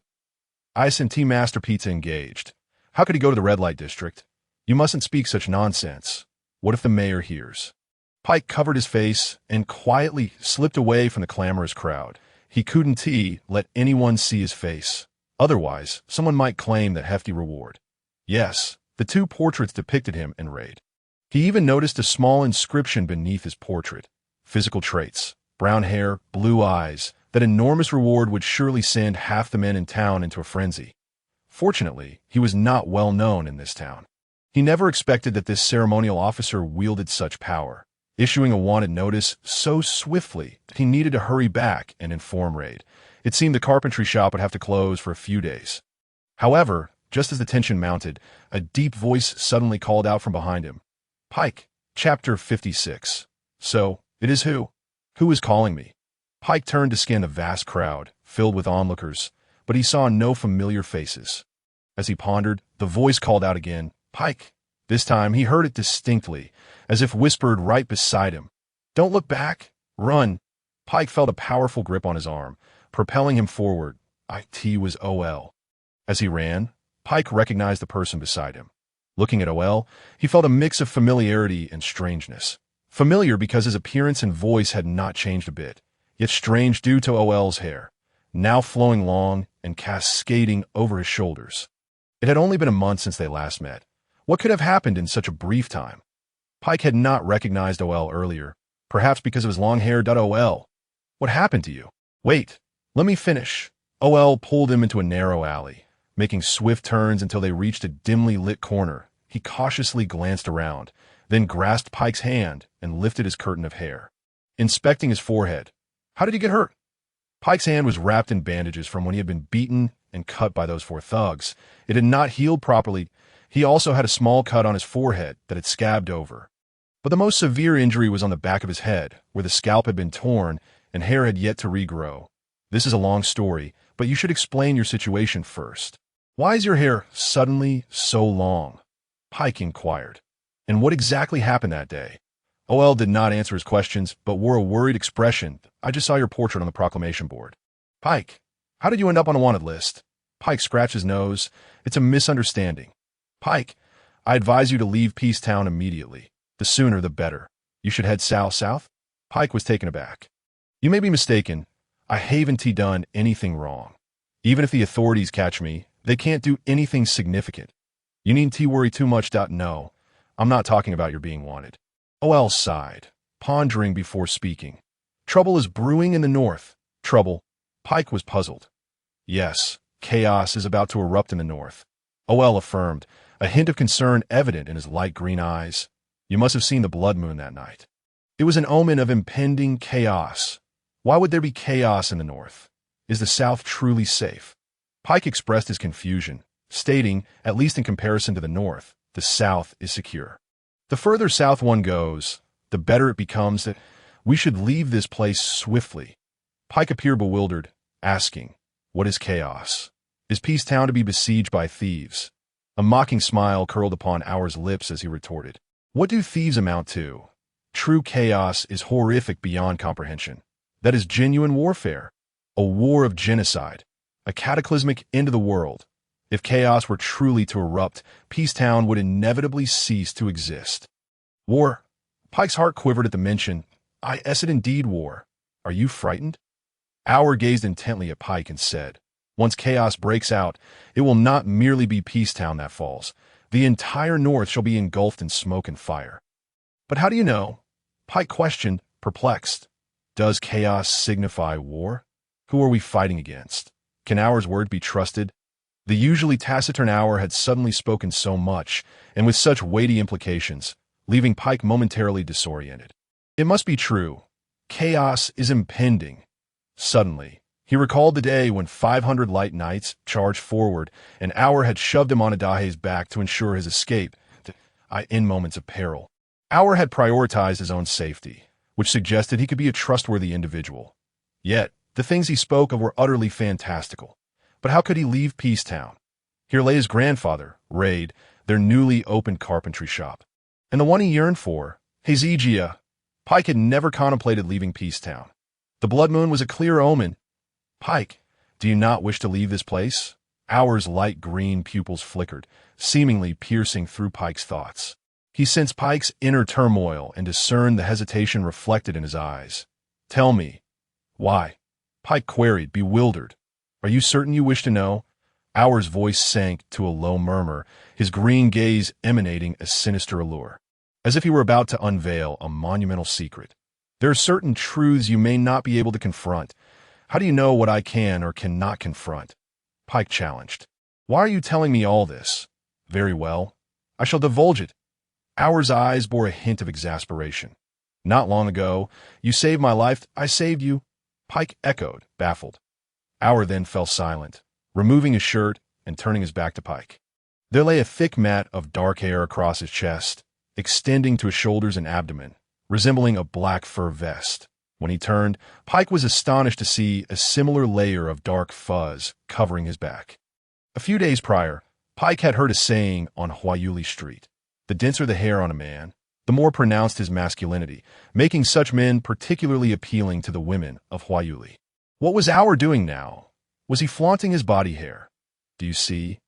ISNT Master Pizza engaged. How could he go to the red light district? You mustn't speak such nonsense. What if the mayor hears? Pike covered his face and quietly slipped away from the clamorous crowd. He couldn't let anyone see his face. Otherwise, someone might claim that hefty reward. Yes, the 2 portraits depicted him in raid. He even noticed a small inscription beneath his portrait. Physical traits, brown hair, blue eyes. That enormous reward would surely send half the men in town into a frenzy. Fortunately, he was not well known in this town. He never expected that this ceremonial officer wielded such power, issuing a wanted notice so swiftly that he needed to hurry back and inform Raid. It seemed the carpentry shop would have to close for a few days. However, just as the tension mounted, a deep voice suddenly called out from behind him. Pike, Chapter 56. So, it is who? Who is calling me? Pike turned to scan the vast crowd, filled with onlookers, but he saw no familiar faces. As he pondered, the voice called out again, Pike. This time he heard it distinctly, as if whispered right beside him. Don't look back. Run. Pike felt a powerful grip on his arm, propelling him forward. It was OL. As he ran, Pike recognized the person beside him. Looking at OL, he felt a mix of familiarity and strangeness. Familiar because his appearance and voice had not changed a bit, yet strange due to OL's hair, now flowing long and cascading over his shoulders. It had only been a month since they last met. What could have happened in such a brief time? Pike had not recognized OL earlier, perhaps because of his long hair. OL, what happened to you? Wait, let me finish. OL pulled him into a narrow alley, making swift turns until they reached a dimly lit corner. He cautiously glanced around, then grasped Pike's hand and lifted his curtain of hair, inspecting his forehead. How did he get hurt? Pike's hand was wrapped in bandages from when he had been beaten and cut by those 4 thugs. It had not healed properly. He also had a small cut on his forehead that had scabbed over. But the most severe injury was on the back of his head, where the scalp had been torn and hair had yet to regrow. This is a long story, but you should explain your situation first. Why is your hair suddenly so long? Pike inquired. And what exactly happened that day? OL did not answer his questions, but wore a worried expression. I just saw your portrait on the proclamation board. Pike, how did you end up on a wanted list? Pike scratched his nose. It's a misunderstanding. Pike, I advise you to leave Peacetown immediately. The sooner the better. You should head south? Pike was taken aback. You may be mistaken. I haven't done anything wrong. Even if the authorities catch me, they can't do anything significant. You needn't worry too much. No, I'm not talking about your being wanted. OL sighed, pondering before speaking. Trouble is brewing in the north. Trouble? Pike was puzzled. Yes, chaos is about to erupt in the north. OL affirmed, a hint of concern evident in his light green eyes. You must have seen the blood moon that night. It was an omen of impending chaos. Why would there be chaos in the north? Is the south truly safe? Pike expressed his confusion, stating, at least in comparison to the north, the south is secure. The further south one goes, the better it becomes that we should leave this place swiftly. Pike appeared bewildered, asking, "What is chaos? Is Peacetown to be besieged by thieves?" A mocking smile curled upon Hour's lips as he retorted, "What do thieves amount to? True chaos is horrific beyond comprehension. That is genuine warfare, a war of genocide, a cataclysmic end of the world. If chaos were truly to erupt, Peacetown would inevitably cease to exist." War? Pike's heart quivered at the mention. Is it indeed war? Are you frightened? Hour gazed intently at Pike and said, "Once chaos breaks out, it will not merely be Peacetown that falls. The entire North shall be engulfed in smoke and fire." "But how do you know?" Pike questioned, perplexed. "Does chaos signify war? Who are we fighting against? Can Hour's word be trusted?" The usually taciturn Hour had suddenly spoken so much, and with such weighty implications, leaving Pike momentarily disoriented. It must be true. Chaos is impending. Suddenly, he recalled the day when 500 light knights charged forward, and Hour had shoved him on Adahe's back to ensure his escape, in moments of peril. Hour had prioritized his own safety, which suggested he could be a trustworthy individual. Yet, the things he spoke of were utterly fantastical. But how could he leave Peacetown? Here lay his grandfather, Raid, their newly opened carpentry shop. And the one he yearned for, Hezekiah. Pike had never contemplated leaving Peacetown. The blood moon was a clear omen. "Pike, do you not wish to leave this place?" Hour's light green pupils flickered, seemingly piercing through Pike's thoughts. He sensed Pike's inner turmoil and discerned the hesitation reflected in his eyes. "Tell me, why?" Pike queried, bewildered. "Are you certain you wish to know?" Hour's voice sank to a low murmur, his green gaze emanating a sinister allure, as if he were about to unveil a monumental secret. "There are certain truths you may not be able to confront. How do you know what I can or cannot confront?" Pike challenged. "Why are you telling me all this?" "Very well. I shall divulge it." Hour's eyes bore a hint of exasperation. "Not long ago, you saved my life. I saved you," Pike echoed, baffled. Hour then fell silent, removing his shirt and turning his back to Pike. There lay a thick mat of dark hair across his chest, extending to his shoulders and abdomen, resembling a black fur vest. When he turned, Pike was astonished to see a similar layer of dark fuzz covering his back. A few days prior, Pike had heard a saying on Huayuli Street: "The denser the hair on a man, the more pronounced his masculinity," making such men particularly appealing to the women of Huayuli. What was Hour doing now? Was he flaunting his body hair? "Do you see?"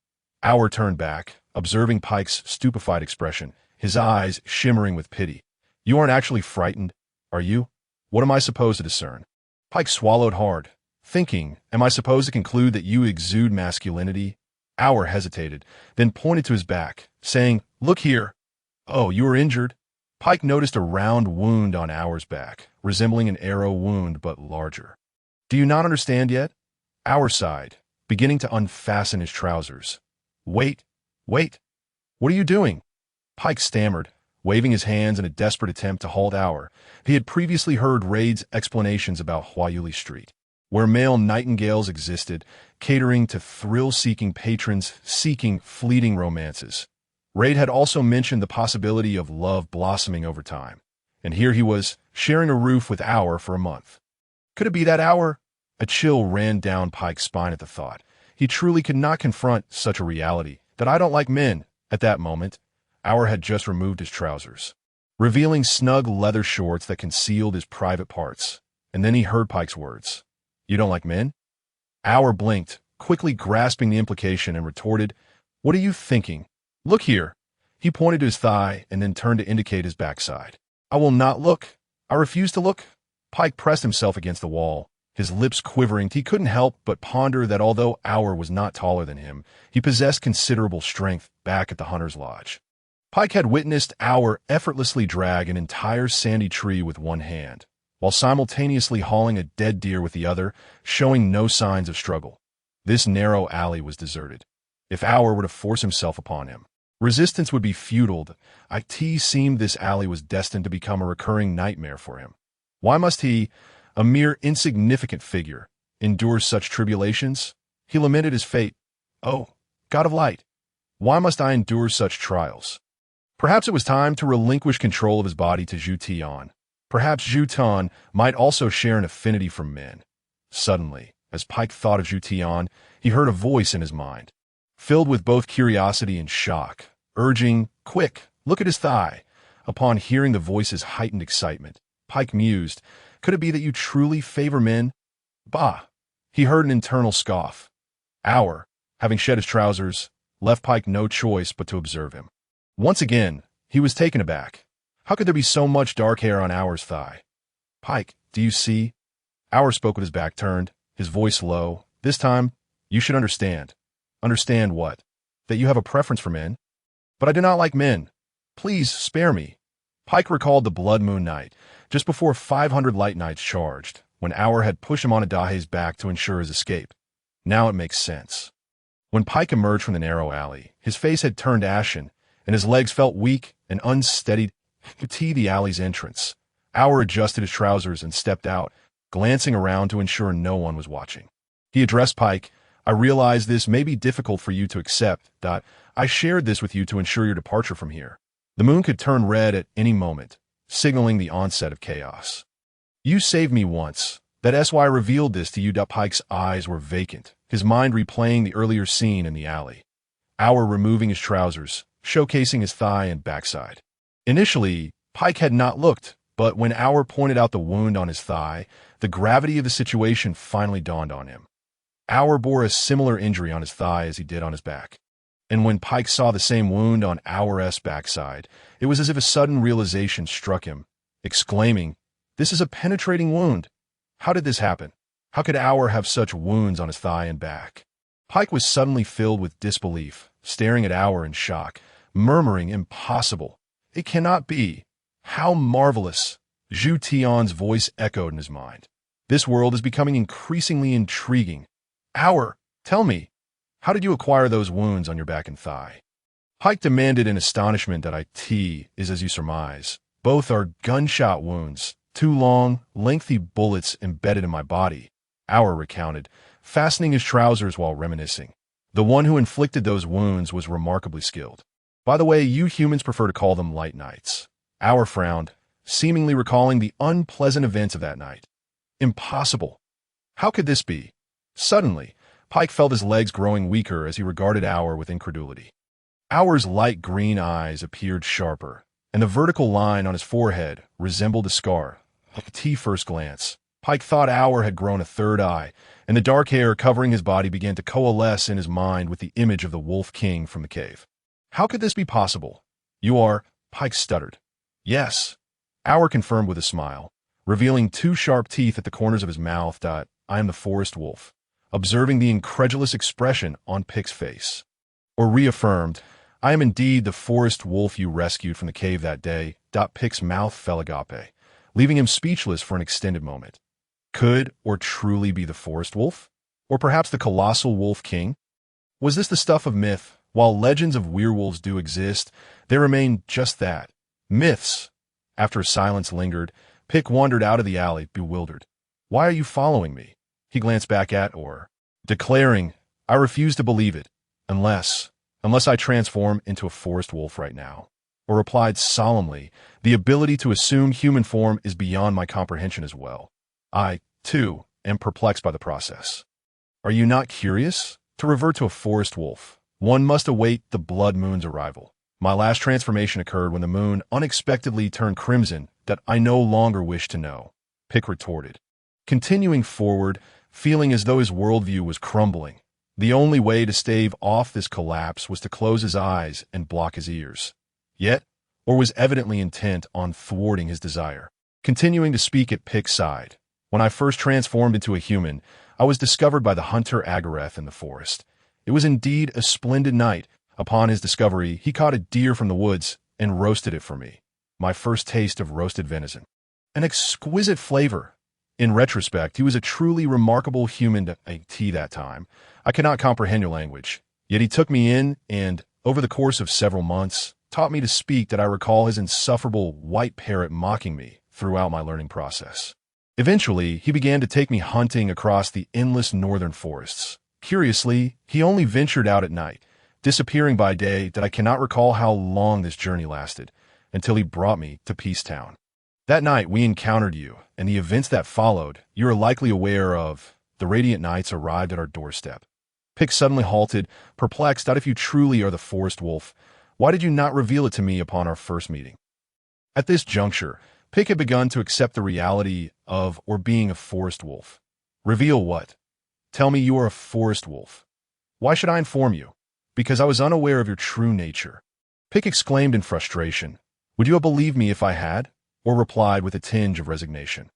Hour turned back, observing Pike's stupefied expression, his eyes shimmering with pity. "You aren't actually frightened, are you? What am I supposed to discern?" Pike swallowed hard, thinking, am I supposed to conclude that you exude masculinity? Hour hesitated, then pointed to his back, saying, "Look here." "Oh, you are injured?" Pike noticed a round wound on Hour's back, resembling an arrow wound but larger. "Do you not understand yet?" Hour sighed, beginning to unfasten his trousers. Wait. What are you doing?" Pike stammered, waving his hands in a desperate attempt to halt Hour. He had previously heard Raid's explanations about Huayuli Street, where male nightingales existed, catering to thrill-seeking patrons seeking fleeting romances. Raid had also mentioned the possibility of love blossoming over time, and here he was, sharing a roof with Hour for a month. Could it be that Hour? A chill ran down Pike's spine at the thought. He truly could not confront such a reality. "That I don't like men." At that moment, Hour had just removed his trousers, revealing snug leather shorts that concealed his private parts. And then he heard Pike's words. "You don't like men?" Hour blinked, quickly grasping the implication, and retorted, "What are you thinking? Look here." He pointed to his thigh and then turned to indicate his backside. "I will not look. I refuse to look." Pike pressed himself against the wall, his lips quivering. He couldn't help but ponder that although Hour was not taller than him, he possessed considerable strength back at the Hunter's Lodge. Pike had witnessed Hour effortlessly drag an entire sandy tree with one hand, while simultaneously hauling a dead deer with the other, showing no signs of struggle. This narrow alley was deserted. If Hour were to force himself upon him, resistance would be futile. It seemed this alley was destined to become a recurring nightmare for him. Why must he, a mere insignificant figure, endure such tribulations? He lamented his fate. "Oh, God of light, why must I endure such trials?" Perhaps it was time to relinquish control of his body to Zhu Tian. Perhaps Zhu Tian might also share an affinity for men. Suddenly, as Pike thought of Zhu Tian, he heard a voice in his mind, filled with both curiosity and shock, urging, "Quick, look at his thigh." Upon hearing the voice's heightened excitement, Pike mused, "Could it be that you truly favor men?" Bah! He heard an internal scoff. Auer, having shed his trousers, left Pike no choice but to observe him. Once again, he was taken aback. How could there be so much dark hair on Auer's thigh? "Pike, do you see?" Auer spoke with his back turned, his voice low. "This time, you should understand." "Understand what?" "That you have a preference for men." "But I do not like men. Please spare me." Pike recalled the Blood Moon night, just before 500 Light Knights charged, when Auer had pushed him on Adahe's back to ensure his escape. Now it makes sense. When Pike emerged from the narrow alley, his face had turned ashen, and his legs felt weak and unsteady to the alley's entrance. Auer adjusted his trousers and stepped out, glancing around to ensure no one was watching. He addressed Pike. "I realize this may be difficult for you to accept. I shared this with you to ensure your departure from here. The moon could turn red at any moment, signaling the onset of chaos. You saved me once. That's why I revealed this to you." Pike's eyes were vacant, his mind replaying the earlier scene in the alley. Auer removing his trousers, showcasing his thigh and backside. Initially, Pike had not looked, but when Auer pointed out the wound on his thigh, the gravity of the situation finally dawned on him. Auer bore a similar injury on his thigh as he did on his back. And when Pike saw the same wound on Auer's backside, it was as if a sudden realization struck him, exclaiming, "This is a penetrating wound. How did this happen? How could Auer have such wounds on his thigh and back?" Pike was suddenly filled with disbelief, staring at Auer in shock, murmuring, "Impossible. It cannot be. How marvelous." Zhu Tian's voice echoed in his mind. "This world is becoming increasingly intriguing. Auer, tell me, how did you acquire those wounds on your back and thigh?" Pike demanded in astonishment. "It is as you surmise. Both are gunshot wounds, 2 long, lengthy bullets embedded in my body," Auer recounted, fastening his trousers while reminiscing. "The one who inflicted those wounds was remarkably skilled. By the way, you humans prefer to call them Light Knights." Auer frowned, seemingly recalling the unpleasant events of that night. "Impossible. How could this be?" Suddenly, Pike felt his legs growing weaker as he regarded Auer with incredulity. Auer's light green eyes appeared sharper, and the vertical line on his forehead resembled a scar. At first glance, Pike thought Auer had grown a third eye, and the dark hair covering his body began to coalesce in his mind with the image of the Wolf King from the cave. "How could this be possible?" "You are," Pike stuttered. "Yes," Auer confirmed with a smile, revealing 2 sharp teeth at the corners of his mouth. "I am the Forest Wolf," observing the incredulous expression on Pike's face. Or reaffirmed, "I am indeed the Forest Wolf you rescued from the cave that day." Pike's mouth fell agape, leaving him speechless for an extended moment. Could or truly be the Forest Wolf? Or perhaps the Colossal Wolf King? Was this the stuff of myth? While legends of werewolves do exist, they remain just that, myths. After a silence lingered, Pike wandered out of the alley, bewildered. "Why are you following me?" He glanced back at Auer, declaring, "I refuse to believe it, unless I transform into a forest wolf right now." Or replied solemnly, "The ability to assume human form is beyond my comprehension as well. I, too, am perplexed by the process." "Are you not curious? To revert to a forest wolf, one must await the blood moon's arrival. My last transformation occurred when the moon unexpectedly turned crimson. That I no longer wish to know," Pike retorted, continuing forward, feeling as though his worldview was crumbling. The only way to stave off this collapse was to close his eyes and block his ears. Yet, Auer was evidently intent on thwarting his desire, continuing to speak at Pike's side. "When I first transformed into a human, I was discovered by the hunter Agareth in the forest. It was indeed a splendid night. Upon his discovery, he caught a deer from the woods and roasted it for me. My first taste of roasted venison. An exquisite flavor. In retrospect, he was a truly remarkable human to that time. I cannot comprehend your language. Yet he took me in and, over the course of several months, taught me to speak. That I recall his insufferable white parrot mocking me throughout my learning process. Eventually, he began to take me hunting across the endless northern forests. Curiously, he only ventured out at night, disappearing by day that I cannot recall how long this journey lasted, until he brought me to Peacetown. That night we encountered you, and the events that followed, you are likely aware of. The Radiant Knights arrived at our doorstep. Pick suddenly halted, perplexed that if you truly are the Forest Wolf, why did you not reveal it to me upon our first meeting? At this juncture, Pick had begun to accept the reality of or being a Forest Wolf. Reveal what? Tell me you are a Forest Wolf. Why should I inform you? Because I was unaware of your true nature. Pick exclaimed in frustration. Would you have believed me if I had? Or replied with a tinge of resignation.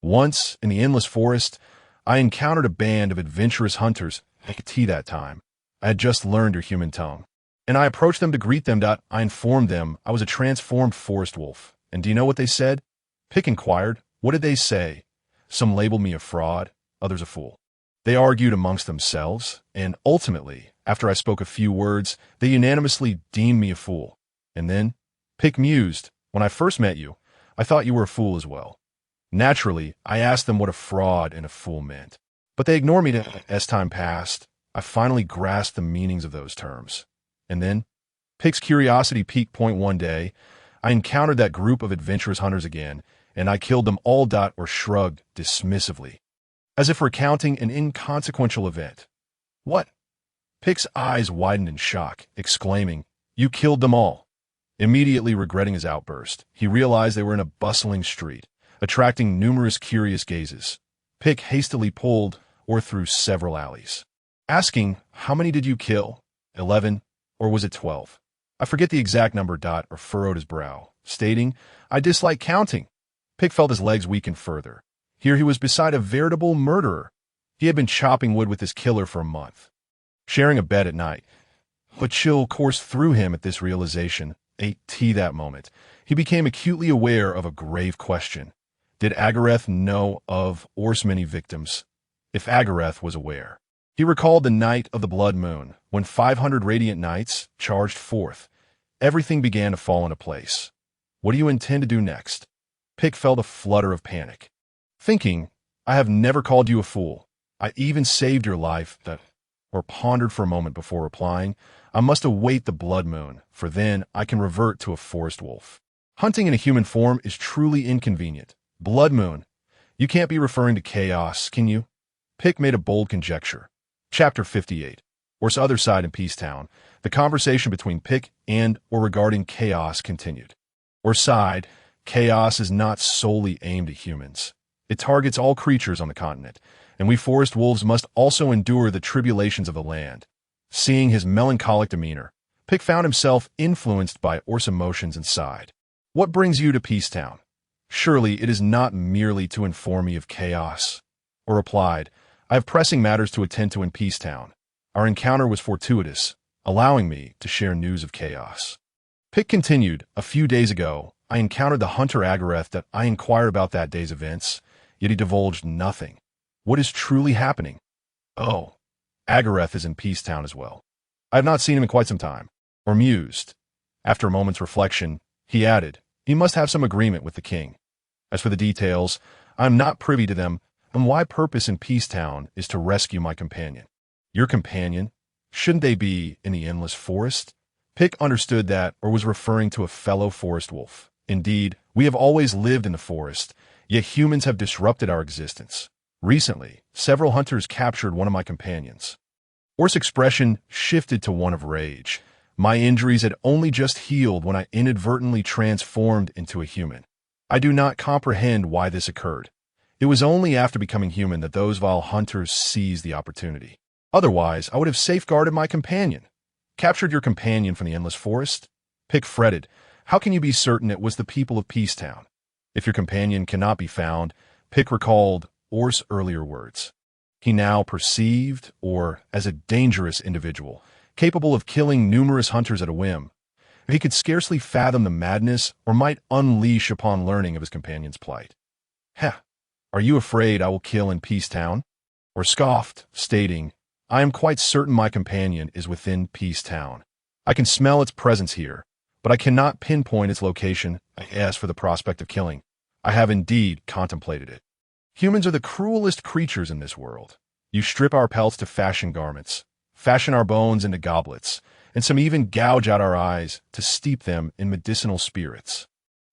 Once, in the Endless Forest, I encountered a band of adventurous hunters. I could tea that time. I had just learned your human tongue. And I approached them to greet them. I informed them I was a transformed Forest Wolf. And do you know what they said? Pick inquired. What did they say? Some labeled me a fraud, others a fool. They argued amongst themselves, and ultimately, after I spoke a few words, they unanimously deemed me a fool. And then, Pick mused, when I first met you, I thought you were a fool as well. Naturally, I asked them what a fraud and a fool meant. But they ignored me. As time passed, I finally grasped the meanings of those terms. And then, Pick's curiosity peaked. One day, I encountered that group of adventurous hunters again, and I killed them all. Or shrugged dismissively, as if recounting an inconsequential event. What? Pick's eyes widened in shock, exclaiming, You killed them all. Immediately regretting his outburst, he realized they were in a bustling street, attracting numerous curious gazes. Pick hastily pulled or through several alleys, asking, How many did you kill? 11, or was it 12? I forget the exact number. Or furrowed his brow, stating, I dislike counting. Pick felt his legs weaken further. Here he was beside a veritable murderer. He had been chopping wood with his killer for a month, sharing a bed at night. A chill coursed through him at this realization. That moment, he became acutely aware of a grave question. Did Agareth know of Or's many victims? If Agareth was aware. He recalled the night of the blood moon, when 500 Radiant Knights charged forth. Everything began to fall into place. What do you intend to do next? Pick felt a flutter of panic, thinking, I have never called you a fool. I even saved your life. Or pondered for a moment before replying, I must await the blood moon, for then I can revert to a Forest Wolf. Hunting in a human form is truly inconvenient. Blood moon. You can't be referring to chaos, can you? Pick made a bold conjecture. Chapter 58. Or's other side in Peacetown. The conversation between Pick and Or regarding chaos continued. Or side, chaos is not solely aimed at humans. It targets all creatures on the continent, and we Forest Wolves must also endure the tribulations of the land. Seeing his melancholic demeanor, Pick found himself influenced by Or's emotions and sighed. What brings you to Peacetown? Surely it is not merely to inform me of chaos. Or replied, I have pressing matters to attend to in Peacetown. Our encounter was fortuitous, allowing me to share news of chaos. Pick continued, a few days ago, I encountered the hunter Agareth. That I inquired about that day's events, yet he divulged nothing. What is truly happening? Oh, Agareth is in Peacetown as well. I have not seen him in quite some time. Or mused. After a moment's reflection, he added, he must have some agreement with the king. As for the details, I am not privy to them, and my purpose in Peacetown is to rescue my companion. Your companion? Shouldn't they be in the Endless Forest? Pick understood that, or was referring to a fellow Forest Wolf. Indeed, we have always lived in the forest, yet humans have disrupted our existence. Recently, several hunters captured one of my companions. Or's expression shifted to one of rage. My injuries had only just healed when I inadvertently transformed into a human. I do not comprehend why this occurred. It was only after becoming human that those vile hunters seized the opportunity. Otherwise, I would have safeguarded my companion. Captured your companion from the Endless Forest? Pick fretted. How can you be certain it was the people of Peacetown? If your companion cannot be found, Pick recalled Or's earlier words. He now perceived Or as a dangerous individual, capable of killing numerous hunters at a whim. He could scarcely fathom the madness Or might unleash upon learning of his companion's plight. Are you afraid I will kill in Peacetown? Or scoffed, stating, I am quite certain my companion is within Peacetown. I can smell its presence here, but I cannot pinpoint its location. As for the prospect of killing, I have indeed contemplated it. Humans are the cruelest creatures in this world. You strip our pelts to fashion garments, fashion our bones into goblets, and some even gouge out our eyes to steep them in medicinal spirits.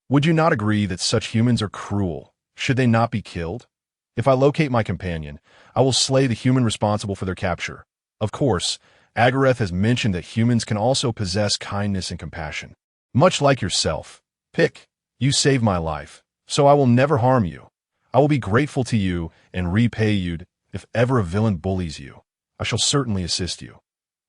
Would you not agree that such humans are cruel? Should they not be killed? If I locate my companion, I will slay the human responsible for their capture. Of course, Agareth has mentioned that humans can also possess kindness and compassion. Much like yourself, Pick, you saved my life, so I will never harm you. I will be grateful to you and repay you if ever a villain bullies you. I shall certainly assist you.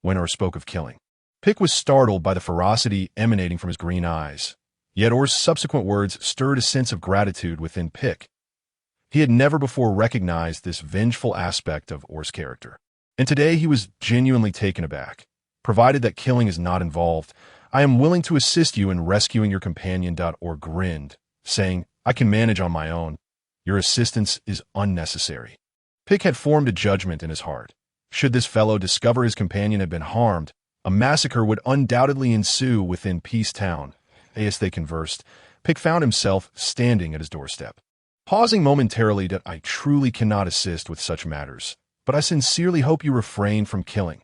When Or spoke of killing. Pick was startled by the ferocity emanating from his green eyes. Yet Or's subsequent words stirred a sense of gratitude within Pick. He had never before recognized this vengeful aspect of Or's character. And today he was genuinely taken aback. Provided that killing is not involved, I am willing to assist you in rescuing your companion. Or grinned, saying, I can manage on my own. Your assistance is unnecessary. Pick had formed a judgment in his heart. Should this fellow discover his companion had been harmed, a massacre would undoubtedly ensue within Peace Town. As they conversed, Pick found himself standing at his doorstep. Pausing momentarily, that I truly cannot assist with such matters, but I sincerely hope you refrain from killing.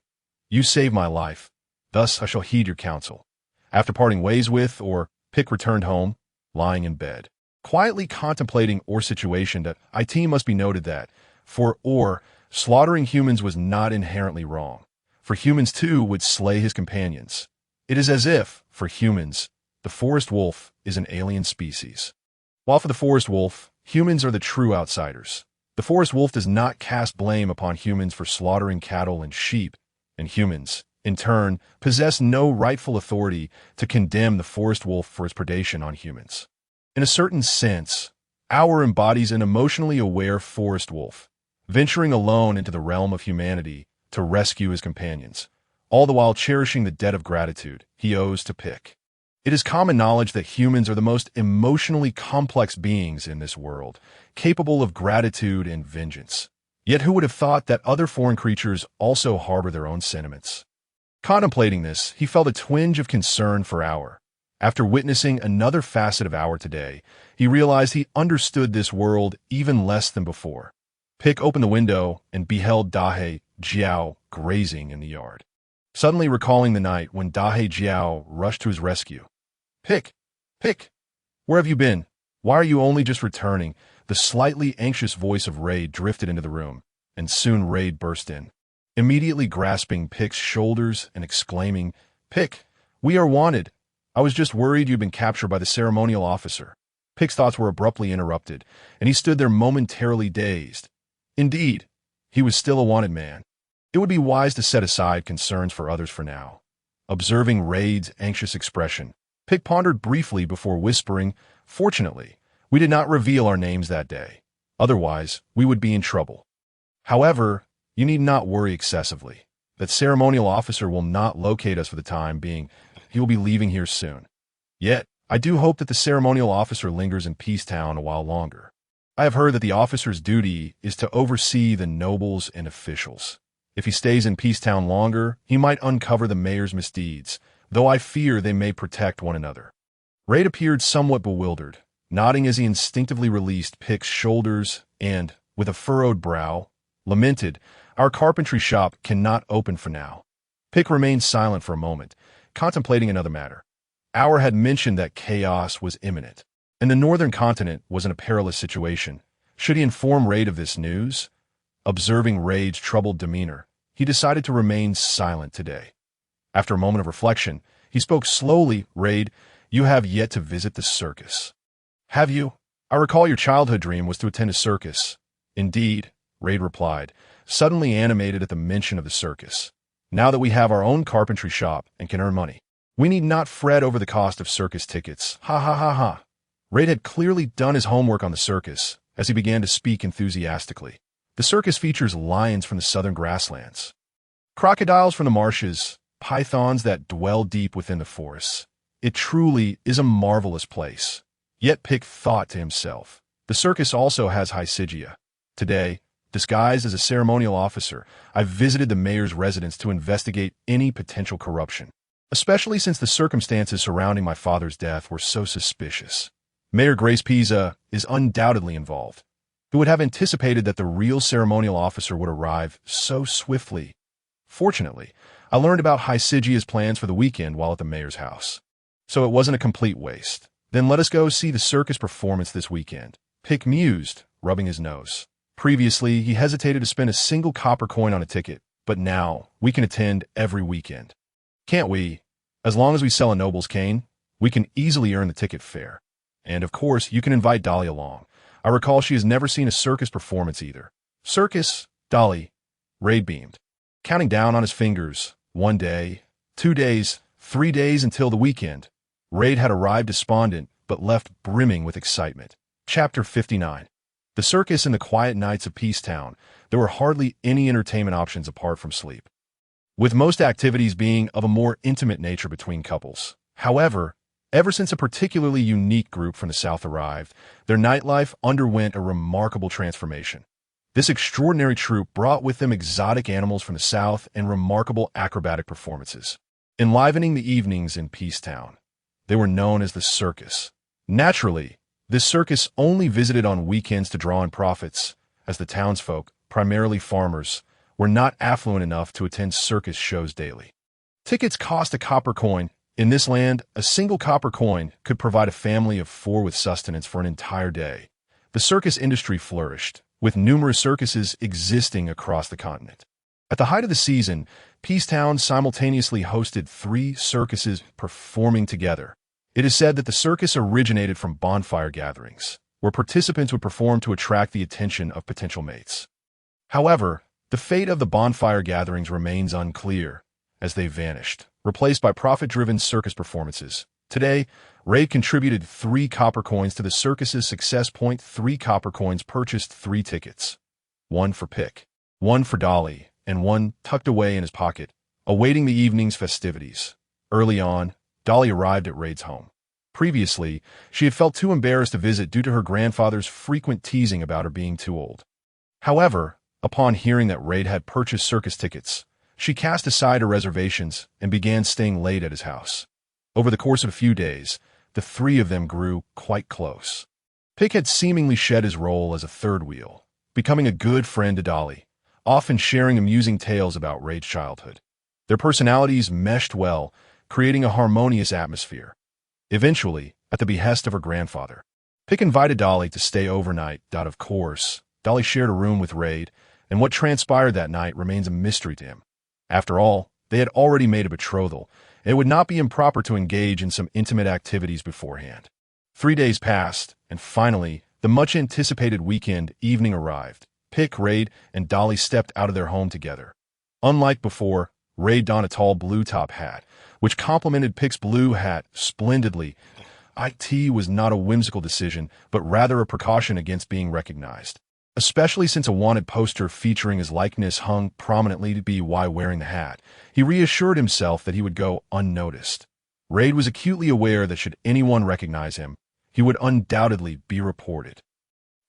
You saved my life, thus I shall heed your counsel. After parting ways with Or, Pick returned home, lying in bed. Quietly contemplating Or's situation, that it must be noted that, for Or, slaughtering humans was not inherently wrong, for humans too would slay his companions. It is as if, for humans, the forest wolf is an alien species. While for the forest wolf, humans are the true outsiders. The forest wolf does not cast blame upon humans for slaughtering cattle and sheep, and humans, in turn, possess no rightful authority to condemn the forest wolf for his predation on humans. In a certain sense, Our embodies an emotionally aware forest wolf, venturing alone into the realm of humanity to rescue his companions, all the while cherishing the debt of gratitude he owes to Pick. It is common knowledge that humans are the most emotionally complex beings in this world, capable of gratitude and vengeance. Yet who would have thought that other foreign creatures also harbor their own sentiments? Contemplating this, he felt a twinge of concern for Our. After witnessing another facet of Our today, he realized he understood this world even less than before. Pick opened the window and beheld Dahe Jiao grazing in the yard. Suddenly recalling the night when Dahe Jiao rushed to his rescue. Pick! Pick! Where have you been? Why are you only just returning? The slightly anxious voice of Raid drifted into the room, and soon Raid burst in, immediately grasping Pick's shoulders and exclaiming, Pick, we are wanted. I was just worried you'd been captured by the ceremonial officer. Pick's thoughts were abruptly interrupted, and he stood there momentarily dazed. Indeed, he was still a wanted man. It would be wise to set aside concerns for others for now. Observing Raid's anxious expression, Pick pondered briefly before whispering, Fortunately, we did not reveal our names that day. Otherwise, we would be in trouble. However, you need not worry excessively. That ceremonial officer will not locate us for the time being. He will be leaving here soon. Yet, I do hope that the ceremonial officer lingers in Peace Town a while longer. I have heard that the officer's duty is to oversee the nobles and officials. If he stays in Peace Town longer, he might uncover the mayor's misdeeds, though I fear they may protect one another. Raid appeared somewhat bewildered, nodding as he instinctively released Pick's shoulders and, with a furrowed brow, lamented, Our carpentry shop cannot open for now. Pick remained silent for a moment, contemplating another matter. Our had mentioned that chaos was imminent, and the northern continent was in a perilous situation. Should he inform Raid of this news? Observing Raid's troubled demeanor, he decided to remain silent today. After a moment of reflection, he spoke slowly, Raid, you have yet to visit the circus. Have you? I recall your childhood dream was to attend a circus. Indeed, Raid replied, suddenly animated at the mention of the circus. Now that we have our own carpentry shop and can earn money, we need not fret over the cost of circus tickets. Ha ha ha ha. Raid had clearly done his homework on the circus as he began to speak enthusiastically. The circus features lions from the southern grasslands, crocodiles from the marshes, pythons that dwell deep within the forests. It truly is a marvelous place. Yet Pick thought to himself, the circus also has Hysigia. Today, disguised as a ceremonial officer, I visited the mayor's residence to investigate any potential corruption, especially since the circumstances surrounding my father's death were so suspicious. Mayor Grace Pisa is undoubtedly involved. Who would have anticipated that the real ceremonial officer would arrive so swiftly? Fortunately, I learned about Hysigia's plans for the weekend while at the mayor's house. So it wasn't a complete waste. Then let us go see the circus performance this weekend. Pick mused, rubbing his nose. Previously, he hesitated to spend a single copper coin on a ticket, but now we can attend every weekend. Can't we? As long as we sell a noble's cane, we can easily earn the ticket fare. And of course, you can invite Dolly along. I recall she has never seen a circus performance either. Circus, Dolly, Raid beamed. Counting down on his fingers, 1 day, 2 days, 3 days until the weekend. Raid had arrived despondent, but left brimming with excitement. Chapter 59. The circus in the quiet nights of Peacetown, there were hardly any entertainment options apart from sleep, with most activities being of a more intimate nature between couples. However, ever since a particularly unique group from the South arrived, their nightlife underwent a remarkable transformation. This extraordinary troupe brought with them exotic animals from the South and remarkable acrobatic performances, enlivening the evenings in Peacetown. They were known as the circus. Naturally, this circus only visited on weekends to draw in profits, as the townsfolk, primarily farmers, were not affluent enough to attend circus shows daily. Tickets cost a copper coin. In this land, a single copper coin could provide a family of 4 with sustenance for an entire day. The circus industry flourished, with numerous circuses existing across the continent. At the height of the season, Peacetown simultaneously hosted 3 circuses performing together. It is said that the circus originated from bonfire gatherings, where participants would perform to attract the attention of potential mates. However, the fate of the bonfire gatherings remains unclear, as they vanished, replaced by profit-driven circus performances. Today, Raid contributed 3 copper coins to the circus's success. 3 copper coins purchased 3 tickets. 1 for Pick, 1 for Dolly, and 1 tucked away in his pocket, awaiting the evening's festivities. Early on, Dolly arrived at Raid's home. Previously, she had felt too embarrassed to visit due to her grandfather's frequent teasing about her being too old. However, upon hearing that Raid had purchased circus tickets, she cast aside her reservations and began staying late at his house. Over the course of a few days, the 3 of them grew quite close. Pick had seemingly shed his role as a third wheel, becoming a good friend to Dolly, often sharing amusing tales about Raid's childhood. Their personalities meshed well, creating a harmonious atmosphere. Eventually, at the behest of her grandfather, Pick invited Dolly to stay overnight. Of course, Dolly shared a room with Raid, and what transpired that night remains a mystery to him. After all, they had already made a betrothal, and it would not be improper to engage in some intimate activities beforehand. 3 days passed, and finally, the much-anticipated weekend evening arrived. Pick, Raid, and Dolly stepped out of their home together. Unlike before, Raid donned a tall blue top hat, which complemented Pick's blue hat splendidly. It was not a whimsical decision, but rather a precaution against being recognized, especially since a wanted poster featuring his likeness hung prominently to be why wearing the hat. He reassured himself that he would go unnoticed. Raid was acutely aware that should anyone recognize him, he would undoubtedly be reported.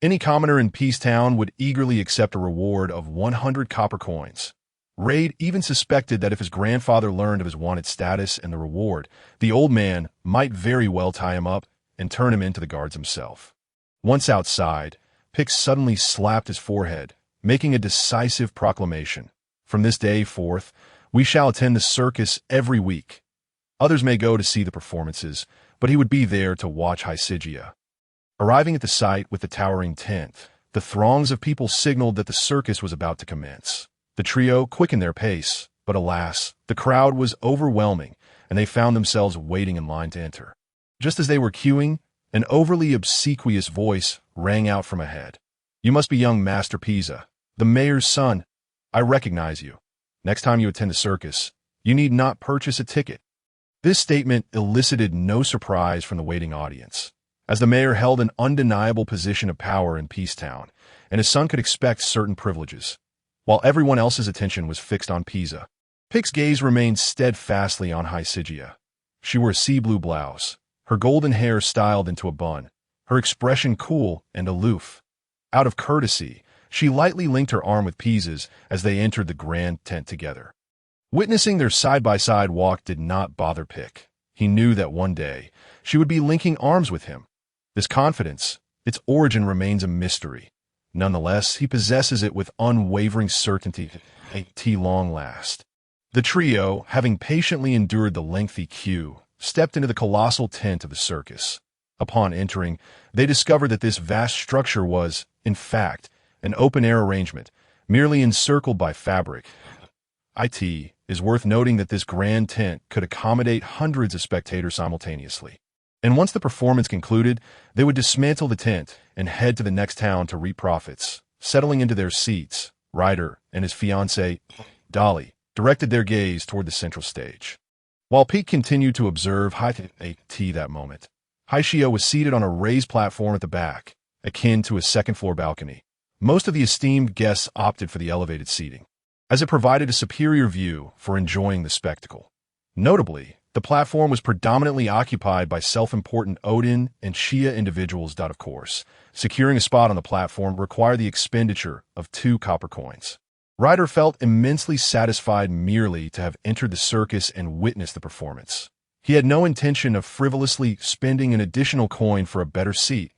Any commoner in Peacetown would eagerly accept a reward of 100 copper coins. Raid even suspected that if his grandfather learned of his wanted status and the reward, the old man might very well tie him up and turn him into the guards himself. Once outside, Pick suddenly slapped his forehead, making a decisive proclamation. From this day forth, we shall attend the circus every week. Others may go to see the performances, but he would be there to watch Hysigia. Arriving at the site with the towering tent, the throngs of people signaled that the circus was about to commence. The trio quickened their pace, but alas, the crowd was overwhelming, and they found themselves waiting in line to enter. Just as they were queuing, an overly obsequious voice rang out from ahead. "You must be young Master Pisa, the mayor's son. I recognize you. Next time you attend the circus, you need not purchase a ticket." This statement elicited no surprise from the waiting audience, as the mayor held an undeniable position of power in Peacetown, and his son could expect certain privileges, while everyone else's attention was fixed on Pisa. Pick's gaze remained steadfastly on Hysigia. She wore a sea blue blouse, her golden hair styled into a bun, her expression cool and aloof. Out of courtesy, she lightly linked her arm with Pisa's as they entered the grand tent together. Witnessing their side-by-side walk did not bother Pick. He knew that one day she would be linking arms with him. This confidence, its origin remains a mystery. Nonetheless, he possesses it with unwavering certainty at long last. The trio, having patiently endured the lengthy queue, stepped into the colossal tent of the circus. Upon entering, they discovered that this vast structure was, in fact, an open-air arrangement, merely encircled by fabric. It is worth noting that this grand tent could accommodate hundreds of spectators simultaneously. And once the performance concluded, they would dismantle the tent and head to the next town to reap profits. Settling into their seats, Ryder and his fiancée, Dolly, directed their gaze toward the central stage. While Pete continued to observe Haishia that moment, Haishia was seated on a raised platform at the back, akin to a second-floor balcony. Most of the esteemed guests opted for the elevated seating, as it provided a superior view for enjoying the spectacle. Notably, the platform was predominantly occupied by self-important Odin and Shia individuals. Of course, securing a spot on the platform required the expenditure of 2 copper coins. Ryder felt immensely satisfied merely to have entered the circus and witnessed the performance. He had no intention of frivolously spending an additional coin for a better seat.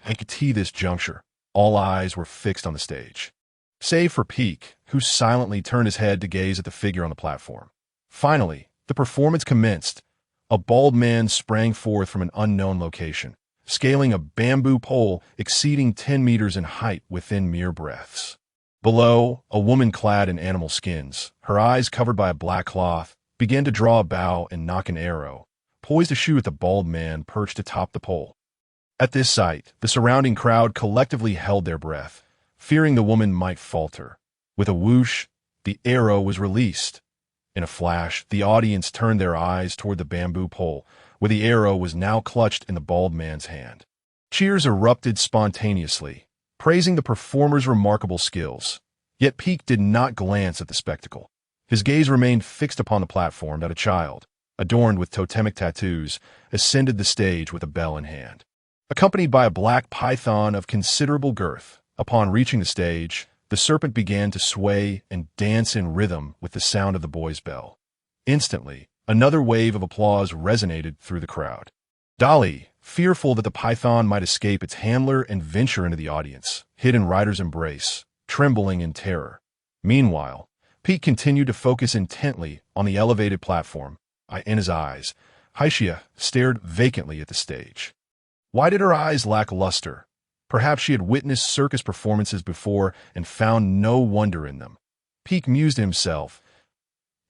At this juncture, all eyes were fixed on the stage, save for Peek, who silently turned his head to gaze at the figure on the platform. Finally, the performance commenced. A bald man sprang forth from an unknown location, scaling a bamboo pole exceeding 10 meters in height within mere breaths. Below, a woman clad in animal skins, her eyes covered by a black cloth, began to draw a bow and knock an arrow, poised to shoot at the bald man perched atop the pole. At this sight, the surrounding crowd collectively held their breath, fearing the woman might falter. With a whoosh, the arrow was released. In a flash, the audience turned their eyes toward the bamboo pole, where the arrow was now clutched in the bald man's hand. Cheers erupted spontaneously, praising the performer's remarkable skills. Yet Peek did not glance at the spectacle. His gaze remained fixed upon the platform that a child, adorned with totemic tattoos, ascended the stage with a bell in hand. Accompanied by a black python of considerable girth, upon reaching the stage, the serpent began to sway and dance in rhythm with the sound of the boy's bell. Instantly, another wave of applause resonated through the crowd. Dolly, fearful that the python might escape its handler and venture into the audience, hid in Ryder's embrace, trembling in terror. Meanwhile, Pete continued to focus intently on the elevated platform. In his eyes, Haishia stared vacantly at the stage. Why did her eyes lack luster? Perhaps she had witnessed circus performances before and found no wonder in them. Pete mused to himself.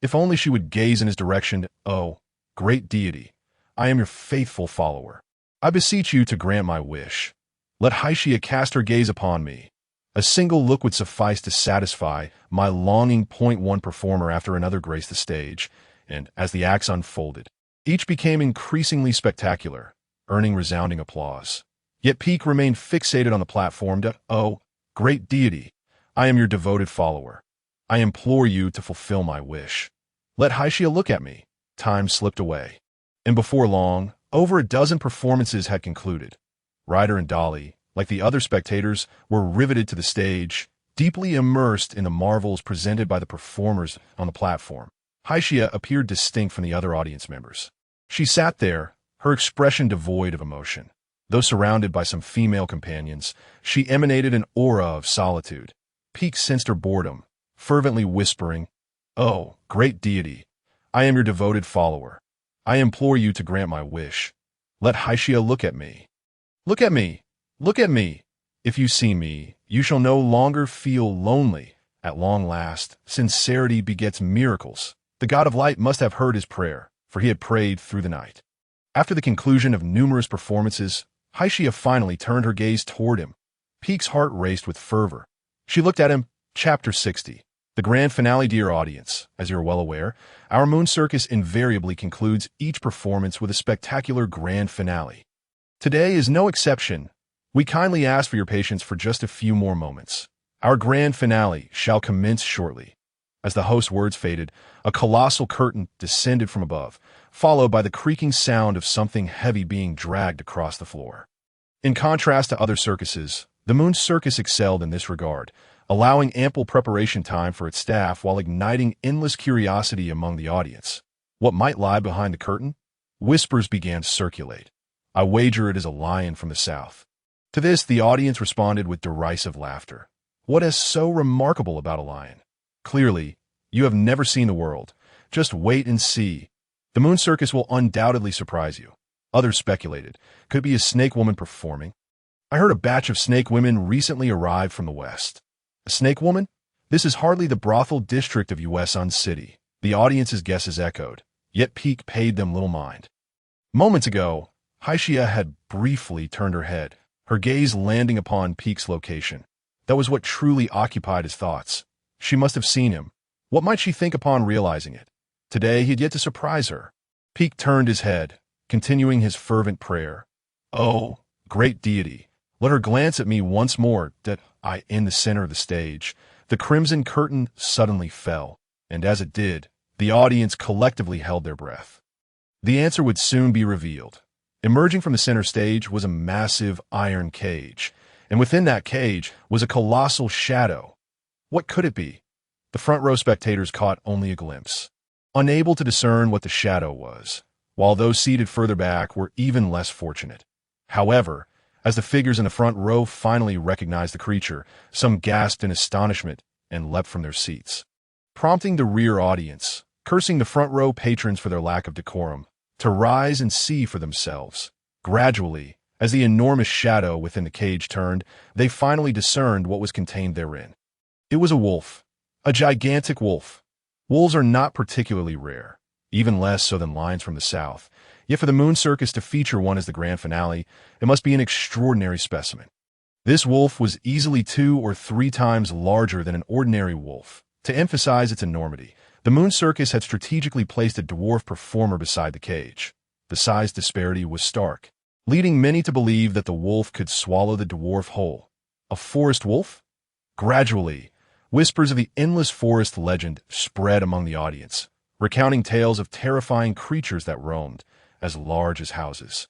If only she would gaze in his direction. Oh, great deity, I am your faithful follower. I beseech you to grant my wish. Let Haishia cast her gaze upon me. A single look would suffice to satisfy my longing. One performer after another graced the stage, and as the acts unfolded, each became increasingly spectacular, earning resounding applause. Yet Peek remained fixated on the platform. Oh, great deity, I am your devoted follower. I implore you to fulfill my wish. Let Haishia look at me. Time slipped away, and before long, over a dozen performances had concluded. Ryder and Dolly, like the other spectators, were riveted to the stage, deeply immersed in the marvels presented by the performers on the platform. Haishia appeared distinct from the other audience members. She sat there, her expression devoid of emotion. Though surrounded by some female companions, she emanated an aura of solitude. Peek sensed her boredom, fervently whispering, "Oh, great deity, I am your devoted follower. I implore you to grant my wish. Let Haishia look at me. Look at me! Look at me! If you see me, you shall no longer feel lonely. At long last, sincerity begets miracles." The god of light must have heard his prayer, for he had prayed through the night. After the conclusion of numerous performances, Haishia finally turned her gaze toward him. Peek's heart raced with fervor. She looked at him. Chapter 60. The grand finale. Dear audience, as you're well aware, our Moon Circus invariably concludes each performance with a spectacular grand finale. Today is no exception. We kindly ask for your patience for just a few more moments. Our grand finale shall commence shortly. As the host's words faded, a colossal curtain descended from above, followed by the creaking sound of something heavy being dragged across the floor. In contrast to other circuses, the Moon Circus excelled in this regard, allowing ample preparation time for its staff while igniting endless curiosity among the audience. What might lie behind the curtain? Whispers began to circulate. I wager it is a lion from the south. To this, the audience responded with derisive laughter. What is so remarkable about a lion? Clearly, you have never seen the world, Just wait and see. The Moon Circus will undoubtedly surprise you. Others speculated. Could it be a snake woman performing? I heard a batch of snake women recently arrived from the West. A snake woman? This is hardly the brothel district of Yuesan City. The audience's guesses echoed, yet Peak paid them little mind. Moments ago, Haixia had briefly turned her head, her gaze landing upon Peak's location. That was what truly occupied his thoughts. She must have seen him. What might she think upon realizing it? Today he had yet to surprise her. Peak turned his head, continuing his fervent prayer. Oh, great deity, let her glance at me once more, that I in the center of the stage. The crimson curtain suddenly fell, and as it did, the audience collectively held their breath. The answer would soon be revealed. Emerging from the center stage was a massive iron cage, and within that cage was a colossal shadow. What could it be? The front row spectators caught only a glimpse, unable to discern what the shadow was, while those seated further back were even less fortunate. However, as the figures in the front row finally recognized the creature, some gasped in astonishment and leapt from their seats, prompting the rear audience, cursing the front row patrons for their lack of decorum, to rise and see for themselves. Gradually, as the enormous shadow within the cage turned, they finally discerned what was contained therein. It was a wolf, a gigantic wolf. Wolves are not particularly rare, even less so than lions from the south. Yet for the Moon Circus to feature one as the grand finale, it must be an extraordinary specimen. This wolf was easily 2 or 3 times larger than an ordinary wolf. To emphasize its enormity, the Moon Circus had strategically placed a dwarf performer beside the cage. The size disparity was stark, leading many to believe that the wolf could swallow the dwarf whole. A forest wolf? Gradually, whispers of the endless forest legend spread among the audience, recounting tales of terrifying creatures that roamed, as large as houses.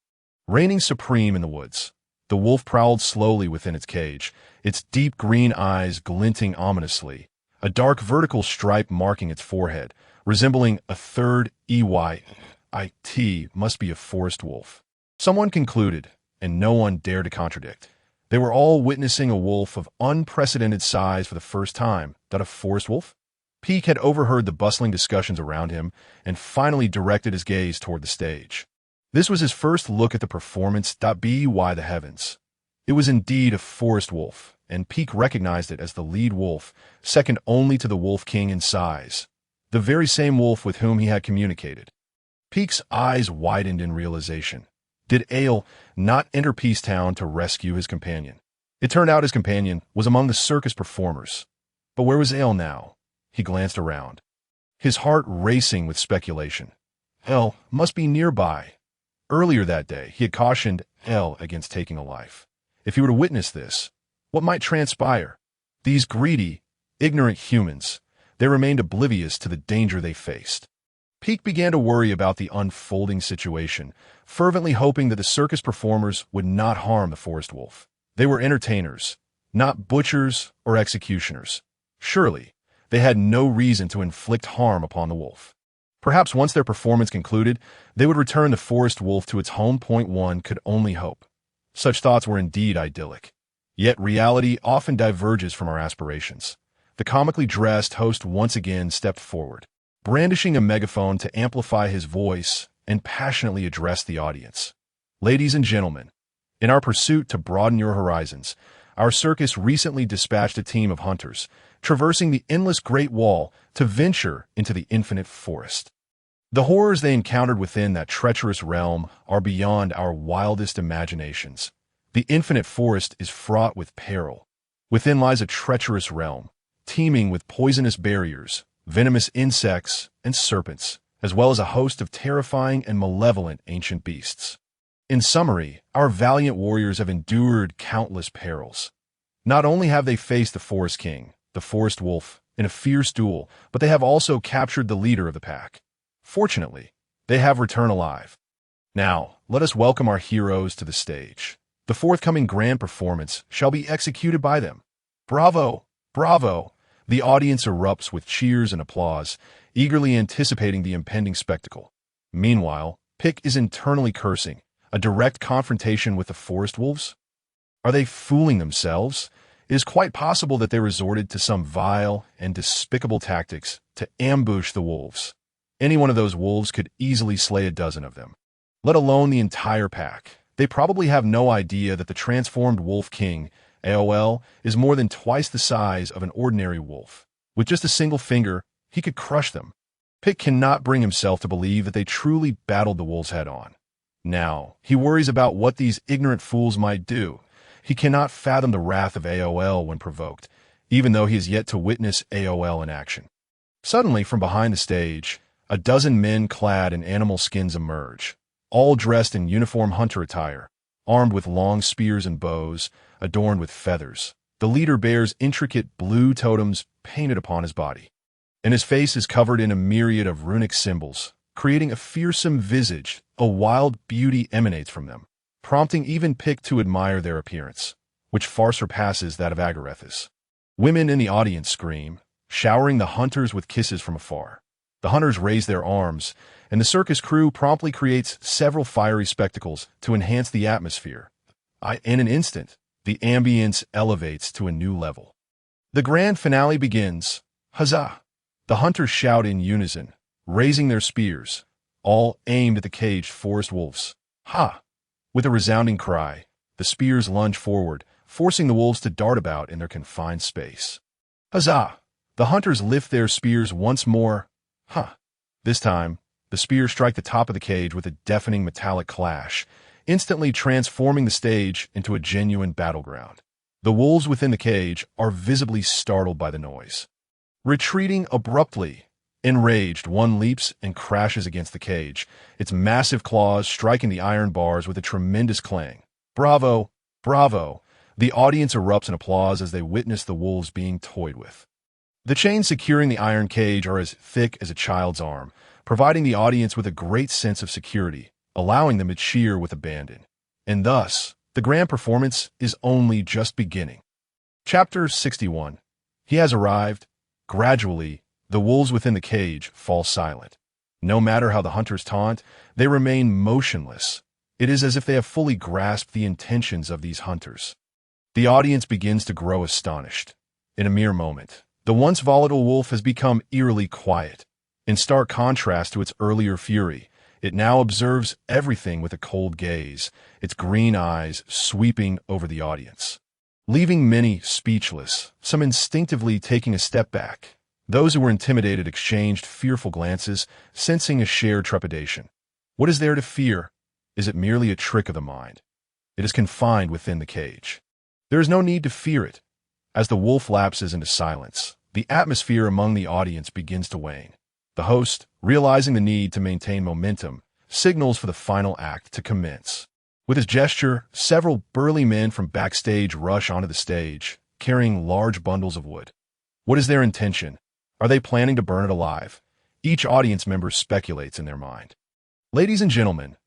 Reigning supreme in the woods, the wolf prowled slowly within its cage, its deep green eyes glinting ominously, a dark vertical stripe marking its forehead, resembling a third EYT must be a forest wolf. Someone concluded, and no one dared to contradict. They were all witnessing a wolf of unprecedented size for the first time. That a forest wolf? Peak had overheard the bustling discussions around him and finally directed his gaze toward the stage. This was his first look at the performance. By the heavens. It was indeed a forest wolf, and Peak recognized it as the lead wolf, second only to the Wolf King in size, the very same wolf with whom he had communicated. Peak's eyes widened in realization. Did Ale not enter Peacetown to rescue his companion? It turned out his companion was among the circus performers. But where was Ale now? He glanced around, his heart racing with speculation. Elle must be nearby. Earlier that day, he had cautioned Elle against taking a life. If he were to witness this, what might transpire? These greedy, ignorant humans, they remained oblivious to the danger they faced. Peak began to worry about the unfolding situation, fervently hoping that the circus performers would not harm the forest wolf. They were entertainers, not butchers or executioners. Surely, they had no reason to inflict harm upon the wolf. Perhaps once their performance concluded, they would return the forest wolf to its home. One could only hope. Such thoughts were indeed idyllic. Yet reality often diverges from our aspirations. The comically dressed host once again stepped forward, brandishing a megaphone to amplify his voice and passionately address the audience. Ladies and gentlemen, in our pursuit to broaden your horizons, our circus recently dispatched a team of hunters, traversing the endless Great Wall to venture into the infinite forest. The horrors they encountered within that treacherous realm are beyond our wildest imaginations. The infinite forest is fraught with peril. Within lies a treacherous realm, teeming with poisonous barriers, venomous insects, and serpents, as well as a host of terrifying and malevolent ancient beasts. In summary, our valiant warriors have endured countless perils. Not only have they faced the Forest King, the Forest Wolf, in a fierce duel, but they have also captured the leader of the pack. Fortunately, they have returned alive. Now, let us welcome our heroes to the stage. The forthcoming grand performance shall be executed by them. Bravo! Bravo! The audience erupts with cheers and applause, eagerly anticipating the impending spectacle. Meanwhile, Pick is internally cursing. A direct confrontation with the forest wolves? Are they fooling themselves? It is quite possible that they resorted to some vile and despicable tactics to ambush the wolves. Any one of those wolves could easily slay a dozen of them, let alone the entire pack. They probably have no idea that the transformed Wolf King, AOL, is more than twice the size of an ordinary wolf. With just a single finger, he could crush them. Pitt cannot bring himself to believe that they truly battled the wolves head-on. Now, he worries about what these ignorant fools might do. He cannot fathom the wrath of AOL when provoked, even though he has yet to witness AOL in action. Suddenly, from behind the stage, a dozen men clad in animal skins emerge, all dressed in uniform hunter attire, armed with long spears and bows, adorned with feathers. The leader bears intricate blue totems painted upon his body, and his face is covered in a myriad of runic symbols, creating a fearsome visage. A wild beauty emanates from them, prompting even Pick to admire their appearance, which far surpasses that of Agarethus. Women in the audience scream, showering the hunters with kisses from afar. The hunters raise their arms, and the circus crew promptly creates several fiery spectacles to enhance the atmosphere. In an instant, the ambience elevates to a new level. The grand finale begins. Huzzah! The hunters shout in unison, raising their spears, all aimed at the caged forest wolves. Ha! With a resounding cry, the spears lunge forward, forcing the wolves to dart about in their confined space. Huzzah! The hunters lift their spears once more. Ha! This time, the spears strike the top of the cage with a deafening metallic clash, instantly transforming the stage into a genuine battleground. The wolves within the cage are visibly startled by the noise. Retreating abruptly, enraged, one leaps and crashes against the cage, its massive claws striking the iron bars with a tremendous clang. Bravo! Bravo! The audience erupts in applause as they witness the wolves being toyed with. The chains securing the iron cage are as thick as a child's arm, providing the audience with a great sense of security, allowing them to cheer with abandon. And thus, the grand performance is only just beginning. Chapter 61. He has arrived. Gradually, the wolves within the cage fall silent. No matter how the hunters taunt, they remain motionless. It is as if they have fully grasped the intentions of these hunters. The audience begins to grow astonished. In a mere moment, the once volatile wolf has become eerily quiet. In stark contrast to its earlier fury, it now observes everything with a cold gaze, its green eyes sweeping over the audience, leaving many speechless, some instinctively taking a step back. Those who were intimidated exchanged fearful glances, sensing a shared trepidation. What is there to fear? Is it merely a trick of the mind? It is confined within the cage. There is no need to fear it. As the wolf lapses into silence, the atmosphere among the audience begins to wane. The host, realizing the need to maintain momentum, signals for the final act to commence. With his gesture, several burly men from backstage rush onto the stage, carrying large bundles of wood. What is their intention? Are they planning to burn it alive? Each audience member speculates in their mind. Ladies and gentlemen,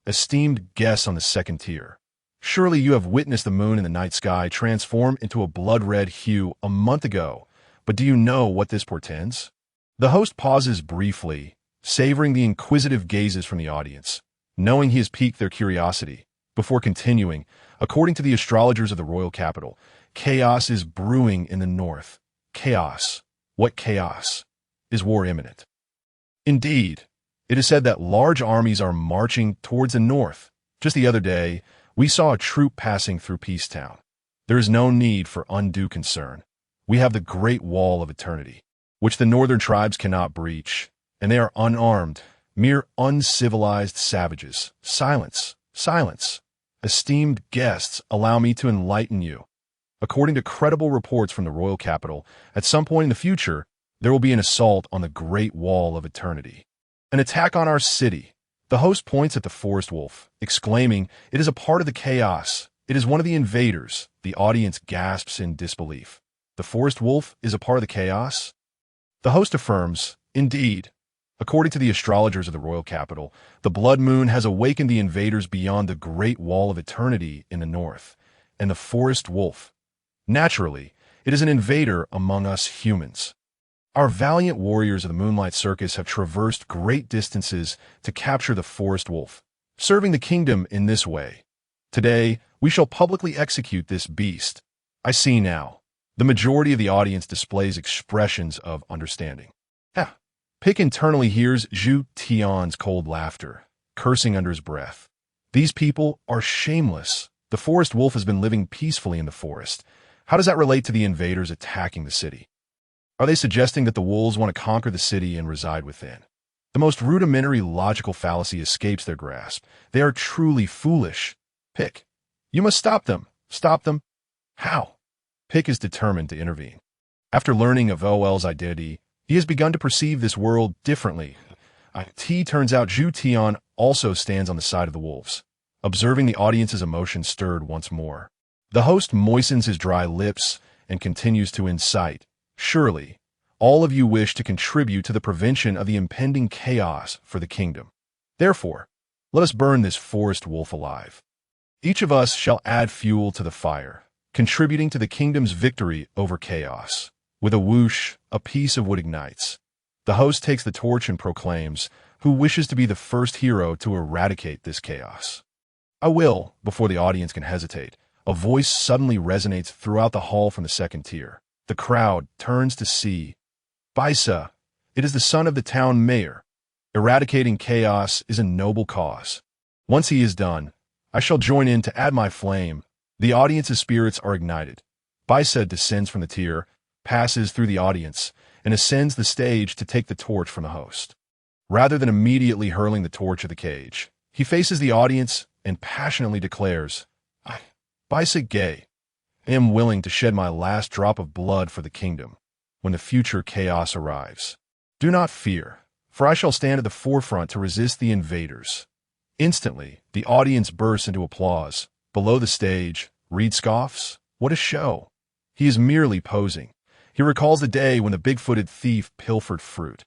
esteemed guests on the second tier, surely you have witnessed the moon in the night sky transform into a blood-red hue a month ago, but do you know what this portends? The host pauses briefly, savoring the inquisitive gazes from the audience, knowing he has piqued their curiosity, before continuing. According to the astrologers of the royal capital, chaos is brewing in the north. Chaos. What chaos? Is war imminent? Indeed, it is said that large armies are marching towards the north. Just the other day, we saw a troop passing through Peacetown. There is no need for undue concern. We have the Great Wall of Eternity, which the northern tribes cannot breach, and they are unarmed, mere uncivilized savages. Silence, silence. Esteemed guests, allow me to enlighten you. According to credible reports from the royal capital, at some point in the future, there will be an assault on the Great Wall of Eternity. An attack on our city. The host points at the forest wolf, exclaiming, "It is a part of the chaos. It is one of the invaders." The audience gasps in disbelief. The forest wolf is a part of the chaos? The host affirms, "Indeed. According to the astrologers of the royal capital, the blood moon has awakened the invaders beyond the Great Wall of Eternity in the north, and the forest wolf. Naturally, it is an invader among us humans. Our valiant warriors of the Moonlight Circus have traversed great distances to capture the forest wolf, serving the kingdom in this way. Today, we shall publicly execute this beast." I see now. The majority of the audience displays expressions of understanding. Pick internally hears Zhu Tian's cold laughter, cursing under his breath. These people are shameless. The forest wolf has been living peacefully in the forest. How does that relate to the invaders attacking the city? Are they suggesting that the wolves want to conquer the city and reside within? The most rudimentary logical fallacy escapes their grasp. They are truly foolish. Pick. You must stop them. Stop them. How? Pick is determined to intervene. After learning of OL's identity, he has begun to perceive this world differently. Turns out Zhu Tian also stands on the side of the wolves. Observing the audience's emotions stirred once more. The host moistens his dry lips and continues to incite. Surely, all of you wish to contribute to the prevention of the impending chaos for the kingdom. Therefore, let us burn this forest wolf alive. Each of us shall add fuel to the fire, contributing to the kingdom's victory over chaos. With a whoosh, a piece of wood ignites. The host takes the torch and proclaims, "Who wishes to be the first hero to eradicate this chaos?" "I will," before the audience can hesitate. A voice suddenly resonates throughout the hall from the second tier. The crowd turns to see. Baisa, it is the son of the town mayor. Eradicating chaos is a noble cause. Once he is done, I shall join in to add my flame. The audience's spirits are ignited. Baisa descends from the tier, passes through the audience, and ascends the stage to take the torch from the host. Rather than immediately hurling the torch at the cage, he faces the audience and passionately declares, Baisa Gay, I am willing to shed my last drop of blood for the kingdom when the future chaos arrives. Do not fear, for I shall stand at the forefront to resist the invaders. Instantly, the audience bursts into applause. Below the stage, Reed scoffs. What a show. He is merely posing. He recalls the day when the big-footed thief pilfered fruit.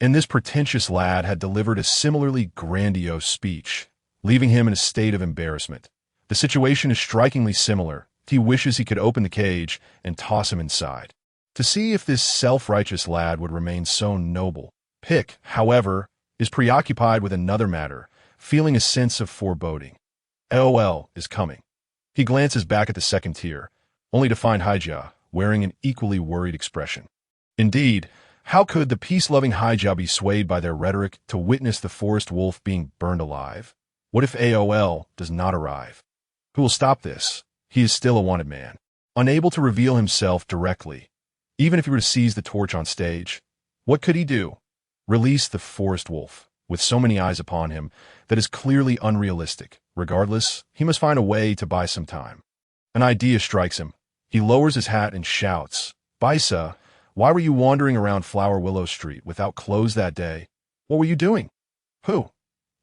And this pretentious lad had delivered a similarly grandiose speech, leaving him in a state of embarrassment. The situation is strikingly similar. He wishes he could open the cage and toss him inside, to see if this self-righteous lad would remain so noble. Pick, however, is preoccupied with another matter, feeling a sense of foreboding. LOL is coming. He glances back at the second tier, only to find Haijia wearing an equally worried expression. Indeed, how could the peace-loving Haijia be swayed by their rhetoric to witness the forest wolf being burned alive? What if AOL does not arrive? Who will stop this? He is still a wanted man, unable to reveal himself directly. Even if he were to seize the torch on stage, what could he do? Release the forest wolf, with so many eyes upon him, that is clearly unrealistic. Regardless, he must find a way to buy some time. An idea strikes him. He lowers his hat and shouts, Baisa, why were you wandering around Flower Willow Street without clothes that day? What were you doing? Who?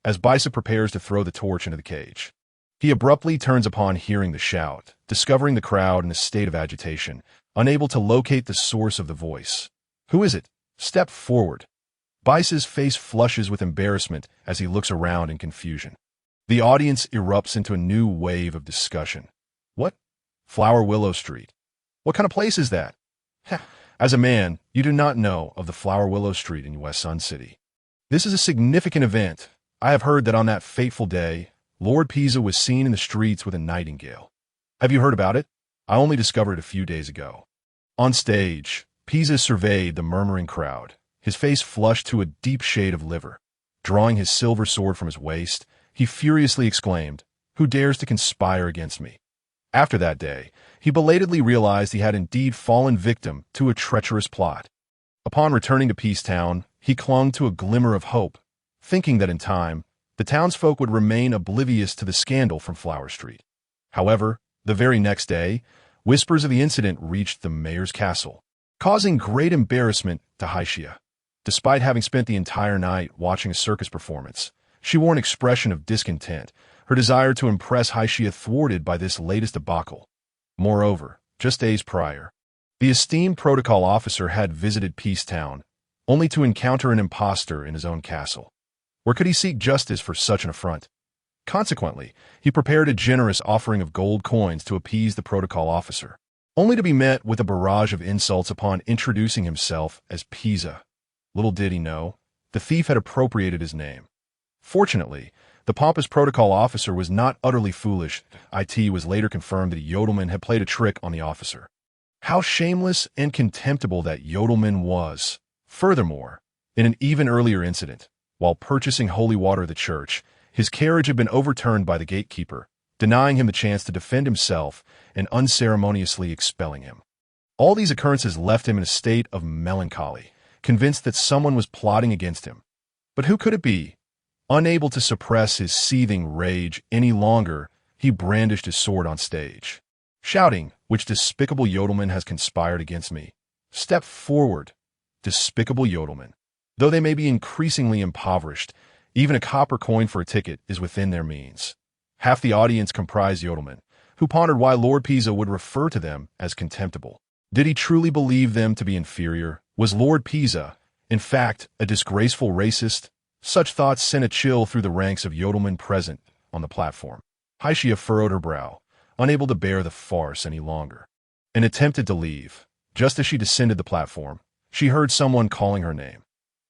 As Baisa prepares to throw the torch into the cage, he abruptly turns upon hearing the shout, discovering the crowd in a state of agitation, unable to locate the source of the voice. Who is it? Step forward. Baisa's face flushes with embarrassment as he looks around in confusion. The audience erupts into a new wave of discussion. What? Flower Willow Street. What kind of place is that? As a man, you do not know of the Flower Willow Street in West Sun City. This is a significant event. I have heard that on that fateful day, Lord Pisa was seen in the streets with a nightingale. Have you heard about it? I only discovered it a few days ago. On stage, Pisa surveyed the murmuring crowd, his face flushed to a deep shade of liver. Drawing his silver sword from his waist, he furiously exclaimed, Who dares to conspire against me? After that day, he belatedly realized he had indeed fallen victim to a treacherous plot. Upon returning to Peacetown, he clung to a glimmer of hope, thinking that in time, the townsfolk would remain oblivious to the scandal from Flower Street. However, the very next day, whispers of the incident reached the mayor's castle, causing great embarrassment to Haijia. Despite having spent the entire night watching a circus performance, she wore an expression of discontent, her desire to impress Haijia thwarted by this latest debacle. Moreover, just days prior, the esteemed protocol officer had visited Peacetown, only to encounter an impostor in his own castle. Where could he seek justice for such an affront? Consequently, he prepared a generous offering of gold coins to appease the protocol officer, only to be met with a barrage of insults upon introducing himself as Pisa. Little did he know, the thief had appropriated his name. Fortunately, the pompous protocol officer was not utterly foolish. It was later confirmed that Yodelman had played a trick on the officer. How shameless and contemptible that Yodelman was! Furthermore, In an even earlier incident, while purchasing holy water at the church, his carriage had been overturned by the gatekeeper, denying him the chance to defend himself and unceremoniously expelling him. All these occurrences left him in a state of melancholy, convinced that someone was plotting against him. But who could it be? Unable to suppress his seething rage any longer, he brandished his sword on stage, shouting, "Which despicable Yodelman has conspired against me? Step forward, despicable Yodelman." Though they may be increasingly impoverished, even a copper coin for a ticket is within their means. Half the audience comprised Yodelmen, who pondered why Lord Pisa would refer to them as contemptible. Did he truly believe them to be inferior? Was Lord Pisa, in fact, a disgraceful racist? Such thoughts sent a chill through the ranks of Yodelmen present on the platform. Hyschia furrowed her brow, unable to bear the farce any longer, and attempted to leave. Just as she descended the platform, she heard someone calling her name.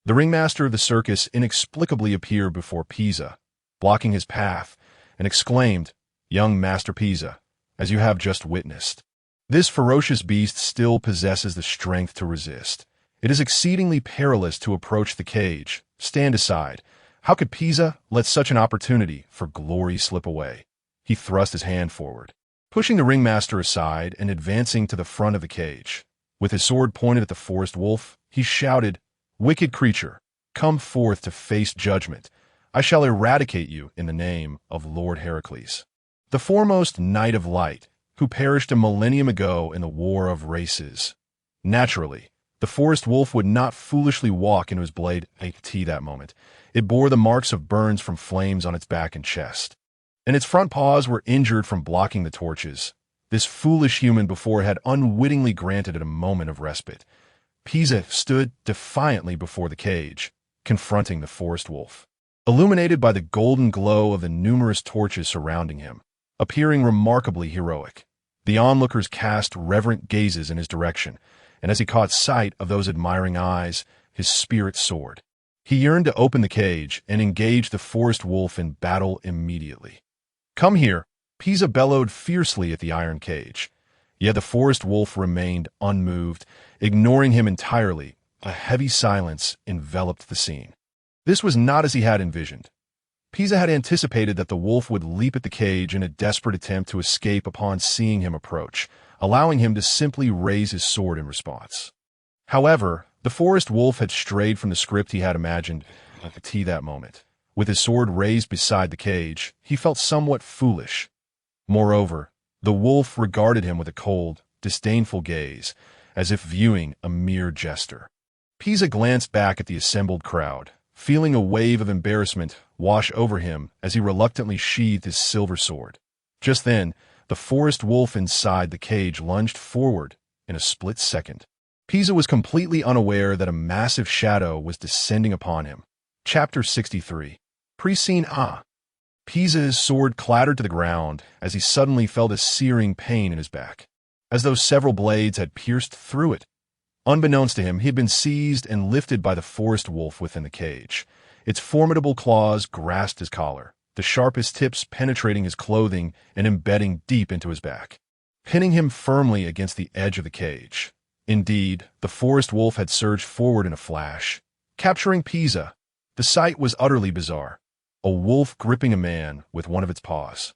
The ringmaster of the circus inexplicably appeared before Pisa, blocking his path, and exclaimed, "Young Master Pisa, as you have just witnessed, this ferocious beast still possesses the strength to resist. It is exceedingly perilous to approach the cage. Stand aside. How could Pisa let such an opportunity for glory slip away?" He thrust his hand forward, pushing the ringmaster aside and advancing to the front of the cage. With his sword pointed at the forest wolf, he shouted, "Wicked creature, come forth to face judgment. I shall eradicate you in the name of Lord Heracles, the foremost knight of light, who perished a millennium ago in the war of races." Naturally, the forest wolf would not foolishly walk into his blade at that moment. It bore the marks of burns from flames on its back and chest, and its front paws were injured from blocking the torches. This foolish human before had unwittingly granted it a moment of respite. Pisa stood defiantly before the cage, confronting the forest wolf, illuminated by the golden glow of the numerous torches surrounding him, appearing remarkably heroic. The onlookers cast reverent gazes in his direction, and as he caught sight of those admiring eyes, his spirit soared. He yearned to open the cage and engage the forest wolf in battle immediately. "Come here," Pisa bellowed fiercely at the iron cage. Yet the forest wolf remained unmoved, ignoring him entirely. A heavy silence enveloped the scene. This was not as he had envisioned. Pisa had anticipated that the wolf would leap at the cage in a desperate attempt to escape upon seeing him approach, allowing him to simply raise his sword in response. However, the forest wolf had strayed from the script he had imagined at that moment. With his sword raised beside the cage, he felt somewhat foolish. Moreover, the wolf regarded him with a cold, disdainful gaze, as if viewing a mere jester. Pisa glanced back at the assembled crowd, feeling a wave of embarrassment wash over him as he reluctantly sheathed his silver sword. Just then, the forest wolf inside the cage lunged forward in a split second. Pisa was completely unaware that a massive shadow was descending upon him. Chapter 63. Pre-scene A. Pisa's sword clattered to the ground as he suddenly felt a searing pain in his back, as though several blades had pierced through it. Unbeknownst to him, he had been seized and lifted by the forest wolf within the cage. Its formidable claws grasped his collar, the sharpest tips penetrating his clothing and embedding deep into his back, pinning him firmly against the edge of the cage. Indeed, the forest wolf had surged forward in a flash, capturing Pisa. The sight was utterly bizarre. A wolf gripping a man with one of its paws.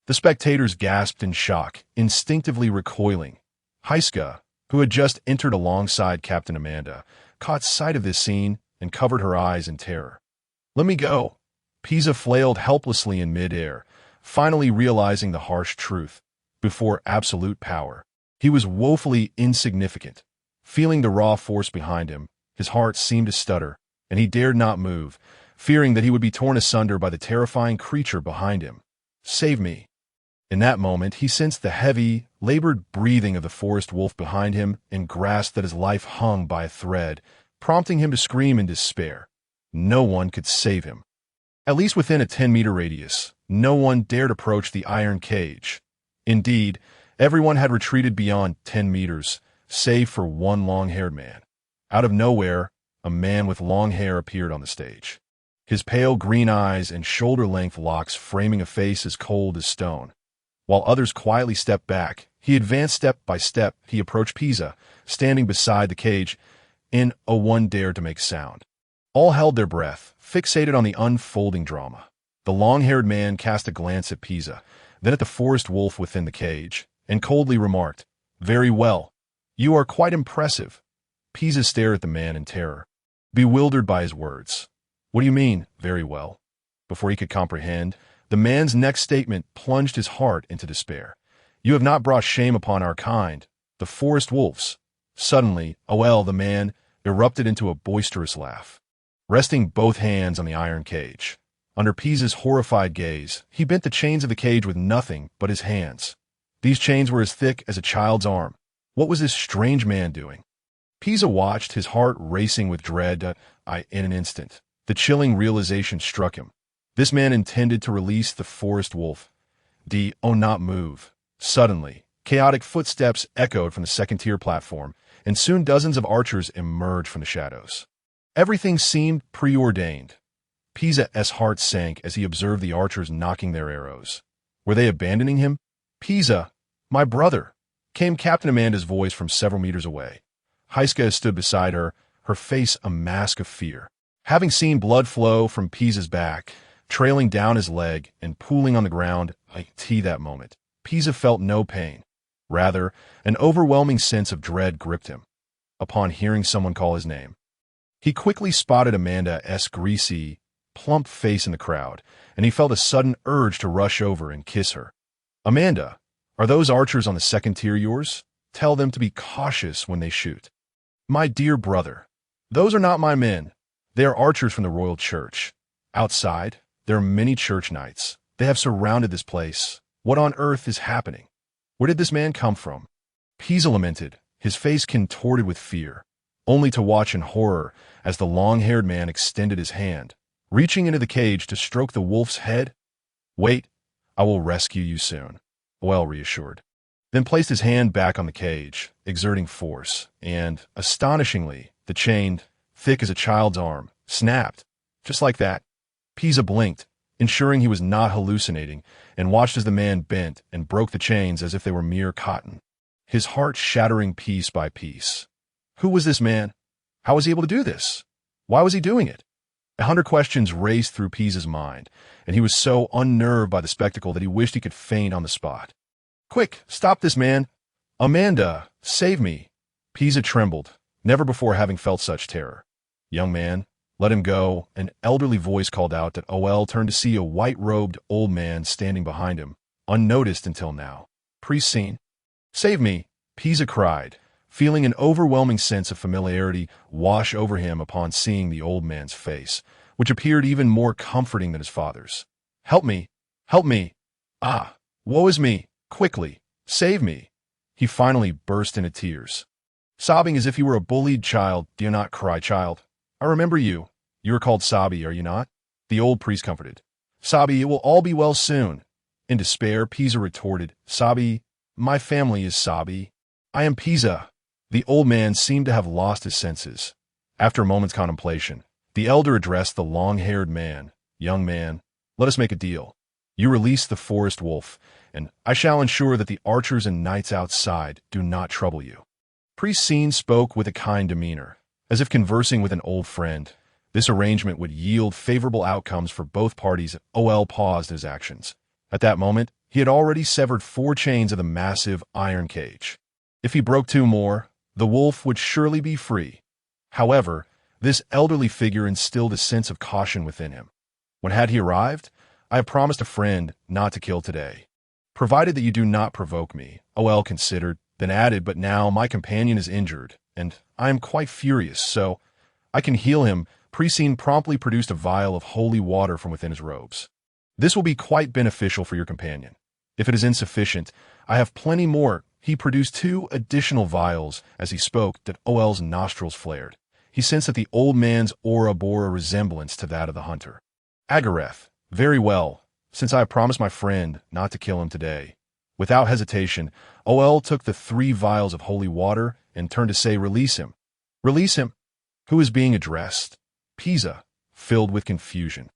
The spectators gasped in shock, instinctively recoiling. Hyschia, who had just entered alongside Captain Amanda, caught sight of this scene and covered her eyes in terror. "Let me go." Pisa flailed helplessly in midair, finally realizing the harsh truth. Before absolute power, he was woefully insignificant. Feeling the raw force behind him, his heart seemed to stutter, and he dared not move, fearing that he would be torn asunder by the terrifying creature behind him. "Save me." In that moment, he sensed the heavy, labored breathing of the forest wolf behind him and grasped that his life hung by a thread, prompting him to scream in despair. No one could save him. At least within a 10-meter radius, no one dared approach the iron cage. Indeed, everyone had retreated beyond 10 meters, save for one long-haired man. Out of nowhere, a man with long hair appeared on the stage, his pale green eyes and shoulder-length locks framing a face as cold as stone. While others quietly stepped back, he advanced step by step. He approached Pisa, standing beside the cage, and one dared to make sound. All held their breath, fixated on the unfolding drama. The long-haired man cast a glance at Pisa, then at the forest wolf within the cage, and coldly remarked, "Very well. You are quite impressive." Pisa stared at the man in terror, bewildered by his words. "What do you mean, very well?" Before he could comprehend, the man's next statement plunged his heart into despair. "You have not brought shame upon our kind, the forest wolves." Suddenly, Oel, the man, erupted into a boisterous laugh, resting both hands on the iron cage. Under Pisa's horrified gaze, he bent the chains of the cage with nothing but his hands. These chains were as thick as a child's arm. What was this strange man doing? Pisa watched, his heart racing with dread. In an instant, the chilling realization struck him. This man intended to release the forest wolf. Not move. Suddenly, chaotic footsteps echoed from the second-tier platform, and soon dozens of archers emerged from the shadows. Everything seemed preordained. Pisa's heart sank as he observed the archers nocking their arrows. Were they abandoning him? "Pisa, my brother," came Captain Amanda's voice from several meters away. Heiska stood beside her, her face a mask of fear. Having seen blood flow from Pisa's back, trailing down his leg and pooling on the ground, that moment, Pisa felt no pain. Rather, an overwhelming sense of dread gripped him. Upon hearing someone call his name, he quickly spotted Amanda's greasy, plump face in the crowd, and he felt a sudden urge to rush over and kiss her. "Amanda, are those archers on the second tier yours? Tell them to be cautious when they shoot." "My dear brother, those are not my men. They are archers from the Royal Church. Outside, there are many church knights. They have surrounded this place. What on earth is happening? Where did this man come from?" Pisa lamented, his face contorted with fear, only to watch in horror as the long-haired man extended his hand, reaching into the cage to stroke the wolf's head. "Wait, I will rescue you soon," Oel reassured, then placed his hand back on the cage, exerting force, and, astonishingly, the chain, thick as a child's arm, snapped. Just like that. Pisa blinked, ensuring he was not hallucinating, and watched as the man bent and broke the chains as if they were mere cotton, his heart shattering piece by piece. Who was this man? How was he able to do this? Why was he doing it? 100 questions raced through Pisa's mind, and he was so unnerved by the spectacle that he wished he could faint on the spot. "Quick, stop this man! Amanda, save me!" Pisa trembled, never before having felt such terror. "Young man, let him go," an elderly voice called out. That Oel turned to see a white-robed old man standing behind him, unnoticed until now. "Priest seen." "Save me!" Pisa cried, feeling an overwhelming sense of familiarity wash over him upon seeing the old man's face, which appeared even more comforting than his father's. "Help me! Help me! Ah, woe is me! Quickly, save me!" He finally burst into tears, sobbing as if he were a bullied child. "Do not cry, child. I remember you. You are called Sabi, are you not?" The old priest comforted. "Sabi, it will all be well soon." In despair, Pisa retorted, "Sabi, my family is Sabi. I am Pisa." The old man seemed to have lost his senses. After a moment's contemplation, the elder addressed the long-haired man. "Young man, let us make a deal. You release the forest wolf, and I shall ensure that the archers and knights outside do not trouble you." Priest Scene spoke with a kind demeanor, as if conversing with an old friend. This arrangement would yield favorable outcomes for both parties. Oel paused in his actions. At that moment, he had already severed 4 chains of the massive iron cage. If he broke 2 more, the wolf would surely be free. However, this elderly figure instilled a sense of caution within him. When had he arrived? "I have promised a friend not to kill today, provided that you do not provoke me," Oel considered, then added, "But now my companion is injured, and I am quite furious, so I can heal him." Priest promptly produced a vial of holy water from within his robes. "This will be quite beneficial for your companion. If it is insufficient, I have plenty more." He produced 2 additional vials. As he spoke, that Oel's nostrils flared. He sensed that the old man's aura bore a resemblance to that of the hunter. "Agareth, very well, since I have promised my friend not to kill him today." Without hesitation, Oel took the 3 vials of holy water and turned to say, "Release him." "Release him?" Who is being addressed? Pisa, filled with confusion,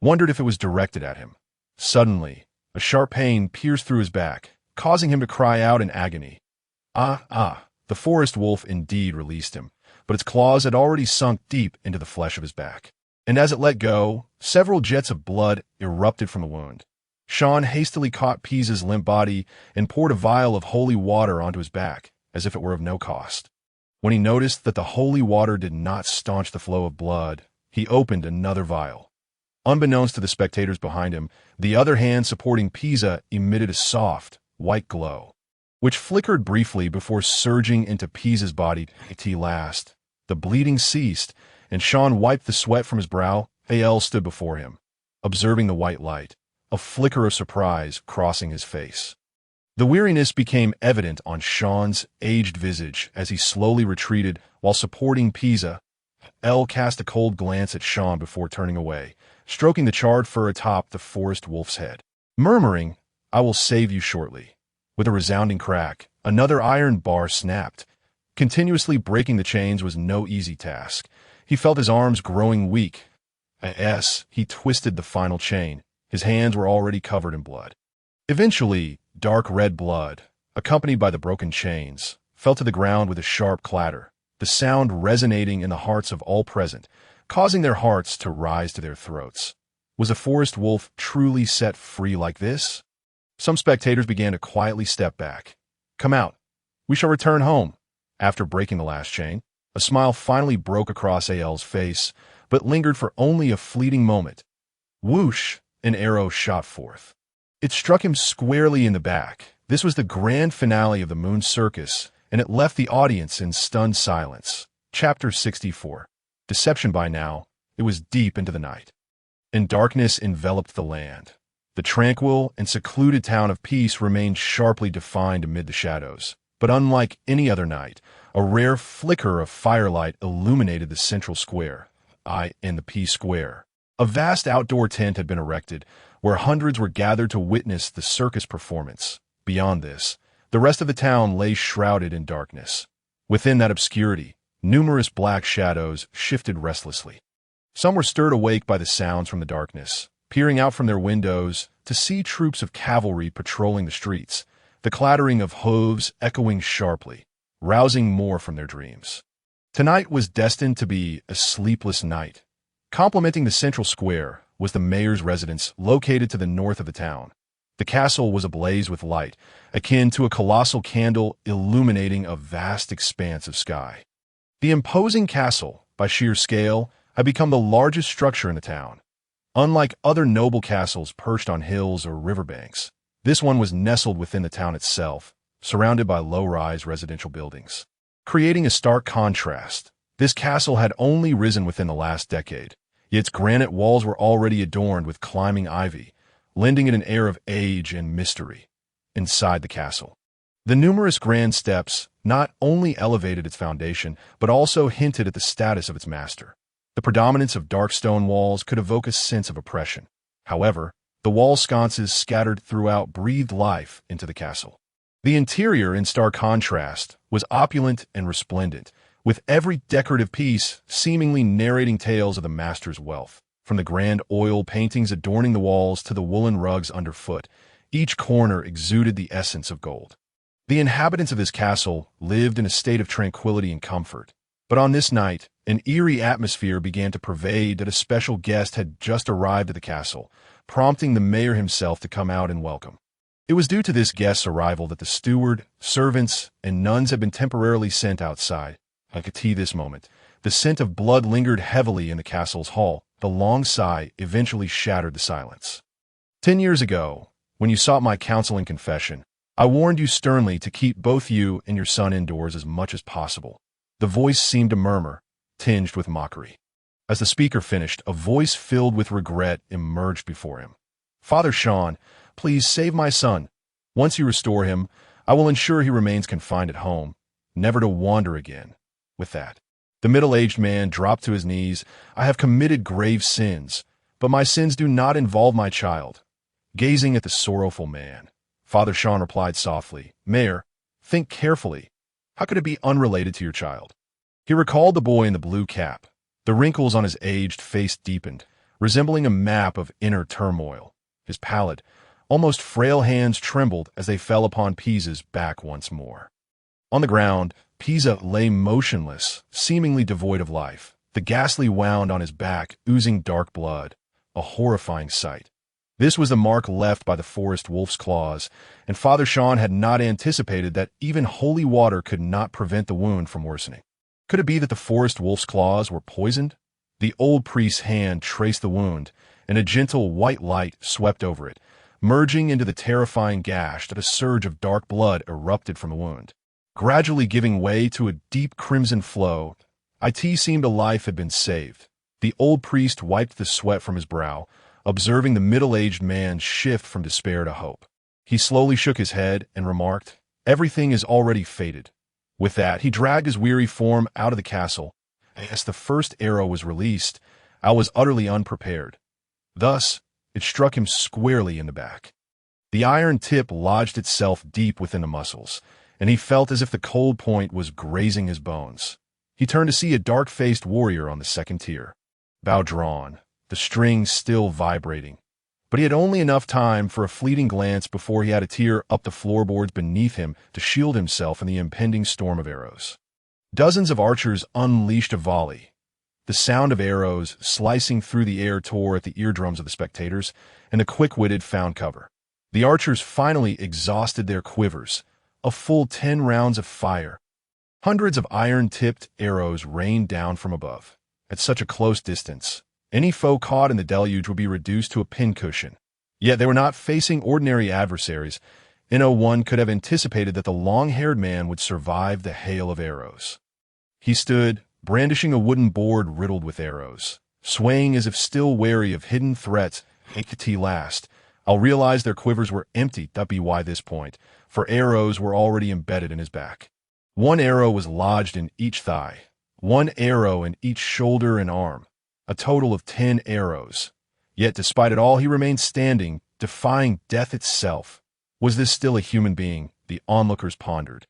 wondered if it was directed at him. Suddenly, a sharp pain pierced through his back, causing him to cry out in agony. The forest wolf indeed released him, but its claws had already sunk deep into the flesh of his back. And as it let go, several jets of blood erupted from the wound. Sean hastily caught Pisa's limp body and poured a vial of holy water onto his back, as if it were of no cost. When he noticed that the holy water did not staunch the flow of blood, he opened another vial. Unbeknownst to the spectators behind him, the other hand supporting Pisa emitted a soft, white glow, which flickered briefly before surging into Pisa's body. At last, the bleeding ceased, and Sean wiped the sweat from his brow. Al stood before him, observing the white light, a flicker of surprise crossing his face. The weariness became evident on Sean's aged visage as he slowly retreated while supporting Pisa. El cast a cold glance at Sean before turning away, stroking the charred fur atop the forest wolf's head, murmuring, "I will save you shortly." With a resounding crack, another iron bar snapped. Continuously breaking the chains was no easy task. He felt his arms growing weak. As he twisted the final chain, his hands were already covered in blood. Eventually, dark red blood, accompanied by the broken chains, fell to the ground with a sharp clatter, the sound resonating in the hearts of all present, causing their hearts to rise to their throats. Was a forest wolf truly set free like this? Some spectators began to quietly step back. "Come out. We shall return home." After breaking the last chain, a smile finally broke across Al's face, but lingered for only a fleeting moment. Whoosh! An arrow shot forth. It struck him squarely in the back. This was the grand finale of the Moon Circus, and it left the audience in stunned silence. Chapter 64. Deception. By now, it was deep into the night, and darkness enveloped the land. The tranquil and secluded town of Peace remained sharply defined amid the shadows. But unlike any other night, a rare flicker of firelight illuminated the central square, in the Peace Square. A vast outdoor tent had been erected, where hundreds were gathered to witness the circus performance. Beyond this, the rest of the town lay shrouded in darkness. Within that obscurity, numerous black shadows shifted restlessly. Some were stirred awake by the sounds from the darkness, peering out from their windows to see troops of cavalry patrolling the streets, the clattering of hooves echoing sharply, rousing more from their dreams. Tonight was destined to be a sleepless night. Complementing the central square was the mayor's residence located to the north of the town. The castle was ablaze with light, akin to a colossal candle illuminating a vast expanse of sky. The imposing castle, by sheer scale, had become the largest structure in the town. Unlike other noble castles perched on hills or riverbanks, this one was nestled within the town itself, surrounded by low-rise residential buildings. Creating a stark contrast, this castle had only risen within the last decade, yet its granite walls were already adorned with climbing ivy, lending it an air of age and mystery. Inside the castle, the numerous grand steps not only elevated its foundation, but also hinted at the status of its master. The predominance of dark stone walls could evoke a sense of oppression. However, the wall sconces scattered throughout breathed life into the castle. The interior, in stark contrast, was opulent and resplendent, with every decorative piece seemingly narrating tales of the master's wealth. From the grand oil paintings adorning the walls to the woolen rugs underfoot, each corner exuded the essence of gold. The inhabitants of this castle lived in a state of tranquility and comfort. But on this night, an eerie atmosphere began to pervade that a special guest had just arrived at the castle, prompting the mayor himself to come out and welcome. It was due to this guest's arrival that the steward, servants, and nuns had been temporarily sent outside. Like a tea this moment, the scent of blood lingered heavily in the castle's hall. The long sigh eventually shattered the silence. 10 years ago, when you sought my counsel and confession, I warned you sternly to keep both you and your son indoors as much as possible. The voice seemed to murmur, tinged with mockery. As the speaker finished, a voice filled with regret emerged before him. "Father Sean, please save my son. Once you restore him, I will ensure he remains confined at home, never to wander again." With that, the middle-aged man dropped to his knees. "I have committed grave sins, but my sins do not involve my child." Gazing at the sorrowful man, Father Sean replied softly, "Mayor, think carefully. How could it be unrelated to your child?" He recalled the boy in the blue cap. The wrinkles on his aged face deepened, resembling a map of inner turmoil. His pallid, almost frail hands trembled as they fell upon Pisa's back once more. On the ground, Pisa lay motionless, seemingly devoid of life, the ghastly wound on his back oozing dark blood, a horrifying sight. This was the mark left by the forest wolf's claws, and Father Sean had not anticipated that even holy water could not prevent the wound from worsening. Could it be that the forest wolf's claws were poisoned? The old priest's hand traced the wound, and a gentle white light swept over it, merging into the terrifying gash that a surge of dark blood erupted from the wound. Gradually giving way to a deep crimson flow, it seemed a life had been saved. The old priest wiped the sweat from his brow, observing the middle-aged man shift from despair to hope. He slowly shook his head and remarked, "Everything is already fated." With that, he dragged his weary form out of the castle. As the first arrow was released, Al was utterly unprepared. Thus, it struck him squarely in the back. The iron tip lodged itself deep within the muscles, and he felt as if the cold point was grazing his bones. He turned to see a dark-faced warrior on the second tier, bow drawn, the strings still vibrating. But he had only enough time for a fleeting glance before he had to tear up the floorboards beneath him to shield himself in the impending storm of arrows. Dozens of archers unleashed a volley. The sound of arrows slicing through the air tore at the eardrums of the spectators, and the quick-witted found cover. The archers finally exhausted their quivers, a full 10 rounds of fire. Hundreds of iron-tipped arrows rained down from above. At such a close distance, any foe caught in the deluge would be reduced to a pincushion. Yet they were not facing ordinary adversaries, and no one could have anticipated that the long-haired man would survive the hail of arrows. He stood, brandishing a wooden board riddled with arrows, swaying as if still wary of hidden threats. Last, I'll realize their quivers were empty by this point, for arrows were already embedded in his back. One arrow was lodged in each thigh, one arrow in each shoulder and arm, a total of 10 arrows. Yet despite it all, he remained standing, defying death itself. Was this still a human being? The onlookers pondered.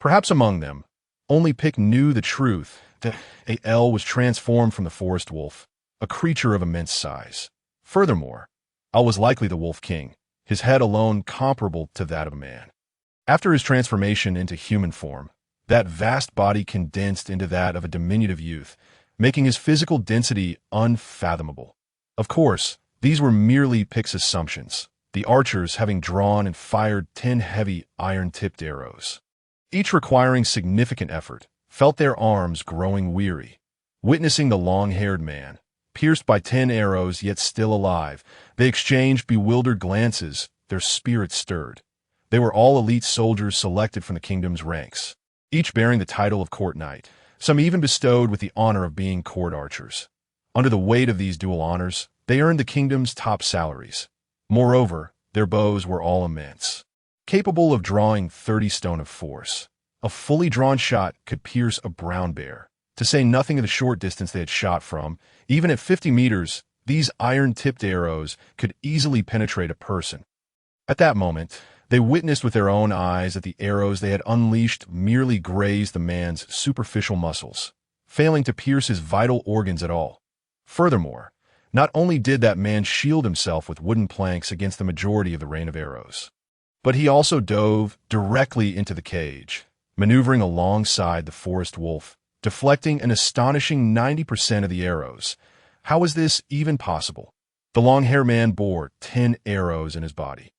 Perhaps among them, only Pick knew the truth that Al was transformed from the forest wolf, a creature of immense size. Furthermore, Al was likely the Wolf King, his head alone comparable to that of a man. After his transformation into human form, that vast body condensed into that of a diminutive youth, making his physical density unfathomable. Of course, these were merely Pick's assumptions, the archers having drawn and fired 10 heavy iron-tipped arrows, each requiring significant effort, felt their arms growing weary. Witnessing the long-haired man, pierced by 10 arrows yet still alive, they exchanged bewildered glances, their spirits stirred. They were all elite soldiers selected from the kingdom's ranks, each bearing the title of court knight, some even bestowed with the honor of being court archers. Under the weight of these dual honors, they earned the kingdom's top salaries. Moreover, their bows were all immense, capable of drawing 30 stone of force. A fully drawn shot could pierce a brown bear, to say nothing of the short distance they had shot from. Even at 50 meters, these iron-tipped arrows could easily penetrate a person. At that moment, they witnessed with their own eyes that the arrows they had unleashed merely grazed the man's superficial muscles, failing to pierce his vital organs at all. Furthermore, not only did that man shield himself with wooden planks against the majority of the rain of arrows, but he also dove directly into the cage, maneuvering alongside the forest wolf, deflecting an astonishing 90% of the arrows. How was this even possible? The long-haired man bore 10 arrows in his body.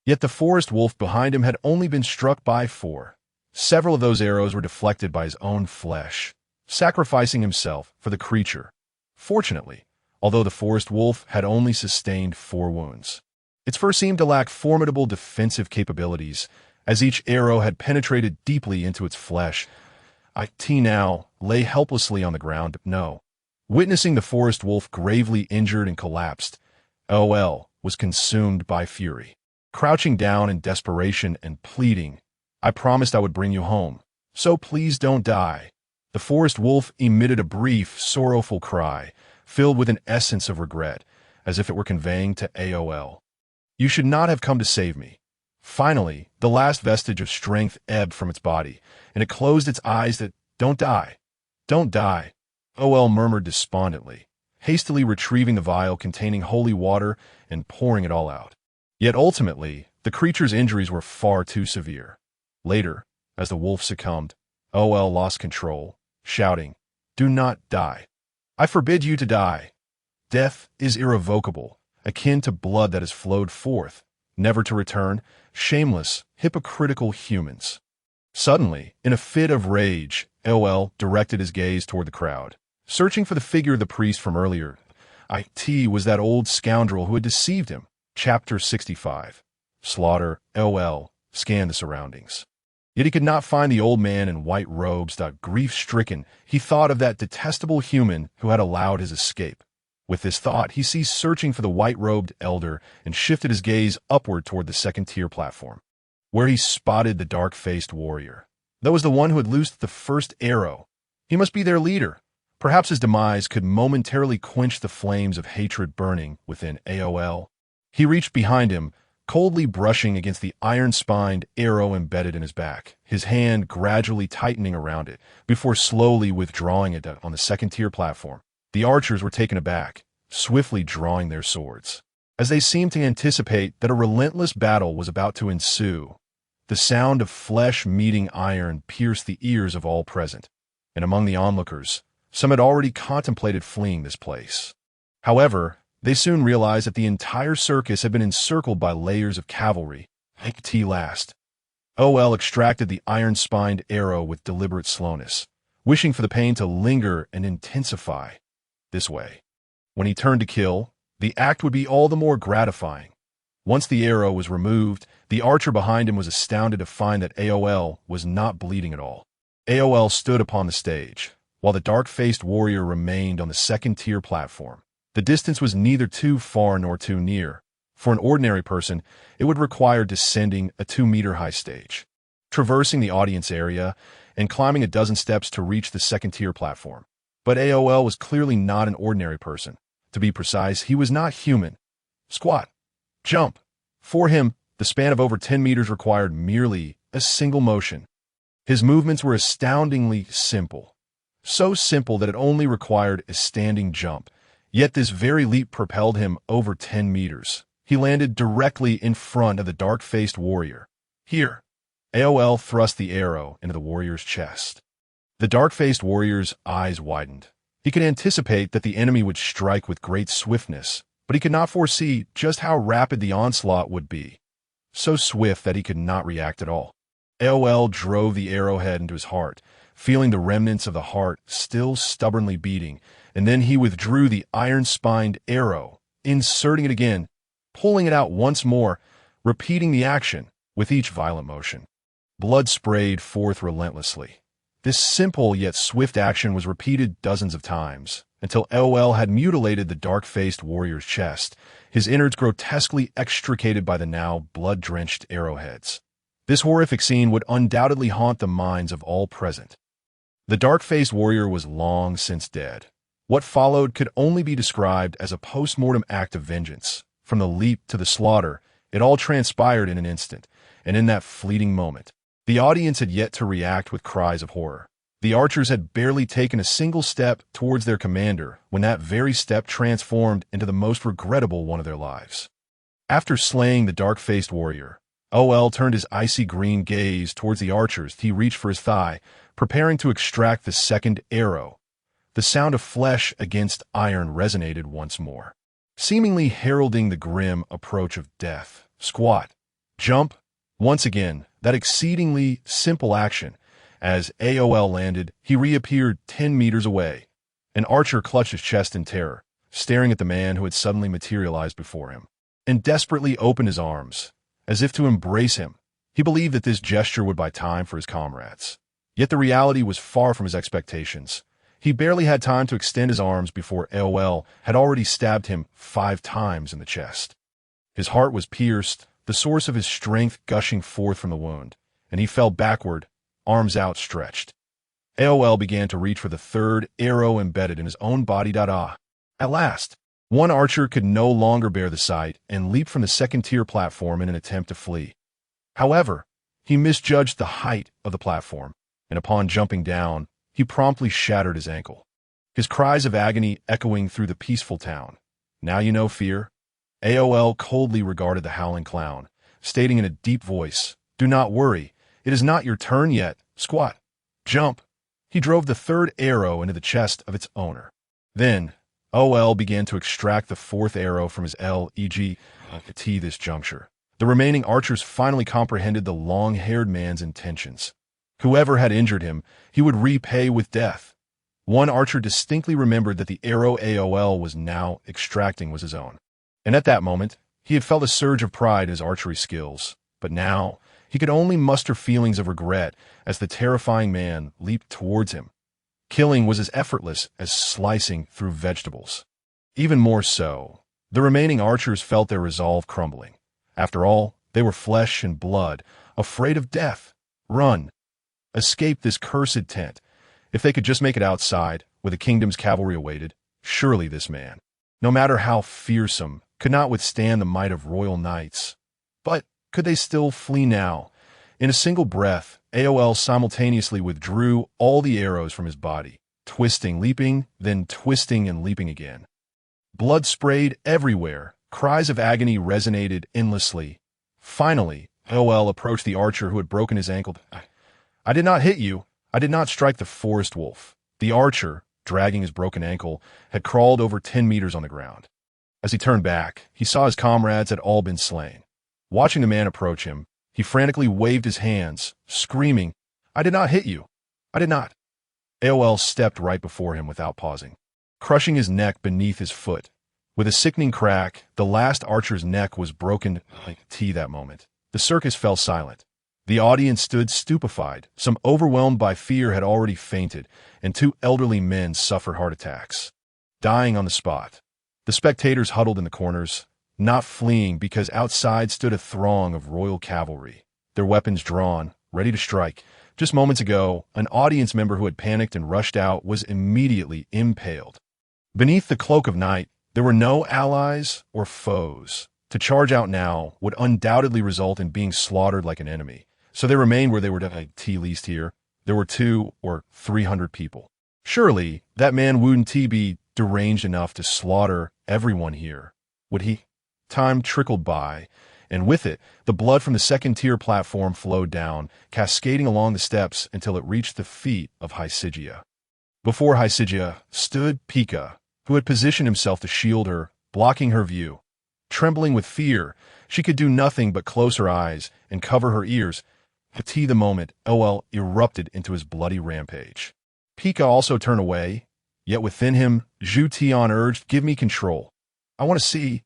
Yet the forest wolf behind him had only been struck by 4. Several of those arrows were deflected by his own flesh, sacrificing himself for the creature. Fortunately, although the forest wolf had only sustained 4 wounds, its fur seemed to lack formidable defensive capabilities, as each arrow had penetrated deeply into its flesh. It now lay helplessly on the ground. No. Witnessing the forest wolf gravely injured and collapsed, Al was consumed by fury. Crouching down in desperation and pleading, "I promised I would bring you home, so please don't die." The forest wolf emitted a brief, sorrowful cry, filled with an essence of regret, as if it were conveying to Al, "You should not have come to save me." Finally, the last vestige of strength ebbed from its body, and it closed its eyes. "Don't die. Don't die," Al murmured despondently, hastily retrieving the vial containing holy water and pouring it all out. Yet ultimately, the creature's injuries were far too severe. Later, as the wolf succumbed, OL lost control, shouting, "Do not die. I forbid you to die. Death is irrevocable, akin to blood that has flowed forth, never to return, shameless, hypocritical humans." Suddenly, in a fit of rage, OL directed his gaze toward the crowd, searching for the figure of the priest from earlier. It was that old scoundrel who had deceived him. Chapter 65. Slaughter. OL scanned the surroundings. Yet he could not find the old man in white robes. Grief-stricken, he thought of that detestable human who had allowed his escape. With this thought, he ceased searching for the white-robed elder and shifted his gaze upward toward the second-tier platform, where he spotted the dark-faced warrior. That was the one who had loosed the first arrow. He must be their leader. Perhaps his demise could momentarily quench the flames of hatred burning within AOL. He reached behind him, coldly brushing against the iron-spined arrow embedded in his back, his hand gradually tightening around it, before slowly withdrawing it on the second-tier platform. The archers were taken aback, swiftly drawing their swords, as they seemed to anticipate that a relentless battle was about to ensue. The sound of flesh meeting iron pierced the ears of all present, and among the onlookers, some had already contemplated fleeing this place. However, they soon realized that the entire circus had been encircled by layers of cavalry. Last. OL extracted the iron-spined arrow with deliberate slowness, wishing for the pain to linger and intensify. This way, when he turned to kill, the act would be all the more gratifying. Once the arrow was removed, the archer behind him was astounded to find that AOL was not bleeding at all. AOL stood upon the stage, while the dark-faced warrior remained on the second-tier platform. The distance was neither too far nor too near. For an ordinary person, it would require descending a 2-meter-high stage, traversing the audience area, and climbing a dozen steps to reach the second-tier platform. But AOL was clearly not an ordinary person. To be precise, he was not human. Squat. Jump. For him, the span of over 10 meters required merely a single motion. His movements were astoundingly simple. So simple that it only required a standing jump. Yet this very leap propelled him over 10 meters. He landed directly in front of the dark-faced warrior. Here. AOL thrust the arrow into the warrior's chest. The dark-faced warrior's eyes widened. He could anticipate that the enemy would strike with great swiftness, but he could not foresee just how rapid the onslaught would be. So swift that he could not react at all. AOL drove the arrowhead into his heart, feeling the remnants of the heart still stubbornly beating, and then he withdrew the iron-spined arrow, inserting it again, pulling it out once more, repeating the action with each violent motion. Blood sprayed forth relentlessly. This simple yet swift action was repeated dozens of times, until AOL had mutilated the dark-faced warrior's chest, his innards grotesquely extricated by the now blood-drenched arrowheads. This horrific scene would undoubtedly haunt the minds of all present. The dark-faced warrior was long since dead. What followed could only be described as a post-mortem act of vengeance. From the leap to the slaughter, it all transpired in an instant, and in that fleeting moment, the audience had yet to react with cries of horror. The archers had barely taken a single step towards their commander when that very step transformed into the most regrettable one of their lives. After slaying the dark-faced warrior, OL turned his icy green gaze towards the archers. He reached for his thigh, preparing to extract the second arrow. The sound of flesh against iron resonated once more, seemingly heralding the grim approach of death. Squat. Jump. Once again, that exceedingly simple action. As AOL landed, he reappeared 10 meters away. An archer clutched his chest in terror, staring at the man who had suddenly materialized before him, and desperately opened his arms, as if to embrace him. He believed that this gesture would buy time for his comrades. Yet the reality was far from his expectations. He barely had time to extend his arms before AOL had already stabbed him 5 times in the chest. His heart was pierced, the source of his strength gushing forth from the wound, and he fell backward, arms outstretched. AOL began to reach for the third arrow embedded in his own body. At last, one archer could no longer bear the sight and leaped from the second-tier platform in an attempt to flee. However, he misjudged the height of the platform, and upon jumping down, he promptly shattered his ankle. His cries of agony echoing through the peaceful town. Now you know fear? AOL coldly regarded the howling clown, stating in a deep voice, "Do not worry. It is not your turn yet. Squat." Jump! He drove the third arrow into the chest of its owner. Then, OL began to extract the fourth arrow from his leg T this juncture. The remaining archers finally comprehended the long-haired man's intentions. Whoever had injured him, he would repay with death. One archer distinctly remembered that the arrow AOL was now extracting was his own. And at that moment, he had felt a surge of pride in his archery skills. But now, he could only muster feelings of regret as the terrifying man leaped towards him. Killing was as effortless as slicing through vegetables. Even more so, the remaining archers felt their resolve crumbling. After all, they were flesh and blood, afraid of death. Run. Escape this cursed tent. If they could just make it outside, where the kingdom's cavalry awaited, surely this man, no matter how fearsome, could not withstand the might of royal knights. But could they still flee now? In a single breath, AOL simultaneously withdrew all the arrows from his body, twisting, leaping, then twisting and leaping again. Blood sprayed everywhere. Cries of agony resonated endlessly. Finally, AOL approached the archer who had broken his ankle. I did not hit you. I did not strike the forest wolf. The archer, dragging his broken ankle, had crawled over 10 meters on the ground. As he turned back, he saw his comrades had all been slain. Watching the man approach him, he frantically waved his hands, screaming, I did not hit you. I did not. AOL stepped right before him without pausing, crushing his neck beneath his foot. With a sickening crack, the last archer's neck was broken like tea that moment. The circus fell silent. The audience stood stupefied. Some overwhelmed by fear had already fainted, and 2 elderly men suffered heart attacks, dying on the spot. The spectators huddled in the corners, not fleeing because outside stood a throng of royal cavalry, their weapons drawn, ready to strike. Just moments ago, an audience member who had panicked and rushed out was immediately impaled. Beneath the cloak of night, there were no allies or foes. To charge out now would undoubtedly result in being slaughtered like an enemy. So they remained where they were at least here. There were 200 or 300 people. Surely, that man wouldn't be deranged enough to slaughter everyone here, would he? Time trickled by, and with it, the blood from the second-tier platform flowed down, cascading along the steps until it reached the feet of Hysigia. Before Hysigia stood Pika, who had positioned himself to shield her, blocking her view. Trembling with fear, she could do nothing but close her eyes and cover her ears. At the moment, OL erupted into his bloody rampage. Pika also turned away, yet within him, Zhu Tian urged, give me control. I want to see.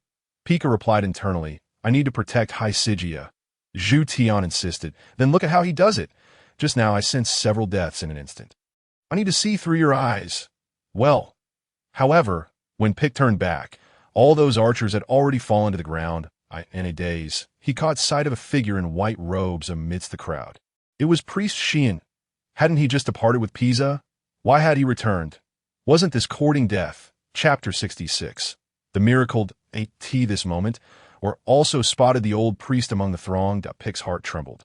Pika replied internally, I need to protect Hysigia. Zhu Tian insisted, then look at how he does it. Just now I sensed several deaths in an instant. I need to see through your eyes. Well, however, when Pick turned back, all those archers had already fallen to the ground. In a daze, he caught sight of a figure in white robes amidst the crowd. It was Priest Xian. Hadn't he just departed with Pisa? Why had he returned? Wasn't this courting death? Chapter 66. The miracled this moment, or also spotted the old priest among the throng. Pick's heart trembled.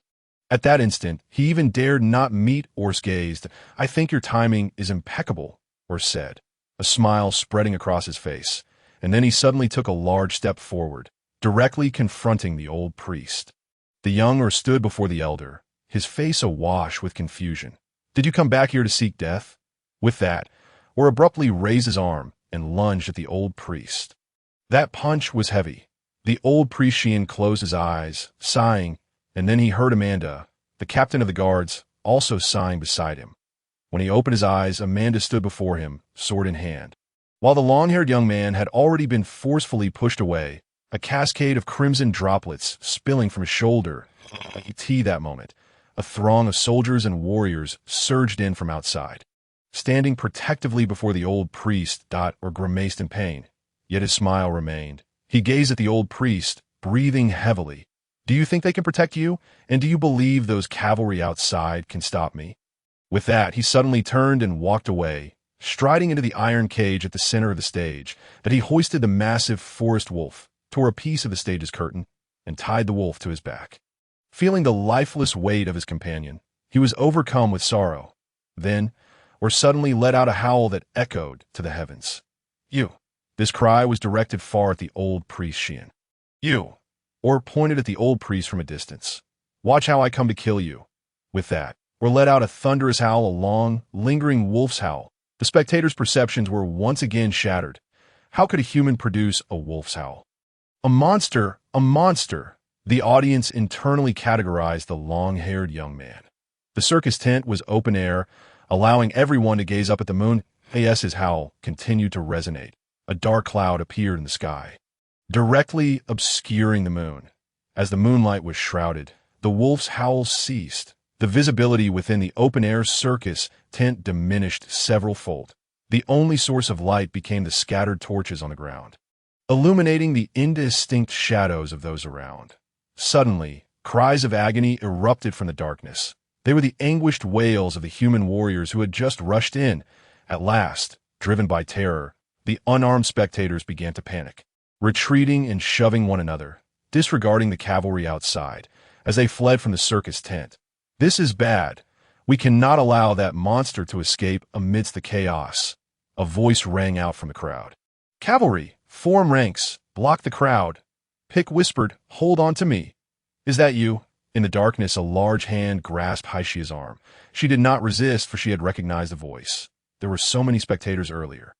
At that instant, he even dared not meet Or's gaze. I think your timing is impeccable, Or said, a smile spreading across his face, and then he suddenly took a large step forward, directly confronting the old priest. The younger stood before the elder, his face awash with confusion. Did you come back here to seek death? With that, Or abruptly raised his arm and lunged at the old priest. That punch was heavy. The old priest Xian closed his eyes, sighing, and then he heard Amanda, the captain of the guards, also sighing beside him. When he opened his eyes, Amanda stood before him, sword in hand. While the long-haired young man had already been forcefully pushed away, a cascade of crimson droplets spilling from his shoulder. That moment, a throng of soldiers and warriors surged in from outside. Standing protectively before the old priest, Or grimaced in pain, yet his smile remained. He gazed at the old priest, breathing heavily. Do you think they can protect you? And do you believe those cavalry outside can stop me? With that, he suddenly turned and walked away, striding into the iron cage at the center of the stage, that he hoisted the massive forest wolf, tore a piece of the stage's curtain, and tied the wolf to his back. Feeling the lifeless weight of his companion, he was overcome with sorrow. Then, Or suddenly let out a howl that echoed to the heavens. You. This cry was directed far at the old priest Xian. You. Or pointed at the old priest from a distance. Watch how I come to kill you. With that, or let out a thunderous howl, a long, lingering wolf's howl. The spectators' perceptions were once again shattered. How could a human produce a wolf's howl? A monster! A monster! The audience internally categorized the long-haired young man. The circus tent was open air, allowing everyone to gaze up at the moon. His howl continued to resonate. A dark cloud appeared in the sky, directly obscuring the moon. As the moonlight was shrouded, the wolf's howl ceased. The visibility within the open-air circus tent diminished several-fold. The only source of light became the scattered torches on the ground, illuminating the indistinct shadows of those around. Suddenly, cries of agony erupted from the darkness. They were the anguished wails of the human warriors who had just rushed in. At last, driven by terror, the unarmed spectators began to panic, retreating and shoving one another, disregarding the cavalry outside, as they fled from the circus tent. "This is bad. We cannot allow that monster to escape amidst the chaos," a voice rang out from the crowd. "Cavalry, form ranks, block the crowd." Pick whispered, "Hold on to me." "Is that you?" In the darkness, a large hand grasped Haishia's arm. She did not resist, for she had recognized the voice. There were so many spectators earlier.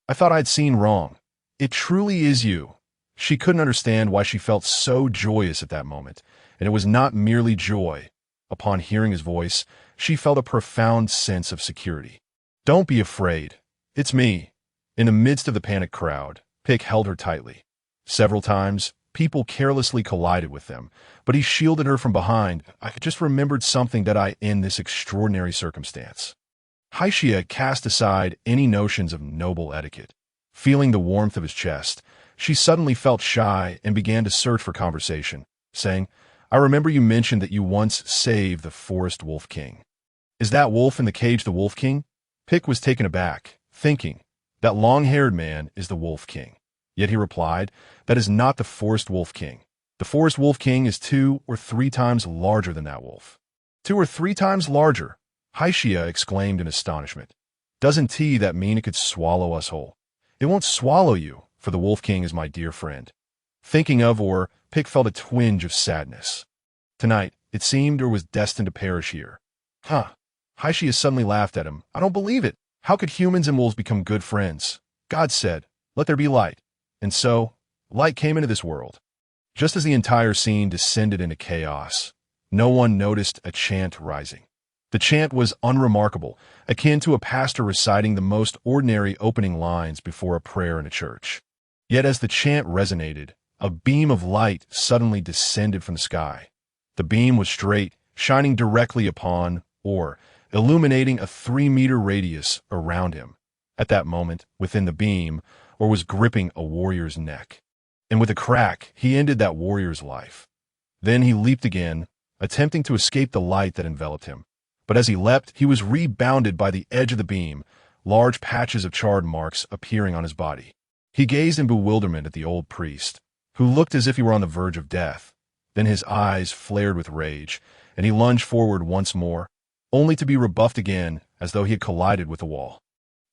"I thought I'd seen wrong. It truly is you." She couldn't understand why she felt so joyous at that moment, and it was not merely joy. Upon hearing his voice, she felt a profound sense of security. "Don't be afraid. It's me." In the midst of the panicked crowd, Pick held her tightly. Several times, people carelessly collided with them, but he shielded her from behind. "I just remembered something in this extraordinary circumstance." Haishia cast aside any notions of noble etiquette. Feeling the warmth of his chest, she suddenly felt shy and began to search for conversation, saying, "I remember you mentioned that you once saved the Forest Wolf King. Is that wolf in the cage the Wolf King?" Pick was taken aback, thinking, "That long-haired man is the Wolf King." Yet he replied, "That is not the Forest Wolf King. The Forest Wolf King is 2 or 3 times larger than that wolf." 2 or 3 times larger? Haishia exclaimed in astonishment. "Doesn't that mean it could swallow us whole?" "It won't swallow you, for the Wolf King is my dear friend." Thinking of Pick felt a twinge of sadness. Tonight, it seemed, was destined to perish here. Haishia suddenly laughed at him. "I don't believe it. How could humans and wolves become good friends? God said, 'Let there be light.' And so, light came into this world." Just as the entire scene descended into chaos, no one noticed a chant rising. The chant was unremarkable, akin to a pastor reciting the most ordinary opening lines before a prayer in a church. Yet as the chant resonated, a beam of light suddenly descended from the sky. The beam was straight, shining directly upon, illuminating a 3-meter radius around him. At that moment, within the beam, was gripping a warrior's neck. And with a crack, he ended that warrior's life. Then he leaped again, attempting to escape the light that enveloped him. But as he leapt, he was rebounded by the edge of the beam, large patches of charred marks appearing on his body. He gazed in bewilderment at the old priest, who looked as if he were on the verge of death. Then his eyes flared with rage, and he lunged forward once more, only to be rebuffed again as though he had collided with a wall.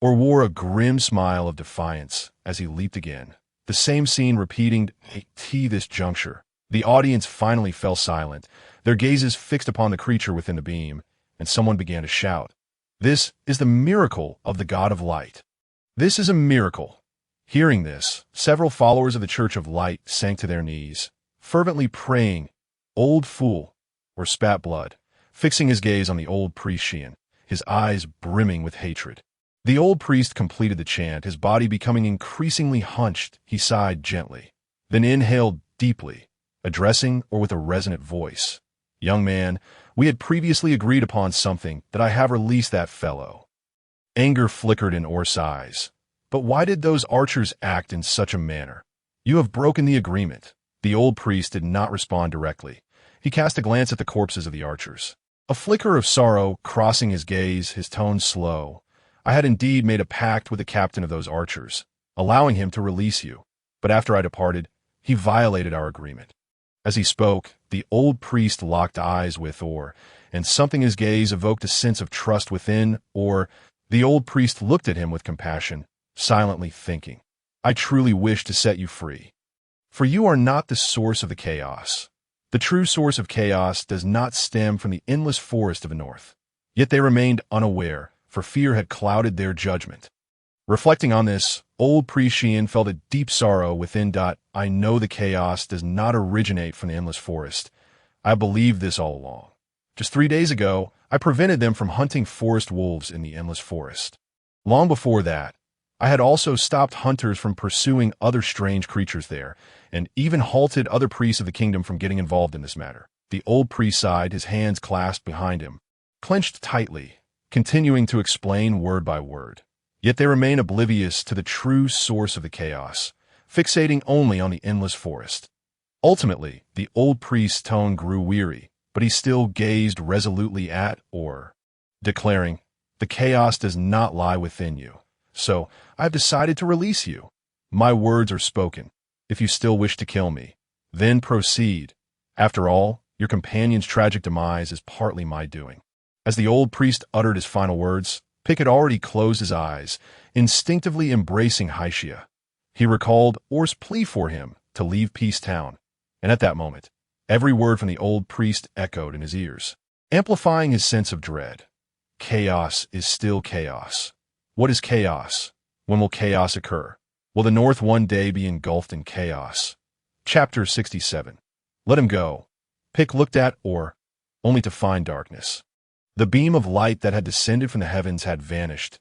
Wore a grim smile of defiance as he leaped again. The same scene repeating at this juncture. The audience finally fell silent, their gazes fixed upon the creature within the beam, and someone began to shout, "This is the miracle of the God of Light. This is a miracle." Hearing this, several followers of the Church of Light sank to their knees, fervently praying, "Old fool," or spat blood, fixing his gaze on the old priest Xian, his eyes brimming with hatred. The old priest completed the chant, his body becoming increasingly hunched. He sighed gently, then inhaled deeply, addressing with a resonant voice, "Young man, we had previously agreed upon something that I have released that fellow." Anger flickered in Or's eyes. "But why did those archers act in such a manner? You have broken the agreement." The old priest did not respond directly. He cast a glance at the corpses of the archers. A flicker of sorrow crossing his gaze, his tone slow. "I had indeed made a pact with the captain of those archers, allowing him to release you. But after I departed, he violated our agreement." As he spoke, the old priest locked eyes with and something in his gaze evoked a sense of trust within The old priest looked at him with compassion, silently thinking, "I truly wish to set you free. For you are not the source of the chaos. The true source of chaos does not stem from the endless forest of the north. Yet they remained unaware, for fear had clouded their judgment. Reflecting on this, old priest Xian felt a deep sorrow within. I know the chaos does not originate from the endless forest. I believed this all along. Just 3 days ago, I prevented them from hunting forest wolves in the endless forest. Long before that, I had also stopped hunters from pursuing other strange creatures there, and even halted other priests of the kingdom from getting involved in this matter. The old priest sighed, his hands clasped behind him, clenched tightly, continuing to explain word by word. Yet they remain oblivious to the true source of the chaos, fixating only on the endless forest. Ultimately, the old priest's tone grew weary, but he still gazed resolutely at Or, declaring, "The chaos does not lie within you, so I have decided to release you. My words are spoken. If you still wish to kill me, then proceed. After all, your companion's tragic demise is partly my doing." As the old priest uttered his final words, Pick had already closed his eyes, instinctively embracing Haixia. He recalled Or's plea for him to leave Peace Town, and at that moment, every word from the old priest echoed in his ears, amplifying his sense of dread. Chaos is still chaos. What is chaos? When will chaos occur? Will the North one day be engulfed in chaos? Chapter 67. Let him go. Pick looked at Or, only to find darkness. The beam of light that had descended from the heavens had vanished.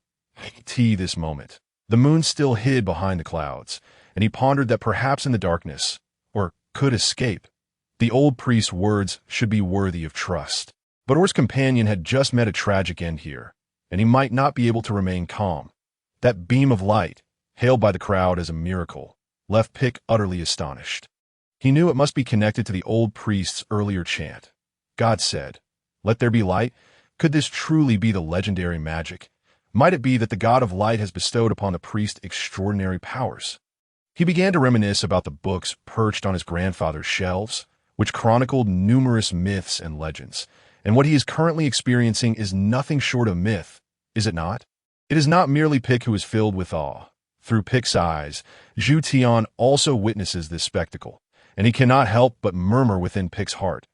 This moment. The moon still hid behind the clouds, and he pondered that perhaps in the darkness, Or could escape. The old priest's words should be worthy of trust. But Or's companion had just met a tragic end here, and he might not be able to remain calm. That beam of light, hailed by the crowd as a miracle, left Pick utterly astonished. He knew it must be connected to the old priest's earlier chant. God said, "Let there be light." Could this truly be the legendary magic? Might it be that the god of light has bestowed upon the priest extraordinary powers? He began to reminisce about the books perched on his grandfather's shelves, which chronicled numerous myths and legends, and what he is currently experiencing is nothing short of myth, is it not? It is not merely Pick who is filled with awe. Through Pick's eyes, Zhu Tian also witnesses this spectacle, and he cannot help but murmur within Pick's heart,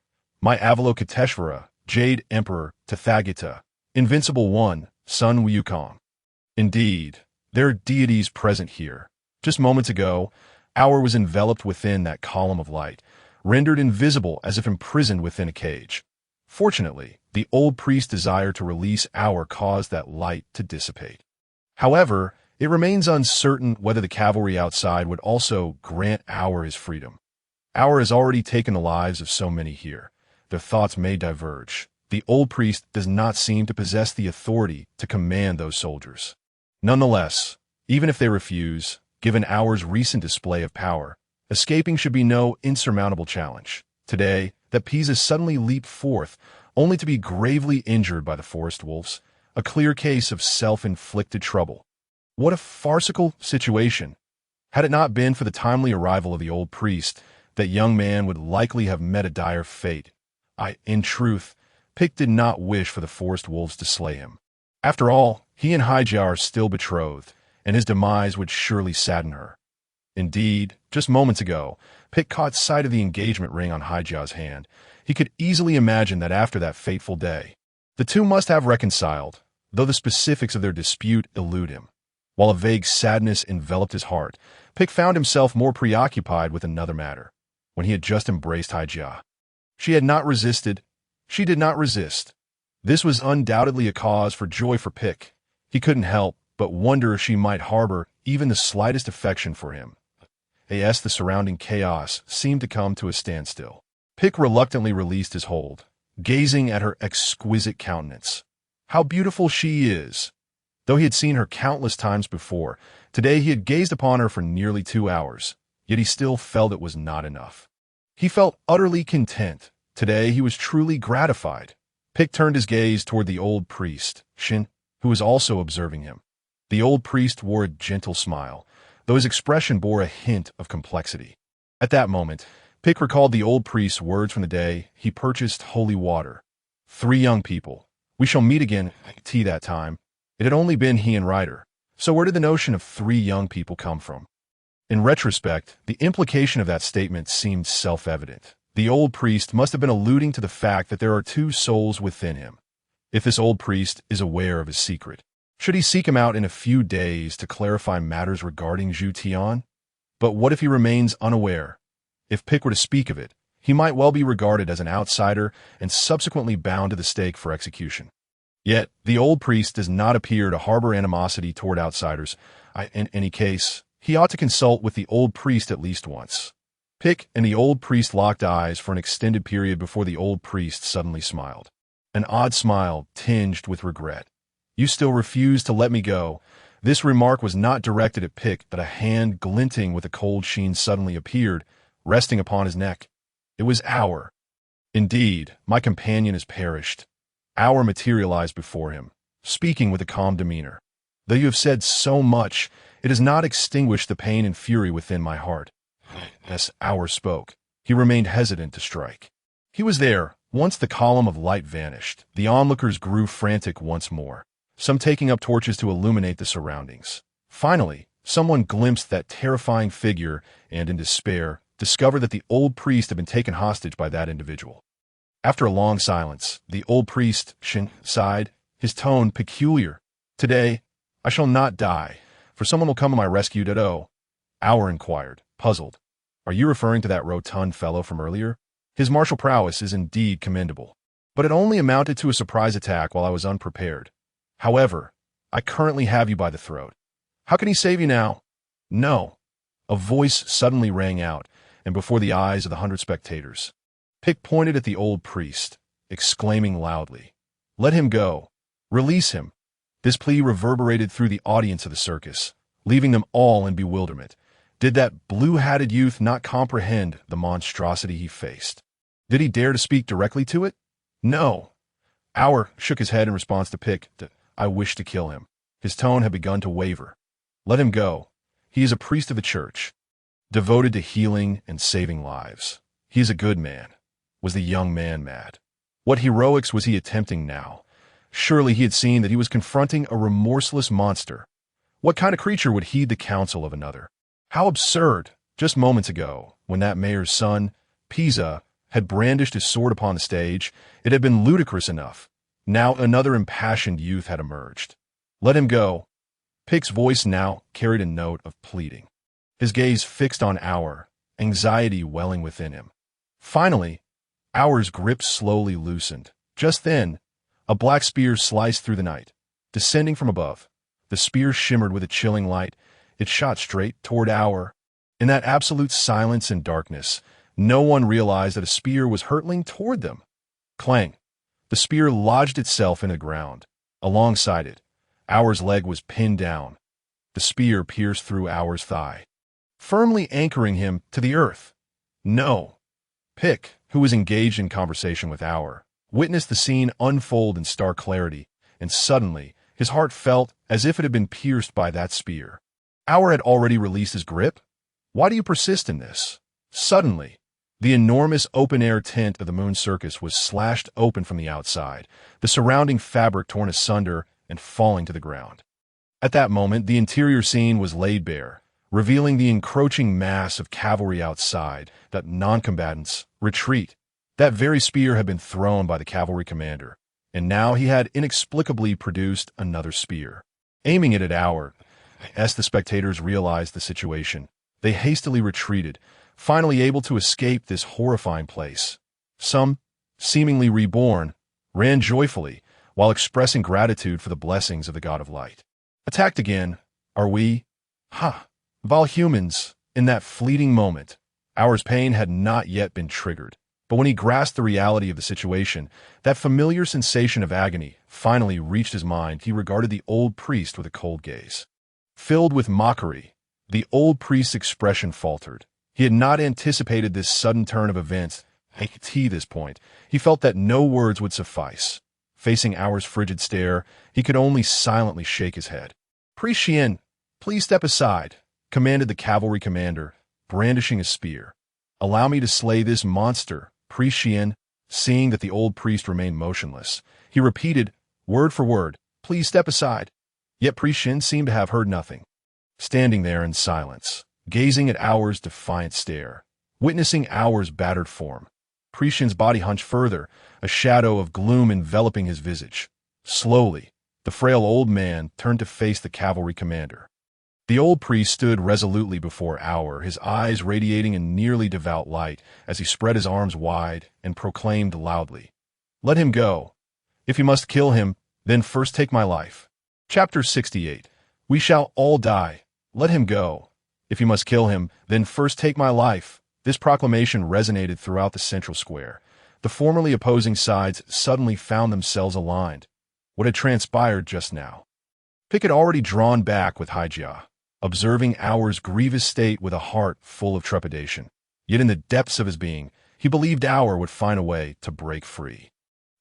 "My Avalokiteshvara, Jade Emperor, Tathagata, Invincible One, Sun Wukong." Indeed, there are deities present here. Just moments ago, Aur was enveloped within that column of light, rendered invisible as if imprisoned within a cage. Fortunately, the old priest's desire to release Aur caused that light to dissipate. However, it remains uncertain whether the cavalry outside would also grant Aur his freedom. Aur has already taken the lives of so many here. Their thoughts may diverge. The old priest does not seem to possess the authority to command those soldiers. Nonetheless, even if they refuse, given Aur's recent display of power, escaping should be no insurmountable challenge. Today, that Pisa suddenly leaped forth, only to be gravely injured by the forest wolves, a clear case of self-inflicted trouble. What a farcical situation! Had it not been for the timely arrival of the old priest, that young man would likely have met a dire fate. In truth, Pick did not wish for the forest wolves to slay him. After all, he and Haixia are still betrothed, and his demise would surely sadden her. Indeed, just moments ago, Pick caught sight of the engagement ring on Haijia's hand. He could easily imagine that after that fateful day, the two must have reconciled, though the specifics of their dispute elude him. While a vague sadness enveloped his heart, Pick found himself more preoccupied with another matter, when he had just embraced Haixia. She had not resisted. She did not resist. This was undoubtedly a cause for joy for Pick. He couldn't help but wonder if she might harbor even the slightest affection for him. As the surrounding chaos seemed to come to a standstill, Pick reluctantly released his hold, gazing at her exquisite countenance. How beautiful she is! Though he had seen her countless times before, today he had gazed upon her for nearly 2 hours, yet he still felt it was not enough. He felt utterly content. Today he was truly gratified. Pick turned his gaze toward the old priest, Shin, who was also observing him. The old priest wore a gentle smile, though his expression bore a hint of complexity. At that moment, Pick recalled the old priest's words from the day he purchased holy water. 3 young people. We shall meet again at tea that time. It had only been he and Ryder. So where did the notion of 3 young people come from? In retrospect, the implication of that statement seemed self-evident. The old priest must have been alluding to the fact that there are 2 souls within him. if this old priest is aware of his secret. Should he seek him out in a few days to clarify matters regarding Zhu Tian? But what if he remains unaware? If Pick were to speak of it, he might well be regarded as an outsider and subsequently bound to the stake for execution. Yet, the old priest does not appear to harbor animosity toward outsiders. In any case, he ought to consult with the old priest at least once. Pick and the old priest locked eyes for an extended period before the old priest suddenly smiled. An odd smile tinged with regret. "You still refuse to let me go." This remark was not directed at Pick, but a hand glinting with a cold sheen suddenly appeared, resting upon his neck. It was Hour. "Indeed, my companion has perished." Hour materialized before him, speaking with a calm demeanor. "Though you have said so much, it has not extinguished the pain and fury within my heart." As Hour spoke, he remained hesitant to strike. He was there. Once the column of light vanished, the onlookers grew frantic once more, some taking up torches to illuminate the surroundings. Finally, someone glimpsed that terrifying figure and, in despair, discovered that the old priest had been taken hostage by that individual. After a long silence, the old priest sighed, his tone peculiar. "Today, I shall not die, for someone will come to my rescue." Hour inquired, puzzled. "Are you referring to that rotund fellow from earlier? His martial prowess is indeed commendable, but it only amounted to a surprise attack while I was unprepared. However, I currently have you by the throat. How can he save you now?" "No." A voice suddenly rang out, and before the eyes of the 100 spectators, Pick pointed at the old priest, exclaiming loudly, "Let him go. Release him." This plea reverberated through the audience of the circus, leaving them all in bewilderment. Did that blue-hatted youth not comprehend the monstrosity he faced? Did he dare to speak directly to it? No. Hour shook his head in response to Pick. "I wish to kill him." His tone had begun to waver. "Let him go. He is a priest of the church, devoted to healing and saving lives. He is a good man." Was the young man mad? What heroics was he attempting now? Surely he had seen that he was confronting a remorseless monster. What kind of creature would heed the counsel of another? How absurd! Just moments ago, when that mayor's son, Pisa, had brandished his sword upon the stage, it had been ludicrous enough. Now another impassioned youth had emerged. "Let him go." Pick's voice now carried a note of pleading. His gaze fixed on Hour, anxiety welling within him. Finally, Hour's grip slowly loosened. Just then, a black spear sliced through the night. Descending from above, the spear shimmered with a chilling light. It shot straight toward Hour. In that absolute silence and darkness, no one realized that a spear was hurtling toward them. Clang! The spear lodged itself in the ground. Alongside it, Hour's leg was pinned down. The spear pierced through Hour's thigh, firmly anchoring him to the earth. No! Pick, who was engaged in conversation with Hour, witnessed the scene unfold in stark clarity, and suddenly his heart felt as if it had been pierced by that spear. Hour had already released his grip? Why do you persist in this? Suddenly, the enormous open-air tent of the Moon Circus was slashed open from the outside, the surrounding fabric torn asunder and falling to the ground. At that moment, the interior scene was laid bare, revealing the encroaching mass of cavalry outside, that non-combatants retreat. That very spear had been thrown by the cavalry commander, and now he had inexplicably produced another spear, aiming it at Hour. As the spectators realized the situation, they hastily retreated, finally able to escape this horrifying place. Some, seemingly reborn, ran joyfully, while expressing gratitude for the blessings of the God of Light. Attacked again, are we? Ha! Of all humans, in that fleeting moment, Hour's pain had not yet been triggered. But when he grasped the reality of the situation, that familiar sensation of agony finally reached his mind. He regarded the old priest with a cold gaze. Filled with mockery, the old priest's expression faltered. He had not anticipated this sudden turn of events. At this point, he felt that no words would suffice. Facing Hour's frigid stare, he could only silently shake his head. "Priest Xian, please step aside," commanded the cavalry commander, brandishing his spear. "Allow me to slay this monster." Priest Xian, seeing that the old priest remained motionless, he repeated, word for word, "Please step aside." Yet Priest Xian seemed to have heard nothing. Standing there in silence, gazing at Hour's defiant stare, witnessing Hour's battered form, Priest Xian's body hunched further, a shadow of gloom enveloping his visage. Slowly, the frail old man turned to face the cavalry commander. The old priest stood resolutely before Auer, his eyes radiating a nearly devout light as he spread his arms wide and proclaimed loudly, "Let him go. If you must kill him, then first take my life." Chapter 68. We shall all die. Let him go. If you must kill him, then first take my life. This proclamation resonated throughout the central square. The formerly opposing sides suddenly found themselves aligned. What had transpired just now? Pick had already drawn back with Hygia, observing Auer's grievous state with a heart full of trepidation. Yet in the depths of his being, he believed Auer would find a way to break free.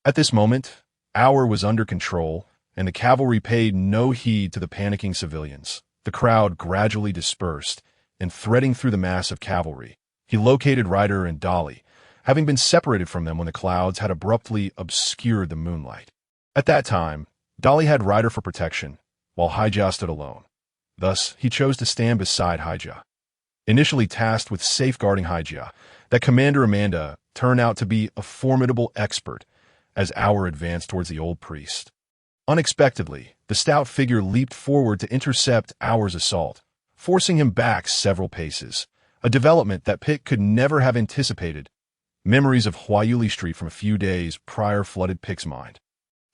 At this moment, Auer was under control, and the cavalry paid no heed to the panicking civilians. The crowd gradually dispersed, and threading through the mass of cavalry, he located Ryder and Dolly, having been separated from them when the clouds had abruptly obscured the moonlight. At that time, Dolly had Ryder for protection, while Hygia stood alone. Thus, he chose to stand beside Hygia. Initially tasked with safeguarding Hygia, that Commander Amanda turned out to be a formidable expert as Auer advanced towards the old priest. Unexpectedly, the stout figure leaped forward to intercept Auer's assault, forcing him back several paces, a development that Pick could never have anticipated. Memories of Huayuli Street from a few days prior flooded Pick's mind,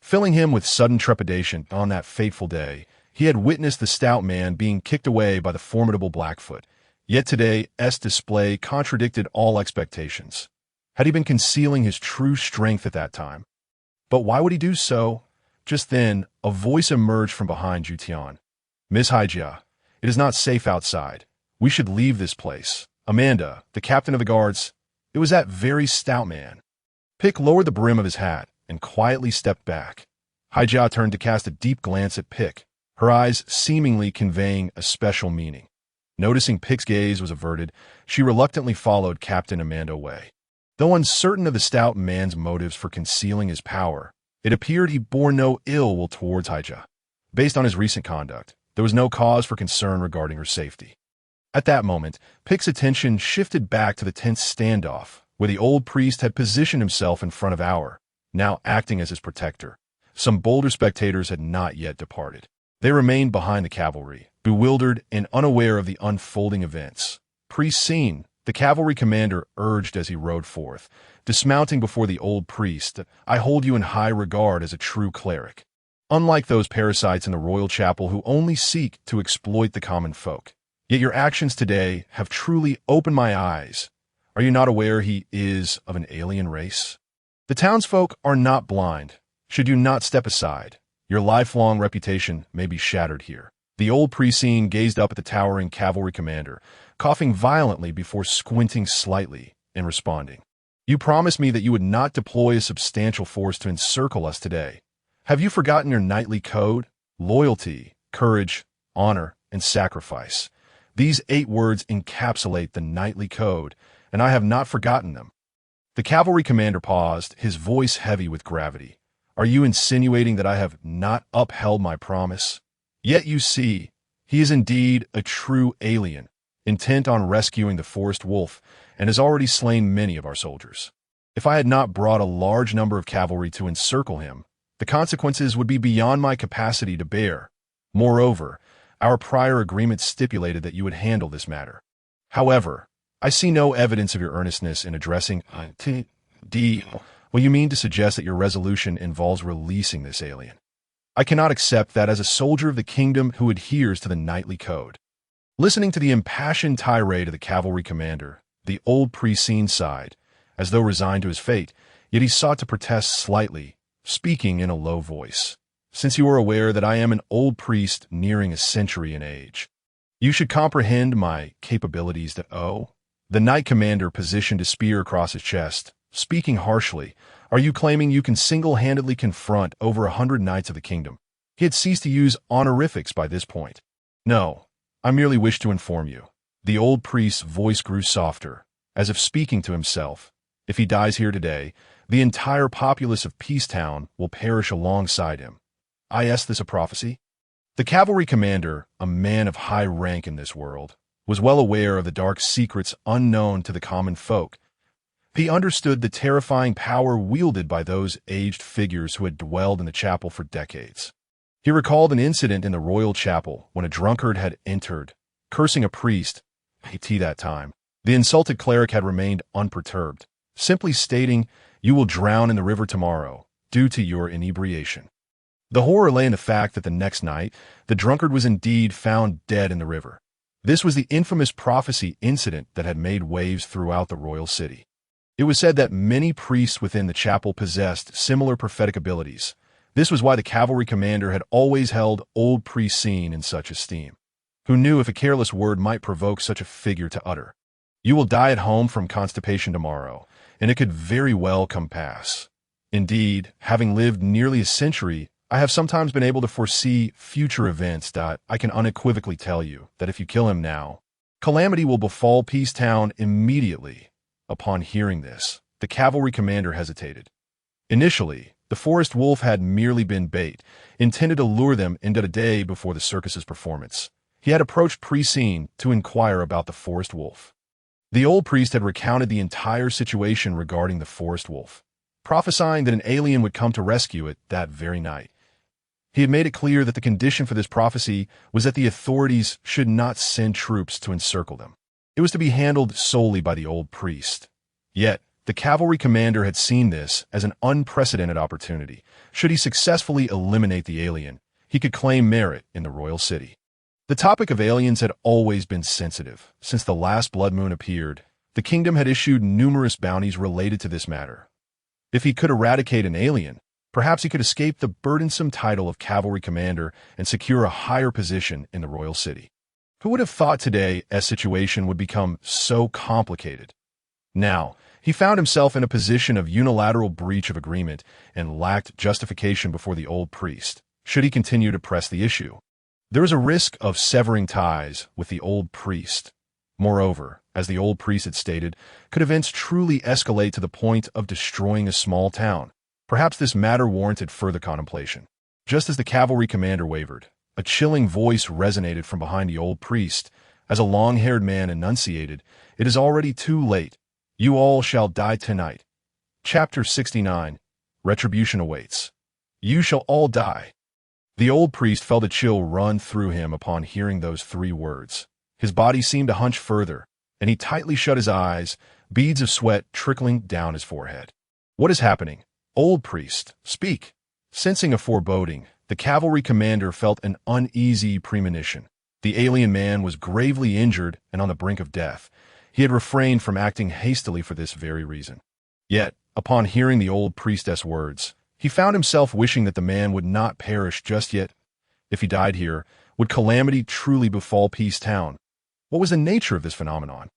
filling him with sudden trepidation. On that fateful day, he had witnessed the stout man being kicked away by the formidable Blackfoot, yet today's display contradicted all expectations. Had he been concealing his true strength at that time? But why would he do so? Just then, a voice emerged from behind Jutian. "Miss Hygia, it is not safe outside. We should leave this place." Amanda, the captain of the guards. It was that very stout man. Pick lowered the brim of his hat and quietly stepped back. Hygia turned to cast a deep glance at Pick, her eyes seemingly conveying a special meaning. Noticing Pick's gaze was averted, she reluctantly followed Captain Amanda away. Though uncertain of the stout man's motives for concealing his power, it appeared he bore no ill will towards Hygia. Based on his recent conduct, there was no cause for concern regarding her safety. At that moment, Pick's attention shifted back to the tense standoff, where the old priest had positioned himself in front of Auer, now acting as his protector. Some bolder spectators had not yet departed. They remained behind the cavalry, bewildered and unaware of the unfolding events. "Priest seen," the cavalry commander urged as he rode forth, dismounting before the old priest. "I hold you in high regard as a true cleric. Unlike those parasites in the royal chapel who only seek to exploit the common folk. Yet your actions today have truly opened my eyes. Are you not aware he is of an alien race? The townsfolk are not blind. Should you not step aside, your lifelong reputation may be shattered here." The old priest gazed up at the towering cavalry commander, coughing violently before squinting slightly and responding. "You promised me that you would not deploy a substantial force to encircle us today. Have you forgotten your knightly code? Loyalty, courage, honor, and sacrifice. These 8 words encapsulate the knightly code, and I have not forgotten them." The cavalry commander paused, his voice heavy with gravity. "Are you insinuating that I have not upheld my promise? Yet you see, he is indeed a true alien, intent on rescuing the forest wolf, and has already slain many of our soldiers. If I had not brought a large number of cavalry to encircle him, the consequences would be beyond my capacity to bear. Moreover, our prior agreement stipulated that you would handle this matter. However, I see no evidence of your earnestness in addressing D. Well, you mean to suggest that your resolution involves releasing this alien? I cannot accept that as a soldier of the kingdom who adheres to the knightly code." Listening to the impassioned tirade of the cavalry commander, the old priest sighed, as though resigned to his fate, yet he sought to protest slightly, speaking in a low voice. "Since you are aware that I am an old priest nearing a century in age, you should comprehend my capabilities that The knight commander positioned a spear across his chest, speaking harshly. "Are you claiming you can single-handedly confront over 100 knights of the kingdom?" He had ceased to use honorifics by this point. "No, I merely wish to inform you." The old priest's voice grew softer, as if speaking to himself. "If he dies here today, the entire populace of Peacetown will perish alongside him. Is this a prophecy?" The cavalry commander, a man of high rank in this world, was well aware of the dark secrets unknown to the common folk. He understood the terrifying power wielded by those aged figures who had dwelled in the chapel for decades. He recalled an incident in the royal chapel when a drunkard had entered, cursing a priest. At that time, the insulted cleric had remained unperturbed, simply stating, "You will drown in the river tomorrow, due to your inebriation." The horror lay in the fact that the next night, the drunkard was indeed found dead in the river. This was the infamous prophecy incident that had made waves throughout the royal city. It was said that many priests within the chapel possessed similar prophetic abilities. This was why the cavalry commander had always held old priest Scene in such esteem. Who knew if a careless word might provoke such a figure to utter, "You will die at home from constipation tomorrow," and it could very well come pass. Indeed, having lived nearly a century, I have sometimes been able to foresee future events. I can unequivocally tell you that if you kill him now, calamity will befall Peacetown immediately. Upon hearing this, the cavalry commander hesitated. Initially, the forest wolf had merely been bait, intended to lure them into the day before the circus's performance. He had approached Priest Scene to inquire about the forest wolf. The old priest had recounted the entire situation regarding the forest wolf, prophesying that an alien would come to rescue it that very night. He had made it clear that the condition for this prophecy was that the authorities should not send troops to encircle them. It was to be handled solely by the old priest. Yet, the cavalry commander had seen this as an unprecedented opportunity. Should he successfully eliminate the alien, he could claim merit in the royal city. The topic of aliens had always been sensitive. Since the last blood moon appeared, the kingdom had issued numerous bounties related to this matter. If he could eradicate an alien, perhaps he could escape the burdensome title of cavalry commander and secure a higher position in the royal city. Who would have thought today a situation would become so complicated? Now, he found himself in a position of unilateral breach of agreement and lacked justification before the old priest, should he continue to press the issue. There was a risk of severing ties with the old priest. Moreover, as the old priest had stated, could events truly escalate to the point of destroying a small town? Perhaps this matter warranted further contemplation. Just as the cavalry commander wavered, a chilling voice resonated from behind the old priest as a long-haired man enunciated, "It is already too late. You all shall die tonight." Chapter 69. Retribution awaits. You shall all die. The old priest felt a chill run through him upon hearing those three words. His body seemed to hunch further, and he tightly shut his eyes, beads of sweat trickling down his forehead. "What is happening? Old priest, speak." Sensing a foreboding, the cavalry commander felt an uneasy premonition. The alien man was gravely injured and on the brink of death. He had refrained from acting hastily for this very reason. Yet, upon hearing the old priestess' words, he found himself wishing that the man would not perish just yet. If he died here, would calamity truly befall Peacetown? What was the nature of this phenomenon?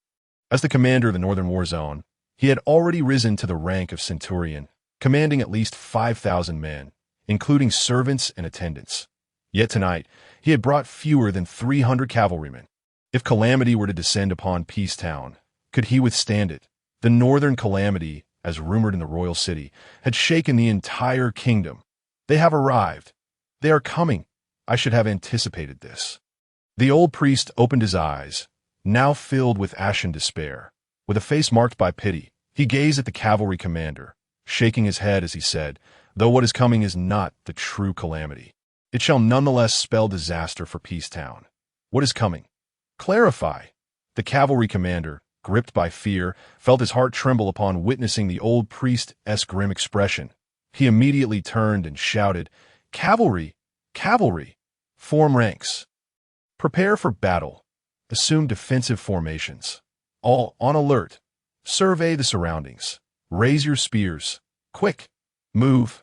As the commander of the Northern War Zone, he had already risen to the rank of centurion, commanding at least 5,000 men, including servants and attendants. Yet tonight, he had brought fewer than 300 cavalrymen. If calamity were to descend upon Peacetown, could he withstand it? The northern calamity, as rumored in the royal city, had shaken the entire kingdom. They have arrived. They are coming. I should have anticipated this. The old priest opened his eyes, now filled with ashen despair. With a face marked by pity, he gazed at the cavalry commander, shaking his head as he said, "Though what is coming is not the true calamity, it shall nonetheless spell disaster for Peacetown." What is coming? Clarify. The cavalry commander, gripped by fear, felt his heart tremble upon witnessing the old priest's grim expression. He immediately turned and shouted, "Cavalry! Cavalry! Form ranks! Prepare for battle! Assume defensive formations! All on alert! Survey the surroundings! Raise your spears! Quick! Move!"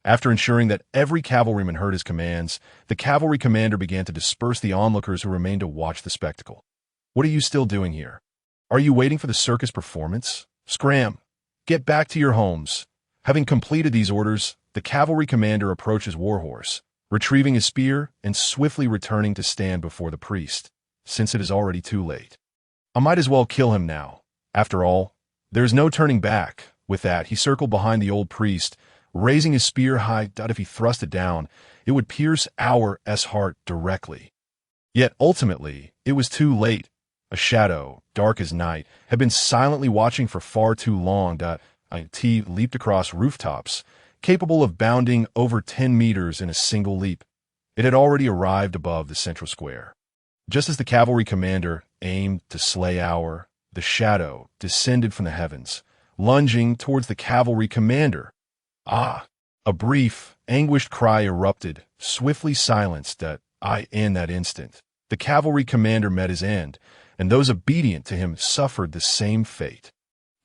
After ensuring that every cavalryman heard his commands, the cavalry commander began to disperse the onlookers who remained to watch the spectacle. "What are you still doing here? Are you waiting for the circus performance? Scram! Get back to your homes." Having completed these orders, the cavalry commander approached his warhorse, retrieving his spear and swiftly returning to stand before the priest, since it is already too late. "I might as well kill him now. After all, there is no turning back." With that, he circled behind the old priest, raising his spear high. If he thrust it down, it would pierce our heart directly. Yet ultimately, it was too late. A shadow, dark as night, had been silently watching for far too long. T leaped across rooftops, capable of bounding over 10 meters in a single leap. It had already arrived above the central square. Just as the cavalry commander aimed to slay the shadow descended from the heavens, lunging towards the cavalry commander. Ah! A brief, anguished cry erupted, swiftly silenced in that instant. The cavalry commander met his end, and those obedient to him suffered the same fate.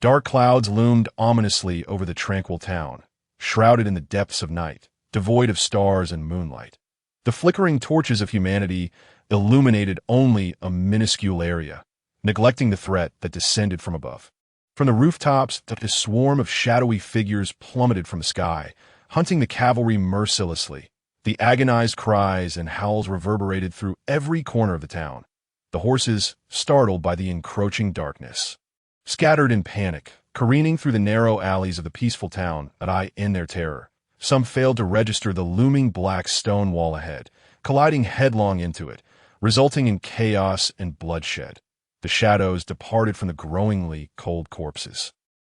Dark clouds loomed ominously over the tranquil town, shrouded in the depths of night, devoid of stars and moonlight. The flickering torches of humanity illuminated only a minuscule area, neglecting the threat that descended from above. From the rooftops, a swarm of shadowy figures plummeted from the sky, hunting the cavalry mercilessly. The agonized cries and howls reverberated through every corner of the town. The horses, startled by the encroaching darkness, scattered in panic, careening through the narrow alleys of the peaceful town in their terror. Some failed to register the looming black stone wall ahead, colliding headlong into it, resulting in chaos and bloodshed. The shadows departed from the growingly cold corpses,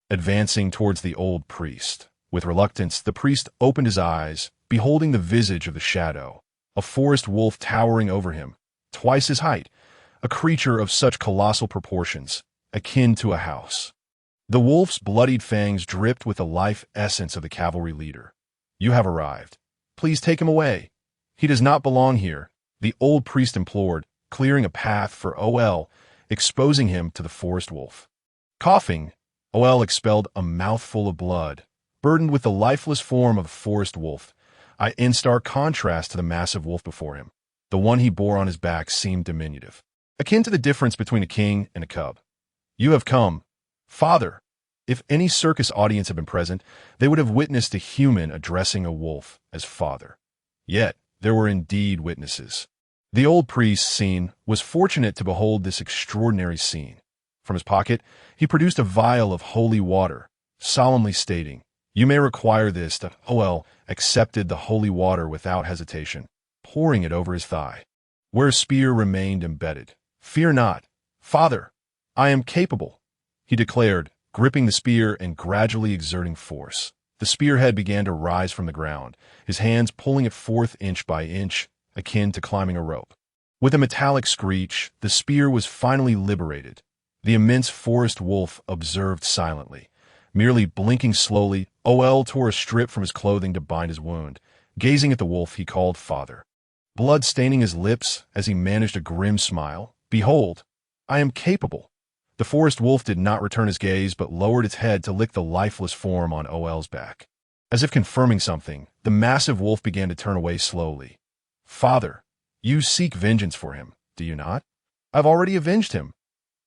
advancing towards the old priest. With reluctance, the priest opened his eyes, beholding the visage of the shadow, a forest wolf towering over him, twice his height, a creature of such colossal proportions, akin to a house. The wolf's bloodied fangs dripped with the life essence of the cavalry leader. "You have arrived. Please take him away. He does not belong here," the old priest implored, clearing a path for Ol, exposing him to the forest wolf. Coughing, Ol expelled a mouthful of blood, burdened with the lifeless form of the forest wolf, in stark contrast to the massive wolf before him. The one he bore on his back seemed diminutive, akin to the difference between a king and a cub. "You have come, Father." If any circus audience had been present, they would have witnessed a human addressing a wolf as father. Yet, there were indeed witnesses. The old priest was fortunate to behold this extraordinary scene. From his pocket, he produced a vial of holy water, solemnly stating, "You may require this." Ol accepted the holy water without hesitation, pouring it over his thigh, where a spear remained embedded. "Fear not, Father. I am capable," he declared, gripping the spear and gradually exerting force. The spearhead began to rise from the ground, his hands pulling it forth inch by inch, akin to climbing a rope. With a metallic screech, the spear was finally liberated. The immense forest wolf observed silently. Merely blinking slowly, Ol tore a strip from his clothing to bind his wound. Gazing at the wolf, he called Father, blood staining his lips as he managed a grim smile. "Behold, I am capable." The forest wolf did not return his gaze, but lowered its head to lick the lifeless form on Ol's back. As if confirming something, the massive wolf began to turn away slowly. "Father, you seek vengeance for him, do you not?" "I've already avenged him,"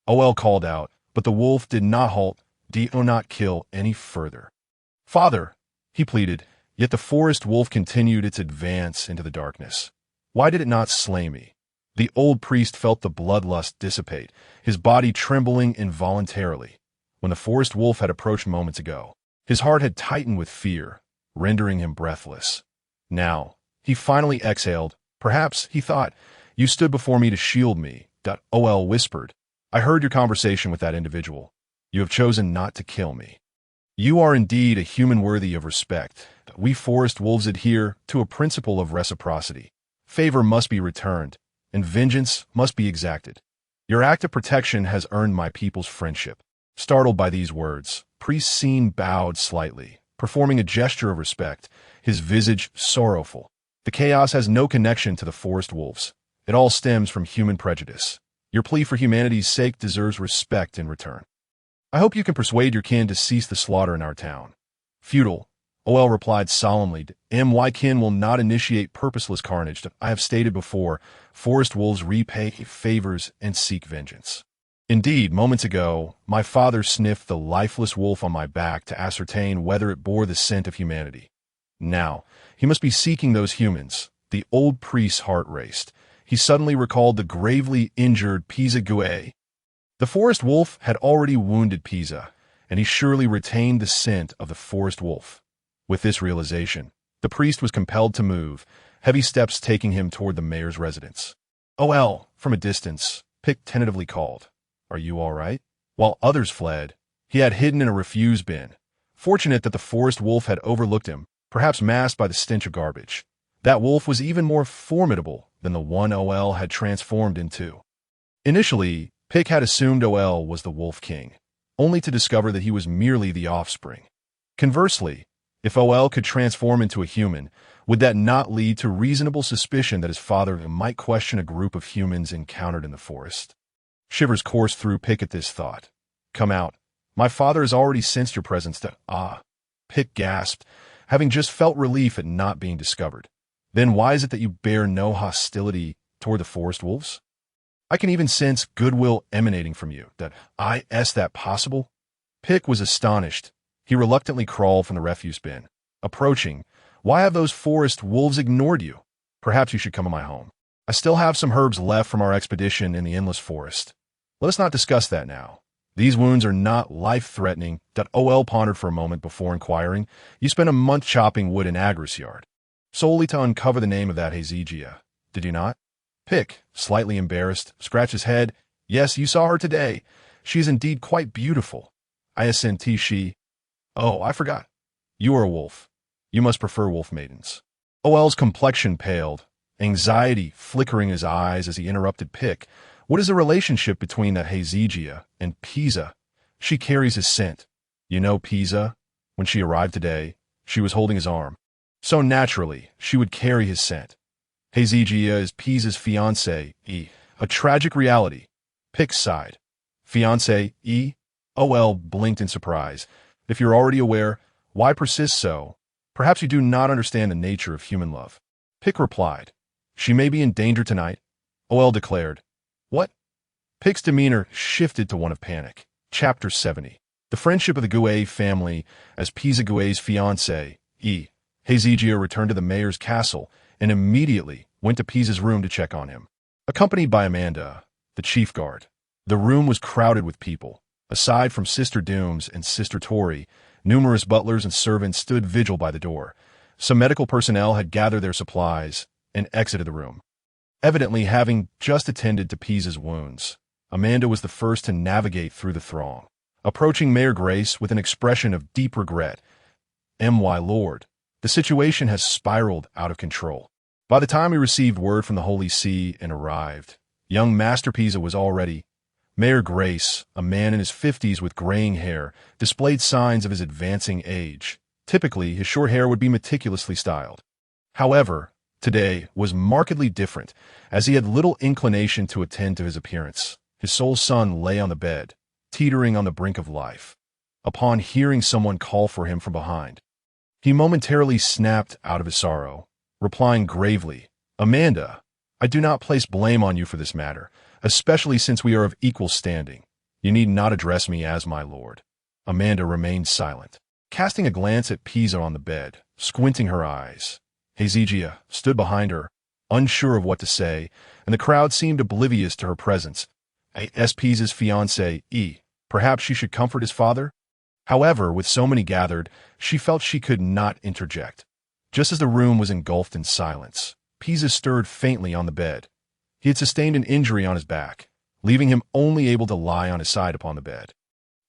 Ol called out, but the wolf did not halt, did not kill any further. "Father," he pleaded, yet the forest wolf continued its advance into the darkness. "Why did it not slay me?" The old priest felt the bloodlust dissipate, his body trembling involuntarily. When the forest wolf had approached moments ago, his heart had tightened with fear, rendering him breathless. Now, he finally exhaled. "Perhaps," he thought, "you stood before me to shield me." Ol whispered, "I heard your conversation with that individual. You have chosen not to kill me. You are indeed a human worthy of respect. We forest wolves adhere to a principle of reciprocity. Favor must be returned, and vengeance must be exacted. Your act of protection has earned my people's friendship." Startled by these words, Priest Scene bowed slightly, performing a gesture of respect, his visage sorrowful. "The chaos has no connection to the forest wolves. It all stems from human prejudice. Your plea for humanity's sake deserves respect in return. I hope you can persuade your kin to cease the slaughter in our town." "Feudal," Ol replied solemnly, "My kin will not initiate purposeless carnage. I have stated before, forest wolves repay favors and seek vengeance. Indeed, moments ago, my father sniffed the lifeless wolf on my back to ascertain whether it bore the scent of humanity. Now, he must be seeking those humans." The old priest's heart raced. He suddenly recalled the gravely injured Pisa Gue. The forest wolf had already wounded Pisa, and he surely retained the scent of the forest wolf. With this realization, the priest was compelled to move, heavy steps taking him toward the mayor's residence. Ol, from a distance, Pick tentatively called, Are you all right? While others fled, he had hidden in a refuse bin, fortunate that the forest wolf had overlooked him, perhaps masked by the stench of garbage. That wolf was even more formidable than the one OL had transformed into. Initially, Pick had assumed OL was the Wolf King, only to discover that he was merely the offspring. Conversely, if OL could transform into a human, would that not lead to reasonable suspicion that his father might question a group of humans encountered in the forest? Shivers coursed through Pick at this thought. Come out. My father has already sensed your presence. Pick gasped, having just felt relief at not being discovered. Then why is it that you bear no hostility toward the forest wolves? I can even sense goodwill emanating from you. Is that possible? Pick was astonished. He reluctantly crawled from the refuse bin. Approaching, why have those forest wolves ignored you? Perhaps you should come to my home. I still have some herbs left from our expedition in the endless forest. Let us not discuss that now. These wounds are not life-threatening. OL pondered for a moment before inquiring. You spent a month chopping wood in Agris yard, solely to uncover the name of that Hezekiah, did you not? Pick, slightly embarrassed, scratched his head. Yes, you saw her today. She is indeed quite beautiful. I assent she. Oh, I forgot. You are a wolf. You must prefer wolf maidens. OL's complexion paled, anxiety flickering his eyes as he interrupted Pick. What is the relationship between that Hezekiah and Pisa? She carries his scent. You know Pisa? When she arrived today, she was holding his arm. So naturally, she would carry his scent. Hezekiah is Pisa's fiancé, a tragic reality. Pick sighed. Fiancé, OL blinked in surprise. If you're already aware, why persist so? Perhaps you do not understand the nature of human love. Pick replied. She may be in danger tonight, OL declared. What? Pick's demeanor shifted to one of panic. Chapter 70. The friendship of the Gouet family as Pisa Gouet's fiancé, Hezekiah returned to the mayor's castle and immediately went to Pisa's room to check on him. Accompanied by Amanda, the chief guard, the room was crowded with people. Aside from Sister Dooms and Sister Tori, numerous butlers and servants stood vigil by the door. Some medical personnel had gathered their supplies and exited the room. Evidently having just attended to Pisa's wounds, Amanda was the first to navigate through the throng, approaching Mayor Grace with an expression of deep regret. My lord, the situation has spiraled out of control. By the time we received word from the Holy See and arrived, young Master Pisa was already. Mayor Grace, a man in his 50s with graying hair, displayed signs of his advancing age. Typically, his short hair would be meticulously styled. However, today was markedly different, as he had little inclination to attend to his appearance. His sole son lay on the bed, teetering on the brink of life. Upon hearing someone call for him from behind, he momentarily snapped out of his sorrow, replying gravely, Amanda, I do not place blame on you for this matter, especially since we are of equal standing. You need not address me as my lord. Amanda remained silent, casting a glance at Pisa on the bed, squinting her eyes. Hezekiah stood behind her, unsure of what to say, and the crowd seemed oblivious to her presence. Pisa's fiancé, perhaps she should comfort his father? However, with so many gathered, she felt she could not interject. Just as the room was engulfed in silence, Pisa stirred faintly on the bed. He had sustained an injury on his back, leaving him only able to lie on his side upon the bed.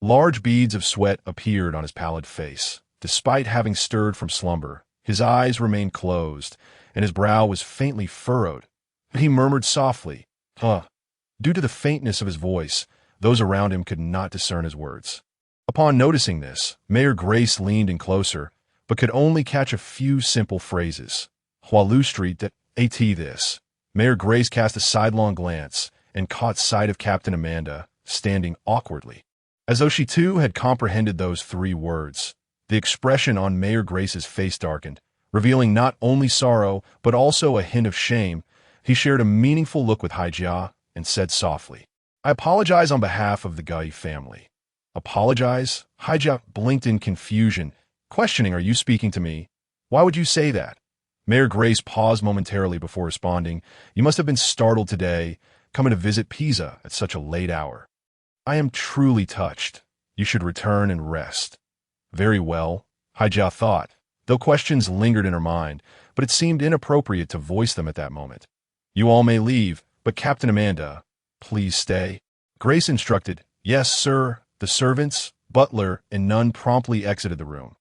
Large beads of sweat appeared on his pallid face. Despite having stirred from slumber, his eyes remained closed, and his brow was faintly furrowed. He murmured softly, Due to the faintness of his voice, those around him could not discern his words. Upon noticing this, Mayor Grace leaned in closer, but could only catch a few simple phrases. Hualu Street this. Mayor Grace cast a sidelong glance and caught sight of Captain Amanda, standing awkwardly. As though she too had comprehended those 3 words, the expression on Mayor Grace's face darkened, revealing not only sorrow, but also a hint of shame. He shared a meaningful look with Haijia and said softly, I apologize on behalf of the Gai family. Apologize? Haijia blinked in confusion, questioning, are you speaking to me? Why would you say that? Mayor Grace paused momentarily before responding. You must have been startled today, coming to visit Pisa at such a late hour. I am truly touched. You should return and rest. Very well, Haijia thought, though questions lingered in her mind, but it seemed inappropriate to voice them at that moment. You all may leave, but Captain Amanda, please stay. Grace instructed, "Yes, sir." The servants, butler, and nun promptly exited the room.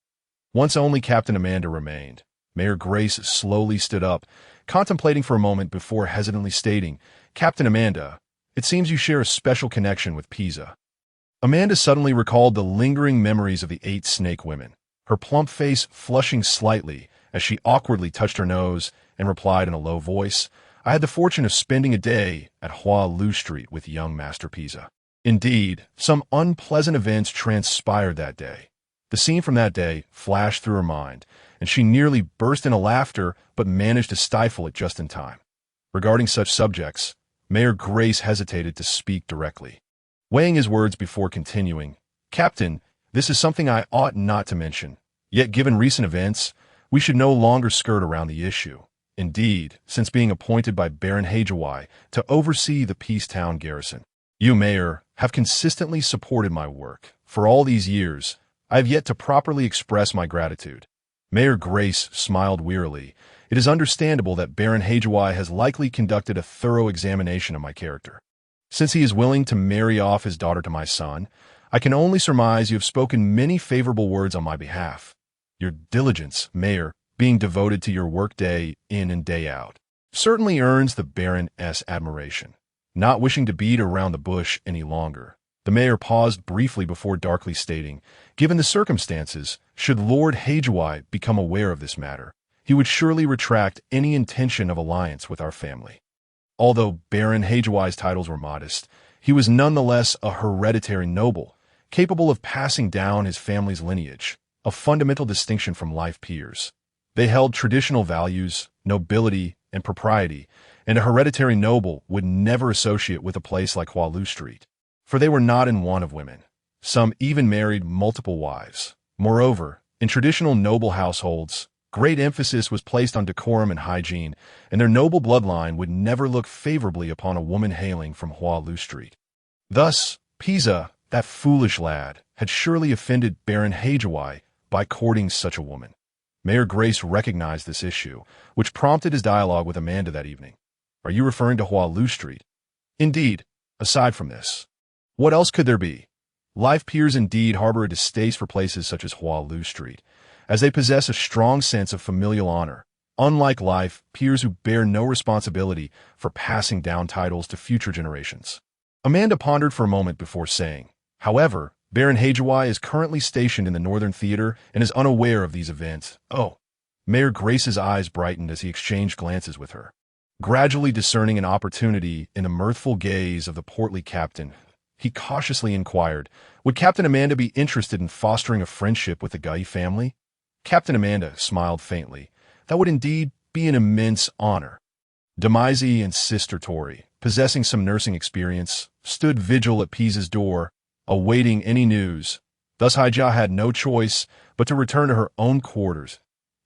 Once only Captain Amanda remained. Mayor Grace slowly stood up, contemplating for a moment before hesitantly stating, "Captain Amanda, it seems you share a special connection with Pisa." Amanda suddenly recalled the lingering memories of the 8 snake women, her plump face flushing slightly as she awkwardly touched her nose and replied in a low voice, "I had the fortune of spending a day at Hua Lu Street with young Master Pisa." Indeed, some unpleasant events transpired that day. The scene from that day flashed through her mind, and she nearly burst into laughter but managed to stifle it just in time. Regarding such subjects, Mayor Grace hesitated to speak directly. Weighing his words before continuing, "Captain, this is something I ought not to mention. Yet given recent events, we should no longer skirt around the issue. Indeed, since being appointed by Baron Hajawai to oversee the Peacetown garrison, you, Mayor, have consistently supported my work. For all these years, I have yet to properly express my gratitude." Mayor Grace smiled wearily. "It is understandable that Baron Hajawai has likely conducted a thorough examination of my character. Since he is willing to marry off his daughter to my son, I can only surmise you have spoken many favorable words on my behalf. Your diligence, Mayor, being devoted to your work day in and day out, certainly earns the Baron's admiration." Not wishing to beat around the bush any longer, the mayor paused briefly before darkly stating, "Given the circumstances, should Lord Hajawai become aware of this matter, he would surely retract any intention of alliance with our family." Although Baron Hajawai's titles were modest, he was nonetheless a hereditary noble, capable of passing down his family's lineage, a fundamental distinction from life peers. They held traditional values, nobility, and propriety, and a hereditary noble would never associate with a place like Hua Lu Street, for they were not in want of women. Some even married multiple wives. Moreover, in traditional noble households, great emphasis was placed on decorum and hygiene, and their noble bloodline would never look favorably upon a woman hailing from Hua Lu Street. Thus, Pisa, that foolish lad, had surely offended Baron Hajawai by courting such a woman. Mayor Grace recognized this issue, which prompted his dialogue with Amanda that evening. "Are you referring to Hua Lu Street?" "Indeed. Aside from this, what else could there be? Life peers indeed harbor a distaste for places such as Hua Lu Street, as they possess a strong sense of familial honor, unlike life peers who bear no responsibility for passing down titles to future generations." Amanda pondered for a moment before saying, "However, Baron Hajawai is currently stationed in the Northern Theater and is unaware of these events." "Oh." Mayor Grace's eyes brightened as he exchanged glances with her. Gradually discerning an opportunity in the mirthful gaze of the portly captain, he cautiously inquired, "Would Captain Amanda be interested in fostering a friendship with the Gai family?" Captain Amanda smiled faintly. "That would indeed be an immense honor." Demaisi and Sister Tori, possessing some nursing experience, stood vigil at Pisa's door, awaiting any news. Thus Haijia had no choice but to return to her own quarters.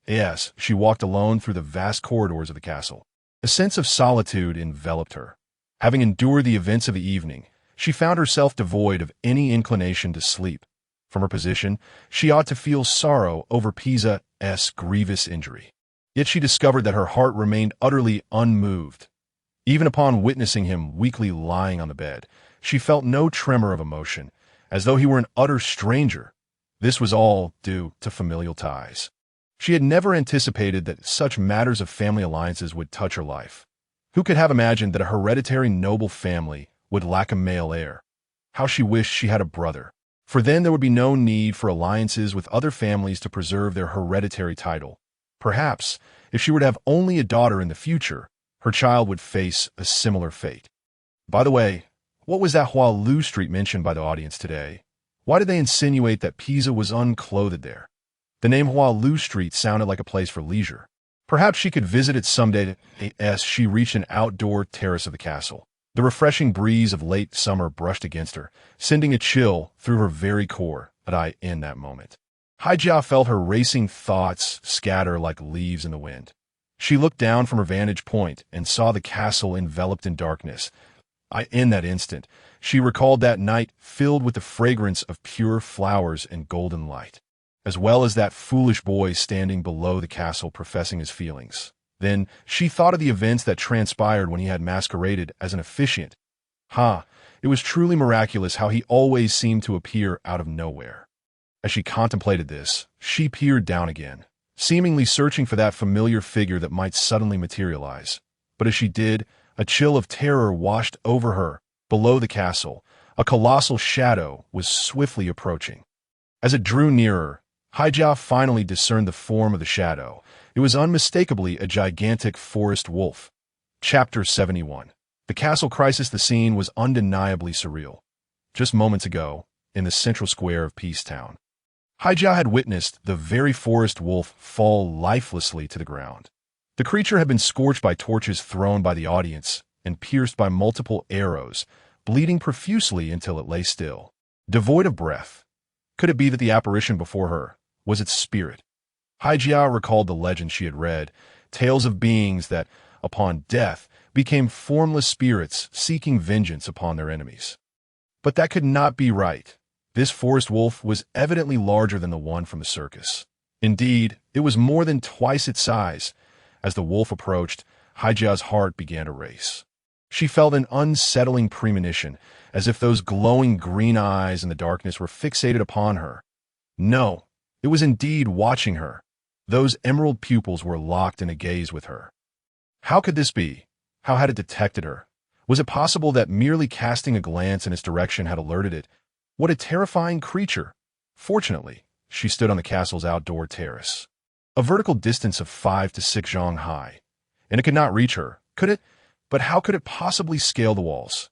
Yes, she walked alone through the vast corridors of the castle. A sense of solitude enveloped her. Having endured the events of the evening, she found herself devoid of any inclination to sleep. From her position, she ought to feel sorrow over Pisa's grievous injury. Yet she discovered that her heart remained utterly unmoved. Even upon witnessing him weakly lying on the bed, she felt no tremor of emotion, as though he were an utter stranger. This was all due to familial ties. She had never anticipated that such matters of family alliances would touch her life. Who could have imagined that a hereditary noble family would lack a male heir? How she wished she had a brother, for then there would be no need for alliances with other families to preserve their hereditary title. Perhaps, if she were to have only a daughter in the future, her child would face a similar fate. By the way, what was that Hua Lu Street mentioned by the audience today? Why did they insinuate that Pisa was unclothed there? The name Hua Lu Street sounded like a place for leisure. Perhaps she could visit it someday as she reached an outdoor terrace of the castle. The refreshing breeze of late summer brushed against her, sending a chill through her very core in that moment. Haijia felt her racing thoughts scatter like leaves in the wind. She looked down from her vantage point and saw the castle enveloped in darkness. In that instant, she recalled that night filled with the fragrance of pure flowers and golden light, as well as that foolish boy standing below the castle professing his feelings. Then she thought of the events that transpired when he had masqueraded as an officiant. It was truly miraculous how he always seemed to appear out of nowhere. As she contemplated this, she peered down again, seemingly searching for that familiar figure that might suddenly materialize. But as she did, a chill of terror washed over her. Below the castle, a colossal shadow was swiftly approaching. As it drew nearer, Haijia finally discerned the form of the shadow. It was unmistakably a gigantic forest wolf. Chapter 71. The castle crisis. The scene was undeniably surreal. Just moments ago, in the central square of Peacetown, Haijia had witnessed the very forest wolf fall lifelessly to the ground. The creature had been scorched by torches thrown by the audience and pierced by multiple arrows, bleeding profusely until it lay still, devoid of breath. Could it be that the apparition before her was its spirit? Haijia recalled the legend she had read, tales of beings that, upon death, became formless spirits seeking vengeance upon their enemies. But that could not be right. This forest wolf was evidently larger than the one from the circus. Indeed, it was more than twice its size. As the wolf approached, Haijia's heart began to race. She felt an unsettling premonition, as if those glowing green eyes in the darkness were fixated upon her. No, it was indeed watching her. Those emerald pupils were locked in a gaze with her. How could this be? How had it detected her? Was it possible that merely casting a glance in its direction had alerted it? What a terrifying creature! Fortunately, she stood on the castle's outdoor terrace, a vertical distance of 5 to 6 zhang high, and it could not reach her, could it? But how could it possibly scale the walls?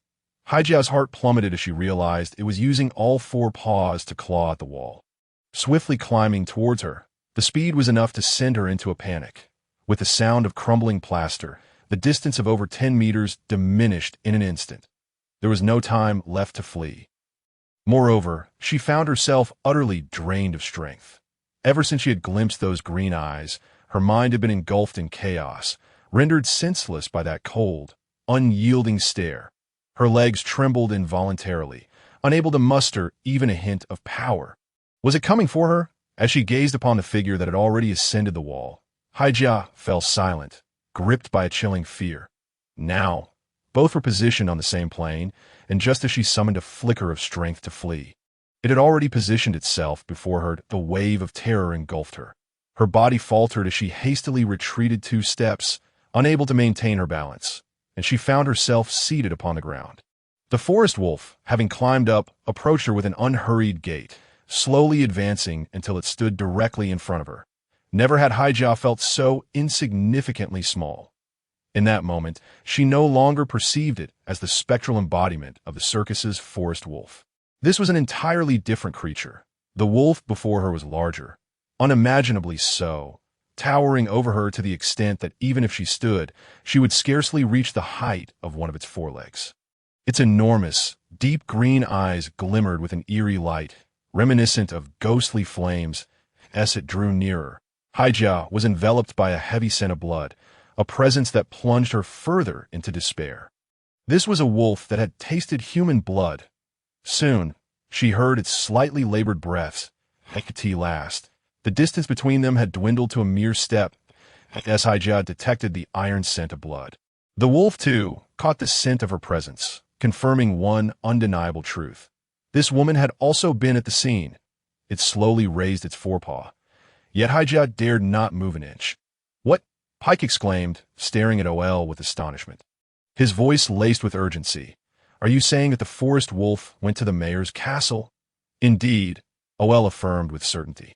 Haijia's heart plummeted as she realized it was using all 4 paws to claw at the wall. Swiftly climbing towards her, the speed was enough to send her into a panic. With the sound of crumbling plaster, the distance of over 10 meters diminished in an instant. There was no time left to flee. Moreover, she found herself utterly drained of strength. Ever since she had glimpsed those green eyes, her mind had been engulfed in chaos, rendered senseless by that cold, unyielding stare. Her legs trembled involuntarily, unable to muster even a hint of power. Was it coming for her? As she gazed upon the figure that had already ascended the wall, Haijia fell silent, gripped by a chilling fear. Now, both were positioned on the same plane, and just as she summoned a flicker of strength to flee, it had already positioned itself before her. The wave of terror engulfed her. Her body faltered as she hastily retreated 2 steps, unable to maintain her balance, and she found herself seated upon the ground. The forest wolf, having climbed up, approached her with an unhurried gait, slowly advancing until it stood directly in front of her. Never had Haijia felt so insignificantly small. In that moment, she no longer perceived it as the spectral embodiment of the circus's forest wolf. This was an entirely different creature. The wolf before her was larger, unimaginably so, towering over her to the extent that even if she stood, she would scarcely reach the height of one of its forelegs. Its enormous, deep green eyes glimmered with an eerie light, reminiscent of ghostly flames. As it drew nearer, Haijia was enveloped by a heavy scent of blood, a presence that plunged her further into despair. This was a wolf that had tasted human blood. Soon, she heard its slightly labored breaths. Hecate last. The distance between them had dwindled to a mere step, as Haijia detected the iron scent of blood. The wolf, too, caught the scent of her presence, confirming one undeniable truth. This woman had also been at the scene. It slowly raised its forepaw, yet Haijia dared not move an inch. "What?" Pike exclaimed, staring at OL with astonishment. His voice laced with urgency. "Are you saying that the forest wolf went to the mayor's castle?" "Indeed," OL affirmed with certainty.